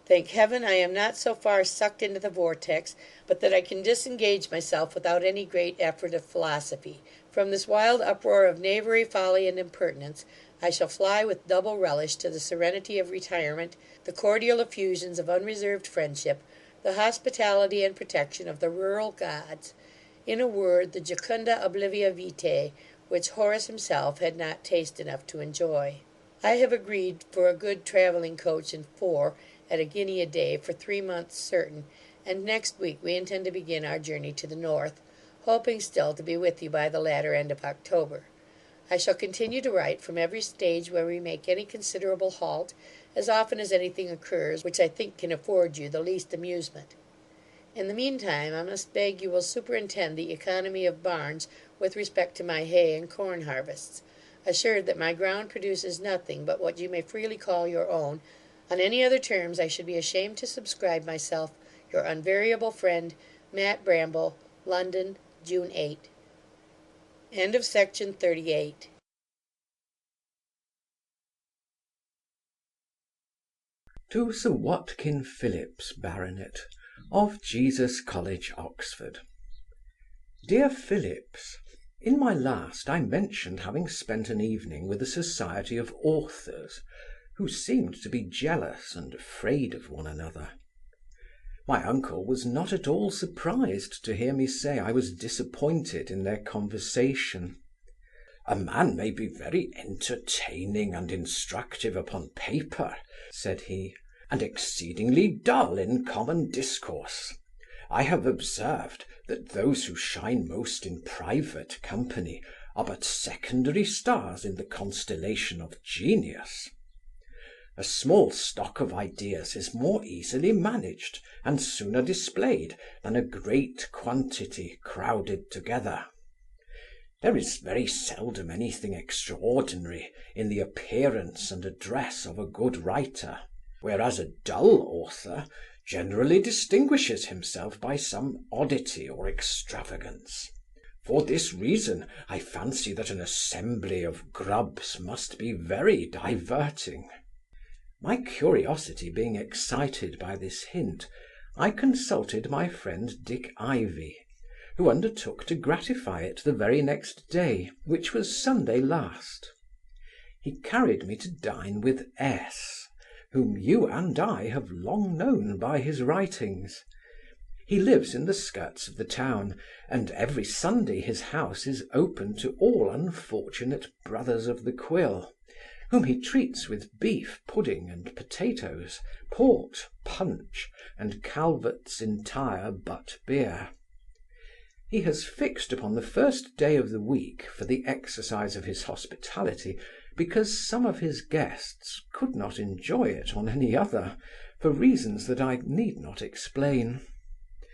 Thank heaven, I am not so far sucked into the vortex, but that I can disengage myself without any great effort of philosophy. From this wild uproar of knavery, folly, and impertinence, I shall fly with double relish to the serenity of retirement, the cordial effusions of unreserved friendship, the hospitality and protection of the rural gods; in a word, the jucunda oblivia vitae, which Horace himself had not taste enough to enjoy. I have agreed for a good travelling coach and four, at £1 a day, for 3 months certain, and next week we intend to begin our journey to the north, hoping still to be with you by the latter end of October. I shall continue to write from every stage where we make any considerable halt, as often as anything occurs which I think can afford you the least amusement. In the mean time, I must beg you will superintend the economy of barns with respect to my hay and corn harvests, assured that my ground produces nothing but what you may freely call your own. On any other terms I should be ashamed to subscribe myself, your unvariable friend, Matt Bramble. London, June 8. End of section 38. To Sir Watkin Phillips, Baronet, of Jesus College, Oxford. Dear Phillips, in my last I mentioned having spent an evening with a society of authors, who seemed to be jealous and afraid of one another. My uncle was not at all surprised to hear me say I was disappointed in their conversation. "A man may be very entertaining and instructive upon paper," said he, "and exceedingly dull in common discourse. I have observed that those who shine most in private company are but secondary stars in the constellation of genius. A small stock of ideas is more easily managed and sooner displayed than a great quantity crowded together. There is very seldom anything extraordinary in the appearance and address of a good writer, whereas a dull author generally distinguishes himself by some oddity or extravagance. For this reason, I fancy that an assembly of grubs must be very diverting." My curiosity being excited by this hint, I consulted my friend Dick Ivy, who undertook to gratify it the very next day, which was Sunday last. He carried me to dine with S., whom you and I have long known by his writings. He lives in the skirts of the town, and every Sunday his house is open to all unfortunate brothers of the quill, whom he treats with beef pudding and potatoes, port, punch, and Calvert's entire butt beer. He has fixed upon the first day of the week for the exercise of his hospitality, because some of his guests could not enjoy it on any other, for reasons that I need not explain.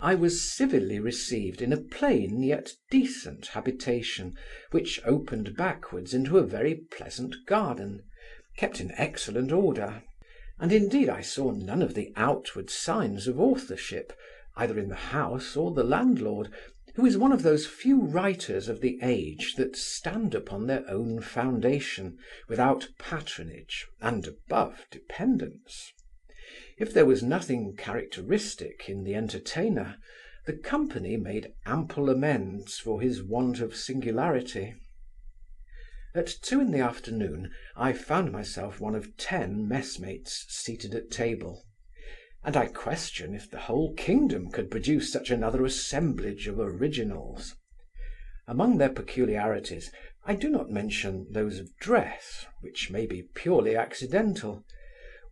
I was civilly received in a plain yet decent habitation, which opened backwards into a very pleasant garden, kept in excellent order, and indeed I saw none of the outward signs of authorship, either in the house or the landlord, who is one of those few writers of the age that stand upon their own foundation, without patronage and above dependence. If there was nothing characteristic in the entertainer, the company made ample amends for his want of singularity. At 2 in the afternoon I found myself one of 10 messmates seated at table, and I question if the whole kingdom could produce such another assemblage of originals. Among their peculiarities I do not mention those of dress, which may be purely accidental.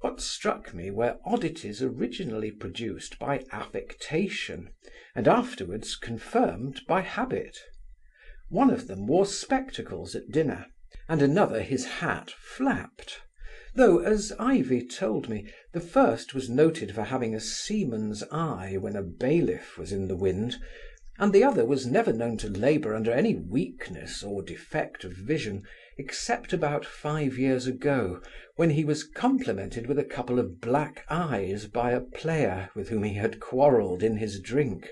What struck me were oddities originally produced by affectation, and afterwards confirmed by habit. One of them wore spectacles at dinner, and another his hat flapped, though, as Ivy told me, the first was noted for having a seaman's eye when a bailiff was in the wind, and the other was never known to labour under any weakness or defect of vision, except about 5 years ago, when he was complimented with a couple of black eyes by a player with whom he had quarrelled in his drink.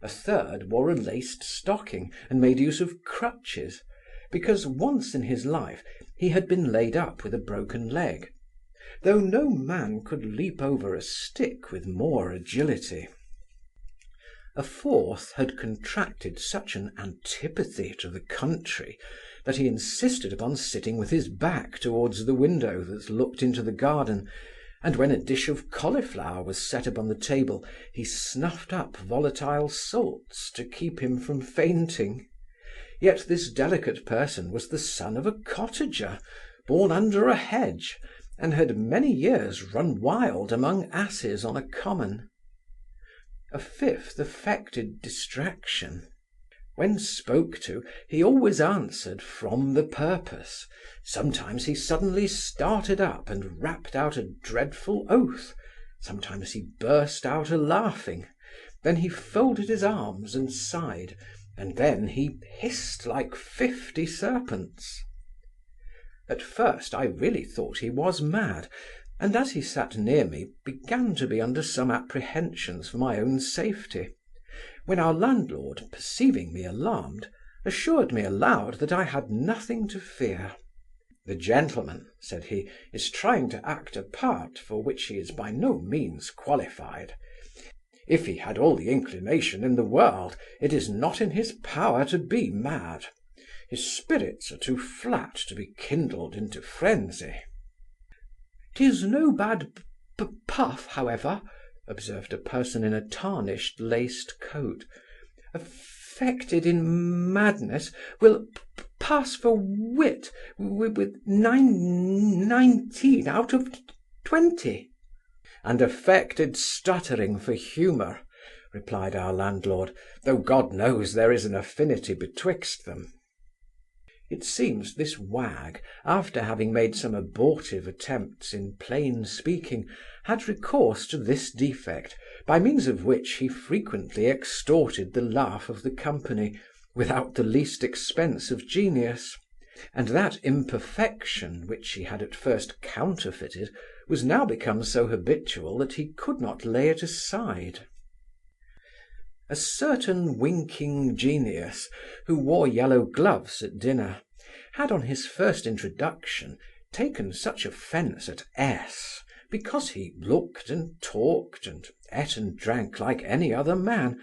A third wore a laced stocking and made use of crutches, because once in his life he had been laid up with a broken leg, though no man could leap over a stick with more agility. A fourth had contracted such an antipathy to the country that he insisted upon sitting with his back towards the window that looked into the garden, and when a dish of cauliflower was set upon the table, he snuffed up volatile salts to keep him from fainting. Yet this delicate person was the son of a cottager, born under a hedge, and had many years run wild among asses on a common. A fifth affected distraction. When spoke to, he always answered from the purpose. Sometimes he suddenly started up and rapped out a dreadful oath. Sometimes he burst out a-laughing. Then he folded his arms and sighed, and then he hissed like 50 serpents. At first I really thought he was mad, and as he sat near me began to be under some apprehensions for my own safety, when our landlord, perceiving me alarmed, assured me aloud that I had nothing to fear. "The gentleman," said he, "is trying to act a part for which he is by no means qualified. If he had all the inclination in the world, it is not in his power to be mad. His spirits are too flat to be kindled into frenzy." "'Tis no bad puff, however," observed a person in a tarnished laced coat. "Affected in madness will pass for wit with 19 out of 20. "And affected stuttering for humour," replied our landlord, "though God knows there is an affinity betwixt them." It seems this wag, after having made some abortive attempts in plain speaking, had recourse to this defect, by means of which he frequently extorted the laugh of the company, without the least expense of genius; and that imperfection, which he had at first counterfeited, was now become so habitual that he could not lay it aside. A certain winking genius, who wore yellow gloves at dinner, had on his first introduction taken such offence at S, because he looked and talked and ate and drank like any other man,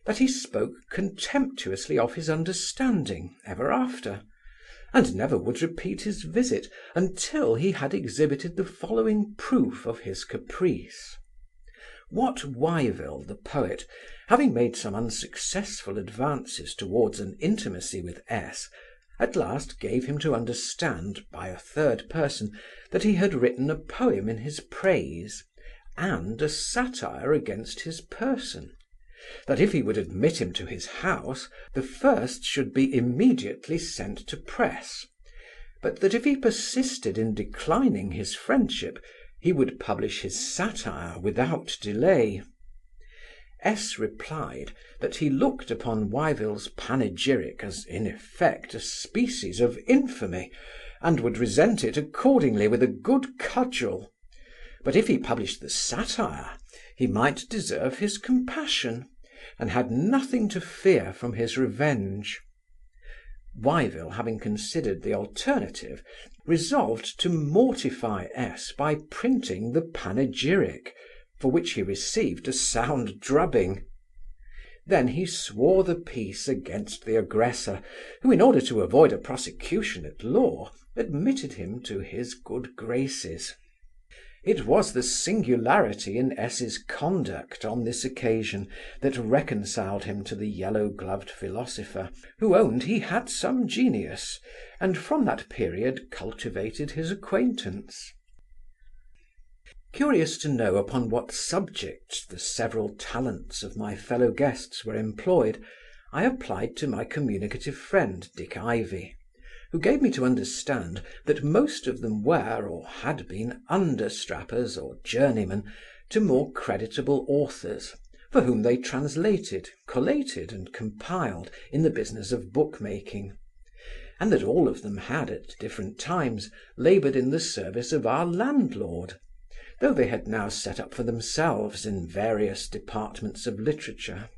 that he spoke contemptuously of his understanding ever after, and never would repeat his visit until he had exhibited the following proof of his caprice. Wat Wyville, the poet, having made some unsuccessful advances towards an intimacy with S, at last gave him to understand, by a third person, that he had written a poem in his praise, and a satire against his person; that if he would admit him to his house, the first should be immediately sent to press, but that if he persisted in declining his friendship, he would publish his satire without delay. S replied that he looked upon Wyville's panegyric as in effect a species of infamy, and would resent it accordingly with a good cudgel; but if he published the satire, he might deserve his compassion, and had nothing to fear from his revenge. Wyville, having considered the alternative, resolved to mortify S by printing the panegyric, for which he received a sound drubbing. Then he swore the peace against the aggressor, who, in order to avoid a prosecution at law, admitted him to his good graces. It was the singularity in S.'s conduct on this occasion that reconciled him to the yellow-gloved philosopher, who owned he had some genius, and from that period cultivated his acquaintance. Curious to know upon what subjects the several talents of my fellow guests were employed, I applied to my communicative friend Dick Ivy, who gave me to understand that most of them were or had been understrappers or journeymen to more creditable authors, for whom they translated, collated and compiled in the business of book-making, and that all of them had at different times laboured in the service of our landlord, though they had now set up for themselves in various departments of literature.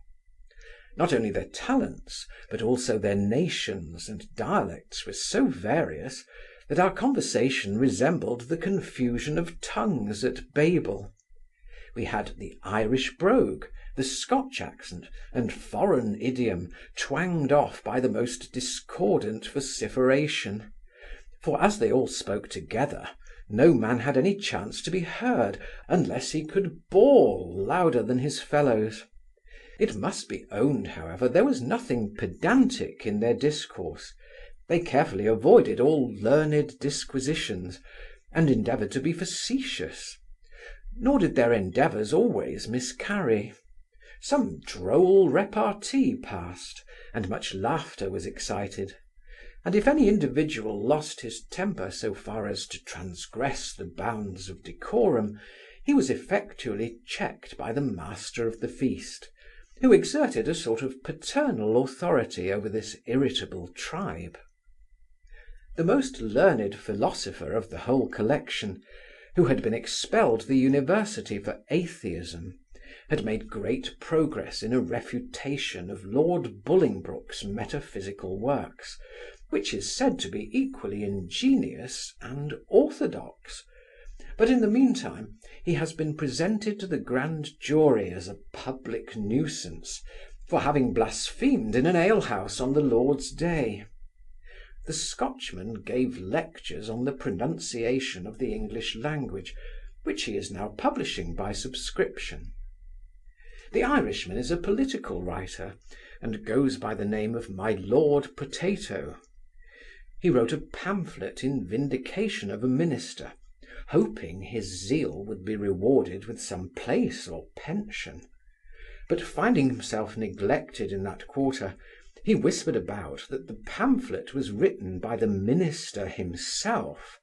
Not only their talents, but also their nations and dialects were so various that our conversation resembled the confusion of tongues at Babel. We had the Irish brogue, the Scotch accent, and foreign idiom twanged off by the most discordant vociferation; for as they all spoke together, no man had any chance to be heard unless he could bawl louder than his fellows. It must be owned, however, there was nothing pedantic in their discourse. They carefully avoided all learned disquisitions, and endeavoured to be facetious; nor did their endeavours always miscarry. Some droll repartee passed, and much laughter was excited; and if any individual lost his temper so far as to transgress the bounds of decorum, he was effectually checked by the master of the feast, who exerted a sort of paternal authority over this irritable tribe. The most learned philosopher of the whole collection, who had been expelled the university for atheism, had made great progress in a refutation of Lord Bolingbroke's metaphysical works, which is said to be equally ingenious and orthodox. But in the meantime he has been presented to the grand jury as a public nuisance, for having blasphemed in an alehouse on the Lord's day. The Scotchman gave lectures on the pronunciation of the English language, which he is now publishing by subscription. The Irishman is a political writer, and goes by the name of My Lord Potato. He wrote a pamphlet in vindication of a minister, hoping his zeal would be rewarded with some place or pension; but finding himself neglected in that quarter, he whispered about that the pamphlet was written by the minister himself,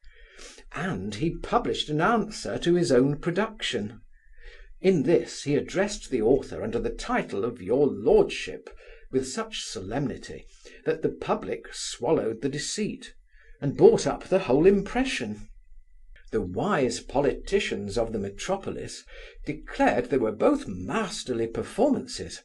and he published an answer to his own production. In this he addressed the author under the title of Your Lordship with such solemnity that the public swallowed the deceit, and bought up the whole impression. The wise politicians of the metropolis declared they were both masterly performances,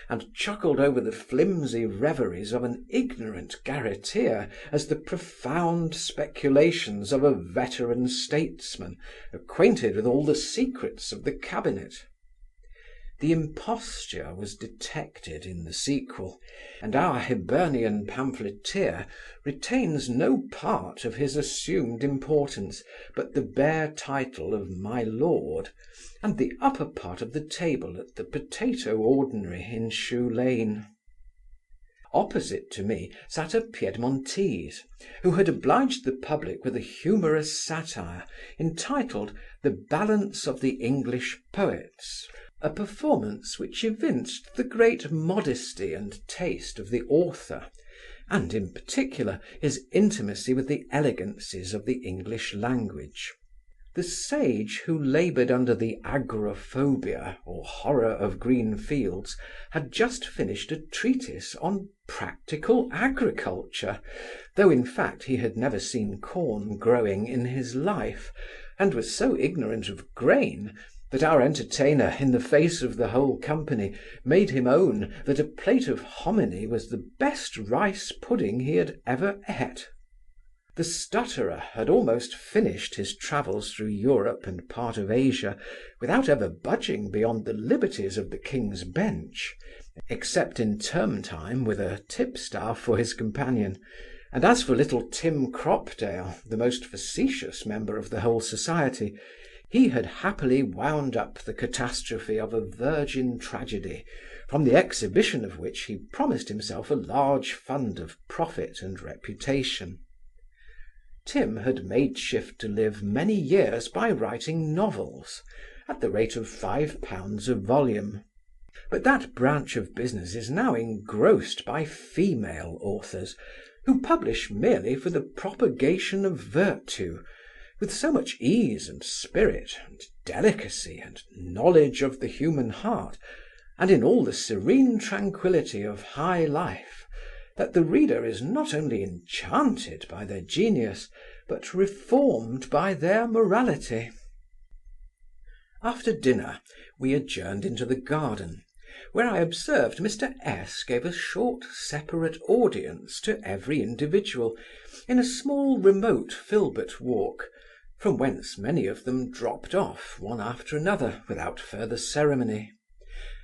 and chuckled over the flimsy reveries of an ignorant garreteer as the profound speculations of a veteran statesman acquainted with all the secrets of the cabinet. the imposture was detected in the sequel, and our Hibernian pamphleteer retains no part of his assumed importance but the bare title of my lord, and the upper part of the table at the Potato Ordinary in Shoe Lane. Opposite to me sat a Piedmontese, who had obliged the public with a humorous satire entitled The Balance of the English Poets, a performance which evinced the great modesty and taste of the author, and in particular his intimacy with the elegancies of the English language. The sage who laboured under the agoraphobia, or horror of green fields, had just finished a treatise on practical agriculture, though in fact he had never seen corn growing in his life, and was so ignorant of grain that our entertainer, in the face of the whole company, made him own that a plate of hominy was the best rice pudding he had ever ate. The stutterer had almost finished his travels through Europe and part of Asia without ever budging beyond the liberties of the King's Bench, except in term time with a tipstaff for his companion, and as for little Tim Cropdale, the most facetious member of the whole society, he had happily wound up the catastrophe of a virgin tragedy, from the exhibition of which he promised himself a large fund of profit and reputation. Tim had made shift to live many years by writing novels, at the rate of £5 a volume. But that branch of business is now engrossed by female authors, who publish merely for the propagation of virtue, with so much ease and spirit and delicacy and knowledge of the human heart, and in all the serene tranquillity of high life, that the reader is not only enchanted by their genius, but reformed by their morality. After dinner we adjourned into the garden, where I observed Mr. S. gave a short separate audience to every individual, in a small remote filbert walk, from whence many of them dropped off one after another without further ceremony.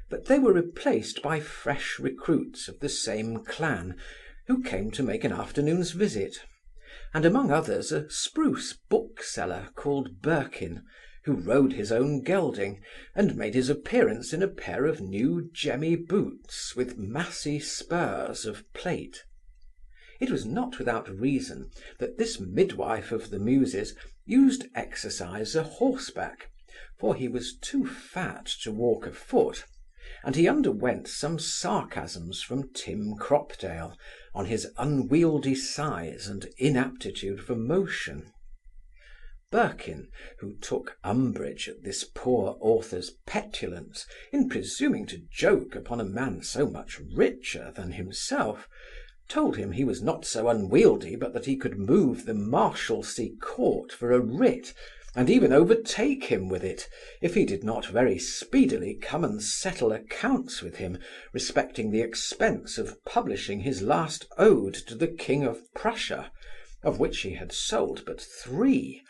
But they were replaced by fresh recruits of the same clan, who came to make an afternoon's visit, and among others a spruce bookseller called Birkin, who rode his own gelding, and made his appearance in a pair of new gemmy boots with massy spurs of plate. It was not without reason that this midwife of the Muses used exercise a horseback, for he was too fat to walk afoot, and he underwent some sarcasms from Tim Cropdale on his unwieldy size and inaptitude for motion. Birkin, who took umbrage at this poor author's petulance in presuming to joke upon a man so much richer than himself, told him he was not so unwieldy but that he could move the Marshalsea court for a writ, and even overtake him with it, if he did not very speedily come and settle accounts with him respecting the expense of publishing his last ode to the King of Prussia, of which he had sold but 3,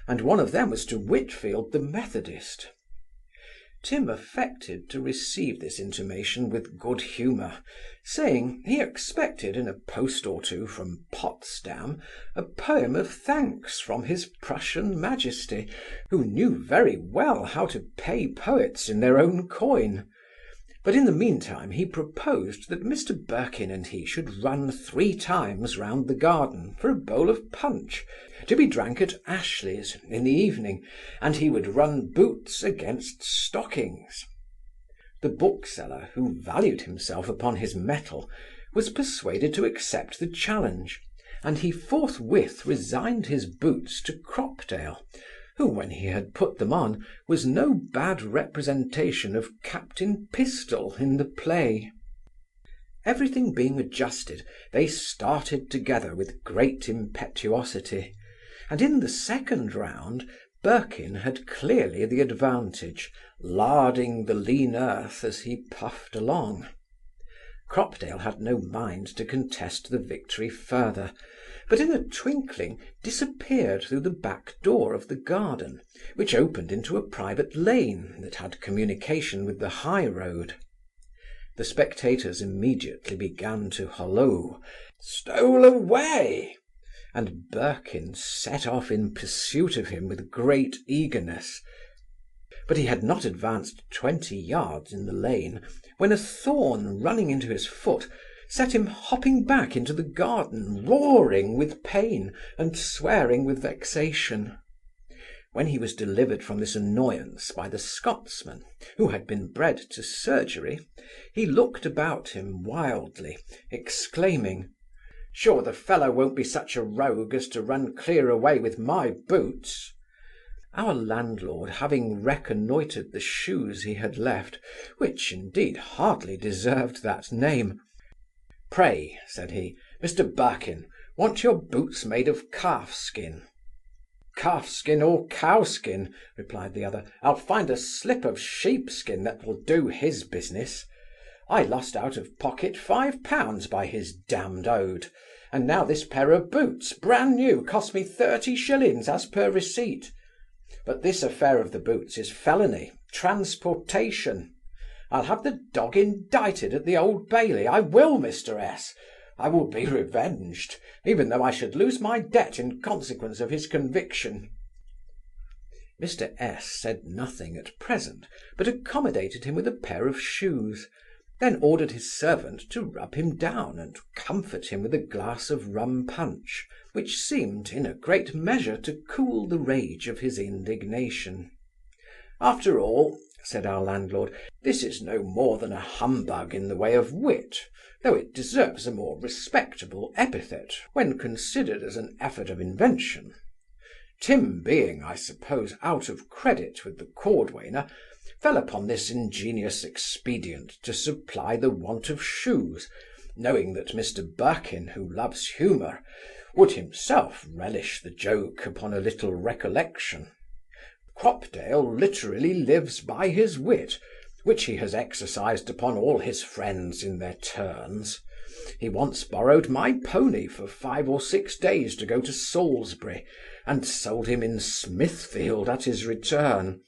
and one of them was to Whitfield the Methodist. Tim affected to receive this intimation with good humour, saying, he expected in a post or two from Potsdam a poem of thanks from his Prussian Majesty, who knew very well how to pay poets in their own coin. But in the meantime he proposed that Mr. Birkin and he should run 3 times round the garden for a bowl of punch, to be drank at Ashley's in the evening, and he would run boots against stockings. The bookseller, who valued himself upon his mettle, was persuaded to accept the challenge, and he forthwith resigned his boots to Cropdale, who, when he had put them on, was no bad representation of Captain Pistol in the play. Everything being adjusted, they started together with great impetuosity, and in the second round Birkin had clearly the advantage, larding the lean earth as he puffed along. Cropdale had no mind to contest the victory further, but in a twinkling disappeared through the back door of the garden, which opened into a private lane that had communication with the high road. The spectators immediately began to holloa, "Stole away!" and Birkin set off in pursuit of him with great eagerness. But he had not advanced 20 yards in the lane when a thorn running into his foot set him hopping back into the garden, roaring with pain and swearing with vexation. When he was delivered from this annoyance by the Scotsman, who had been bred to surgery, he looked about him wildly, exclaiming, "Sure the fellow won't be such a rogue as to run clear away with my boots." Our landlord, having reconnoitred the shoes he had left, which indeed hardly deserved that name, "Pray," said he, "Mr Birkin, want your boots made of calf-skin?" "Calf-skin or cow-skin," replied the other, "I'll find a slip of sheepskin that will do his business. I lost out of pocket £5 by his damned ode, and now this pair of boots, brand new, cost me 30 shillings as per receipt. But this affair of the boots is felony, transportation. I'll have the dog indicted at the Old Bailey. I will, Mr S. I will be revenged, even though I should lose my debt in consequence of his conviction." Mr S said nothing at present, but accommodated him with a pair of shoes, then ordered his servant to rub him down and comfort him with a glass of rum punch, which seemed in a great measure to cool the rage of his indignation. "After all," said our landlord, "this is no more than a humbug in the way of wit, though it deserves a more respectable epithet when considered as an effort of invention. Tim being, I suppose, out of credit with the cordwainer, fell upon this ingenious expedient to supply the want of shoes, knowing that Mr Birkin, who loves humour, would himself relish the joke upon a little recollection. Cropdale literally lives by his wit, which he has exercised upon all his friends in their turns. He once borrowed my pony for 5 or 6 days to go to Salisbury, and sold him in Smithfield at his return.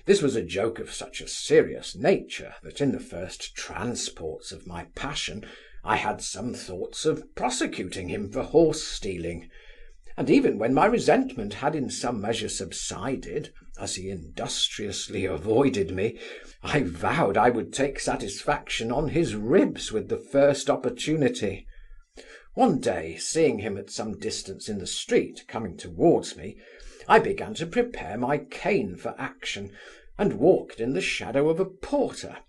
This was a joke of such a serious nature, that in the first transports of my passion I had some thoughts of prosecuting him for horse stealing, and even when my resentment had in some measure subsided, as he industriously avoided me, I vowed I would take satisfaction on his ribs with the first opportunity. One day, seeing him at some distance in the street, coming towards me, I began to prepare my cane for action, and walked in the shadow of a porter,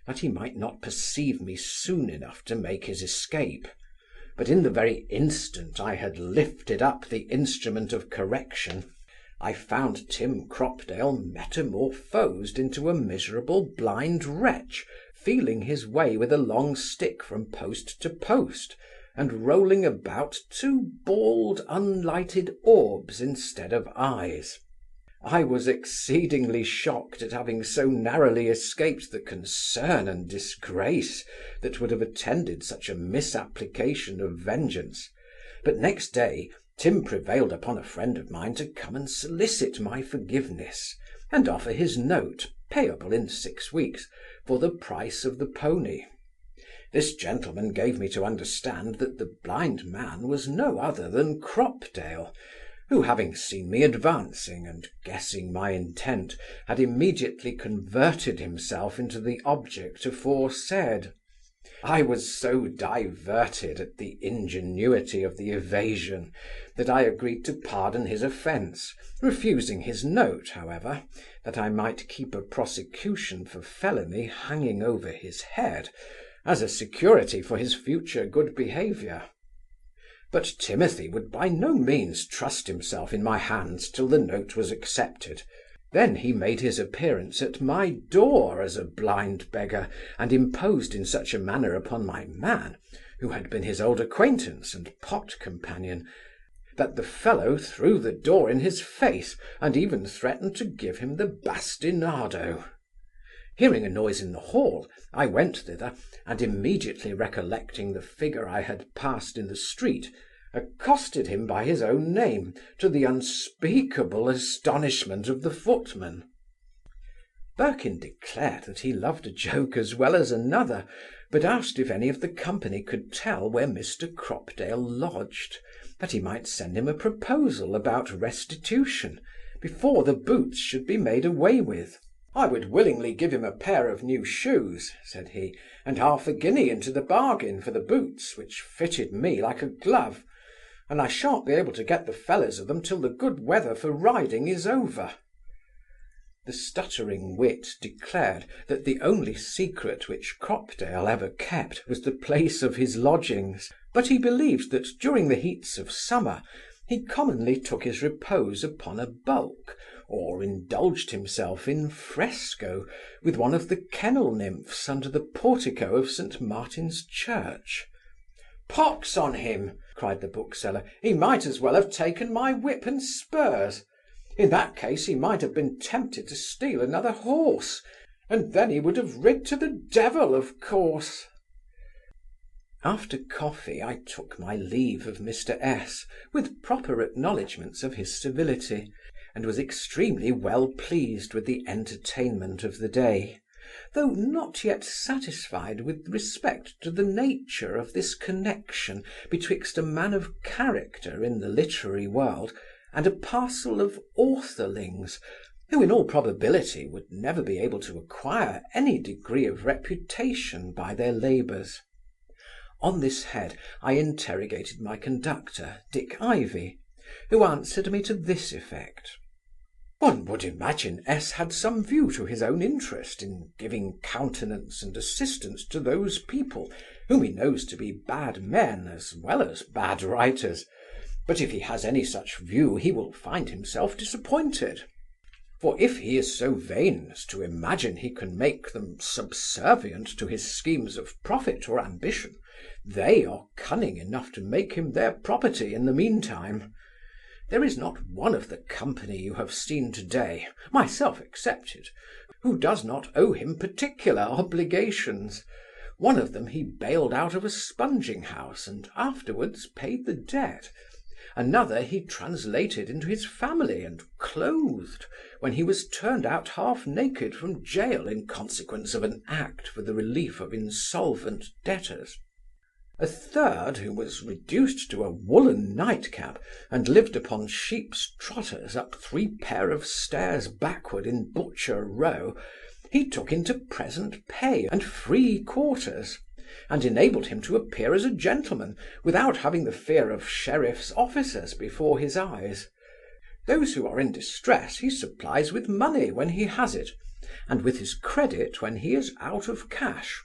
that he might not perceive me soon enough to make his escape. But in the very instant I had lifted up the instrument of correction, I found Tim Cropdale metamorphosed into a miserable blind wretch, feeling his way with a long stick from post to post, and rolling about 2 bald unlighted orbs instead of eyes. I was exceedingly shocked at having so narrowly escaped the concern and disgrace that would have attended such a misapplication of vengeance, but next day Tim prevailed upon a friend of mine to come and solicit my forgiveness, and offer his note, payable in 6 weeks, for the price of the pony. This gentleman gave me to understand that the blind man was no other than Cropdale, who, having seen me advancing, and guessing my intent, had immediately converted himself into the object aforesaid. I was so diverted at the ingenuity of the evasion, that I agreed to pardon his offence, refusing his note, however, that I might keep a prosecution for felony hanging over his head, as a security for his future good behaviour. But Timothy would by no means trust himself in my hands till the note was accepted. Then he made his appearance at my door as a blind beggar, and imposed in such a manner upon my man, who had been his old acquaintance and pot companion, that the fellow threw the door in his face, and even threatened to give him the bastinado. Hearing a noise in the hall, I went thither, and immediately recollecting the figure I had passed in the street, accosted him by his own name, to the unspeakable astonishment of the footman. Birkin declared that he loved a joke as well as another, but asked if any of the company could tell where Mr. Cropdale lodged, that he might send him a proposal about restitution, before the boots should be made away with. "I would willingly give him a pair of new shoes," said he, "and half a guinea into the bargain for the boots, which fitted me like a glove, and I shan't be able to get the fellows of them till the good weather for riding is over." The stuttering wit declared that the only secret which Cropdale ever kept was the place of his lodgings, but he believed that during the heats of summer he commonly took his repose upon a bulk, or indulged himself in fresco with one of the kennel nymphs under the portico of St. Martin's Church. "Pox on him!" cried the bookseller, "he might as well have taken my whip and spurs. In that case he might have been tempted to steal another horse, and then he would have rid to the devil, of course." After coffee I took my leave of Mr. S. with proper acknowledgments of his civility, and was extremely well pleased with the entertainment of the day, though not yet satisfied with respect to the nature of this connection betwixt a man of character in the literary world and a parcel of authorlings, who in all probability would never be able to acquire any degree of reputation by their labours. On this head I interrogated my conductor, Dick Ivy, who answered me to this effect: "One would imagine S. had some view to his own interest in giving countenance and assistance to those people whom he knows to be bad men as well as bad writers, but if he has any such view he will find himself disappointed. For if he is so vain as to imagine he can make them subservient to his schemes of profit or ambition, they are cunning enough to make him their property in the meantime. There is not one of the company you have seen today, myself excepted, who does not owe him particular obligations. One of them he bailed out of a sponging house, and afterwards paid the debt. Another he translated into his family and clothed, when he was turned out half naked from jail in consequence of an act for the relief of insolvent debtors. A third, who was reduced to a woollen nightcap, and lived upon sheep's trotters up 3 pair of stairs backward in Butcher Row, he took into present pay and free quarters, and enabled him to appear as a gentleman, without having the fear of sheriff's officers before his eyes. Those who are in distress he supplies with money when he has it, and with his credit when he is out of cash.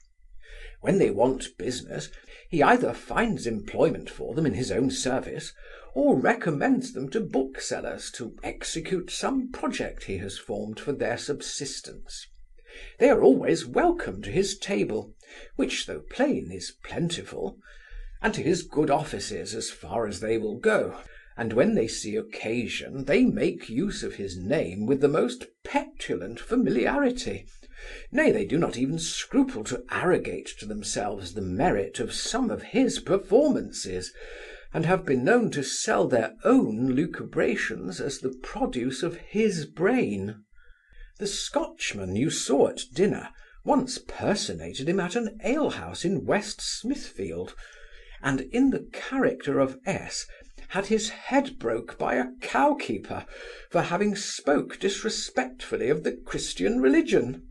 When they want business, he either finds employment for them in his own service, or recommends them to booksellers to execute some project he has formed for their subsistence. They are always welcome to his table, which, though plain, is plentiful, and to his good offices as far as they will go, and when they see occasion they make use of his name with the most petulant familiarity. Nay, they do not even scruple to arrogate to themselves the merit of some of his performances, and have been known to sell their own lucubrations as the produce of his brain. The Scotchman you saw at dinner once personated him at an alehouse in West Smithfield, and in the character of S. had his head broke by a cowkeeper for having spoke disrespectfully of the Christian religion.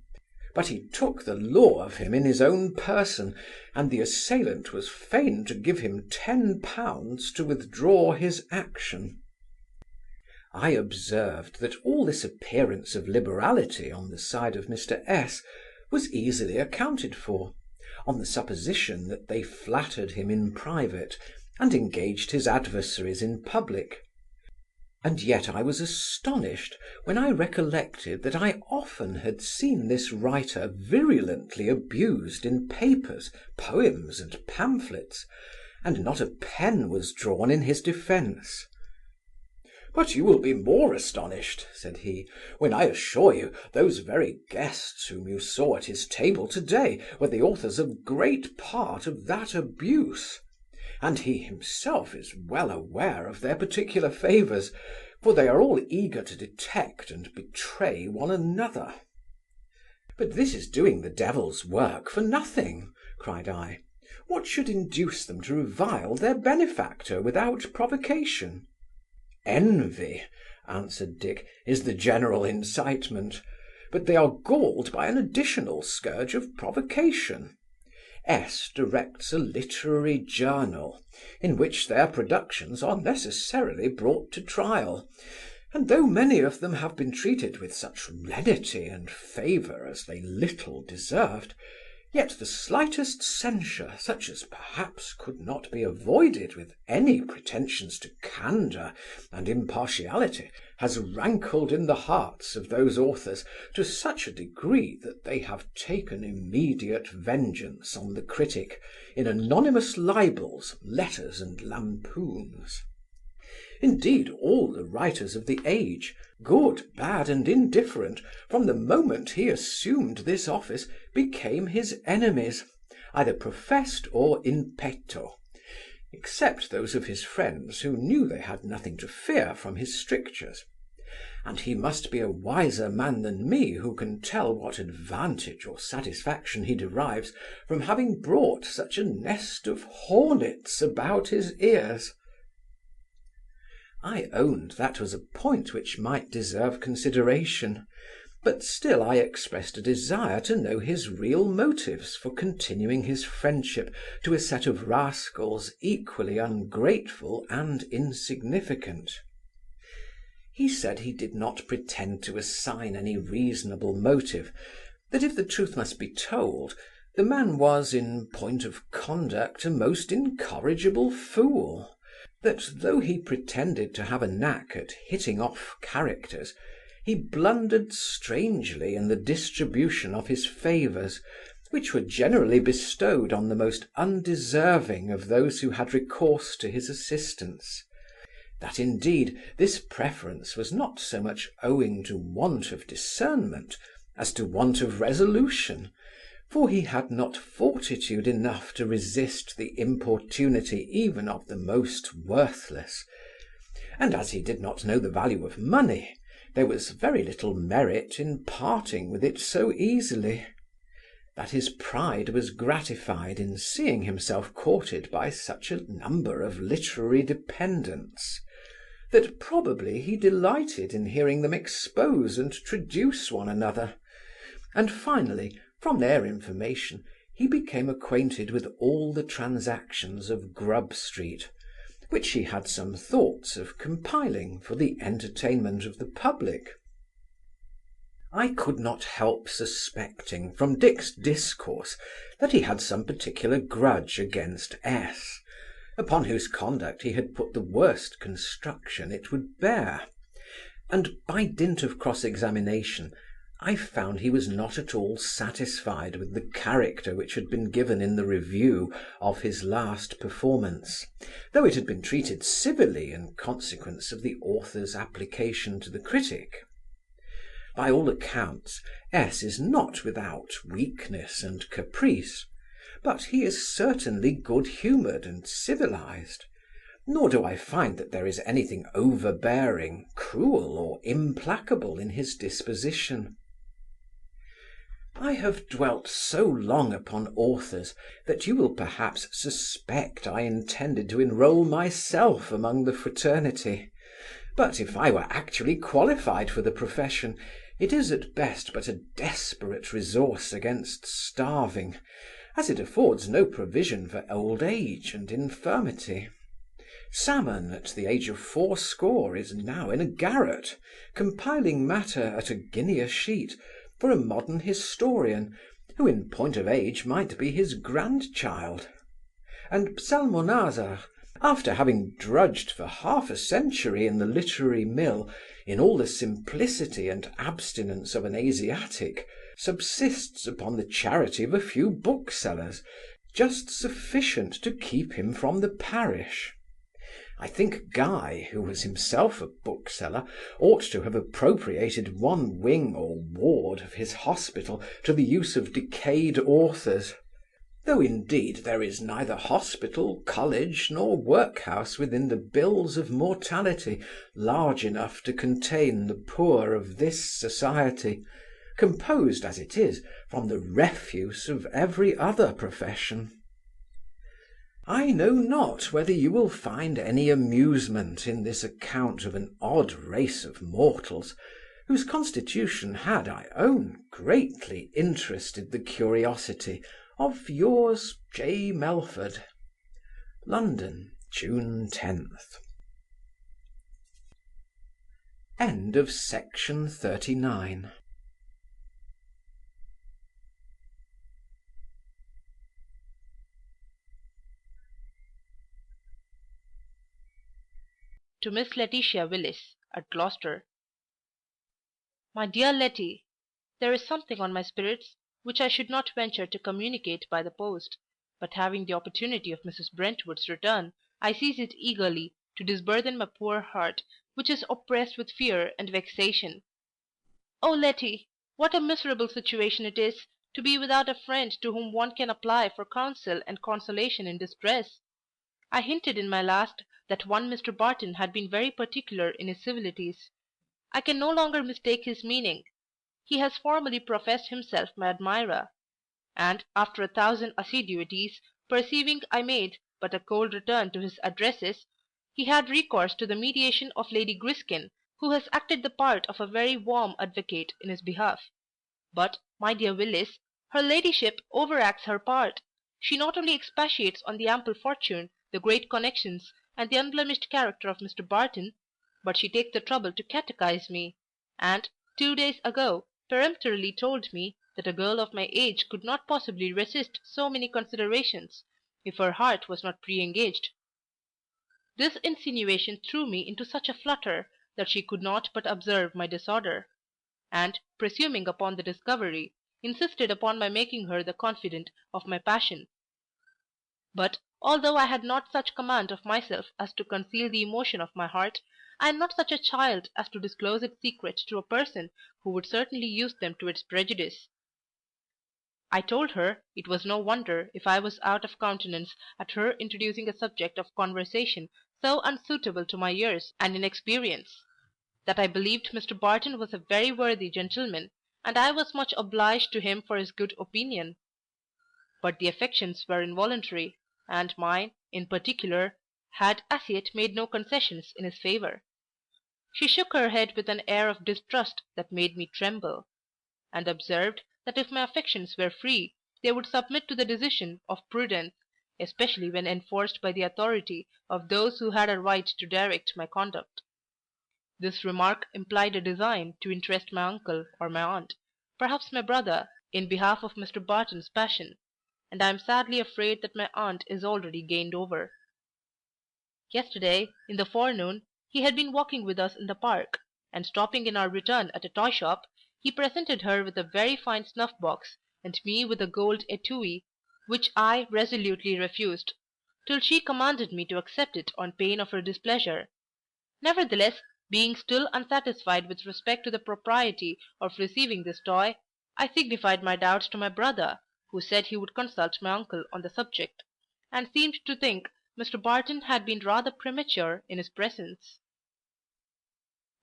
But he took the law of him in his own person, and the assailant was fain to give him £10 to withdraw his action. I observed that all this appearance of liberality on the side of Mr. S. was easily accounted for, on the supposition that they flattered him in private, and engaged his adversaries in public. And yet I was astonished when I recollected that I often had seen this writer virulently abused in papers, poems, and pamphlets, and not a pen was drawn in his defence. But you will be more astonished, said he, when I assure you those very guests whom you saw at his table to-day were the authors of great part of that abuse, and he himself is well aware of their particular favours, for they are all eager to detect and betray one another. But this is doing the devil's work for nothing, cried I. What should induce them to revile their benefactor without provocation? Envy, answered Dick, is the general incitement, but they are galled by an additional scourge of provocation. S directs a literary journal, in which their productions are necessarily brought to trial, and though many of them have been treated with such lenity and favour as they little deserved, yet the slightest censure, such as perhaps could not be avoided with any pretensions to candour and impartiality, has rankled in the hearts of those authors to such a degree that they have taken immediate vengeance on the critic in anonymous libels, letters, and lampoons. Indeed, all the writers of the age, good, bad, and indifferent, from the moment he assumed this office, became his enemies, either professed or in petto, except those of his friends who knew they had nothing to fear from his strictures. And he must be a wiser man than me who can tell what advantage or satisfaction he derives from having brought such a nest of hornets about his ears. I owned that was a point which might deserve consideration, but still I expressed a desire to know his real motives for continuing his friendship to a set of rascals equally ungrateful and insignificant. He said he did not pretend to assign any reasonable motive, that if the truth must be told, the man was, in point of conduct, a most incorrigible fool, that though he pretended to have a knack at hitting off characters, he blundered strangely in the distribution of his favours, which were generally bestowed on the most undeserving of those who had recourse to his assistance. That indeed this preference was not so much owing to want of discernment as to want of resolution, for he had not fortitude enough to resist the importunity even of the most worthless, and as he did not know the value of money, there was very little merit in parting with it so easily. That his pride was gratified in seeing himself courted by such a number of literary dependents, that probably he delighted in hearing them expose and traduce one another, and finally, from their information, he became acquainted with all the transactions of Grub Street, which he had some thoughts of compiling for the entertainment of the public. I could not help suspecting from Dick's discourse that he had some particular grudge against S, upon whose conduct he had put the worst construction it would bear, and by dint of cross-examination I found he was not at all satisfied with the character which had been given in the review of his last performance, though it had been treated civilly in consequence of the author's application to the critic. By all accounts, S is not without weakness and caprice, but he is certainly good-humoured and civilized, nor do I find that there is anything overbearing, cruel, or implacable in his disposition. I have dwelt so long upon authors that you will perhaps suspect I intended to enrol myself among the fraternity, but if I were actually qualified for the profession, it is at best but a desperate resource against starving, as it affords no provision for old age and infirmity. Salmon, at the age of 80, is now in a garret, compiling matter at a guinea a sheet for a modern historian, who in point of age might be his grandchild; and Psalmonazar, after having drudged for half a century in the literary mill, in all the simplicity and abstinence of an Asiatic, subsists upon the charity of a few booksellers, just sufficient to keep him from the parish. I think Guy, who was himself a bookseller, ought to have appropriated one wing or ward of his hospital to the use of decayed authors; though indeed there is neither hospital, college, nor workhouse within the bills of mortality large enough to contain the poor of this society, composed as it is from the refuse of every other profession. I know not whether you will find any amusement in this account of an odd race of mortals, whose constitution had, I own, greatly interested the curiosity of yours, J. Melford. London, June 10th. End of Section 39. To Miss Laetitia Willis, at Gloucester. My dear Letty, there is something on my spirits which I should not venture to communicate by the post, but having the opportunity of Mrs. Brentwood's return, I seize it eagerly, to disburthen my poor heart, which is oppressed with fear and vexation. Oh, Letty, what a miserable situation it is, to be without a friend to whom one can apply for counsel and consolation in distress! I hinted in my last that one Mr. Barton had been very particular in his civilities. I can no longer mistake his meaning. He has formerly professed himself my admirer; and, after 1,000 assiduities, perceiving I made but a cold return to his addresses, he had recourse to the mediation of Lady Griskin, who has acted the part of a very warm advocate in his behalf. But, my dear Willis, her ladyship overacts her part. She not only expatiates on the ample fortune, the great connections, and the unblemished character of Mr. Barton, but she takes the trouble to catechise me, and 2 days ago peremptorily told me that a girl of my age could not possibly resist so many considerations, if her heart was not pre-engaged. This insinuation threw me into such a flutter that she could not but observe my disorder, and, presuming upon the discovery, insisted upon my making her the confidant of my passion. But, although I had not such command of myself as to conceal the emotion of my heart, I am not such a child as to disclose its secret to a person who would certainly use them to its prejudice. I told her it was no wonder if I was out of countenance at her introducing a subject of conversation so unsuitable to my years and inexperience; that I believed Mr. Barton was a very worthy gentleman, and I was much obliged to him for his good opinion. But the affections were involuntary, and mine, in particular, had as yet made no concessions in his favour. She shook her head with an air of distrust that made me tremble, and observed that if my affections were free, they would submit to the decision of prudence, especially when enforced by the authority of those who had a right to direct my conduct. This remark implied a design to interest my uncle or my aunt, perhaps my brother, in behalf of Mr. Barton's passion, and I am sadly afraid that my aunt is already gained over. Yesterday, in the forenoon, he had been walking with us in the park, and stopping in our return at a toy shop, he presented her with a very fine snuff box, and me with a gold etui, which I resolutely refused, till she commanded me to accept it on pain of her displeasure. Nevertheless, being still unsatisfied with respect to the propriety of receiving this toy, I signified my doubts to my brother, who said he would consult my uncle on the subject, and seemed to think Mr. Barton had been rather premature in his presence.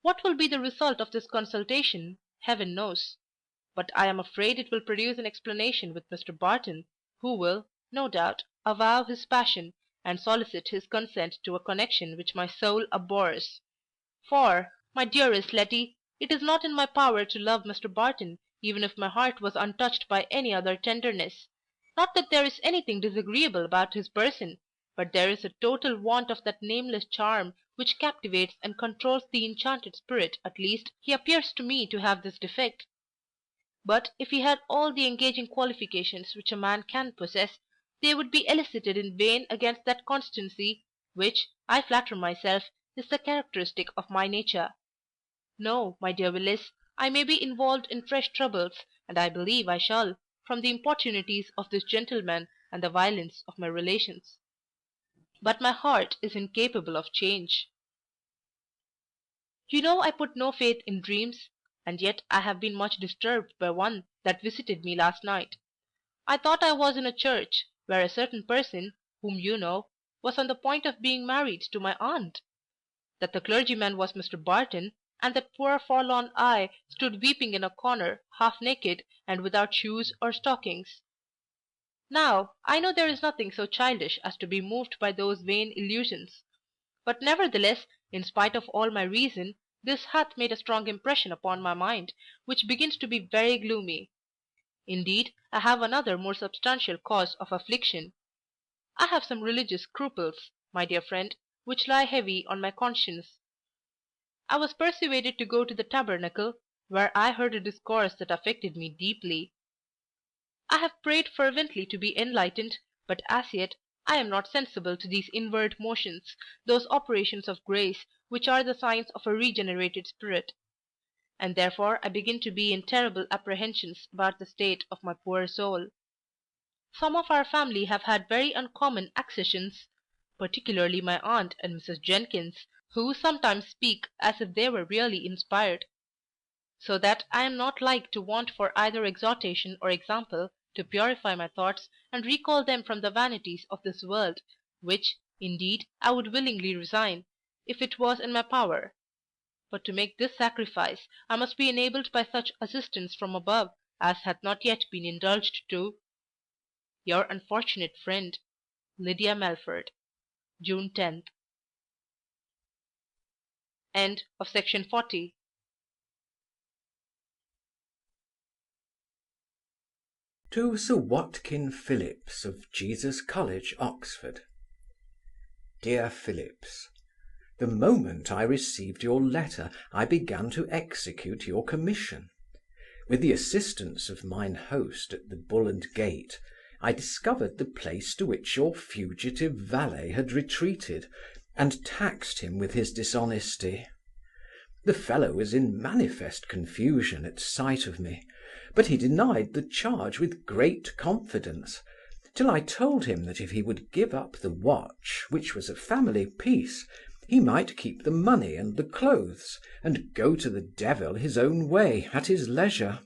What will be the result of this consultation, Heaven knows; but I am afraid it will produce an explanation with Mr. Barton, who will, no doubt, avow his passion, and solicit his consent to a connection which my soul abhors. For, my dearest Letty, it is not in my power to love Mr. Barton, even if my heart was untouched by any other tenderness. Not that there is anything disagreeable about his person, but there is a total want of that nameless charm which captivates and controls the enchanted spirit. At least, he appears to me to have this defect. But if he had all the engaging qualifications which a man can possess, they would be elicited in vain against that constancy which, I flatter myself, is the characteristic of my nature. No, my dear Willis, I may be involved in fresh troubles, and I believe I shall, from the importunities of this gentleman and the violence of my relations. but my heart is incapable of change. You know I put no faith in dreams, and yet I have been much disturbed by one that visited me last night. I thought I was in a church, where a certain person, whom you know, was on the point of being married to my aunt; that the clergyman was Mr Barton, and that poor forlorn I stood weeping in a corner, half naked, and without shoes or stockings. Now, I know there is nothing so childish as to be moved by those vain illusions; but nevertheless, in spite of all my reason, this hath made a strong impression upon my mind, which begins to be very gloomy. Indeed, I have another more substantial cause of affliction. I have some religious scruples, my dear friend, which lie heavy on my conscience. I was persuaded to go to the tabernacle, where I heard a discourse that affected me deeply. I have prayed fervently to be enlightened, but as yet I am not sensible to these inward motions, those operations of grace which are the signs of a regenerated spirit; and therefore I begin to be in terrible apprehensions about the state of my poor soul. Some of our family have had very uncommon accessions, particularly my aunt and Mrs Jenkins, who sometimes speak as if they were really inspired; so that I am not like to want for either exhortation or example, to purify my thoughts, and recall them from the vanities of this world, which, indeed, I would willingly resign, if it was in my power. But to make this sacrifice, I must be enabled by such assistance from above as hath not yet been indulged to. Your unfortunate friend, Lydia Melford. June 10th. End of section 40. To Sir Watkin Phillips of Jesus College, Oxford. Dear Phillips, the moment I received your letter, I began to execute your commission. With the assistance of mine host at the Bull and Gate, I discovered the place to which your fugitive valet had retreated, and taxed him with his dishonesty. The fellow was in manifest confusion at sight of me, but he denied the charge with great confidence, till I told him that if he would give up the watch, which was a family piece, he might keep the money and the clothes, and go to the devil his own way at his leisure.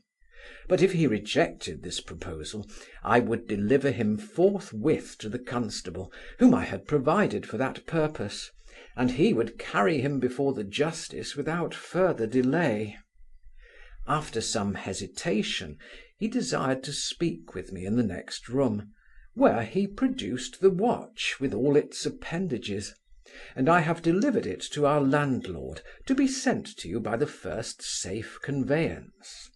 But if he rejected this proposal, I would deliver him forthwith to the constable, whom I had provided for that purpose, and he would carry him before the justice without further delay. After some hesitation, he desired to speak with me in the next room, where he produced the watch with all its appendages, and I have delivered it to our landlord to be sent to you by the first safe conveyance.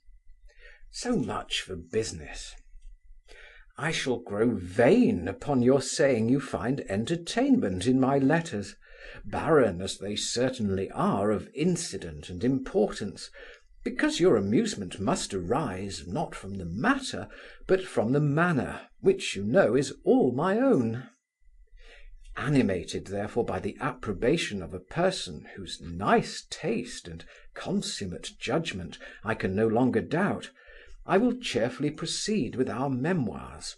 So much for business. I shall grow vain upon your saying you find entertainment in my letters, barren as they certainly are of incident and importance, because your amusement must arise, not from the matter, but from the manner, which you know is all my own. Animated, therefore, by the approbation of a person whose nice taste and consummate judgment I can no longer doubt, I will cheerfully proceed with our memoirs.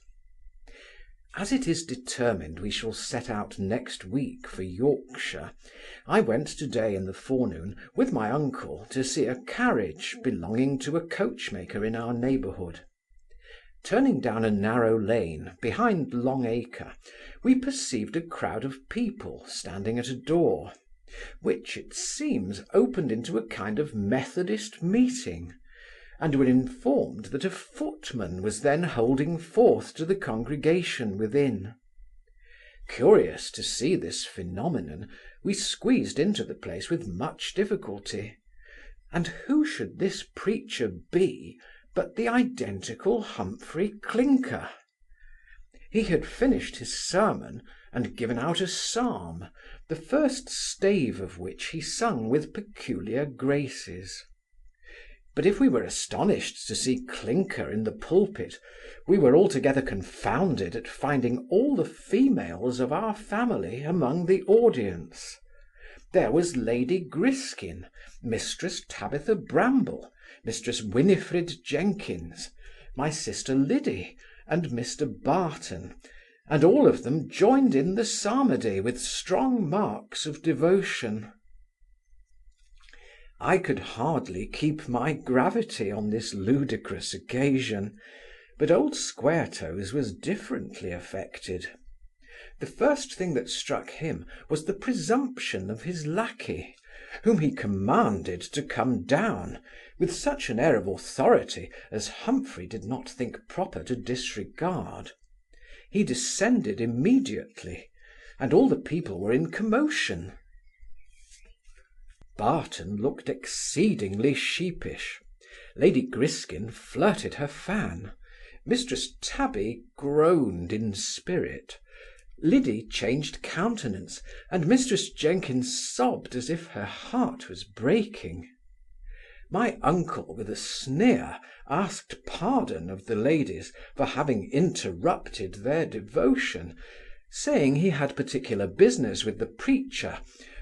As it is determined we shall set out next week for Yorkshire, I went today in the forenoon with my uncle to see a carriage belonging to a coachmaker in our neighbourhood. Turning down a narrow lane behind Long Acre, we perceived a crowd of people standing at a door, which, it seems, opened into a kind of Methodist meeting, and were informed that a footman was then holding forth to the congregation within. Curious to see this phenomenon, we squeezed into the place with much difficulty. And who should this preacher be but the identical Humphry Clinker? He had finished his sermon and given out a psalm, the first stave of which he sung with peculiar graces. But if we were astonished to see Clinker in the pulpit, we were altogether confounded at finding all the females of our family among the audience. There was Lady Griskin, Mistress Tabitha Bramble, Mistress Winifred Jenkins, my sister Liddy, and Mr Barton, and all of them joined in the psalmody with strong marks of devotion. I could hardly keep my gravity on this ludicrous occasion, but old Squaretoes was differently affected. The first thing that struck him was the presumption of his lackey, whom he commanded to come down, with such an air of authority as Humphry did not think proper to disregard. He descended immediately, and all the people were in commotion. Barton looked exceedingly sheepish. Lady Griskin flirted her fan. Mistress Tabby groaned in spirit. Liddy changed countenance, and Mistress Jenkins sobbed as if her heart was breaking. My uncle, with a sneer, asked pardon of the ladies for having interrupted their devotion, saying he had particular business with the preacher,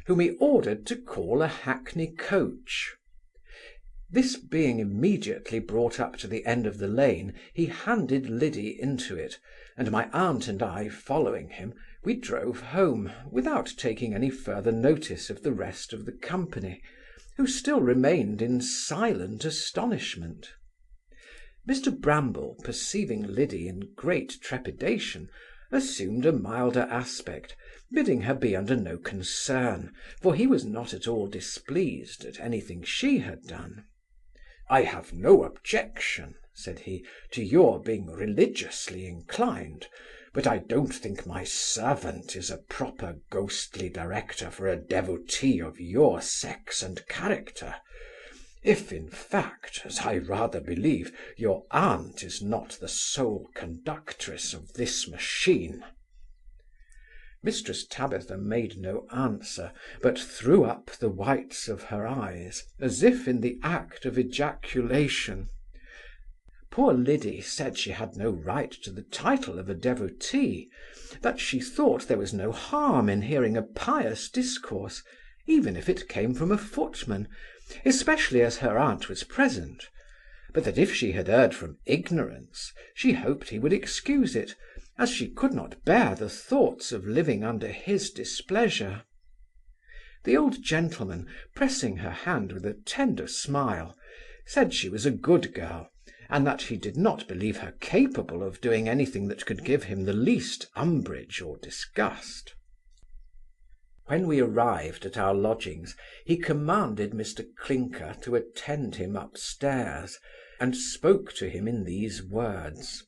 whom he ordered to call a hackney coach. This being immediately brought up to the end of the lane, he handed Liddy into it, and my aunt and I following him, we drove home, without taking any further notice of the rest of the company, who still remained in silent astonishment. Mr Bramble, perceiving Liddy in great trepidation, assumed a milder aspect, bidding her be under no concern, for he was not at all displeased at anything she had done. "I have no objection," said he, "to your being religiously inclined, but I don't think my servant is a proper ghostly director for a devotee of your sex and character. If, in fact, as I rather believe, your aunt is not the sole conductress of this machine." Mistress Tabitha made no answer, but threw up the whites of her eyes, as if in the act of ejaculation. Poor Liddy said she had no right to the title of a devotee, that she thought there was no harm in hearing a pious discourse, even if it came from a footman, especially as her aunt was present, but that if she had erred from ignorance, she hoped he would excuse it, as she could not bear the thoughts of living under his displeasure. The old gentleman, pressing her hand with a tender smile, said she was a good girl, and that he did not believe her capable of doing anything that could give him the least umbrage or disgust. When we arrived at our lodgings, he commanded Mr Clinker to attend him upstairs, and spoke to him in these words: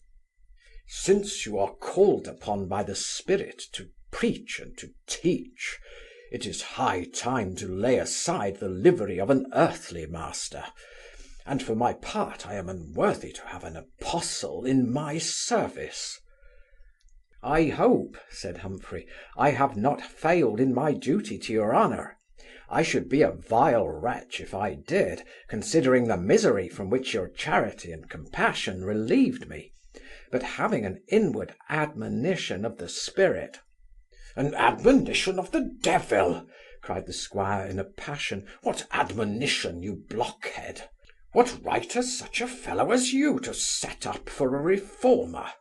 "Since you are called upon by the Spirit to preach and to teach, it is high time to lay aside the livery of an earthly master, and for my part I am unworthy to have an apostle in my service." "I hope," said Humphry, "I have not failed in my duty to your honour. I should be a vile wretch if I did, considering the misery from which your charity and compassion relieved me, but having an inward admonition of the Spirit—" "An admonition of the devil!" cried the squire in a passion. "What admonition, you blockhead? What right has such a fellow as you to set up for a reformer?"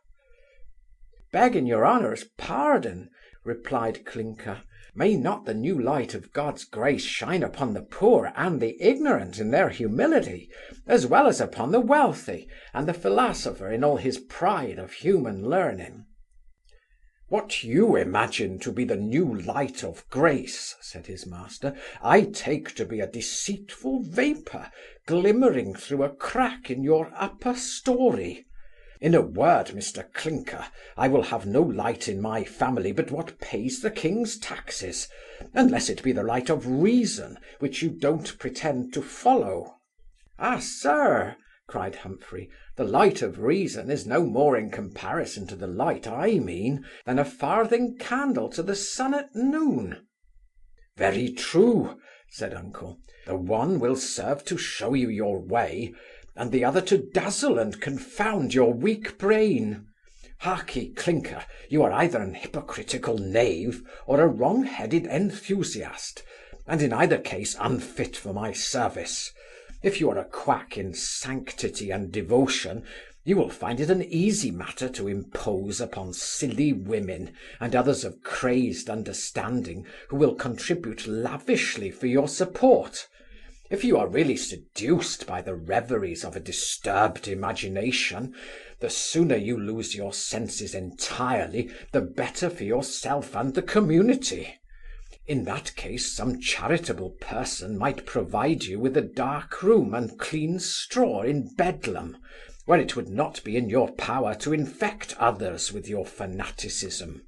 "Begging your honour's pardon," replied Clinker, "may not the new light of God's grace shine upon the poor and the ignorant in their humility, as well as upon the wealthy, and the philosopher in all his pride of human learning?" "What you imagine to be the new light of grace," said his master, "I take to be a deceitful vapour glimmering through a crack in your upper story. In a word, Mr Clinker, I will have no light in my family but what pays the king's taxes, unless it be the light of reason, which you don't pretend to follow." "Ah, sir," cried Humphry, "the light of reason is no more in comparison to the light I mean than a farthing candle to the sun at noon." "Very true," said uncle. "The one will serve to show you your way, and the other to dazzle and confound your weak brain. Harkee, Clinker, you are either an hypocritical knave or a wrong-headed enthusiast, and in either case unfit for my service. If you are a quack in sanctity and devotion, You will find it an easy matter to impose upon silly women and others of crazed understanding who will contribute lavishly for your support. If you are really seduced by the reveries of a disturbed imagination, the sooner you lose your senses entirely, the better for yourself and the community. In that case, some charitable person might provide you with a dark room and clean straw in Bedlam, where it would not be in your power to infect others with your fanaticism.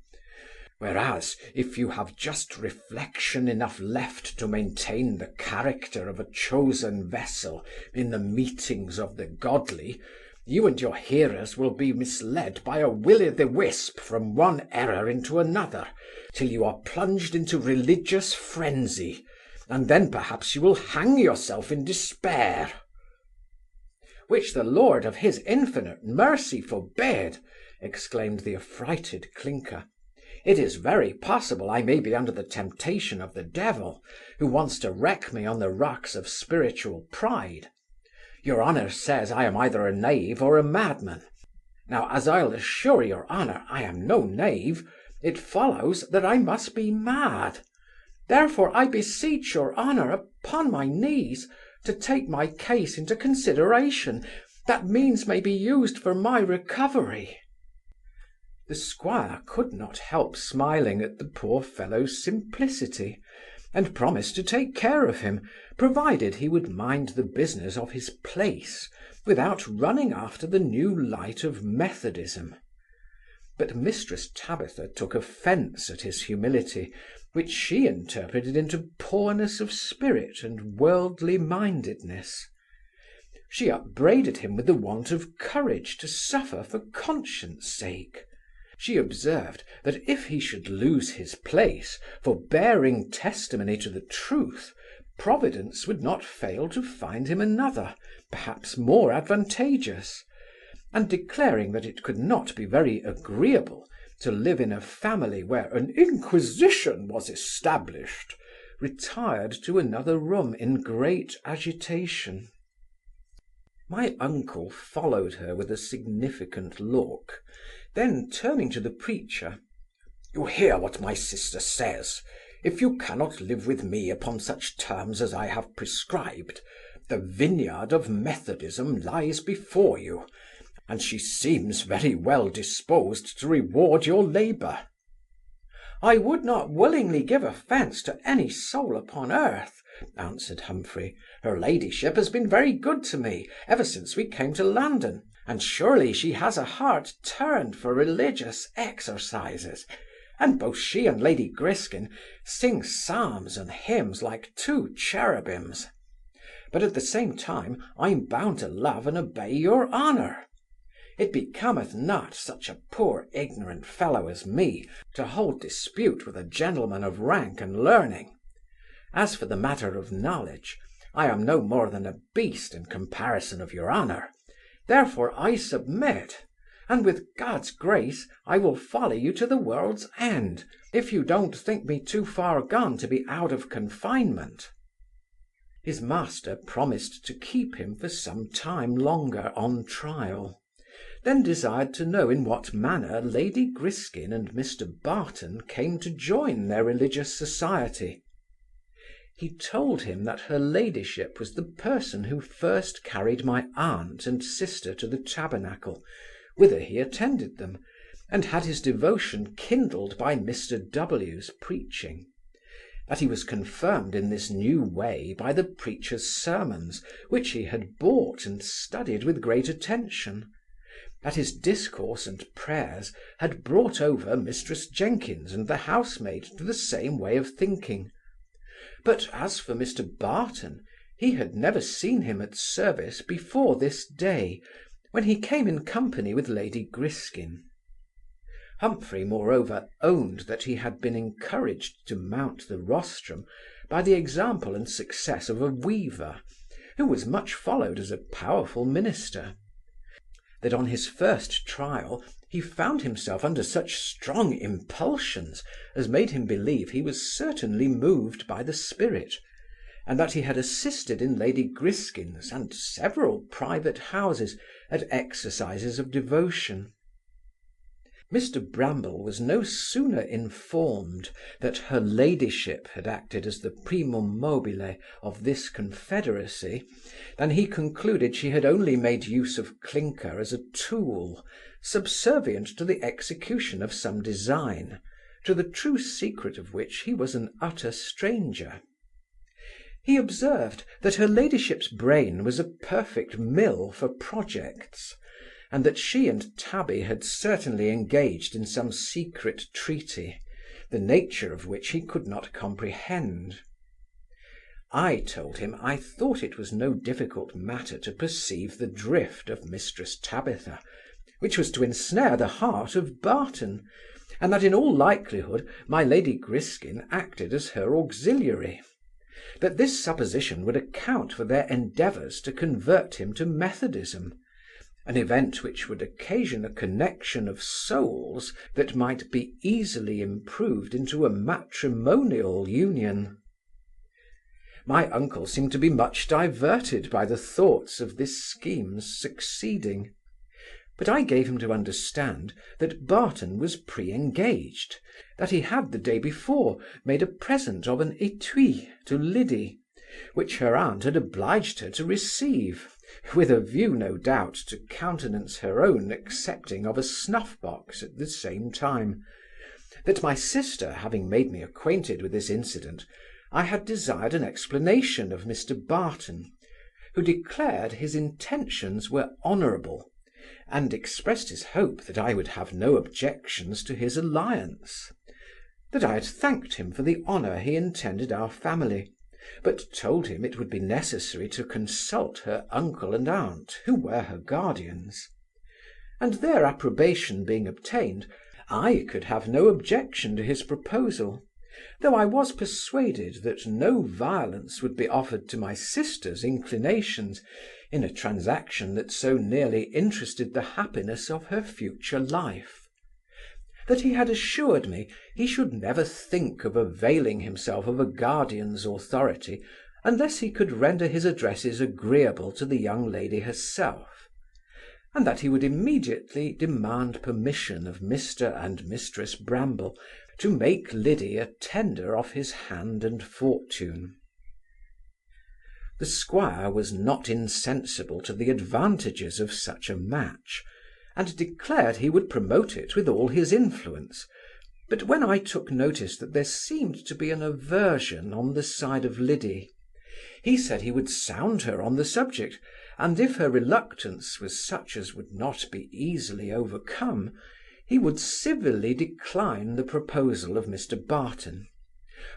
Whereas, if you have just reflection enough left to maintain the character of a chosen vessel in the meetings of the godly, you and your hearers will be misled by a will-o'-the-wisp from one error into another, till you are plunged into religious frenzy, and then perhaps you will hang yourself in despair. Which the Lord of his infinite mercy forbid, exclaimed the affrighted Clinker. It is very possible I may be under the temptation of the devil, who wants to wreck me on the rocks of spiritual pride. Your honour says I am either a knave or a madman. Now, as I'll assure your honour I am no knave, it follows that I must be mad. Therefore I beseech your honour upon my knees to take my case into consideration, that means may be used for my recovery. The squire could not help smiling at the poor fellow's simplicity, and promised to take care of him, provided he would mind the business of his place, without running after the new light of Methodism. But Mistress Tabitha took offence at his humility, which she interpreted into poorness of spirit and worldly mindedness. She upbraided him with the want of courage to suffer for conscience sake. She observed, that if he should lose his place for bearing testimony to the truth, Providence would not fail to find him another, perhaps more advantageous; and declaring that it could not be very agreeable to live in a family where an inquisition was established, retired to another room in great agitation. My uncle followed her with a significant look. Then, turning to the preacher, "You hear what my sister says. If you cannot live with me upon such terms as I have prescribed, the vineyard of Methodism lies before you, and she seems very well disposed to reward your labour." "I would not willingly give offence to any soul upon earth," answered Humphry. "Her ladyship has been very good to me ever since we came to London, and surely she has a heart turned for religious exercises, and both she and Lady Griskin sing psalms and hymns like two cherubims. But at the same time I'm bound to love and obey your honour. It becometh not such a poor ignorant fellow as me to hold dispute with a gentleman of rank and learning. As for the matter of knowledge, I am no more than a beast in comparison of your honour. Therefore I submit, and with God's grace I will follow you to the world's end, if you don't think me too far gone to be out of confinement." His master promised to keep him for some time longer on trial, then desired to know in what manner Lady Griskin and Mr Barton came to join their religious society. He told him that her ladyship was the person who first carried my aunt and sister to the tabernacle, whither he attended them, and had his devotion kindled by Mr W.'s preaching; that he was confirmed in this new way by the preacher's sermons, which he had bought and studied with great attention; that his discourse and prayers had brought over Mistress Jenkins and the housemaid to the same way of thinking. But as for Mr Barton, he had never seen him at service before this day, when he came in company with Lady Griskin. Humphry, moreover, owned that he had been encouraged to mount the rostrum by the example and success of a weaver, who was much followed as a powerful minister; that on his first trial he found himself under such strong impulsions as made him believe he was certainly moved by the spirit, and that he had assisted in Lady Griskin's and several private houses at exercises of devotion. Mr Bramble was no sooner informed that her ladyship had acted as the primum mobile of this confederacy, than he concluded she had only made use of Clinker as a tool, subservient to the execution of some design, to the true secret of which he was an utter stranger. He observed that her ladyship's brain was a perfect mill for projects, and that she and Tabby had certainly engaged in some secret treaty, the nature of which he could not comprehend. I told him I thought it was no difficult matter to perceive the drift of Mistress Tabitha, which was to ensnare the heart of Barton, and that in all likelihood my Lady Griskin acted as her auxiliary, that this supposition would account for their endeavours to convert him to Methodism, an event which would occasion a connection of souls that might be easily improved into a matrimonial union. My uncle seemed to be much diverted by the thoughts of this scheme's succeeding; but I gave him to understand that Barton was pre-engaged, that he had the day before made a present of an étui to Liddy, which her aunt had obliged her to receive, with a view, no doubt, to countenance her own accepting of a snuff-box at the same time; that my sister having made me acquainted with this incident, I had desired an explanation of Mr Barton, who declared his intentions were honourable, and expressed his hope that I would have no objections to his alliance; that I had thanked him for the honour he intended our family, but told him it would be necessary to consult her uncle and aunt, who were her guardians; and their approbation being obtained, I could have no objection to his proposal, though I was persuaded that no violence would be offered to my sister's inclinations in a transaction that so nearly interested the happiness of her future life; that he had assured me he should never think of availing himself of a guardian's authority unless he could render his addresses agreeable to the young lady herself, and that he would immediately demand permission of Mr and Mistress Bramble to make Liddy a tender of his hand and fortune. The squire was not insensible to the advantages of such a match, and declared he would promote it with all his influence; but when I took notice that there seemed to be an aversion on the side of Liddy, he said he would sound her on the subject, and if her reluctance was such as would not be easily overcome, he would civilly decline the proposal of Mr Barton;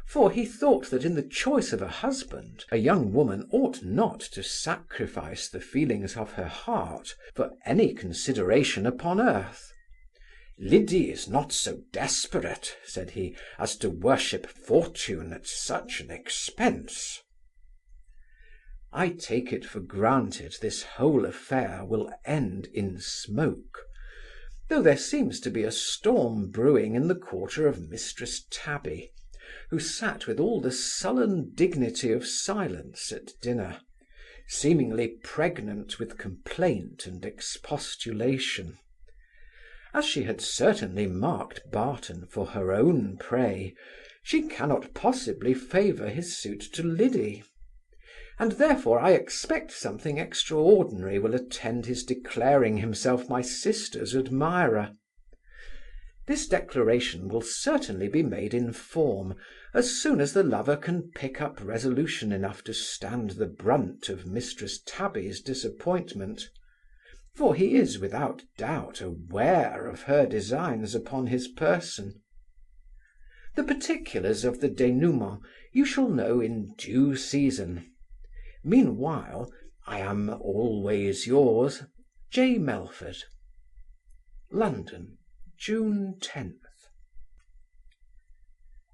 for he thought that in the choice of a husband, a young woman ought not to sacrifice the feelings of her heart for any consideration upon earth. "Liddy is not so desperate," said he, "as to worship fortune at such an expense." I take it for granted this whole affair will end in smoke, though there seems to be a storm brewing in the quarter of Mistress Tabby, who sat with all the sullen dignity of silence at dinner, seemingly pregnant with complaint and expostulation. As she had certainly marked Barton for her own prey, she cannot possibly favour his suit to Liddy, and therefore I expect something extraordinary will attend his declaring himself my sister's admirer. This declaration will certainly be made in form, as soon as the lover can pick up resolution enough to stand the brunt of Mistress Tabby's disappointment; for he is without doubt aware of her designs upon his person. The particulars of the denouement you shall know in due season. Meanwhile, I am always yours, J. Melford. London, June 10th.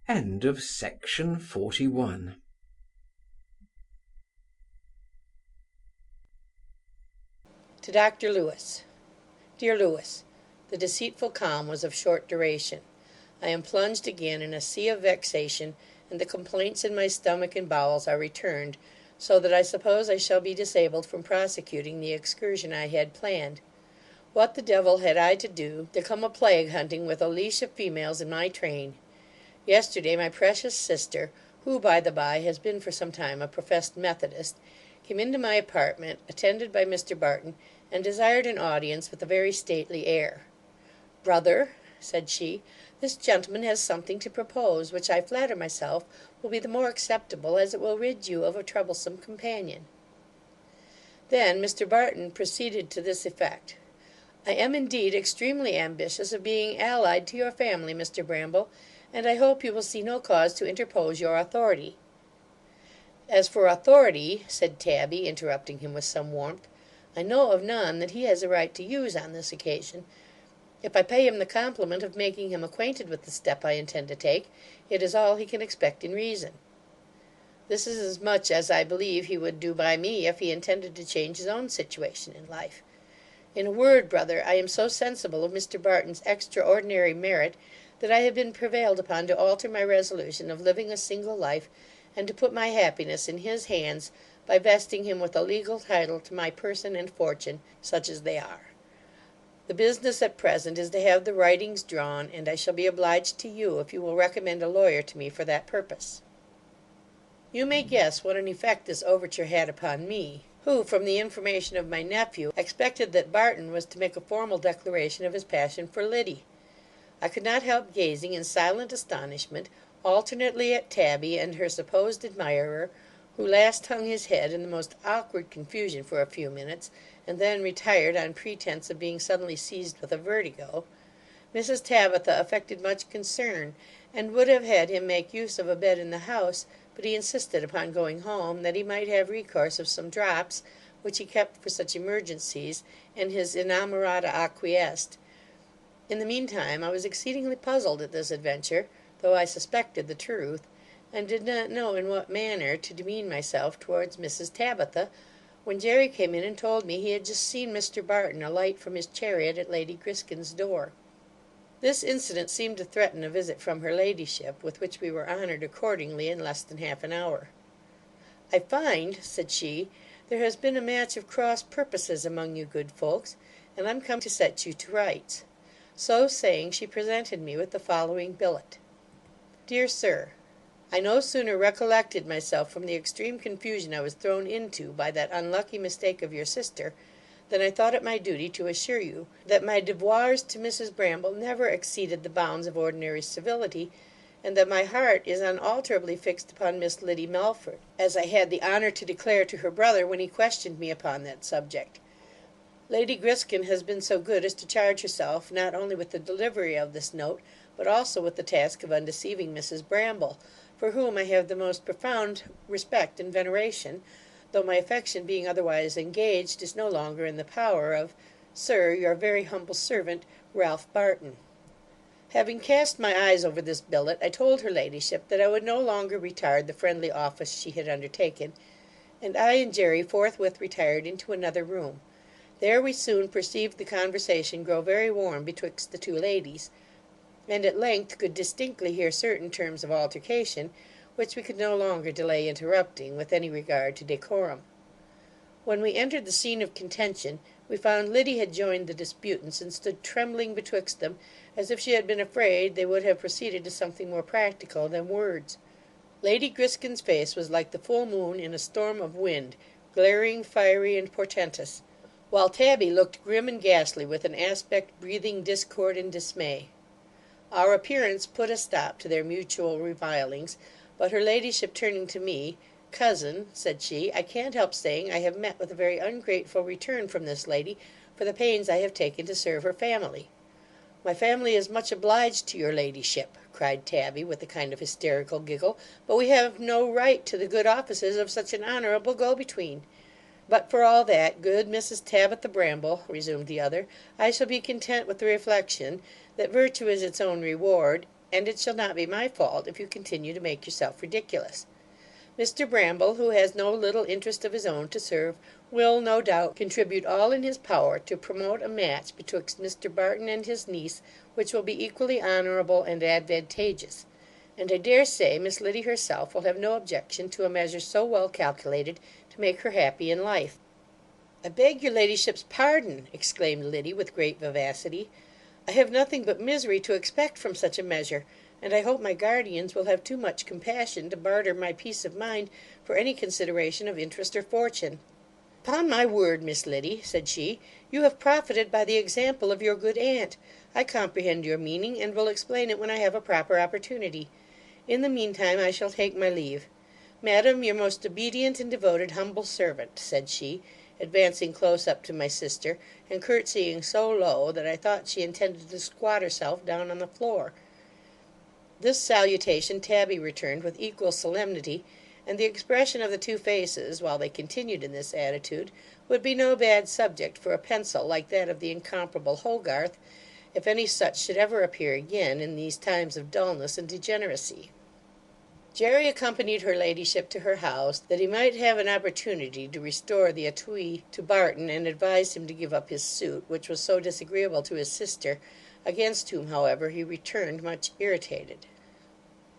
End of Section 41. To Dr. Lewis. Dear Lewis, the deceitful calm was of short duration. I am plunged again in a sea of vexation, and the complaints in my stomach and bowels are returned, so that I suppose I shall be disabled from prosecuting the excursion I had planned. What the devil had I to do, to come a plague hunting with a leash of females in my train? Yesterday my precious sister, who, by the by, has been for some time a professed Methodist, came into my apartment, attended by Mr Barton, and desired an audience with a very stately air. "Brother," said she, "this gentleman has something to propose, which I flatter myself will be the more acceptable, as it will rid you of a troublesome companion." Then Mr Barton proceeded to this effect: "I am indeed extremely ambitious of being allied to your family, Mr Bramble, and I hope you will see no cause to interpose your authority." "As for authority," said Tabby, interrupting him with some warmth, "I know of none that he has a right to use on this occasion. If I pay him the compliment of making him acquainted with the step I intend to take, it is all he can expect in reason. This is as much as I believe he would do by me, if he intended to change his own situation in life. In a word, brother, I am so sensible of Mr Barton's extraordinary merit, that I have been prevailed upon to alter my resolution of living a single life, and to put my happiness in his hands, by vesting him with a legal title to my person and fortune, such as they are. The business at present is to have the writings drawn, and I shall be obliged to you if you will recommend a lawyer to me for that purpose." You may guess what an effect this overture had upon me, who, from the information of my nephew, expected that Barton was to make a formal declaration of his passion for Liddy. I could not help gazing in silent astonishment, alternately at Tabby and her supposed admirer, who last hung his head in the most awkward confusion for a few minutes, and then retired on pretence of being suddenly seized with a vertigo. Mrs Tabitha affected much concern, and would have had him make use of a bed in the house, but he insisted upon going home, that he might have recourse of some drops, which he kept for such emergencies, and his inamorata acquiesced. In the meantime I was exceedingly puzzled at this adventure, though I suspected the truth, and did not know in what manner to demean myself towards Mrs Tabitha, when Jerry came in and told me he had just seen Mr Barton alight from his chariot at Lady Griskin's door. This incident seemed to threaten a visit from her ladyship, with which we were honoured accordingly in less than half an hour. "I find," said she, "there has been a match of cross purposes among you good folks, and I'm come to set you to rights." So saying, she presented me with the following billet: "Dear Sir, I no sooner recollected myself from the extreme confusion I was thrown into by that unlucky mistake of your sister, than I thought it my duty to assure you, that my devoirs to Mrs Bramble never exceeded the bounds of ordinary civility, and that my heart is unalterably fixed upon Miss Liddy Melford, as I had the honour to declare to her brother when he questioned me upon that subject. Lady Griskin has been so good as to charge herself not only with the delivery of this note, but also with the task of undeceiving Mrs Bramble, for whom I have the most profound respect and veneration, though my affection being otherwise engaged, is no longer in the power of, Sir, your very humble servant, Ralph Barton." Having cast my eyes over this billet, I told her ladyship that I would no longer retard the friendly office she had undertaken, and I and Jerry forthwith retired into another room. There we soon perceived the conversation grow very warm betwixt the two ladies, and at length could distinctly hear certain terms of altercation, which we could no longer delay interrupting, with any regard to decorum. When we entered the scene of contention, we found Liddy had joined the disputants, and stood trembling betwixt them, as if she had been afraid they would have proceeded to something more practical than words. Lady Griskin's face was like the full moon in a storm of wind, glaring, fiery, and portentous, while Tabby looked grim and ghastly, with an aspect breathing discord and dismay. Our appearance put a stop to their mutual revilings, but her ladyship turning to me, "Cousin," said she, "I can't help saying I have met with a very ungrateful return from this lady for the pains I have taken to serve her family." "My family is much obliged to your ladyship," cried Tabby, with a kind of hysterical giggle, "but we have no right to the good offices of such an honourable go-between." "But for all that, good Mrs Tabitha Bramble," resumed the other, "I shall be content with the reflection, that virtue is its own reward, and it shall not be my fault if you continue to make yourself ridiculous. Mr Bramble, who has no little interest of his own to serve, will, no doubt, contribute all in his power to promote a match betwixt Mr Barton and his niece, which will be equally honourable and advantageous; and I dare say Miss Liddy herself will have no objection to a measure so well calculated to make her happy in life. I beg your ladyship's pardon, exclaimed Liddy, with great vivacity. I have nothing but misery to expect from such a measure, and I hope my guardians will have too much compassion to barter my peace of mind for any consideration of interest or fortune. Upon my word, Miss Liddy, said she, you have profited by the example of your good aunt. I comprehend your meaning, and will explain it when I have a proper opportunity. In the meantime I shall take my leave. Madam, your most obedient and devoted humble servant, said she, advancing close up to my sister, and curtsying so low that I thought she intended to squat herself down on the floor. This salutation Tabby returned with equal solemnity, and the expression of the two faces, while they continued in this attitude, would be no bad subject for a pencil like that of the incomparable Hogarth, if any such should ever appear again in these times of dulness and degeneracy. Jerry accompanied her ladyship to her house, that he might have an opportunity to restore the étui to Barton, and advised him to give up his suit, which was so disagreeable to his sister, against whom, however, he returned much irritated.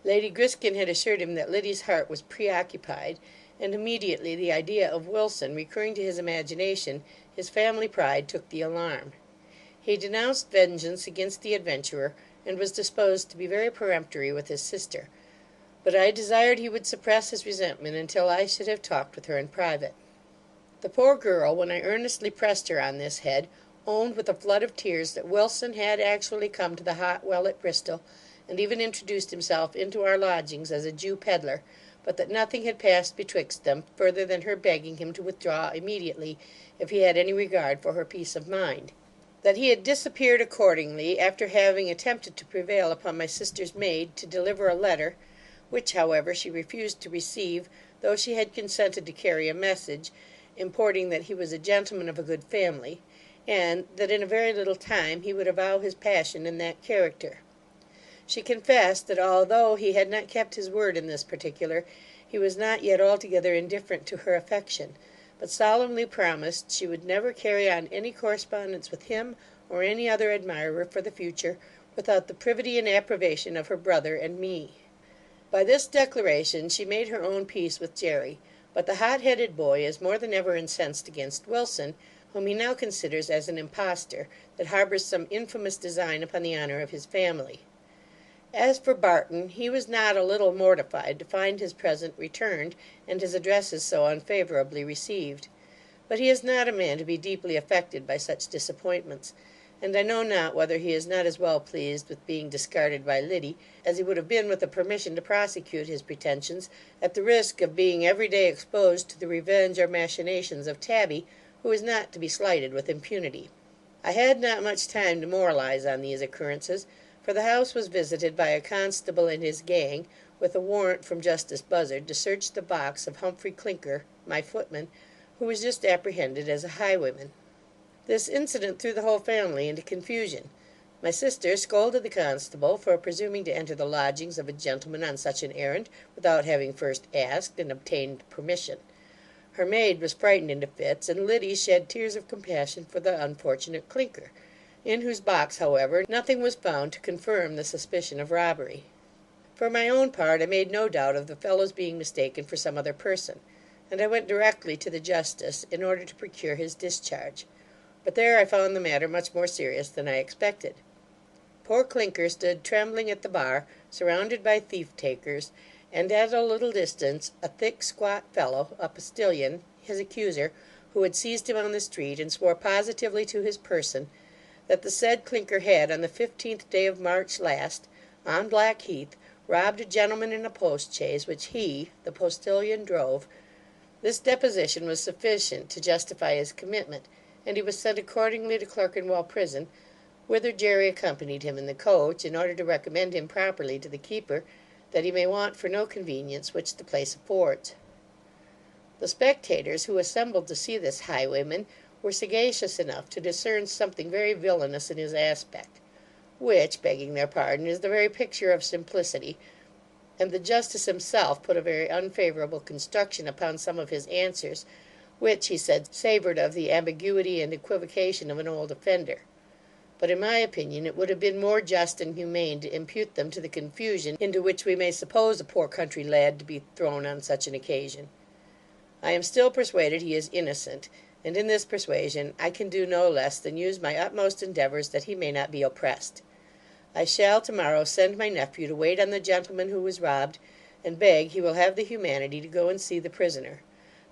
Lady Griskin had assured him that Liddy's heart was preoccupied, and immediately the idea of Wilson recurring to his imagination, his family pride took the alarm. He denounced vengeance against the adventurer, and was disposed to be very peremptory with his sister; but I desired he would suppress his resentment until I should have talked with her in private. The poor girl, when I earnestly pressed her on this head, owned with a flood of tears that Wilson had actually come to the hot well at Bristol, and even introduced himself into our lodgings as a Jew pedlar, but that nothing had passed betwixt them, further than her begging him to withdraw immediately, if he had any regard for her peace of mind. That he had disappeared accordingly, after having attempted to prevail upon my sister's maid to deliver a letter, which, however, she refused to receive, though she had consented to carry a message, importing that he was a gentleman of a good family, and that in a very little time he would avow his passion in that character. She confessed, that although he had not kept his word in this particular, he was not yet altogether indifferent to her affection, but solemnly promised she would never carry on any correspondence with him, or any other admirer for the future, without the privity and approbation of her brother and me. By this declaration she made her own peace with Jerry, but the hot-headed boy is more than ever incensed against Wilson, whom he now considers as an impostor, that harbours some infamous design upon the honour of his family. As for Barton, he was not a little mortified to find his present returned, and his addresses so unfavourably received; but he is not a man to be deeply affected by such disappointments, and I know not whether he is not as well pleased with being discarded by Liddy, as he would have been with a permission to prosecute his pretensions, at the risk of being every day exposed to the revenge or machinations of Tabby, who is not to be slighted with impunity. I had not much time to moralize on these occurrences, for the house was visited by a constable and his gang, with a warrant from Justice Buzzard to search the box of Humphry Clinker, my footman, who was just apprehended as a highwayman. This incident threw the whole family into confusion. My sister scolded the constable for presuming to enter the lodgings of a gentleman on such an errand, without having first asked and obtained permission. Her maid was frightened into fits, and Liddy shed tears of compassion for the unfortunate Clinker, in whose box, however, nothing was found to confirm the suspicion of robbery. For my own part, I made no doubt of the fellow's being mistaken for some other person, and I went directly to the justice, in order to procure his discharge; but there I found the matter much more serious than I expected. Poor Clinker stood trembling at the bar, surrounded by thief-takers, and at a little distance a thick squat fellow, a postillion, his accuser, who had seized him on the street, and swore positively to his person, that the said Clinker had, on the 15th day of March last, on Blackheath, robbed a gentleman in a post-chaise, which he, the postillion, drove. This deposition was sufficient to justify his commitment, and he was sent accordingly to Clerkenwell prison, whither Jerry accompanied him in the coach, in order to recommend him properly to the keeper, that he may want for no convenience which the place affords. The spectators, who assembled to see this highwayman, were sagacious enough to discern something very villainous in his aspect, which, begging their pardon, is the very picture of simplicity, and the justice himself put a very unfavourable construction upon some of his answers, which, he said, savoured of the ambiguity and equivocation of an old offender. but in my opinion it would have been more just and humane to impute them to the confusion into which we may suppose a poor country lad to be thrown on such an occasion. I am still persuaded he is innocent, and in this persuasion I can do no less than use my utmost endeavours that he may not be oppressed. I shall tomorrow send my nephew to wait on the gentleman who was robbed, and beg he will have the humanity to go and see the prisoner,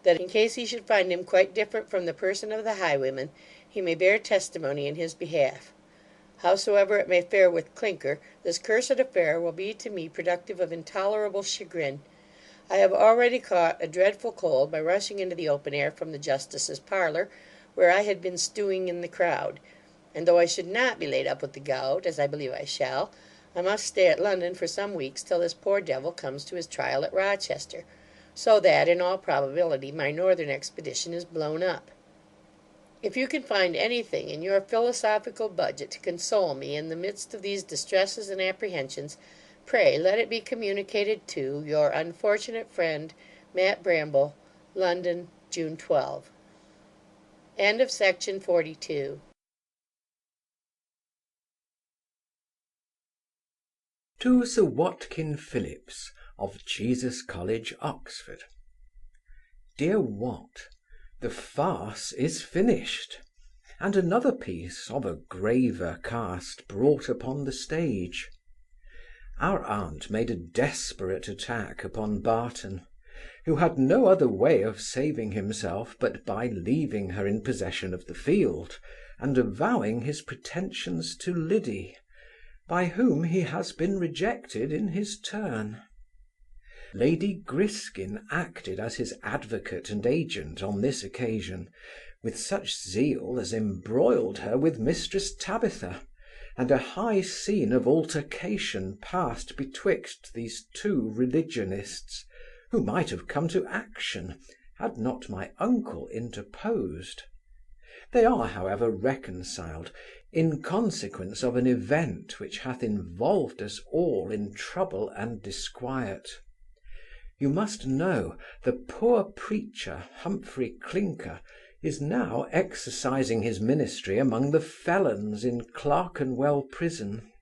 that in case he should find him quite different from the person of the highwayman, he may bear testimony in his behalf. Howsoever it may fare with Clinker, this cursed affair will be to me productive of intolerable chagrin. I have already caught a dreadful cold by rushing into the open air from the justice's parlour, where I had been stewing in the crowd; and though I should not be laid up with the gout, as I believe I shall, I must stay at London for some weeks till this poor devil comes to his trial at Rochester, so that, in all probability, my northern expedition is blown up. If you can find any thing in your philosophical budget to console me in the midst of these distresses and apprehensions, pray let it be communicated to your unfortunate friend, Mat Bramble, London, June 12. End of section 42. To Sir Watkin Phillips, of Jesus College, Oxford. Dear Wat, the farce is finished, and another piece of a graver cast brought upon the stage. Our aunt made a desperate attack upon Barton, who had no other way of saving himself but by leaving her in possession of the field, and avowing his pretensions to Liddy, by whom he has been rejected in his turn. Lady Griskin acted as his advocate and agent on this occasion, with such zeal as embroiled her with Mistress Tabitha, and a high scene of altercation passed betwixt these two religionists, who might have come to action, had not my uncle interposed. They are, however, reconciled, in consequence of an event which hath involved us all in trouble and disquiet. You must know, the poor preacher, Humphry Clinker, is now exercising his ministry among the felons in Clerkenwell prison.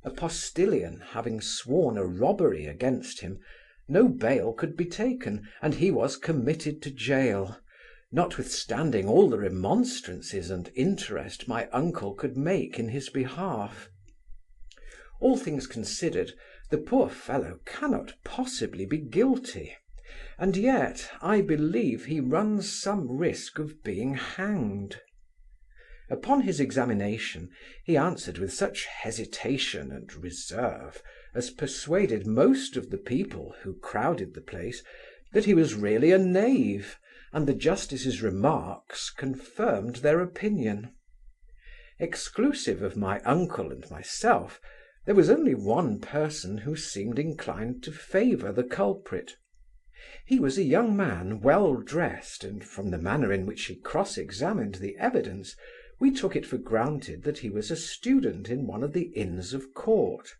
A postilion having sworn a robbery against him, no bail could be taken, and he was committed to jail, notwithstanding all the remonstrances and interest my uncle could make in his behalf. All things considered, the poor fellow cannot possibly be guilty, and yet I believe he runs some risk of being hanged. Upon his examination, he answered with such hesitation and reserve as persuaded most of the people who crowded the place that he was really a knave, and the justice's remarks confirmed their opinion. Exclusive of my uncle and myself, there was only one person who seemed inclined to favour the culprit. He was a young man, well dressed, and from the manner in which he cross-examined the evidence, we took it for granted that he was a student in one of the Inns of Court.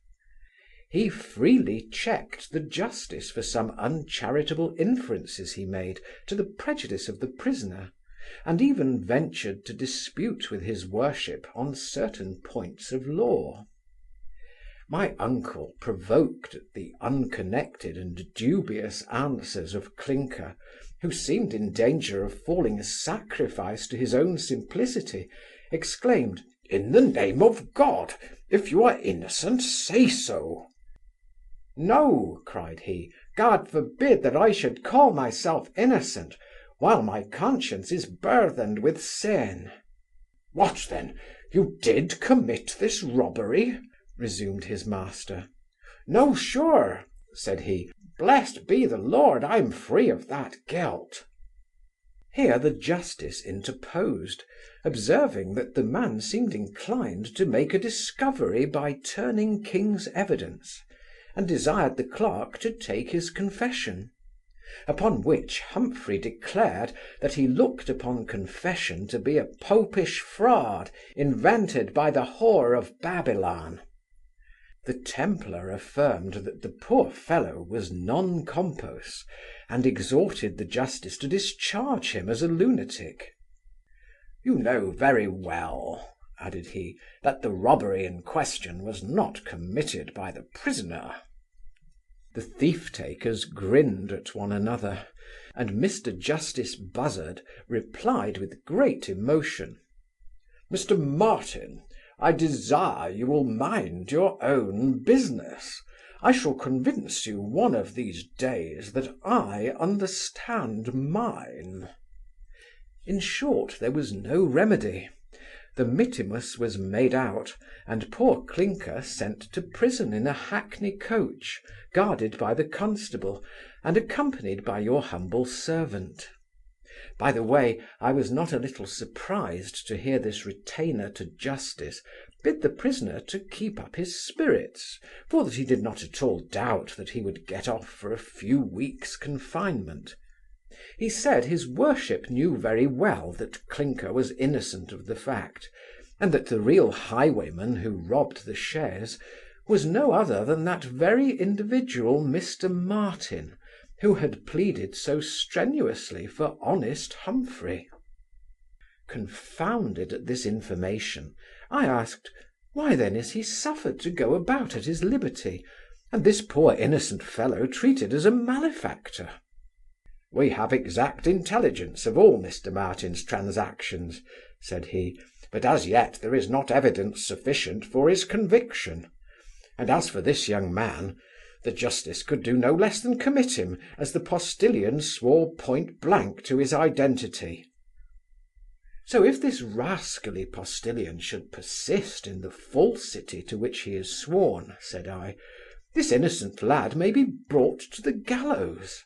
He freely checked the justice for some uncharitable inferences he made to the prejudice of the prisoner, and even ventured to dispute with his worship on certain points of law. My uncle, provoked at the unconnected and dubious answers of Clinker, who seemed in danger of falling a sacrifice to his own simplicity, exclaimed, "In the name of God, if you are innocent, say so." "No," cried he, "God forbid that I should call myself innocent, while my conscience is burthened with sin." "What then, you did commit this robbery?" resumed his master. "No, sure," said he, "blessed be the Lord, I'm free of that guilt." Here the justice interposed, observing that the man seemed inclined to make a discovery by turning king's evidence, and desired the clerk to take his confession; upon which Humphry declared that he looked upon confession to be a popish fraud invented by the whore of Babylon. The Templar affirmed that the poor fellow was non compos, and exhorted the justice to discharge him as a lunatic. "You know very well," added he, that the robbery in question was not committed by the prisoner. The thief-takers grinned at one another, and Mr. Justice Buzzard replied with great emotion, "Mr. Martin, I desire you will mind your own business. I shall convince you one of these days that I understand mine." In short, there was no remedy. The mittimus was made out, and poor Clinker sent to prison in a hackney coach, guarded by the constable, and accompanied by your humble servant. By the way, I was not a little surprised to hear this retainer to justice bid the prisoner to keep up his spirits, for that he did not at all doubt that he would get off for a few weeks' confinement. He said his worship knew very well that Clinker was innocent of the fact, and that the real highwayman who robbed the chaise was no other than that very individual Mr. Martin, who had pleaded so strenuously for honest Humphry. Confounded at this information, I asked, why then is he suffered to go about at his liberty, and this poor innocent fellow treated as a malefactor? "We have exact intelligence of all Mr. Martin's transactions," said he, "but as yet there is not evidence sufficient for his conviction. And as for this young man, the justice could do no less than commit him, as the postilion swore point blank to his identity." "So if this rascally postilion should persist in the falsity to which he is sworn," said I, "this innocent lad may be brought to the gallows."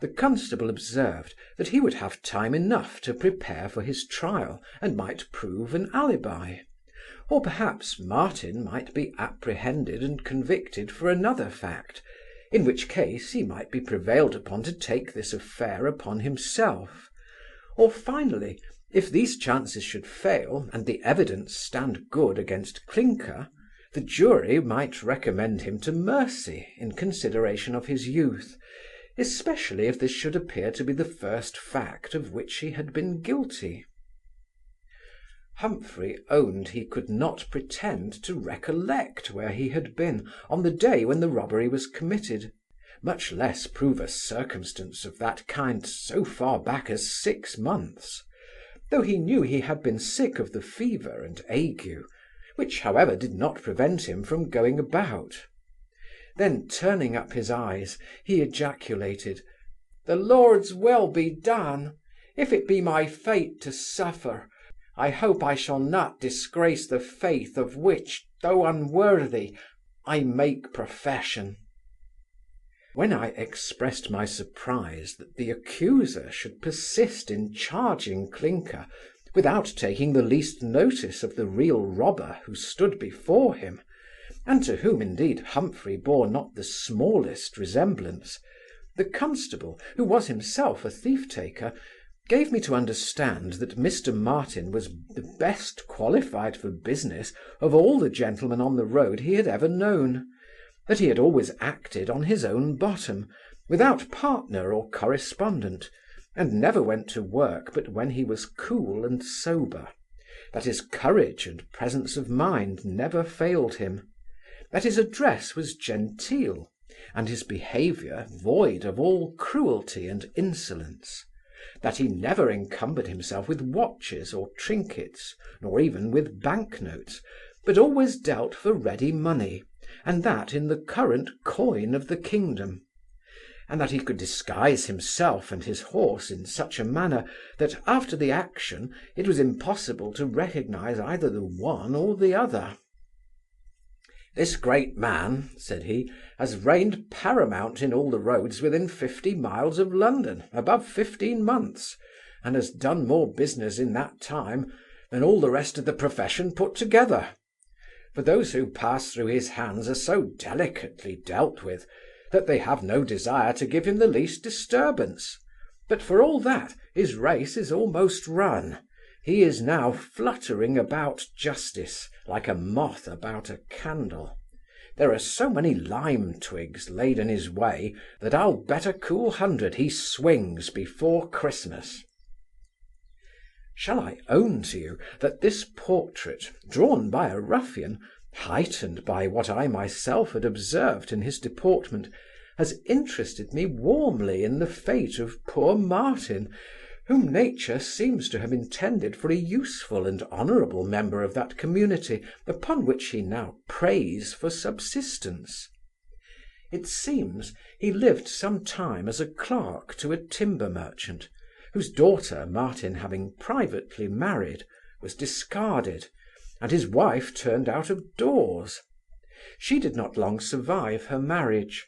The constable observed that he would have time enough to prepare for his trial, and might prove an alibi; or perhaps Martin might be apprehended and convicted for another fact, in which case he might be prevailed upon to take this affair upon himself; or finally, if these chances should fail, and the evidence stand good against Clinker, the jury might recommend him to mercy in consideration of his youth, especially if this should appear to be the first fact of which he had been guilty. Humphry owned he could not pretend to recollect where he had been on the day when the robbery was committed, much less prove a circumstance of that kind so far back as 6 months, though he knew he had been sick of the fever and ague, which however did not prevent him from going about. Then, turning up his eyes, he ejaculated, "The Lord's will be done. If it be my fate to suffer, I hope I shall not disgrace the faith of which, though unworthy, I make profession." When I expressed my surprise that the accuser should persist in charging Clinker, without taking the least notice of the real robber who stood before him, and to whom indeed Humphry bore not the smallest resemblance, the constable, who was himself a thief-taker, gave me to understand that Mr. Martin was the best qualified for business of all the gentlemen on the road he had ever known, that he had always acted on his own bottom, without partner or correspondent, and never went to work but when he was cool and sober, that his courage and presence of mind never failed him, that his address was genteel, and his behaviour void of all cruelty and insolence, that he never encumbered himself with watches or trinkets, nor even with banknotes, but always dealt for ready money, and that in the current coin of the kingdom, and that he could disguise himself and his horse in such a manner that after the action it was impossible to recognize either the one or the other. "This great man," said he, "has reigned paramount in all the roads within 50 miles of London above 15 months, and has done more business in that time than all the rest of the profession put together; for those who pass through his hands are so delicately dealt with, that they have no desire to give him the least disturbance. But for all that, his race is almost run. He is now fluttering about justice, like a moth about a candle. There are so many lime twigs laid in his way, that I'll bet a cool 100 he swings before Christmas." Shall I own to you that this portrait, drawn by a ruffian, heightened by what I myself had observed in his deportment, has interested me warmly in the fate of poor Martin, whom nature seems to have intended for a useful and honourable member of that community upon which he now preys for subsistence. It seems he lived some time as a clerk to a timber merchant, whose daughter Martin having privately married, was discarded, and his wife turned out of doors. She did not long survive her marriage,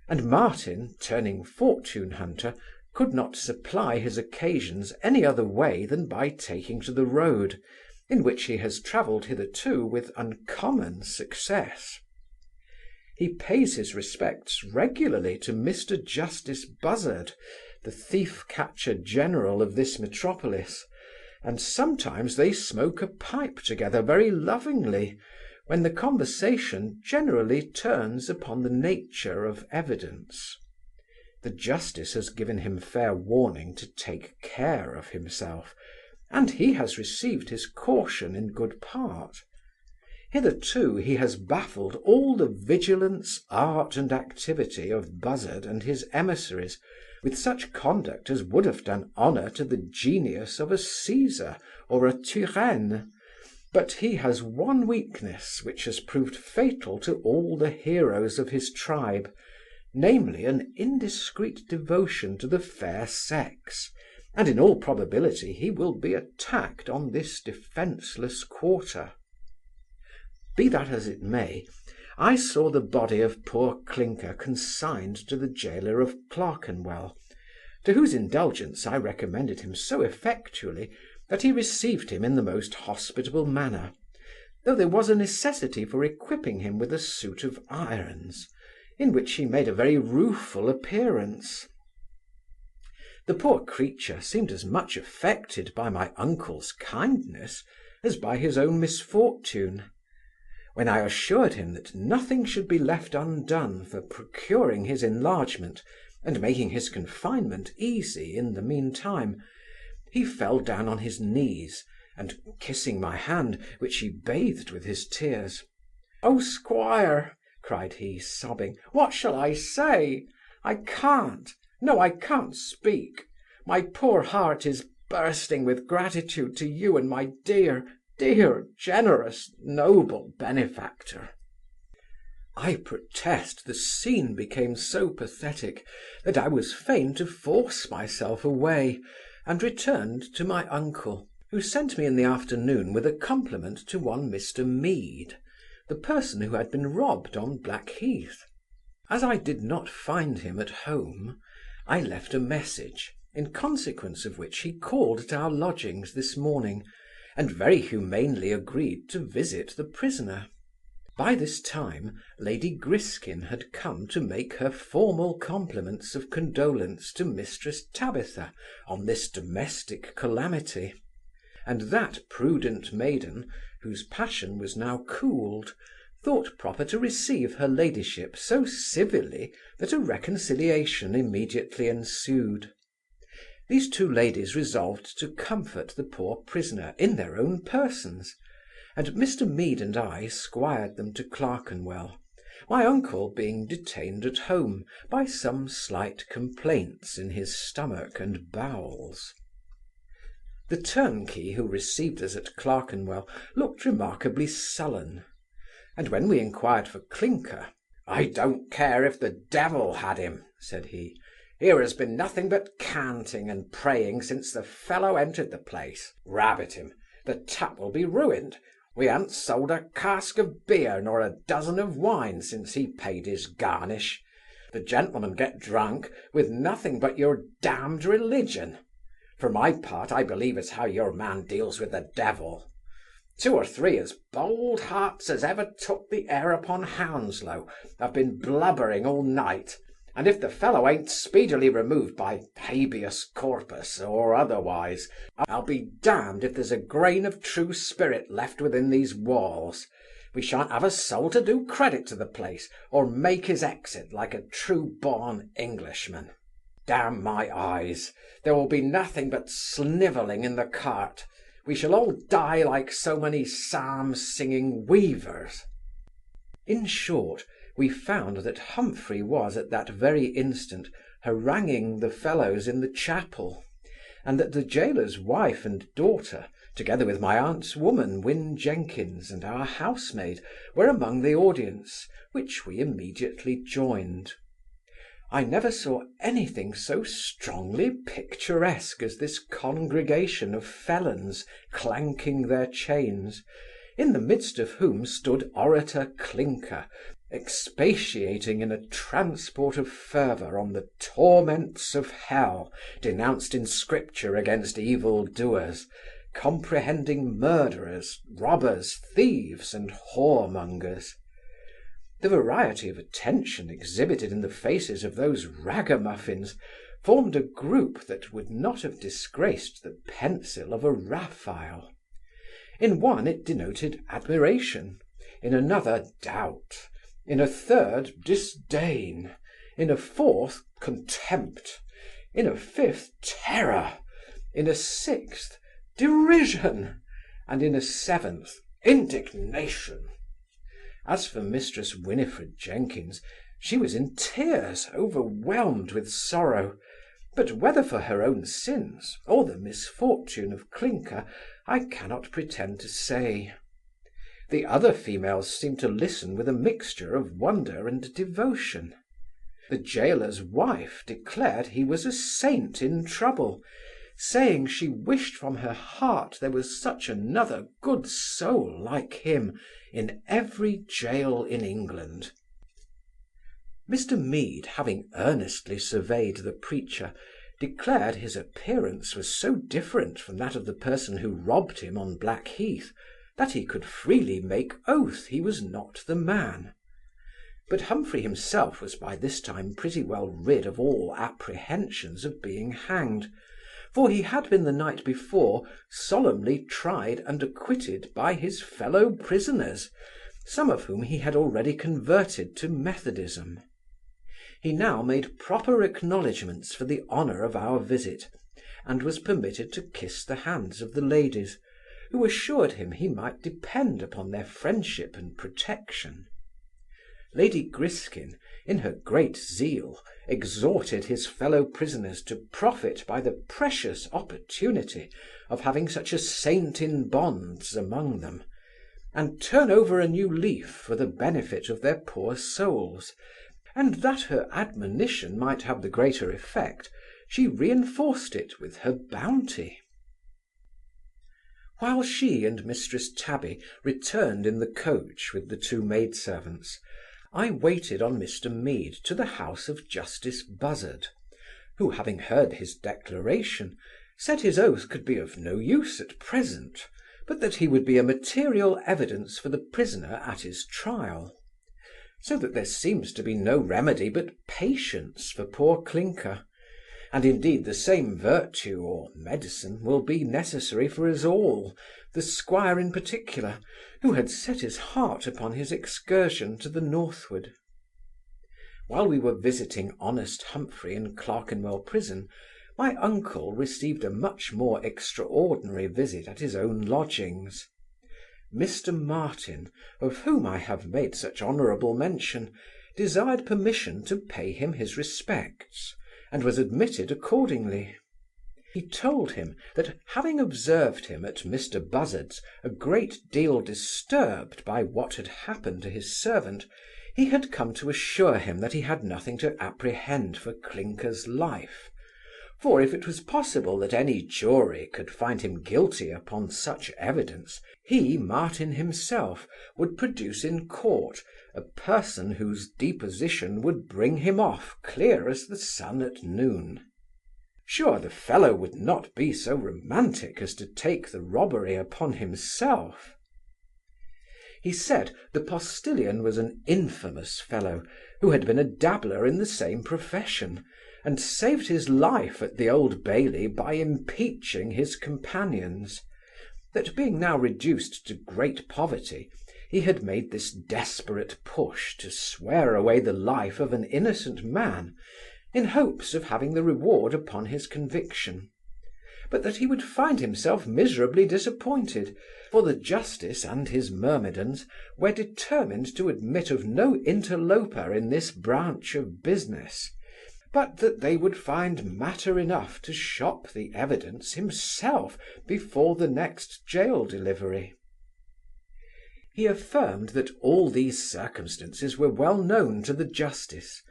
and Martin, turning fortune hunter, could not supply his occasions any other way than by taking to the road, in which he has travelled hitherto with uncommon success. He pays his respects regularly to Mr. Justice Buzzard, the thief-catcher general of this metropolis, and sometimes they smoke a pipe together very lovingly, when the conversation generally turns upon the nature of evidence. The justice has given him fair warning to take care of himself, and he has received his caution in good part. Hitherto he has baffled all the vigilance, art, and activity of Buzzard and his emissaries, with such conduct as would have done honour to the genius of a Caesar or a Turenne. But he has one weakness which has proved fatal to all the heroes of his tribe, namely an indiscreet devotion to the fair sex, and in all probability he will be attacked on this defenceless quarter. Be that as it may, I saw the body of poor Clinker consigned to the gaoler of Clerkenwell, to whose indulgence I recommended him so effectually that he received him in the most hospitable manner, though there was a necessity for equipping him with a suit of irons, in which he made a very rueful appearance. The poor creature seemed as much affected by my uncle's kindness as by his own misfortune. When I assured him that nothing should be left undone for procuring his enlargement and making his confinement easy in the meantime, he fell down on his knees, and kissing my hand, which he bathed with his tears, "Oh, squire," cried he, sobbing, "what shall I say? I can't speak. My poor heart is bursting with gratitude to you and my dear, generous, noble benefactor." I protest the scene became so pathetic that I was fain to force myself away, and returned to my uncle, who sent me in the afternoon with a compliment to one Mr. Mead, the person who had been robbed on Blackheath. As I did not find him at home, I left a message, in consequence of which he called at our lodgings this morning, and very humanely agreed to visit the prisoner. By this time Lady Griskin had come to make her formal compliments of condolence to Mistress Tabitha on this domestic calamity, and that prudent maiden, whose passion was now cooled, thought proper to receive her ladyship so civilly that a reconciliation immediately ensued. These two ladies resolved to comfort the poor prisoner in their own persons, and Mr. Mead and I squired them to Clerkenwell, my uncle being detained at home by some slight complaints in his stomach and bowels. The turnkey who received us at Clerkenwell looked remarkably sullen, and when we inquired for Clinker, "I don't care if the devil had him," said he. "Here has been nothing but canting and praying since the fellow entered the place. Rabbit him, the tap will be ruined. We ha'n't sold a cask of beer nor a dozen of wine since he paid his garnish. The gentlemen get drunk with nothing but your damned religion. For my part, I believe as how your man deals with the devil. 2 or 3 as bold hearts as ever took the air upon Hounslow have been blubbering all night, and if the fellow ain't speedily removed by habeas corpus or otherwise, I'll be damned if there's a grain of true spirit left within these walls. We shan't have a soul to do credit to the place, or make his exit like a true-born Englishman. Damn my eyes, there will be nothing but snivelling in the cart, We shall all die like so many psalm-singing weavers." In short, we found that Humphry was at that very instant haranguing the fellows in the chapel, and that the gaoler's wife and daughter, together with my aunt's woman, Win Jenkins, and our housemaid, were among the audience, which we immediately joined. I never saw anything so strongly picturesque as this congregation of felons clanking their chains, in the midst of whom stood orator Clinker, expatiating in a transport of fervour on the torments of hell denounced in Scripture against evil doers, comprehending murderers, robbers, thieves, and whoremongers. The variety of attention exhibited in the faces of those ragamuffins formed a group that would not have disgraced the pencil of a Raphael. In one it denoted admiration, in another doubt, in a third disdain, in a fourth contempt, in a fifth terror, in a sixth derision, and in a seventh indignation. As for Mistress Winifred Jenkins, she was in tears, overwhelmed with sorrow, but whether for her own sins or the misfortune of Clinker, I cannot pretend to say. The other females seemed to listen with a mixture of wonder and devotion. The gaoler's wife declared he was a saint in trouble, saying she wished from her heart there was such another good soul like him in every gaol in England. Mr. Meade, having earnestly surveyed the preacher, declared his appearance was so different from that of the person who robbed him on Blackheath, that he could freely make oath he was not the man. But Humphry himself was by this time pretty well rid of all apprehensions of being hanged, for he had been the night before solemnly tried and acquitted by his fellow prisoners, some of whom he had already converted to Methodism. He now made proper acknowledgments for the honour of our visit, and was permitted to kiss the hands of the ladies, who assured him he might depend upon their friendship and protection. Lady Griskin, in her great zeal, exhorted his fellow prisoners to profit by the precious opportunity of having such a saint in bonds among them, and turn over a new leaf for the benefit of their poor souls, and that her admonition might have the greater effect, she reinforced it with her bounty. While she and Mistress Tabby returned in the coach with the two maidservants, I waited on Mr. Meade to the house of Justice Buzzard, who, having heard his declaration, said his oath could be of no use at present, but that he would be a material evidence for the prisoner at his trial; so that there seems to be no remedy but patience for poor Clinker, and indeed the same virtue or medicine will be necessary for us all, the squire in particular, who had set his heart upon his excursion to the northward. While we were visiting honest Humphry in Clerkenwell prison, my uncle received a much more extraordinary visit at his own lodgings. Mr. Martin, of whom I have made such honourable mention, desired permission to pay him his respects, and was admitted accordingly. He told him that, having observed him at Mr. Buzzard's a great deal disturbed by what had happened to his servant, he had come to assure him that he had nothing to apprehend for Clinker's life, for if it was possible that any jury could find him guilty upon such evidence, he, Martin himself, would produce in court a person whose deposition would bring him off clear as the sun at noon. Sure, the fellow would not be so romantic as to take the robbery upon himself. He said the postilion was an infamous fellow, who had been a dabbler in the same profession, and saved his life at the Old Bailey by impeaching his companions; that being now reduced to great poverty, he had made this desperate push to swear away the life of an innocent man, in hopes of having the reward upon his conviction; but that he would find himself miserably disappointed, for the justice and his myrmidons were determined to admit of no interloper in this branch of business, but that they would find matter enough to shop the evidence himself before the next gaol delivery. He affirmed that all these circumstances were well known to the justice,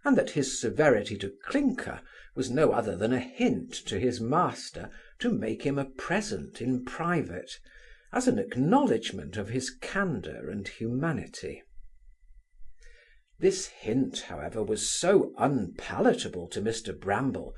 and that his severity to Clinker was no other than a hint to his master to make him a present in private, as an acknowledgment of his candour and humanity. This hint, however, was so unpalatable to Mr Bramble,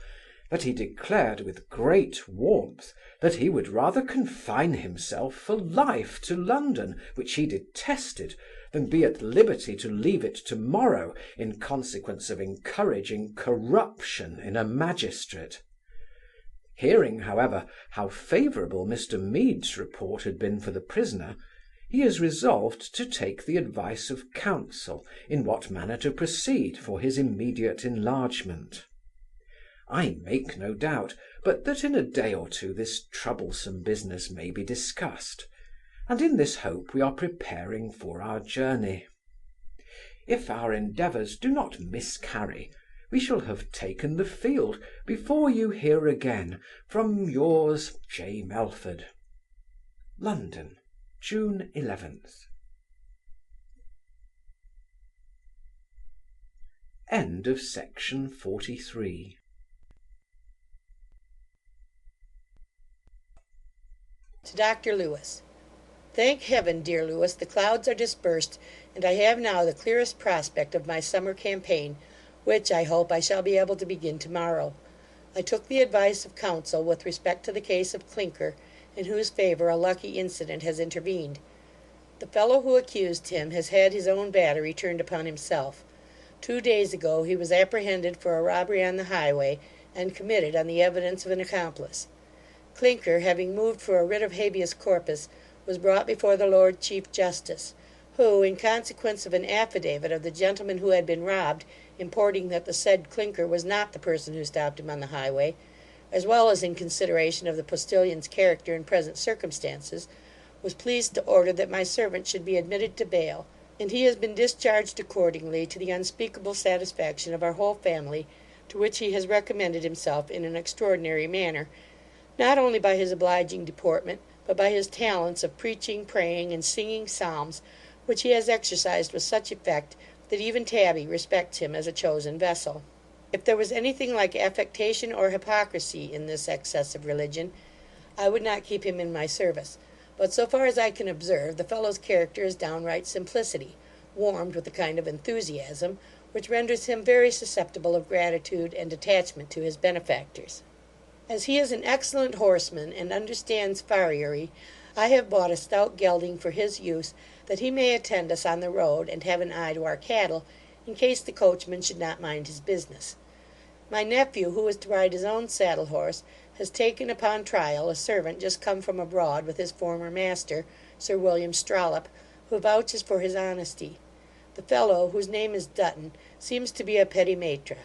that he declared with great warmth that he would rather confine himself for life to London, which he detested, than be at liberty to leave it tomorrow in consequence of encouraging corruption in a magistrate. Hearing, however, how favourable Mr Meade's report had been for the prisoner, he is resolved to take the advice of counsel in what manner to proceed for his immediate enlargement. I make no doubt but that in a day or two this troublesome business may be discussed, and in this hope we are preparing for our journey. If our endeavours do not miscarry, we shall have taken the field before you hear again from yours, J. Melford. London, June 11th. End of section 43. To Dr. Lewis. Thank heaven, dear Lewis, the clouds are dispersed, and I have now the clearest prospect of my summer campaign, which, I hope, I shall be able to begin tomorrow. I took the advice of counsel with respect to the case of Clinker, in whose favour a lucky incident has intervened. The fellow who accused him has had his own battery turned upon himself. 2 days ago he was apprehended for a robbery on the highway, and committed on the evidence of an accomplice. Clinker, having moved for a writ of habeas corpus, was brought before the Lord Chief Justice, who, in consequence of an affidavit of the gentleman who had been robbed, importing that the said Clinker was not the person who stopped him on the highway, as well as in consideration of the postillion's character and present circumstances, was pleased to order that my servant should be admitted to bail, and he has been discharged accordingly, to the unspeakable satisfaction of our whole family, to which he has recommended himself in an extraordinary manner, not only by his obliging deportment, but by his talents of preaching, praying, and singing psalms, which he has exercised with such effect, that even Tabby respects him as a chosen vessel. If there was anything like affectation or hypocrisy in this excess of religion, I would not keep him in my service; but so far as I can observe, the fellow's character is downright simplicity, warmed with a kind of enthusiasm, which renders him very susceptible of gratitude and attachment to his benefactors. As he is an excellent horseman, and understands farriery, I have bought a stout gelding for his use, that he may attend us on the road, and have an eye to our cattle, in case the coachman should not mind his business. My nephew, who is to ride his own saddle horse, has taken upon trial a servant just come from abroad with his former master, Sir William Strollop, who vouches for his honesty. The fellow, whose name is Dutton, seems to be a petit maitre.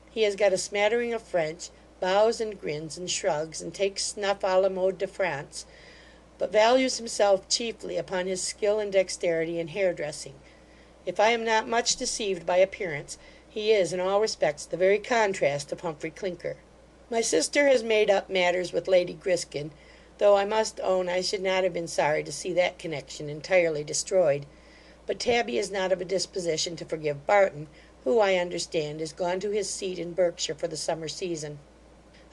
He has got a smattering of French, bows and grins and shrugs, and takes snuff a la mode de France, but values himself chiefly upon his skill and dexterity in hair-dressing. If I am not much deceived by appearance, he is in all respects the very contrast of Humphry Clinker. My sister has made up matters with Lady Griskin, though I must own I should not have been sorry to see that connection entirely destroyed. But Tabby is not of a disposition to forgive Barton, who, I understand, is gone to his seat in Berkshire for the summer season.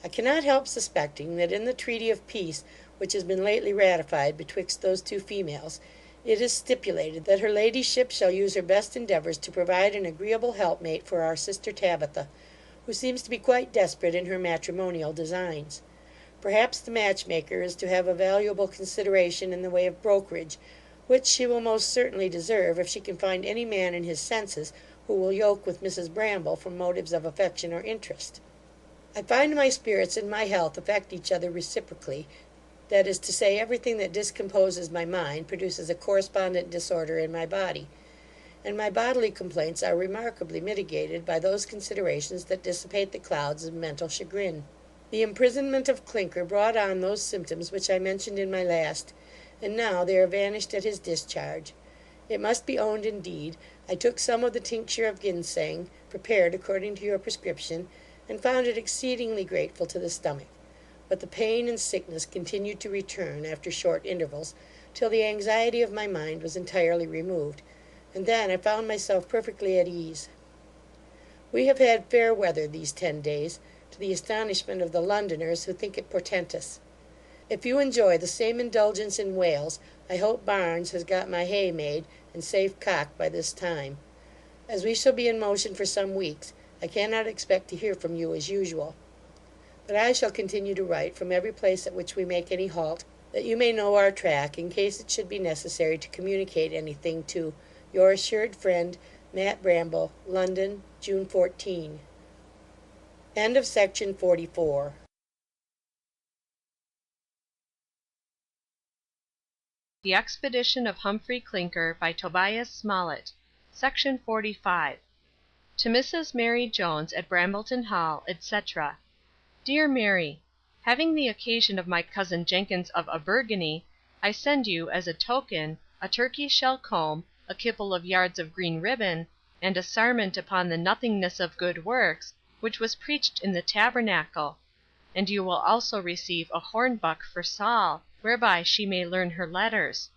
I cannot help suspecting that in the treaty of peace which has been lately ratified betwixt those two females, it is stipulated that her ladyship shall use her best endeavours to provide an agreeable helpmate for our sister Tabitha, who seems to be quite desperate in her matrimonial designs. Perhaps the matchmaker is to have a valuable consideration in the way of brokerage, which she will most certainly deserve if she can find any man in his senses who will yoke with Mrs Bramble from motives of affection or interest. I find my spirits and my health affect each other reciprocally, that is to say, everything that discomposes my mind produces a correspondent disorder in my body, and my bodily complaints are remarkably mitigated by those considerations that dissipate the clouds of mental chagrin. The imprisonment of Clinker brought on those symptoms which I mentioned in my last, and now they are vanished at his discharge. It must be owned, indeed, I took some of the tincture of ginseng, prepared according to your prescription, and found it exceedingly grateful to the stomach; but the pain and sickness continued to return, after short intervals, till the anxiety of my mind was entirely removed, and then I found myself perfectly at ease. We have had fair weather these 10 days, to the astonishment of the Londoners, who think it portentous. If you enjoy the same indulgence in Wales, I hope Barnes has got my hay made, and safe cocked by this time. As we shall be in motion for some weeks, I cannot expect to hear from you as usual; but I shall continue to write from every place at which we make any halt, that you may know our track, in case it should be necessary to communicate any thing to your assured friend, Mat. Bramble. London, June 14. Section 45. The Expedition of Humphry Clinker by Tobias Smollett. Section 45. To Mrs. Mary Jones at Brambleton Hall, etc. Dear Mary, having the occasion of my cousin Jenkins of Abergany, I send you, as a token, a turkey shell comb, a kipple of yards of green ribbon, and a sarment upon the nothingness of good works, which was preached in the tabernacle; and you will also receive a hornbuck for Saul, whereby she may learn her letters;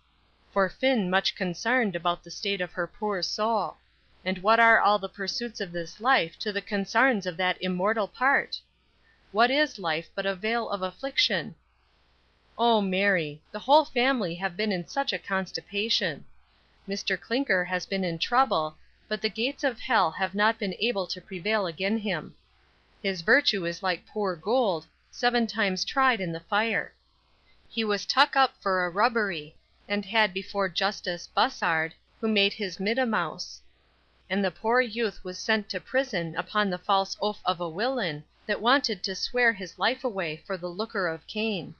for Finn much concerned about the state of her poor soul; and what are all the pursuits of this life to the consarns of that immortal part? What is life but a vale of affliction? O Mary, the whole family have been in such a constipation. Mr Clinker has been in trouble, but the gates of hell have not been able to prevail again him. His virtue is like poor gold, 7 times tried in the fire. He was tuck up for a rubbery, and had before Justice Bussard, who made his middamouse; and the poor youth was sent to prison upon the false oath of a willain, that wanted to swear his life away for the lucre of Cain.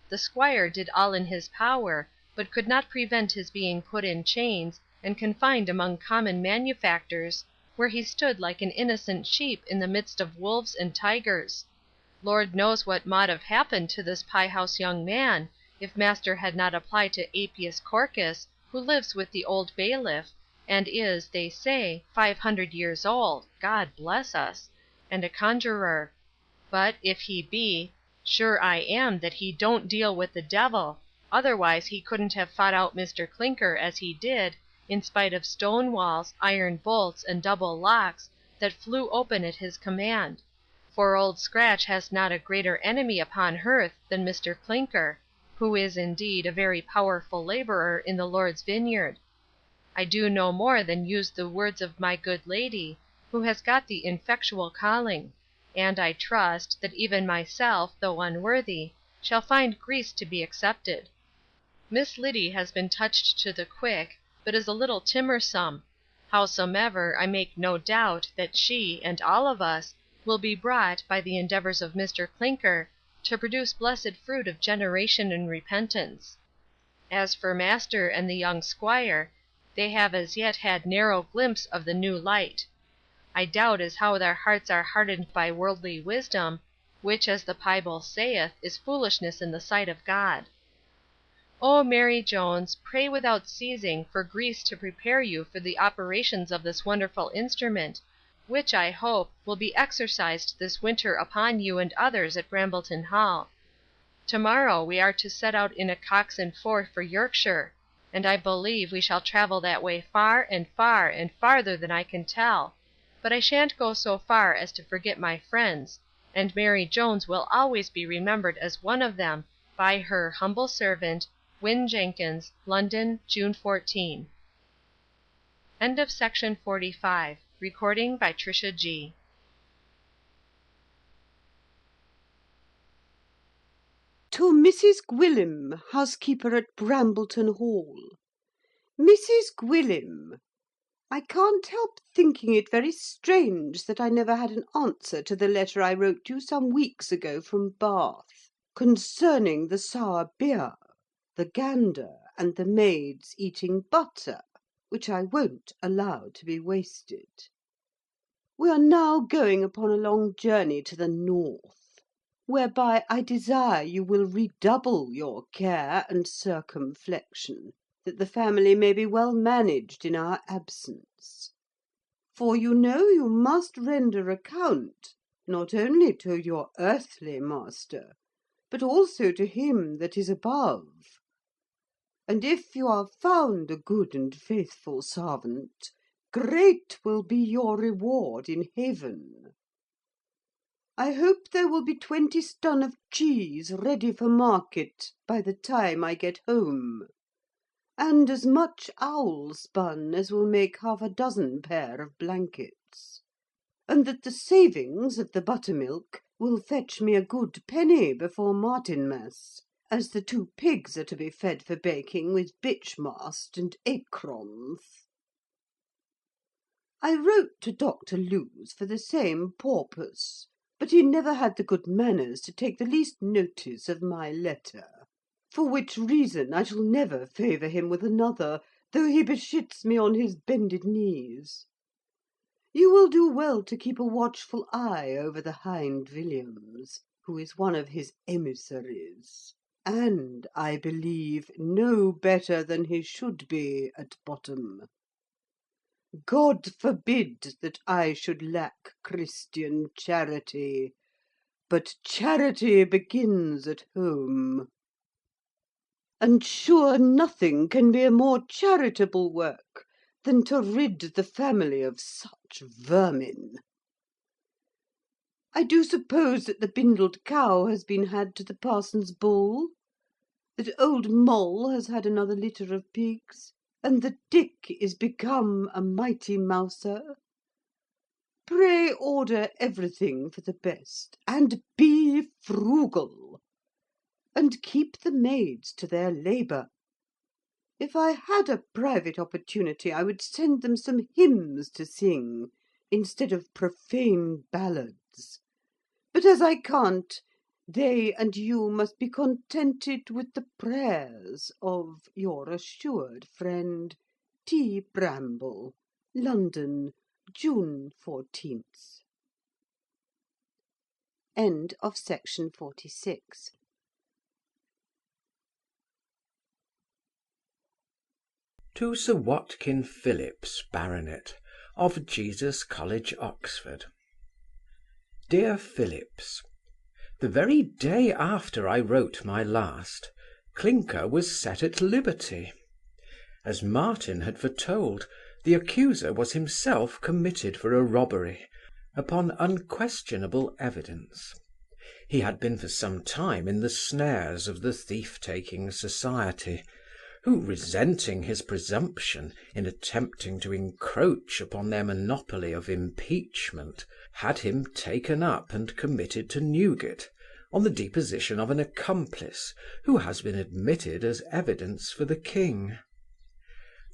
The squire did all in his power, but could not prevent his being put in chains, and confined among common manufactors, where he stood like an innocent sheep in the midst of wolves and tigers. Lord knows what mought have happened to this pie-house young man, if master had not applied to Apius Corcus, who lives with the old bailiff, and is, they say, 500 years old, God bless us! and a conjurer; but, if he be, sure I am that he don't deal with the devil, otherwise he couldn't have fought out Mr Clinker as he did, in spite of stone walls, iron bolts, and double locks, that flew open at his command; for Old Scratch has not a greater enemy upon hearth than Mr Clinker, who is, indeed, a very powerful labourer in the Lord's vineyard. I do no more than use the words of my good lady, who has got the infectual calling; and I trust, that even myself, though unworthy, shall find grease to be accepted. Miss Liddy has been touched to the quick, but is a little timorsome; howsomever, I make no doubt, that she, and all of us, will be brought, by the endeavours of Mr Clinker, to produce blessed fruit of generation and repentance. As for master and the young squire, they have as yet had narrow glimpse of the new light. I doubt as how their hearts are hardened by worldly wisdom, which, as the Bible saith, is foolishness in the sight of God. O Mary Jones, pray without ceasing for grease to prepare you for the operations of this wonderful instrument, which, I hope, will be exercised this winter upon you and others at Brambleton Hall. To-morrow we are to set out in a cox and four for Yorkshire, and I believe we shall travel that way far and far and farther than I can tell, but I shan't go so far as to forget my friends, and Mary Jones will always be remembered as one of them, by her humble servant, Win. Jenkins, London, June 14. Section 45. Recording by Trisha G. To Mrs. Gwyllim, housekeeper at Brambleton Hall. Mrs. Gwyllim, I can't help thinking it very strange that I never had an answer to the letter I wrote you some weeks ago from Bath, concerning the sour beer, the gander, and the maids eating butter, which I won't allow to be wasted. We are now going upon a long journey to the north. whereby I desire you will redouble your care and circumflection, that the family may be well managed in our absence. For you know you must render account, not only to your earthly master, but also to him that is above. And if you are found a good and faithful servant, great will be your reward in heaven. I hope there will be 20 stun of cheese ready for market by the time I get home, and as much owl spun as will make 6 pair of blankets, and that the savings of the buttermilk will fetch me a good penny before Martinmas, as the 2 pigs are to be fed for baking with bitchmast and acrons. I wrote to Dr. Lewes for the same purpose, but he never had the good manners to take the least notice of my letter, for which reason I shall never favour him with another, though he beshits me on his bended knees. You will do well to keep a watchful eye over the hind Williams, who is one of his emissaries, and, I believe, no better than he should be at bottom. God forbid that I should lack Christian charity, but charity begins at home. And sure nothing can be a more charitable work than to rid the family of such vermin. I do suppose that the bindled cow has been had to the parson's bull, that old Moll has had another litter of pigs, and that Dick is become a mighty mouser. Pray order everything for the best, and be frugal, and keep the maids to their labour. If I had a private opportunity, I would send them some hymns to sing, instead of profane ballads. But as I can't, they and you must be contented with the prayers of your assured friend, T. Bramble, London, June 14th. End of section 46. To Sir Watkin Phillips, Baronet, of Jesus College, Oxford. Dear Phillips, the very day after I wrote my last, Clinker was set at liberty. As Martin had foretold, the accuser was himself committed for a robbery, upon unquestionable evidence. He had been for some time in the snares of the thief-taking society, who, resenting his presumption in attempting to encroach upon their monopoly of impeachment, had him taken up and committed to Newgate, on the deposition of an accomplice who has been admitted as evidence for the king.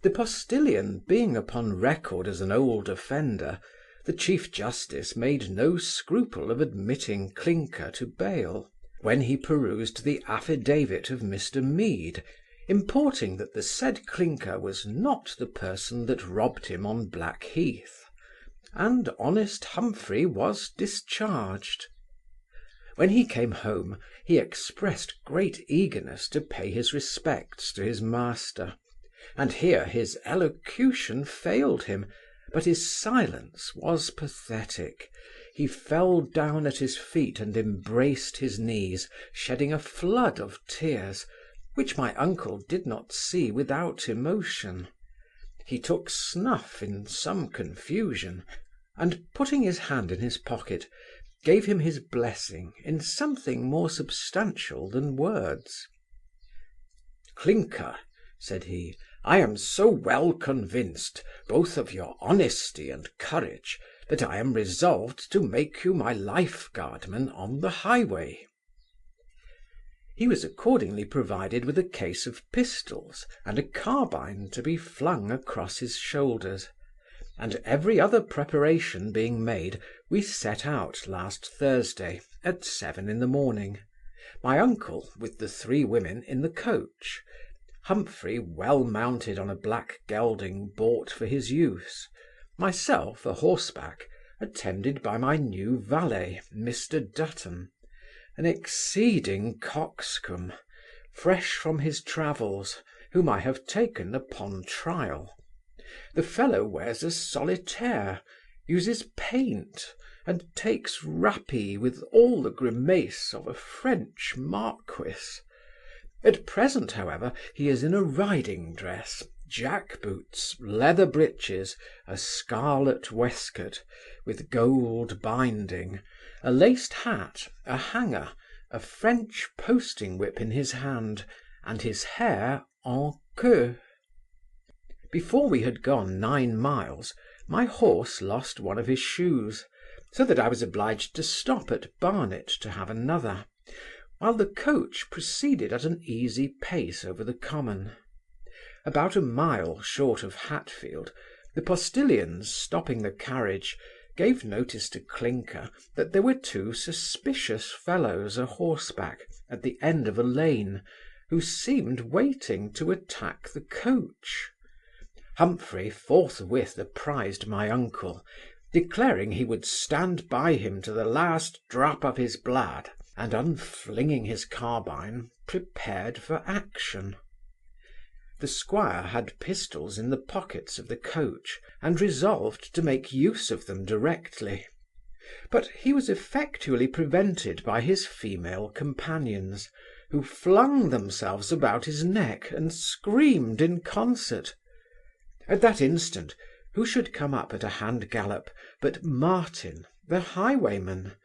The postillion being upon record as an old offender, the Chief Justice made no scruple of admitting Clinker to bail, when he perused the affidavit of Mr. Mead, importing that the said Clinker was not the person that robbed him on Blackheath, and honest Humphry was discharged. When he came home, he expressed great eagerness to pay his respects to his master, and here his elocution failed him, but his silence was pathetic. He fell down at his feet and embraced his knees, shedding a flood of tears, which my uncle did not see without emotion. He took snuff in some confusion, and, putting his hand in his pocket, gave him his blessing in something more substantial than words. "Clinker," said he, "I am so well convinced, both of your honesty and courage, that I am resolved to make you my life-guardman on the highway." He was accordingly provided with a case of pistols and a carbine to be flung across his shoulders, and every other preparation being made, we set out last Thursday at 7 in the morning, my uncle with the 3 women in the coach, Humphry well mounted on a black gelding bought for his use, myself a horseback, attended by my new valet, Mr. Dutton, an exceeding coxcomb, fresh from his travels, whom I have taken upon trial. The fellow wears a solitaire, uses paint, and takes rappee with all the grimace of a French marquis. At present, however, he is in a riding dress, jack boots, leather breeches, a scarlet waistcoat, with gold binding, a laced hat, a hanger, a French posting whip in his hand, and his hair en queue. Before we had gone 9 miles, my horse lost one of his shoes, so that I was obliged to stop at Barnet to have another, while the coach proceeded at an easy pace over the common. About a mile short of Hatfield, the postilions, stopping the carriage, gave notice to Clinker that there were 2 suspicious fellows a horseback at the end of a lane, who seemed waiting to attack the coach. Humphry forthwith apprised my uncle, declaring he would stand by him to the last drop of his blood, and unflinging his carbine, prepared for action. The squire had pistols in the pockets of the coach, and resolved to make use of them directly; but he was effectually prevented by his female companions, who flung themselves about his neck and screamed in concert. At that instant, who should come up at a hand gallop but Martin, the highwayman,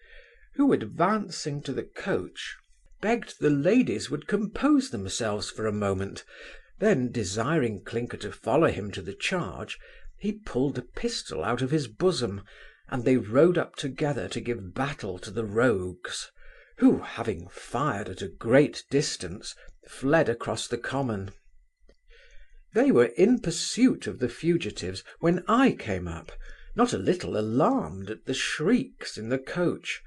who, advancing to the coach, begged the ladies would compose themselves for a moment. Then, desiring Clinker to follow him to the charge, he pulled a pistol out of his bosom, and they rode up together to give battle to the rogues, who, having fired at a great distance, fled across the common. They were in pursuit of the fugitives when I came up, not a little alarmed at the shrieks in the coach,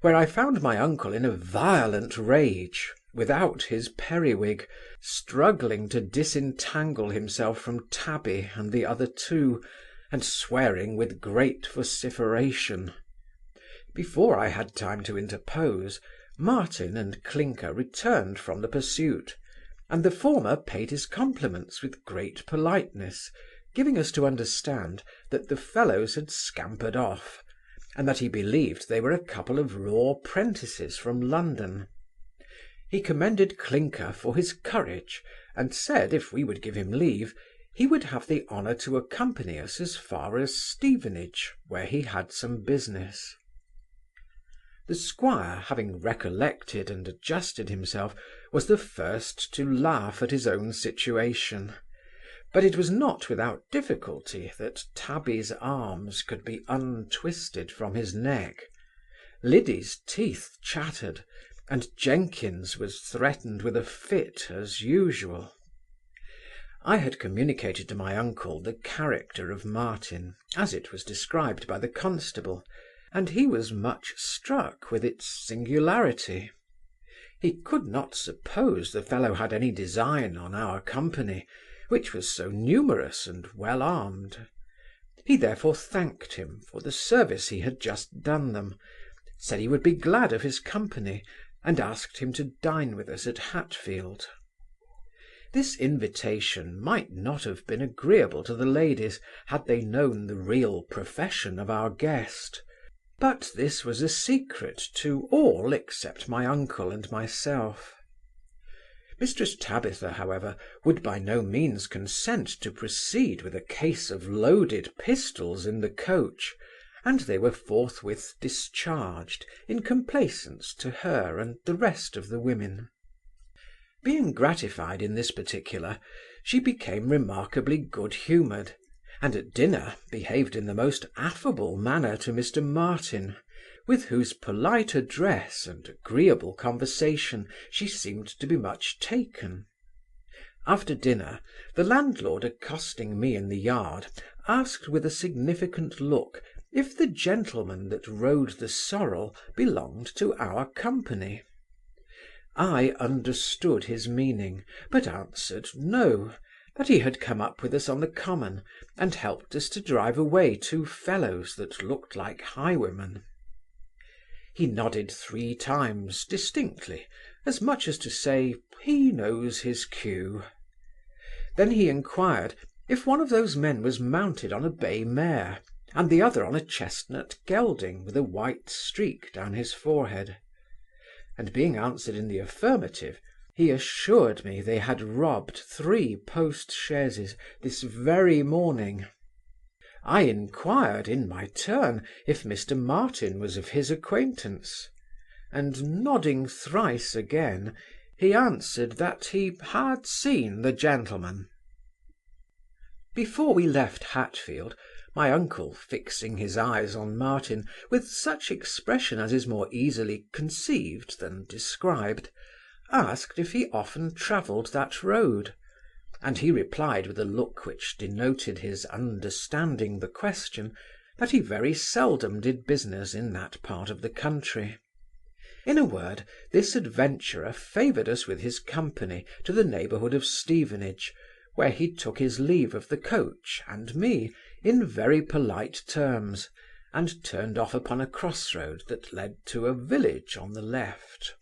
where I found my uncle in a violent rage, without his periwig, struggling to disentangle himself from Tabby and the other 2, and swearing with great vociferation. Before I had time to interpose, Martin and Clinker returned from the pursuit, and the former paid his compliments with great politeness, giving us to understand that the fellows had scampered off, and that he believed they were a couple of raw prentices from London. He commended Clinker for his courage, and said if we would give him leave, he would have the honour to accompany us as far as Stevenage, where he had some business. The squire, having recollected and adjusted himself, was the first to laugh at his own situation; but it was not without difficulty that Tabby's arms could be untwisted from his neck. Liddy's teeth chattered, and Jenkins was threatened with a fit as usual. I had communicated to my uncle the character of Martin, as it was described by the constable, and he was much struck with its singularity. He could not suppose the fellow had any design on our company, which was so numerous and well armed. He therefore thanked him for the service he had just done them, said he would be glad of his company, and asked him to dine with us at Hatfield. This invitation might not have been agreeable to the ladies, had they known the real profession of our guest; but this was a secret to all except my uncle and myself. Mrs. Tabitha, however, would by no means consent to proceed with a case of loaded pistols in the coach, and they were forthwith discharged, in complaisance to her and the rest of the women. Being gratified in this particular, she became remarkably good-humoured, and at dinner behaved in the most affable manner to Mr. Martin, with whose polite address and agreeable conversation she seemed to be much taken. After dinner, the landlord, accosting me in the yard, asked with a significant look if the gentleman that rode the sorrel belonged to our company. I understood his meaning, but answered no, that he had come up with us on the common, and helped us to drive away 2 fellows that looked like highwaymen. He nodded 3 times distinctly, as much as to say, he knows his cue. Then he inquired if one of those men was mounted on a bay mare, and the other on a chestnut gelding with a white streak down his forehead; and being answered in the affirmative, he assured me they had robbed 3 post-chaises this very morning. I inquired, in my turn, if Mr. Martin was of his acquaintance, and nodding thrice again, he answered that he had seen the gentleman. Before we left Hatfield, my uncle, fixing his eyes on Martin with such expression as is more easily conceived than described, asked if he often travelled that road, and he replied with a look which denoted his understanding the question, that he very seldom did business in that part of the country. In a word, this adventurer favoured us with his company to the neighbourhood of Stevenage, where he took his leave of the coach and me in very polite terms, and turned off upon a cross-road that led to a village on the left.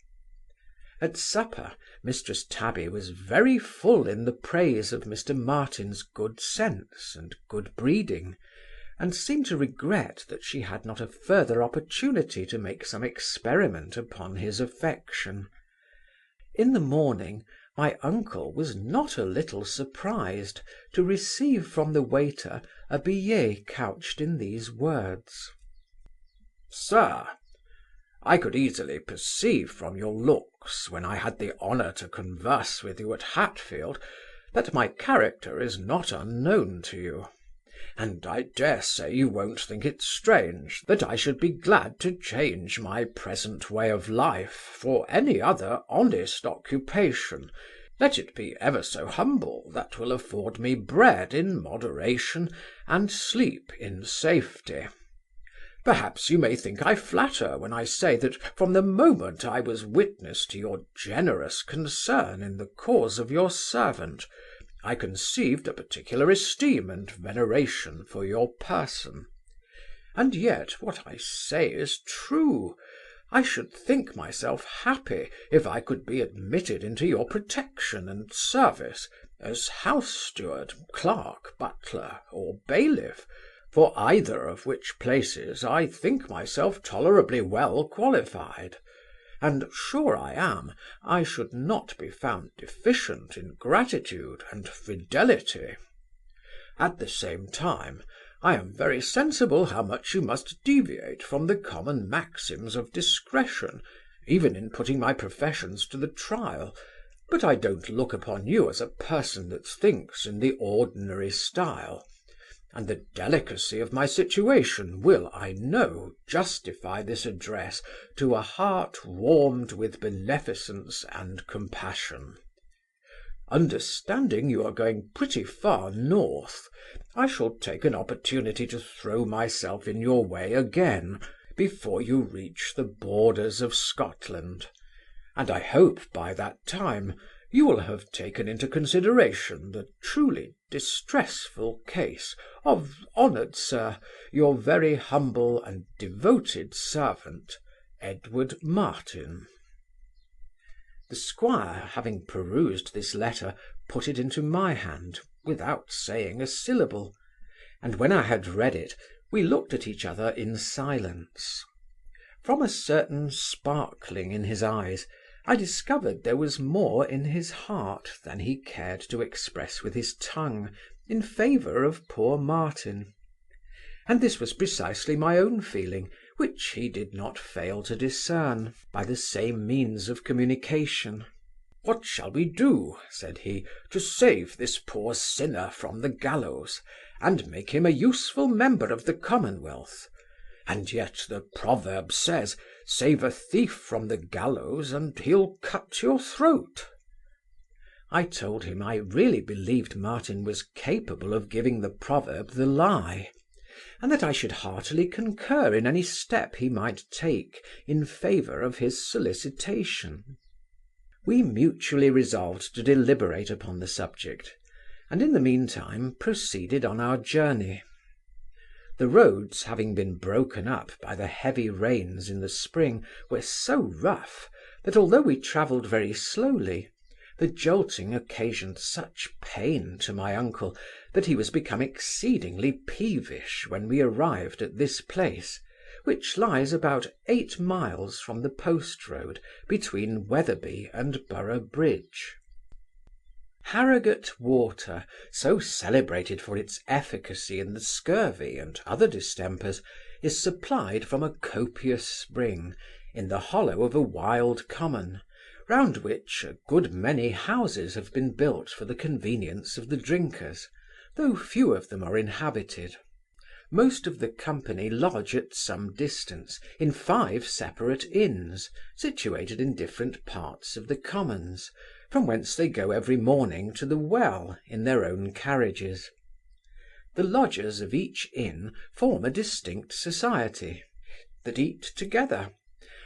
At supper, Mrs. Tabby was very full in the praise of Mr. Martin's good sense and good breeding, and seemed to regret that she had not a further opportunity to make some experiment upon his affection. In the morning, my uncle was not a little surprised to receive from the waiter a billet couched in these words: "Sir, I could easily perceive from your looks, when I had the honour to converse with you at Hatfield, that my character is not unknown to you; and I dare say you won't think it strange that I should be glad to change my present way of life for any other honest occupation, let it be ever so humble, that will afford me bread in moderation and sleep in safety. Perhaps you may think I flatter when I say that from the moment I was witness to your generous concern in the cause of your servant, I conceived a particular esteem and veneration for your person. And yet what I say is true. I should think myself happy if I could be admitted into your protection and service as house steward, clerk, butler, or bailiff, for either of which places I think myself tolerably well qualified; and sure I am, I should not be found deficient in gratitude and fidelity. At the same time, I am very sensible how much you must deviate from the common maxims of discretion, even in putting my professions to the trial, but I don't look upon you as a person that thinks in the ordinary style, and the delicacy of my situation will, I know, justify this address to a heart warmed with beneficence and compassion. Understanding you are going pretty far north, I shall take an opportunity to throw myself in your way again before you reach the borders of Scotland, and I hope by that time you will have taken into consideration the truly distressful case of, honoured sir, your very humble and devoted servant, Edward Martin." The squire, having perused this letter, put it into my hand, without saying a syllable, and when I had read it, we looked at each other in silence. From a certain sparkling in his eyes, I discovered there was more in his heart than he cared to express with his tongue in favour of poor Martin; and this was precisely my own feeling, which he did not fail to discern by the same means of communication. "What shall we do," said he, "to save this poor sinner from the gallows, and make him a useful member of the commonwealth? And yet the proverb says, save a thief from the gallows and he'll cut your throat." I told him I really believed Martin was capable of giving the proverb the lie, and that I should heartily concur in any step he might take in favour of his solicitation. We mutually resolved to deliberate upon the subject, and in the meantime proceeded on our journey. The roads, having been broken up by the heavy rains in the spring, were so rough that although we travelled very slowly, the jolting occasioned such pain to my uncle that he was become exceedingly peevish when we arrived at this place, which lies about 8 miles from the post road between Wetherby and Borough Bridge. Harrogate water, so celebrated for its efficacy in the scurvy and other distempers, is supplied from a copious spring in the hollow of a wild common, round which a good many houses have been built for the convenience of the drinkers, though few of them are inhabited. Most of the company lodge at some distance, in 5 separate inns, situated in different parts of the commons, from whence they go every morning to the well in their own carriages. The lodgers of each inn form a distinct society, that eat together,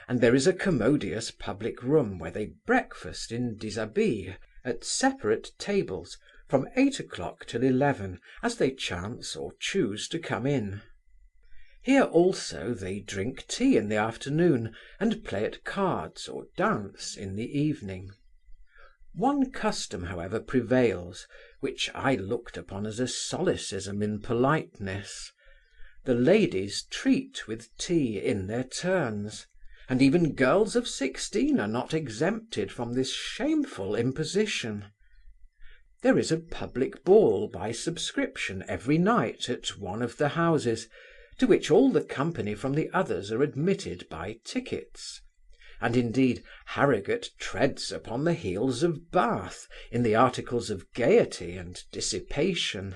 and there is a commodious public room where they breakfast in dishabille, at separate tables, from 8 o'clock till 11, as they chance or choose to come in. Here also they drink tea in the afternoon, and play at cards or dance in the evening. One custom, however, prevails, which I looked upon as a solecism in politeness. The ladies treat with tea in their turns, and even girls of 16 are not exempted from this shameful imposition. There is a public ball by subscription every night at one of the houses, to which all the company from the others are admitted by tickets. And indeed Harrogate treads upon the heels of Bath in the articles of gaiety and dissipation,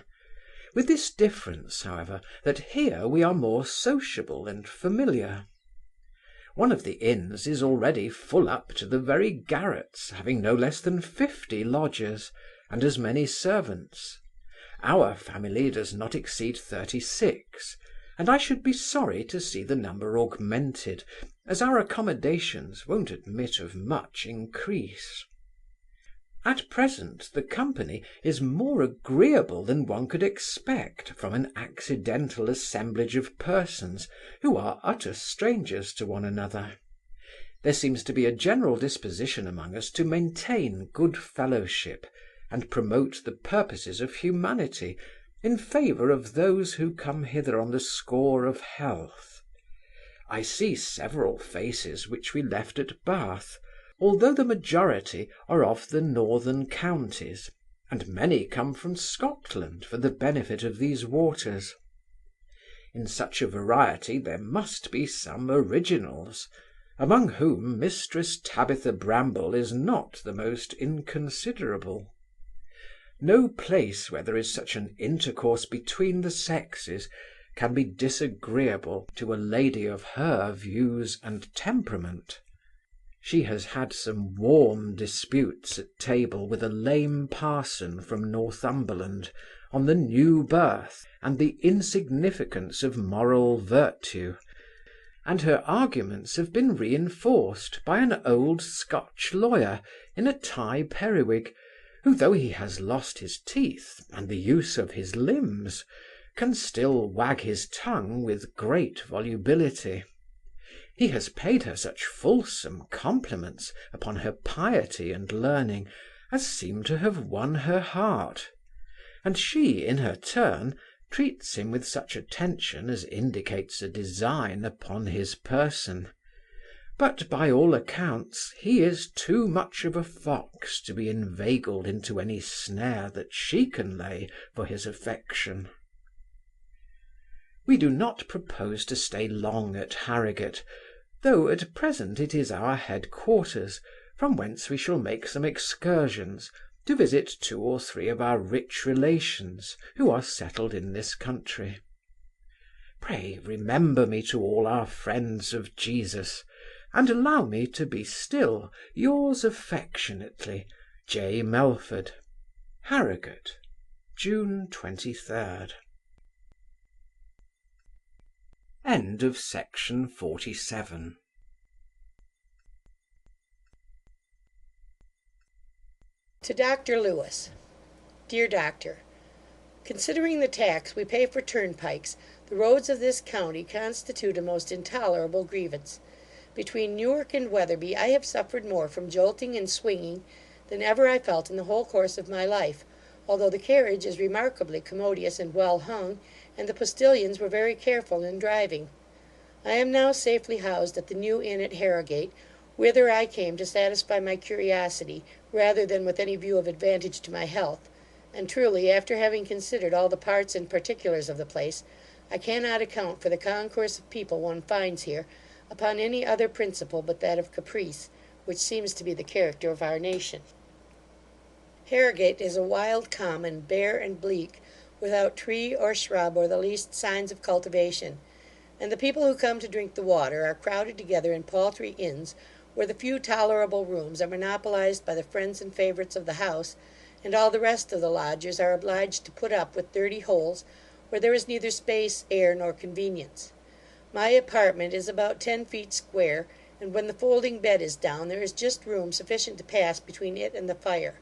with this difference, however, that here we are more sociable and familiar. One of the inns is already full up to the very garrets, having no less than 50 lodgers, and as many servants. Our family does not exceed 36, and I should be sorry to see the number augmented, as our accommodations won't admit of much increase. At present the company is more agreeable than one could expect from an accidental assemblage of persons who are utter strangers to one another. There seems to be a general disposition among us to maintain good fellowship, and promote the purposes of humanity, in favour of those who come hither on the score of health. I see several faces which we left at Bath, although the majority are of the northern counties, and many come from Scotland for the benefit of these waters. In such a variety there must be some originals, among whom Mistress Tabitha Bramble is not the most inconsiderable. No place where there is such an intercourse between the sexes can be disagreeable to a lady of her views and temperament. She has had some warm disputes at table with a lame parson from Northumberland on the new birth and the insignificance of moral virtue, and her arguments have been reinforced by an old Scotch lawyer in a tie periwig, who, though he has lost his teeth and the use of his limbs, can still wag his tongue with great volubility. He has paid her such fulsome compliments upon her piety and learning as seem to have won her heart, and she, in her turn, treats him with such attention as indicates a design upon his person. But, by all accounts, he is too much of a fox to be inveigled into any snare that she can lay for his affection. We do not propose to stay long at Harrogate, though at present it is our headquarters, from whence we shall make some excursions to visit 2 or 3 of our rich relations who are settled in this country. Pray remember me to all our friends of Jesus, and allow me to be still yours affectionately, J. Melford. Harrogate, June 23rd. End of section 47. To Dr. Lewis. Dear Doctor, Considering the tax we pay for turnpikes, the roads of this county constitute a most intolerable grievance. Between Newark and Weatherby I have suffered more from jolting and swinging than ever I felt in the whole course of my life, although the carriage is remarkably commodious and well hung, and the postilions were very careful in driving. I am now safely housed at the New Inn at Harrogate, whither I came to satisfy my curiosity, rather than with any view of advantage to my health; and truly, after having considered all the parts and particulars of the place, I cannot account for the concourse of people one finds here, upon any other principle but that of caprice, which seems to be the character of our nation. Harrogate is a wild common, bare and bleak, without tree or shrub or the least signs of cultivation; and the people who come to drink the water are crowded together in paltry inns, where the few tolerable rooms are monopolized by the friends and favourites of the house, and all the rest of the lodgers are obliged to put up with dirty holes, where there is neither space, air, nor convenience. My apartment is about 10 feet square, and when the folding bed is down, there is just room sufficient to pass between it and the fire.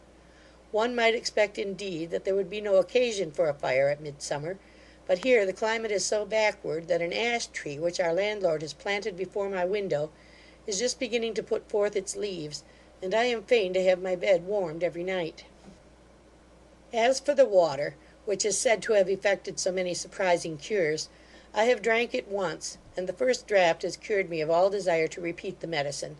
One might expect, indeed, that there would be no occasion for a fire at midsummer; but here the climate is so backward, that an ash tree, which our landlord has planted before my window, is just beginning to put forth its leaves, and I am fain to have my bed warmed every night. As for the water, which is said to have effected so many surprising cures, I have drank it once, and the first draught has cured me of all desire to repeat the medicine.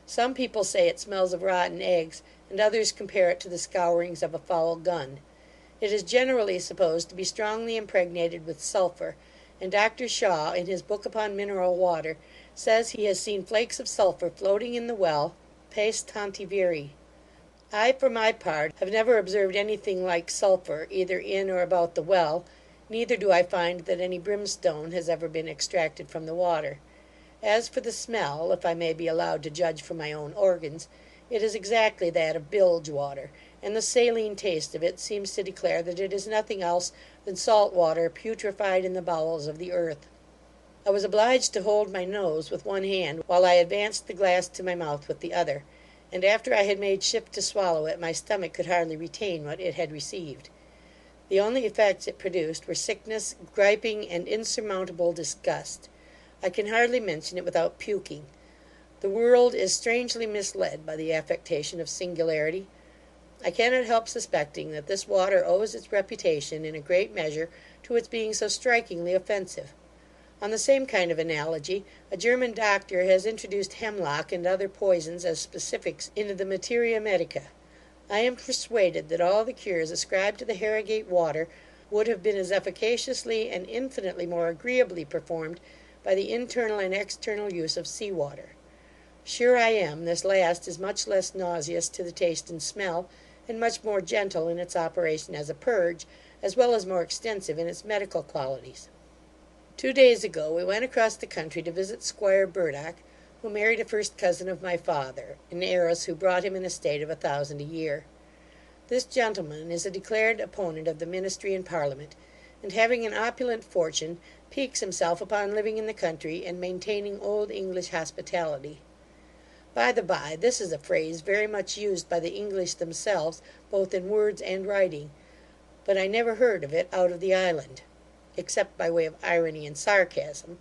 Some people say it smells of rotten eggs, and others compare it to the scourings of a foul gun. It is generally supposed to be strongly impregnated with sulphur, and Dr. Shaw, in his book upon mineral water, says he has seen flakes of sulphur floating in the well, pes tanti viri. I, for my part, have never observed any thing like sulphur, either in or about the well, neither do I find that any brimstone has ever been extracted from the water. As for the smell, if I may be allowed to judge from my own organs, it is exactly that of bilge water, and the saline taste of it seems to declare that it is nothing else than salt water putrefied in the bowels of the earth. I was obliged to hold my nose with one hand, while I advanced the glass to my mouth with the other; and after I had made shift to swallow it, my stomach could hardly retain what it had received. The only effects it produced were sickness, griping, and insurmountable disgust. I can hardly mention it without puking. The world is strangely misled by the affectation of singularity. I cannot help suspecting that this water owes its reputation, in a great measure, to its being so strikingly offensive. On the same kind of analogy, a German doctor has introduced hemlock and other poisons as specifics into the materia medica. I am persuaded that all the cures ascribed to the Harrogate water would have been as efficaciously and infinitely more agreeably performed by the internal and external use of sea water. Sure I am, this last is much less nauseous to the taste and smell, and much more gentle in its operation as a purge, as well as more extensive in its medical qualities. 2 days ago we went across the country to visit Squire Burdock, who married a first cousin of my father, an heiress who brought him an estate of 1,000 a year. This gentleman is a declared opponent of the ministry and parliament, and having an opulent fortune, piques himself upon living in the country, and maintaining old English hospitality. By the by, this is a phrase very much used by the English themselves, both in words and writing, but I never heard of it out of the island, except by way of irony and sarcasm.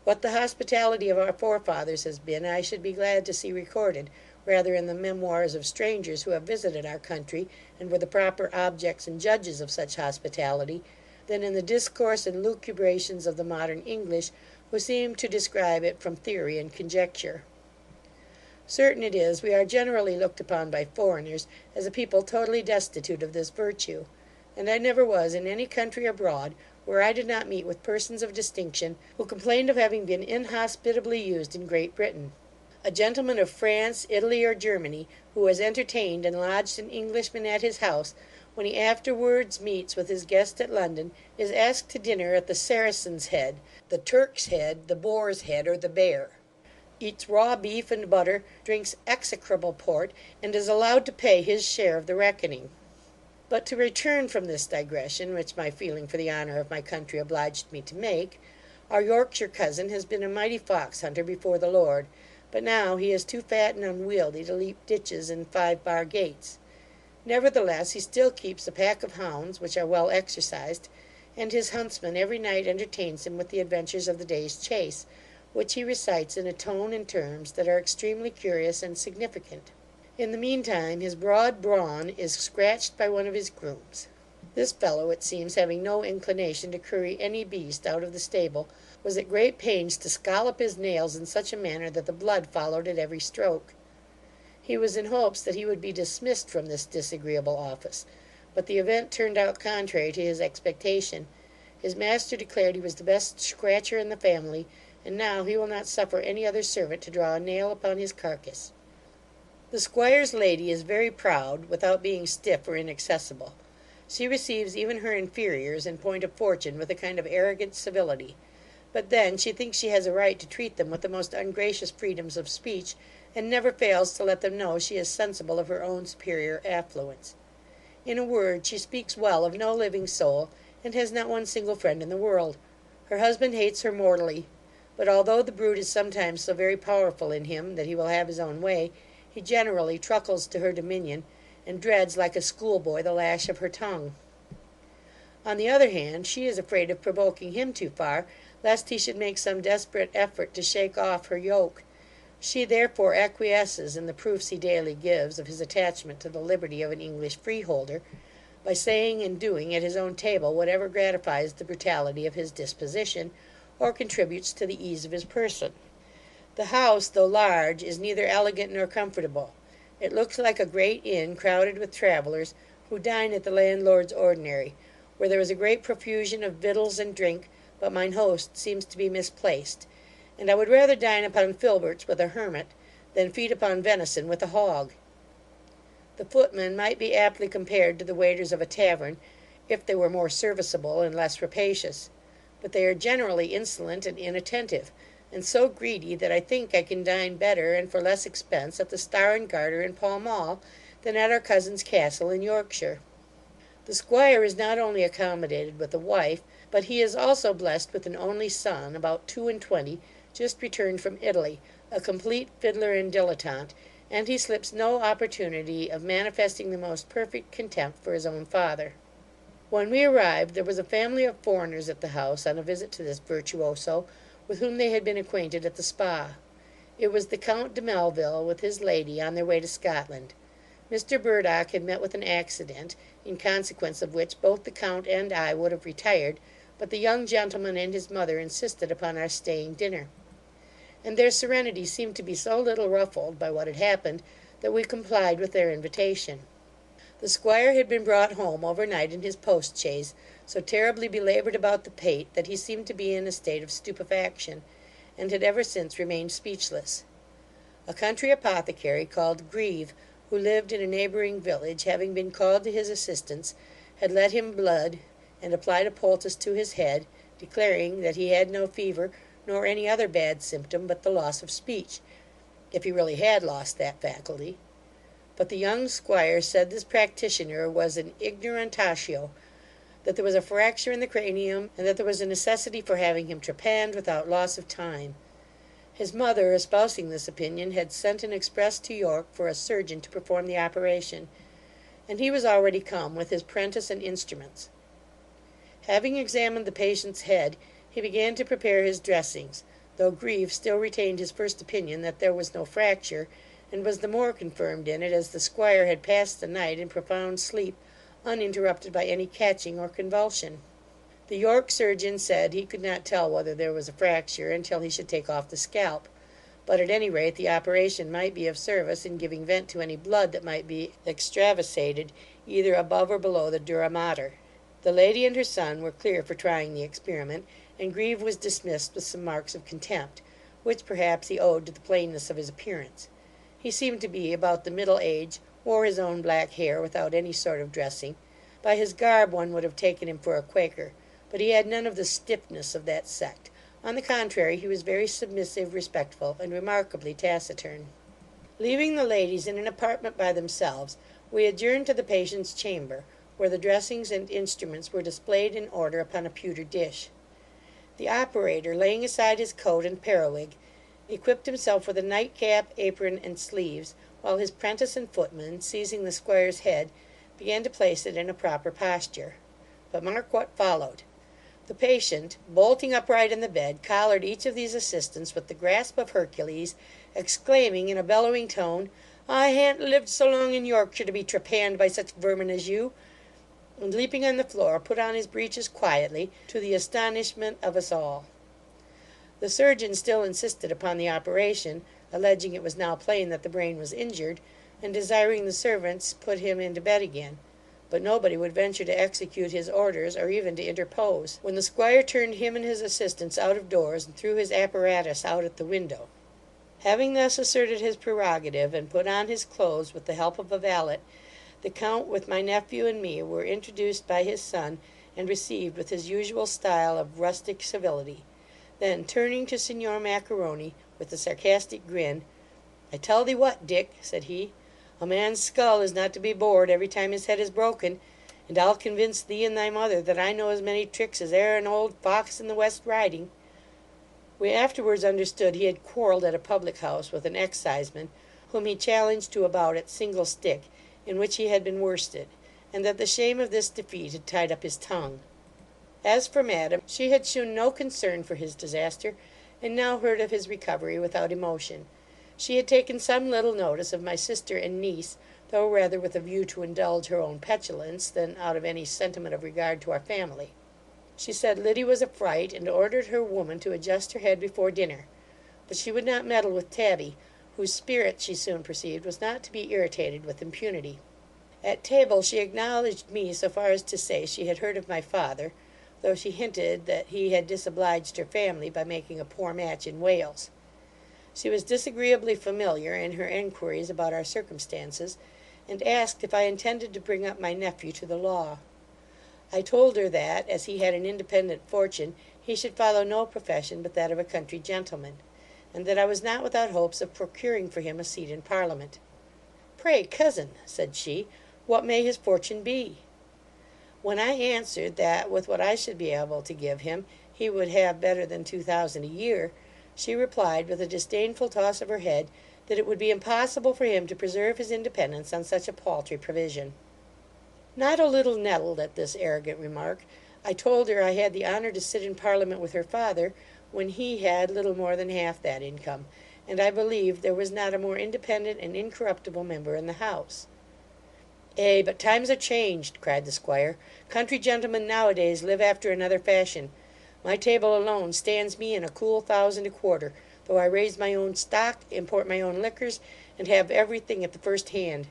What the hospitality of our forefathers has been, I should be glad to see recorded, rather in the memoirs of strangers who have visited our country, and were the proper objects and judges of such hospitality, than in the discourse and lucubrations of the modern English, who seem to describe it from theory and conjecture. Certain it is, we are generally looked upon by foreigners as a people totally destitute of this virtue; and I never was in any country abroad where I did not meet with persons of distinction, who complained of having been inhospitably used in Great Britain. A gentleman of France, Italy, or Germany, who has entertained and lodged an Englishman at his house, when he afterwards meets with his guest at London, is asked to dinner at the Saracen's Head, the Turk's Head, the Boar's Head, or the Bear; eats raw beef and butter, drinks execrable port, and is allowed to pay his share of the reckoning. But to return from this digression, which my feeling for the honour of my country obliged me to make, our Yorkshire cousin has been a mighty fox hunter before the Lord, but now he is too fat and unwieldy to leap ditches and 5-bar gates. Nevertheless, he still keeps a pack of hounds, which are well exercised, and his huntsman every night entertains him with the adventures of the day's chase, which he recites in a tone and terms that are extremely curious and significant. In the mean time, his broad brawn is scratched by one of his grooms. This fellow, it seems, having no inclination to curry any beast out of the stable, was at great pains to scollop his nails in such a manner that the blood followed at every stroke. He was in hopes that he would be dismissed from this disagreeable office, but the event turned out contrary to his expectation. His master declared he was the best scratcher in the family, and now he will not suffer any other servant to draw a nail upon his carcass. The squire's lady is very proud, without being stiff or inaccessible. She receives even her inferiors, in point of fortune, with a kind of arrogant civility; but then she thinks she has a right to treat them with the most ungracious freedoms of speech, and never fails to let them know she is sensible of her own superior affluence. In a word, she speaks well of no living soul, and has not one single friend in the world. Her husband hates her mortally; but although the brute is sometimes so very powerful in him that he will have his own way, he generally truckles to her dominion, and dreads like a schoolboy the lash of her tongue. On the other hand, she is afraid of provoking him too far, lest he should make some desperate effort to shake off her yoke. She therefore acquiesces in the proofs he daily gives of his attachment to the liberty of an English freeholder, by saying and doing at his own table whatever gratifies the brutality of his disposition, or contributes to the ease of his person. The house, though large, is neither elegant nor comfortable. It looks like a great inn crowded with travellers, who dine at the landlord's ordinary, where there is a great profusion of victuals and drink, but mine host seems to be misplaced, and I would rather dine upon filberts with a hermit, than feed upon venison with a hog. The footmen might be aptly compared to the waiters of a tavern, if they were more serviceable and less rapacious; but they are generally insolent and inattentive, and so greedy, that I think I can dine better and for less expense at the Star and Garter in Pall Mall, than at our cousin's castle in Yorkshire. The squire is not only accommodated with a wife, but he is also blessed with an only son, about 22, just returned from Italy, a complete fiddler and dilettante, and he slips no opportunity of manifesting the most perfect contempt for his own father. When we arrived, there was a family of foreigners at the house, on a visit to this virtuoso, with whom they had been acquainted at the Spa. It was the Count de Melville, with his lady, on their way to Scotland. Mr. Burdock had met with an accident, in consequence of which both the Count and I would have retired, but the young gentleman and his mother insisted upon our staying dinner; and their serenity seemed to be so little ruffled by what had happened, that we complied with their invitation. The squire had been brought home over night in his post chaise, so terribly belaboured about the pate, that he seemed to be in a state of stupefaction, and had ever since remained speechless. A country apothecary, called Grieve, who lived in a neighbouring village, having been called to his assistance, had let him blood, and applied a poultice to his head, declaring that he had no fever, nor any other bad symptom but the loss of speech, if he really had lost that faculty. But the young squire said this practitioner was an ignorantatio, that there was a fracture in the cranium, and that there was a necessity for having him trepanned without loss of time. His mother, espousing this opinion, had sent an express to York for a surgeon to perform the operation, and he was already come, with his prentice and instruments. Having examined the patient's head, he began to prepare his dressings, though Grieve still retained his first opinion that there was no fracture, and was the more confirmed in it, as the squire had passed the night in profound sleep, uninterrupted by any catching or convulsion. The York surgeon said he could not tell whether there was a fracture until he should take off the scalp, but at any rate the operation might be of service in giving vent to any blood that might be extravasated either above or below the dura mater. The lady and her son were clear for trying the experiment, and Grieve was dismissed with some marks of contempt, which perhaps he owed to the plainness of his appearance. He seemed to be about the middle age, wore his own black hair without any sort of dressing. By his garb one would have taken him for a Quaker, but he had none of the stiffness of that sect. On the contrary, he was very submissive, respectful, and remarkably taciturn. Leaving the ladies in an apartment by themselves, we adjourned to the patient's chamber, where the dressings and instruments were displayed in order upon a pewter dish. The operator, laying aside his coat and periwig, equipped himself with a nightcap, apron, and sleeves, while his prentice and footman, seizing the squire's head, began to place it in a proper posture. But mark what followed. The patient, bolting upright in the bed, collared each of these assistants with the grasp of Hercules, exclaiming in a bellowing tone, "I ha'n't lived so long in Yorkshire to be trepanned by such vermin as you," and leaping on the floor, put on his breeches quietly, to the astonishment of us all. The surgeon still insisted upon the operation, alleging it was now plain that the brain was injured, and desiring the servants put him into bed again; but nobody would venture to execute his orders, or even to interpose, when the squire turned him and his assistants out of doors, and threw his apparatus out at the window. Having thus asserted his prerogative, and put on his clothes with the help of a valet, the count, with my nephew and me, were introduced by his son, and received with his usual style of rustic civility. Then, turning to Signor Maccaroni, with a sarcastic grin, "I tell thee what, Dick," said he, "a man's skull is not to be bored every time his head is broken, and I'll convince thee and thy mother that I know as many tricks as e'er an old fox in the West Riding." We afterwards understood he had quarrelled at a public house with an exciseman, whom he challenged to a bout at single stick, in which he had been worsted, and that the shame of this defeat had tied up his tongue. As for madam, she had shewn no concern for his disaster, and now heard of his recovery without emotion. She had taken some little notice of my sister and niece, though rather with a view to indulge her own petulance, than out of any sentiment of regard to our family. She said Liddy was a fright, and ordered her woman to adjust her head before dinner; but she would not meddle with Tabby, whose spirit, she soon perceived, was not to be irritated with impunity. At table she acknowledged me so far as to say she had heard of my father, though she hinted that he had disobliged her family by making a poor match in Wales. She was disagreeably familiar in her enquiries about our circumstances, and asked if I intended to bring up my nephew to the law. I told her that, as he had an independent fortune, he should follow no profession but that of a country gentleman, and that I was not without hopes of procuring for him a seat in Parliament. "Pray, cousin," said she, "what may his fortune be?" When I answered, that with what I should be able to give him, he would have better than 2000 a year, she replied, with a disdainful toss of her head, that it would be impossible for him to preserve his independence on such a paltry provision. Not a little nettled at this arrogant remark, I told her I had the honour to sit in Parliament with her father, when he had little more than half that income, and I believed there was not a more independent and incorruptible member in the House. "Ay, but times are changed," cried the squire. "Country gentlemen nowadays live after another fashion. My table alone stands me in a cool 1000 a quarter, though I raise my own stock, import my own liquors, and have every thing at the first hand.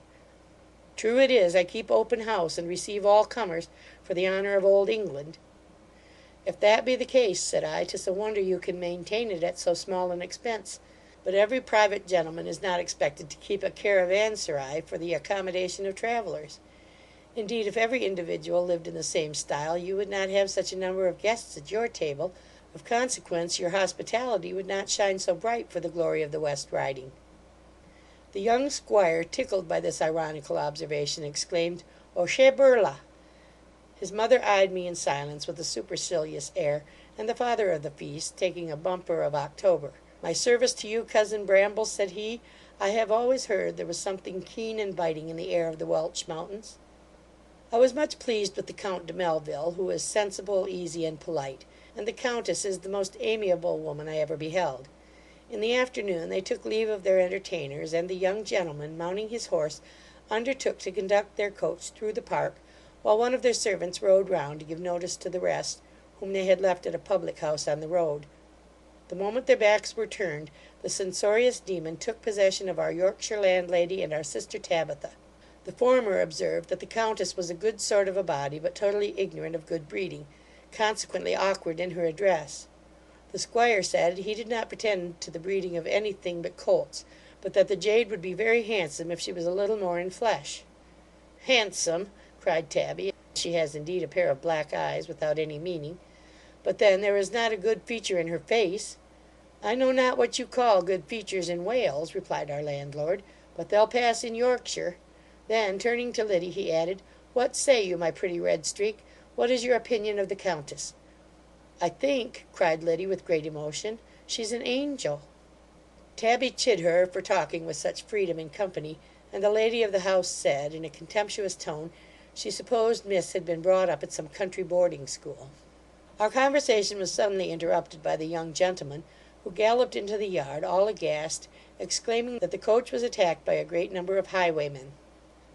True it is, I keep open house, and receive all comers, for the honour of old England." "If that be the case," said I, "'tis a wonder you can maintain it at so small an expense. But every private gentleman is not expected to keep a caravanserai for the accommodation of travellers. Indeed, if every individual lived in the same style, you would not have such a number of guests at your table. Of consequence, your hospitality would not shine so bright for the glory of the West Riding." The young squire, tickled by this ironical observation, exclaimed, "O'Shea Burla." His mother eyed me in silence with a supercilious air, and the father of the feast, taking a bumper of October. "My service to you, cousin Bramble," said he. "I have always heard there was something keen and biting in the air of the Welch mountains." I was much pleased with the Count de Melville, who is sensible, easy, and polite, and the Countess is the most amiable woman I ever beheld. In the afternoon they took leave of their entertainers, and the young gentleman, mounting his horse, undertook to conduct their coach through the park, while one of their servants rode round to give notice to the rest, whom they had left at a public house on the road. The moment their backs were turned, the censorious demon took possession of our Yorkshire landlady and our sister Tabitha. The former observed that the Countess was a good sort of a body, but totally ignorant of good breeding, consequently awkward in her address. The squire said, he did not pretend to the breeding of any thing but colts, but that the jade would be very handsome if she was a little more in flesh. "Handsome!" cried Tabby. She has indeed a pair of black eyes, without any meaning; but then there is not a good feature in her face. "I know not what you call good features in Wales," replied our landlord, "but they'll pass in Yorkshire." Then, turning to Liddy, he added, "What say you, my pretty Redstreak? What is your opinion of the Countess?" "I think," cried Liddy with great emotion, "she's an angel." Tabby chid her for talking with such freedom in company, and the lady of the house said, in a contemptuous tone, She supposed Miss had been brought up at some country boarding school. Our conversation was suddenly interrupted by the young gentleman, who galloped into the yard, all aghast, exclaiming that the coach was attacked by a great number of highwaymen.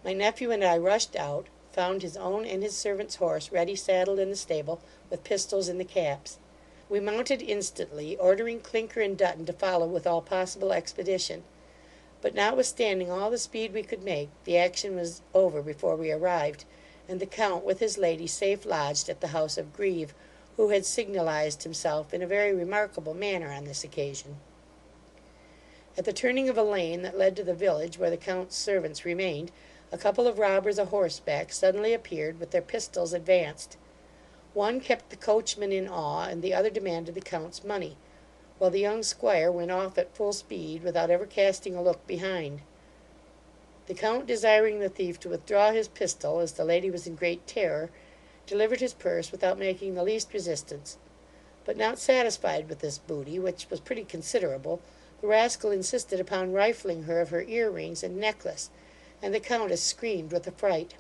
My nephew and I rushed out, found his own and his servant's horse ready saddled in the stable, with pistols in the caps. We mounted instantly, ordering Clinker and Dutton to follow with all possible expedition; but notwithstanding all the speed we could make, the action was over before we arrived, and the Count with his lady safe lodged at the house of Grieve, who had signalized himself in a very remarkable manner on this occasion. At the turning of a lane that led to the village where the Count's servants remained, a couple of robbers a horseback suddenly appeared, with their pistols advanced. One kept the coachman in awe, and the other demanded the Count's money, while the young squire went off at full speed, without ever casting a look behind. The Count, desiring the thief to withdraw his pistol, as the lady was in great terror, delivered his purse without making the least resistance; but not satisfied with this booty, which was pretty considerable, the rascal insisted upon rifling her of her ear-rings and necklace, and the Countess screamed with affright.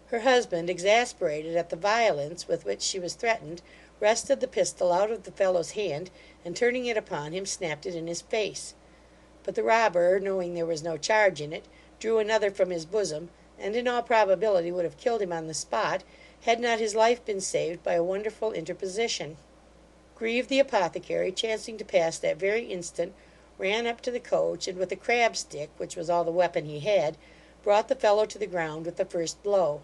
Her husband, exasperated at the violence with which she was threatened, wrested the pistol out of the fellow's hand, and turning it upon him, snapped it in his face; but the robber, knowing there was no charge in it, drew another from his bosom, and in all probability would have killed him on the spot, had not his life been saved by a wonderful interposition. Grieve the apothecary, chancing to pass that very instant, ran up to the coach, and with a crab stick, which was all the weapon he had, brought the fellow to the ground with the first blow;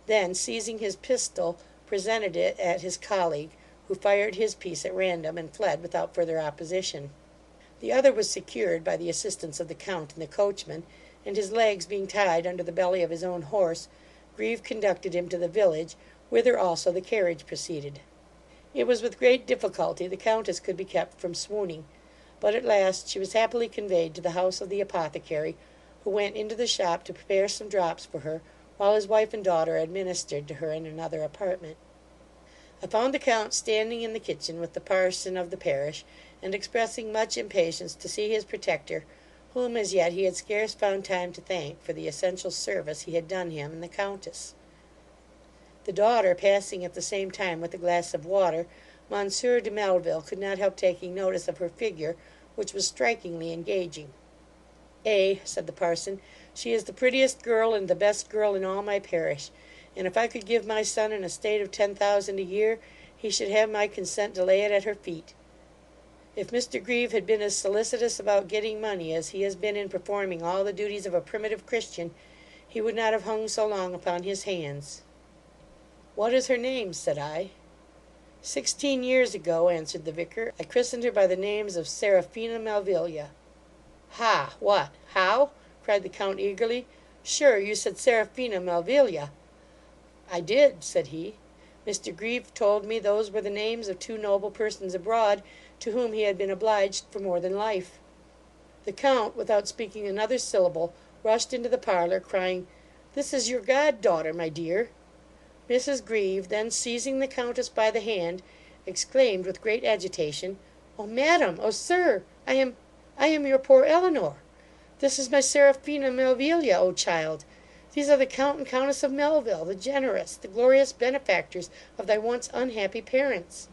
then, seizing his pistol, presented it at his colleague, who fired his piece at random, and fled without further opposition. The other was secured by the assistance of the Count and the coachman, and his legs being tied under the belly of his own horse, Grieve conducted him to the village, whither also the carriage proceeded. It was with great difficulty the Countess could be kept from swooning; but at last she was happily conveyed to the house of the apothecary, who went into the shop to prepare some drops for her, while his wife and daughter administered to her in another apartment. I found the Count standing in the kitchen with the parson of the parish, and expressing much impatience to see his protector, whom as yet he had scarce found time to thank for the essential service he had done him and the Countess. The daughter passing at the same time with a glass of water, Monsieur de Melville could not help taking notice of her figure, which was strikingly engaging. Said the parson, she is the prettiest girl and the best girl in all my parish, and if I could give my son an estate of 10,000 a year, he should have my consent to lay it at her feet. If Mr. Grieve had been as solicitous about getting money as he has been in performing all the duties of a primitive Christian, he would not have hung so long upon his hands. What is her name? Said I. 16 years ago, answered the vicar, I christened her by the names of Seraphina Melvilia. Ha! What? How? cried the Count eagerly. Sure, you said Seraphina Melvilia. I did, said he. Mr. Grieve told me those were the names of two noble persons abroad, to whom he had been obliged for more than life. The Count, without speaking another syllable, rushed into the parlour, crying, This is your god-daughter, my dear. Mrs. Grieve, then seizing the Countess by the hand, exclaimed with great agitation, O madam! O sir! I am your poor Eleanor. This is my Seraphina Melvilia, O child. These are the Count and Countess of Melville, the generous, the glorious benefactors of thy once unhappy parents.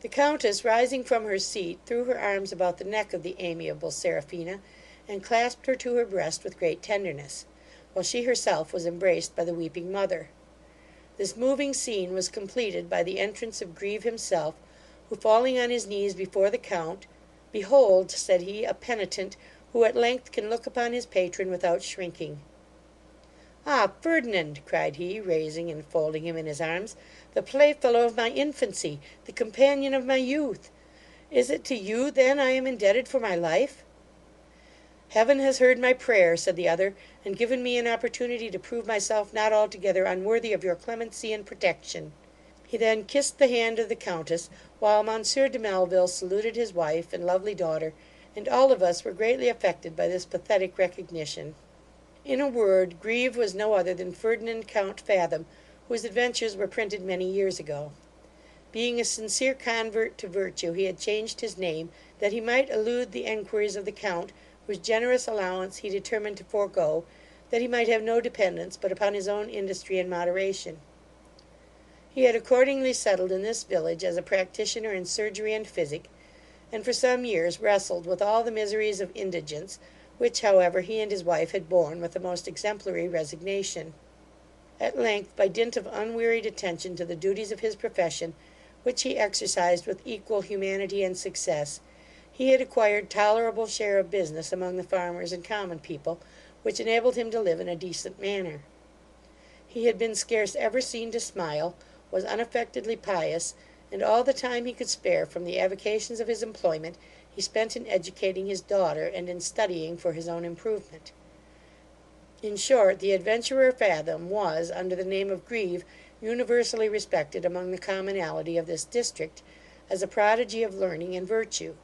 The Countess, rising from her seat, threw her arms about the neck of the amiable Seraphina, and clasped her to her breast with great tenderness, while she herself was embraced by the weeping mother. This moving scene was completed by the entrance of Grieve himself, who, falling on his knees before the Count, Behold, said he, a penitent, who at length can look upon his patron without shrinking. Ah, Ferdinand, cried he, raising and folding him in his arms, the playfellow of my infancy, the companion of my youth! Is it to you, then, I am indebted for my life? Heaven has heard my prayer, said the other, and given me an opportunity to prove myself not altogether unworthy of your clemency and protection. He then kissed the hand of the Countess, while Monsieur de Melville saluted his wife and lovely daughter, and all of us were greatly affected by this pathetic recognition. In a word, Grieve was no other than Ferdinand Count Fathom, whose adventures were printed many years ago. Being a sincere convert to virtue, he had changed his name, that he might elude the enquiries of the Count, whose generous allowance he determined to forego, that he might have no dependence but upon his own industry and moderation. He had accordingly settled in this village as a practitioner in surgery and physic, and for some years wrestled with all the miseries of indigence, which, however, he and his wife had borne with the most exemplary resignation. At length, by dint of unwearied attention to the duties of his profession, which he exercised with equal humanity and success, he had acquired tolerable share of business among the farmers and common people, which enabled him to live in a decent manner. He had been scarce ever seen to smile, was unaffectedly pious, and all the time he could spare from the avocations of his employment he spent in educating his daughter and in studying for his own improvement. In short, the adventurer Fathom was, under the name of Grieve, universally respected among the commonalty of this district, as a prodigy of learning and virtue.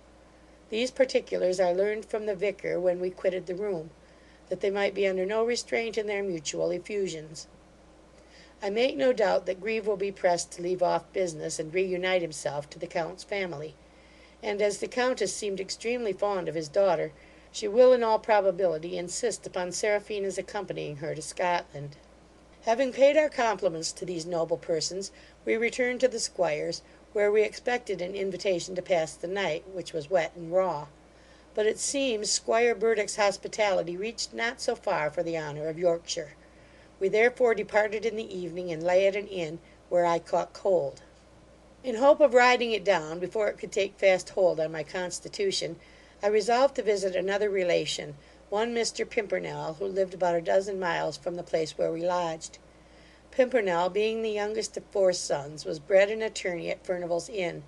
These particulars I learned from the vicar when we quitted the room, that they might be under no restraint in their mutual effusions. I make no doubt that Grieve will be pressed to leave off business and reunite himself to the Count's family; and as the Countess seemed extremely fond of his daughter, she will in all probability insist upon Seraphina's accompanying her to Scotland. Having paid our compliments to these noble persons, we returned to the squire's, where we expected an invitation to pass the night, which was wet and raw; but it seems Squire Burdock's hospitality reached not so far for the honour of Yorkshire. We therefore departed in the evening, and lay at an inn, where I caught cold. In hope of riding it down before it could take fast hold on my constitution, I resolved to visit another relation, one Mr Pimpernel, who lived about a dozen miles from the place where we lodged. Pimpernel, being the youngest of 4 sons, was bred an attorney at Furnival's Inn;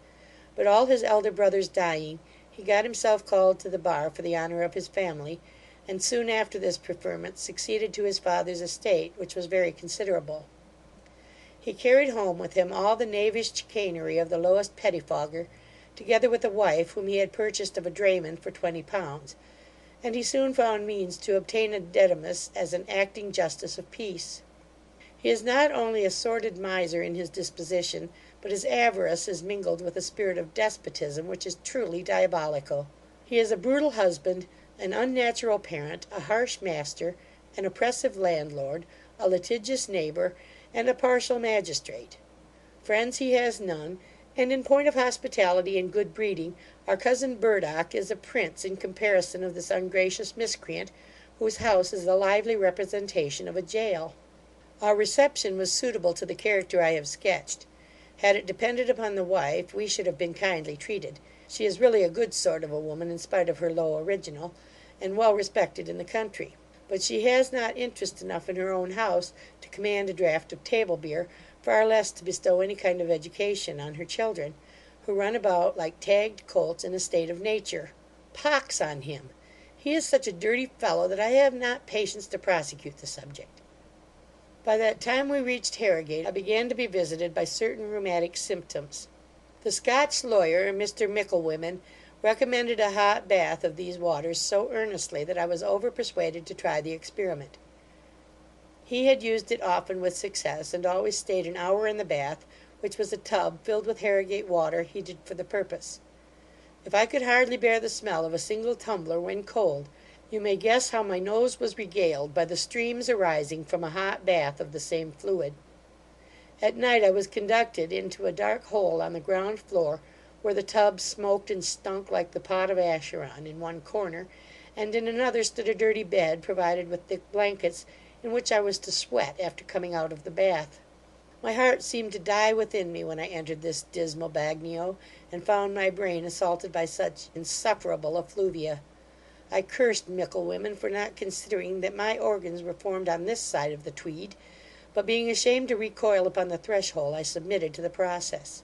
but all his elder brothers dying, he got himself called to the bar for the honour of his family, and soon after this preferment succeeded to his father's estate, which was very considerable. He carried home with him all the knavish chicanery of the lowest pettifogger, together with a wife whom he had purchased of a drayman for 20 pounds, and he soon found means to obtain a dedimus as an acting justice of peace. He is not only a sordid miser in his disposition, but his avarice is mingled with a spirit of despotism which is truly diabolical. He is a brutal husband, an unnatural parent, a harsh master, an oppressive landlord, a litigious neighbour, and a partial magistrate. Friends he has none, and in point of hospitality and good breeding, our cousin Burdock is a prince in comparison of this ungracious miscreant, whose house is the lively representation of a jail. Our reception was suitable to the character I have sketched. Had it depended upon the wife, we should have been kindly treated. She is really a good sort of a woman, in spite of her low original, and well respected in the country; but she has not interest enough in her own house to command a draught of table beer, far less to bestow any kind of education on her children, who run about like tagged colts in a state of nature. Pox on him! He is such a dirty fellow that I have not patience to prosecute the subject. By that time we reached Harrogate, I began to be visited by certain rheumatic symptoms. The Scotch lawyer, Mr Micklewhimmen, recommended a hot bath of these waters so earnestly, that I was over persuaded to try the experiment. He had used it often with success, and always stayed an hour in the bath, which was a tub filled with Harrogate water, heated for the purpose. If I could hardly bear the smell of a single tumbler when cold, you may guess how my nose was regaled by the streams arising from a hot bath of the same fluid. At night I was conducted into a dark hole on the ground floor, where the tub smoked and stunk like the pot of Acheron in one corner, and in another stood a dirty bed, provided with thick blankets, in which I was to sweat after coming out of the bath. My heart seemed to die within me when I entered this dismal bagnio, and found my brain assaulted by such insufferable effluvia. I cursed Micklewhimmen for not considering that my organs were formed on this side of the Tweed, but being ashamed to recoil upon the threshold, I submitted to the process.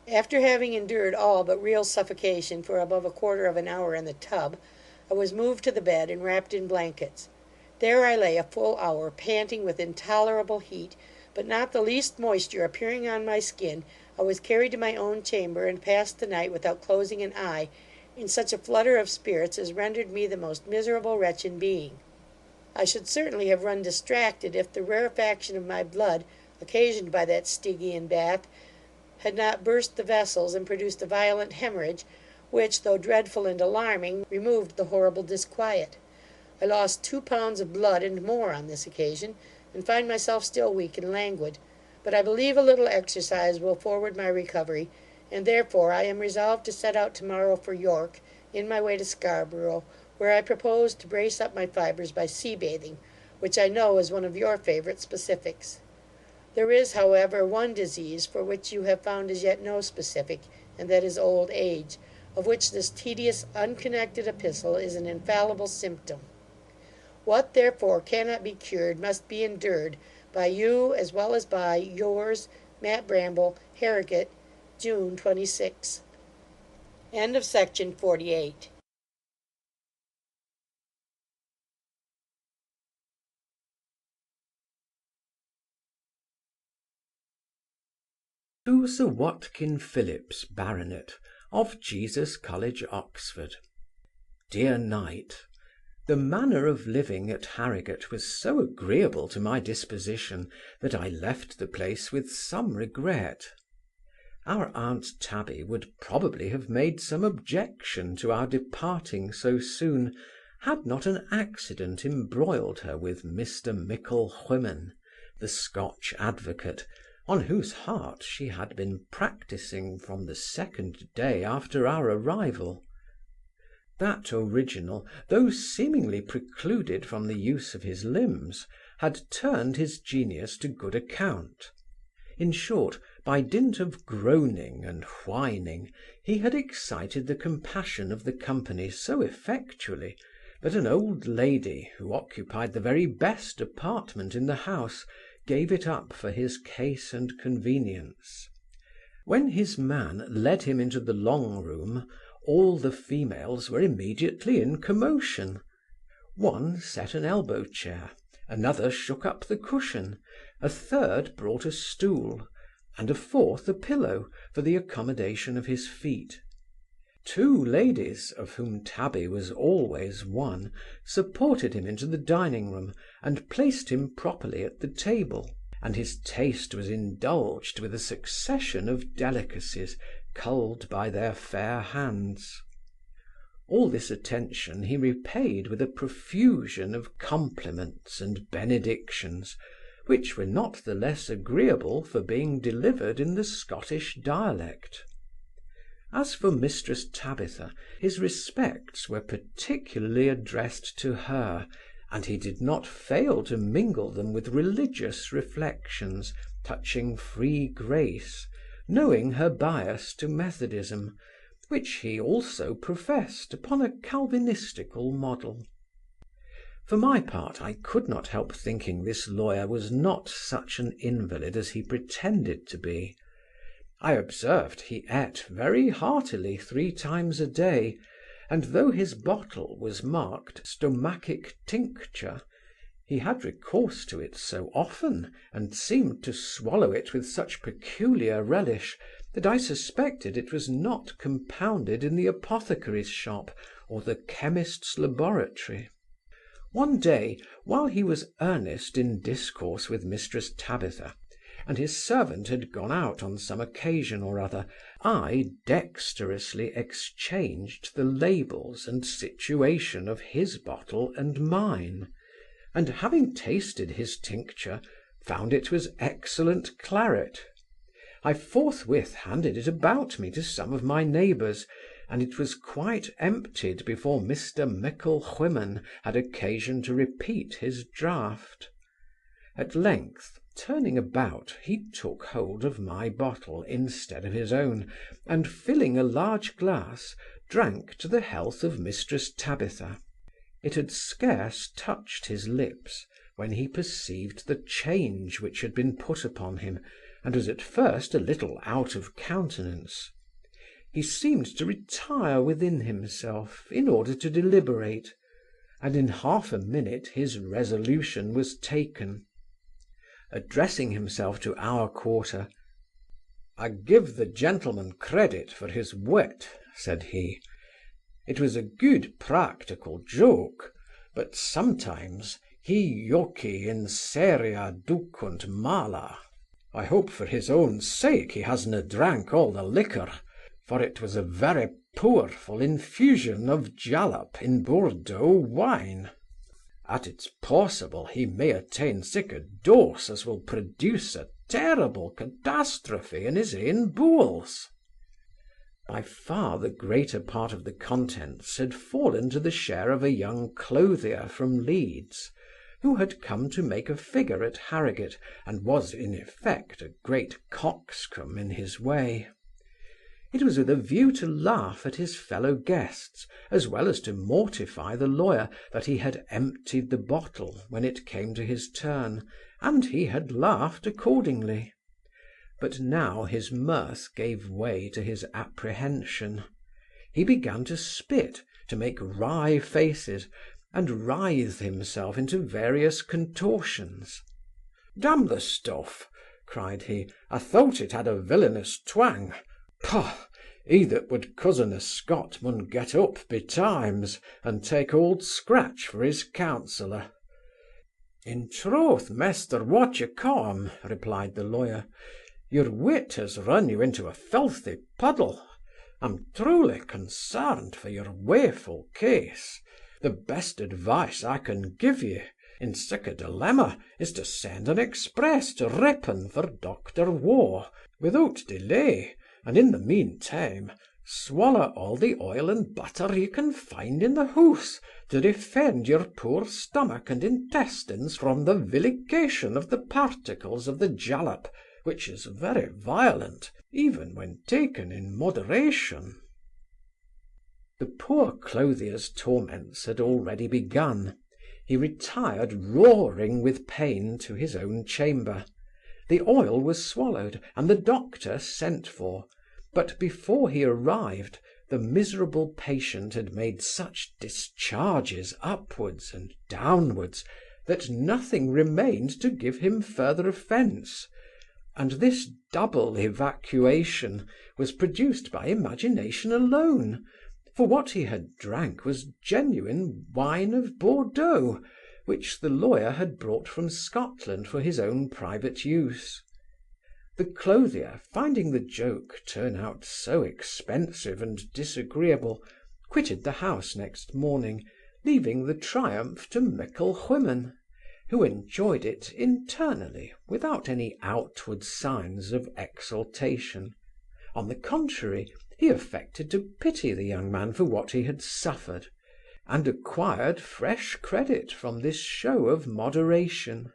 After having endured all but real suffocation for above a quarter of an hour in the tub, I was moved to the bed and wrapped in blankets. There I lay a full hour, panting with intolerable heat, but not the least moisture appearing on my skin. I was carried to my own chamber, and passed the night without closing an eye, in such a flutter of spirits as rendered me the most miserable wretch in being. I should certainly have run distracted, if the rarefaction of my blood, occasioned by that Stygian bath, had not burst the vessels and produced a violent hemorrhage, which, though dreadful and alarming, removed the horrible disquiet. I lost 2 pounds of blood and more on this occasion, and find myself still weak and languid; but I believe a little exercise will forward my recovery, and therefore I am resolved to set out to morrow for York, in my way to Scarborough, where I propose to brace up my fibres by sea bathing, which I know is one of your favourite specifics. There is, however, one disease for which you have found as yet no specific, and that is old age, of which this tedious, unconnected epistle is an infallible symptom. What, therefore, cannot be cured must be endured, by you as well as by yours, Matt Bramble, Harrogate, June 26. End of section 48. To Sir Watkin Phillips, Baronet, of Jesus College, Oxford. Dear Knight, the manner of living at Harrogate was so agreeable to my disposition that I left the place with some regret. Our Aunt Tabby would probably have made some objection to our departing so soon, had not an accident embroiled her with Mr. Mickle Whyman, the Scotch advocate, on whose heart she had been practising from the second day after our arrival. That original, though seemingly precluded from the use of his limbs, had turned his genius to good account. In short, by dint of groaning and whining, he had excited the compassion of the company so effectually, that an old lady, who occupied the very best apartment in the house, gave it up for his case and convenience. When his man led him into the long room, all the females were immediately in commotion. One set an elbow chair, another shook up the cushion, a third brought a stool, and a fourth a pillow, for the accommodation of his feet. Two ladies, of whom Tabby was always one, supported him into the dining room, and placed him properly at the table, and his taste was indulged with a succession of delicacies, culled by their fair hands. All this attention he repaid with a profusion of compliments and benedictions, which were not the less agreeable for being delivered in the Scottish dialect. As for Mistress Tabitha, his respects were particularly addressed to her, and he did not fail to mingle them with religious reflections touching free grace, knowing her bias to Methodism, which he also professed upon a Calvinistical model. For my part, I could not help thinking this lawyer was not such an invalid as he pretended to be. I observed he ate very heartily 3 times a day, and though his bottle was marked stomachic tincture, he had recourse to it so often, and seemed to swallow it with such peculiar relish, that I suspected it was not compounded in the apothecary's shop or the chemist's laboratory. One day, while he was earnest in discourse with Mistress Tabitha, and his servant had gone out on some occasion or other, I dexterously exchanged the labels and situation of his bottle and mine, and having tasted his tincture, found it was excellent claret. I forthwith handed it about me to some of my neighbours, and it was quite emptied before Mr. Mickle Whyman had occasion to repeat his draught. At length, turning about, he took hold of my bottle instead of his own, and filling a large glass, drank to the health of Mistress Tabitha. It had scarce touched his lips, when he perceived the change which had been put upon him, and was at first a little out of countenance. He seemed to retire within himself, in order to deliberate, and in half a minute his resolution was taken. Addressing himself to our quarter, "I give the gentleman credit for his wit," said he. "It was a good practical joke, but sometimes he joci in seria ducunt mala. I hope for his own sake he hasna drank all the liquor, for it was a very powerful infusion of jalap in Bordeaux wine." at it's possible he may attain sic a dose as will produce a terrible catastrophe in his ain bowels." By far the greater part of the contents had fallen to the share of a young clothier from Leeds, who had come to make a figure at Harrogate, and was in effect a great coxcomb in his way. It was with a view to laugh at his fellow guests, as well as to mortify the lawyer, that he had emptied the bottle when it came to his turn, and he had laughed accordingly. But now his mirth gave way to his apprehension. He began to spit, to make wry faces, and writhe himself into various contortions. "Damn the stuff!" cried he. "I thought it had a villainous twang. Pah! He that would cozen a Scot mun get up betimes, and take old Scratch for his counsellor." "In troth, Mester, what you come," replied the lawyer, "your wit has run you into a filthy puddle. I'm truly concerned for your waeful case. The best advice I can give ye, in sic a dilemma, is to send an express to Ripon for Dr. Waugh, without delay, and in the meantime, swallow all the oil and butter you can find in the house, to defend your poor stomach and intestines from the vilification of the particles of the jalap, which is very violent, even when taken in moderation." The poor clothier's torments had already begun. He retired roaring with pain to his own chamber. The oil was swallowed, and the doctor sent for, but before he arrived, the miserable patient had made such discharges upwards and downwards, that nothing remained to give him further offence, and this double evacuation was produced by imagination alone, for what he had drank was genuine wine of Bordeaux, which the lawyer had brought from Scotland for his own private use. The clothier, finding the joke turn out so expensive and disagreeable, quitted the house next morning, leaving the triumph to Mickle Whyman, who enjoyed it internally without any outward signs of exultation. On the contrary, he affected to pity the young man for what he had suffered, and acquired fresh credit from this show of moderation.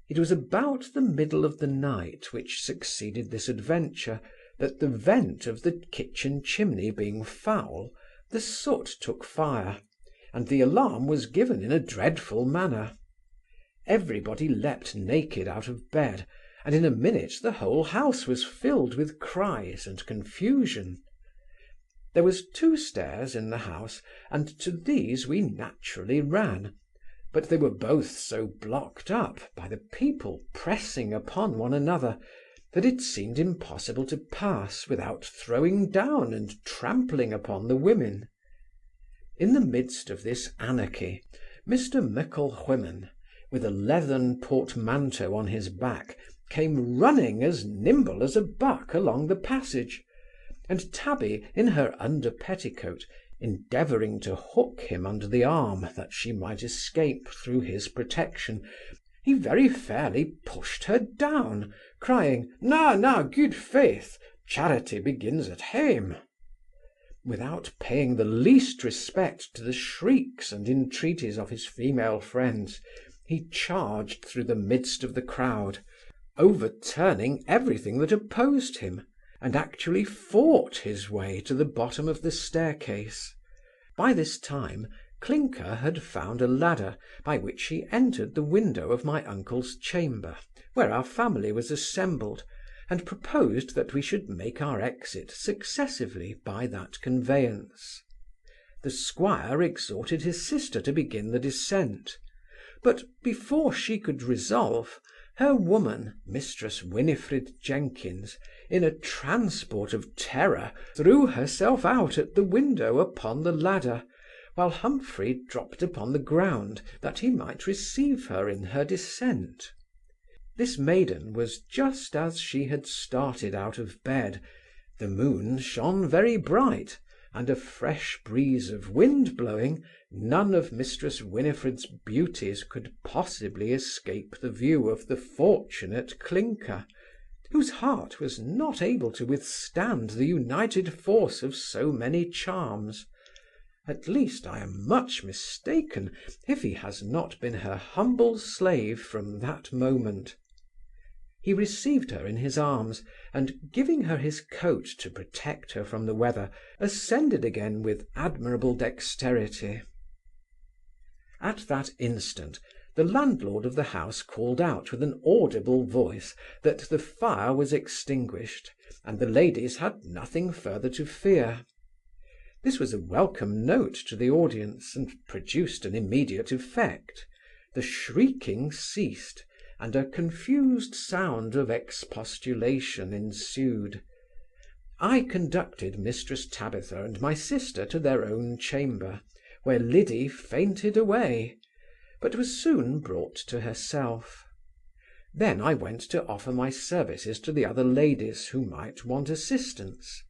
It was about the middle of the night which succeeded this adventure, that the vent of the kitchen chimney being foul, the soot took fire, and the alarm was given in a dreadful manner. Everybody leapt naked out of bed, and in a minute the whole house was filled with cries and confusion. There was 2 stairs in the house, and to these we naturally ran, but they were both so blocked up by the people pressing upon one another, that it seemed impossible to pass without throwing down and trampling upon the women. In the midst of this anarchy, Mr. Mickle Whyman, with a leathern portmanteau on his back, came running as nimble as a buck along the passage, and Tabby, in her under petticoat, endeavouring to hook him under the arm, that she might escape through his protection, he very fairly pushed her down, crying, Na, good faith, charity begins at hame," without paying the least respect to the shrieks and entreaties of his female friends. He charged through the midst of the crowd, overturning everything that opposed him, and actually fought his way to the bottom of the staircase. By this time Clinker had found a ladder, by which he entered the window of my uncle's chamber, where our family was assembled, and proposed that we should make our exit successively by that conveyance. The squire exhorted his sister to begin the descent, but before she could resolve, her woman, Mistress Winifred Jenkins, in a transport of terror, threw herself out at the window upon the ladder, while Humphry dropped upon the ground, that he might receive her in her descent. This maiden was just as she had started out of bed. The moon shone very bright, and a fresh breeze of wind blowing, none of Mistress Winifred's beauties could possibly escape the view of the fortunate Clinker, whose heart was not able to withstand the united force of so many charms. At least I am much mistaken if he has not been her humble slave from that moment. He received her in his arms, and, giving her his coat to protect her from the weather, ascended again with admirable dexterity. At that instant the landlord of the house called out with an audible voice that the fire was extinguished, and the ladies had nothing further to fear. This was a welcome note to the audience, and produced an immediate effect. The shrieking ceased, and a confused sound of expostulation ensued. I conducted Mistress Tabitha and my sister to their own chamber, where Liddy fainted away, but was soon brought to herself. Then I went to offer my services to the other ladies who might want assistance.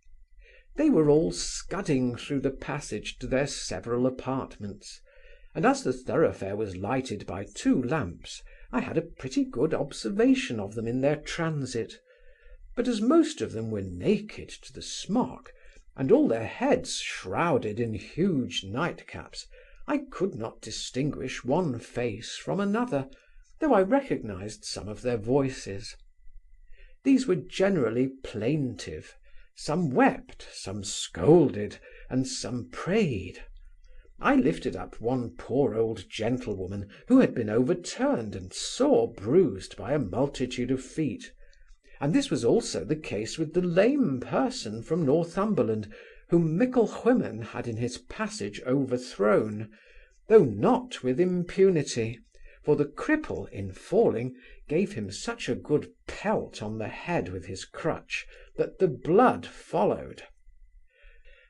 They were all scudding through the passage to their several apartments, and as the thoroughfare was lighted by 2 lamps, I had a pretty good observation of them in their transit, but as most of them were naked to the smock, and all their heads shrouded in huge nightcaps, I could not distinguish one face from another, though I recognized some of their voices. These were generally plaintive. Some wept, some scolded, and some prayed. I lifted up one poor old gentlewoman who had been overturned and sore bruised by a multitude of feet, and this was also the case with the lame person from Northumberland, whom Micklewhimmen had in his passage overthrown, though not with impunity, for the cripple, in falling, gave him such a good pelt on the head with his crutch that the blood followed.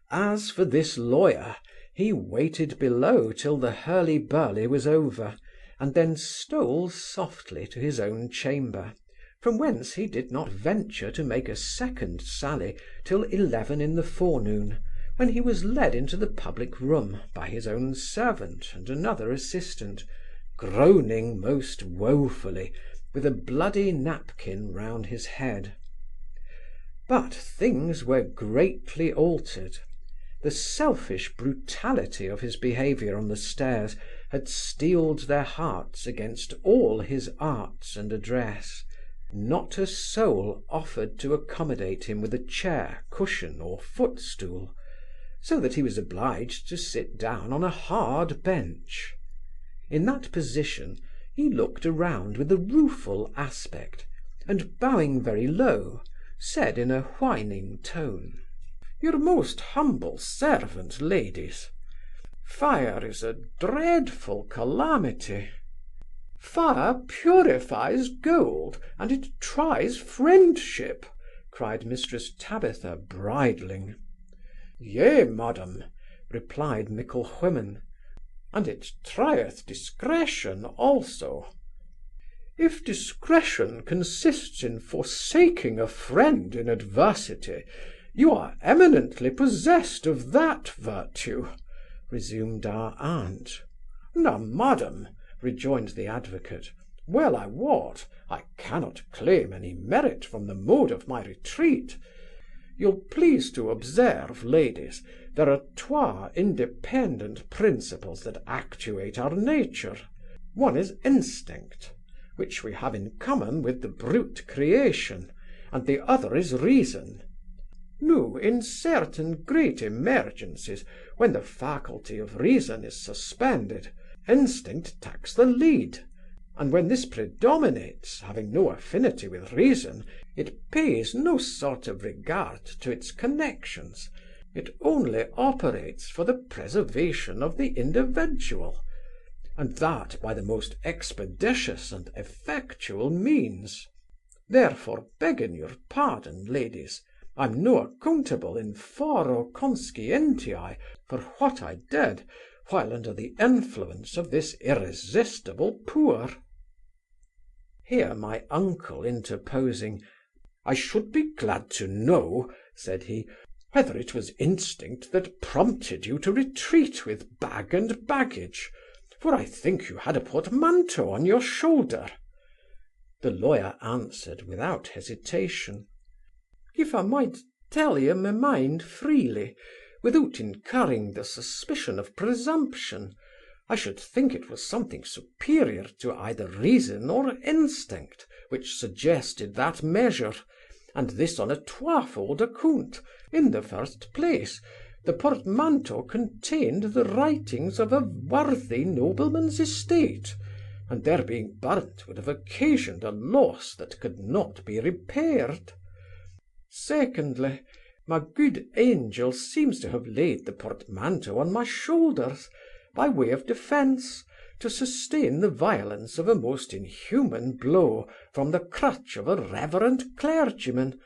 As for this lawyer, he waited below till the hurly-burly was over, and then stole softly to his own chamber, from whence he did not venture to make a second sally till 11 in the forenoon, when he was led into the public room by his own servant and another assistant, groaning most woefully, with a bloody napkin round his head. But things were greatly altered. The selfish brutality of his behaviour on the stairs had steeled their hearts against all his arts and address. Not a soul offered to accommodate him with a chair, cushion, or footstool, so that he was obliged to sit down on a hard bench. In that position he looked around with a rueful aspect, and, bowing very low, said in a whining tone, "Your most humble servant, ladies. Fire is a dreadful calamity." "Fire purifies gold, and it tries friendship," cried Mistress Tabitha, bridling. "Yea, madam," replied Micklewhimmen, "and it trieth discretion also." "If discretion consists in forsaking a friend in adversity, you are eminently possessed of that virtue," resumed our aunt. "Now, madam," rejoined the advocate, "well I wot, I cannot claim any merit from the mode of my retreat. You'll please to observe, ladies, there are 2 independent principles that actuate our nature. One is instinct, which we have in common with the brute creation, and the other is reason. Now, in certain great emergencies, when the faculty of reason is suspended, instinct takes the lead, and when this predominates, having no affinity with reason, it pays no sort of regard to its connections. It only operates for the preservation of the individual, and that by the most expeditious and effectual means. Therefore, begging your pardon, ladies, I'm no accountable in foro conscientiae for what I did while under the influence of this irresistible poor." Here my uncle interposing, "I should be glad to know," said he, whether it was instinct that prompted you to retreat with bag and baggage, for I think you had a portmanteau on your shoulder." The lawyer answered without hesitation. "If I might tell you my mind freely, without incurring the suspicion of presumption, I should think it was something superior to either reason or instinct which suggested that measure, and this on a twofold account. In the first place, the portmanteau contained the writings of a worthy nobleman's estate, and their being burnt would have occasioned a loss that could not be repaired. Secondly, my good angel seems to have laid the portmanteau on my shoulders, by way of defence, to sustain the violence of a most inhuman blow from the crutch of a reverend clergyman,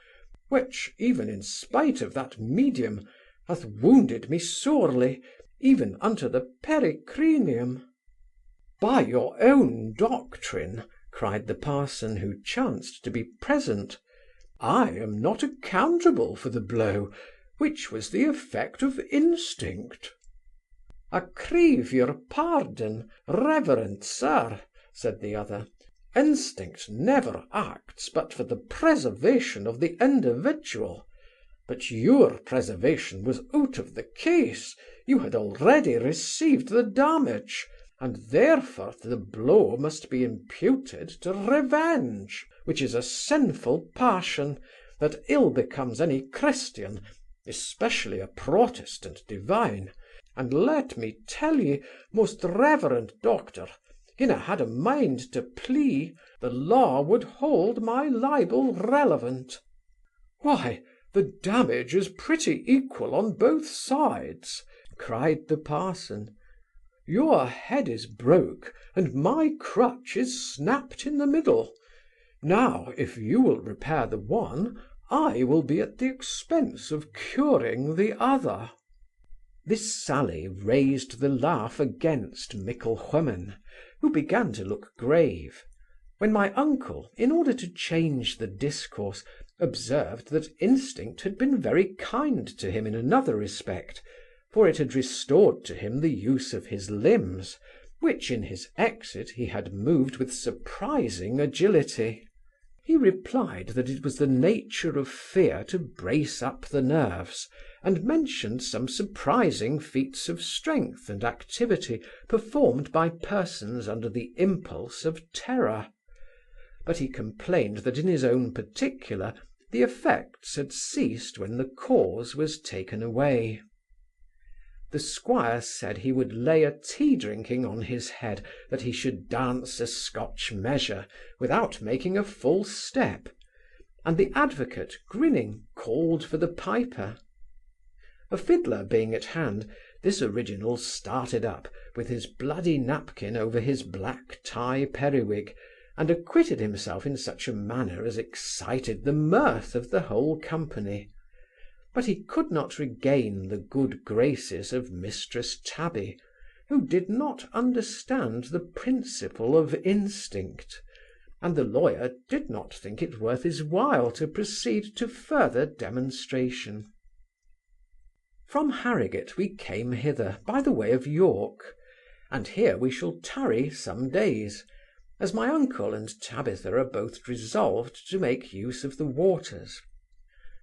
which, even in spite of that medium, hath wounded me sorely, even unto the pericranium." "By your own doctrine," cried the parson, who chanced to be present, "I am not accountable for the blow, which was the effect of instinct." "I crave your pardon, reverend sir," said the other. "Instinct never acts but for the preservation of the individual. But your preservation was out of the case. You had already received the damage, and therefore the blow must be imputed to revenge, which is a sinful passion that ill becomes any Christian, especially a Protestant divine. And let me tell ye, most reverend doctor, gin I had a mind to plea, the law would hold my libel relevant." "Why, the damage is pretty equal on both sides," cried the parson. "Your head is broke, and my crutch is snapped in the middle. Now, if you will repair the one, I will be at the expense of curing the other." This sally raised the laugh against Mickle Whyman, who began to look grave, when my uncle, in order to change the discourse, observed that instinct had been very kind to him in another respect, for it had restored to him the use of his limbs, which in his exit he had moved with surprising agility. He replied that it was the nature of fear to brace up the nerves, and mentioned some surprising feats of strength and activity performed by persons under the impulse of terror. But he complained that in his own particular the effects had ceased when the cause was taken away. The squire said he would lay a tea-drinking on his head that he should dance a Scotch measure without making a false step, and the advocate, grinning, called for the piper. A fiddler being at hand, this original started up, with his bloody napkin over his black tie periwig, and acquitted himself in such a manner as excited the mirth of the whole company. But he could not regain the good graces of Mistress Tabby, who did not understand the principle of instinct, and the lawyer did not think it worth his while to proceed to further demonstration. From Harrigate we came hither by the way of York, and here we shall tarry some days, as my uncle and Tabitha are both resolved to make use of the waters.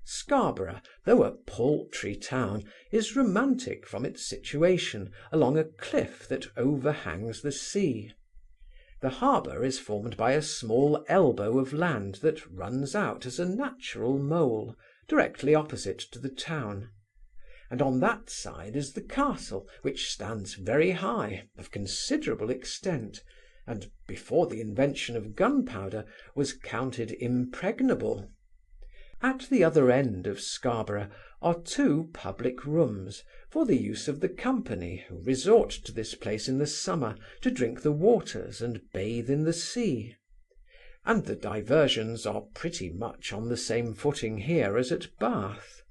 Scarborough, though a paltry town, is romantic from its situation along a cliff that overhangs the sea. The harbour is formed by a small elbow of land that runs out as a natural mole, directly opposite to the town, and on that side is the castle, which stands very high, of considerable extent, and, before the invention of gunpowder, was counted impregnable. At the other end of Scarborough are two public rooms, for the use of the company, who resort to this place in the summer to drink the waters and bathe in the sea; and the diversions are pretty much on the same footing here as at Bath.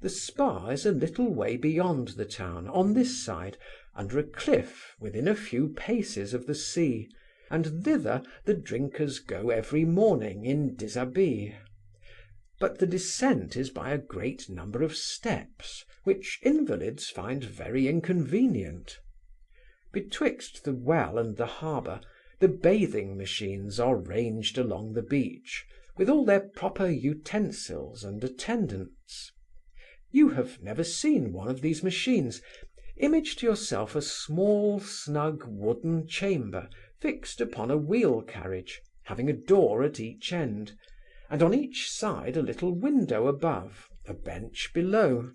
The Spa is a little way beyond the town, on this side, under a cliff, within a few paces of the sea, and thither the drinkers go every morning in dishabille. but the descent is by a great number of steps, which invalids find very inconvenient. Betwixt the well and the harbour, the bathing machines are ranged along the beach, with all their proper utensils and attendants. You have never seen one of these machines. Image to yourself a small, snug wooden chamber fixed upon a wheel carriage, having a door at each end, and on each side a little window above, a bench below.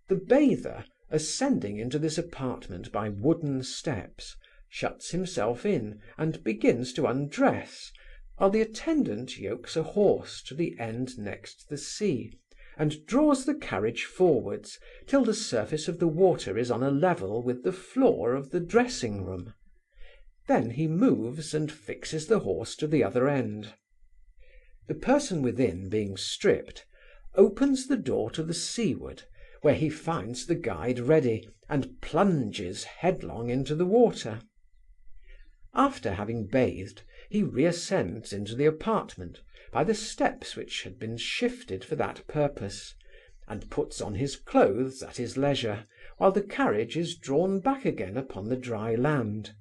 The bather, ascending into this apartment by wooden steps, shuts himself in and begins to undress, while the attendant yokes a horse to the end next the sea, and draws the carriage forwards till the surface of the water is on a level with the floor of the dressing-room. Then he moves and fixes the horse to the other end. The person within, being stripped, opens the door to the seaward, where he finds the guide ready, and plunges headlong into the water. After having bathed, he reascends into the apartment by the steps which had been shifted for that purpose, and puts on his clothes at his leisure, while the carriage is drawn back again upon the dry land;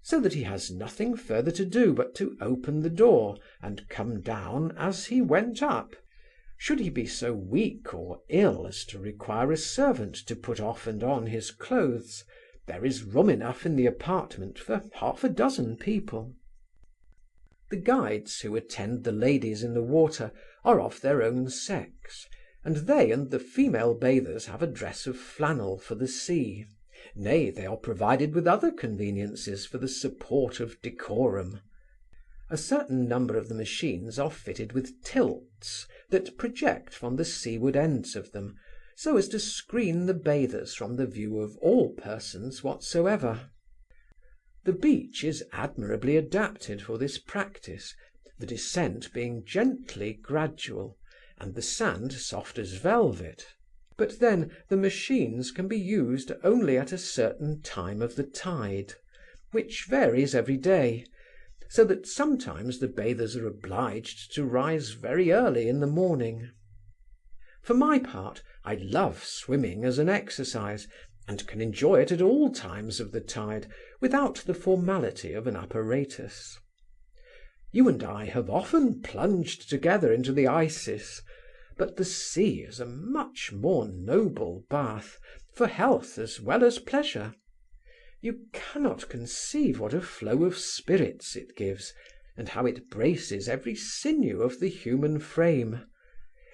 so that he has nothing further to do but to open the door and come down as he went up. Should he be so weak or ill as to require a servant to put off and on his clothes, there is room enough in the apartment for half a dozen people. The guides who attend the ladies in the water are of their own sex, and they and the female bathers have a dress of flannel for the sea. Nay, they are provided with other conveniences for the support of decorum. A certain number of the machines are fitted with tilts that project from the seaward ends of them, so as to screen the bathers from the view of all persons whatsoever. The beach is admirably adapted for this practice, the descent being gently gradual, and the sand soft as velvet. But then the machines can be used only at a certain time of the tide, which varies every day, so that sometimes the bathers are obliged to rise very early in the morning. For my part, I love swimming as an exercise, and can enjoy it at all times of the tide, without the formality of an apparatus. You and I have often plunged together into the Isis, but the sea is a much more noble bath, for health as well as pleasure. You cannot conceive what a flow of spirits it gives, and how it braces every sinew of the human frame.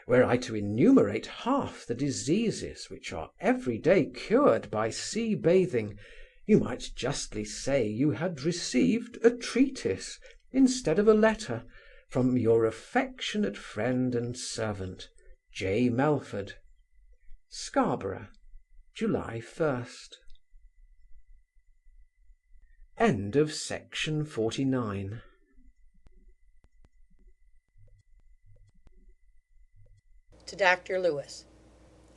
Were I to enumerate half the diseases which are every day cured by sea bathing, you might justly say you had received a treatise, instead of a letter, from your affectionate friend and servant, J. Melford. Scarborough, July 1st. End of section 49. To Dr. Lewis.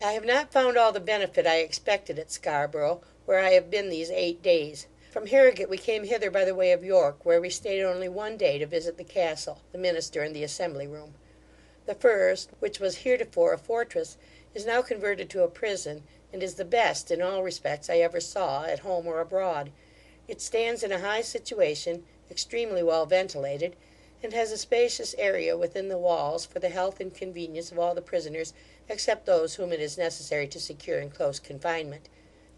I have not found all the benefit I expected at Scarborough, where I have been these 8 days. From Harrogate we came hither by the way of York, where we stayed only 1 day to visit the castle, the minster, and the assembly room. The first, which was heretofore a fortress, is now converted to a prison, and is the best in all respects I ever saw, at home or abroad. It stands in a high situation, extremely well ventilated, and has a spacious area within the walls for the health and convenience of all the prisoners, except those whom it is necessary to secure in close confinement.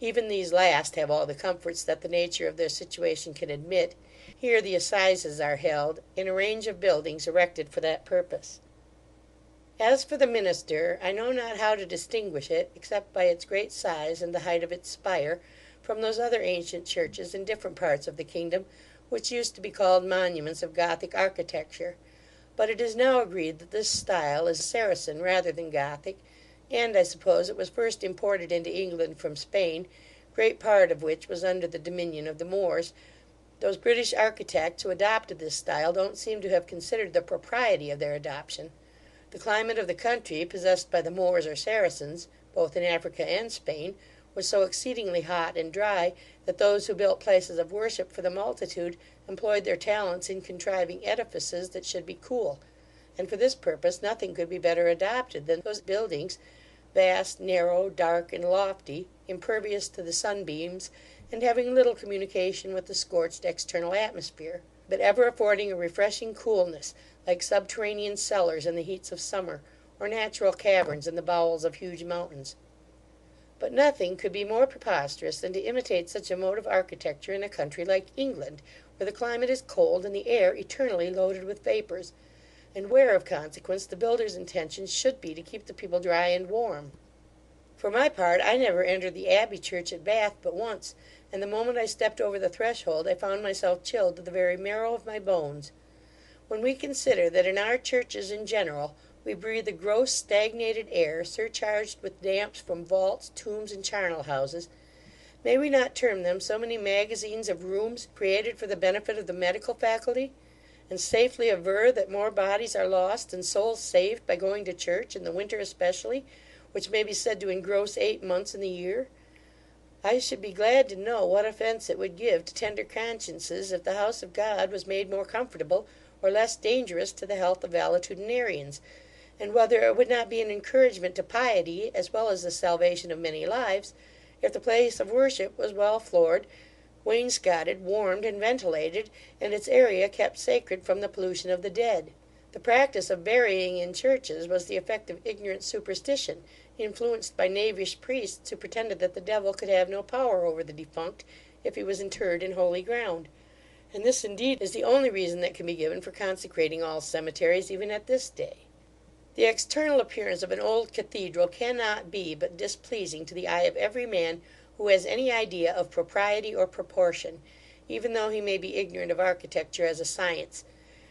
Even these last have all the comforts that the nature of their situation can admit. Here the assizes are held, in a range of buildings erected for that purpose. As for the minster, I know not how to distinguish it, except by its great size and the height of its spire, from those other ancient churches in different parts of the kingdom, which used to be called monuments of Gothic architecture. But it is now agreed that this style is Saracen rather than Gothic, and I suppose it was first imported into England from Spain, great part of which was under the dominion of the Moors. Those British architects who adopted this style don't seem to have considered the propriety of their adoption. The climate of the country possessed by the Moors or Saracens, both in Africa and Spain, was so exceedingly hot and dry, that those who built places of worship for the multitude employed their talents in contriving edifices that should be cool. and for this purpose nothing could be better adopted than those buildings, vast, narrow, dark, and lofty, impervious to the sunbeams, and having little communication with the scorched external atmosphere, but ever affording a refreshing coolness, like subterranean cellars in the heats of summer, or natural caverns in the bowels of huge mountains. But nothing could be more preposterous than to imitate such a mode of architecture in a country like England, where the climate is cold and the air eternally loaded with vapours, and where, of consequence, the builder's intention should be to keep the people dry and warm. For my part, I never entered the Abbey church at Bath but once, and the moment I stepped over the threshold I found myself chilled to the very marrow of my bones. When we consider that in our churches in general we breathe a gross stagnated air, surcharged with damps from vaults, tombs, and charnel houses, may we not term them so many magazines of rooms created for the benefit of the medical faculty, and safely aver that more bodies are lost and souls saved by going to church, in the winter especially, which may be said to engross 8 months in the year? I should be glad to know what offence it would give to tender consciences if the house of God was made more comfortable or less dangerous to the health of valetudinarians, and whether it would not be an encouragement to piety, as well as the salvation of many lives, if the place of worship was well floored, wainscoted, warmed, and ventilated, and its area kept sacred from the pollution of the dead. The practice of burying in churches was the effect of ignorant superstition, influenced by knavish priests who pretended that the devil could have no power over the defunct if he was interred in holy ground. And this indeed is the only reason that can be given for consecrating all cemeteries even at this day. The external appearance of an old cathedral cannot be but displeasing to the eye of every man who has any idea of propriety or proportion, even though he may be ignorant of architecture as a science,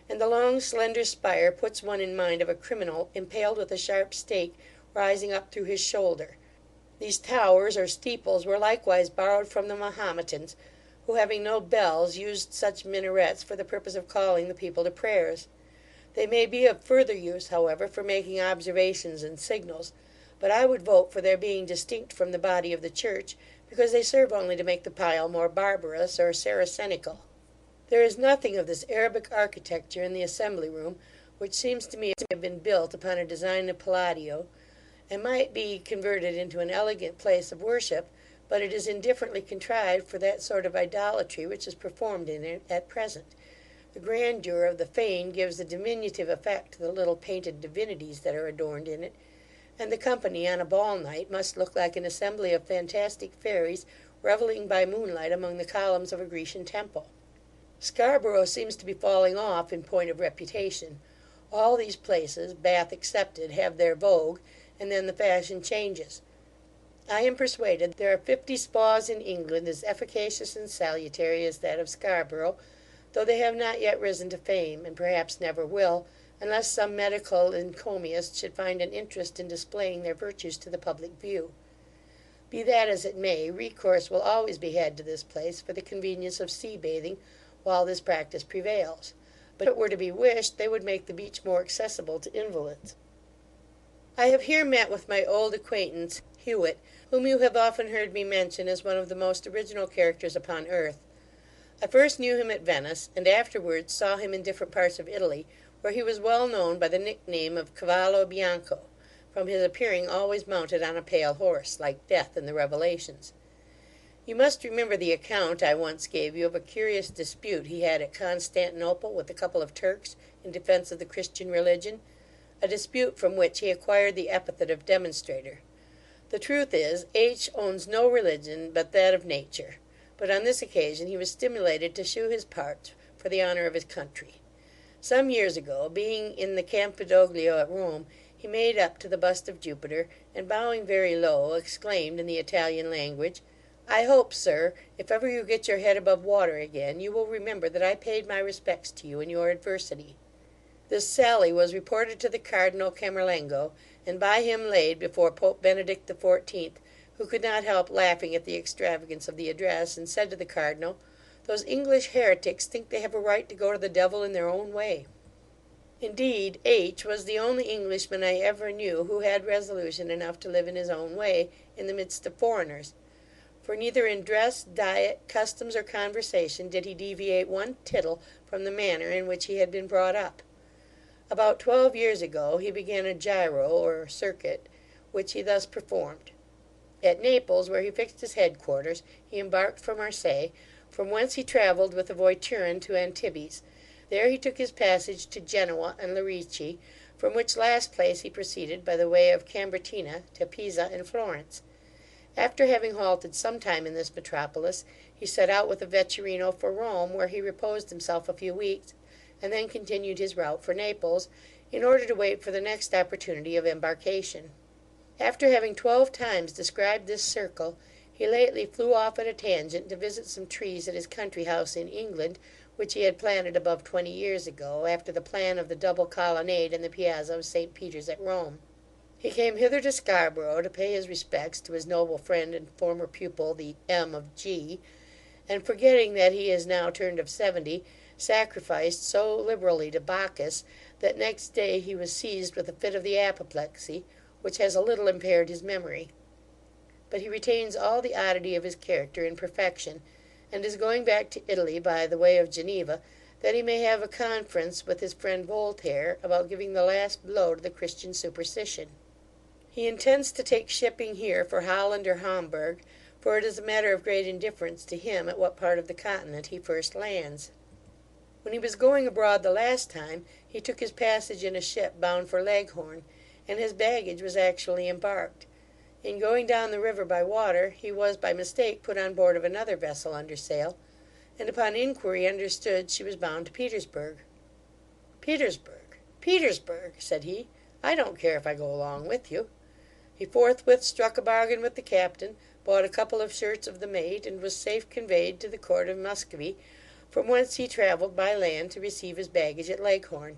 and the long slender spire puts one in mind of a criminal impaled with a sharp stake rising up through his shoulder. These towers or steeples were likewise borrowed from the Mahometans, who, having no bells, used such minarets for the purpose of calling the people to prayers. They may be of further use, however, for making observations and signals, but I would vote for their being distinct from the body of the church, because they serve only to make the pile more barbarous or Saracenical. There is nothing of this Arabic architecture in the assembly room, which seems to me to have been built upon a design of Palladio, and might be converted into an elegant place of worship, but it is indifferently contrived for that sort of idolatry which is performed in it at present. The grandeur of the fane gives a diminutive effect to the little painted divinities that are adorned in it, and the company on a ball night must look like an assembly of fantastic fairies revelling by moonlight among the columns of a Grecian temple. Scarborough seems to be falling off in point of reputation. All these places, Bath excepted, have their vogue, and then the fashion changes. I am persuaded there are 50 spas in England as efficacious and salutary as that of Scarborough, though they have not yet risen to fame, and perhaps never will, unless some medical encomiast should find an interest in displaying their virtues to the public view. Be that as it may, recourse will always be had to this place for the convenience of sea-bathing while this practice prevails, but if it were to be wished, they would make the beach more accessible to invalids. I have here met with my old acquaintance Hewitt, whom you have often heard me mention as one of the most original characters upon earth. I first knew him at Venice, and afterwards saw him in different parts of Italy, where he was well known by the nickname of Cavallo Bianco, from his appearing always mounted on a pale horse, like Death in the Revelations. You must remember the account I once gave you of a curious dispute he had at Constantinople with a couple of Turks in defence of the Christian religion, a dispute from which he acquired the epithet of demonstrator. The truth is, H. owns no religion but that of nature, but on this occasion he was stimulated to shew his parts for the honour of his country. Some years ago, being in the Campidoglio at Rome, he made up to the bust of Jupiter, and bowing very low, exclaimed in the Italian language, "I hope, sir, if ever you get your head above water again, you will remember that I paid my respects to you in your adversity." This sally was reported to the Cardinal Camerlengo, and by him laid before Pope Benedict XIV, who could not help laughing at the extravagance of the address, and said to the Cardinal, "Those English heretics think they have a right to go to the devil in their own way." Indeed, H. was the only Englishman I ever knew who had resolution enough to live in his own way in the midst of foreigners, for neither in dress, diet, customs, or conversation did he deviate one tittle from the manner in which he had been brought up. About 12 years ago he began a gyro or circuit, which he thus performed. At Naples, where he fixed his headquarters, he embarked for Marseilles, from whence he travelled with the Voiturin to Antibes. There he took his passage to Genoa and Lerici, from which last place he proceeded by the way of Cambretina to Pisa and Florence. After having halted some time in this metropolis, he set out with a vetturino for Rome, where he reposed himself a few weeks, and then continued his route for Naples, in order to wait for the next opportunity of embarkation. After having 12 times described this circle, he lately flew off at a tangent to visit some trees at his country house in England, which he had planted above 20 years ago, after the plan of the double colonnade in the piazza of St. Peter's at Rome. He came hither to Scarborough to pay his respects to his noble friend and former pupil, the M. of G., and forgetting that he is now turned of 70, sacrificed so liberally to Bacchus, that next day he was seized with a fit of the apoplexy, which has a little impaired his memory. But he retains all the oddity of his character in perfection, and is going back to Italy by the way of Geneva, that he may have a conference with his friend Voltaire about giving the last blow to the Christian superstition. He intends to take shipping here for Holland or Hamburg, for it is a matter of great indifference to him at what part of the continent he first lands. When he was going abroad the last time, he took his passage in a ship bound for Leghorn, and his baggage was actually embarked. In going down the river by water, he was by mistake put on board of another vessel under sail, and upon inquiry understood she was bound to Petersburg. Petersburg, said he, I don't care if I go along with you. He forthwith struck a bargain with the captain, bought a couple of shirts of the mate, and was safe conveyed to the court of Muscovy, from whence he travelled by land to receive his baggage at Leghorn.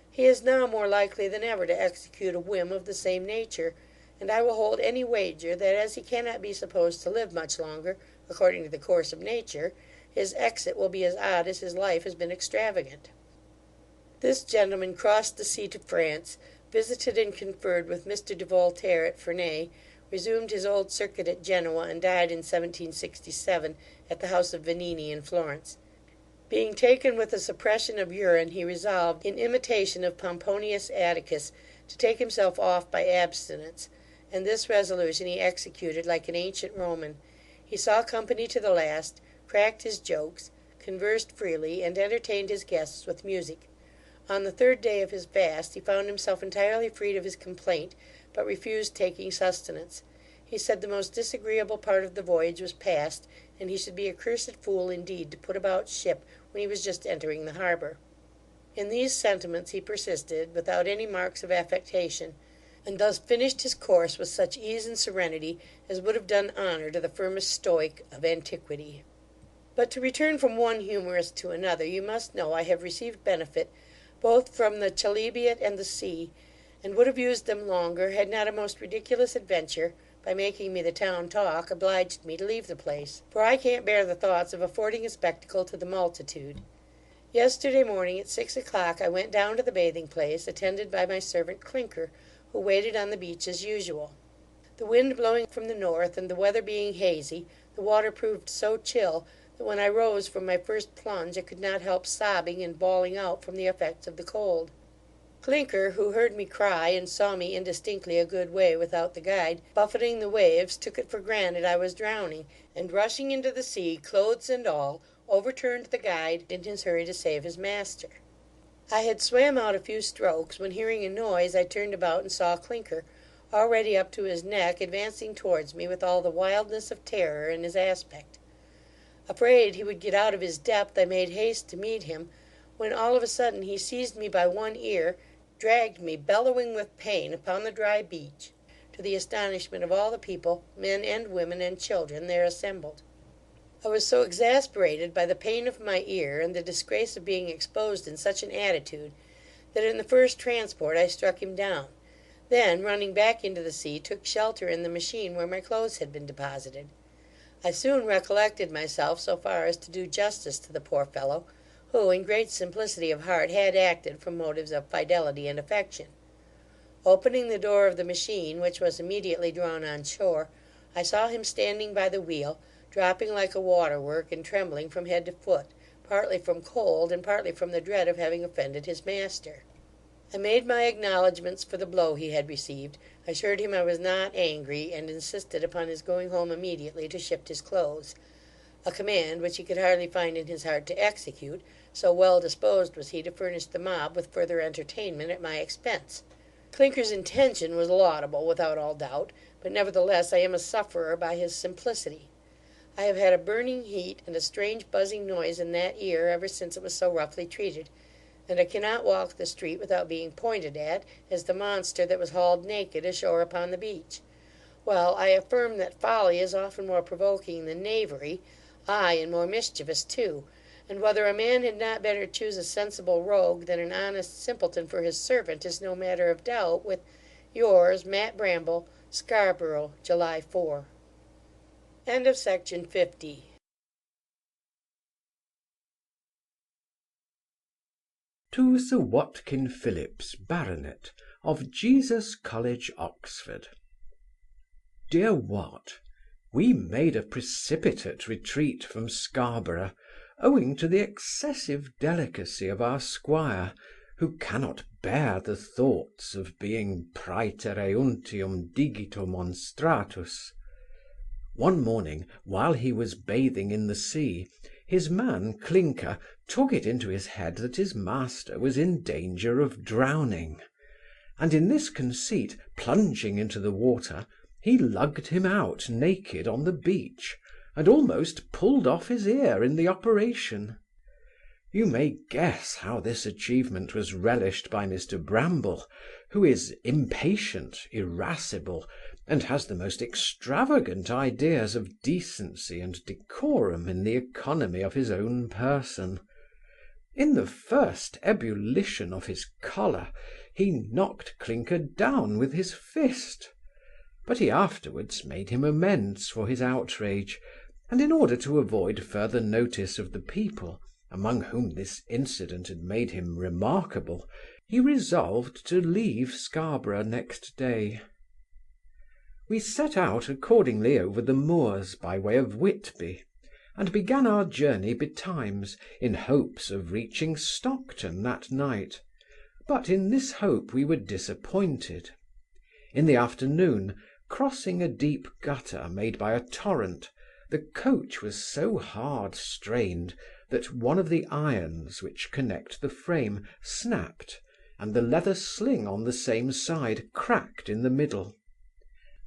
He is now more likely than ever to execute a whim of the same nature, and I will hold any wager that as he cannot be supposed to live much longer, according to the course of nature, his exit will be as odd as his life has been extravagant. This gentleman crossed the sea to France, visited and conferred with Mr. de Voltaire at Ferney, resumed his old circuit at Genoa, and died in 1767 at the house of Vanini in Florence. Being taken with a suppression of urine, he resolved, in imitation of Pomponius Atticus, to take himself off by abstinence, and this resolution he executed like an ancient Roman. He saw company to the last, cracked his jokes, conversed freely, and entertained his guests with music. On the 3rd day of his fast, he found himself entirely freed of his complaint, but refused taking sustenance. He said the most disagreeable part of the voyage was past, and he should be a cursed fool indeed to put about ship when he was just entering the harbour. In these sentiments he persisted, without any marks of affectation, and thus finished his course with such ease and serenity as would have done honour to the firmest Stoic of antiquity. But to return from one humorist to another, you must know I have received benefit both from the chalybeate and the sea, and would have used them longer, had not a most ridiculous adventure, by making me the town talk, obliged me to leave the place; for I can't bear the thoughts of affording a spectacle to the multitude. Yesterday morning at 6 o'clock I went down to the bathing place, attended by my servant Clinker, who waited on the beach as usual. The wind blowing from the north, and the weather being hazy, the water proved so chill, that when I rose from my first plunge I could not help sobbing and bawling out from the effects of the cold. Clinker, who heard me cry, and saw me indistinctly a good way without the guide, buffeting the waves, took it for granted I was drowning, and rushing into the sea, clothes and all, overturned the guide in his hurry to save his master. I had swam out a few strokes, when hearing a noise, I turned about and saw Clinker, already up to his neck, advancing towards me with all the wildness of terror in his aspect. Afraid he would get out of his depth, I made haste to meet him, when all of a sudden he seized me by one ear, dragged me, bellowing with pain, upon the dry beach, to the astonishment of all the people, men and women and children, there assembled. I was so exasperated by the pain of my ear, and the disgrace of being exposed in such an attitude, that in the first transport I struck him down; then, running back into the sea, took shelter in the machine where my clothes had been deposited. I soon recollected myself so far as to do justice to the poor fellow, who, in great simplicity of heart, had acted from motives of fidelity and affection. Opening the door of the machine, which was immediately drawn on shore, I saw him standing by the wheel, dropping like a waterwork, and trembling from head to foot, partly from cold, and partly from the dread of having offended his master. I made my acknowledgments for the blow he had received, assured him I was not angry, and insisted upon his going home immediately to shift his clothes; a command which he could hardly find in his heart to execute, so well disposed was he to furnish the mob with further entertainment at my expense. Clinker's intention was laudable, without all doubt, but nevertheless I am a sufferer by his simplicity. I have had a burning heat and a strange buzzing noise in that ear ever since it was so roughly treated, and I cannot walk the street without being pointed at, as the monster that was hauled naked ashore upon the beach. Well, I affirm that folly is often more provoking than knavery, ay, and more mischievous too, and whether a man had not better choose a sensible rogue than an honest simpleton for his servant is no matter of doubt, with yours, Matt Bramble, Scarborough, July 4. Section 50. To Sir Watkin Phillips, Baronet, of Jesus College, Oxford. Dear Wat, we made a precipitate retreat from Scarborough, owing to the excessive delicacy of our squire, who cannot bear the thoughts of being praetere untium digito monstratus. One morning, while he was bathing in the sea, his man Clinker took it into his head that his master was in danger of drowning, and in this conceit, plunging into the water, he lugged him out naked on the beach, and almost pulled off his ear in the operation. You may guess how this achievement was relished by Mr Bramble, who is impatient, irascible, and has the most extravagant ideas of decency and decorum in the economy of his own person. In the first ebullition of his choler, he knocked Clinker down with his fist, but he afterwards made him amends for his outrage, and in order to avoid further notice of the people, among whom this incident had made him remarkable, he resolved to leave Scarborough next day. We set out accordingly over the moors by way of Whitby, and began our journey betimes, in hopes of reaching Stockton that night, but in this hope we were disappointed. In the afternoon, crossing a deep gutter made by a torrent, the coach was so hard strained that one of the irons which connect the frame snapped, and the leather sling on the same side cracked in the middle.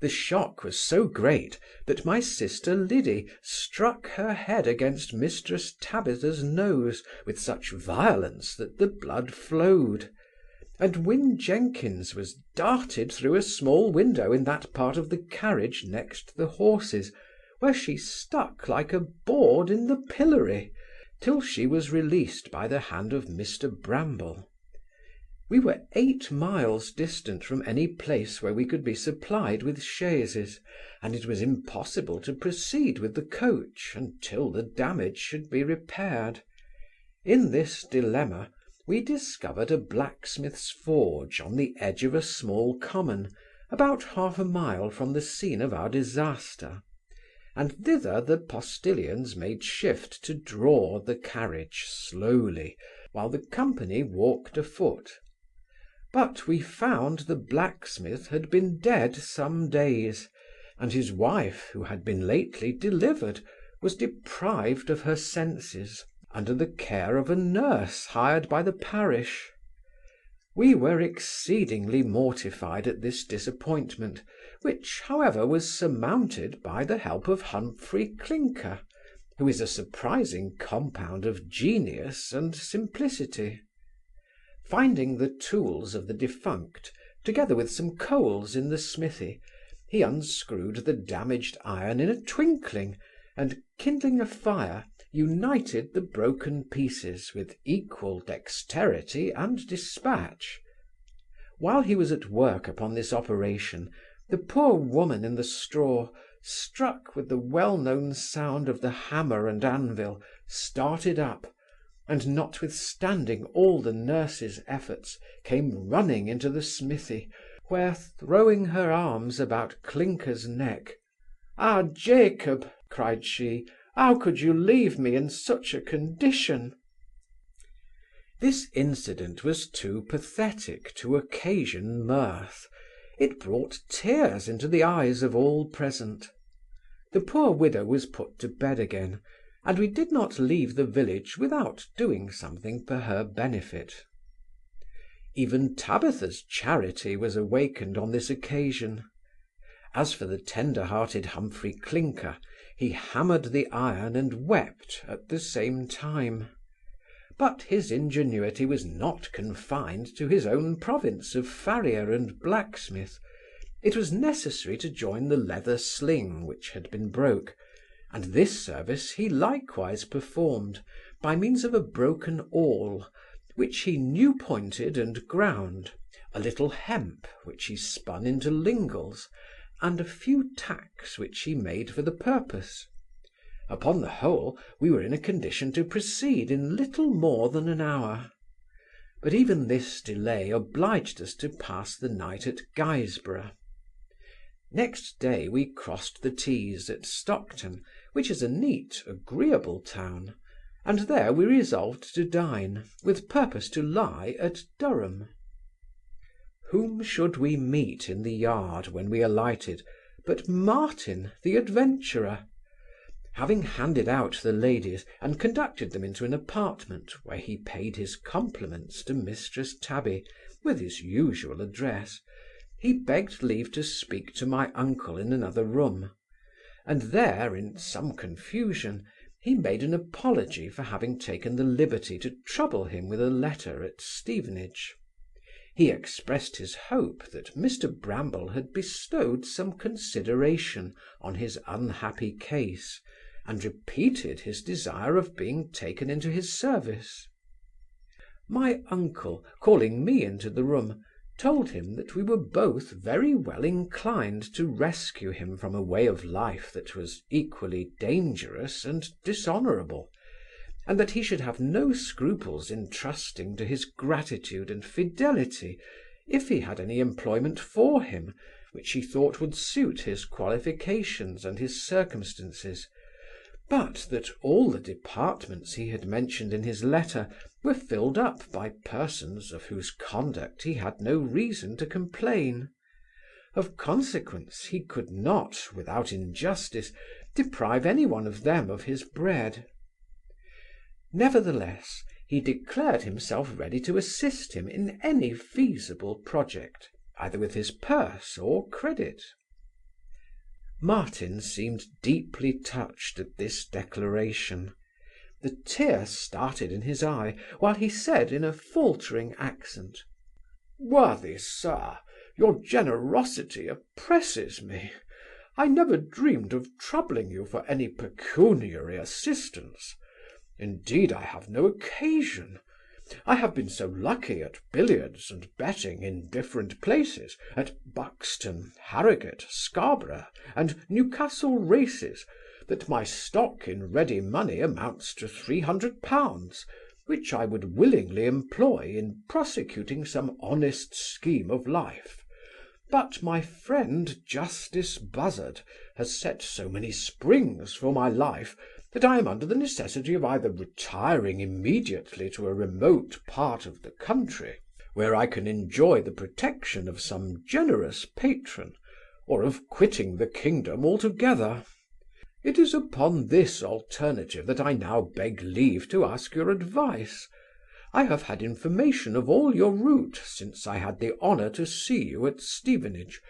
The shock was so great that my sister Liddy struck her head against Mistress Tabitha's nose with such violence that the blood flowed, and Win Jenkins was darted through a small window in that part of the carriage next the horses, where she stuck like a board in the pillory, till she was released by the hand of Mr Bramble. We were 8 miles distant from any place where we could be supplied with chaises, and it was impossible to proceed with the coach until the damage should be repaired. In this dilemma, we discovered a blacksmith's forge on the edge of a small common, about half a mile from the scene of our disaster, and thither the postilions made shift to draw the carriage slowly, while the company walked afoot. But we found the blacksmith had been dead some days, and his wife, who had been lately delivered, was deprived of her senses, under the care of a nurse hired by the parish. We were exceedingly mortified at this disappointment, which, however, was surmounted by the help of Humphry Clinker, who is a surprising compound of genius and simplicity. Finding the tools of the defunct, together with some coals in the smithy, he unscrewed the damaged iron in a twinkling, and, kindling a fire, united the broken pieces with equal dexterity and dispatch. While he was at work upon this operation, the poor woman in the straw, struck with the well-known sound of the hammer and anvil, started up, and, notwithstanding all the nurse's efforts, came running into the smithy, where, throwing her arms about Clinker's neck, "Ah, Jacob," cried she, "how could you leave me in such a condition?" This incident was too pathetic to occasion mirth. It brought tears into the eyes of all present. The poor widow was put to bed again, and we did not leave the village without doing something for her benefit. Even Tabitha's charity was awakened on this occasion. As for the tender-hearted Humphry Clinker, he hammered the iron and wept at the same time. But his ingenuity was not confined to his own province of farrier and blacksmith. It was necessary to join the leather sling which had been broke, and this service he likewise performed, by means of a broken awl, which he new-pointed and ground, a little hemp, which he spun into lingles, and a few tacks which he made for the purpose. Upon the whole, we were in a condition to proceed in little more than an hour. But even this delay obliged us to pass the night at Guysborough. Next day we crossed the Tees at Stockton, which is a neat, agreeable town, and there we resolved to dine, with purpose to lie at Durham. Whom should we meet in the yard when we alighted but Martin the adventurer? Having handed out the ladies and conducted them into an apartment where he paid his compliments to Mistress Tabby with his usual address, he begged leave to speak to my uncle in another room, and there, in some confusion, he made an apology for having taken the liberty to trouble him with a letter at Stevenage. He expressed his hope that Mr Bramble had bestowed some consideration on his unhappy case, and repeated his desire of being taken into his service. My uncle, calling me into the room, told him that we were both very well inclined to rescue him from a way of life that was equally dangerous and dishonourable, and that he should have no scruples in trusting to his gratitude and fidelity, if he had any employment for him, which he thought would suit his qualifications and his circumstances, but that all the departments he had mentioned in his letter were filled up by persons of whose conduct he had no reason to complain. Of consequence, he could not, without injustice, deprive any one of them of his bread. Nevertheless, he declared himself ready to assist him in any feasible project, either with his purse or credit. Martin seemed deeply touched at this declaration. The tear started in his eye, while he said in a faltering accent, "Worthy sir, your generosity oppresses me. I never dreamed of troubling you for any pecuniary assistance. Indeed, I have no occasion. I have been so lucky at billiards and betting in different places, at Buxton, Harrogate, Scarborough, and Newcastle races, that my stock in ready money amounts to £300, which I would willingly employ in prosecuting some honest scheme of life. But my friend Justice Buzzard has set so many springs for my life, that I am under the necessity of either retiring immediately to a remote part of the country, where I can enjoy the protection of some generous patron, or of quitting the kingdom altogether. It is upon this alternative that I now beg leave to ask your advice. I have had information of all your route since I had the honour to see you at Stevenage,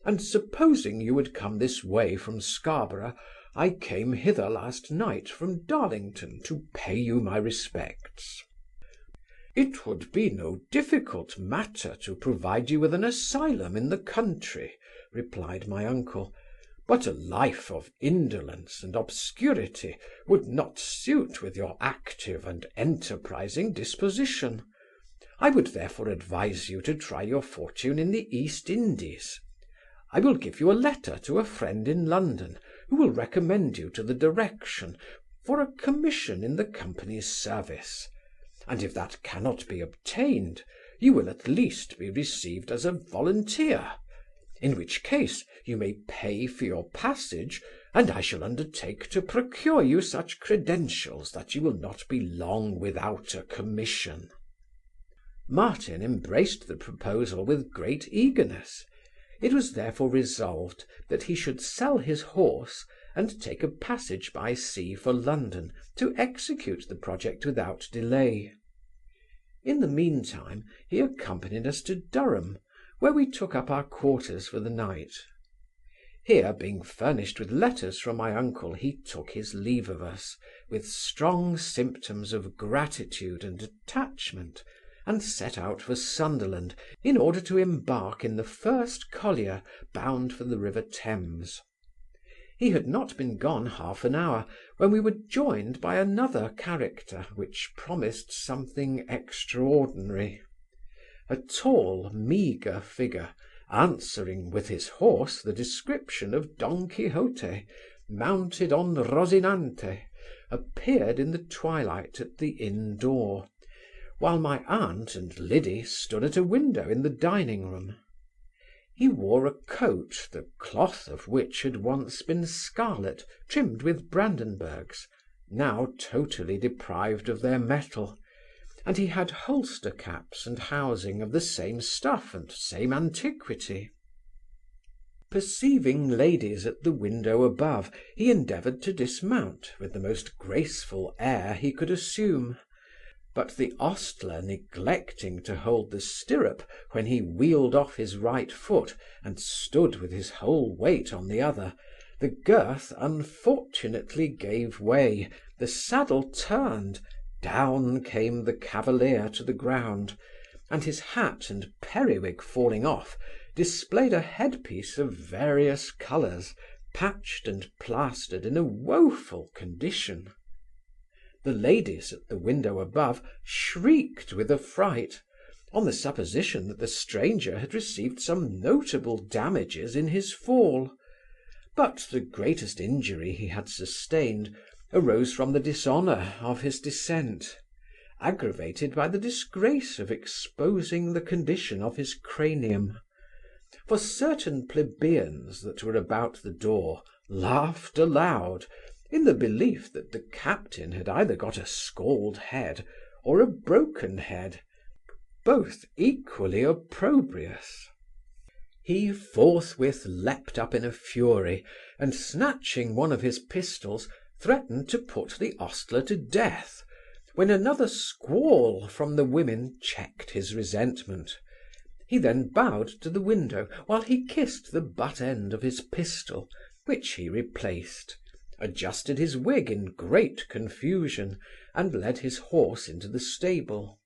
and supposing you would come this way from Scarborough, I came hither last night from Darlington to pay you my respects. It would be no difficult matter to provide you with an asylum in the country, replied my uncle, but a life of indolence and obscurity would not suit with your active and enterprising disposition. I would therefore advise you to try your fortune in the East Indies. I will give you a letter to a friend in London, who will recommend you to the direction for a commission in the company's service, and if that cannot be obtained, you will at least be received as a volunteer, in which case you may pay for your passage, and I shall undertake to procure you such credentials that you will not be long without a commission." Martin embraced the proposal with great eagerness. It was therefore resolved that he should sell his horse and take a passage by sea for London to execute the project without delay. In the meantime he accompanied us to Durham, where we took up our quarters for the night. Here, being furnished with letters from my uncle, he took his leave of us, with strong symptoms of gratitude and attachment, and set out for Sunderland, in order to embark in the first collier bound for the river Thames. He had not been gone half an hour, when we were joined by another character, which promised something extraordinary. A tall, meagre figure, answering with his horse the description of Don Quixote, mounted on Rosinante, appeared in the twilight at the inn door, while my aunt and Liddy stood at a window in the dining-room. He wore a coat, the cloth of which had once been scarlet, trimmed with Brandenburgs, now totally deprived of their metal, and he had holster caps and housing of the same stuff and same antiquity. Perceiving ladies at the window above, he endeavoured to dismount with the most graceful air he could assume, but the ostler neglecting to hold the stirrup when he wheeled off his right foot and stood with his whole weight on the other, the girth unfortunately gave way, the saddle turned, down came the cavalier to the ground, and his hat and periwig falling off, displayed a headpiece of various colours, patched and plastered in a woeful condition. The ladies at the window above shrieked with affright, on the supposition that the stranger had received some notable damages in his fall; but the greatest injury he had sustained arose from the dishonour of his descent, aggravated by the disgrace of exposing the condition of his cranium; for certain plebeians that were about the door laughed aloud, in the belief that the captain had either got a scald head or a broken head, both equally opprobrious. He forthwith leapt up in a fury, and snatching one of his pistols, threatened to put the ostler to death, when another squall from the women checked his resentment. He then bowed to the window, while he kissed the butt end of his pistol, which he replaced, adjusted his wig in great confusion, and led his horse into the stable.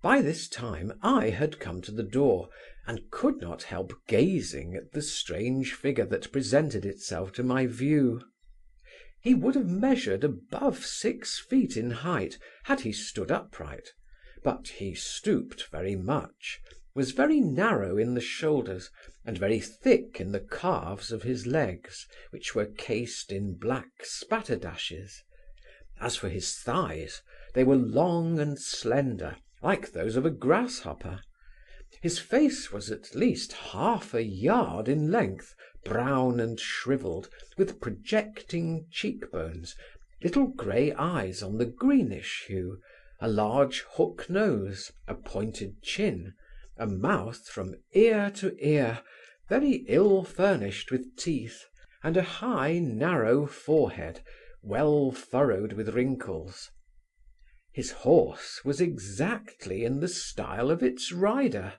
By this time I had come to the door, and could not help gazing at the strange figure that presented itself to my view. He would have measured above 6 feet in height, had he stood upright, but he stooped very much, was very narrow in the shoulders, and very thick in the calves of his legs, which were cased in black spatterdashes. As for his thighs, they were long and slender, like those of a grasshopper. His face was at least half a yard in length, brown and shrivelled, with projecting cheekbones, little grey eyes on the greenish hue, a large hook nose, a pointed chin, a mouth from ear to ear, very ill furnished with teeth, and a high narrow forehead, well furrowed with wrinkles. His horse was exactly in the style of its rider,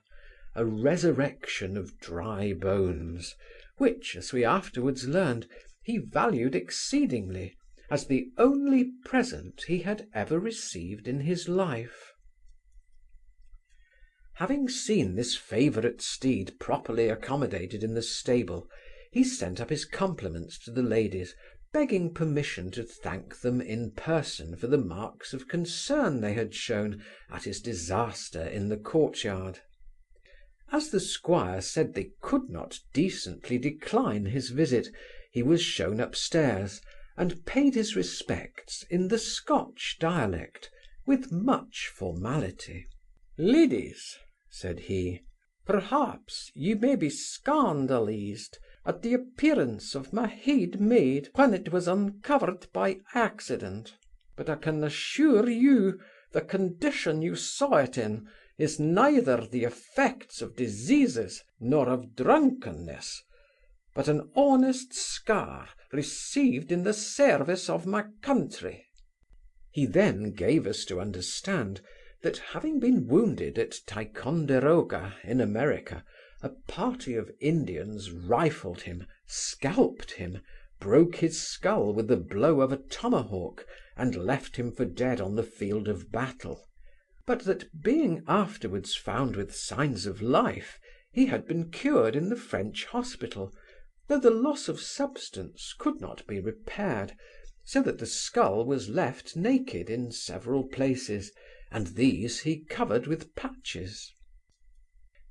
a resurrection of dry bones, which, as we afterwards learned, he valued exceedingly, as the only present he had ever received in his life. Having seen this favourite steed properly accommodated in the stable, he sent up his compliments to the ladies, begging permission to thank them in person for the marks of concern they had shown at his disaster in the courtyard. As the squire said they could not decently decline his visit, he was shown upstairs, and paid his respects in the Scotch dialect, with much formality. "Ladies," said he, "perhaps ye may be scandalized at the appearance of my head maid when it was uncovered by accident, but I can assure you the condition you saw it in is neither the effects of diseases nor of drunkenness, but an honest scar received in the service of my country." He then gave us to understand that, having been wounded at Ticonderoga in America, a party of Indians rifled him, scalped him, broke his skull with the blow of a tomahawk, and left him for dead on the field of battle; but that, being afterwards found with signs of life, he had been cured in the French hospital, though the loss of substance could not be repaired, so that the skull was left naked in several places, and these he covered with patches.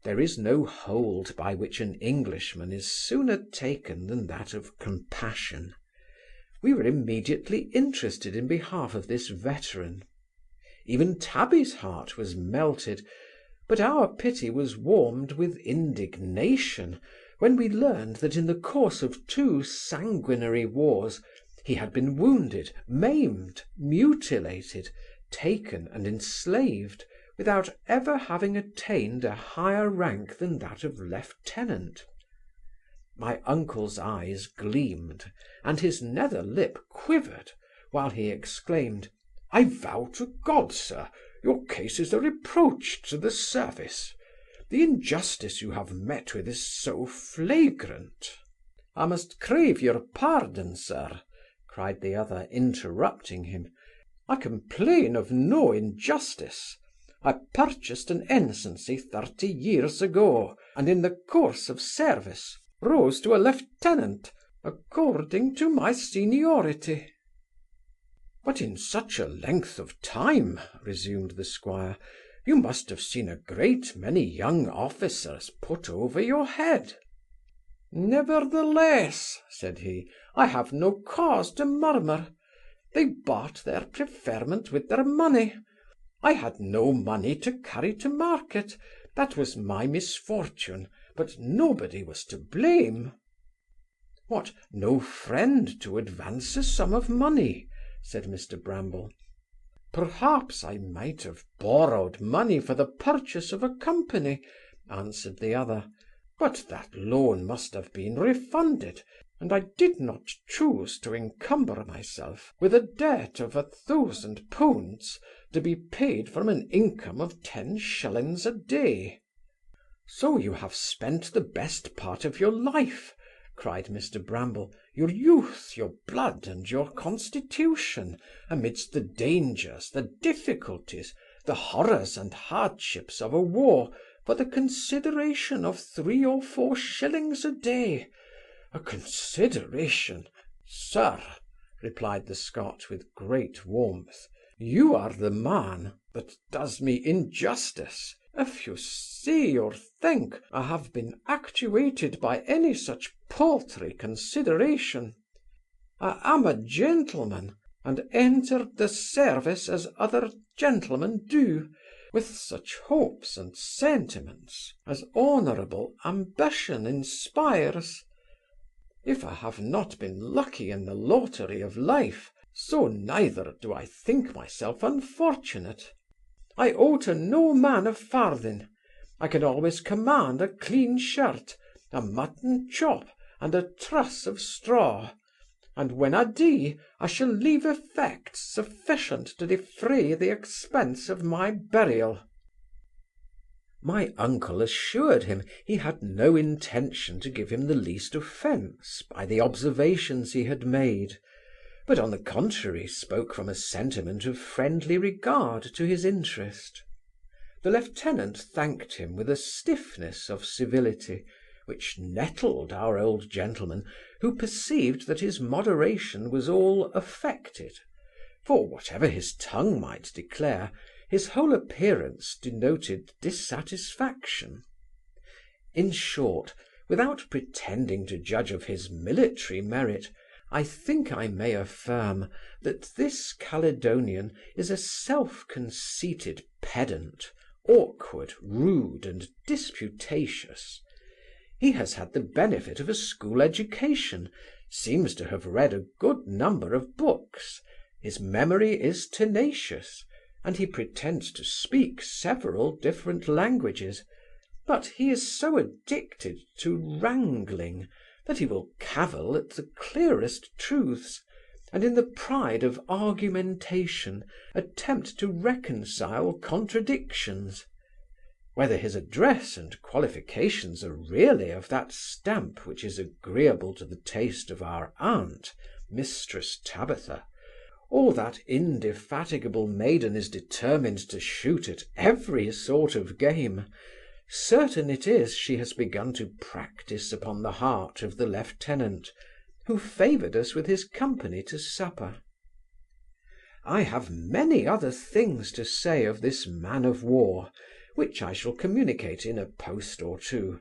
There is no hold by which an Englishman is sooner taken than that of compassion. We were immediately interested in behalf of this veteran. Even Tabby's heart was melted, but our pity was warmed with indignation when we learned that in the course of 2 sanguinary wars he had been wounded, maimed, mutilated, taken and enslaved, without ever having attained a higher rank than that of lieutenant. My uncle's eyes gleamed, and his nether lip quivered, while he exclaimed, "I vow to God, sir, your case is a reproach to the service. The injustice you have met with is so flagrant." "I must crave your pardon, sir," cried the other, interrupting him. "I complain of no injustice. I purchased an ensigncy 30 years ago, and in the course of service rose to a lieutenant, according to my seniority." "But in such a length of time," resumed the squire, "you must have seen a great many young officers put over your head." "Nevertheless," said he, "I have no cause to murmur. They bought their preferment with their money. I had no money to carry to market. That was my misfortune, but nobody was to blame." "What, no friend to advance a sum of money?" said Mr Bramble. "Perhaps I might have borrowed money for the purchase of a company," answered the other, "but that loan must have been refunded, and I did not choose to encumber myself with a debt of £1,000 to be paid from an income of 10 shillings a day." "So you have spent the best part of your life," cried Mr Bramble, "your youth, your blood, and your constitution, amidst the dangers, the difficulties, the horrors and hardships of a war, for the consideration of 3 or 4 shillings a day. A consideration! Sir," replied the Scot with great warmth, "you are the man that does me injustice, if you see or think I have been actuated by any such paltry consideration. I am a gentleman, and entered the service as other gentlemen do, with such hopes and sentiments as honourable ambition inspires. If I have not been lucky in the lottery of life, so neither do I think myself unfortunate. I owe to no man a farthing. I can always command a clean shirt, a mutton chop, and a truss of straw; and when I die, I shall leave effects sufficient to defray the expense of my burial." My uncle assured him he had no intention to give him the least offence by the observations he had made, but on the contrary spoke from a sentiment of friendly regard to his interest. The lieutenant thanked him with a stiffness of civility, which nettled our old gentleman, who perceived that his moderation was all affected; for, whatever his tongue might declare, his whole appearance denoted dissatisfaction. In short, without pretending to judge of his military merit, I think I may affirm that this Caledonian is a self-conceited pedant, awkward, rude, and disputatious. He has had the benefit of a school education, seems to have read a good number of books, his memory is tenacious, and he pretends to speak several different languages, but he is so addicted to wrangling that he will cavil at the clearest truths, and in the pride of argumentation attempt to reconcile contradictions. Whether his address and qualifications are really of that stamp which is agreeable to the taste of our aunt, Mistress Tabitha, or that indefatigable maiden is determined to shoot at every sort of game, certain it is she has begun to practise upon the heart of the lieutenant, who favoured us with his company to supper. I have many other things to say of this man of war, which I shall communicate in a post or two.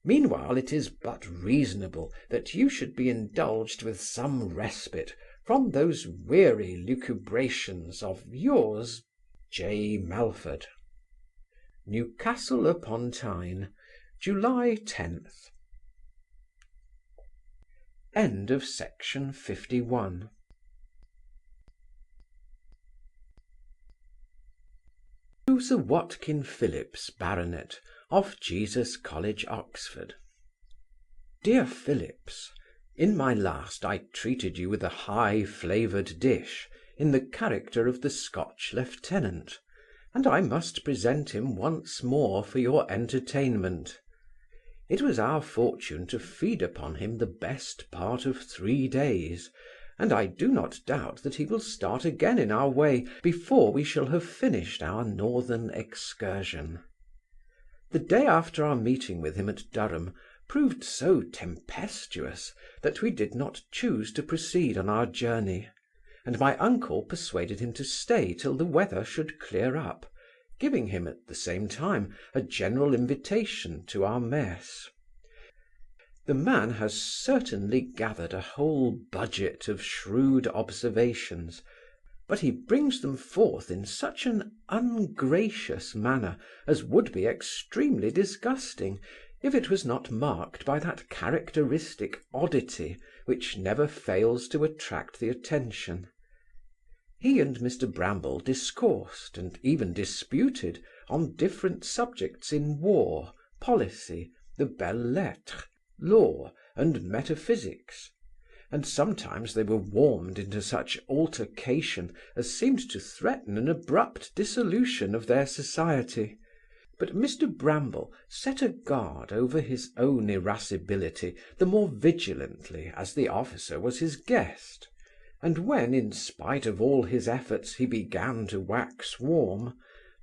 Meanwhile it is but reasonable that you should be indulged with some respite from those weary lucubrations of yours, J. Melford. Newcastle upon Tyne, July 10th. End of section 51. To Sir Watkin Phillips, Baronet, of Jesus College, Oxford. Dear Phillips, in my last I treated you with a high-flavoured dish, in the character of the Scotch lieutenant, and I must present him once more for your entertainment. It was our fortune to feed upon him the best part of 3 days, and I do not doubt that he will start again in our way before we shall have finished our northern excursion. The day after our meeting with him at Durham proved so tempestuous that we did not choose to proceed on our journey, and my uncle persuaded him to stay till the weather should clear up, giving him at the same time a general invitation to our mess. The man has certainly gathered a whole budget of shrewd observations, but he brings them forth in such an ungracious manner as would be extremely disgusting, if it was not marked by that characteristic oddity which never fails to attract the attention. He and Mr. Bramble discoursed, and even disputed, on different subjects in war, policy, the belles lettres, law, and metaphysics, and sometimes they were warmed into such altercation as seemed to threaten an abrupt dissolution of their society. But Mr. Bramble set a guard over his own irascibility the more vigilantly as the officer was his guest, and when, in spite of all his efforts, he began to wax warm,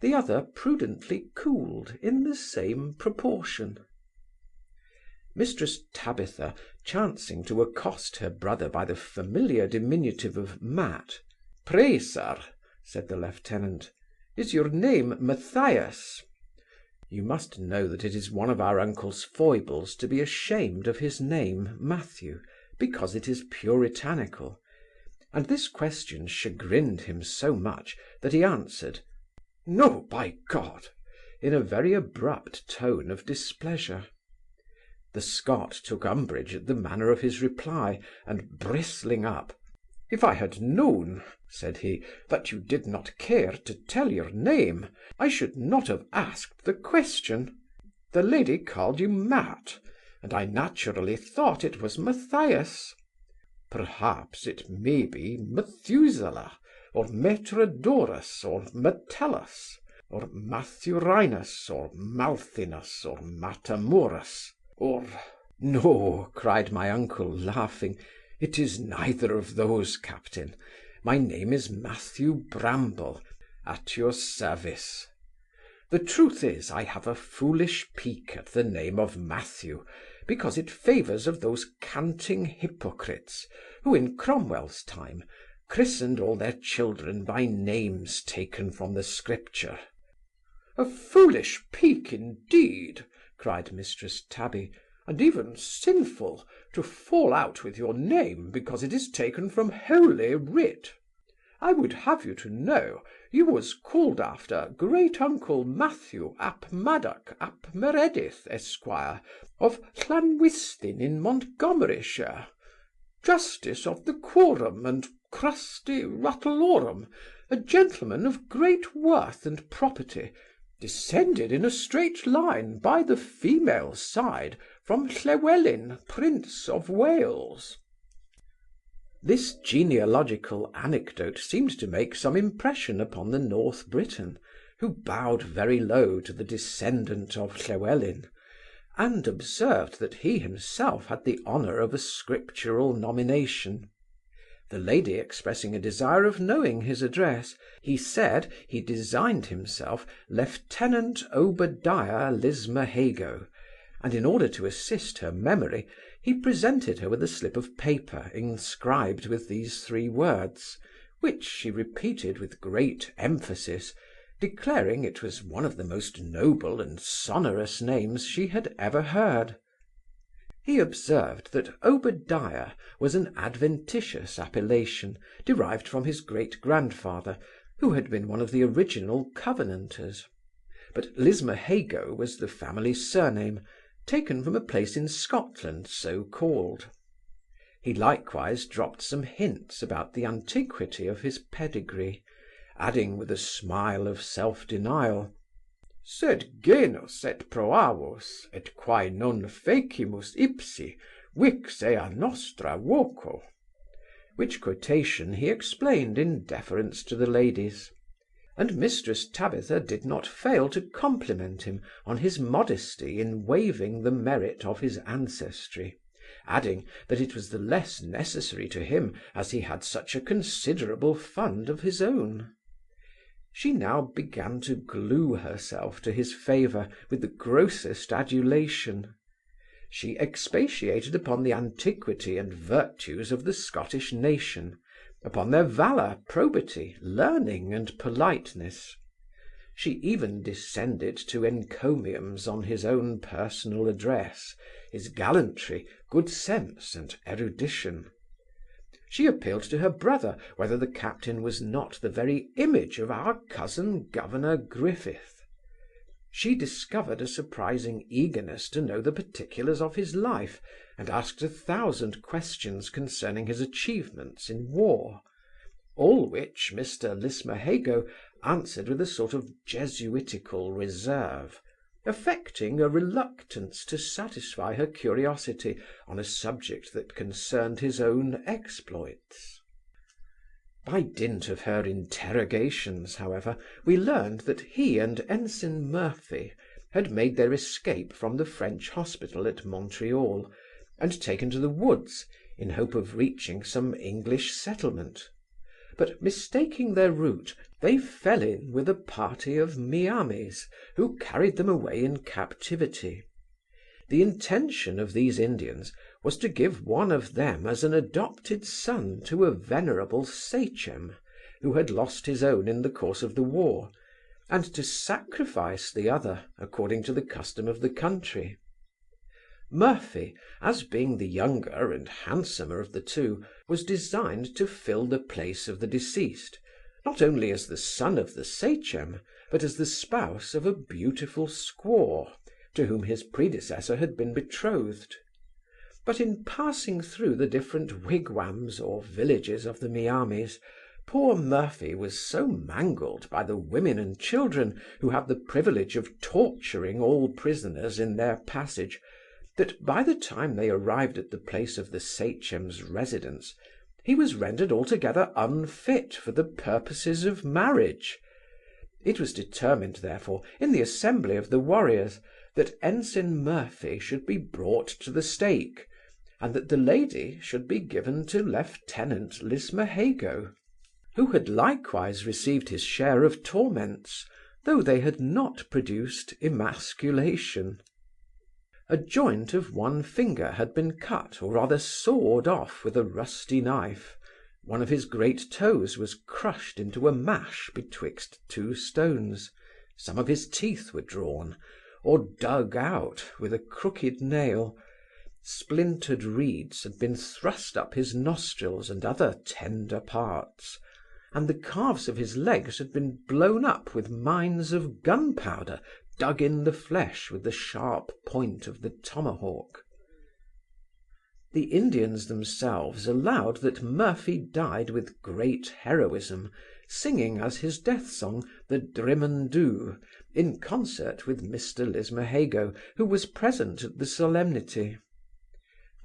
the other prudently cooled in the same proportion. Mistress Tabitha, chancing to accost her brother by the familiar diminutive of Matt, "Pray, sir," said the lieutenant, "is your name Matthias?" You must know that it is one of our uncle's foibles to be ashamed of his name Matthew, because it is puritanical, and this question chagrined him so much that he answered, "No, by God," in a very abrupt tone of displeasure. The Scot took umbrage at the manner of his reply, and bristling up, "If I had known," said he, "that you did not care to tell your name, I should not have asked the question. The lady called you Matt, and I naturally thought it was Matthias. Perhaps it may be Methuselah, or Metrodorus, or Metellus, or Mathurinus, or Malthinus, or Matamorus, or—" "No," cried my uncle, laughing, "it is neither of those, captain. My name is Matthew Bramble, at your service. The truth is, I have a foolish pique at the name of Matthew, because it favours of those canting hypocrites, who in Cromwell's time christened all their children by names taken from the Scripture." "A foolish pique indeed!" cried Mistress Tabby, "and even sinful, to fall out with your name because it is taken from Holy Writ. I would have you to know, you was called after great uncle Matthew ap Maddock ap Meredith, Esquire, of Llanwystyn in Montgomeryshire, justice of the quorum and crusty rattleorum, a gentleman of great worth and property, descended in a straight line by the female side from Llywelyn, Prince of Wales." This genealogical anecdote seemed to make some impression upon the North Briton, who bowed very low to the descendant of Llywelyn, and observed that he himself had the honour of a scriptural nomination. The lady expressing a desire of knowing his address, he said, he designed himself Lieutenant Obadiah Lismahago, and in order to assist her memory, he presented her with a slip of paper inscribed with these 3 words, which she repeated with great emphasis, declaring it was one of the most noble and sonorous names she had ever heard. He observed that Obadiah was an adventitious appellation, derived from his great-grandfather, who had been one of the original Covenanters; but Lismahago was the family surname, taken from a place in Scotland so called. He likewise dropped some hints about the antiquity of his pedigree, adding with a smile of self-denial, "Sed genus et proavus, et quae non fecimus ipsi, vix ea nostra voco," which quotation he explained in deference to the ladies; and Mistress Tabitha did not fail to compliment him on his modesty in waiving the merit of his ancestry, adding, that it was the less necessary to him as he had such a considerable fund of his own. She now began to glue herself to his favour with the grossest adulation. She expatiated upon the antiquity and virtues of the Scottish nation, upon their valour, probity, learning, and politeness. She even descended to encomiums on his own personal address, his gallantry, good sense, and erudition. She appealed to her brother whether the captain was not the very image of our cousin Governor Griffith. She discovered a surprising eagerness to know the particulars of his life, and asked 1,000 questions concerning his achievements in war, all which Mr. Lismahago answered with a sort of jesuitical reserve, affecting a reluctance to satisfy her curiosity on a subject that concerned his own exploits. By dint of her interrogations, however, we learned that he and Ensign Murphy had made their escape from the French hospital at Montreal, and taken to the woods, in hope of reaching some English settlement; but mistaking their route, they fell in with a party of Miamis, who carried them away in captivity. The intention of these Indians was to give one of them as an adopted son to a venerable sachem, who had lost his own in the course of the war, and to sacrifice the other, according to the custom of the country. Murphy, as being the younger and handsomer of the two, was designed to fill the place of the deceased, not only as the son of the sachem, but as the spouse of a beautiful squaw, to whom his predecessor had been betrothed. But in passing through the different wigwams or villages of the Miamis, poor Murphy was so mangled by the women and children who have the privilege of torturing all prisoners in their passage, that by the time they arrived at the place of the sachem's residence, he was rendered altogether unfit for the purposes of marriage. It was determined, therefore, in the assembly of the warriors, that Ensign Murphy should be brought to the stake, and that the lady should be given to Lieutenant Lismahago, who had likewise received his share of torments, though they had not produced emasculation. A joint of one finger had been cut, or rather sawed off with a rusty knife. One of his great toes was crushed into a mash betwixt 2 stones. Some of his teeth were drawn, or dug out with a crooked nail. Splintered reeds had been thrust up his nostrils and other tender parts, and the calves of his legs had been blown up with mines of gunpowder dug in the flesh with the sharp point of the tomahawk. The Indians themselves allowed that Murphy died with great heroism, singing as his death song the Drimmon Dhu, in concert with Mr. Lismahago, who was present at the solemnity.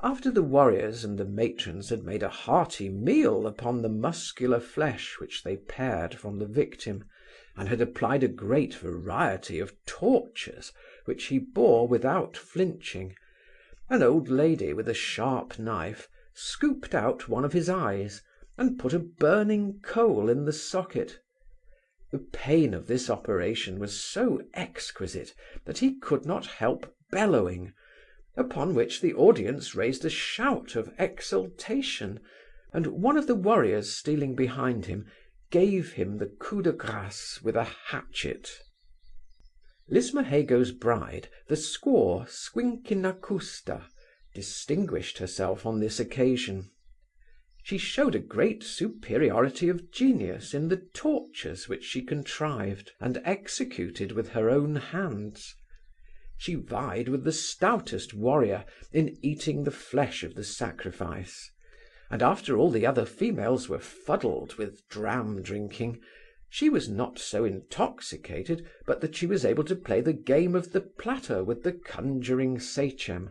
After the warriors and the matrons had made a hearty meal upon the muscular flesh which they pared from the victim, and had applied a great variety of tortures, which he bore without flinching, an old lady with a sharp knife scooped out one of his eyes, and put a burning coal in the socket. The pain of this operation was so exquisite that he could not help bellowing, upon which the audience raised a shout of exultation, and one of the warriors stealing behind him gave him the coup de grace with a hatchet. Lismahago's bride, the squaw Squinkinacusta, distinguished herself on this occasion. She showed a great superiority of genius in the tortures which she contrived and executed with her own hands. She vied with the stoutest warrior in eating the flesh of the sacrifice, and after all the other females were fuddled with dram drinking, she was not so intoxicated but that she was able to play the game of the platter with the conjuring sachem,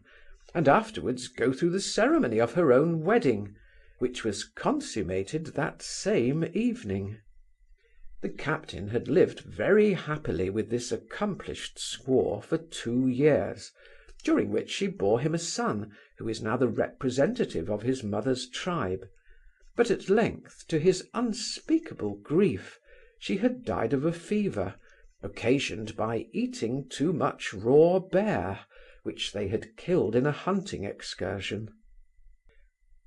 and afterwards go through the ceremony of her own wedding, which was consummated that same evening. The captain had lived very happily with this accomplished squaw for 2 years, during which she bore him a son, who is now the representative of his mother's tribe, but at length, to his unspeakable grief, she had died of a fever, occasioned by eating too much raw bear, which they had killed in a hunting excursion.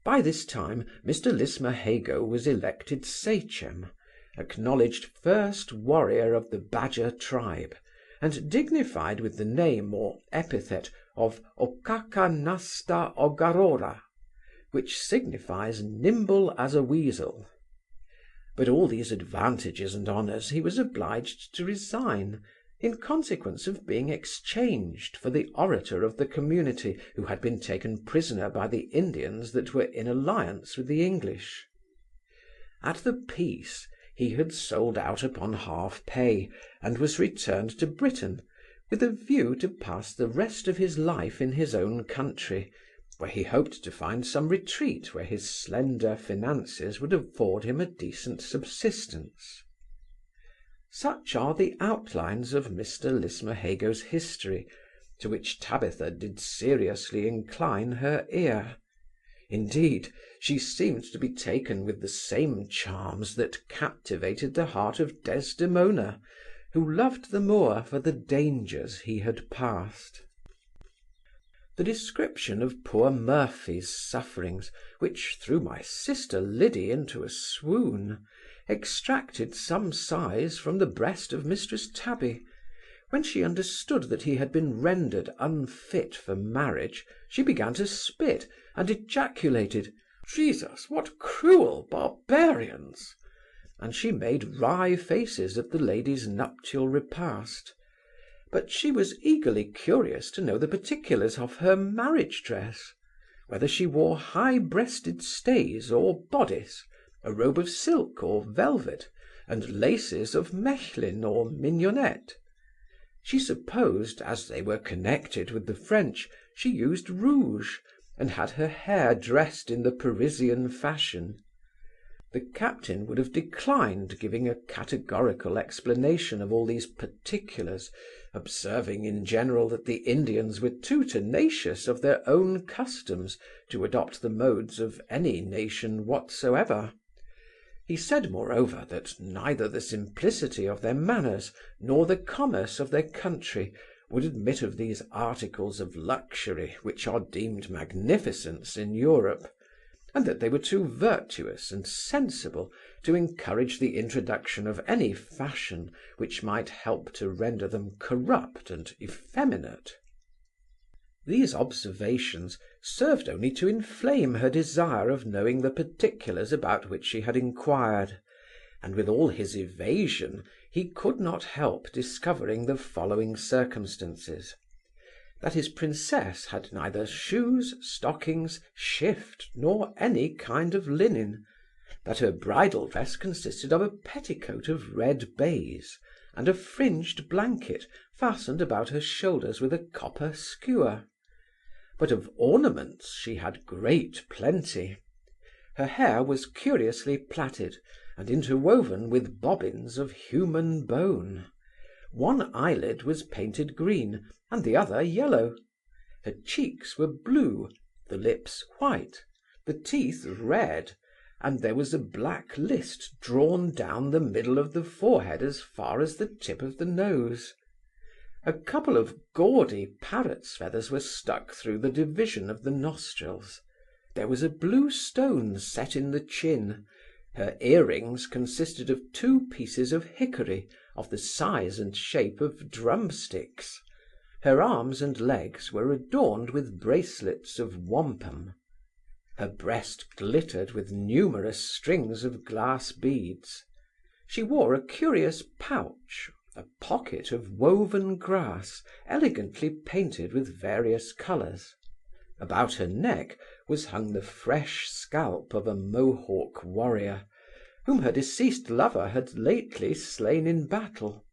By this time Mr. Lismahago was elected sachem, acknowledged first warrior of the Badger tribe, and dignified with the name or epithet of Okakanasta Ogarora, which signifies nimble as a weasel. But all these advantages and honours he was obliged to resign, in consequence of being exchanged for the orator of the community, who had been taken prisoner by the Indians that were in alliance with the English. At the peace he had sold out upon half pay, and was returned to Britain, with a view to pass the rest of his life in his own country, where he hoped to find some retreat where his slender finances would afford him a decent subsistence. Such are the outlines of Mr. Lismahago's history, to which Tabitha did seriously incline her ear. Indeed, she seemed to be taken with the same charms that captivated the heart of Desdemona, who loved the Moor for the dangers he had passed. The description of poor Murphy's sufferings, which threw my sister Liddy into a swoon, extracted some sighs from the breast of Mistress Tabby. When she understood that he had been rendered unfit for marriage, she began to spit, and ejaculated, "Jesus, what cruel barbarians!" and she made wry faces at the lady's nuptial repast. But she was eagerly curious to know the particulars of her marriage dress, whether she wore high-breasted stays or bodice, a robe of silk or velvet, and laces of Mechlin or mignonette. She supposed, as they were connected with the French, she used rouge, and had her hair dressed in the Parisian fashion. The captain would have declined giving a categorical explanation of all these particulars, observing in general that the Indians were too tenacious of their own customs to adopt the modes of any nation whatsoever. He said, moreover, that neither the simplicity of their manners nor the commerce of their country would admit of these articles of luxury which are deemed magnificence in Europe, and that they were too virtuous and sensible to encourage the introduction of any fashion which might help to render them corrupt and effeminate. These observations served only to inflame her desire of knowing the particulars about which she had inquired, and with all his evasion he could not help discovering the following circumstances: that his princess had neither shoes, stockings, shift, nor any kind of linen, that her bridal dress consisted of a petticoat of red baize, and a fringed blanket fastened about her shoulders with a copper skewer. But of ornaments she had great plenty. Her hair was curiously plaited, and interwoven with bobbins of human bone. One eyelid was painted green, and the other yellow. Her cheeks were blue, the lips white, the teeth red, and there was a black list drawn down the middle of the forehead as far as the tip of the nose. A couple of gaudy parrot's feathers were stuck through the division of the nostrils. There was a blue stone set in the chin. Her earrings consisted of 2 pieces of hickory of the size and shape of drumsticks. Her arms and legs were adorned with bracelets of wampum. Her breast glittered with numerous strings of glass beads. She wore a curious pouch, a pocket of woven grass, elegantly painted with various colours. About her neck was hung the fresh scalp of a Mohawk warrior, whom her deceased lover had lately slain in battle.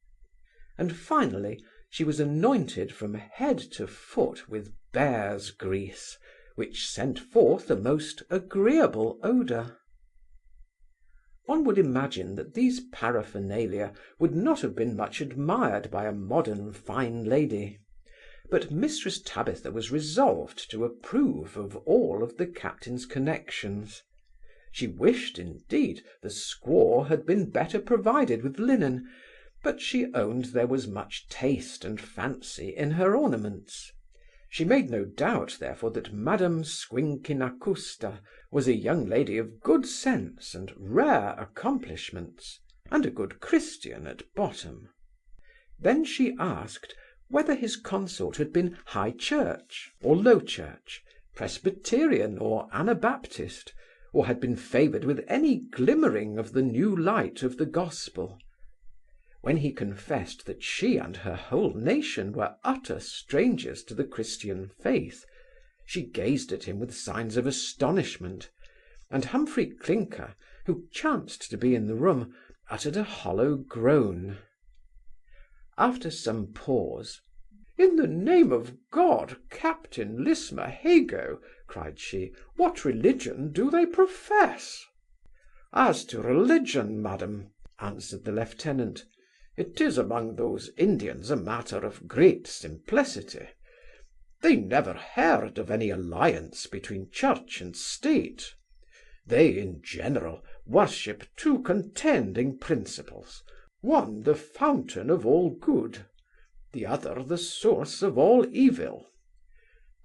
And finally she was anointed from head to foot with bear's grease, which sent forth a most agreeable odour. One would imagine that these paraphernalia would not have been much admired by a modern fine lady, but Mistress Tabitha was resolved to approve of all of the captain's connections. She wished, indeed, the squaw had been better provided with linen, but she owned there was much taste and fancy in her ornaments. She made no doubt, therefore, that Madame Squinkinacusta was a young lady of good sense and rare accomplishments, and a good Christian at bottom. Then she asked whether his consort had been High Church or Low Church, Presbyterian or Anabaptist, or had been favoured with any glimmering of the new light of the gospel. When he confessed that she and her whole nation were utter strangers to the Christian faith, she gazed at him with signs of astonishment, and Humphry Clinker, who chanced to be in the room, uttered a hollow groan. After some pause, "In the name of God, Captain Lismahago," cried she, "what religion do they profess?" "As to religion, madam," answered the lieutenant, "it is among those Indians a matter of great simplicity. They never heard of any alliance between church and state. They, in general, worship 2 contending principles, one the fountain of all good, the other the source of all evil.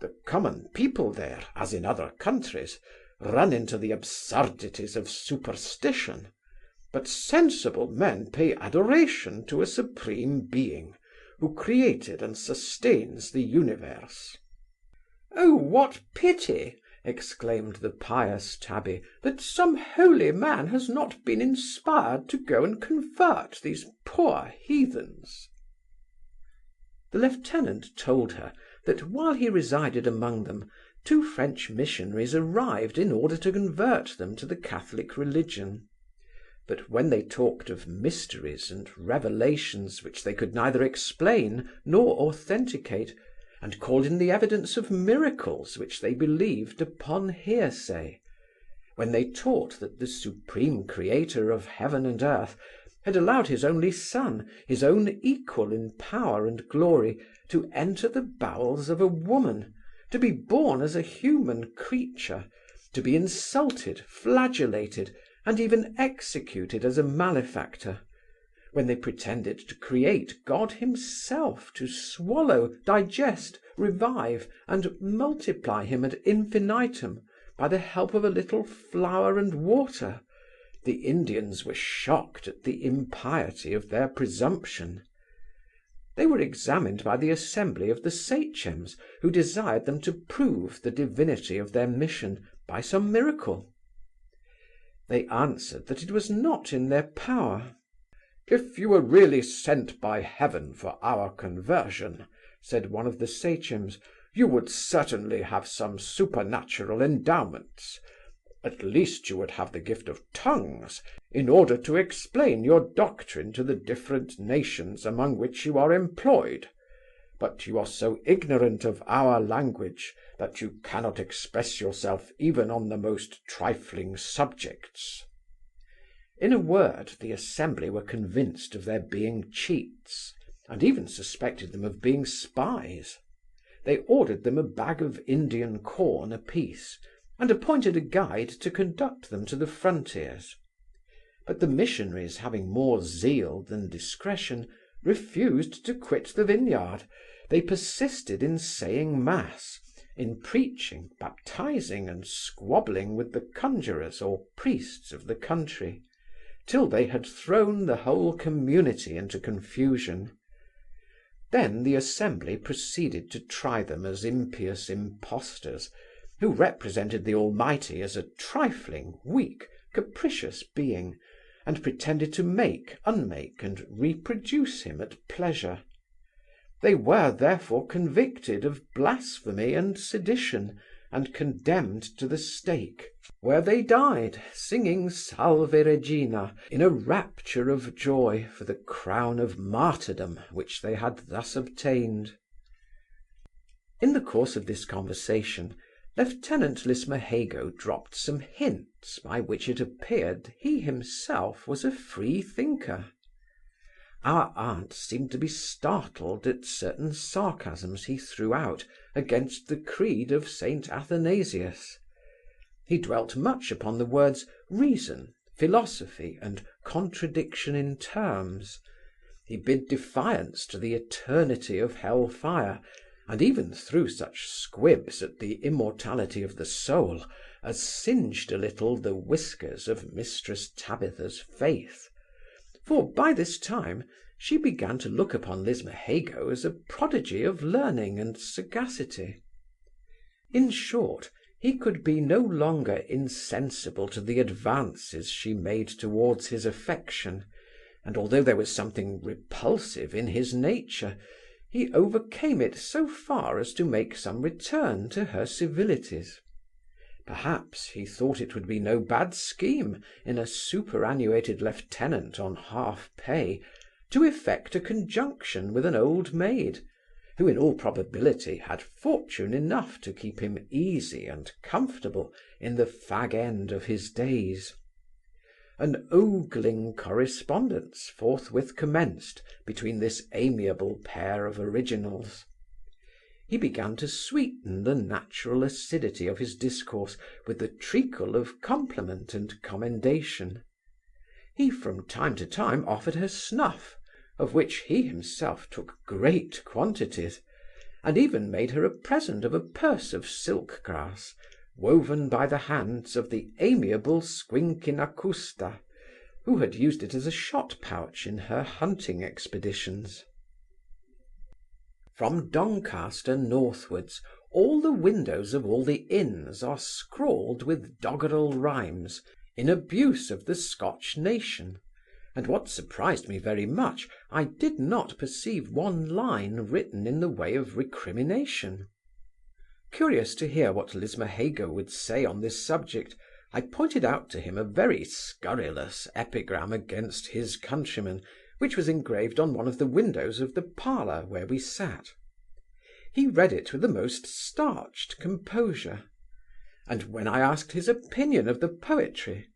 The common people there, as in other countries, run into the absurdities of superstition, but sensible men pay adoration to a supreme being, who created and sustains the universe." "Oh, what pity," exclaimed the pious Tabby, "that some holy man has not been inspired to go and convert these poor heathens!" The lieutenant told her that while he resided among them, 2 French missionaries arrived in order to convert them to the Catholic religion. But when they talked of mysteries and revelations which they could neither explain nor authenticate, and called in the evidence of miracles which they believed upon hearsay, when they taught that the supreme creator of heaven and earth had allowed his only son, his own equal in power and glory, to enter the bowels of a woman, to be born as a human creature, to be insulted, flagellated, and even executed as a malefactor, when they pretended to create God himself to swallow, digest, revive, and multiply him ad infinitum by the help of a little flour and water, the Indians were shocked at the impiety of their presumption. They were examined by the assembly of the sachems, who desired them to prove the divinity of their mission by some miracle. They answered that it was not in their power. "If you were really sent by heaven for our conversion," said one of the sachems, "you would certainly have some supernatural endowments. At least you would have the gift of tongues, in order to explain your doctrine to the different nations among which you are employed. But you are so ignorant of our language that you cannot express yourself even on the most trifling subjects." In a word, the assembly were convinced of their being cheats, and even suspected them of being spies. They ordered them a bag of Indian corn apiece, and appointed a guide to conduct them to the frontiers. But the missionaries, having more zeal than discretion, refused to quit the vineyard. They persisted in saying mass, in preaching, baptizing, and squabbling with the conjurers or priests of the country, till they had thrown the whole community into confusion. Then the assembly proceeded to try them as impious impostors, who represented the Almighty as a trifling, weak, capricious being, and pretended to make, unmake, and reproduce him at pleasure. They were therefore convicted of blasphemy and sedition, and condemned to the stake, where they died, singing Salve Regina, in a rapture of joy for the crown of martyrdom which they had thus obtained. In the course of this conversation, Lieutenant Lismahago dropped some hints by which it appeared he himself was a free thinker. Our aunt seemed to be startled at certain sarcasms he threw out against the creed of St. Athanasius. He dwelt much upon the words reason, philosophy, and contradiction in terms. He bid defiance to the eternity of hell fire, and even threw such squibs at the immortality of the soul as singed a little the whiskers of Mistress Tabitha's faith. For by this time she began to look upon Lismahago as a prodigy of learning and sagacity. In short, he could be no longer insensible to the advances she made towards his affection, and although there was something repulsive in his nature, he overcame it so far as to make some return to her civilities. Perhaps he thought it would be no bad scheme in a superannuated lieutenant on half pay to effect a conjunction with an old maid, who in all probability had fortune enough to keep him easy and comfortable in the fag end of his days. An ogling correspondence forthwith commenced between this amiable pair of originals. He began to sweeten the natural acidity of his discourse with the treacle of compliment and commendation. He from time to time offered her snuff, of which he himself took great quantities, and even made her a present of a purse of silk grass, woven by the hands of the amiable Squinkinacusta, who had used it as a shot pouch in her hunting expeditions. From Doncaster northwards, all the windows of all the inns are scrawled with doggerel rhymes in abuse of the Scotch nation, and what surprised me very much, I did not perceive one line written in the way of recrimination. Curious to hear what Lismahago would say on this subject, I pointed out to him a very scurrilous epigram against his countrymen, which was engraved on one of the windows of the parlour where we sat. He read it with the most starched composure, and when I asked his opinion of the poetry,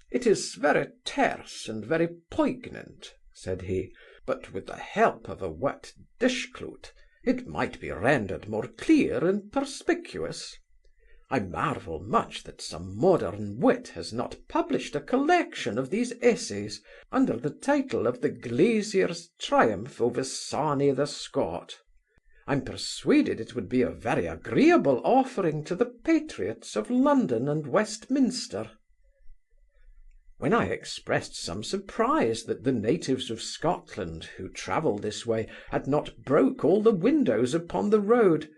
"It is very terse and very poignant," said he, "but with the help of a wet dishclout it might be rendered more clear and perspicuous. I marvel much that some modern wit has not published a collection of these essays under the title of the Glazier's Triumph over Sawney the Scot. I'm persuaded it would be a very agreeable offering to the patriots of London and Westminster." When I expressed some surprise that the natives of Scotland, who travel this way, had not broke all the windows upon the road,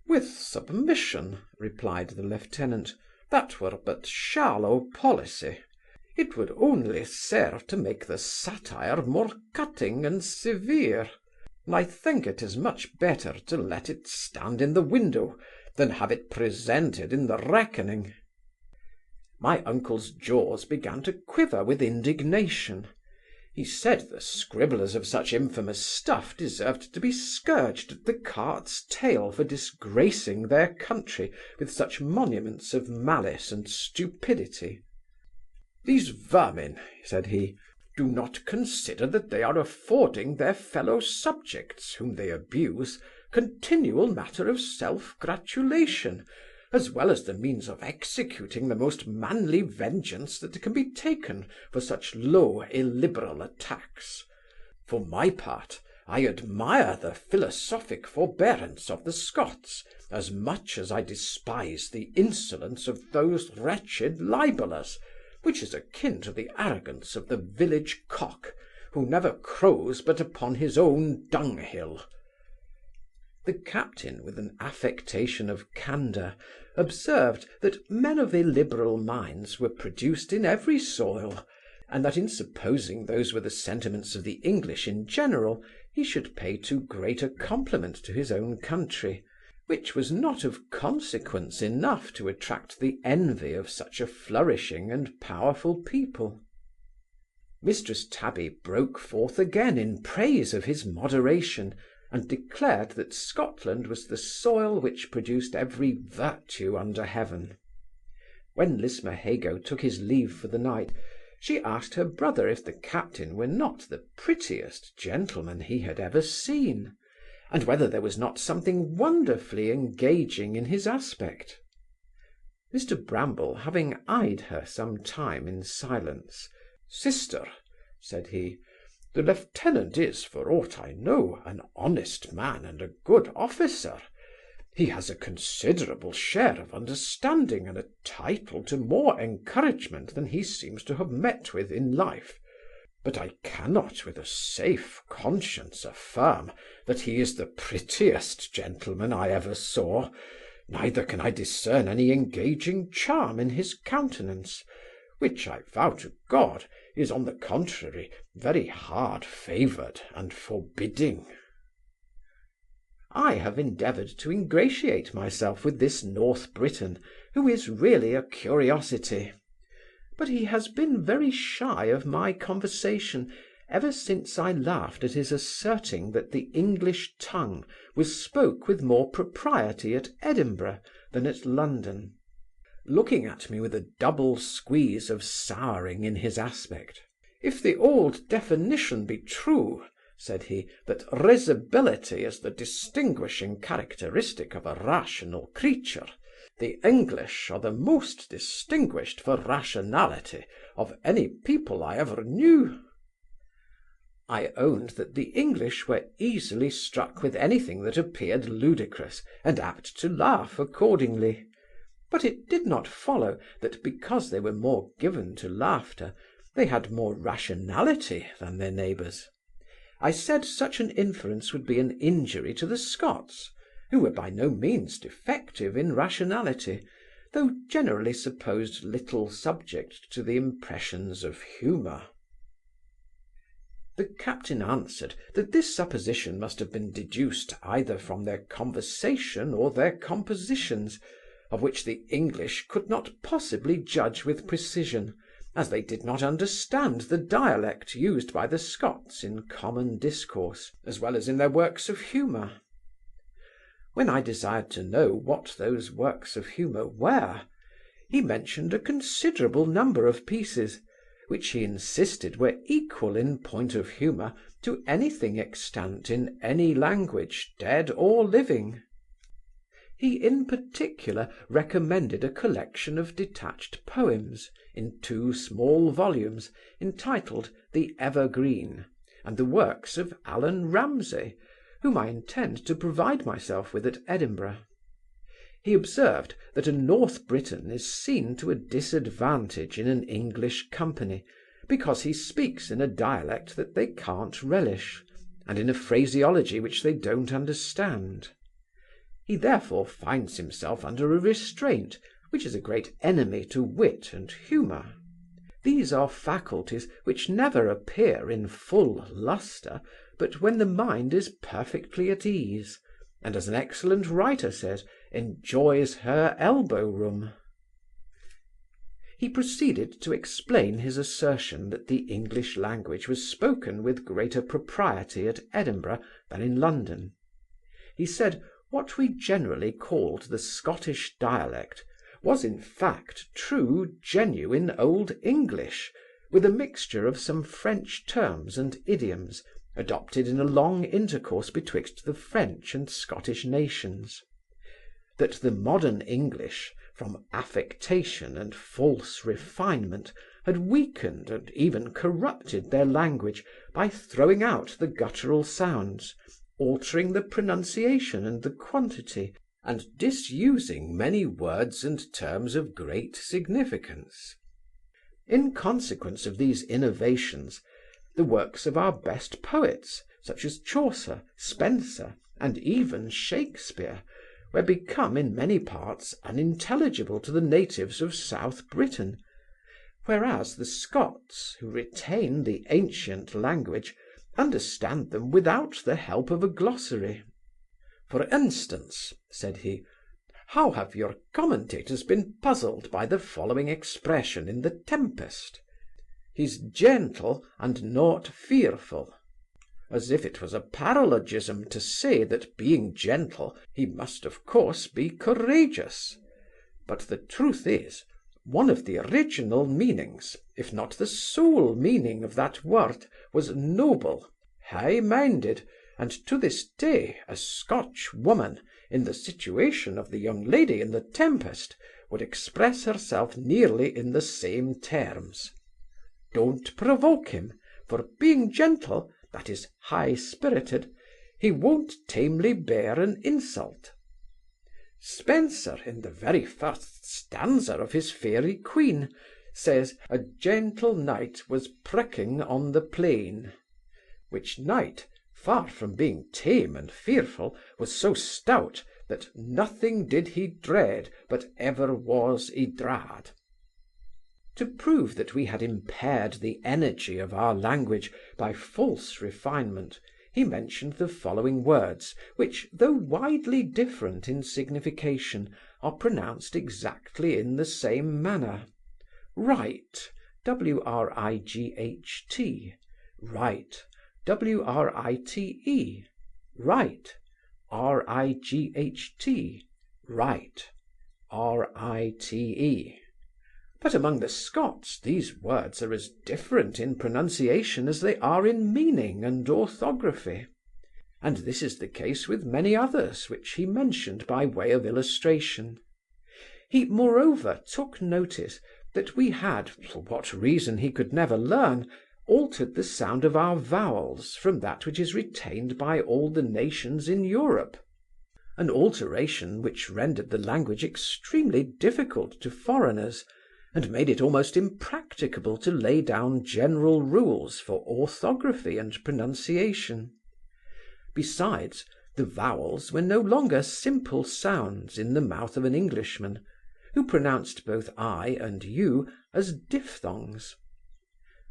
"With submission," replied the lieutenant, "that were but shallow policy. It would only serve to make the satire more cutting and severe. I think it is much better to let it stand in the window than have it presented in the reckoning." My uncle's jaws began to quiver with indignation. He said the scribblers of such infamous stuff deserved to be scourged at the cart's tail for disgracing their country with such monuments of malice and stupidity. "These vermin," said he, "do not consider that they are affording their fellow subjects, whom they abuse, continual matter of self-gratulation, as well as the means of executing the most manly vengeance that can be taken for such low illiberal attacks. For my part, I admire the philosophic forbearance of the Scots, as much as I despise the insolence of those wretched libellers, which is akin to the arrogance of the village cock, who never crows but upon his own dunghill." The captain, with an affectation of candour, observed that men of illiberal minds were produced in every soil, and that in supposing those were the sentiments of the English in general, he should pay too great a compliment to his own country, which was not of consequence enough to attract the envy of such a flourishing and powerful people. Mrs. Tabby broke forth again in praise of his moderation, and declared that Scotland was the soil which produced every virtue under heaven. When Lismahago took his leave for the night, she asked her brother if the captain were not the prettiest gentleman he had ever seen, and whether there was not something wonderfully engaging in his aspect. Mr. Bramble, having eyed her some time in silence, "Sister," said he, "the lieutenant is, for aught I know, an honest man and a good officer. He has a considerable share of understanding and a title to more encouragement than he seems to have met with in life; but I cannot with a safe conscience affirm that he is the prettiest gentleman I ever saw, neither can I discern any engaging charm in his countenance, which, I vow to God, is on the contrary very hard favoured and forbidding." I have endeavoured to ingratiate myself with this North Briton, who is really a curiosity; but he has been very shy of my conversation ever since I laughed at his asserting that the English tongue was spoke with more propriety at Edinburgh than at London, looking at me with a double squeeze of souring in his aspect. "If the old definition be true," said he, "that risibility is the distinguishing characteristic of a rational creature, the English are the most distinguished for rationality of any people I ever knew." I owned that the English were easily struck with anything that appeared ludicrous, and apt to laugh accordingly; but it did not follow that because they were more given to laughter, they had more rationality than their neighbours. I said such an inference would be an injury to the Scots, who were by no means defective in rationality, though generally supposed little subject to the impressions of humour. The captain answered, that this supposition must have been deduced either from their conversation or their compositions, of which the English could not possibly judge with precision, as they did not understand the dialect used by the Scots in common discourse, as well as in their works of humour. When I desired to know what those works of humour were, he mentioned a considerable number of pieces, which he insisted were equal in point of humour to anything extant in any language, dead or living. He in particular recommended a collection of detached poems, in 2 small volumes, entitled The Evergreen, and the works of Allan Ramsay, whom I intend to provide myself with at Edinburgh. He observed that a North Briton is seen to a disadvantage in an English company, because he speaks in a dialect that they can't relish, and in a phraseology which they don't understand. He therefore finds himself under a restraint, which is a great enemy to wit and humour. These are faculties which never appear in full lustre, but when the mind is perfectly at ease, and, as an excellent writer says, enjoys her elbow room. he proceeded to explain his assertion that the English language was spoken with greater propriety at Edinburgh than in London. He said what we generally called the Scottish dialect was in fact true, genuine Old English, with a mixture of some French terms and idioms, adopted in a long intercourse betwixt the French and Scottish nations; that the modern English, from affectation and false refinement, had weakened and even corrupted their language by throwing out the guttural sounds, altering the pronunciation and the quantity, and disusing many words and terms of great significance. In consequence of these innovations, the works of our best poets, such as Chaucer, Spenser, and even Shakespeare, were become in many parts unintelligible to the natives of South Britain, whereas the Scots, who retain the ancient language, understand them without the help of a glossary. "For instance," said he, "how have your commentators been puzzled by the following expression in The Tempest: 'He's gentle and not fearful,' as if it was a paralogism to say that being gentle he must of course be courageous. But the truth is, one of the original meanings, if not the sole meaning of that word, was noble, high-minded, and to this day a Scotch woman, in the situation of the young lady in The Tempest, would express herself nearly in the same terms. Don't provoke him, for being gentle, that is high-spirited, he won't tamely bear an insult." Spenser, in the very first stanza of his Faery Queen, says, "A gentle knight was pricking on the plain," which knight, far from being tame and fearful, was so stout that "nothing did he dread, but ever was y drad." To prove that we had impaired the energy of our language by false refinement, he mentioned the following words, which, though widely different in signification, are pronounced exactly in the same manner: "Wright, wright, right, write, right, right, right, rite." But among the Scots these words are as different in pronunciation as they are in meaning and orthography; and this is the case with many others which he mentioned by way of illustration. He moreover took notice that we had, for what reason he could never learn, altered the sound of our vowels from that which is retained by all the nations in Europe; an alteration which rendered the language extremely difficult to foreigners, and made it almost impracticable to lay down general rules for orthography and pronunciation. Besides, the vowels were no longer simple sounds in the mouth of an Englishman, who pronounced both I and U as diphthongs.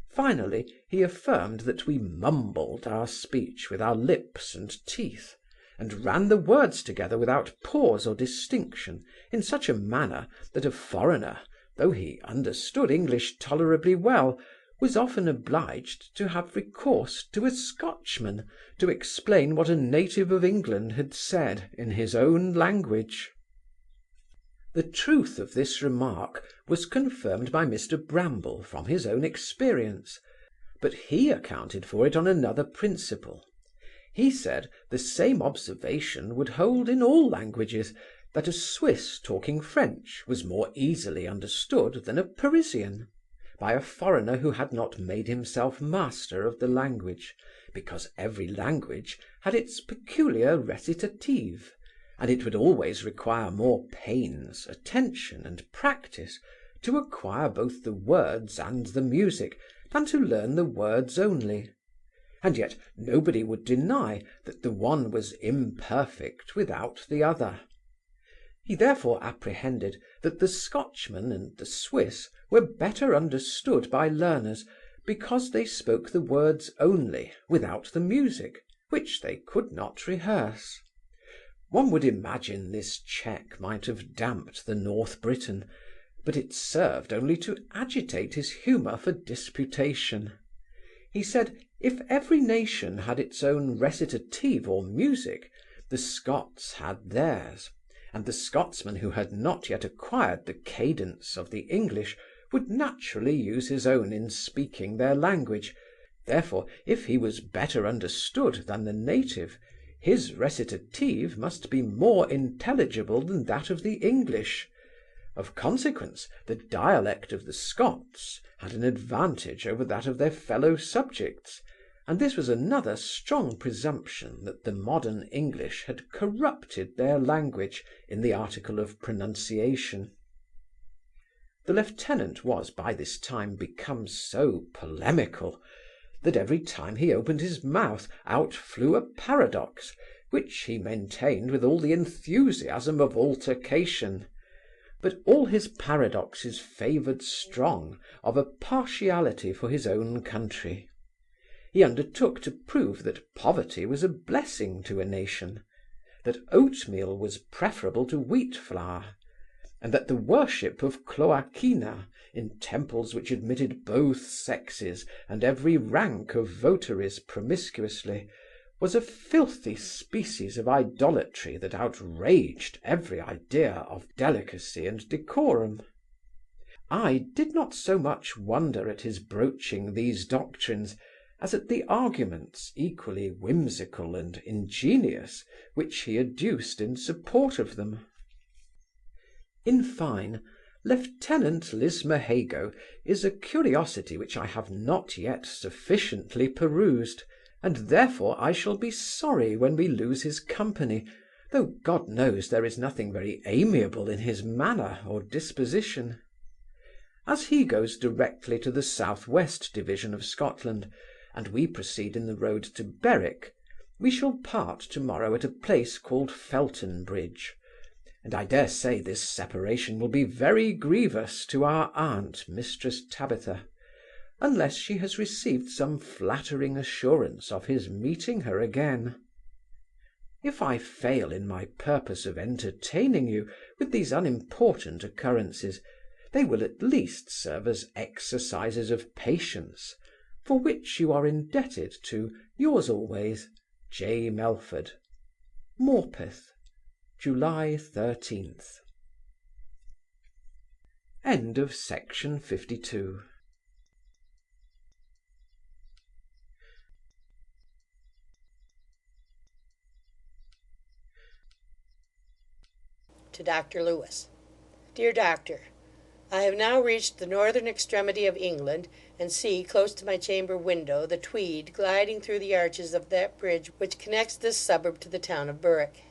Finally, he affirmed that we mumbled our speech with our lips and teeth, and ran the words together without pause or distinction, in such a manner that a foreigner, though he understood English tolerably well, was often obliged to have recourse to a Scotchman to explain what a native of England had said in his own language. The truth of this remark was confirmed by Mr. Bramble from his own experience, but he accounted for it on another principle. He said the same observation would hold in all languages, that a Swiss talking French was more easily understood than a Parisian, by a foreigner who had not made himself master of the language, because every language had its peculiar recitative, and it would always require more pains, attention, and practice to acquire both the words and the music than to learn the words only; and yet nobody would deny that the one was imperfect without the other. He therefore apprehended that the Scotchman and the Swiss were better understood by learners, because they spoke the words only, without the music, which they could not rehearse. One would imagine this check might have damped the North Briton, but it served only to agitate his humour for disputation. He said, if every nation had its own recitative or music, the Scots had theirs, and the Scotsman who had not yet acquired the cadence of the English would naturally use his own in speaking their language. Therefore, if he was better understood than the native, his recitative must be more intelligible than that of the English. Of consequence, the dialect of the Scots had an advantage over that of their fellow subjects, and this was another strong presumption that the modern English had corrupted their language in the article of pronunciation. The lieutenant was by this time become so polemical that every time he opened his mouth out flew a paradox, which he maintained with all the enthusiasm of altercation. But all his paradoxes favoured strong of a partiality for his own country. He undertook to prove that poverty was a blessing to a nation, that oatmeal was preferable to wheat flour, and that the worship of Cloacina, in temples which admitted both sexes and every rank of votaries promiscuously, was a filthy species of idolatry that outraged every idea of delicacy and decorum. I did not so much wonder at his broaching these doctrines as at the arguments, equally whimsical and ingenious, which he adduced in support of them. In fine, Lieutenant Lismahago is a curiosity which I have not yet sufficiently perused, and therefore I shall be sorry when we lose his company, though God knows there is nothing very amiable in his manner or disposition. As he goes directly to the south-west division of Scotland, and we proceed in the road to Berwick, we shall part tomorrow at a place called Felton Bridge, and I dare say this separation will be very grievous to our aunt, Mistress Tabitha, unless she has received some flattering assurance of his meeting her again. If I fail in my purpose of entertaining you with these unimportant occurrences, they will at least serve as exercises of patience, for which you are indebted to yours always, J. Melford. Morpeth, July 13th. End of section 52. To Dr. Lewis. Dear Doctor, I have now reached the northern extremity of England, and see, close to my chamber window, the Tweed gliding through the arches of that bridge which connects this suburb to the town of Berwick.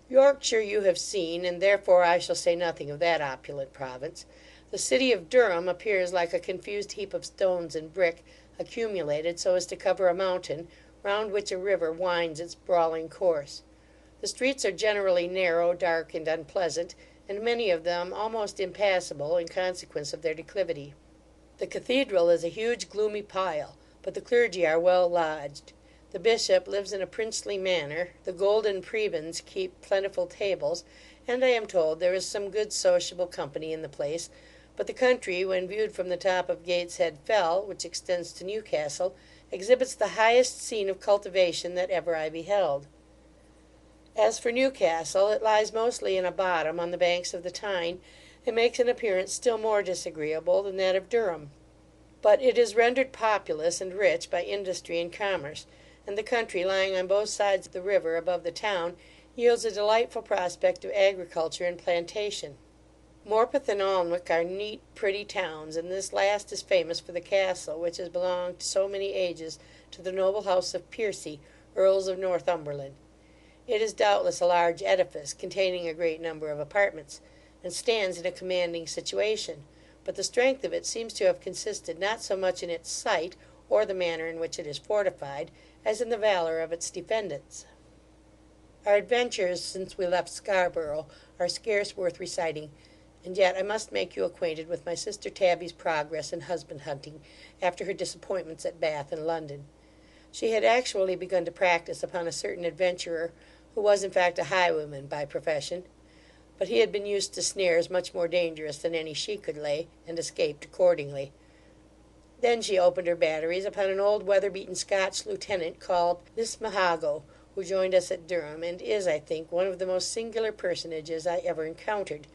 Yorkshire you have seen, and therefore I shall say nothing of that opulent province. The city of Durham appears like a confused heap of stones and brick, accumulated so as to cover a mountain, round which a river winds its brawling course. The streets are generally narrow, dark, and unpleasant, and many of them almost impassable in consequence of their declivity. The cathedral is a huge gloomy pile, but the clergy are well lodged. The bishop lives in a princely manner, the golden prebends keep plentiful tables, and I am told there is some good sociable company in the place, but the country, when viewed from the top of Gateshead Fell, which extends to Newcastle, exhibits the highest scene of cultivation that ever I beheld. As for Newcastle, it lies mostly in a bottom on the banks of the Tyne, and makes an appearance still more disagreeable than that of Durham. But it is rendered populous and rich by industry and commerce, and the country lying on both sides of the river above the town yields a delightful prospect of agriculture and plantation. Morpeth and Alnwick are neat, pretty towns, and this last is famous for the castle, which has belonged so many ages to the noble house of Piercy, Earls of Northumberland. It is doubtless a large edifice, containing a great number of apartments, and stands in a commanding situation, but the strength of it seems to have consisted not so much in its site, or the manner in which it is fortified, as in the valour of its defendants. Our adventures since we left Scarborough are scarce worth reciting, and yet I must make you acquainted with my sister Tabby's progress in husband hunting, after her disappointments at Bath and London. She had actually begun to practice upon a certain adventurer, who was in fact a highwayman by profession. but he had been used to snares much more dangerous than any she could lay, and escaped accordingly. Then she opened her batteries upon an old weather-beaten Scotch lieutenant called Lismahago, who joined us at Durham, and is, I think, one of the most singular personages I ever encountered.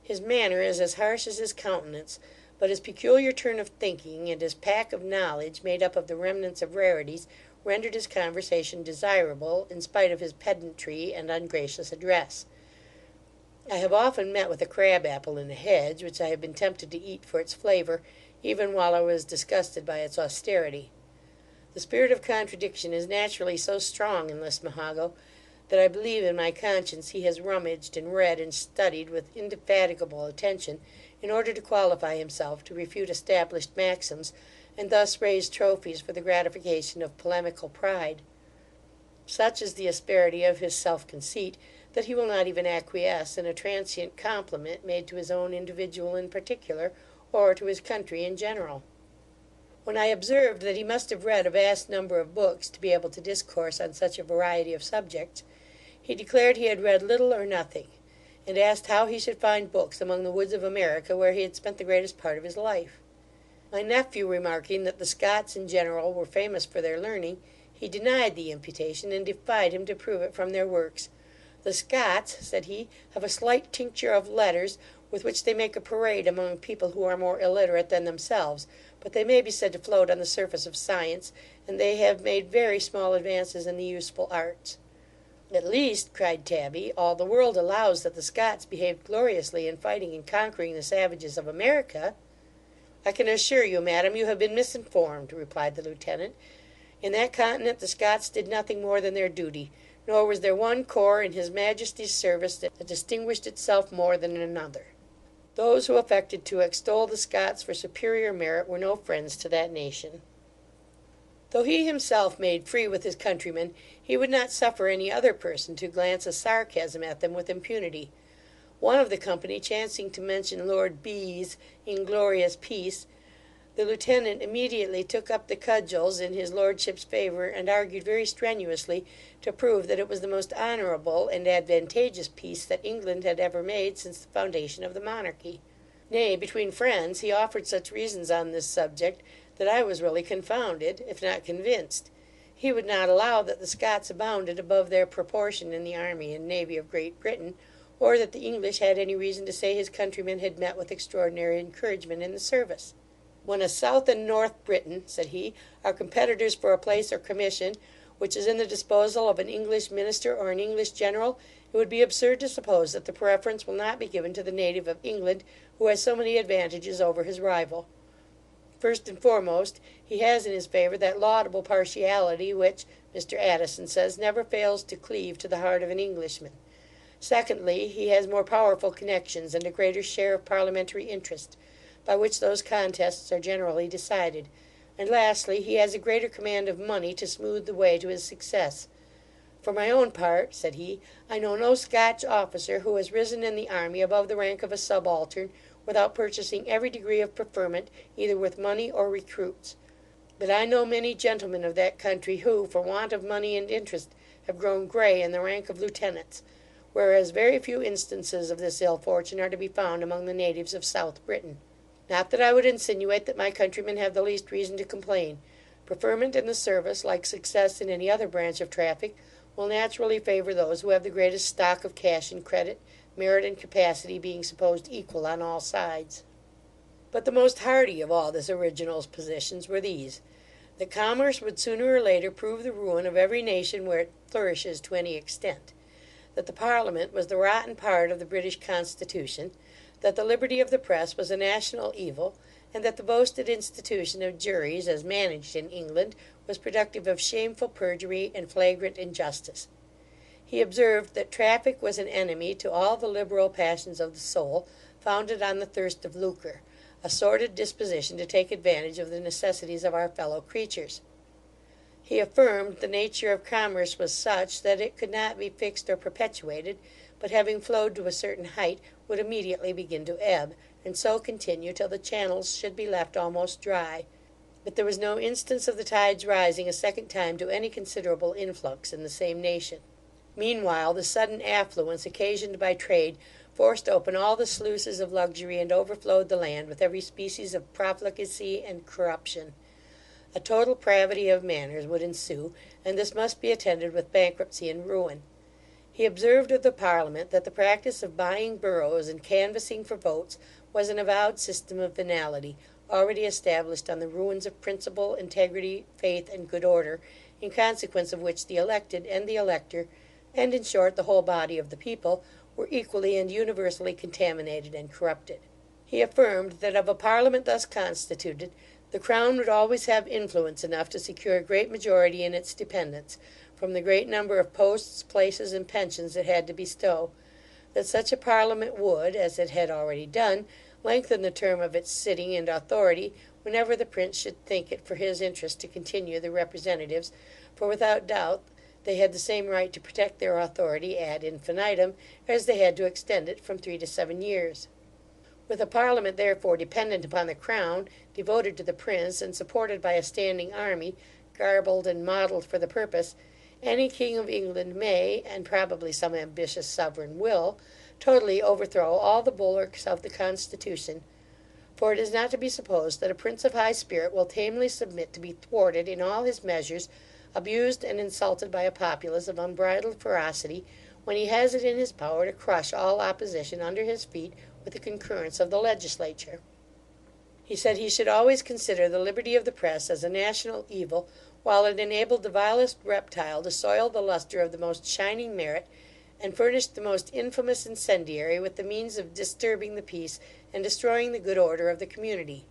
His manner is as harsh as his countenance, but his peculiar turn of thinking, and his pack of knowledge, made up of the remnants of rarities, rendered his conversation desirable, in spite of his pedantry and ungracious address. I have often met with a crab-apple in a hedge, which I have been tempted to eat for its flavour, even while I was disgusted by its austerity. The spirit of contradiction is naturally so strong in Lismahago, that I believe in my conscience he has rummaged and read and studied with indefatigable attention, in order to qualify himself to refute established maxims, and thus raise trophies for the gratification of polemical pride. Such is the asperity of his self-conceit, that he will not even acquiesce in a transient compliment made to his own individual in particular, or to his country in general. When I observed that he must have read a vast number of books to be able to discourse on such a variety of subjects, he declared he had read little or nothing, and asked how he should find books among the woods of America, where he had spent the greatest part of his life. My nephew remarking that the Scots in general were famous for their learning, he denied the imputation, and defied him to prove it from their works. The Scots, said he, have a slight tincture of letters, with which they make a parade among people who are more illiterate than themselves, but they may be said to float on the surface of science, and they have made very small advances in the useful arts. At least, cried Tabby, all the world allows that the Scots behaved gloriously in fighting and conquering the savages of America. I can assure you, madam, you have been misinformed, replied the lieutenant. In that continent the Scots did nothing more than their duty, nor was there one corps in his Majesty's service that distinguished itself more than another. Those who affected to extol the Scots for superior merit were no friends to that nation. Though he himself made free with his countrymen, he would not suffer any other person to glance a sarcasm at them with impunity. One of the company chancing to mention Lord B.'s inglorious peace, the lieutenant immediately took up the cudgels in his lordship's favour, and argued very strenuously to prove that it was the most honourable and advantageous peace that England had ever made since the foundation of the monarchy. Nay, between friends, he offered such reasons on this subject, that I was really confounded, if not convinced. He would not allow that the Scots abounded above their proportion in the army and navy of Great Britain, or that the English had any reason to say his countrymen had met with extraordinary encouragement in the service. When a South and North Britain, said he, are competitors for a place or commission, which is in the disposal of an English minister or an English general, it would be absurd to suppose that the preference will not be given to the native of England, who has so many advantages over his rival. First and foremost, he has in his favour that laudable partiality which, Mr. Addison says, never fails to cleave to the heart of an Englishman. Secondly, he has more powerful connections and a greater share of parliamentary interest, by which those contests are generally decided. And lastly, he has a greater command of money to smooth the way to his success. For my own part, said he, I know no Scotch officer who has risen in the army above the rank of a subaltern, without purchasing every degree of preferment, either with money or recruits. But I know many gentlemen of that country who, for want of money and interest, have grown grey in the rank of lieutenants, whereas very few instances of this ill fortune are to be found among the natives of South Britain. Not that I would insinuate that my countrymen have the least reason to complain. Preferment in the service, like success in any other branch of traffic, will naturally favour those who have the greatest stock of cash and credit, merit and capacity being supposed equal on all sides. But the most hardy of all this original's positions were these: that commerce would sooner or later prove the ruin of every nation where it flourishes to any extent; that the Parliament was the rotten part of the British Constitution; that the liberty of the press was a national evil; and that the boasted institution of juries, as managed in England, was productive of shameful perjury and flagrant injustice. He observed that traffic was an enemy to all the liberal passions of the soul, founded on the thirst of lucre, a sordid disposition to take advantage of the necessities of our fellow creatures. He affirmed the nature of commerce was such, that it could not be fixed or perpetuated, but having flowed to a certain height, would immediately begin to ebb, and so continue till the channels should be left almost dry. But there was no instance of the tide's rising a second time to any considerable influx in the same nation. Meanwhile, the sudden affluence occasioned by trade forced open all the sluices of luxury, and overflowed the land with every species of profligacy and corruption. A total pravity of manners would ensue, and this must be attended with bankruptcy and ruin. He observed of the Parliament, that the practice of buying boroughs and canvassing for votes was an avowed system of venality, already established on the ruins of principle, integrity, faith, and good order, in consequence of which the elected and the elector, and in short the whole body of the people, were equally and universally contaminated and corrupted. He affirmed, that of a Parliament thus constituted, the Crown would always have influence enough to secure a great majority in its dependence, from the great number of posts, places, and pensions it had to bestow; that such a Parliament would, as it had already done, lengthen the term of its sitting and authority, whenever the Prince should think it for his interest to continue the representatives, for without doubt they had the same right to protect their authority ad infinitum, as they had to extend it from 3 to 7 years. With a Parliament therefore dependent upon the Crown, devoted to the Prince, and supported by a standing army, garbled and modelled for the purpose, any King of England may, and probably some ambitious sovereign will, totally overthrow all the bulwarks of the constitution; for it is not to be supposed that a prince of high spirit will tamely submit to be thwarted in all his measures, abused and insulted by a populace of unbridled ferocity, when he has it in his power to crush all opposition under his feet with the concurrence of the legislature. He said he should always consider the liberty of the press as a national evil, while it enabled the vilest reptile to soil the lustre of the most shining merit, and furnished the most infamous incendiary with the means of disturbing the peace and destroying the good order of the community.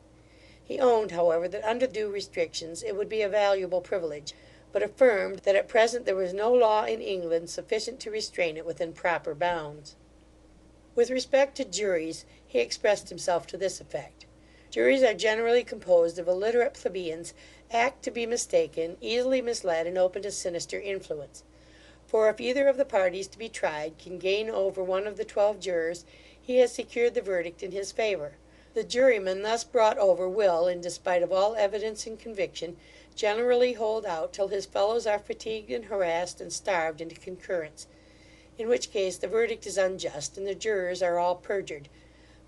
He owned, however, that under due restrictions it would be a valuable privilege, but affirmed that at present there was no law in England sufficient to restrain it within proper bounds. With respect to juries, he expressed himself to this effect: juries are generally composed of illiterate plebeians, apt to be mistaken, easily misled, and open to sinister influence; for if either of the parties to be tried can gain over one of the 12 jurors, he has secured the verdict in his favour. The juryman thus brought over will, in despite of all evidence and conviction, generally hold out till his fellows are fatigued and harassed and starved into concurrence; in which case the verdict is unjust, and the jurors are all perjured.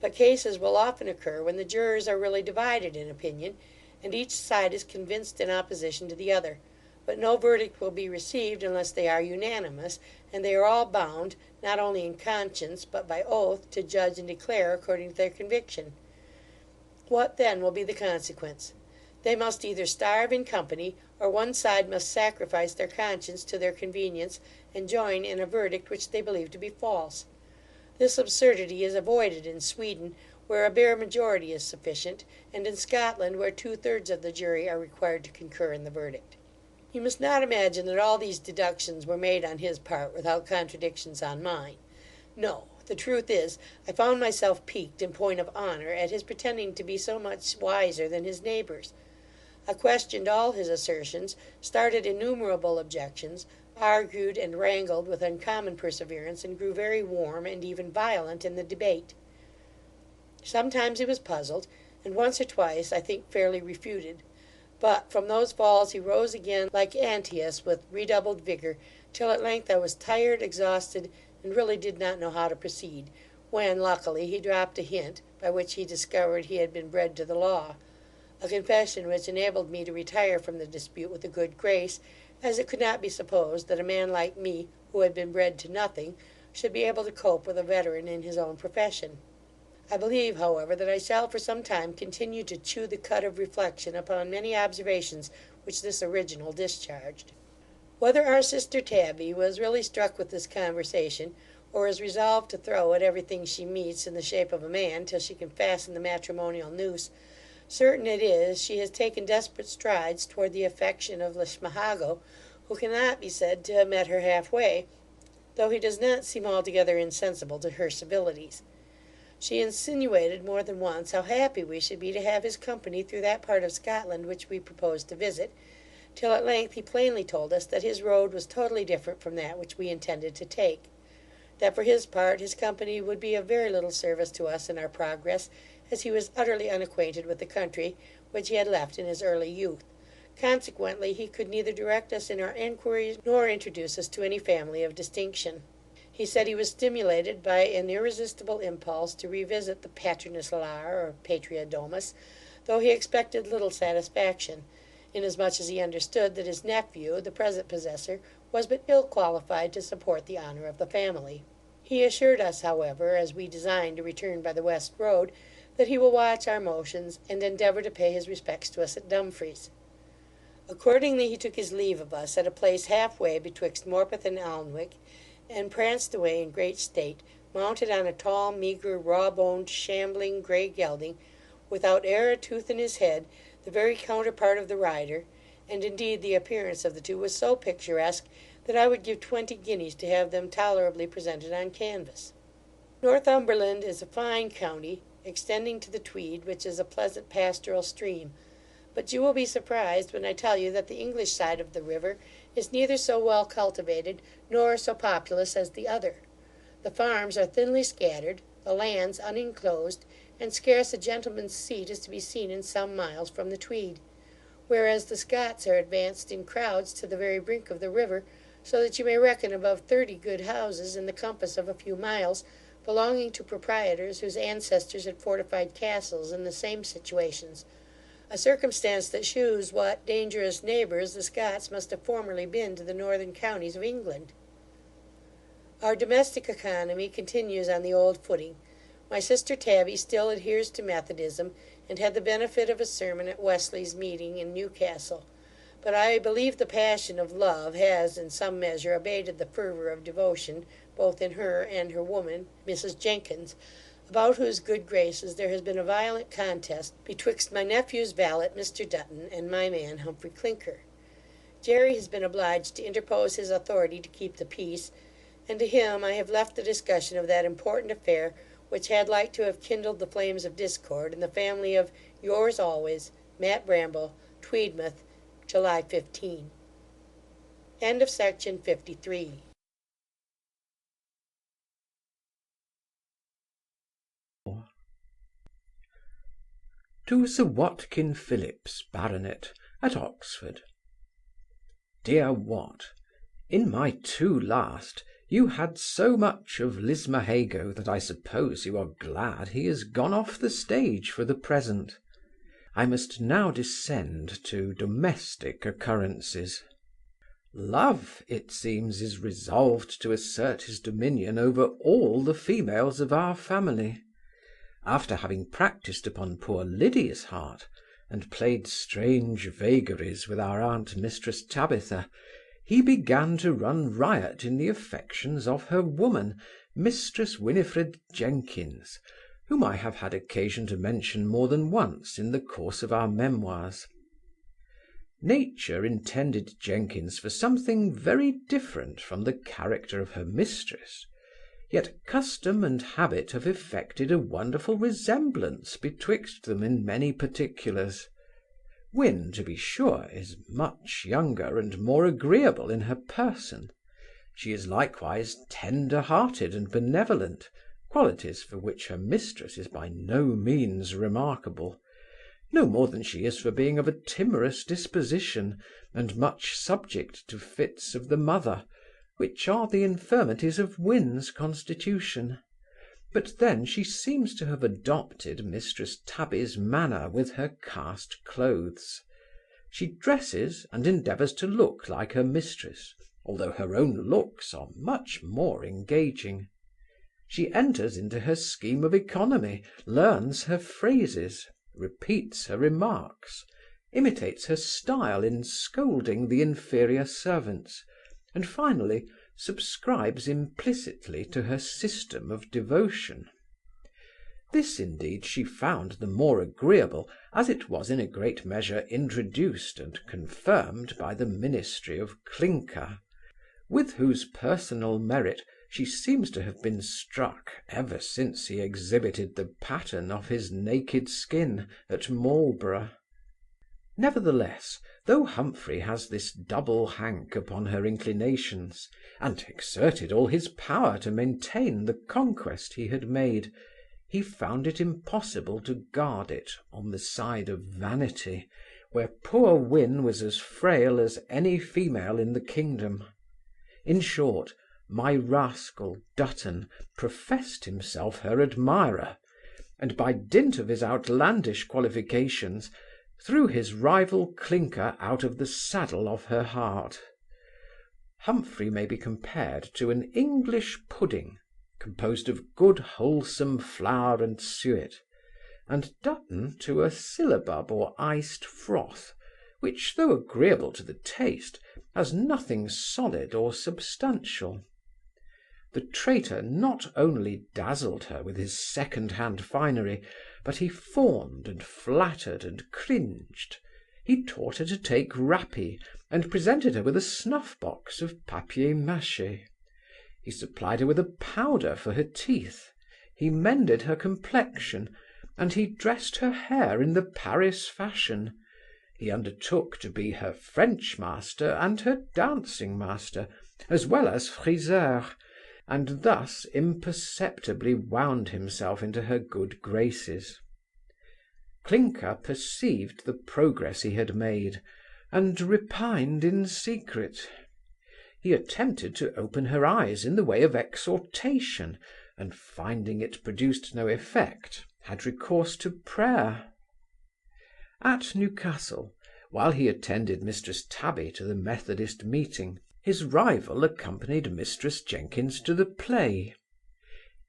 But cases will often occur when the jurors are really divided in opinion, and each side is convinced in opposition to the other; but no verdict will be received unless they are unanimous, and they are all bound, not only in conscience, but by oath, to judge and declare according to their conviction. What then will be the consequence? They must either starve in company, or one side must sacrifice their conscience to their convenience, and join in a verdict which they believe to be false. This absurdity is avoided in Sweden, where a bare majority is sufficient, and in Scotland, where 2/3 of the jury are required to concur in the verdict. You must not imagine that all these deductions were made on his part without contradictions on mine. No, the truth is, I found myself piqued, in point of honour, at his pretending to be so much wiser than his neighbours. I questioned all his assertions, started innumerable objections, argued and wrangled with uncommon perseverance, and grew very warm and even violent in the debate. Sometimes he was puzzled, and once or twice, I think, fairly refuted; but from those falls he rose again like Antaeus with redoubled vigour, till at length I was tired, exhausted, and really did not know how to proceed, when, luckily, he dropped a hint, by which he discovered he had been bred to the law; a confession which enabled me to retire from the dispute with a good grace, as it could not be supposed that a man like me, who had been bred to nothing, should be able to cope with a veteran in his own profession. I believe, however, that I shall for some time continue to chew the cud of reflection upon many observations which this original discharged. Whether our sister Tabby was really struck with this conversation, or is resolved to throw at every thing she meets in the shape of a man, till she can fasten the matrimonial noose, certain it is, she has taken desperate strides toward the affection of Lismahago, who cannot be said to have met her half way, though he does not seem altogether insensible to her civilities. She insinuated more than once how happy we should be to have his company through that part of Scotland which we proposed to visit, till at length he plainly told us that his road was totally different from that which we intended to take; that for his part his company would be of very little service to us in our progress, as he was utterly unacquainted with the country, which he had left in his early youth; consequently he could neither direct us in our enquiries, nor introduce us to any family of distinction. He said he was stimulated by an irresistible impulse to revisit the paternus lar, or patria domus, though he expected little satisfaction, inasmuch as he understood that his nephew, the present possessor, was but ill qualified to support the honour of the family. He assured us, however, as we designed to return by the west road, that he will watch our motions, and endeavour to pay his respects to us at Dumfries. Accordingly he took his leave of us at a place half way betwixt Morpeth and Alnwick, and pranced away in great state, mounted on a tall, meagre, raw-boned, shambling, grey gelding, without e'er a tooth in his head, the very counterpart of the rider, and indeed the appearance of the two was so picturesque, that I would give 20 guineas to have them tolerably presented on canvas. Northumberland is a fine county, extending to the Tweed, which is a pleasant pastoral stream, but you will be surprised when I tell you that the English side of the river is neither so well cultivated nor so populous as the other. The farms are thinly scattered, the lands unenclosed, and scarce a gentleman's seat is to be seen in some miles from the Tweed, whereas the Scots are advanced in crowds to the very brink of the river, so that you may reckon above 30 good houses in the compass of a few miles, belonging to proprietors whose ancestors had fortified castles in the same situations, a circumstance that shews what dangerous neighbours the Scots must have formerly been to the northern counties of England. Our domestic economy continues on the old footing. My sister Tabby still adheres to Methodism, and had the benefit of a sermon at Wesley's meeting in Newcastle; but I believe the passion of love has in some measure abated the fervour of devotion, both in her and her woman, Mrs Jenkins, about whose good graces there has been a violent contest betwixt my nephew's valet, Mr Dutton, and my man, Humphry Clinker. Jerry has been obliged to interpose his authority to keep the peace, and to him I have left the discussion of that important affair, which had like to have kindled the flames of discord in the family of yours always, Matt Bramble, Tweedmouth, July 15. End of section 53. To Sir Watkin Phillips, Baronet, at Oxford. Dear Wat, in my two last, you had so much of Lismahago that I suppose you are glad he is gone off the stage for the present. I must now descend to domestic occurrences. Love, it seems, is resolved to assert his dominion over all the females of our family. After having practised upon poor Liddy's heart, and played strange vagaries with our aunt Mistress Tabitha, he began to run riot in the affections of her woman, Mistress Winifred Jenkins, whom I have had occasion to mention more than once in the course of our memoirs. Nature intended Jenkins for something very different from the character of her mistress, yet custom and habit have effected a wonderful resemblance betwixt them in many particulars. Win, to be sure, is much younger and more agreeable in her person. She is likewise tender-hearted and benevolent, qualities for which her mistress is by no means remarkable, no more than she is for being of a timorous disposition, and much subject to fits of the mother, which are the infirmities of Win's constitution. But then she seems to have adopted Mistress Tabby's manner with her cast clothes. She dresses and endeavours to look like her mistress, although her own looks are much more engaging. She enters into her scheme of economy, learns her phrases, repeats her remarks, imitates her style in scolding the inferior servants, and finally subscribes implicitly to her system of devotion. This indeed she found the more agreeable, as it was in a great measure introduced and confirmed by the ministry of Clinker, with whose personal merit she seems to have been struck ever since he exhibited the pattern of his naked skin at Marlborough. Nevertheless, though Humphry has this double hank upon her inclinations, and exerted all his power to maintain the conquest he had made, he found it impossible to guard it on the side of vanity, where poor Win was as frail as any female in the kingdom. In short, my rascal Dutton professed himself her admirer, and by dint of his outlandish qualifications threw his rival Clinker out of the saddle of her heart. Humphry may be compared to an English pudding, composed of good wholesome flour and suet, and Dutton to a syllabub or iced froth, which, though agreeable to the taste, has nothing solid or substantial. The traitor not only dazzled her with his second-hand finery, but he fawned and flattered and cringed. He taught her to take rappee, and presented her with a snuff-box of papier-mâché. He supplied her with a powder for her teeth. He mended her complexion, and he dressed her hair in the Paris fashion. He undertook to be her French master and her dancing master, as well as friseur, and thus imperceptibly wound himself into her good graces. Clinker perceived the progress he had made, and repined in secret. He attempted to open her eyes in the way of exhortation, and finding it produced no effect, had recourse to prayer. At Newcastle, while he attended Mistress Tabby to the Methodist meeting, his rival accompanied Mistress Jenkins to the play.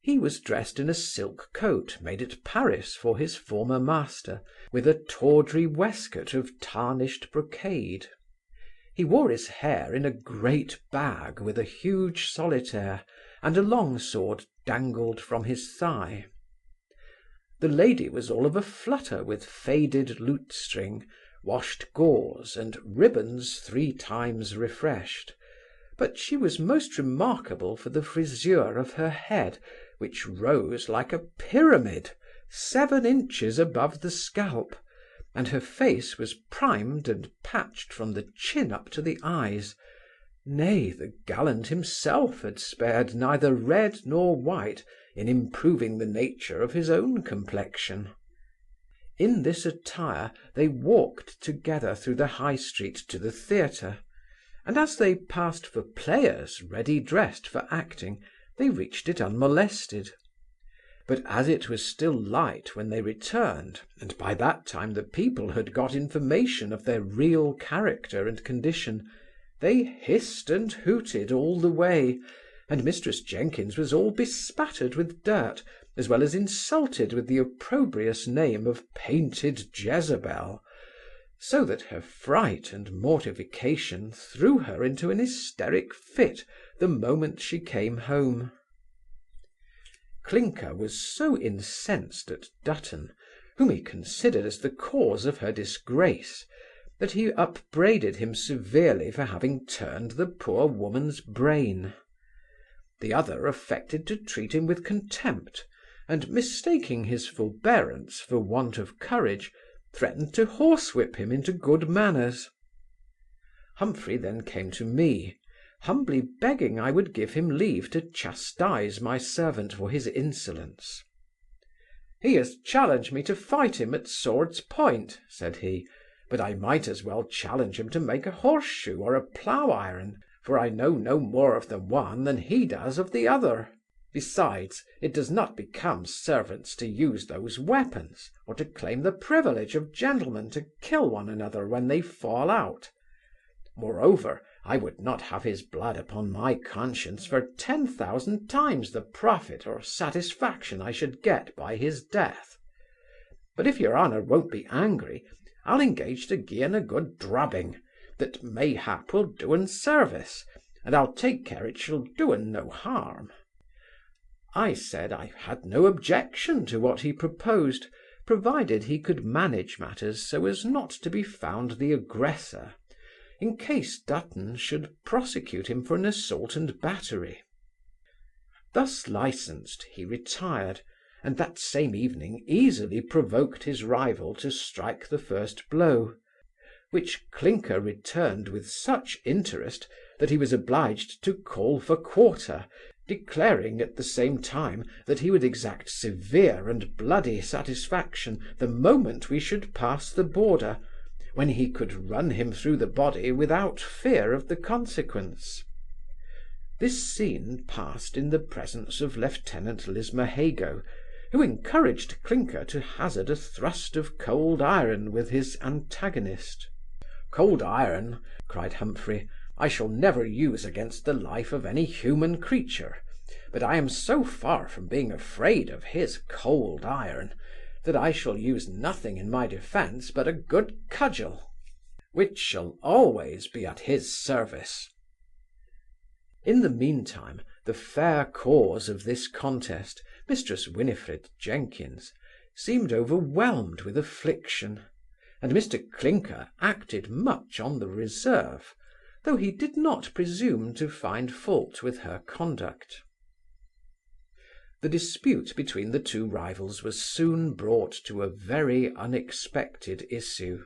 He was dressed in a silk coat made at Paris for his former master, with a tawdry waistcoat of tarnished brocade. He wore his hair in a great bag with a huge solitaire, and a long sword dangled from his thigh. The lady was all of a flutter with faded lute-string, washed gauze, and ribbons 3 times refreshed, but she was most remarkable for the frisure of her head, which rose like a pyramid 7 inches above the scalp, and her face was primed and patched from the chin up to the eyes. Nay, the gallant himself had spared neither red nor white in improving the nature of his own complexion. In this attire they walked together through the High Street to the theatre, and as they passed for players ready dressed for acting, they reached it unmolested. But as it was still light when they returned, and by that time the people had got information of their real character and condition, they hissed and hooted all the way, and Mistress Jenkins was all bespattered with dirt, as well as insulted with the opprobrious name of painted Jezebel, so that her fright and mortification threw her into an hysteric fit the moment she came home. Clinker was so incensed at Dutton, whom he considered as the cause of her disgrace, that he upbraided him severely for having turned the poor woman's brain. The other affected to treat him with contempt, and, mistaking his forbearance for want of courage, threatened to horsewhip him into good manners. Humphry then came to me, humbly begging I would give him leave to chastise my servant for his insolence. "He has challenged me to fight him at sword's point," said he, "but I might as well challenge him to make a horseshoe or a plough-iron, for I know no more of the one than he does of the other. Besides, it does not become servants to use those weapons, or to claim the privilege of gentlemen to kill one another when they fall out. Moreover, I would not have his blood upon my conscience for 10,000 times the profit or satisfaction I should get by his death. But if your honour won't be angry, I'll engage to gie a good drubbing, that mayhap will do un service, and I'll take care it shall do un no harm." I said I had no objection to what he proposed, provided he could manage matters so as not to be found the aggressor, in case Dutton should prosecute him for an assault and battery. Thus licensed, he retired, and that same evening easily provoked his rival to strike the first blow, which Clinker returned with such interest that he was obliged to call for quarter, declaring at the same time that he would exact severe and bloody satisfaction the moment we should pass the border, when he could run him through the body without fear of the consequence. This scene passed in the presence of Lieutenant Lismahago, who encouraged Clinker to hazard a thrust of cold iron with his antagonist. "Cold iron," cried Humphry, "I shall never use against the life of any human creature; but I am so far from being afraid of his cold iron, that I shall use nothing in my defence but a good cudgel, which shall always be at his service." In the meantime, the fair cause of this contest, Mrs. Winifred Jenkins, seemed overwhelmed with affliction, and Mr. Clinker acted much on the reserve, though he did not presume to find fault with her conduct. The dispute between the two rivals was soon brought to a very unexpected issue.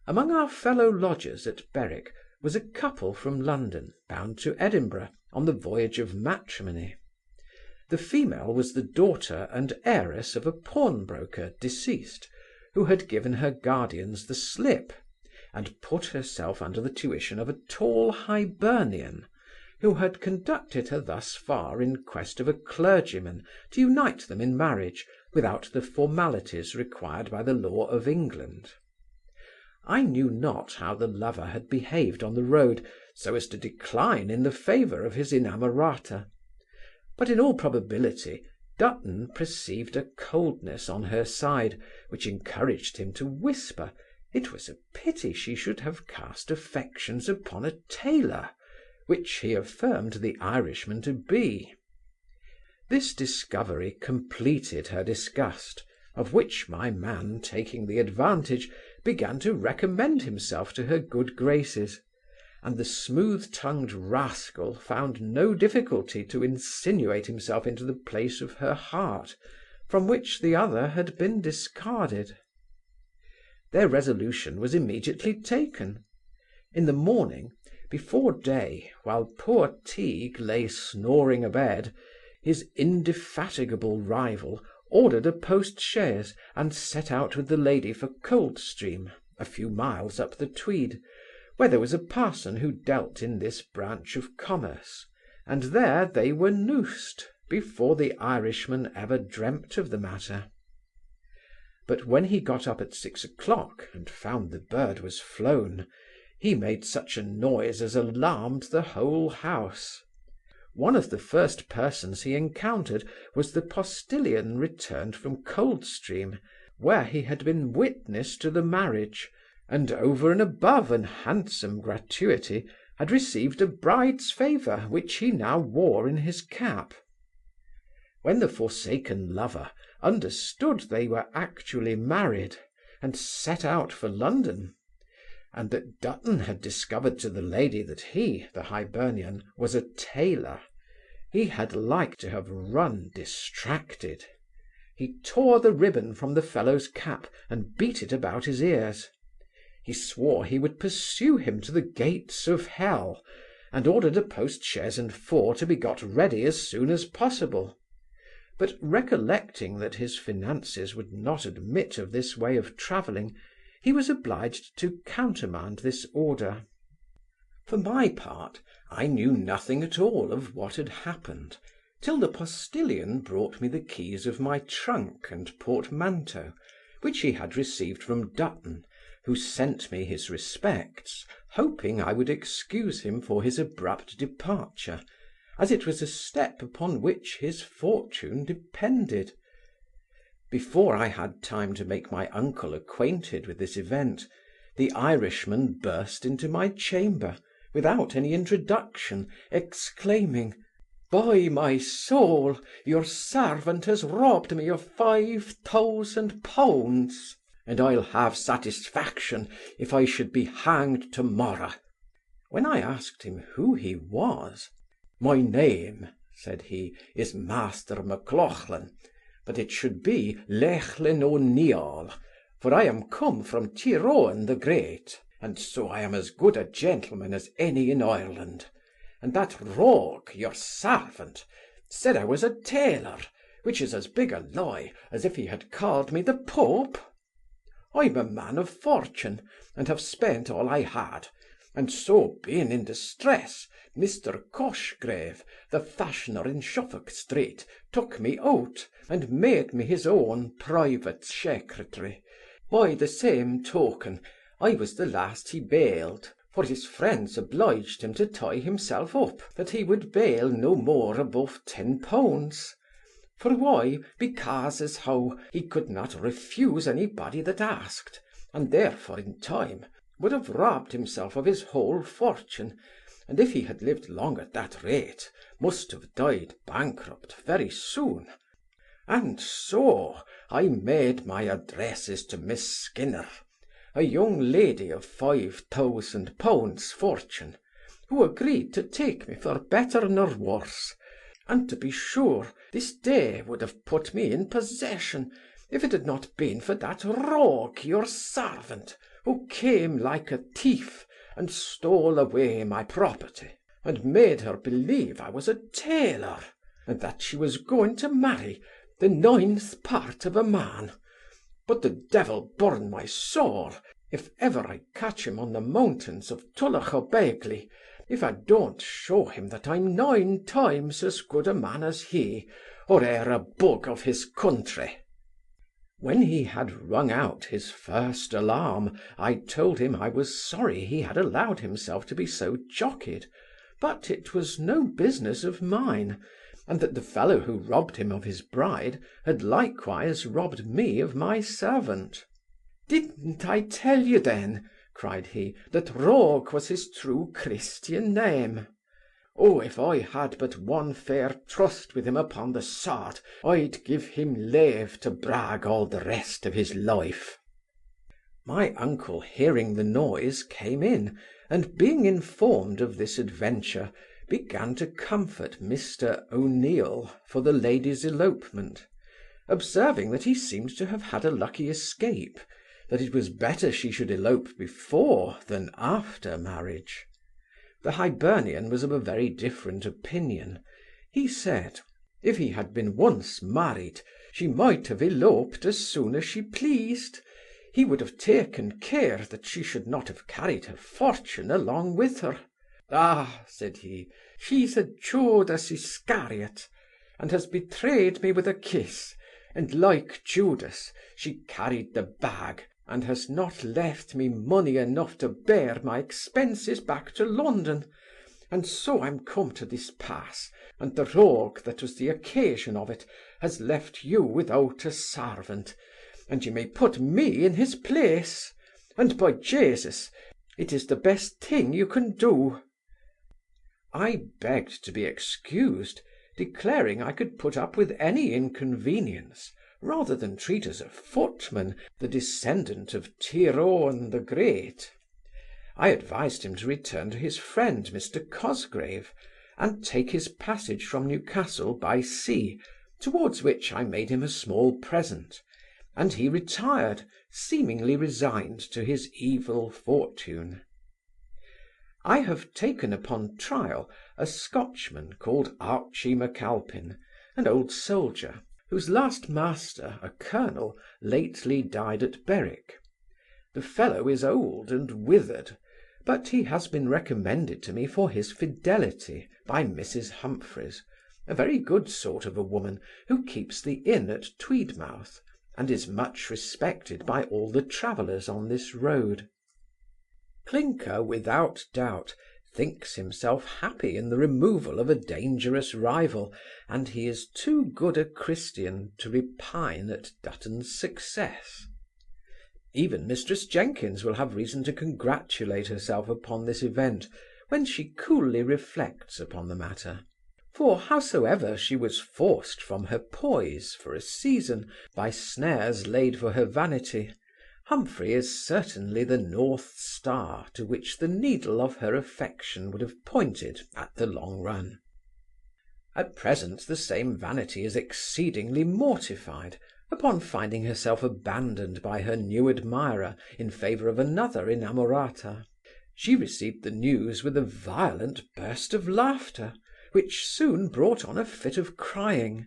Among our fellow lodgers at Berwick was a couple from London, bound to Edinburgh on the voyage of matrimony. The female was the daughter and heiress of a pawnbroker deceased, who had given her guardians the slip, and put herself under the tuition of a tall Hibernian, who had conducted her thus far in quest of a clergyman to unite them in marriage without the formalities required by the law of England. I knew not how the lover had behaved on the road, so as to decline in the favour of his inamorata; but in all probability Dutton perceived a coldness on her side, which encouraged him to whisper, it was a pity she should have cast affections upon a tailor, which he affirmed the Irishman to be. This discovery completed her disgust, of which my man, taking the advantage, began to recommend himself to her good graces, and the smooth-tongued rascal found no difficulty to insinuate himself into the place of her heart, from which the other had been discarded. Their resolution was immediately taken. In the morning, before day, while poor Teague lay snoring abed, his indefatigable rival ordered a post-chaise and set out with the lady for Coldstream, a few miles up the Tweed, where there was a parson who dealt in this branch of commerce, and there they were noosed before the Irishman ever dreamt of the matter. But when he got up at 6 o'clock and found the bird was flown, he made such a noise as alarmed the whole house. One of the first persons he encountered was the postilion returned from Coldstream, where he had been witness to the marriage, and over and above an handsome gratuity had received a bride's favour, which he now wore in his cap. When the forsaken lover understood they were actually married, and set out for London, and that Dutton had discovered to the lady that he, the Hibernian, was a tailor, he had like to have run distracted. He tore the ribbon from the fellow's cap and beat it about his ears. He swore he would pursue him to the gates of hell, and ordered a post-chaise and four to be got ready as soon as possible. But recollecting that his finances would not admit of this way of travelling, he was obliged to countermand this order. For my part, I knew nothing at all of what had happened, till the postilion brought me the keys of my trunk and portmanteau, which he had received from Dutton, who sent me his respects, hoping I would excuse him for his abrupt departure, as it was a step upon which his fortune depended. Before I had time to make my uncle acquainted with this event, the Irishman burst into my chamber, without any introduction, exclaiming, "By my soul, your servant has robbed me of £5,000, and I'll have satisfaction if I should be hanged to-morrow." When I asked him who he was, "My name," said he, "is Master Maclaughlan, but it should be Leichlin O'Neill, for I am come from Tyrone the Great, and so I am as good a gentleman as any in Ireland. And that rogue, your servant, said I was a tailor, which is as big a lie as if he had called me the Pope. I'm a man of fortune, and have spent all I had, and so, being in distress, Mr. Coshgrave, the fashioner in Suffolk Street, took me out, and made me his own private secretary. By the same token, I was the last he bailed, for his friends obliged him to tie himself up, that he would bail no more above £10. For why? Because as how he could not refuse anybody that asked, and therefore in time would have robbed himself of his whole fortune, and if he had lived long at that rate, must have died bankrupt very soon. And so I made my addresses to Miss Skinner, a young lady of £5,000 fortune, who agreed to take me for better nor worse, and to be sure this day would have put me in possession, if it had not been for that rogue your servant, who came like a thief, and stole away my property, and made her believe I was a tailor, and that she was going to marry the 9th part of a man. But the devil burn my soul, if ever I catch him on the mountains of Tullahobegley, if I don't show him that I'm 9 times as good a man as he, or e'er a bug of his country. When he had rung out his first alarm, I told him I was sorry he had allowed himself to be so jockeyed, but it was no business of mine, and that the fellow who robbed him of his bride had likewise robbed me of my servant. Didn't I tell you then, cried he, that rogue was his true Christian name? Oh, if I had but one fair trust with him upon the sod, I'd give him leave to brag all the rest of his life. My uncle, hearing the noise, came in, and being informed of this adventure, began to comfort Mr. O'Neill for the lady's elopement, observing that he seemed to have had a lucky escape, that it was better she should elope before than after marriage. The Hibernian was of a very different opinion. He said, if he had been once married, she might have eloped as soon as she pleased. He would have taken care that she should not have carried her fortune along with her. Ah, said he, she's a Judas Iscariot, and has betrayed me with a kiss, and like Judas, she carried the bag, and has not left me money enough to bear my expenses back to London, and so I'm come to this pass, and the rogue that was the occasion of it has left you without a servant, and you may put me in his place, and by Jesus, it is the best thing you can do. I begged to be excused, declaring I could put up with any inconvenience, rather than treat as a footman the descendant of Tyrone the Great. I advised him to return to his friend Mr. Cosgrave, and take his passage from Newcastle by sea, towards which I made him a small present, and he retired, seemingly resigned to his evil fortune. I have taken upon trial a Scotchman called Archie MacAlpin, an old soldier, whose last master, a colonel, lately died at Berwick. The fellow is old and withered, but he has been recommended to me for his fidelity by Mrs. Humphreys, a very good sort of a woman, who keeps the inn at Tweedmouth, and is much respected by all the travellers on this road. Clinker, without doubt, thinks himself happy in the removal of a dangerous rival, and he is too good a Christian to repine at Dutton's success. Even Mistress Jenkins will have reason to congratulate herself upon this event, when she coolly reflects upon the matter. For howsoever she was forced from her poise for a season by snares laid for her vanity, Humphry is certainly the North Star to which the needle of her affection would have pointed at the long run. At present the same vanity is exceedingly mortified upon finding herself abandoned by her new admirer in favour of another inamorata. She received the news with a violent burst of laughter, which soon brought on a fit of crying,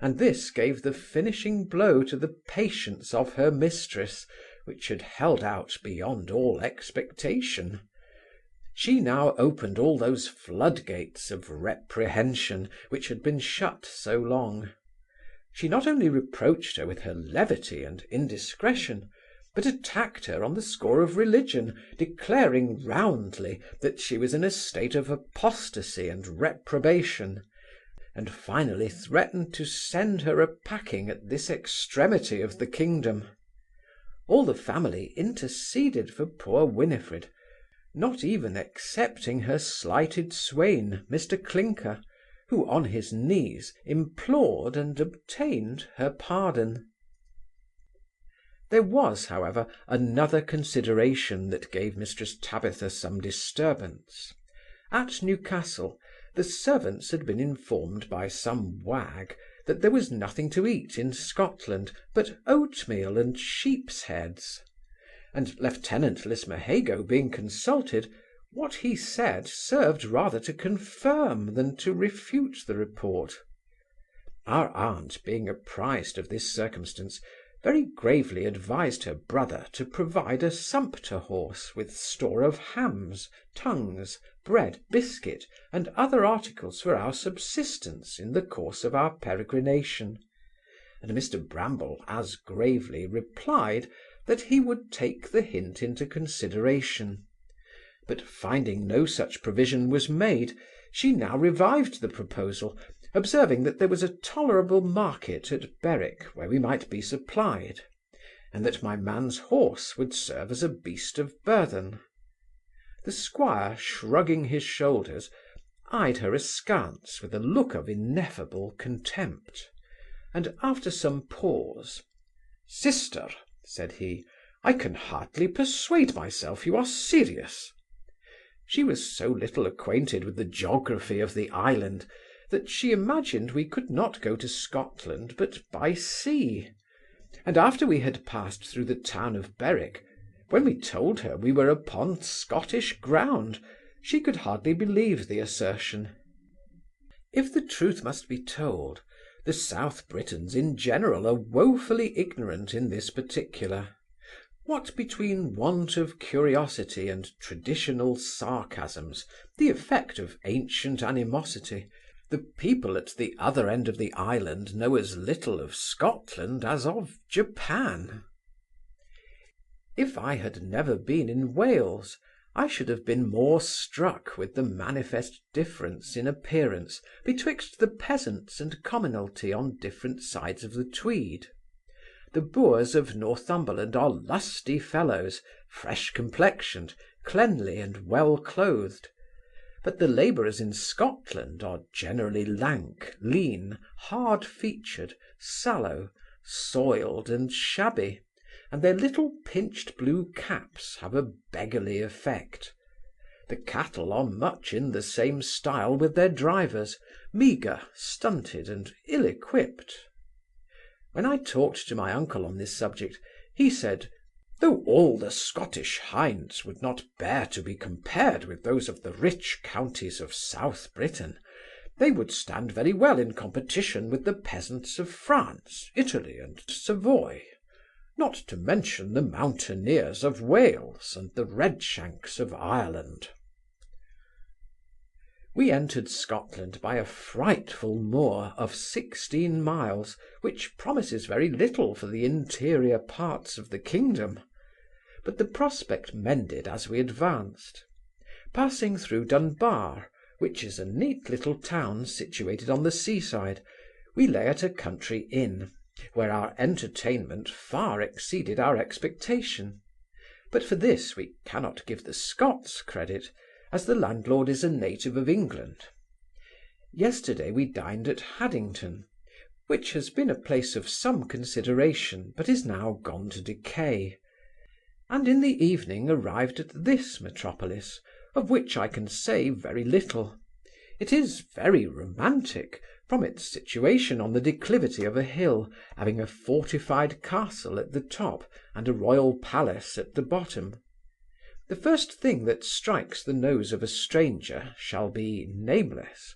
and this gave the finishing blow to the patience of her mistress, which had held out beyond all expectation. she now opened all those floodgates of reprehension which had been shut so long. She not only reproached her with her levity and indiscretion, but attacked her on the score of religion, declaring roundly that she was in a state of apostasy and reprobation, and finally threatened to send her a-packing at this extremity of the kingdom. All the family interceded for poor Winifred, not even excepting her slighted swain, Mr. Clinker, who on his knees implored and obtained her pardon. There was, however, another consideration that gave Mistress Tabitha some disturbance. At Newcastle, the servants had been informed by some wag that there was nothing to eat in Scotland but oatmeal and sheep's heads; and Lieutenant Lismahago being consulted, what he said served rather to confirm than to refute the report. Our aunt, being apprised of this circumstance, very gravely advised her brother to provide a sumpter horse with store of hams, tongues, bread, biscuit, and other articles for our subsistence in the course of our peregrination; and Mr. Bramble as gravely replied that he would take the hint into consideration. But finding no such provision was made, she now revived the proposal, observing that there was a tolerable market at Berwick where we might be supplied, and that my man's horse would serve as a beast of burthen. The squire, shrugging his shoulders, eyed her askance with a look of ineffable contempt, and after some pause, "Sister," said he, "I can hardly persuade myself you are serious." She was so little acquainted with the geography of the island, that she imagined we could not go to Scotland but by sea; and after we had passed through the town of Berwick, when we told her we were upon Scottish ground, she could hardly believe the assertion. If the truth must be told, the South Britons in general are woefully ignorant in this particular. What between want of curiosity and traditional sarcasms, the effect of ancient animosity, the people at the other end of the island know as little of Scotland as of Japan. If I had never been in Wales, I should have been more struck with the manifest difference in appearance betwixt the peasants and commonalty on different sides of the Tweed. The boors of Northumberland are lusty fellows, fresh complexioned, cleanly, and well clothed; but the labourers in Scotland are generally lank, lean, hard featured, sallow, soiled, and shabby, and their little pinched blue caps have a beggarly effect. The cattle are much in the same style with their drivers, meagre, stunted, and ill-equipped. When I talked to my uncle on this subject, he said, though all the Scottish hinds would not bear to be compared with those of the rich counties of South Britain, they would stand very well in competition with the peasants of France, Italy, and Savoy, not to mention the mountaineers of Wales and the Redshanks of Ireland. We entered Scotland by a frightful moor of 16 miles, which promises very little for the interior parts of the kingdom; but the prospect mended as we advanced. Passing through Dunbar, which is a neat little town situated on the seaside, we lay at a country inn, where our entertainment far exceeded our expectation; but for this we cannot give the Scots credit, as the landlord is a native of England. Yesterday we dined at Haddington, which has been a place of some consideration, but is now gone to decay; and in the evening arrived at this metropolis, of which I can say very little. It is very romantic, from its situation on the declivity of a hill, having a fortified castle at the top, and a royal palace at the bottom. The first thing that strikes the nose of a stranger shall be nameless;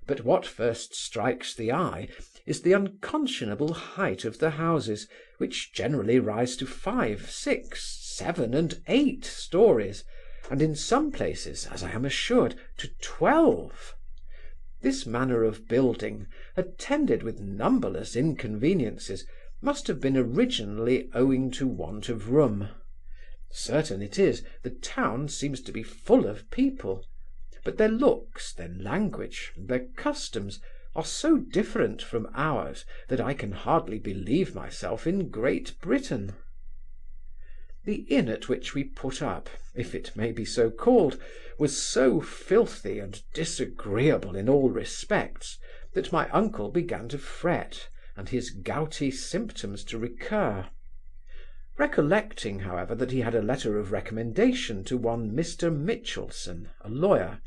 but what first strikes the eye is the unconscionable height of the houses, which generally rise to 5, 6, 7, and 8 stories, and in some places, as I am assured, to 12. This manner of building, attended with numberless inconveniences, must have been originally owing to want of room. Certain it is, the town seems to be full of people, but their looks, their language, and their customs are so different from ours that I can hardly believe myself in Great Britain. The inn at which we put up, if it may be so called, was so filthy and disagreeable in all respects, that my uncle began to fret, and his gouty symptoms to recur. Recollecting, however, that he had a letter of recommendation to one Mr. Mitchelson, a lawyer,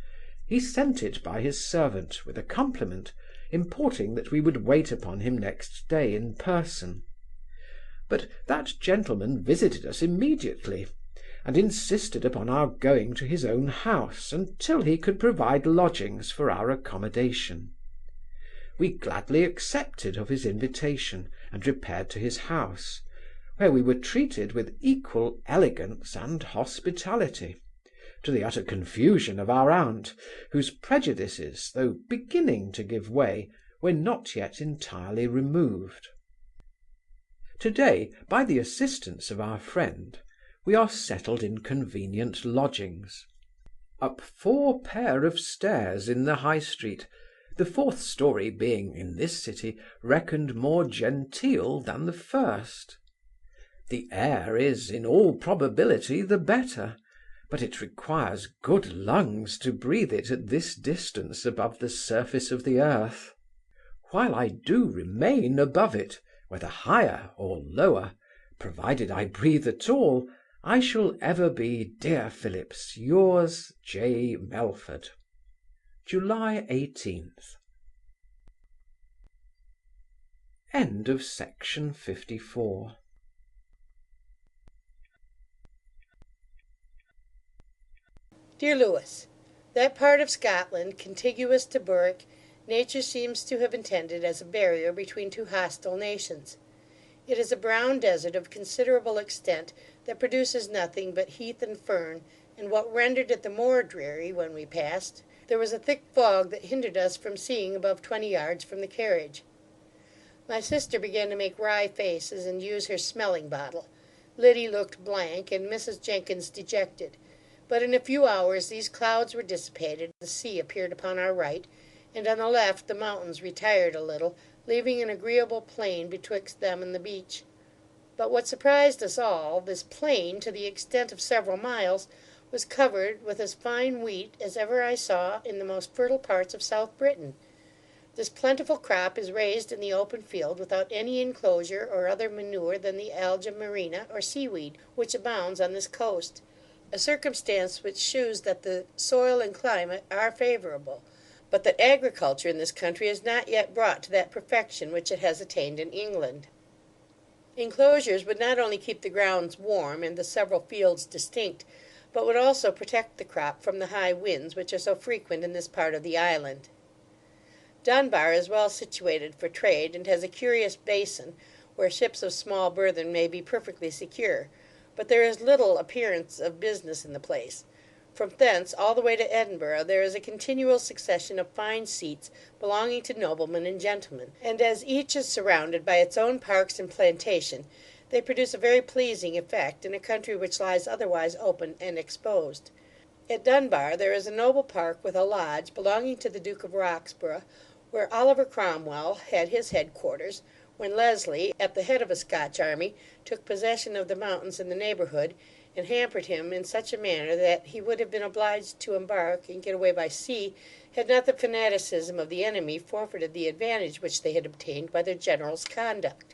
he sent it by his servant, with a compliment, importing that we would wait upon him next day in person. But that gentleman visited us immediately, and insisted upon our going to his own house until he could provide lodgings for our accommodation. We gladly accepted of his invitation, and repaired to his house, where we were treated with equal elegance and hospitality, to the utter confusion of our aunt, whose prejudices, though beginning to give way, were not yet entirely removed. Today, by the assistance of our friend, we are settled in convenient lodgings. Up 4 pair of stairs in the High Street, the 4th story being, in this city, reckoned more genteel than the first. The air is, in all probability, the better, but it requires good lungs to breathe it at this distance above the surface of the earth. While I do remain above it, whether higher or lower, provided I breathe at all, I shall ever be, dear Phillips, yours, J. Melford. July 18th. End of section 54. Dear Lewis, that part of Scotland contiguous to Berwick, nature seems to have intended as a barrier between two hostile nations. It is a brown desert of considerable extent, that produces nothing but heath and fern, and what rendered it the more dreary when we passed, there was a thick fog that hindered us from seeing above 20 yards from the carriage. My sister began to make wry faces and use her smelling bottle. Liddy looked blank, and Mrs. Jenkins dejected. But in a few hours these clouds were dissipated, the sea appeared upon our right, and on the left the mountains retired a little, leaving an agreeable plain betwixt them and the beach. But what surprised us all, this plain, to the extent of several miles, was covered with as fine wheat as ever I saw in the most fertile parts of South Britain. This plentiful crop is raised in the open field without any enclosure or other manure than the alga marina or seaweed, which abounds on this coast, a circumstance which shews that the soil and climate are favourable, but that agriculture in this country is not yet brought to that perfection which it has attained in England. Enclosures would not only keep the grounds warm and the several fields distinct, but would also protect the crop from the high winds which are so frequent in this part of the island. Dunbar is well situated for trade, and has a curious basin, where ships of small burthen may be perfectly secure, but there is little appearance of business in the place. From thence all the way to Edinburgh there is a continual succession of fine seats belonging to noblemen and gentlemen, and as each is surrounded by its own parks and plantation, they produce a very pleasing effect in a country which lies otherwise open and exposed. At Dunbar there is a noble park with a lodge belonging to the Duke of Roxburgh, where Oliver Cromwell had his headquarters, when Leslie, at the head of a Scotch army, took possession of the mountains in the neighbourhood, and hampered him in such a manner that he would have been obliged to embark and get away by sea, had not the fanaticism of the enemy forfeited the advantage which they had obtained by their general's conduct.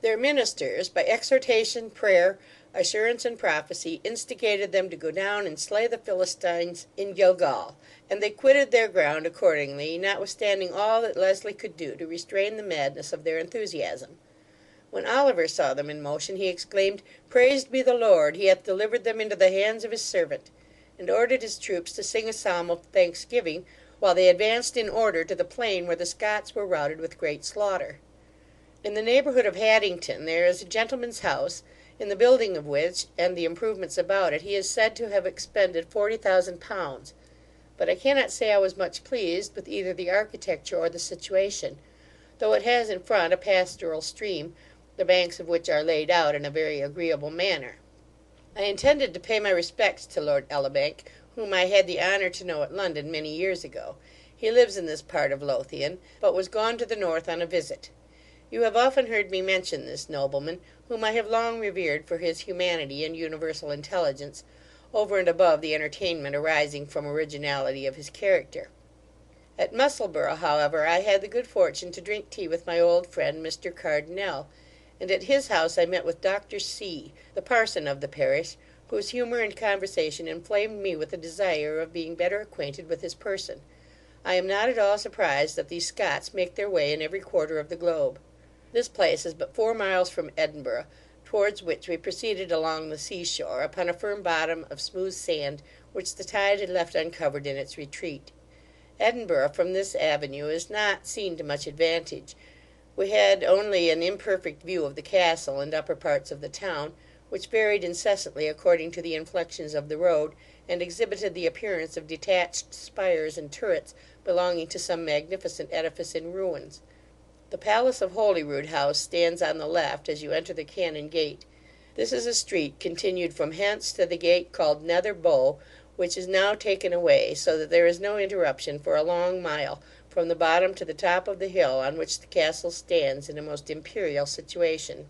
Their ministers, by exhortation, prayer, assurance, and prophecy, instigated them to go down and slay the Philistines in Gilgal, and they quitted their ground accordingly, notwithstanding all that Leslie could do to restrain the madness of their enthusiasm. When Oliver saw them in motion, he exclaimed, "Praised be the Lord, he hath delivered them into the hands of his servant," and ordered his troops to sing a psalm of thanksgiving, while they advanced in order to the plain where the Scots were routed with great slaughter. In the neighbourhood of Haddington there is a gentleman's house, in the building of which, and the improvements about it, he is said to have expended £40,000. But I cannot say I was much pleased with either the architecture or the situation, though it has in front a pastoral stream, the banks of which are laid out in a very agreeable manner. I intended to pay my respects to Lord Elibank, whom I had the honour to know at London many years ago. He lives in this part of Lothian, but was gone to the north on a visit. You have often heard me mention this nobleman, whom I have long revered for his humanity and universal intelligence, over and above the entertainment arising from originality of his character. At Musselborough, however, I had the good fortune to drink tea with my old friend Mr. Cardinal, and at his house I met with Dr. C., the parson of the parish, whose humour and conversation inflamed me with a desire of being better acquainted with his person. I am not at all surprised that these Scots make their way in every quarter of the globe. This place is but 4 miles from Edinburgh, towards which we proceeded along the sea-shore, upon a firm bottom of smooth sand, which the tide had left uncovered in its retreat. Edinburgh from this avenue is not seen to much advantage. We had only an imperfect view of the castle and upper parts of the town, which varied incessantly according to the inflections of the road, and exhibited the appearance of detached spires and turrets belonging to some magnificent edifice in ruins. The palace of Holyrood House stands on the left as you enter the Cannon Gate. This is a street continued from hence to the gate called Nether Bow, which is now taken away, so that there is no interruption for a long mile, from the bottom to the top of the hill on which the castle stands in a most imperial situation.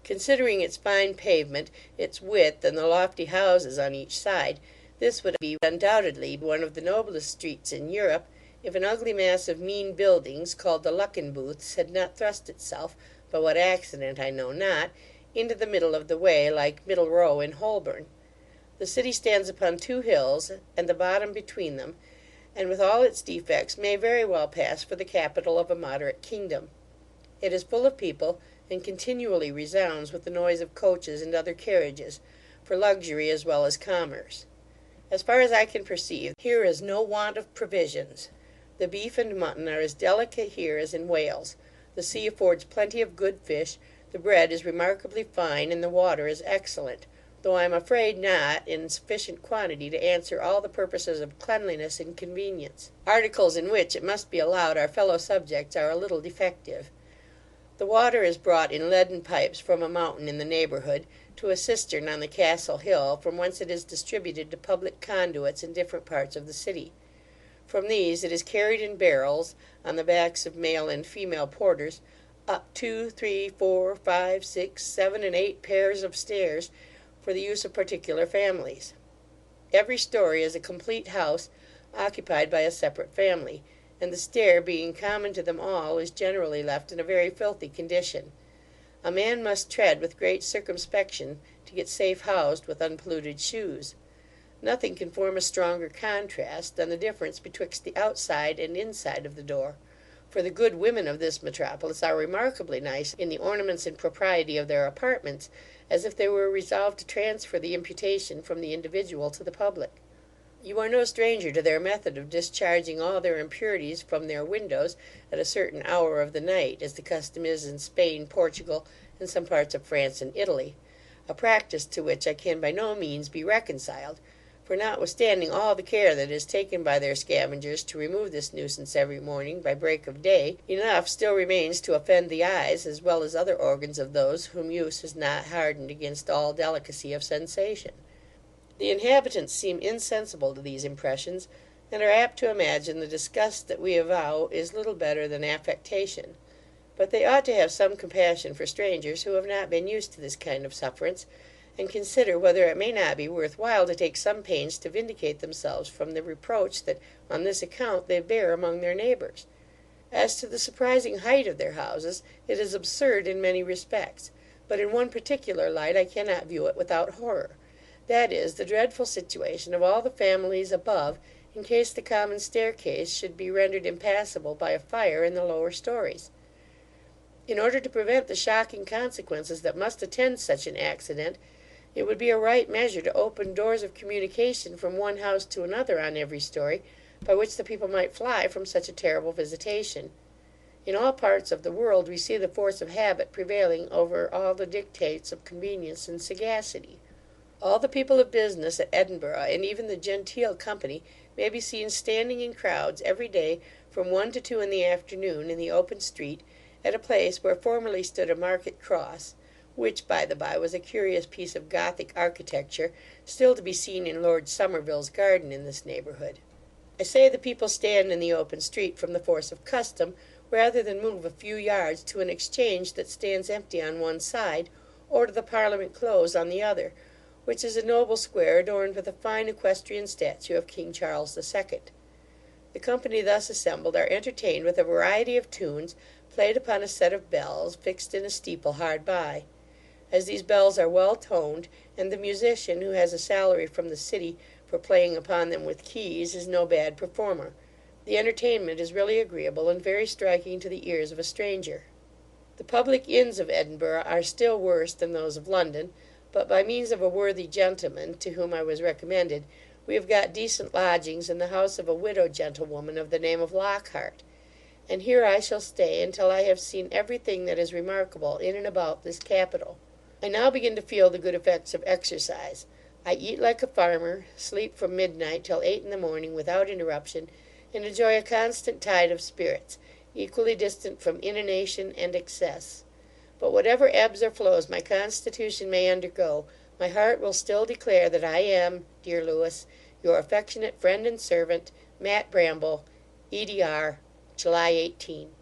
Considering its fine pavement, its width, and the lofty houses on each side, this would be undoubtedly one of the noblest streets in Europe, if an ugly mass of mean buildings, called the Luckin Booths, had not thrust itself, by what accident I know not, into the middle of the way, like Middle Row in Holborn. The city stands upon 2 hills, and the bottom between them, and with all its defects may very well pass for the capital of a moderate kingdom. It is full of people, and continually resounds with the noise of coaches and other carriages, for luxury as well as commerce. As far as I can perceive, here is no want of provisions. The beef and mutton are as delicate here as in Wales. The sea affords plenty of good fish, the bread is remarkably fine, and the water is excellent, though I am afraid not in sufficient quantity to answer all the purposes of cleanliness and convenience; articles in which, it must be allowed, our fellow subjects are a little defective. The water is brought in leaden pipes from a mountain in the neighbourhood, to a cistern on the castle hill, from whence it is distributed to public conduits in different parts of the city. From these it is carried in barrels, on the backs of male and female porters, up 2, 3, 4, 5, 6, 7, and 8 pairs of stairs, for the use of particular families. Every story is a complete house, occupied by a separate family, and the stair being common to them all is generally left in a very filthy condition. A man must tread with great circumspection to get safe housed with unpolluted shoes. Nothing can form a stronger contrast than the difference betwixt the outside and inside of the door, for the good women of this metropolis are remarkably nice in the ornaments and propriety of their apartments, as if they were resolved to transfer the imputation from the individual to the public. You are no stranger to their method of discharging all their impurities from their windows at a certain hour of the night, as the custom is in Spain, Portugal, and some parts of France and Italy, a practice to which I can by no means be reconciled, for notwithstanding all the care that is taken by their scavengers to remove this nuisance every morning by break of day, enough still remains to offend the eyes, as well as other organs of those whom use has not hardened against all delicacy of sensation. The inhabitants seem insensible to these impressions, and are apt to imagine the disgust that we avow is little better than affectation; but they ought to have some compassion for strangers who have not been used to this kind of sufferance, and consider whether it may not be worth while to take some pains to vindicate themselves from the reproach that on this account they bear among their neighbours. As to the surprising height of their houses, it is absurd in many respects, but in one particular light I cannot view it without horror; that is, the dreadful situation of all the families above, in case the common staircase should be rendered impassable by a fire in the lower stories. In order to prevent the shocking consequences that must attend such an accident, it would be a right measure to open doors of communication from one house to another on every story, by which the people might fly from such a terrible visitation. In all parts of the world we see the force of habit prevailing over all the dictates of convenience and sagacity. All the people of business at Edinburgh, and even the genteel company, may be seen standing in crowds every day from 1 to 2 in the afternoon in the open street, at a place where formerly stood a market cross, which, by the by, was a curious piece of Gothic architecture, still to be seen in Lord Somerville's garden in this neighbourhood. I say the people stand in the open street from the force of custom, rather than move a few yards to an exchange that stands empty on one side, or to the Parliament Close on the other, which is a noble square adorned with a fine equestrian statue of King Charles II. The company thus assembled are entertained with a variety of tunes, played upon a set of bells, fixed in a steeple hard by. As these bells are well toned, and the musician, who has a salary from the city for playing upon them with keys, is no bad performer, the entertainment is really agreeable and very striking to the ears of a stranger. The public inns of Edinburgh are still worse than those of London, but by means of a worthy gentleman, to whom I was recommended, we have got decent lodgings in the house of a widow gentlewoman of the name of Lockhart, and here I shall stay until I have seen every thing that is remarkable in and about this capital. I now begin to feel the good effects of exercise. I eat like a farmer, sleep from midnight till 8 in the morning without interruption, and enjoy a constant tide of spirits, equally distant from inanition and excess. But whatever ebbs or flows my constitution may undergo, my heart will still declare that I am, dear Lewis, your affectionate friend and servant, Matt Bramble, EDR, July 18.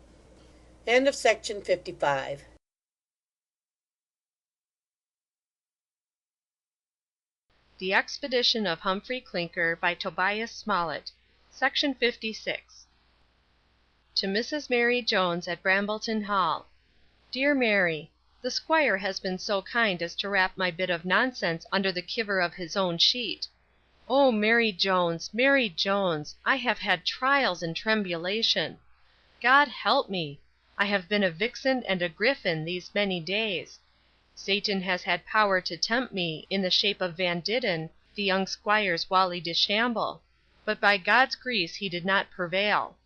End of section 55. The Expedition of Humphry Clinker by Tobias Smollett. Section 56. To Mrs. Mary Jones at Brambleton Hall. Dear Mary, the squire has been so kind as to wrap my bit of nonsense under the kiver of his own sheet. Oh, Mary Jones, I have had trials and trembulation. God help me! I have been a vixen and a griffin these many days. Satan has had power to tempt me in the shape of Van Didden, the young squire's Wally de Shamble, but by God's grease he did not prevail.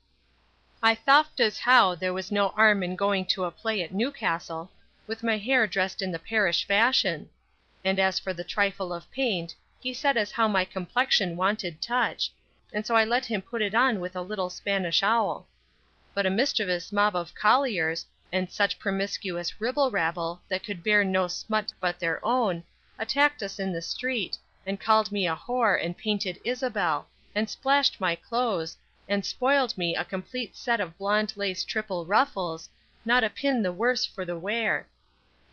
I thoft as how there was no harm in going to a play at Newcastle, with my hair dressed in the parish fashion; and as for the trifle of paint, he said as how my complexion wanted touch, and so I let him put it on with a little Spanish owl. But a mischievous mob of colliers, and such promiscuous ribble-rabble that could bear no smut but their own, attacked us in the street, and called me a whore, and painted Isabel, and splashed my clothes, and spoiled me a complete set of blonde lace triple ruffles, not a pin the worse for the wear.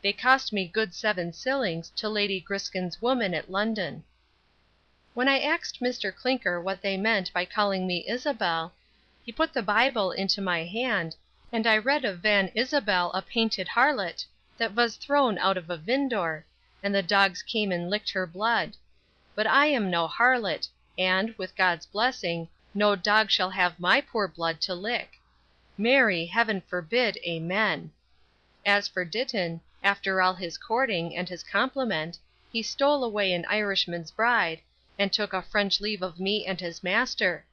They cost me good 7 shillings to Lady Griskin's woman at London. When I asked Mr. Clinker what they meant by calling me Isabel, he put the Bible into my hand, and I read of Van Isabel a painted harlot, that was thrown out of a vindor, and the dogs came and licked her blood. But I am no harlot, and, with God's blessing, no dog shall have my poor blood to lick. Mary, heaven forbid, amen. As for Ditton, after all his courting, and his compliment, he stole away an Irishman's bride, and took a French leave of me and his master.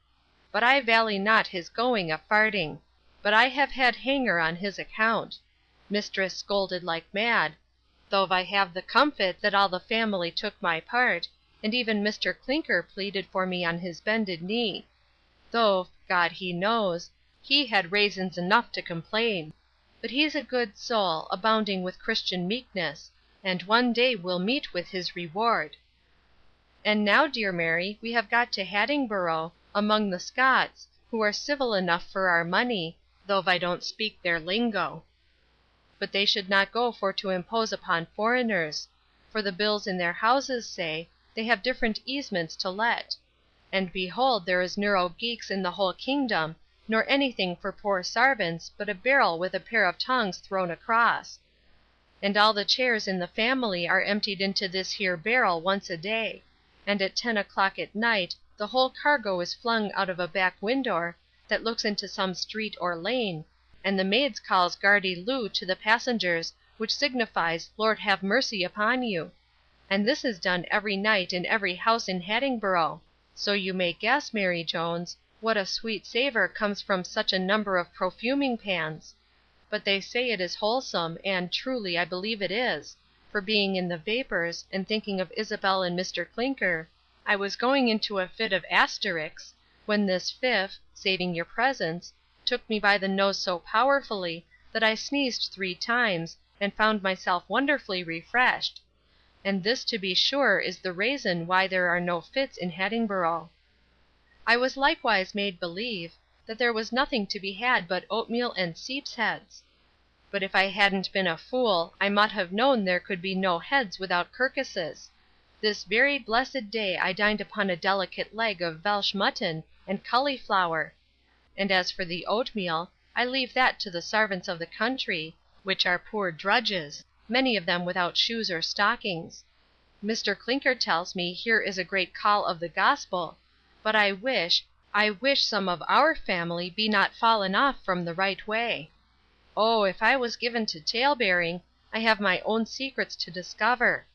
But I vally not his going a farting, but I have had hanger on his account. Mistress scolded like mad, though I have the comfit that all the family took my part, and even Mr. Clinker pleaded for me on his bended knee. Though, God he knows, he had raisons enough to complain. But he's a good soul, abounding with Christian meekness, and one day will meet with his reward. And now, dear Mary, we have got to Haddingborough, among the Scots, who are civil enough for our money, though I don't speak their lingo. But they should not go for to impose upon foreigners; for the bills in their houses say, they have different easements to let. And behold there is neuro geeks in the whole kingdom, nor anything for poor sarvants but a barrel with a pair of tongs thrown across. And all the chairs in the family are emptied into this here barrel once a day, and at 10 o'clock at night the whole cargo is flung out of a back windor that looks into some street or lane, and the maids calls Gardy Lou to the passengers, which signifies Lord have mercy upon you. And this is done every night in every house in Haddingborough. So you may guess, Mary Jones, what a sweet savour comes from such a number of profuming pans, but they say it is wholesome, and, truly, I believe it is, for being in the vapours, and thinking of Isabel and Mr Clinker, I was going into a fit of asterix, when this Pfiff, saving your presence, took me by the nose so powerfully, that I sneezed 3 times, and found myself wonderfully refreshed. And this, to be sure, is the reason why there are no fits in Edinburgh. I was likewise made believe, that there was nothing to be had but oatmeal and seeps' heads. But if I hadn't been a fool, I might have known there could be no heads without carcasses. This very blessed day I dined upon a delicate leg of Welsh mutton and cauliflower; and as for the oatmeal, I leave that to the sarvants of the country, which are poor drudges, many of them without shoes or stockings. Mr Clinker tells me here is a great call of the gospel, but I wish some of our family be not fallen off from the right way. Oh, if I was given to tale-bearing, I have my own secrets to discover.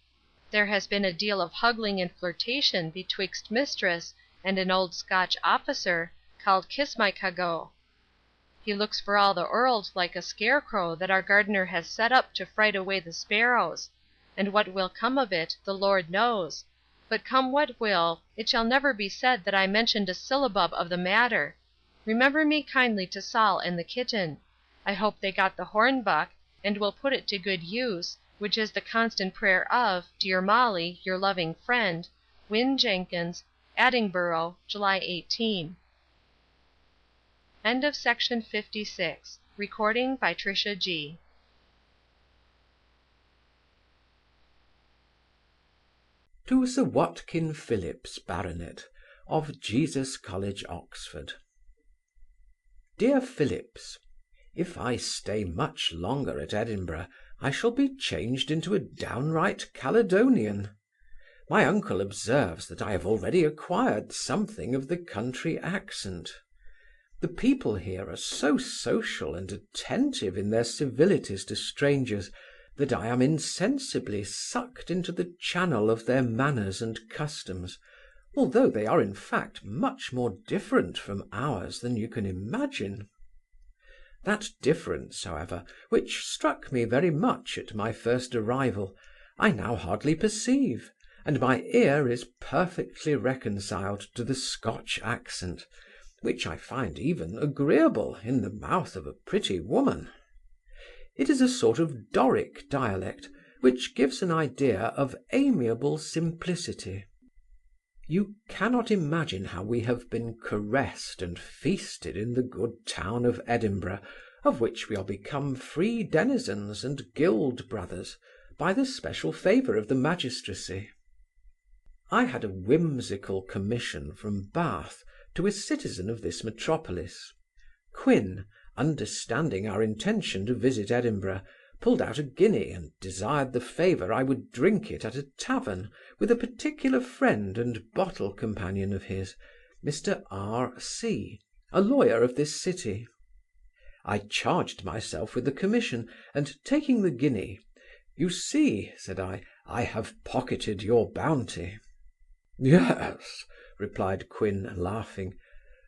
There has been a deal of huggling and flirtation betwixt mistress and an old Scotch officer, called Kiss-my-cago. He looks for all the world like a scarecrow that our gardener has set up to fright away the sparrows; and what will come of it, the Lord knows; but come what will, it shall never be said that I mentioned a syllabub of the matter. Remember me kindly to Saul and the kitten. I hope they got the hornbuck, and will put it to good use, which is the constant prayer of, dear Molly, your loving friend, Win. Jenkins, Edinburgh, July 18. End of Section 56. Recording by Tricia G. To Sir Watkin Phillips, Baronet, of Jesus College, Oxford. Dear Phillips, if I stay much longer at Edinburgh, I shall be changed into a downright Caledonian. My uncle observes that I have already acquired something of the country accent. The people here are so social and attentive in their civilities to strangers, that I am insensibly sucked into the channel of their manners and customs, although they are in fact much more different from ours than you can imagine. That difference, however, which struck me very much at my first arrival, I now hardly perceive, and my ear is perfectly reconciled to the Scotch accent, which I find even agreeable in the mouth of a pretty woman. It is a sort of Doric dialect, which gives an idea of amiable simplicity. You cannot imagine how we have been caressed and feasted in the good town of Edinburgh, of which we are become free denizens and guild brothers, by the special favour of the magistracy. I had a whimsical commission from Bath to a citizen of this metropolis. Quin, understanding our intention to visit Edinburgh, pulled out a guinea and desired the favour I would drink it at a tavern with a particular friend and bottle companion of his, Mr R.C., a lawyer of this city. I charged myself with the commission, and taking the guinea, "You see," said I have pocketed your bounty." "Yes," replied Quin, laughing,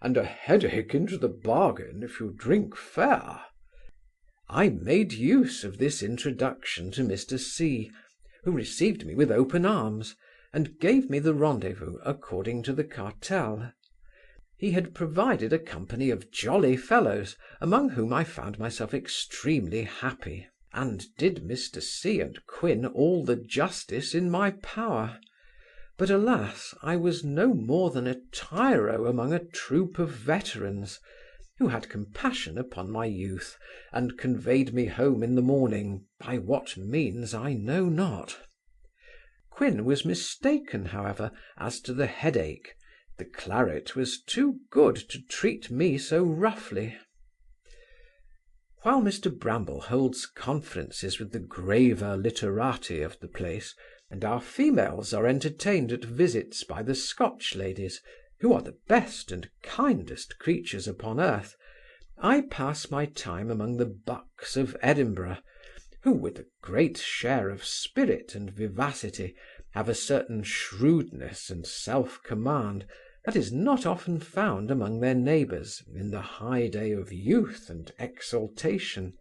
"and a headache into the bargain if you drink fair." I made use of this introduction to Mr C., who received me with open arms, and gave me the rendezvous according to the cartel. He had provided a company of jolly fellows, among whom I found myself extremely happy, and did Mr C. and Quin all the justice in my power. But, alas, I was no more than a tyro among a troop of veterans, who had compassion upon my youth, and conveyed me home in the morning, by what means I know not. Quin was mistaken, however, as to the headache. The claret was too good to treat me so roughly. While Mr Bramble holds conferences with the graver literati of the place, and our females are entertained at visits by the Scotch ladies, who are the best and kindest creatures upon earth, I pass my time among the bucks of Edinburgh, who, with a great share of spirit and vivacity, have a certain shrewdness and self-command that is not often found among their neighbours in the high day of youth and exultation.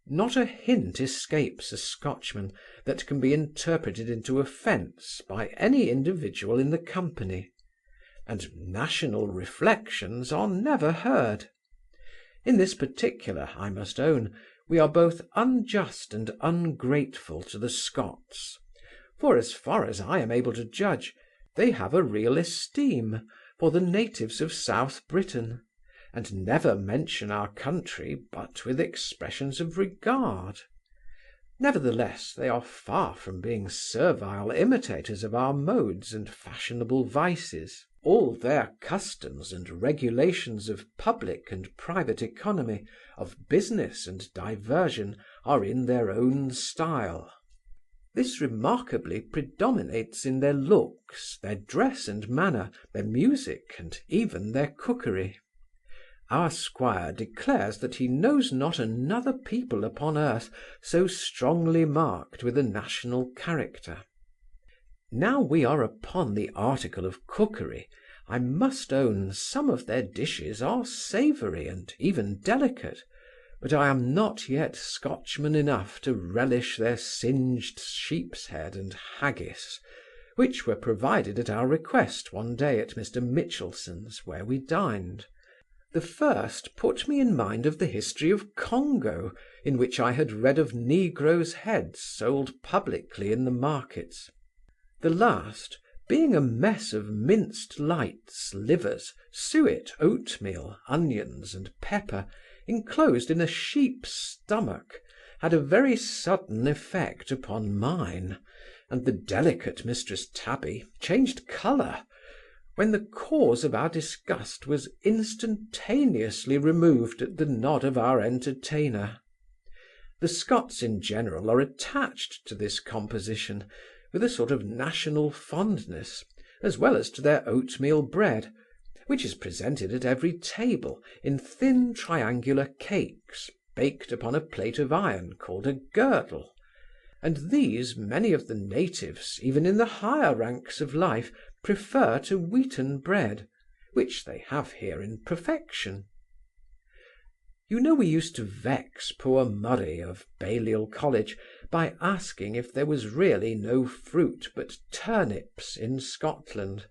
Not a hint escapes a Scotchman that can be interpreted into offence by any individual in the company, and national reflections are never heard. In this particular, I must own, we are both unjust and ungrateful to the Scots, for, as far as I am able to judge, they have a real esteem for the natives of South Britain, and never mention our country but with expressions of regard. Nevertheless, they are far from being servile imitators of our modes and fashionable vices. All their customs and regulations of public and private economy, of business and diversion, are in their own style. This remarkably predominates in their looks, their dress and manner, their music, and even their cookery. Our squire declares that he knows not another people upon earth so strongly marked with a national character. Now we are upon the article of cookery, I must own some of their dishes are savoury and even delicate, but I am not yet Scotchman enough to relish their singed sheep's head and haggis, which were provided at our request one day at Mr. Mitchelson's, where we dined. The first put me in mind of the history of Congo, in which I had read of negroes' heads sold publicly in the markets. The last, being a mess of minced lights, livers, suet, oatmeal, onions, and pepper, enclosed in a sheep's stomach, had a very sudden effect upon mine, and the delicate Mistress Tabby changed colour, when the cause of our disgust was instantaneously removed at the nod of our entertainer. The Scots in general are attached to this composition, with a sort of national fondness, as well as to their oatmeal bread, which is presented at every table in thin triangular cakes, baked upon a plate of iron called a girdle, and these many of the natives, even in the higher ranks of life, prefer to wheaten bread, which they have here in perfection. You know we used to vex poor Murray of Balliol College by asking if there was really no fruit but turnips in Scotland.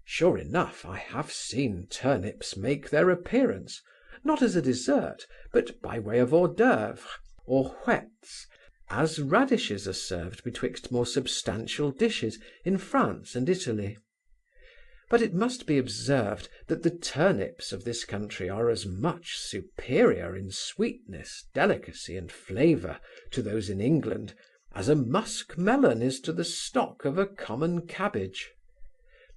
Sure enough, I have seen turnips make their appearance, not as a dessert, but by way of hors d'oeuvre, or whets, as radishes are served betwixt more substantial dishes in France and Italy. But it must be observed that the turnips of this country are as much superior in sweetness, delicacy, and flavour to those in England, as a musk melon is to the stalk of a common cabbage.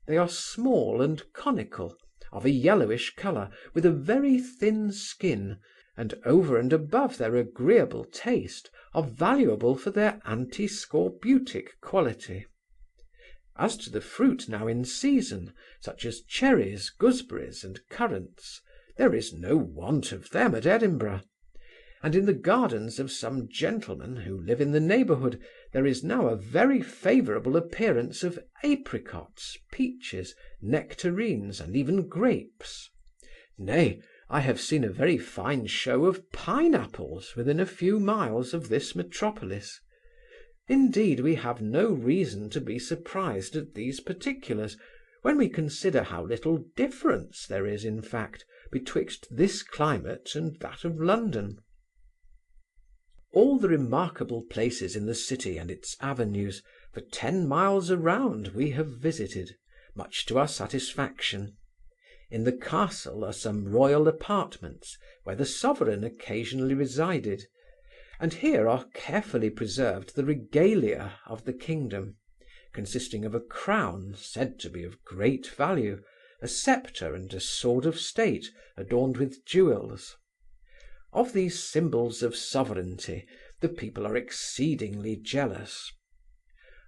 They are small and conical, of a yellowish colour, with a very thin skin, and over and above their agreeable taste, are valuable for their anti-scorbutic quality. As to the fruit now in season, such as cherries, gooseberries, and currants, there is no want of them at Edinburgh; and in the gardens of some gentlemen who live in the neighbourhood there is now a very favourable appearance of apricots, peaches, nectarines, and even grapes. Nay, I have seen a very fine show of pineapples within a few miles of this metropolis. Indeed, we have no reason to be surprised at these particulars, when we consider how little difference there is, in fact, betwixt this climate and that of London. All the remarkable places in the city and its avenues, for 10 miles around, we have visited, much to our satisfaction. In the castle are some royal apartments, where the sovereign occasionally resided, and here are carefully preserved the regalia of the kingdom, consisting of a crown said to be of great value, a sceptre and a sword of state adorned with jewels. Of these symbols of sovereignty the people are exceedingly jealous.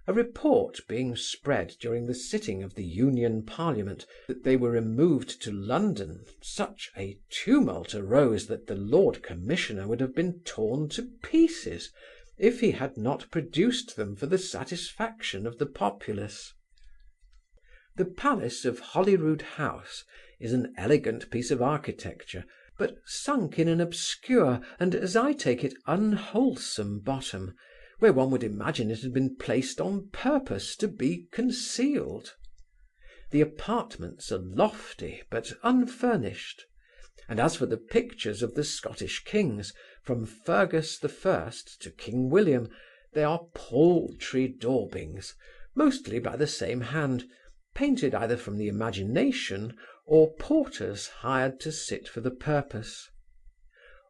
A report being spread during the sitting of the Union Parliament that they were removed to London, such a tumult arose that the Lord Commissioner would have been torn to pieces if he had not produced them for the satisfaction of the populace. The palace of Holyrood House is an elegant piece of architecture, but sunk in an obscure and, as I take it, unwholesome bottom, where one would imagine it had been placed on purpose to be concealed. The apartments are lofty but unfurnished, and as for the pictures of the Scottish kings, from Fergus I to King William, they are paltry daubings, mostly by the same hand, painted either from the imagination or porters hired to sit for the purpose.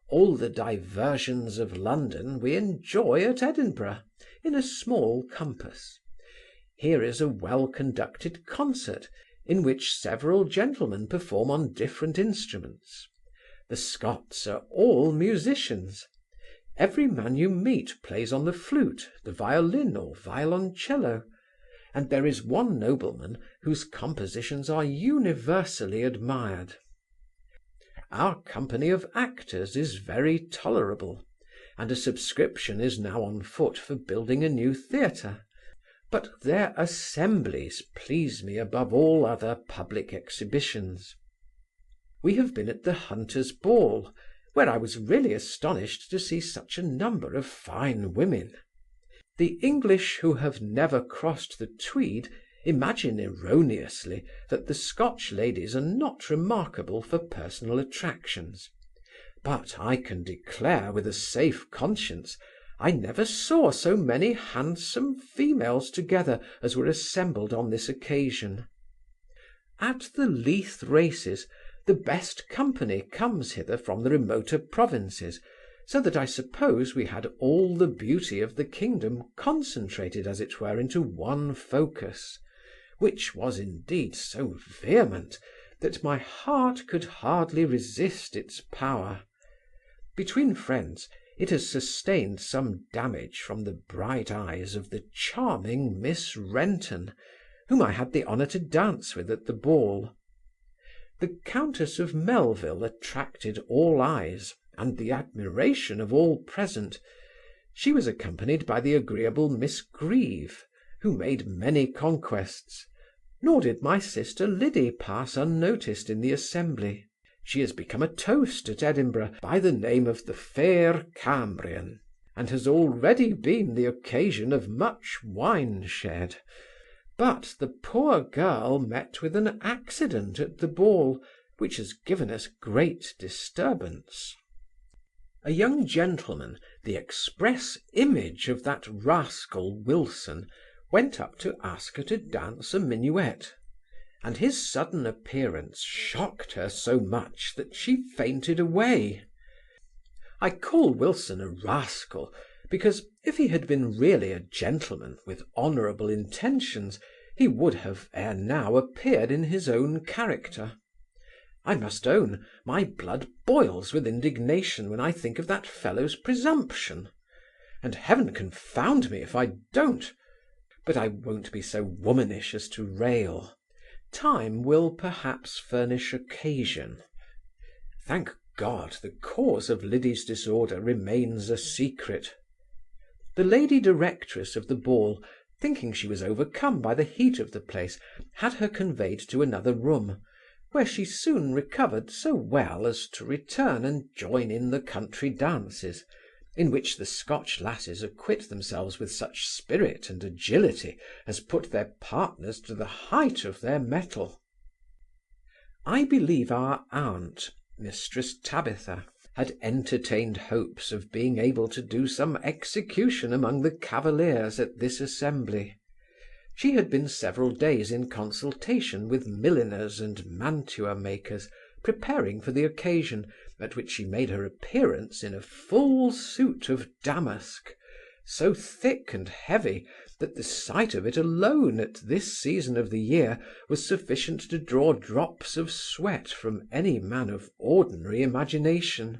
All the diversions of London we enjoy at Edinburgh, in a small compass. Here is a well-conducted concert, in which several gentlemen perform on different instruments. The Scots are all musicians. Every man you meet plays on the flute, the violin or violoncello, and there is one nobleman whose compositions are universally admired. Our company of actors is very tolerable, and a subscription is now on foot for building a new theatre. But their assemblies please me above all other public exhibitions. We have been at the Hunters' Ball, where I was really astonished to see such a number of fine women. The English who have never crossed the Tweed imagine erroneously that the Scotch ladies are not remarkable for personal attractions, but I can declare with a safe conscience I never saw so many handsome females together as were assembled on this occasion. At the Leith races the best company comes hither from the remoter provinces, so that I suppose we had all the beauty of the kingdom concentrated as it were into one focus, which was indeed so vehement that my heart could hardly resist its power. Between friends, it has sustained some damage from the bright eyes of the charming Miss Renton, whom I had the honour to dance with at the ball. The Countess of Melville attracted all eyes and the admiration of all present. She was accompanied by the agreeable Miss Grieve, who made many conquests, nor did my sister Liddy pass unnoticed in the assembly. She has become a toast at Edinburgh by the name of the Fair Cambrian, and has already been the occasion of much wine shed. But the poor girl met with an accident at the ball, which has given us great disturbance. A young gentleman, the express image of that rascal Wilson, went up to ask her to dance a minuet, and his sudden appearance shocked her so much that she fainted away. I call Wilson a rascal, because if he had been really a gentleman with honourable intentions, he would have ere now appeared in his own character. I must own my blood boils with indignation when I think of that fellow's presumption, and heaven confound me if I don't. But I won't be so womanish as to rail. Time will perhaps furnish occasion. Thank God, the cause of Liddy's disorder remains a secret. The lady directress of the ball, thinking she was overcome by the heat of the place, had her conveyed to another room, where she soon recovered so well as to return and join in the country dances, in which the Scotch lasses acquit themselves with such spirit and agility as put their partners to the height of their mettle. I believe our aunt, Mistress Tabitha, had entertained hopes of being able to do some execution among the cavaliers at this assembly. She had been several days in consultation with milliners and mantua makers, preparing for the occasion, at which she made her appearance in a full suit of damask, so thick and heavy that the sight of it alone at this season of the year was sufficient to draw drops of sweat from any man of ordinary imagination.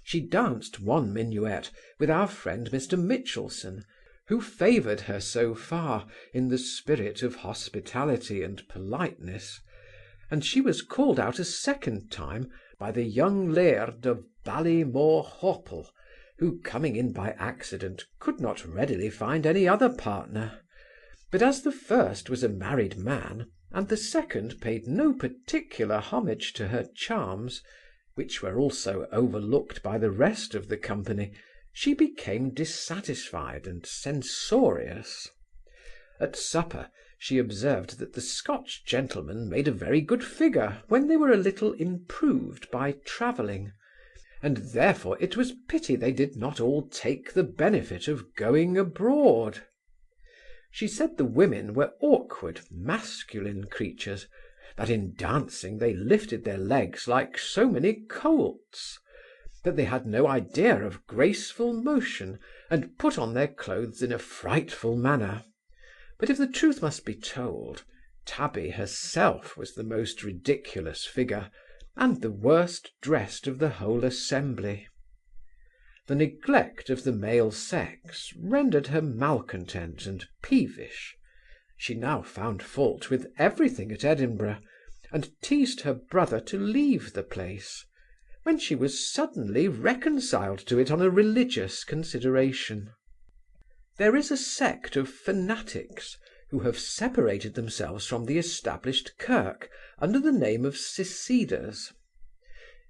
She danced one minuet with our friend Mr. Mitchelson, who favoured her so far in the spirit of hospitality and politeness, and she was called out a second time by the young laird of Ballymore-Hopple, who, coming in by accident, could not readily find any other partner. But as the first was a married man, and the second paid no particular homage to her charms, which were also overlooked by the rest of the company, she became dissatisfied and censorious. At supper she observed that the Scotch gentlemen made a very good figure when they were a little improved by travelling, and therefore it was pity they did not all take the benefit of going abroad. She said the women were awkward, masculine creatures, that in dancing they lifted their legs like so many colts, that they had no idea of graceful motion, and put on their clothes in a frightful manner. But if the truth must be told, Tabby herself was the most ridiculous figure, and the worst dressed of the whole assembly. The neglect of the male sex rendered her malcontent and peevish. She now found fault with everything at Edinburgh, and teased her brother to leave the place, when she was suddenly reconciled to it on a religious consideration. There is a sect of fanatics who have separated themselves from the established kirk under the name of seceders.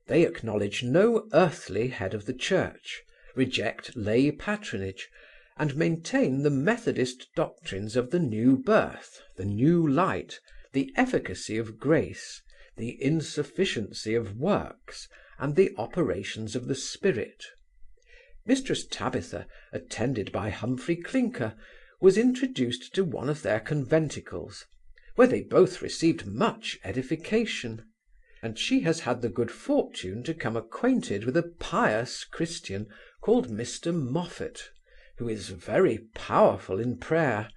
They acknowledge no earthly head of the church, reject lay patronage, and maintain the Methodist doctrines of the new birth, the new light, the efficacy of grace, the insufficiency of works, and the operations of the Spirit. Mistress Tabitha, attended by Humphry Clinker, was introduced to one of their conventicles, where they both received much edification, and she has had the good fortune to come acquainted with a pious Christian called Mr. Moffat, who is very powerful in prayer,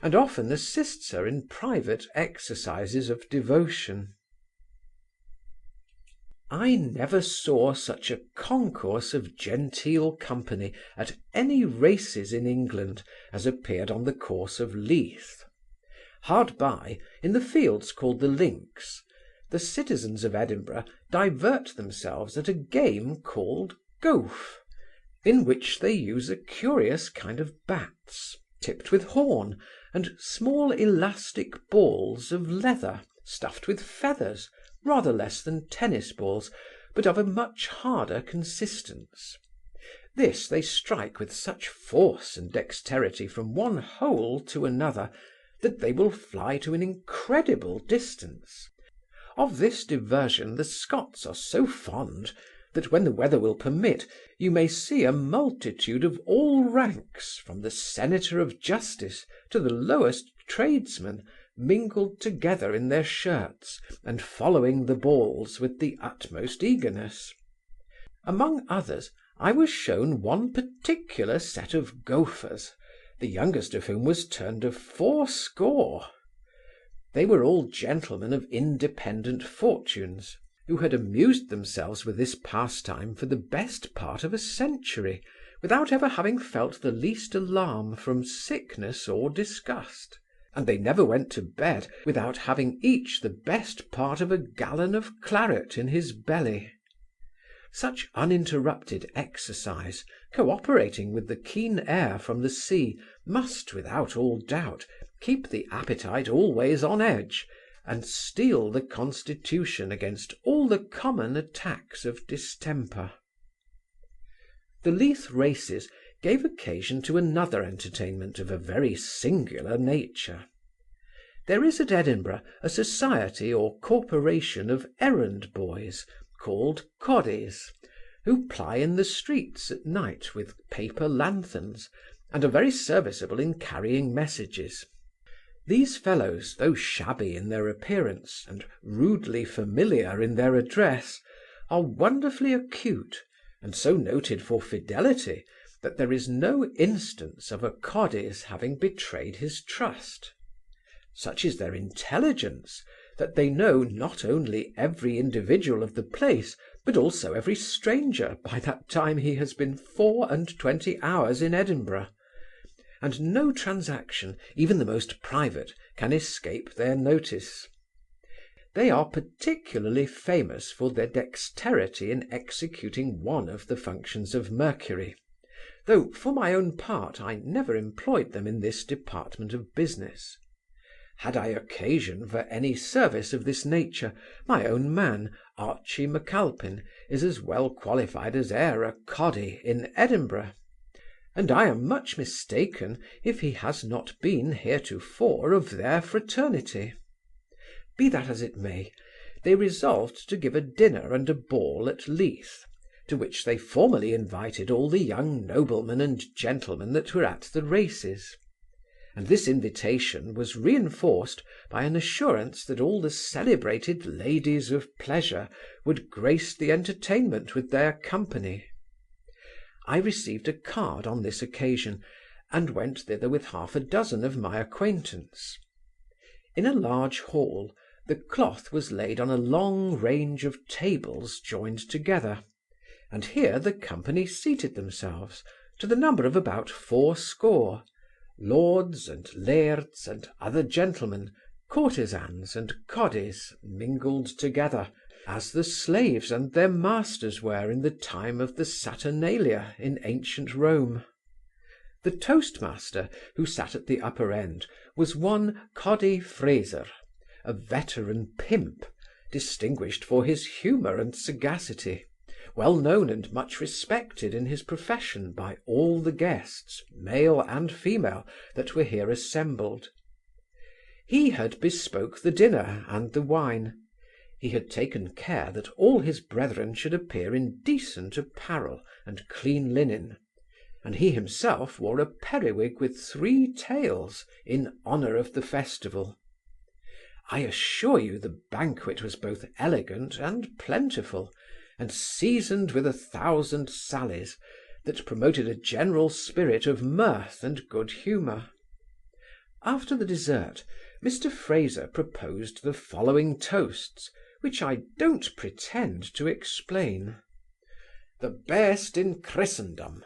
and often assists her in private exercises of devotion. I never saw such a concourse of genteel company at any races in England as appeared on the course of Leith. Hard by, in the fields called the Links, the citizens of Edinburgh divert themselves at a game called Gowf, in which they use a curious kind of bats, tipped with horn, and small elastic balls of leather stuffed with feathers, rather less than tennis balls, but of a much harder consistence. This they strike with such force and dexterity from one hole to another, that they will fly to an incredible distance. Of this diversion the Scots are so fond, that when the weather will permit, you may see a multitude of all ranks, from the senator of justice to the lowest tradesman, mingled together in their shirts, and following the balls with the utmost eagerness. Among others, I was shown one particular set of gophers, the youngest of whom was turned of 80. They were all gentlemen of independent fortunes, who had amused themselves with this pastime for the best part of a century, without ever having felt the least alarm from sickness or disgust, and they never went to bed without having each the best part of a gallon of claret in his belly. Such uninterrupted exercise, co-operating with the keen air from the sea, must, without all doubt, keep the appetite always on edge, and steel the constitution against all the common attacks of distemper. The Leith races gave occasion to another entertainment of a very singular nature. There is at Edinburgh a society or corporation of errand boys, called coddies, who ply in the streets at night with paper lanthorns, and are very serviceable in carrying messages. These fellows, though shabby in their appearance, and rudely familiar in their address, are wonderfully acute, and so noted for fidelity, that there is no instance of a coddy's having betrayed his trust. Such is their intelligence, that they know not only every individual of the place, but also every stranger by that time he has been 24 hours in Edinburgh, and no transaction, even the most private, can escape their notice. They are particularly famous for their dexterity in executing one of the functions of Mercury, though for my own part I never employed them in this department of business. Had I occasion for any service of this nature, my own man, Archie Macalpin is as well qualified as e'er a coddy in Edinburgh, and I am much mistaken if he has not been heretofore of their fraternity. Be that as it may, they resolved to give a dinner and a ball at Leith, to which they formally invited all the young noblemen and gentlemen that were at the races; and this invitation was reinforced by an assurance that all the celebrated ladies of pleasure would grace the entertainment with their company. I received a card on this occasion, and went thither with half a dozen of my acquaintance. In a large hall, the cloth was laid on a long range of tables joined together, and here the company seated themselves, to the number of about 80, lords and lairds and other gentlemen, courtesans and coddies, mingled together, as the slaves and their masters were in the time of the Saturnalia in ancient Rome. The toastmaster, who sat at the upper end, was one Coddy Fraser, a veteran pimp, distinguished for his humour and sagacity, well known and much respected in his profession by all the guests, male and female, that were here assembled. He had bespoke the dinner and the wine. He had taken care that all his brethren should appear in decent apparel and clean linen, and he himself wore a periwig with 3 tails in honour of the festival. I assure you the banquet was both elegant and plentiful, and seasoned with 1,000 sallies, that promoted a general spirit of mirth and good humour. After the dessert, Mr. Fraser proposed the following toasts, which I don't pretend to explain. The best in Christendom.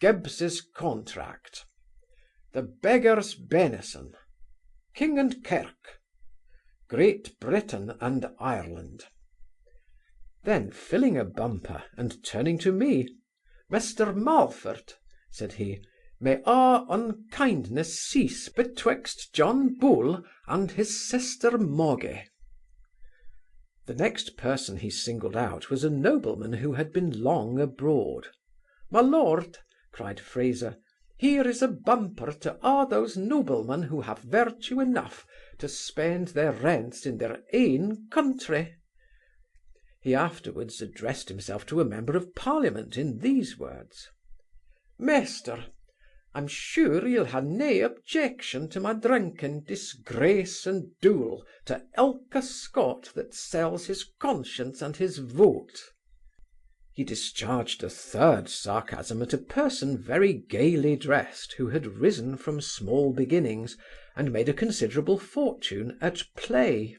Gibbs's Contract. The Beggar's Benison. King and Kirk. Great Britain and Ireland. Then, filling a bumper, and turning to me, Mr. Malford, said he, may a' unkindness cease betwixt John Bull and his sister Moggy. The next person he singled out was a nobleman who had been long abroad. My lord, cried Fraser, here is a bumper to a' those noblemen who have virtue enough to spend their rents in their ain country. He afterwards addressed himself to a member of Parliament in these words: Mester, I'm sure you'll ha' nae objection to my drinking disgrace and dool to ilka Scot that sells his conscience and his vote. He discharged a third sarcasm at a person very gaily dressed, who had risen from small beginnings and made a considerable fortune at play.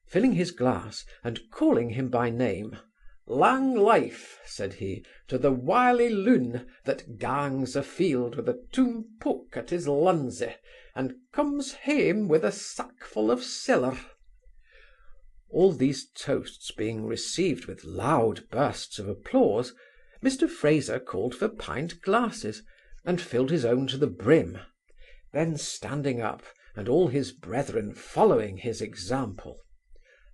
Filling his glass, and calling him by name, Lang life, said he, to the wily loon that gangs afield with a toom poke at his lunsey, and comes hame with a sackful of siller. All these toasts being received with loud bursts of applause, Mr. Fraser called for pint glasses, and filled his own to the brim. Then standing up, and all his brethren following his example,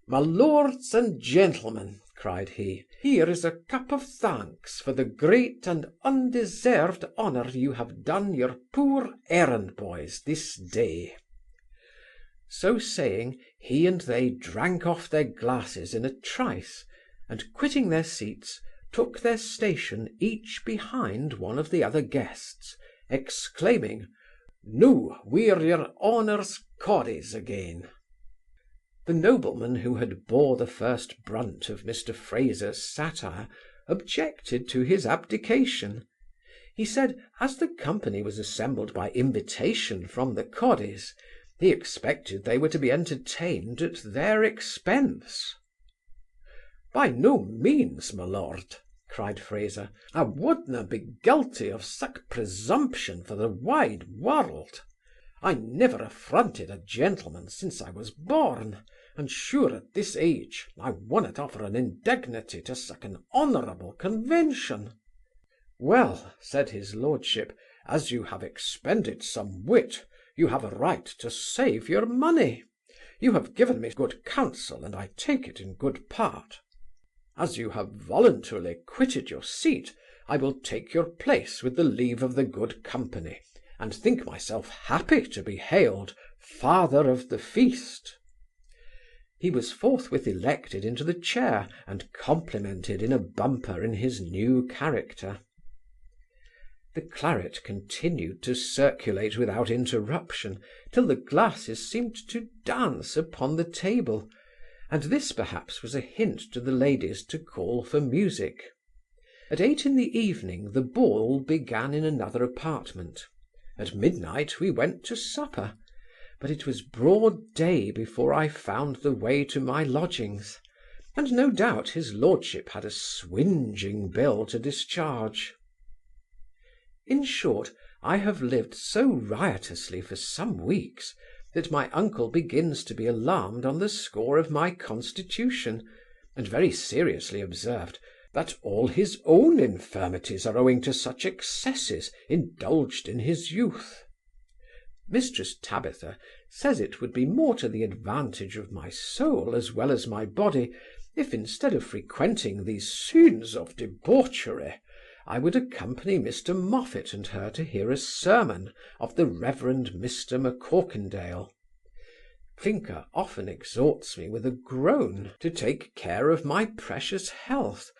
My lords and gentlemen, cried he, here is a cup of thanks for the great and undeserved honour you have done your poor errand boys this day. So saying, he and they drank off their glasses in a trice, and quitting their seats, took their station each behind one of the other guests, exclaiming, Noo we're your honour's coddies again. The nobleman who had bore the first brunt of Mr. Fraser's satire objected to his abdication. He said, as the company was assembled by invitation from the coddies, he expected they were to be entertained at their expense. By no means, my lord, cried Fraser. I wouldna be guilty of such presumption for the wide world. I never affronted a gentleman since I was born, and sure at this age I wunnot offer an indignity to such an honourable convention. Well, said his lordship, as you have expended some wit, you have a right to save your money. You have given me good counsel, and I take it in good part. As you have voluntarily quitted your seat, I will take your place with the leave of the good company, and think myself happy to be hailed father of the feast." He was forthwith elected into the chair, and complimented in a bumper in his new character. The claret continued to circulate without interruption, till the glasses seemed to dance upon the table, and this perhaps was a hint to the ladies to call for music. At 8 in the evening the ball began in another apartment. At midnight we went to supper, but it was broad day before I found the way to my lodgings, and no doubt his lordship had a swinging bill to discharge. In short, I have lived so riotously for some weeks, that my uncle begins to be alarmed on the score of my constitution, and very seriously observed, that all his own infirmities are owing to such excesses indulged in his youth. Mistress Tabitha says it would be more to the advantage of my soul as well as my body, if instead of frequenting these scenes of debauchery, I would accompany Mr. Moffat and her to hear a sermon of the Reverend Mr. M'Corkindale. Clinker often exhorts me with a groan to take care of my precious health,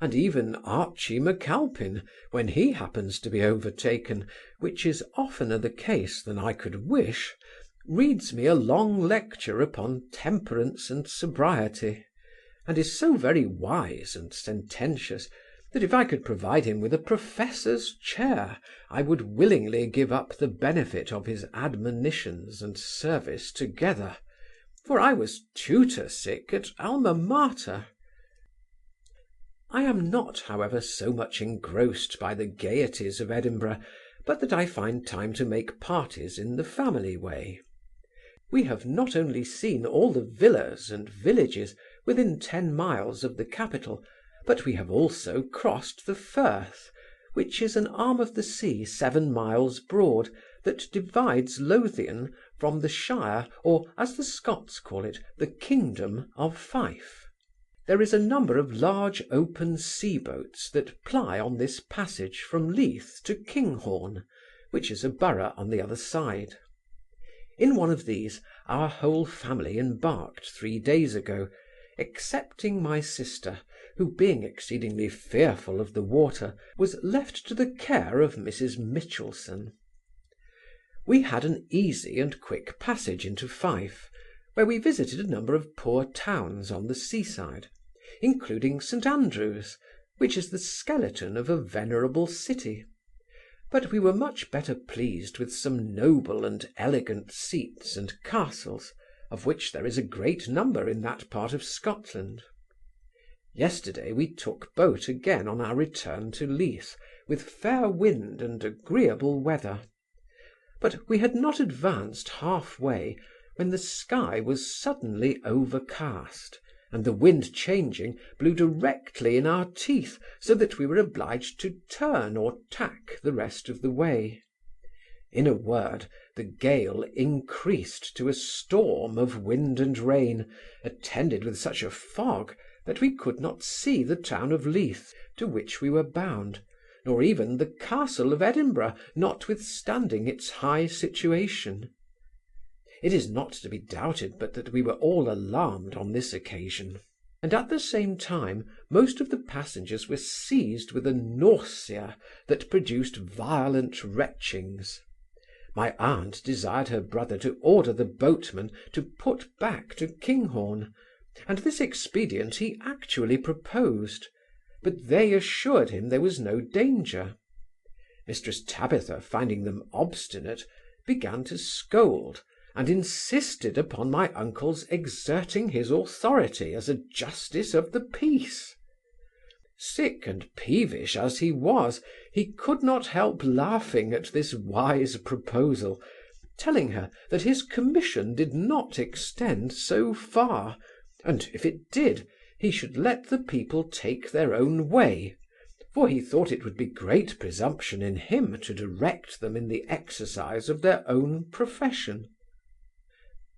and even Archie M'Alpin, when he happens to be overtaken, which is oftener the case than I could wish, reads me a long lecture upon temperance and sobriety, and is so very wise and sententious, that if I could provide him with a professor's chair, I would willingly give up the benefit of his admonitions and service together, for I was tutor sick at Alma Mater. I am not, however, so much engrossed by the gaieties of Edinburgh, but that I find time to make parties in the family way. We have not only seen all the villas and villages within 10 miles of the capital, but we have also crossed the Firth, which is an arm of the sea 7 miles broad, that divides Lothian from the shire, or, as the Scots call it, the kingdom of Fife. There is a number of large open sea boats that ply on this passage from Leith to Kinghorn, which is a borough on the other side. In one of these our whole family embarked 3 days ago, excepting my sister, who, being exceedingly fearful of the water, was left to the care of Mrs. Mitchelson. We had an easy and quick passage into Fife, where we visited a number of poor towns on the seaside, including St. Andrews, which is the skeleton of a venerable city. But we were much better pleased with some noble and elegant seats and castles, of which there is a great number in that part of Scotland. Yesterday we took boat again on our return to Leith, with fair wind and agreeable weather. But we had not advanced half way, when the sky was suddenly overcast, and the wind changing blew directly in our teeth, so that we were obliged to turn or tack the rest of the way. In a word, the gale increased to a storm of wind and rain, attended with such a fog, that we could not see the town of Leith, to which we were bound, nor even the castle of Edinburgh, notwithstanding its high situation. It is not to be doubted but that we were all alarmed on this occasion, and at the same time most of the passengers were seized with a nausea that produced violent retchings. My aunt desired her brother to order the boatman to put back to Kinghorn, and this expedient he actually proposed, but they assured him there was no danger. Mistress Tabitha, finding them obstinate, began to scold, and insisted upon my uncle's exerting his authority as a justice of the peace. Sick and peevish as he was, he could not help laughing at this wise proposal, telling her that his commission did not extend so far, and if it did, he should let the people take their own way, for he thought it would be great presumption in him to direct them in the exercise of their own profession.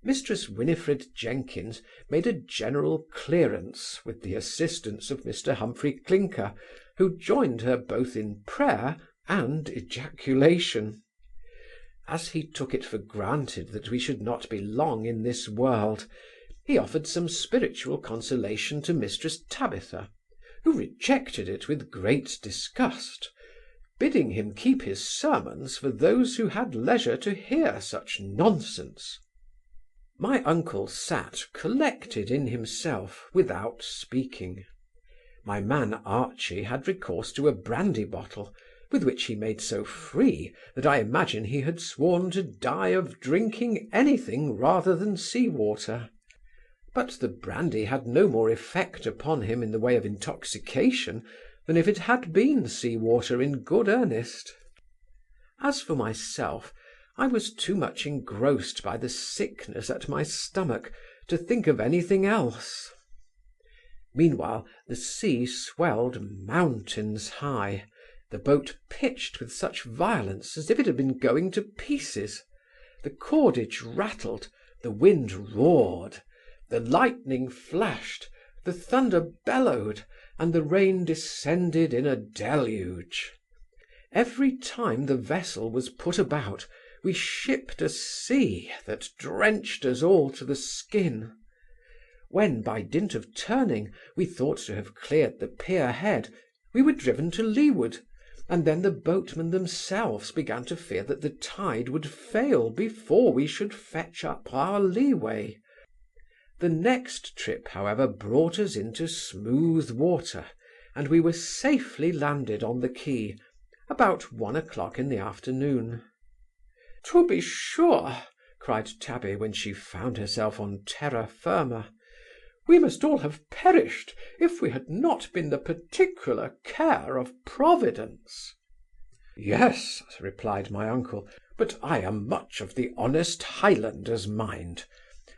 Mistress Winifred Jenkins made a general clearance with the assistance of Mr. Humphry Clinker, who joined her both in prayer and ejaculation. As he took it for granted that we should not be long in this world, he offered some spiritual consolation to Mistress Tabitha, who rejected it with great disgust, bidding him keep his sermons for those who had leisure to hear such nonsense. My uncle sat collected in himself, without speaking. My man Archie had recourse to a brandy bottle, with which he made so free that I imagine he had sworn to die of drinking anything rather than sea water. But the brandy had no more effect upon him in the way of intoxication than if it had been sea water in good earnest. As for myself, I was too much engrossed by the sickness at my stomach to think of anything else. Meanwhile the sea swelled mountains high, the boat pitched with such violence as if it had been going to pieces, the cordage rattled, the wind roared, the lightning flashed, the thunder bellowed, and the rain descended in a deluge. Every time the vessel was put about, we shipped a sea that drenched us all to the skin. When, by dint of turning, we thought to have cleared the pier head, we were driven to leeward, and then the boatmen themselves began to fear that the tide would fail before we should fetch up our leeway. The next trip, however, brought us into smooth water, and we were safely landed on the quay about 1 o'clock in the afternoon. "To be sure," cried Tabby, when she found herself on terra firma, "we must all have perished if we had not been the particular care of Providence." "Yes," replied my uncle, "but I am much of the honest Highlander's mind,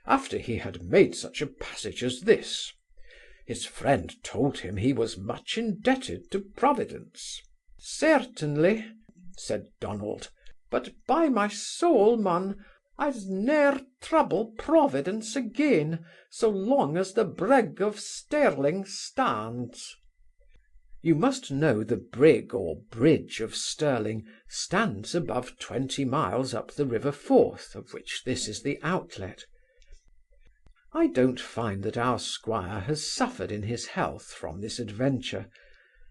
after he had made such a passage as this. His friend told him he was much indebted to Providence." "Certainly," said Donald, "but by my soul, man, I'se ne'er trouble Providence again, so long as the brig of Stirling stands." You must know the brig or bridge of Stirling stands above 20 miles up the river Forth, of which this is the outlet. I don't find that our squire has suffered in his health from this adventure,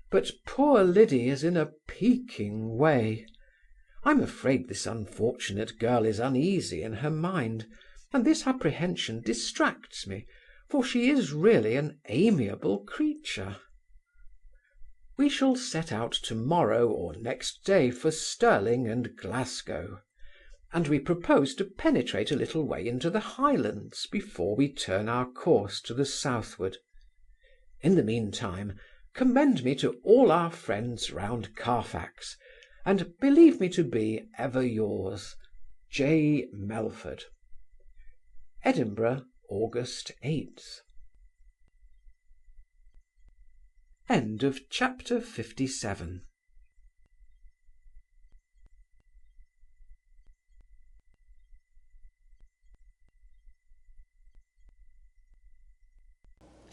but poor Liddy is in a peaking way. I'm afraid this unfortunate girl is uneasy in her mind, and this apprehension distracts me, for she is really an amiable creature. We shall set out tomorrow or next day for Stirling and Glasgow, and we propose to penetrate a little way into the Highlands before we turn our course to the southward. In the meantime, commend me to all our friends round Carfax, and believe me to be ever yours, J. Melford. Edinburgh, August 8th. End of chapter 57.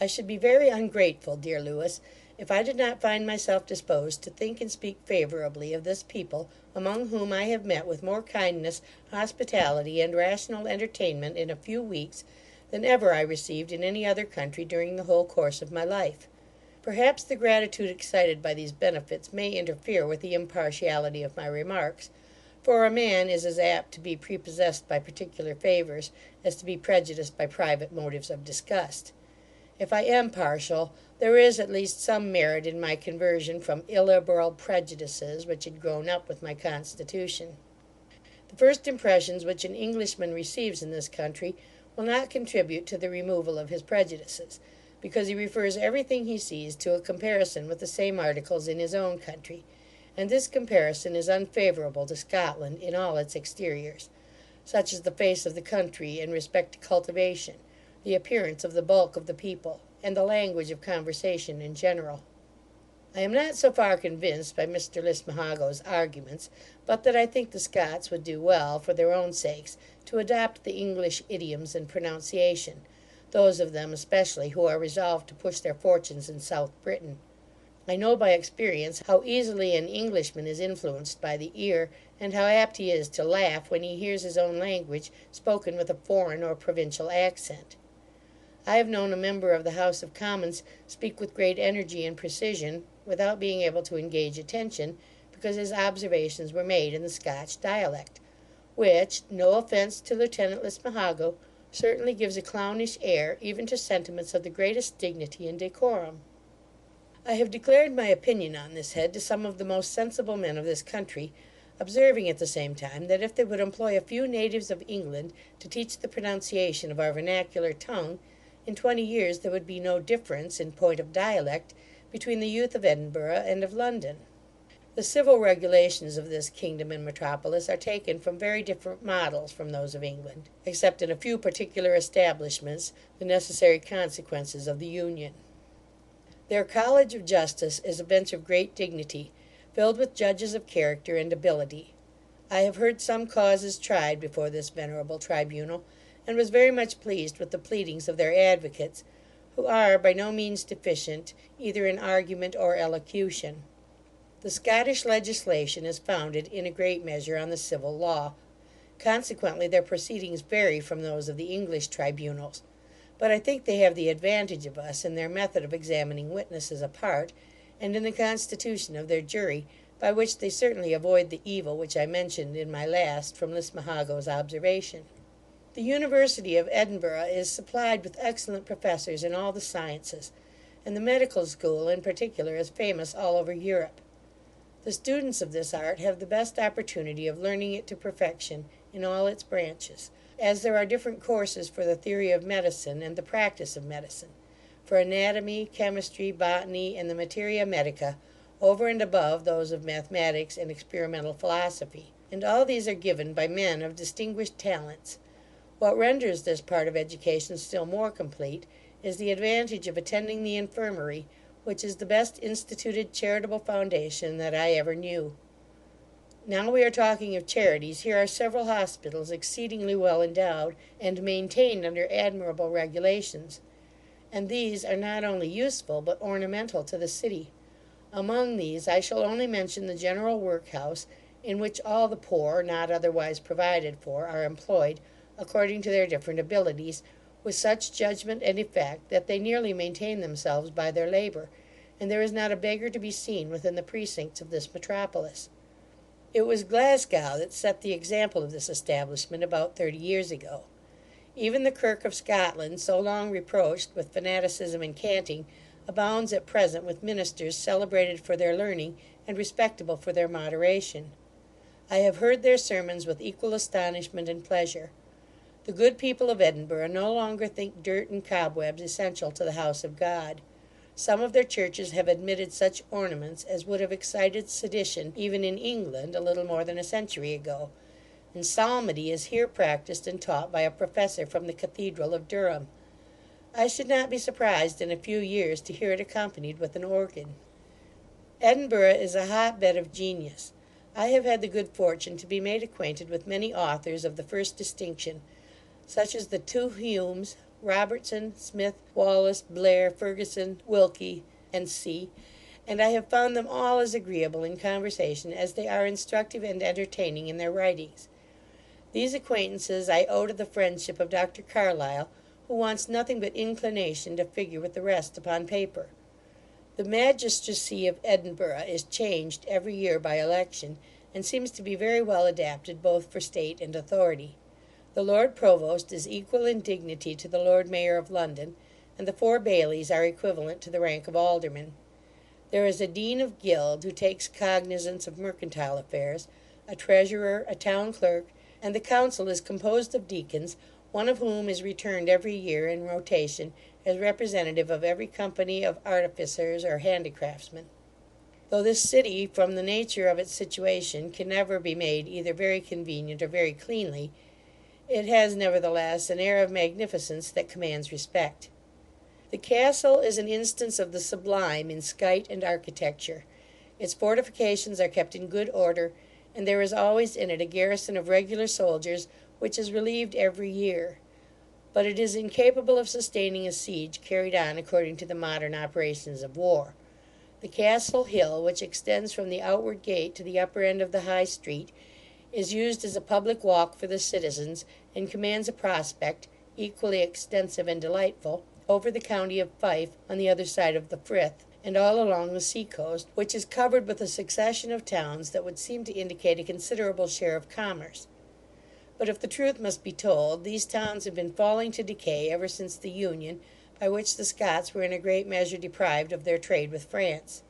I should be very ungrateful, dear Lewis, if I did not find myself disposed to think and speak favourably of this people, among whom I have met with more kindness, hospitality, and rational entertainment in a few weeks, than ever I received in any other country during the whole course of my life. Perhaps the gratitude excited by these benefits may interfere with the impartiality of my remarks, for a man is as apt to be prepossessed by particular favours as to be prejudiced by private motives of disgust. If I am partial, there is at least some merit in my conversion from illiberal prejudices which had grown up with my constitution. The first impressions which an Englishman receives in this country will not contribute to the removal of his prejudices, because he refers everything he sees to a comparison with the same articles in his own country, and this comparison is unfavourable to Scotland in all its exteriors, such as the face of the country in respect to cultivation, the appearance of the bulk of the people, and the language of conversation in general. I am not so far convinced by Mr. Lismahago's arguments, but that I think the Scots would do well, for their own sakes, to adopt the English idioms and pronunciation, those of them especially who are resolved to push their fortunes in South Britain. I know by experience how easily an Englishman is influenced by the ear, and how apt he is to laugh when he hears his own language spoken with a foreign or provincial accent. I have known a member of the House of Commons speak with great energy and precision, without being able to engage attention, because his observations were made in the Scotch dialect, which, no offence to Lieutenant Lismahago, certainly gives a clownish air even to sentiments of the greatest dignity and decorum. I have declared my opinion on this head to some of the most sensible men of this country, observing at the same time, that if they would employ a few natives of England to teach the pronunciation of our vernacular tongue, in 20 years there would be no difference, in point of dialect, between the youth of Edinburgh and of London. The civil regulations of this kingdom and metropolis are taken from very different models from those of England, except in a few particular establishments, the necessary consequences of the union. Their College of Justice is a bench of great dignity, filled with judges of character and ability. I have heard some causes tried before this venerable tribunal, and was very much pleased with the pleadings of their advocates, who are by no means deficient either in argument or elocution. The Scottish legislation is founded in a great measure on the civil law. Consequently their proceedings vary from those of the English tribunals, but I think they have the advantage of us in their method of examining witnesses apart, and in the constitution of their jury, by which they certainly avoid the evil which I mentioned in my last from Lismahago's observation. The University of Edinburgh is supplied with excellent professors in all the sciences, and the medical school in particular is famous all over Europe. The students of this art have the best opportunity of learning it to perfection in all its branches, as there are different courses for the theory of medicine and the practice of medicine, for anatomy, chemistry, botany, and the materia medica, over and above those of mathematics and experimental philosophy, and all these are given by men of distinguished talents. What renders this part of education still more complete is the advantage of attending the infirmary, which is the best instituted charitable foundation that I ever knew. Now we are talking of charities, here are several hospitals exceedingly well endowed, and maintained under admirable regulations, and these are not only useful, but ornamental to the city. Among these I shall only mention the general workhouse, in which all the poor, not otherwise provided for, are employed, according to their different abilities, with such judgment and effect, that they nearly maintain themselves by their labour, and there is not a beggar to be seen within the precincts of this metropolis. It was Glasgow that set the example of this establishment about 30 years ago. Even the Kirk of Scotland, so long reproached with fanaticism and canting, abounds at present with ministers celebrated for their learning, and respectable for their moderation. I have heard their sermons with equal astonishment and pleasure. The good people of Edinburgh no longer think dirt and cobwebs essential to the house of God. Some of their churches have admitted such ornaments as would have excited sedition even in England a little more than a century ago, and psalmody is here practised and taught by a professor from the Cathedral of Durham. I should not be surprised in a few years to hear it accompanied with an organ. Edinburgh is a hotbed of genius. I have had the good fortune to be made acquainted with many authors of the first distinction, such as the two Humes, Robertson, Smith, Wallace, Blair, Ferguson, Wilkie, and C., and I have found them all as agreeable in conversation as they are instructive and entertaining in their writings. These acquaintances I owe to the friendship of Dr. Carlyle, who wants nothing but inclination to figure with the rest upon paper. The magistracy of Edinburgh is changed every year by election, and seems to be very well adapted both for state and authority. The Lord Provost is equal in dignity to the Lord Mayor of London, and the 4 bailies are equivalent to the rank of aldermen. There is a Dean of Guild, who takes cognizance of mercantile affairs, a treasurer, a town clerk, and the council is composed of deacons, one of whom is returned every year in rotation as representative of every company of artificers or handicraftsmen. Though this city, from the nature of its situation, can never be made either very convenient or very cleanly, it has nevertheless an air of magnificence that commands respect. The castle is an instance of the sublime in skite and architecture. Its fortifications are kept in good order, and there is always in it a garrison of regular soldiers, which is relieved every year; but it is incapable of sustaining a siege carried on according to the modern operations of war. The castle hill, which extends from the outward gate to the upper end of the High Street, is used as a public walk for the citizens, and commands a prospect, equally extensive and delightful, over the county of Fife, on the other side of the Frith, and all along the sea coast, which is covered with a succession of towns that would seem to indicate a considerable share of commerce. But if the truth must be told, these towns have been falling to decay ever since the union, by which the Scots were in a great measure deprived of their trade with France.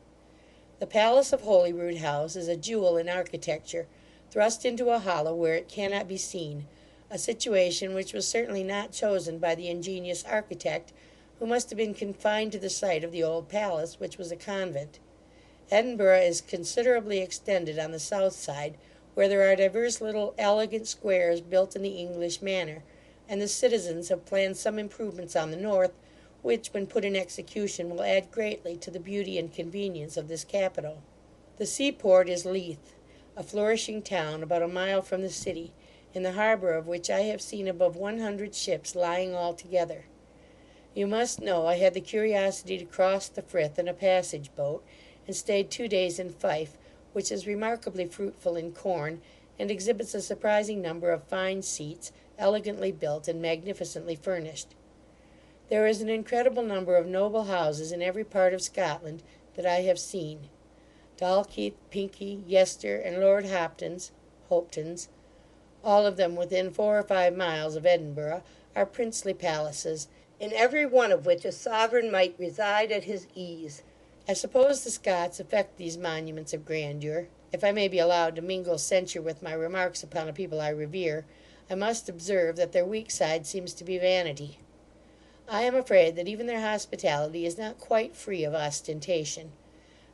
The palace of Holyrood House is a jewel in architecture, thrust into a hollow where it cannot be seen, a situation which was certainly not chosen by the ingenious architect, who must have been confined to the site of the old palace, which was a convent. Edinburgh is considerably extended on the south side, where there are divers little elegant squares built in the English manner, and the citizens have planned some improvements on the north, which, when put in execution, will add greatly to the beauty and convenience of this capital. The seaport is Leith, a flourishing town about a mile from the city, in the harbour of which I have seen above 100 ships lying all together. You must know I had the curiosity to cross the Frith in a passage boat, and stayed 2 days in Fife, which is remarkably fruitful in corn, and exhibits a surprising number of fine seats, elegantly built and magnificently furnished. There is an incredible number of noble houses in every part of Scotland that I have seen. Dalkeith, Pinkie, Yester, and Lord Hopton's, all of them within 4 or 5 miles of Edinburgh, are princely palaces, in every one of which a sovereign might reside at his ease. I suppose the Scots affect these monuments of grandeur. If I may be allowed to mingle censure with my remarks upon a people I revere, I must observe that their weak side seems to be vanity. I am afraid that even their hospitality is not quite free of ostentation.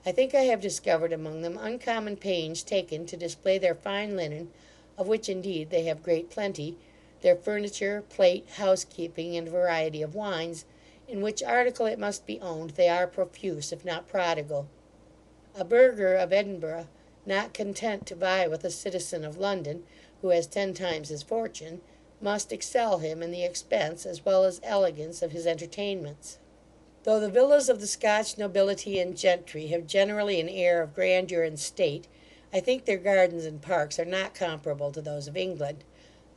I think I have discovered among them uncommon pains taken to display their fine linen, of which indeed they have great plenty, their furniture, plate, housekeeping, and variety of wines, in which article it must be owned they are profuse, if not prodigal. A burgher of Edinburgh, not content to vie with a citizen of London, who has 10 times his fortune, must excel him in the expense as well as elegance of his entertainments. Though the villas of the Scotch nobility and gentry have generally an air of grandeur and state, I think their gardens and parks are not comparable to those of England;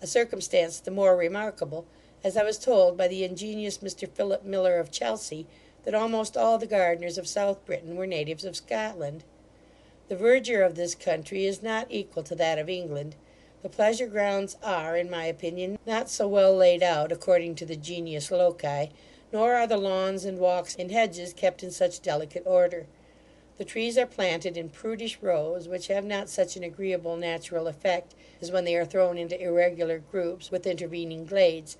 a circumstance the more remarkable, as I was told by the ingenious Mr. Philip Miller of Chelsea, that almost all the gardeners of South Britain were natives of Scotland. The verdure of this country is not equal to that of England. The pleasure grounds are, in my opinion, not so well laid out according to the genius loci, nor are the lawns and walks and hedges kept in such delicate order. The trees are planted in prudish rows, which have not such an agreeable natural effect as when they are thrown into irregular groups with intervening glades,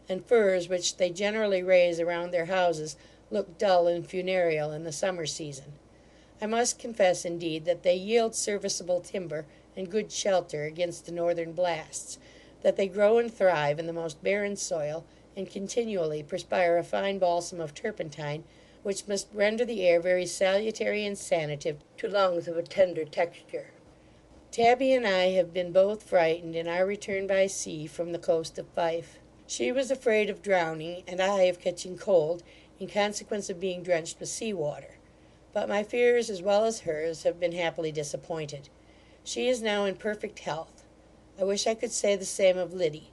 and firs, which they generally raise around their houses, look dull and funereal in the summer season. I must confess, indeed, that they yield serviceable timber and good shelter against the northern blasts, that they grow and thrive in the most barren soil, and continually perspire a fine balsam of turpentine, which must render the air very salutary and sanative to lungs of a tender texture. Tabby and I have been both frightened in our return by sea from the coast of Fife. She was afraid of drowning, and I of catching cold, in consequence of being drenched with sea water; but my fears, as well as hers, have been happily disappointed. She is now in perfect health. I wish I could say the same of Liddy.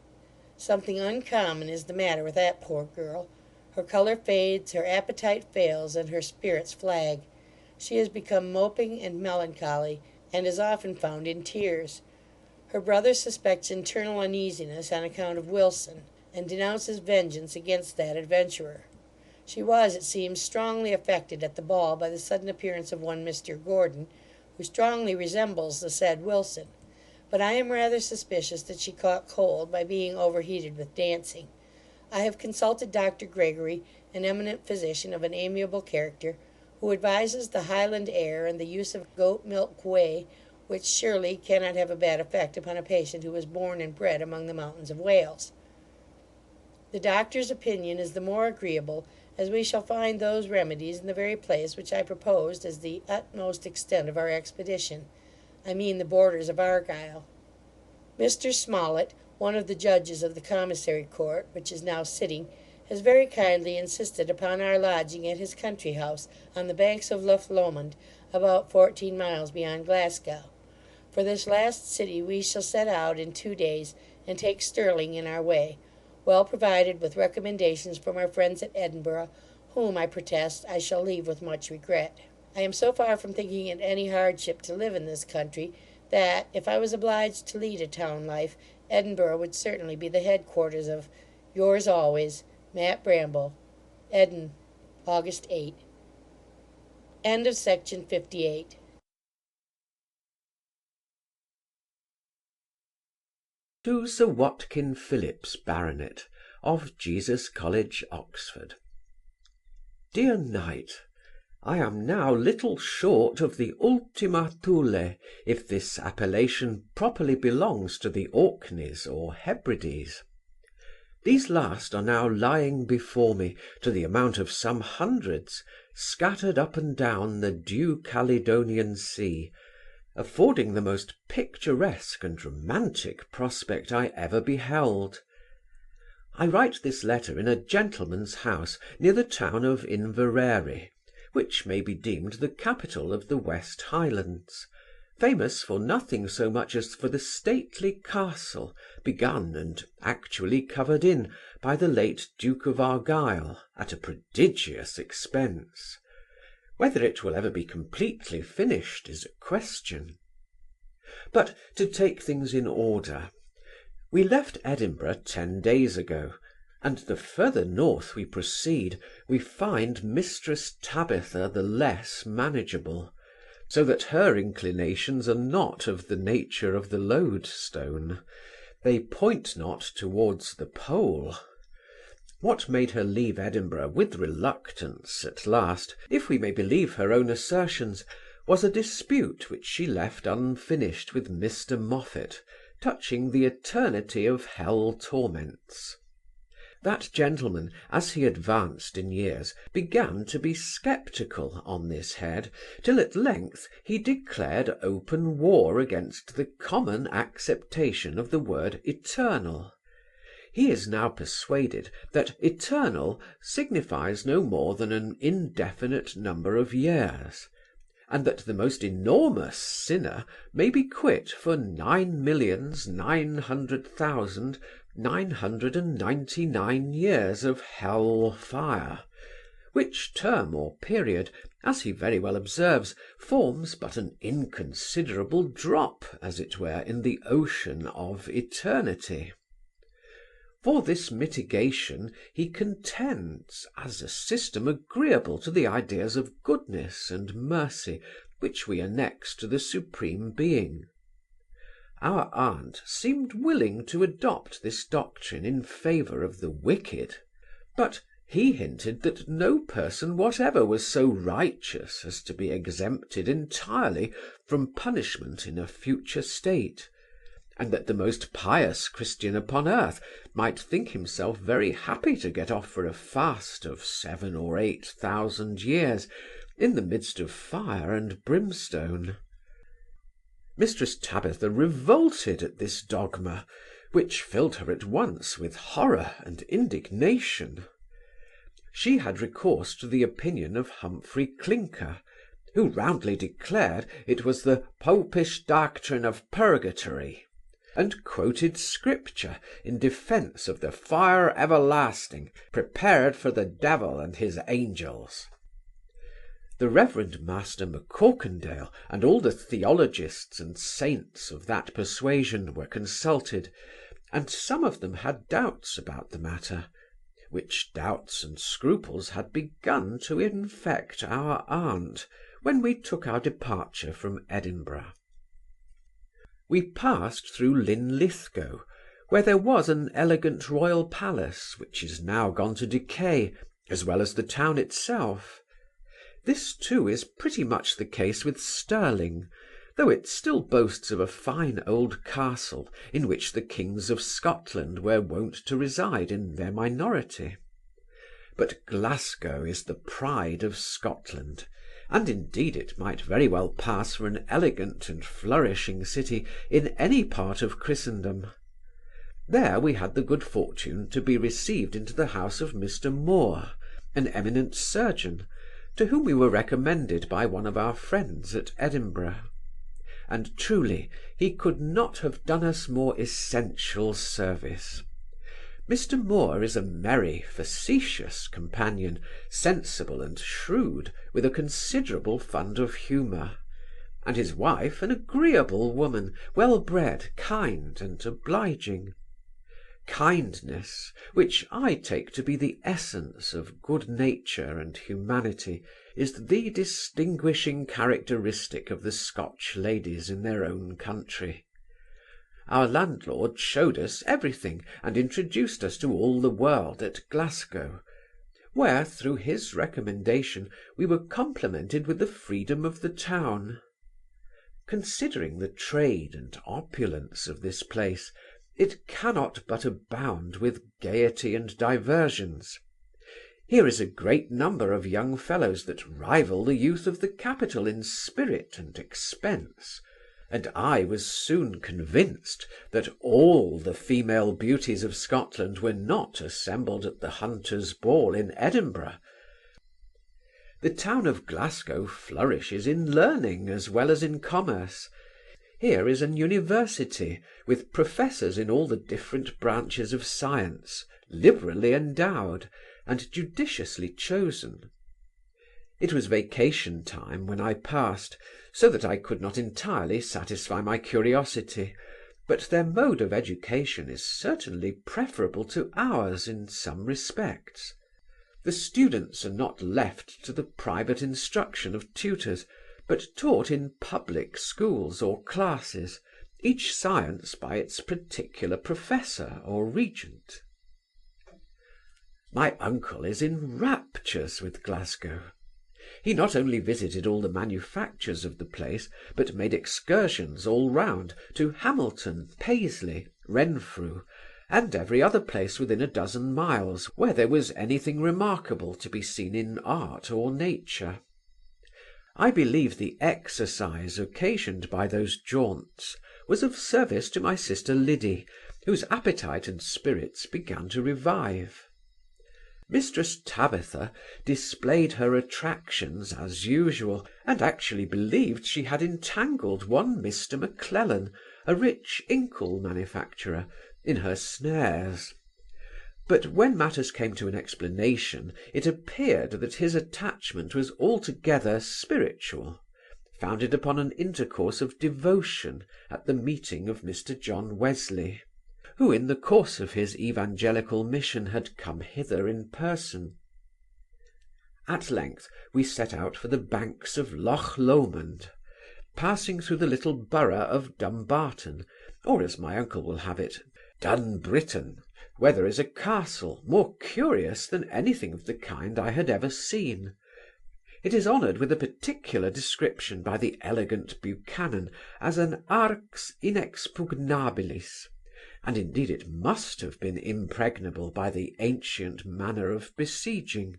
Something uncommon is the matter with that poor girl. Her colour fades, her appetite fails, and her spirits flag. She has become moping and melancholy, and is often found in tears. Her brother suspects internal uneasiness on account of Wilson, and denounces vengeance against that adventurer. She was, it seems, strongly affected at the ball by the sudden appearance of one Mr. Gordon, who strongly resembles the said Wilson; but I am rather suspicious that she caught cold by being overheated with dancing. I have consulted Dr. Gregory, an eminent physician of an amiable character, who advises the Highland air and the use of goat milk whey, which surely cannot have a bad effect upon a patient who was born and bred among the mountains of Wales. The doctor's opinion is the more agreeable, as we shall find those remedies in the very place which I proposed as the utmost extent of our expedition, I mean the borders of Argyle. Mr. Smollett, one of the judges of the commissary court, which is now sitting, has very kindly insisted upon our lodging at his country house on the banks of Lough Lomond, about 14 miles beyond Glasgow. For this last city we shall set out in 2 days, and take Stirling in our way, well provided with recommendations from our friends at Edinburgh, whom, I protest, I shall leave with much regret. I am so far from thinking it any hardship to live in this country, that, if I was obliged to lead a town life, Edinburgh would certainly be the headquarters of yours always, Mat Bramble. Eden, August 8. End of section 58. To Sir Watkin Phillips, Baronet, of Jesus College, Oxford. Dear Knight, I am now little short of the Ultima Thule, if this appellation properly belongs to the Orkneys or Hebrides. These last are now lying before me, to the amount of some hundreds, scattered up and down the Dew Caledonian Sea, affording the most picturesque and romantic prospect I ever beheld. I write this letter in a gentleman's house near the town of Inverary, which may be deemed the capital of the West Highlands, famous for nothing so much as for the stately castle, begun and actually covered in by the late Duke of Argyle at a prodigious expense. Whether it will ever be completely finished is a question. But to take things in order, we left Edinburgh 10 days ago, and the further north we proceed, we find Mistress Tabitha the less manageable, so that her inclinations are not of the nature of the lodestone. They point not towards the pole. What made her leave Edinburgh with reluctance at last, if we may believe her own assertions, was a dispute which she left unfinished with Mr. Moffat, touching the eternity of hell torments. That gentleman, as he advanced in years, began to be sceptical on this head, till at length he declared open war against the common acceptation of the word eternal. He is now persuaded that eternal signifies no more than an indefinite number of years, and that the most enormous sinner may be quit for 9,900,999 years of hell fire, which term or period, as he very well observes, forms but an inconsiderable drop, as it were, in the ocean of eternity. For this mitigation he contends, as a system agreeable to the ideas of goodness and mercy which we annex to the Supreme Being. Our aunt seemed willing to adopt this doctrine in favour of the wicked, but he hinted that no person whatever was so righteous as to be exempted entirely from punishment in a future state, and that the most pious Christian upon earth might think himself very happy to get off for a fast of 7,000 or 8,000 years in the midst of fire and brimstone. Mistress Tabitha revolted at this dogma, which filled her at once with horror and indignation. She had recourse to the opinion of Humphry Clinker, who roundly declared it was the popish doctrine of purgatory, and quoted Scripture in defence of the fire everlasting prepared for the devil and his angels. The Reverend Master M'Corkindale and all the theologists and saints of that persuasion were consulted, and some of them had doubts about the matter, which doubts and scruples had begun to infect our aunt when we took our departure from Edinburgh. We passed through Linlithgow, where there was an elegant royal palace, which is now gone to decay, as well as the town itself. This too is pretty much the case with Stirling, though it still boasts of a fine old castle in which the kings of Scotland were wont to reside in their minority. but Glasgow is the pride of Scotland, and indeed it might very well pass for an elegant and flourishing city in any part of Christendom. There we had the good fortune to be received into the house of Mr. Moore, an eminent surgeon, to whom we were recommended by one of our friends at Edinburgh. And truly he could not have done us more essential service. Mr. Moore is a merry, facetious companion, sensible and shrewd, with a considerable fund of humour, and his wife an agreeable woman, well bred, kind, and obliging. Kindness, which I take to be the essence of good nature and humanity, is the distinguishing characteristic of the Scotch ladies in their own country. Our landlord showed us everything and introduced us to all the world at Glasgow, where, through his recommendation, we were complimented with the freedom of the town. Considering the trade and opulence of this place, it cannot but abound with gaiety and diversions. Here is a great number of young fellows that rival the youth of the capital in spirit and expense, and I was soon convinced that all the female beauties of Scotland were not assembled at the Hunters' Ball in Edinburgh. The town of Glasgow flourishes in learning as well as in commerce. Here is an university, with professors in all the different branches of science, liberally endowed, and judiciously chosen. It was vacation time when I passed, so that I could not entirely satisfy my curiosity, but their mode of education is certainly preferable to ours in some respects. The students are not left to the private instruction of tutors, but taught in public schools or classes, each science by its particular professor or regent. My uncle is in raptures with Glasgow. He not only visited all the manufactures of the place, but made excursions all round to Hamilton, Paisley, Renfrew, and every other place within a dozen miles where there was anything remarkable to be seen in art or nature. I believe the exercise occasioned by those jaunts was of service to my sister Liddy, whose appetite and spirits began to revive. Mistress Tabitha displayed her attractions as usual, and actually believed she had entangled one Mr. Maclellan, a rich inkle manufacturer, in her snares. But when matters came to an explanation, it appeared that his attachment was altogether spiritual, founded upon an intercourse of devotion at the meeting of Mr. John Wesley, who in the course of his evangelical mission had come hither in person. At length we set out for the banks of Loch Lomond, passing through the little borough of Dumbarton, or, as my uncle will have it, Dunbritton, where there is a castle more curious than anything of the kind I had ever seen. It is honoured with a particular description by the elegant Buchanan as an arx inexpugnabilis, and indeed it must have been impregnable by the ancient manner of besieging.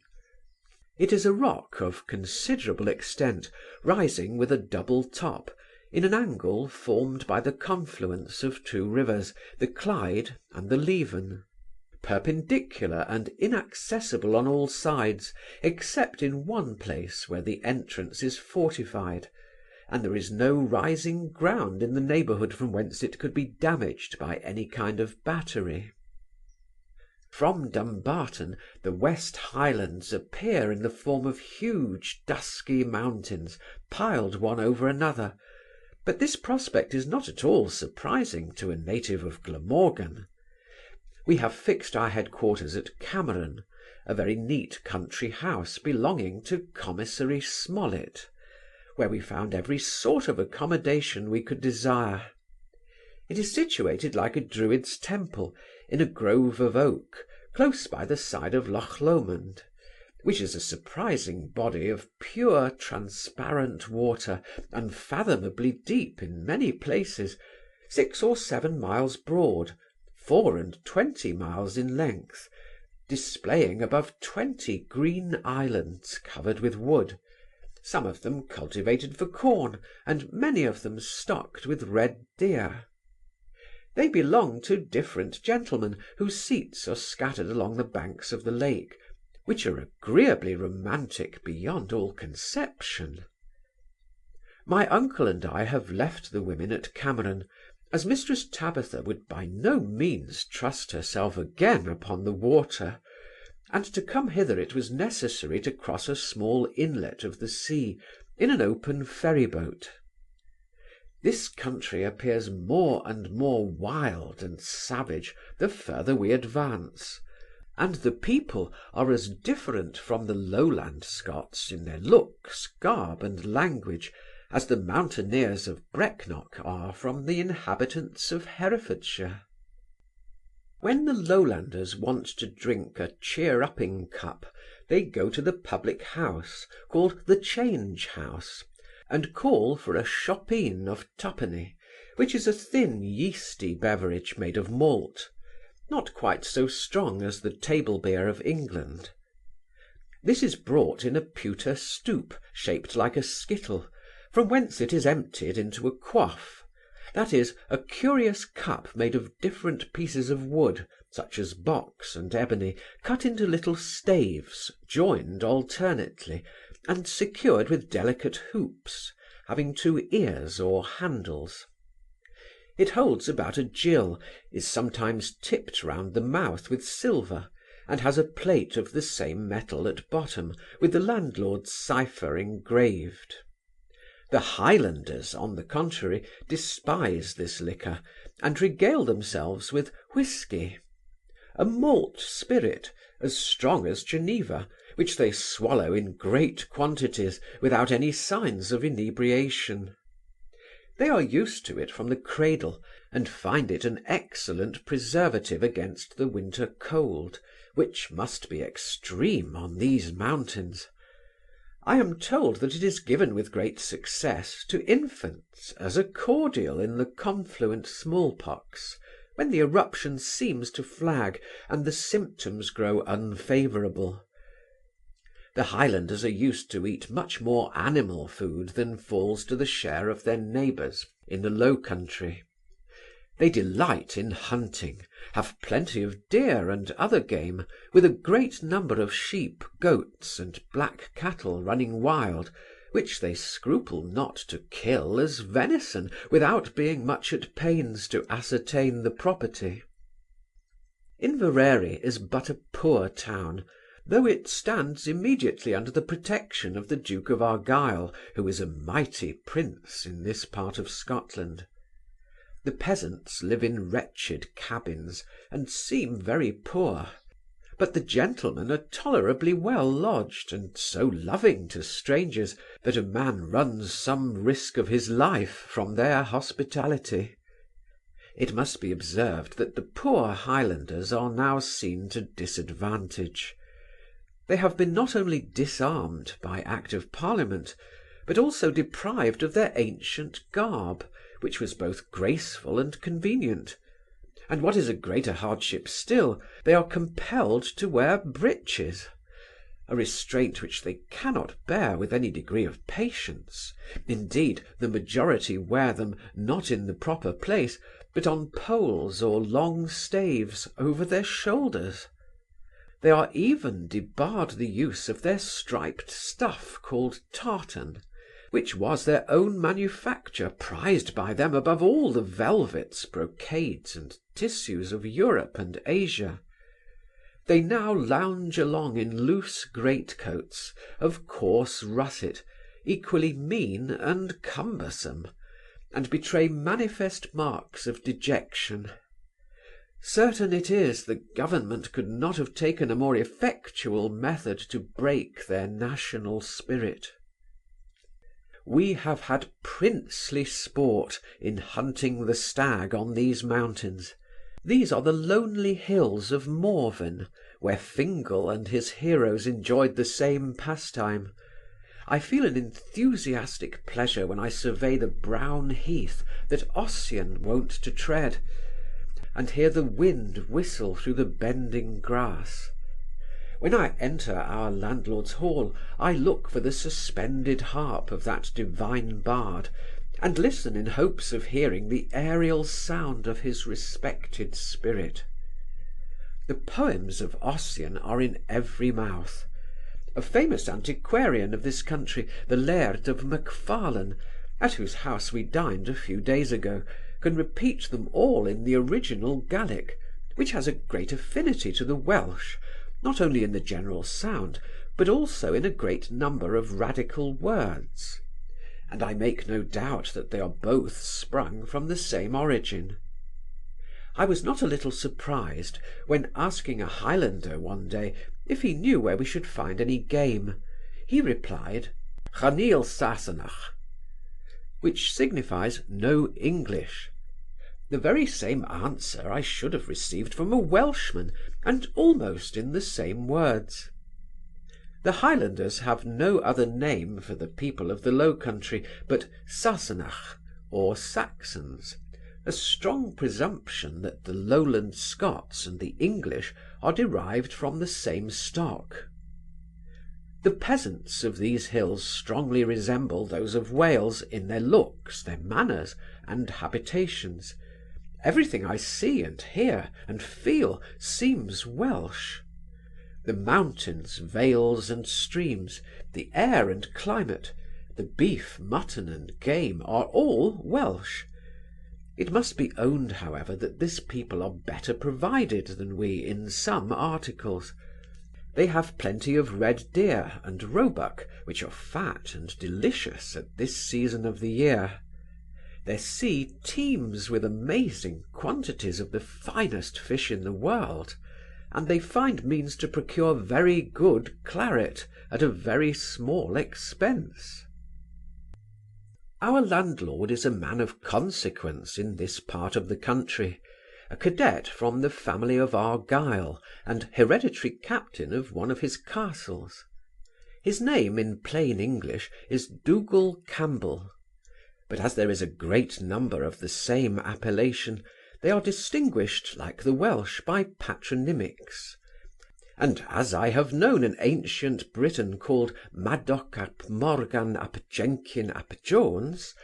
It is a rock of considerable extent, rising with a double top, in an angle formed by the confluence of two rivers, the Clyde and the Leven, perpendicular and inaccessible on all sides, except in one place where the entrance is fortified, and there is no rising ground in the neighbourhood from whence it could be damaged by any kind of battery. From Dumbarton the West Highlands appear in the form of huge dusky mountains piled one over another, but this prospect is not at all surprising to a native of Glamorgan. We have fixed our headquarters at Cameron, a very neat country house belonging to Commissary Smollett, where we found every sort of accommodation we could desire. It is situated like a Druid's temple, in a grove of oak, close by the side of Loch Lomond, which is a surprising body of pure transparent water, unfathomably deep in many places, 6 or 7 miles broad, 24 miles in length, displaying above 20 green islands covered with wood, some of them cultivated for corn, and many of them stocked with red deer. They belong to different gentlemen, whose seats are scattered along the banks of the lake, which are agreeably romantic beyond all conception. My uncle and I have left the women at Cameron, as Mistress Tabitha would by no means trust herself again upon the water, and to come hither it was necessary to cross a small inlet of the sea in an open ferry boat. This country appears more and more wild and savage the further we advance, and the people are as different from the lowland Scots in their looks, garb, and language, as the mountaineers of Brecknock are from the inhabitants of Herefordshire. When the Lowlanders want to drink a cheer-upping cup, they go to the public house, called the Change House, and call for a shoppeen of twopenny, which is a thin yeasty beverage made of malt, not quite so strong as the table beer of England. This is brought in a pewter stoup shaped like a skittle, from whence it is emptied into a quaff, that is, a curious cup made of different pieces of wood, such as box and ebony, cut into little staves, joined alternately, and secured with delicate hoops, having 2 ears or handles. It holds about a gill, is sometimes tipped round the mouth with silver, and has a plate of the same metal at bottom, with the landlord's cipher engraved. The Highlanders, on the contrary, despise this liquor, and regale themselves with whisky, a malt spirit as strong as Geneva, which they swallow in great quantities without any signs of inebriation. They are used to it from the cradle, and find it an excellent preservative against the winter cold, which must be extreme on these mountains. I am told that it is given with great success to infants as a cordial in the confluent smallpox, when the eruption seems to flag and the symptoms grow unfavourable. The Highlanders are used to eat much more animal food than falls to the share of their neighbours in the low country. They delight in hunting, have plenty of deer and other game, with a great number of sheep, goats, and black cattle running wild, which they scruple not to kill as venison, without being much at pains to ascertain the property. Inverary is but a poor town, though it stands immediately under the protection of the Duke of Argyle, who is a mighty prince in this part of Scotland. The peasants live in wretched cabins, and seem very poor, but the gentlemen are tolerably well lodged, and so loving to strangers, that a man runs some risk of his life from their hospitality. It must be observed that the poor Highlanders are now seen to disadvantage. They have been not only disarmed by Act of Parliament, but also deprived of their ancient garb, which was both graceful and convenient, and what is a greater hardship still, they are compelled to wear breeches, a restraint which they cannot bear with any degree of patience. Indeed, the majority wear them not in the proper place, but on poles or long staves over their shoulders. They are even debarred the use of their striped stuff called tartan, which was their own manufacture, prized by them above all the velvets, brocades, and tissues of Europe and Asia. They now lounge along in loose greatcoats of coarse russet, equally mean and cumbersome, and betray manifest marks of dejection. Certain it is the government could not have taken a more effectual method to break their national spirit. We have had princely sport in hunting the stag on these mountains. These are the lonely hills of Morven, where Fingal and his heroes enjoyed the same pastime. I feel an enthusiastic pleasure when I survey the brown heath that Ossian wont to tread, and hear the wind whistle through the bending grass. When I enter our landlord's hall, I look for the suspended harp of that divine bard, and listen in hopes of hearing the aerial sound of his respected spirit. The poems of Ossian are in every mouth. A famous antiquarian of this country, the Laird of Macfarlane, at whose house we dined a few days ago, can repeat them all in the original Gallic, which has a great affinity to the Welsh, not only in the general sound, but also in a great number of radical words, and I make no doubt that they are both sprung from the same origin. I was not a little surprised when, asking a Highlander one day if he knew where we should find any game, he replied, "Chanil Sassenach," which signifies no English. The very same answer I should have received from a Welshman, and almost in the same words. The Highlanders have no other name for the people of the Low Country but Sassenach, or Saxons, a strong presumption that the Lowland Scots and the English are derived from the same stock. The peasants of these hills strongly resemble those of Wales in their looks, their manners, and habitations. Everything I see and hear and feel seems Welsh. The mountains, vales and streams, the air and climate, the beef, mutton and game are all Welsh. It must be owned, however, that this people are better provided than we in some articles. They have plenty of red deer and roebuck, which are fat and delicious at this season of the year. Their sea teems with amazing quantities of the finest fish in the world, and they find means to procure very good claret at a very small expense. Our landlord is a man of consequence in this part of the country, a cadet from the family of Argyle, and hereditary captain of one of his castles. His name in plain English is Dougal Campbell, but as there is a great number of the same appellation, they are distinguished, like the Welsh, by patronymics. And as I have known an ancient Briton called Madoc ap Morgan ap Jenkin ap Jones,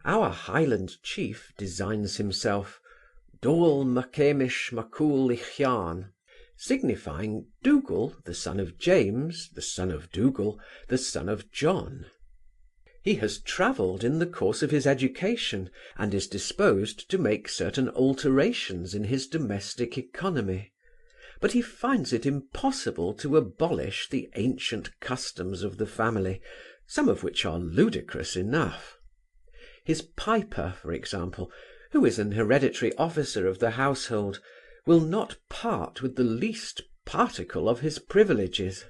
our Highland chief designs himself Dol Macemish Macul Ichian, signifying Dougal, the son of James, the son of Dougal, the son of John. He has travelled in the course of his education, and is disposed to make certain alterations in his domestic economy, but he finds it impossible to abolish the ancient customs of the family, some of which are ludicrous enough. His piper, for example, who is an hereditary officer of the household, will not part with the least particle of his privileges.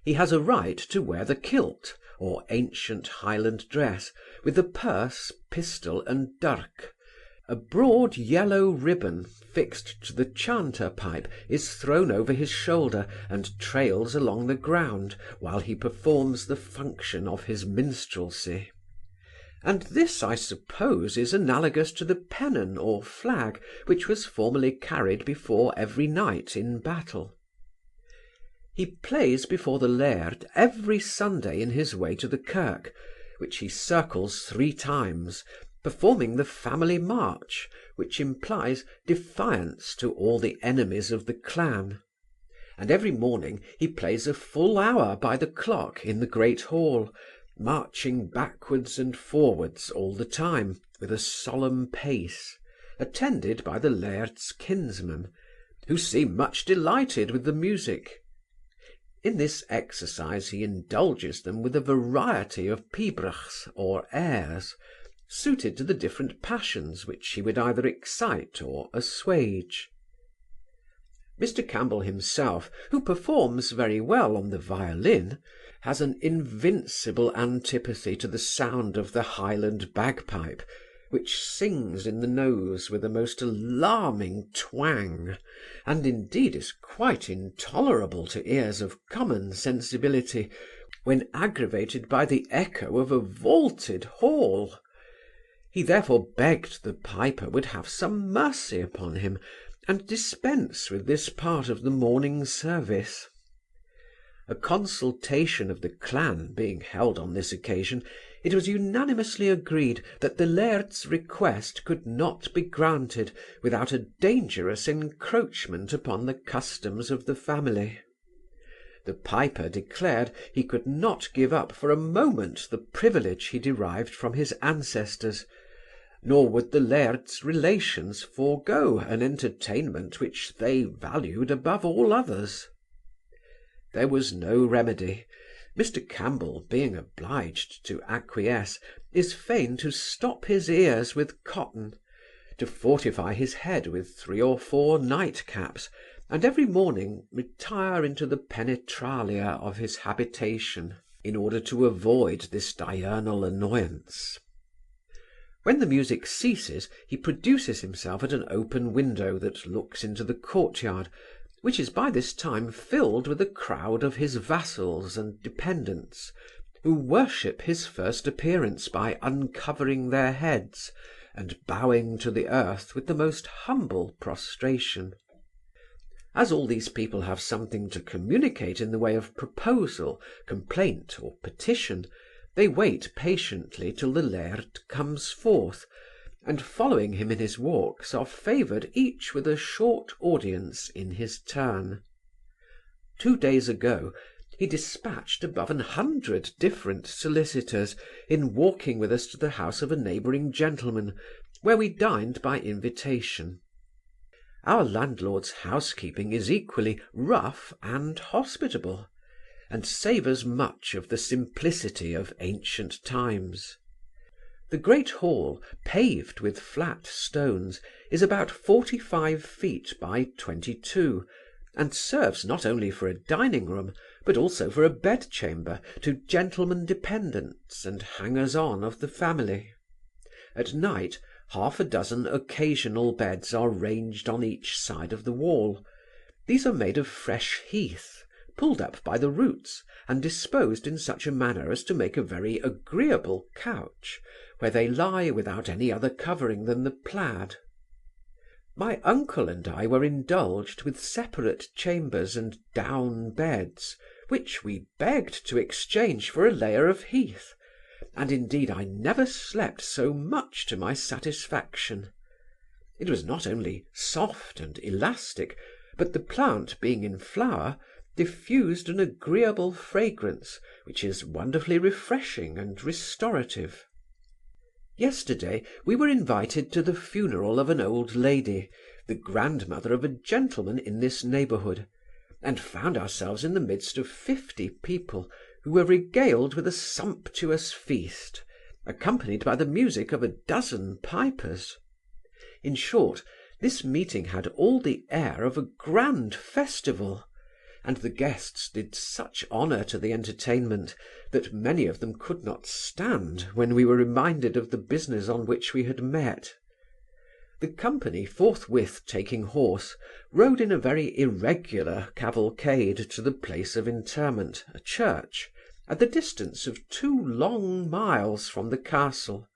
He has a right to wear the kilt, or ancient Highland dress, with the purse, pistol, and dirk. A broad yellow ribbon fixed to the chanter pipe is thrown over his shoulder and trails along the ground while he performs the function of his minstrelsy. And this, I suppose, is analogous to the pennon or flag which was formerly carried before every knight in battle. He plays before the Laird every Sunday in his way to the kirk, which he circles 3 times, performing the family march, which implies defiance to all the enemies of the clan. And every morning he plays a full hour by the clock in the great hall, marching backwards and forwards all the time with a solemn pace, attended by the Laird's kinsmen, who seem much delighted with the music. In this exercise he indulges them with a variety of pibrochs or airs, suited to the different passions which he would either excite or assuage. Mr. Campbell himself, who performs very well on the violin, has an invincible antipathy to the sound of the Highland bagpipe, which sings in the nose with a most alarming twang, and indeed is quite intolerable to ears of common sensibility, when aggravated by the echo of a vaulted hall. He therefore begged the piper would have some mercy upon him, and dispense with this part of the morning service. A consultation of the clan being held on this occasion, it was unanimously agreed that the laird's request could not be granted without a dangerous encroachment upon the customs of the family. The piper declared he could not give up for a moment the privilege he derived from his ancestors, nor would the laird's relations forego an entertainment which they valued above all others. There was no remedy. Mr. Campbell, being obliged to acquiesce, is fain to stop his ears with cotton, to fortify his head with 3 or 4 nightcaps, and every morning retire into the penetralia of his habitation, in order to avoid this diurnal annoyance. When the music ceases, he produces himself at an open window that looks into the courtyard, which is by this time filled with a crowd of his vassals and dependents, who worship his first appearance by uncovering their heads, and bowing to the earth with the most humble prostration. As all these people have something to communicate in the way of proposal, complaint, or petition, they wait patiently till the laird comes forth, and following him in his walks are favoured each with a short audience in his turn. 2 days ago he dispatched above 100 different solicitors in walking with us to the house of a neighbouring gentleman, where we dined by invitation. Our landlord's housekeeping is equally rough and hospitable, and savours much of the simplicity of ancient times. The great hall, paved with flat stones, is about 45 feet by 22, and serves not only for a dining room, but also for a bedchamber to gentlemen dependents and hangers-on of the family. At night, 6 occasional beds are ranged on each side of the wall. These are made of fresh heath, pulled up by the roots, and disposed in such a manner as to make a very agreeable couch, where they lie without any other covering than the plaid. My uncle and I were indulged with separate chambers and down beds, which we begged to exchange for a layer of heath, and indeed I never slept so much to my satisfaction. It was not only soft and elastic, but the plant being in flower, diffused an agreeable fragrance, which is wonderfully refreshing and restorative. Yesterday we were invited to the funeral of an old lady, the grandmother of a gentleman in this neighbourhood, and found ourselves in the midst of 50 people, who were regaled with a sumptuous feast, accompanied by the music of 12 pipers. In short, this meeting had all the air of a grand festival, and the guests did such honour to the entertainment, that many of them could not stand when we were reminded of the business on which we had met. The company forthwith taking horse, rode in a very irregular cavalcade to the place of interment, a church, at the distance of 2 long miles from the castle.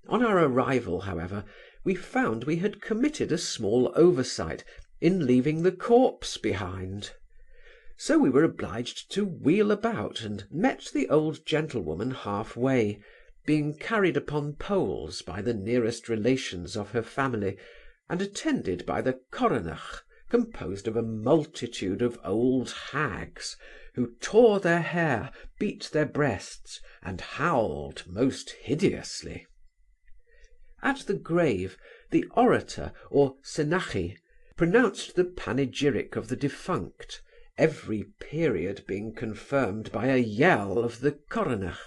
On our arrival, however, we found we had committed a small oversight in leaving the corpse behind. So we were obliged to wheel about and met the old gentlewoman half way, being carried upon poles by the nearest relations of her family, and attended by the coronach, composed of a multitude of old hags, who tore their hair, beat their breasts, and howled most hideously. At the grave, the orator, or senachi, pronounced the panegyric of the defunct, every period being confirmed by a yell of the coronach.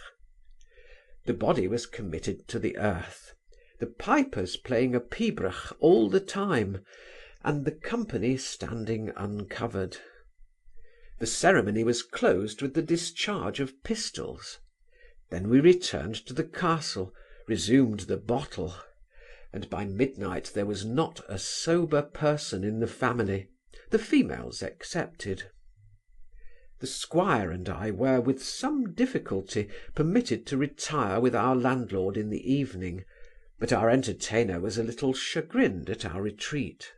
The body was committed to the earth, the pipers playing a pibroch all the time, and the company standing uncovered. The ceremony was closed with the discharge of pistols. Then we returned to the castle, resumed the bottle, and by midnight there was not a sober person in the family, the females excepted. The squire and I were with some difficulty permitted to retire with our landlord in the evening, but our entertainer was a little chagrined at our retreat,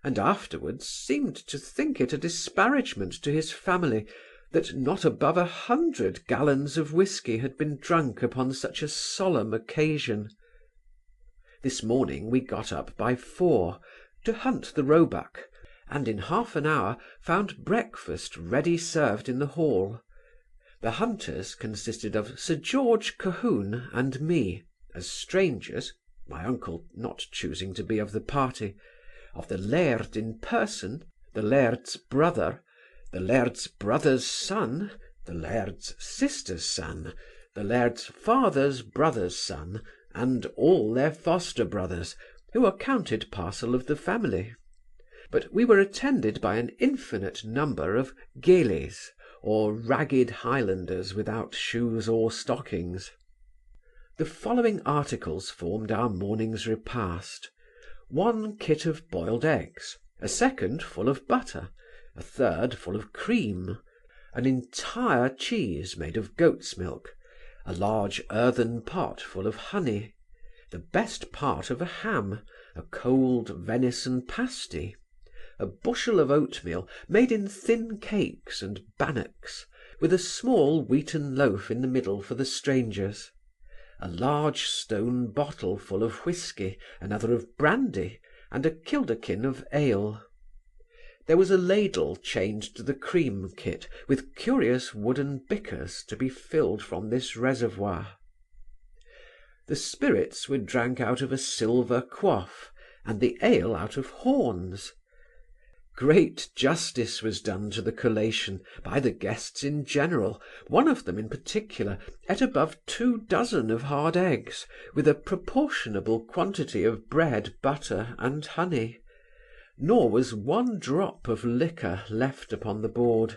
and afterwards seemed to think it a disparagement to his family that not above 100 gallons of whisky had been drunk upon such a solemn occasion. This morning we got up by 4 to hunt the roebuck, and in half an hour found breakfast ready served in the hall. The hunters consisted of Sir George Colquhoun and me, as strangers, my uncle not choosing to be of the party, of the laird in person, the laird's brother, the laird's brother's son, the laird's sister's son, the laird's father's brother's son, and all their foster brothers, who are counted parcel of the family. But we were attended by an infinite number of geles, or ragged Highlanders without shoes or stockings. The following articles formed our morning's repast: 1 kit of boiled eggs, a second full of butter, a third full of cream, an entire cheese made of goat's milk, a large earthen pot full of honey, the best part of a ham, a cold venison pasty, a bushel of oatmeal made in thin cakes and bannocks, with a small wheaten loaf in the middle for the strangers, a large stone bottle full of whisky, another of brandy, and a kilderkin of ale. There was a ladle chained to the cream kit, with curious wooden bickers to be filled from this reservoir. The spirits were drank out of a silver quaff, and the ale out of horns. Great justice was done to the collation by the guests in general. One of them in particular ate above 2 dozen of hard eggs, with a proportionable quantity of bread, butter, and honey, nor was 1 drop of liquor left upon the board.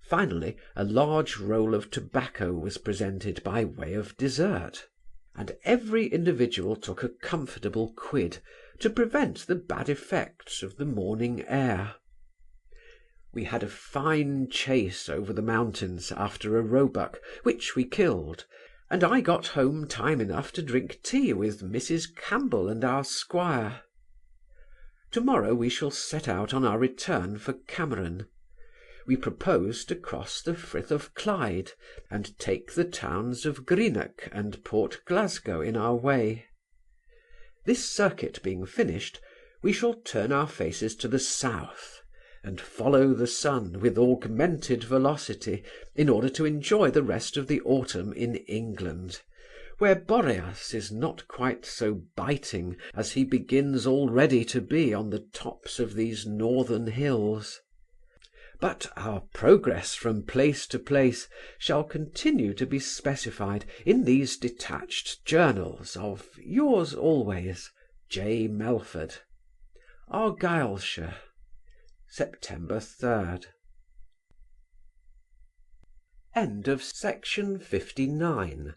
Finally, a large roll of tobacco was presented by way of dessert, and every individual took a comfortable quid to prevent the bad effects of the morning air. We had a fine chase over the mountains after a roebuck, which we killed, and I got home time enough to drink tea with Mrs. Campbell and our squire. Tomorrow we shall set out on our return for Cameron. We propose to cross the Frith of Clyde, and take the towns of Greenock and Port Glasgow in our way. This circuit being finished, we shall turn our faces to the south, and follow the sun with augmented velocity, in order to enjoy the rest of the autumn in England, where Boreas is not quite so biting as he begins already to be on the tops of these northern hills. But our progress from place to place shall continue to be specified in these detached journals of yours always, J. Melford. Argyllshire, September 3rd. End of Section 59.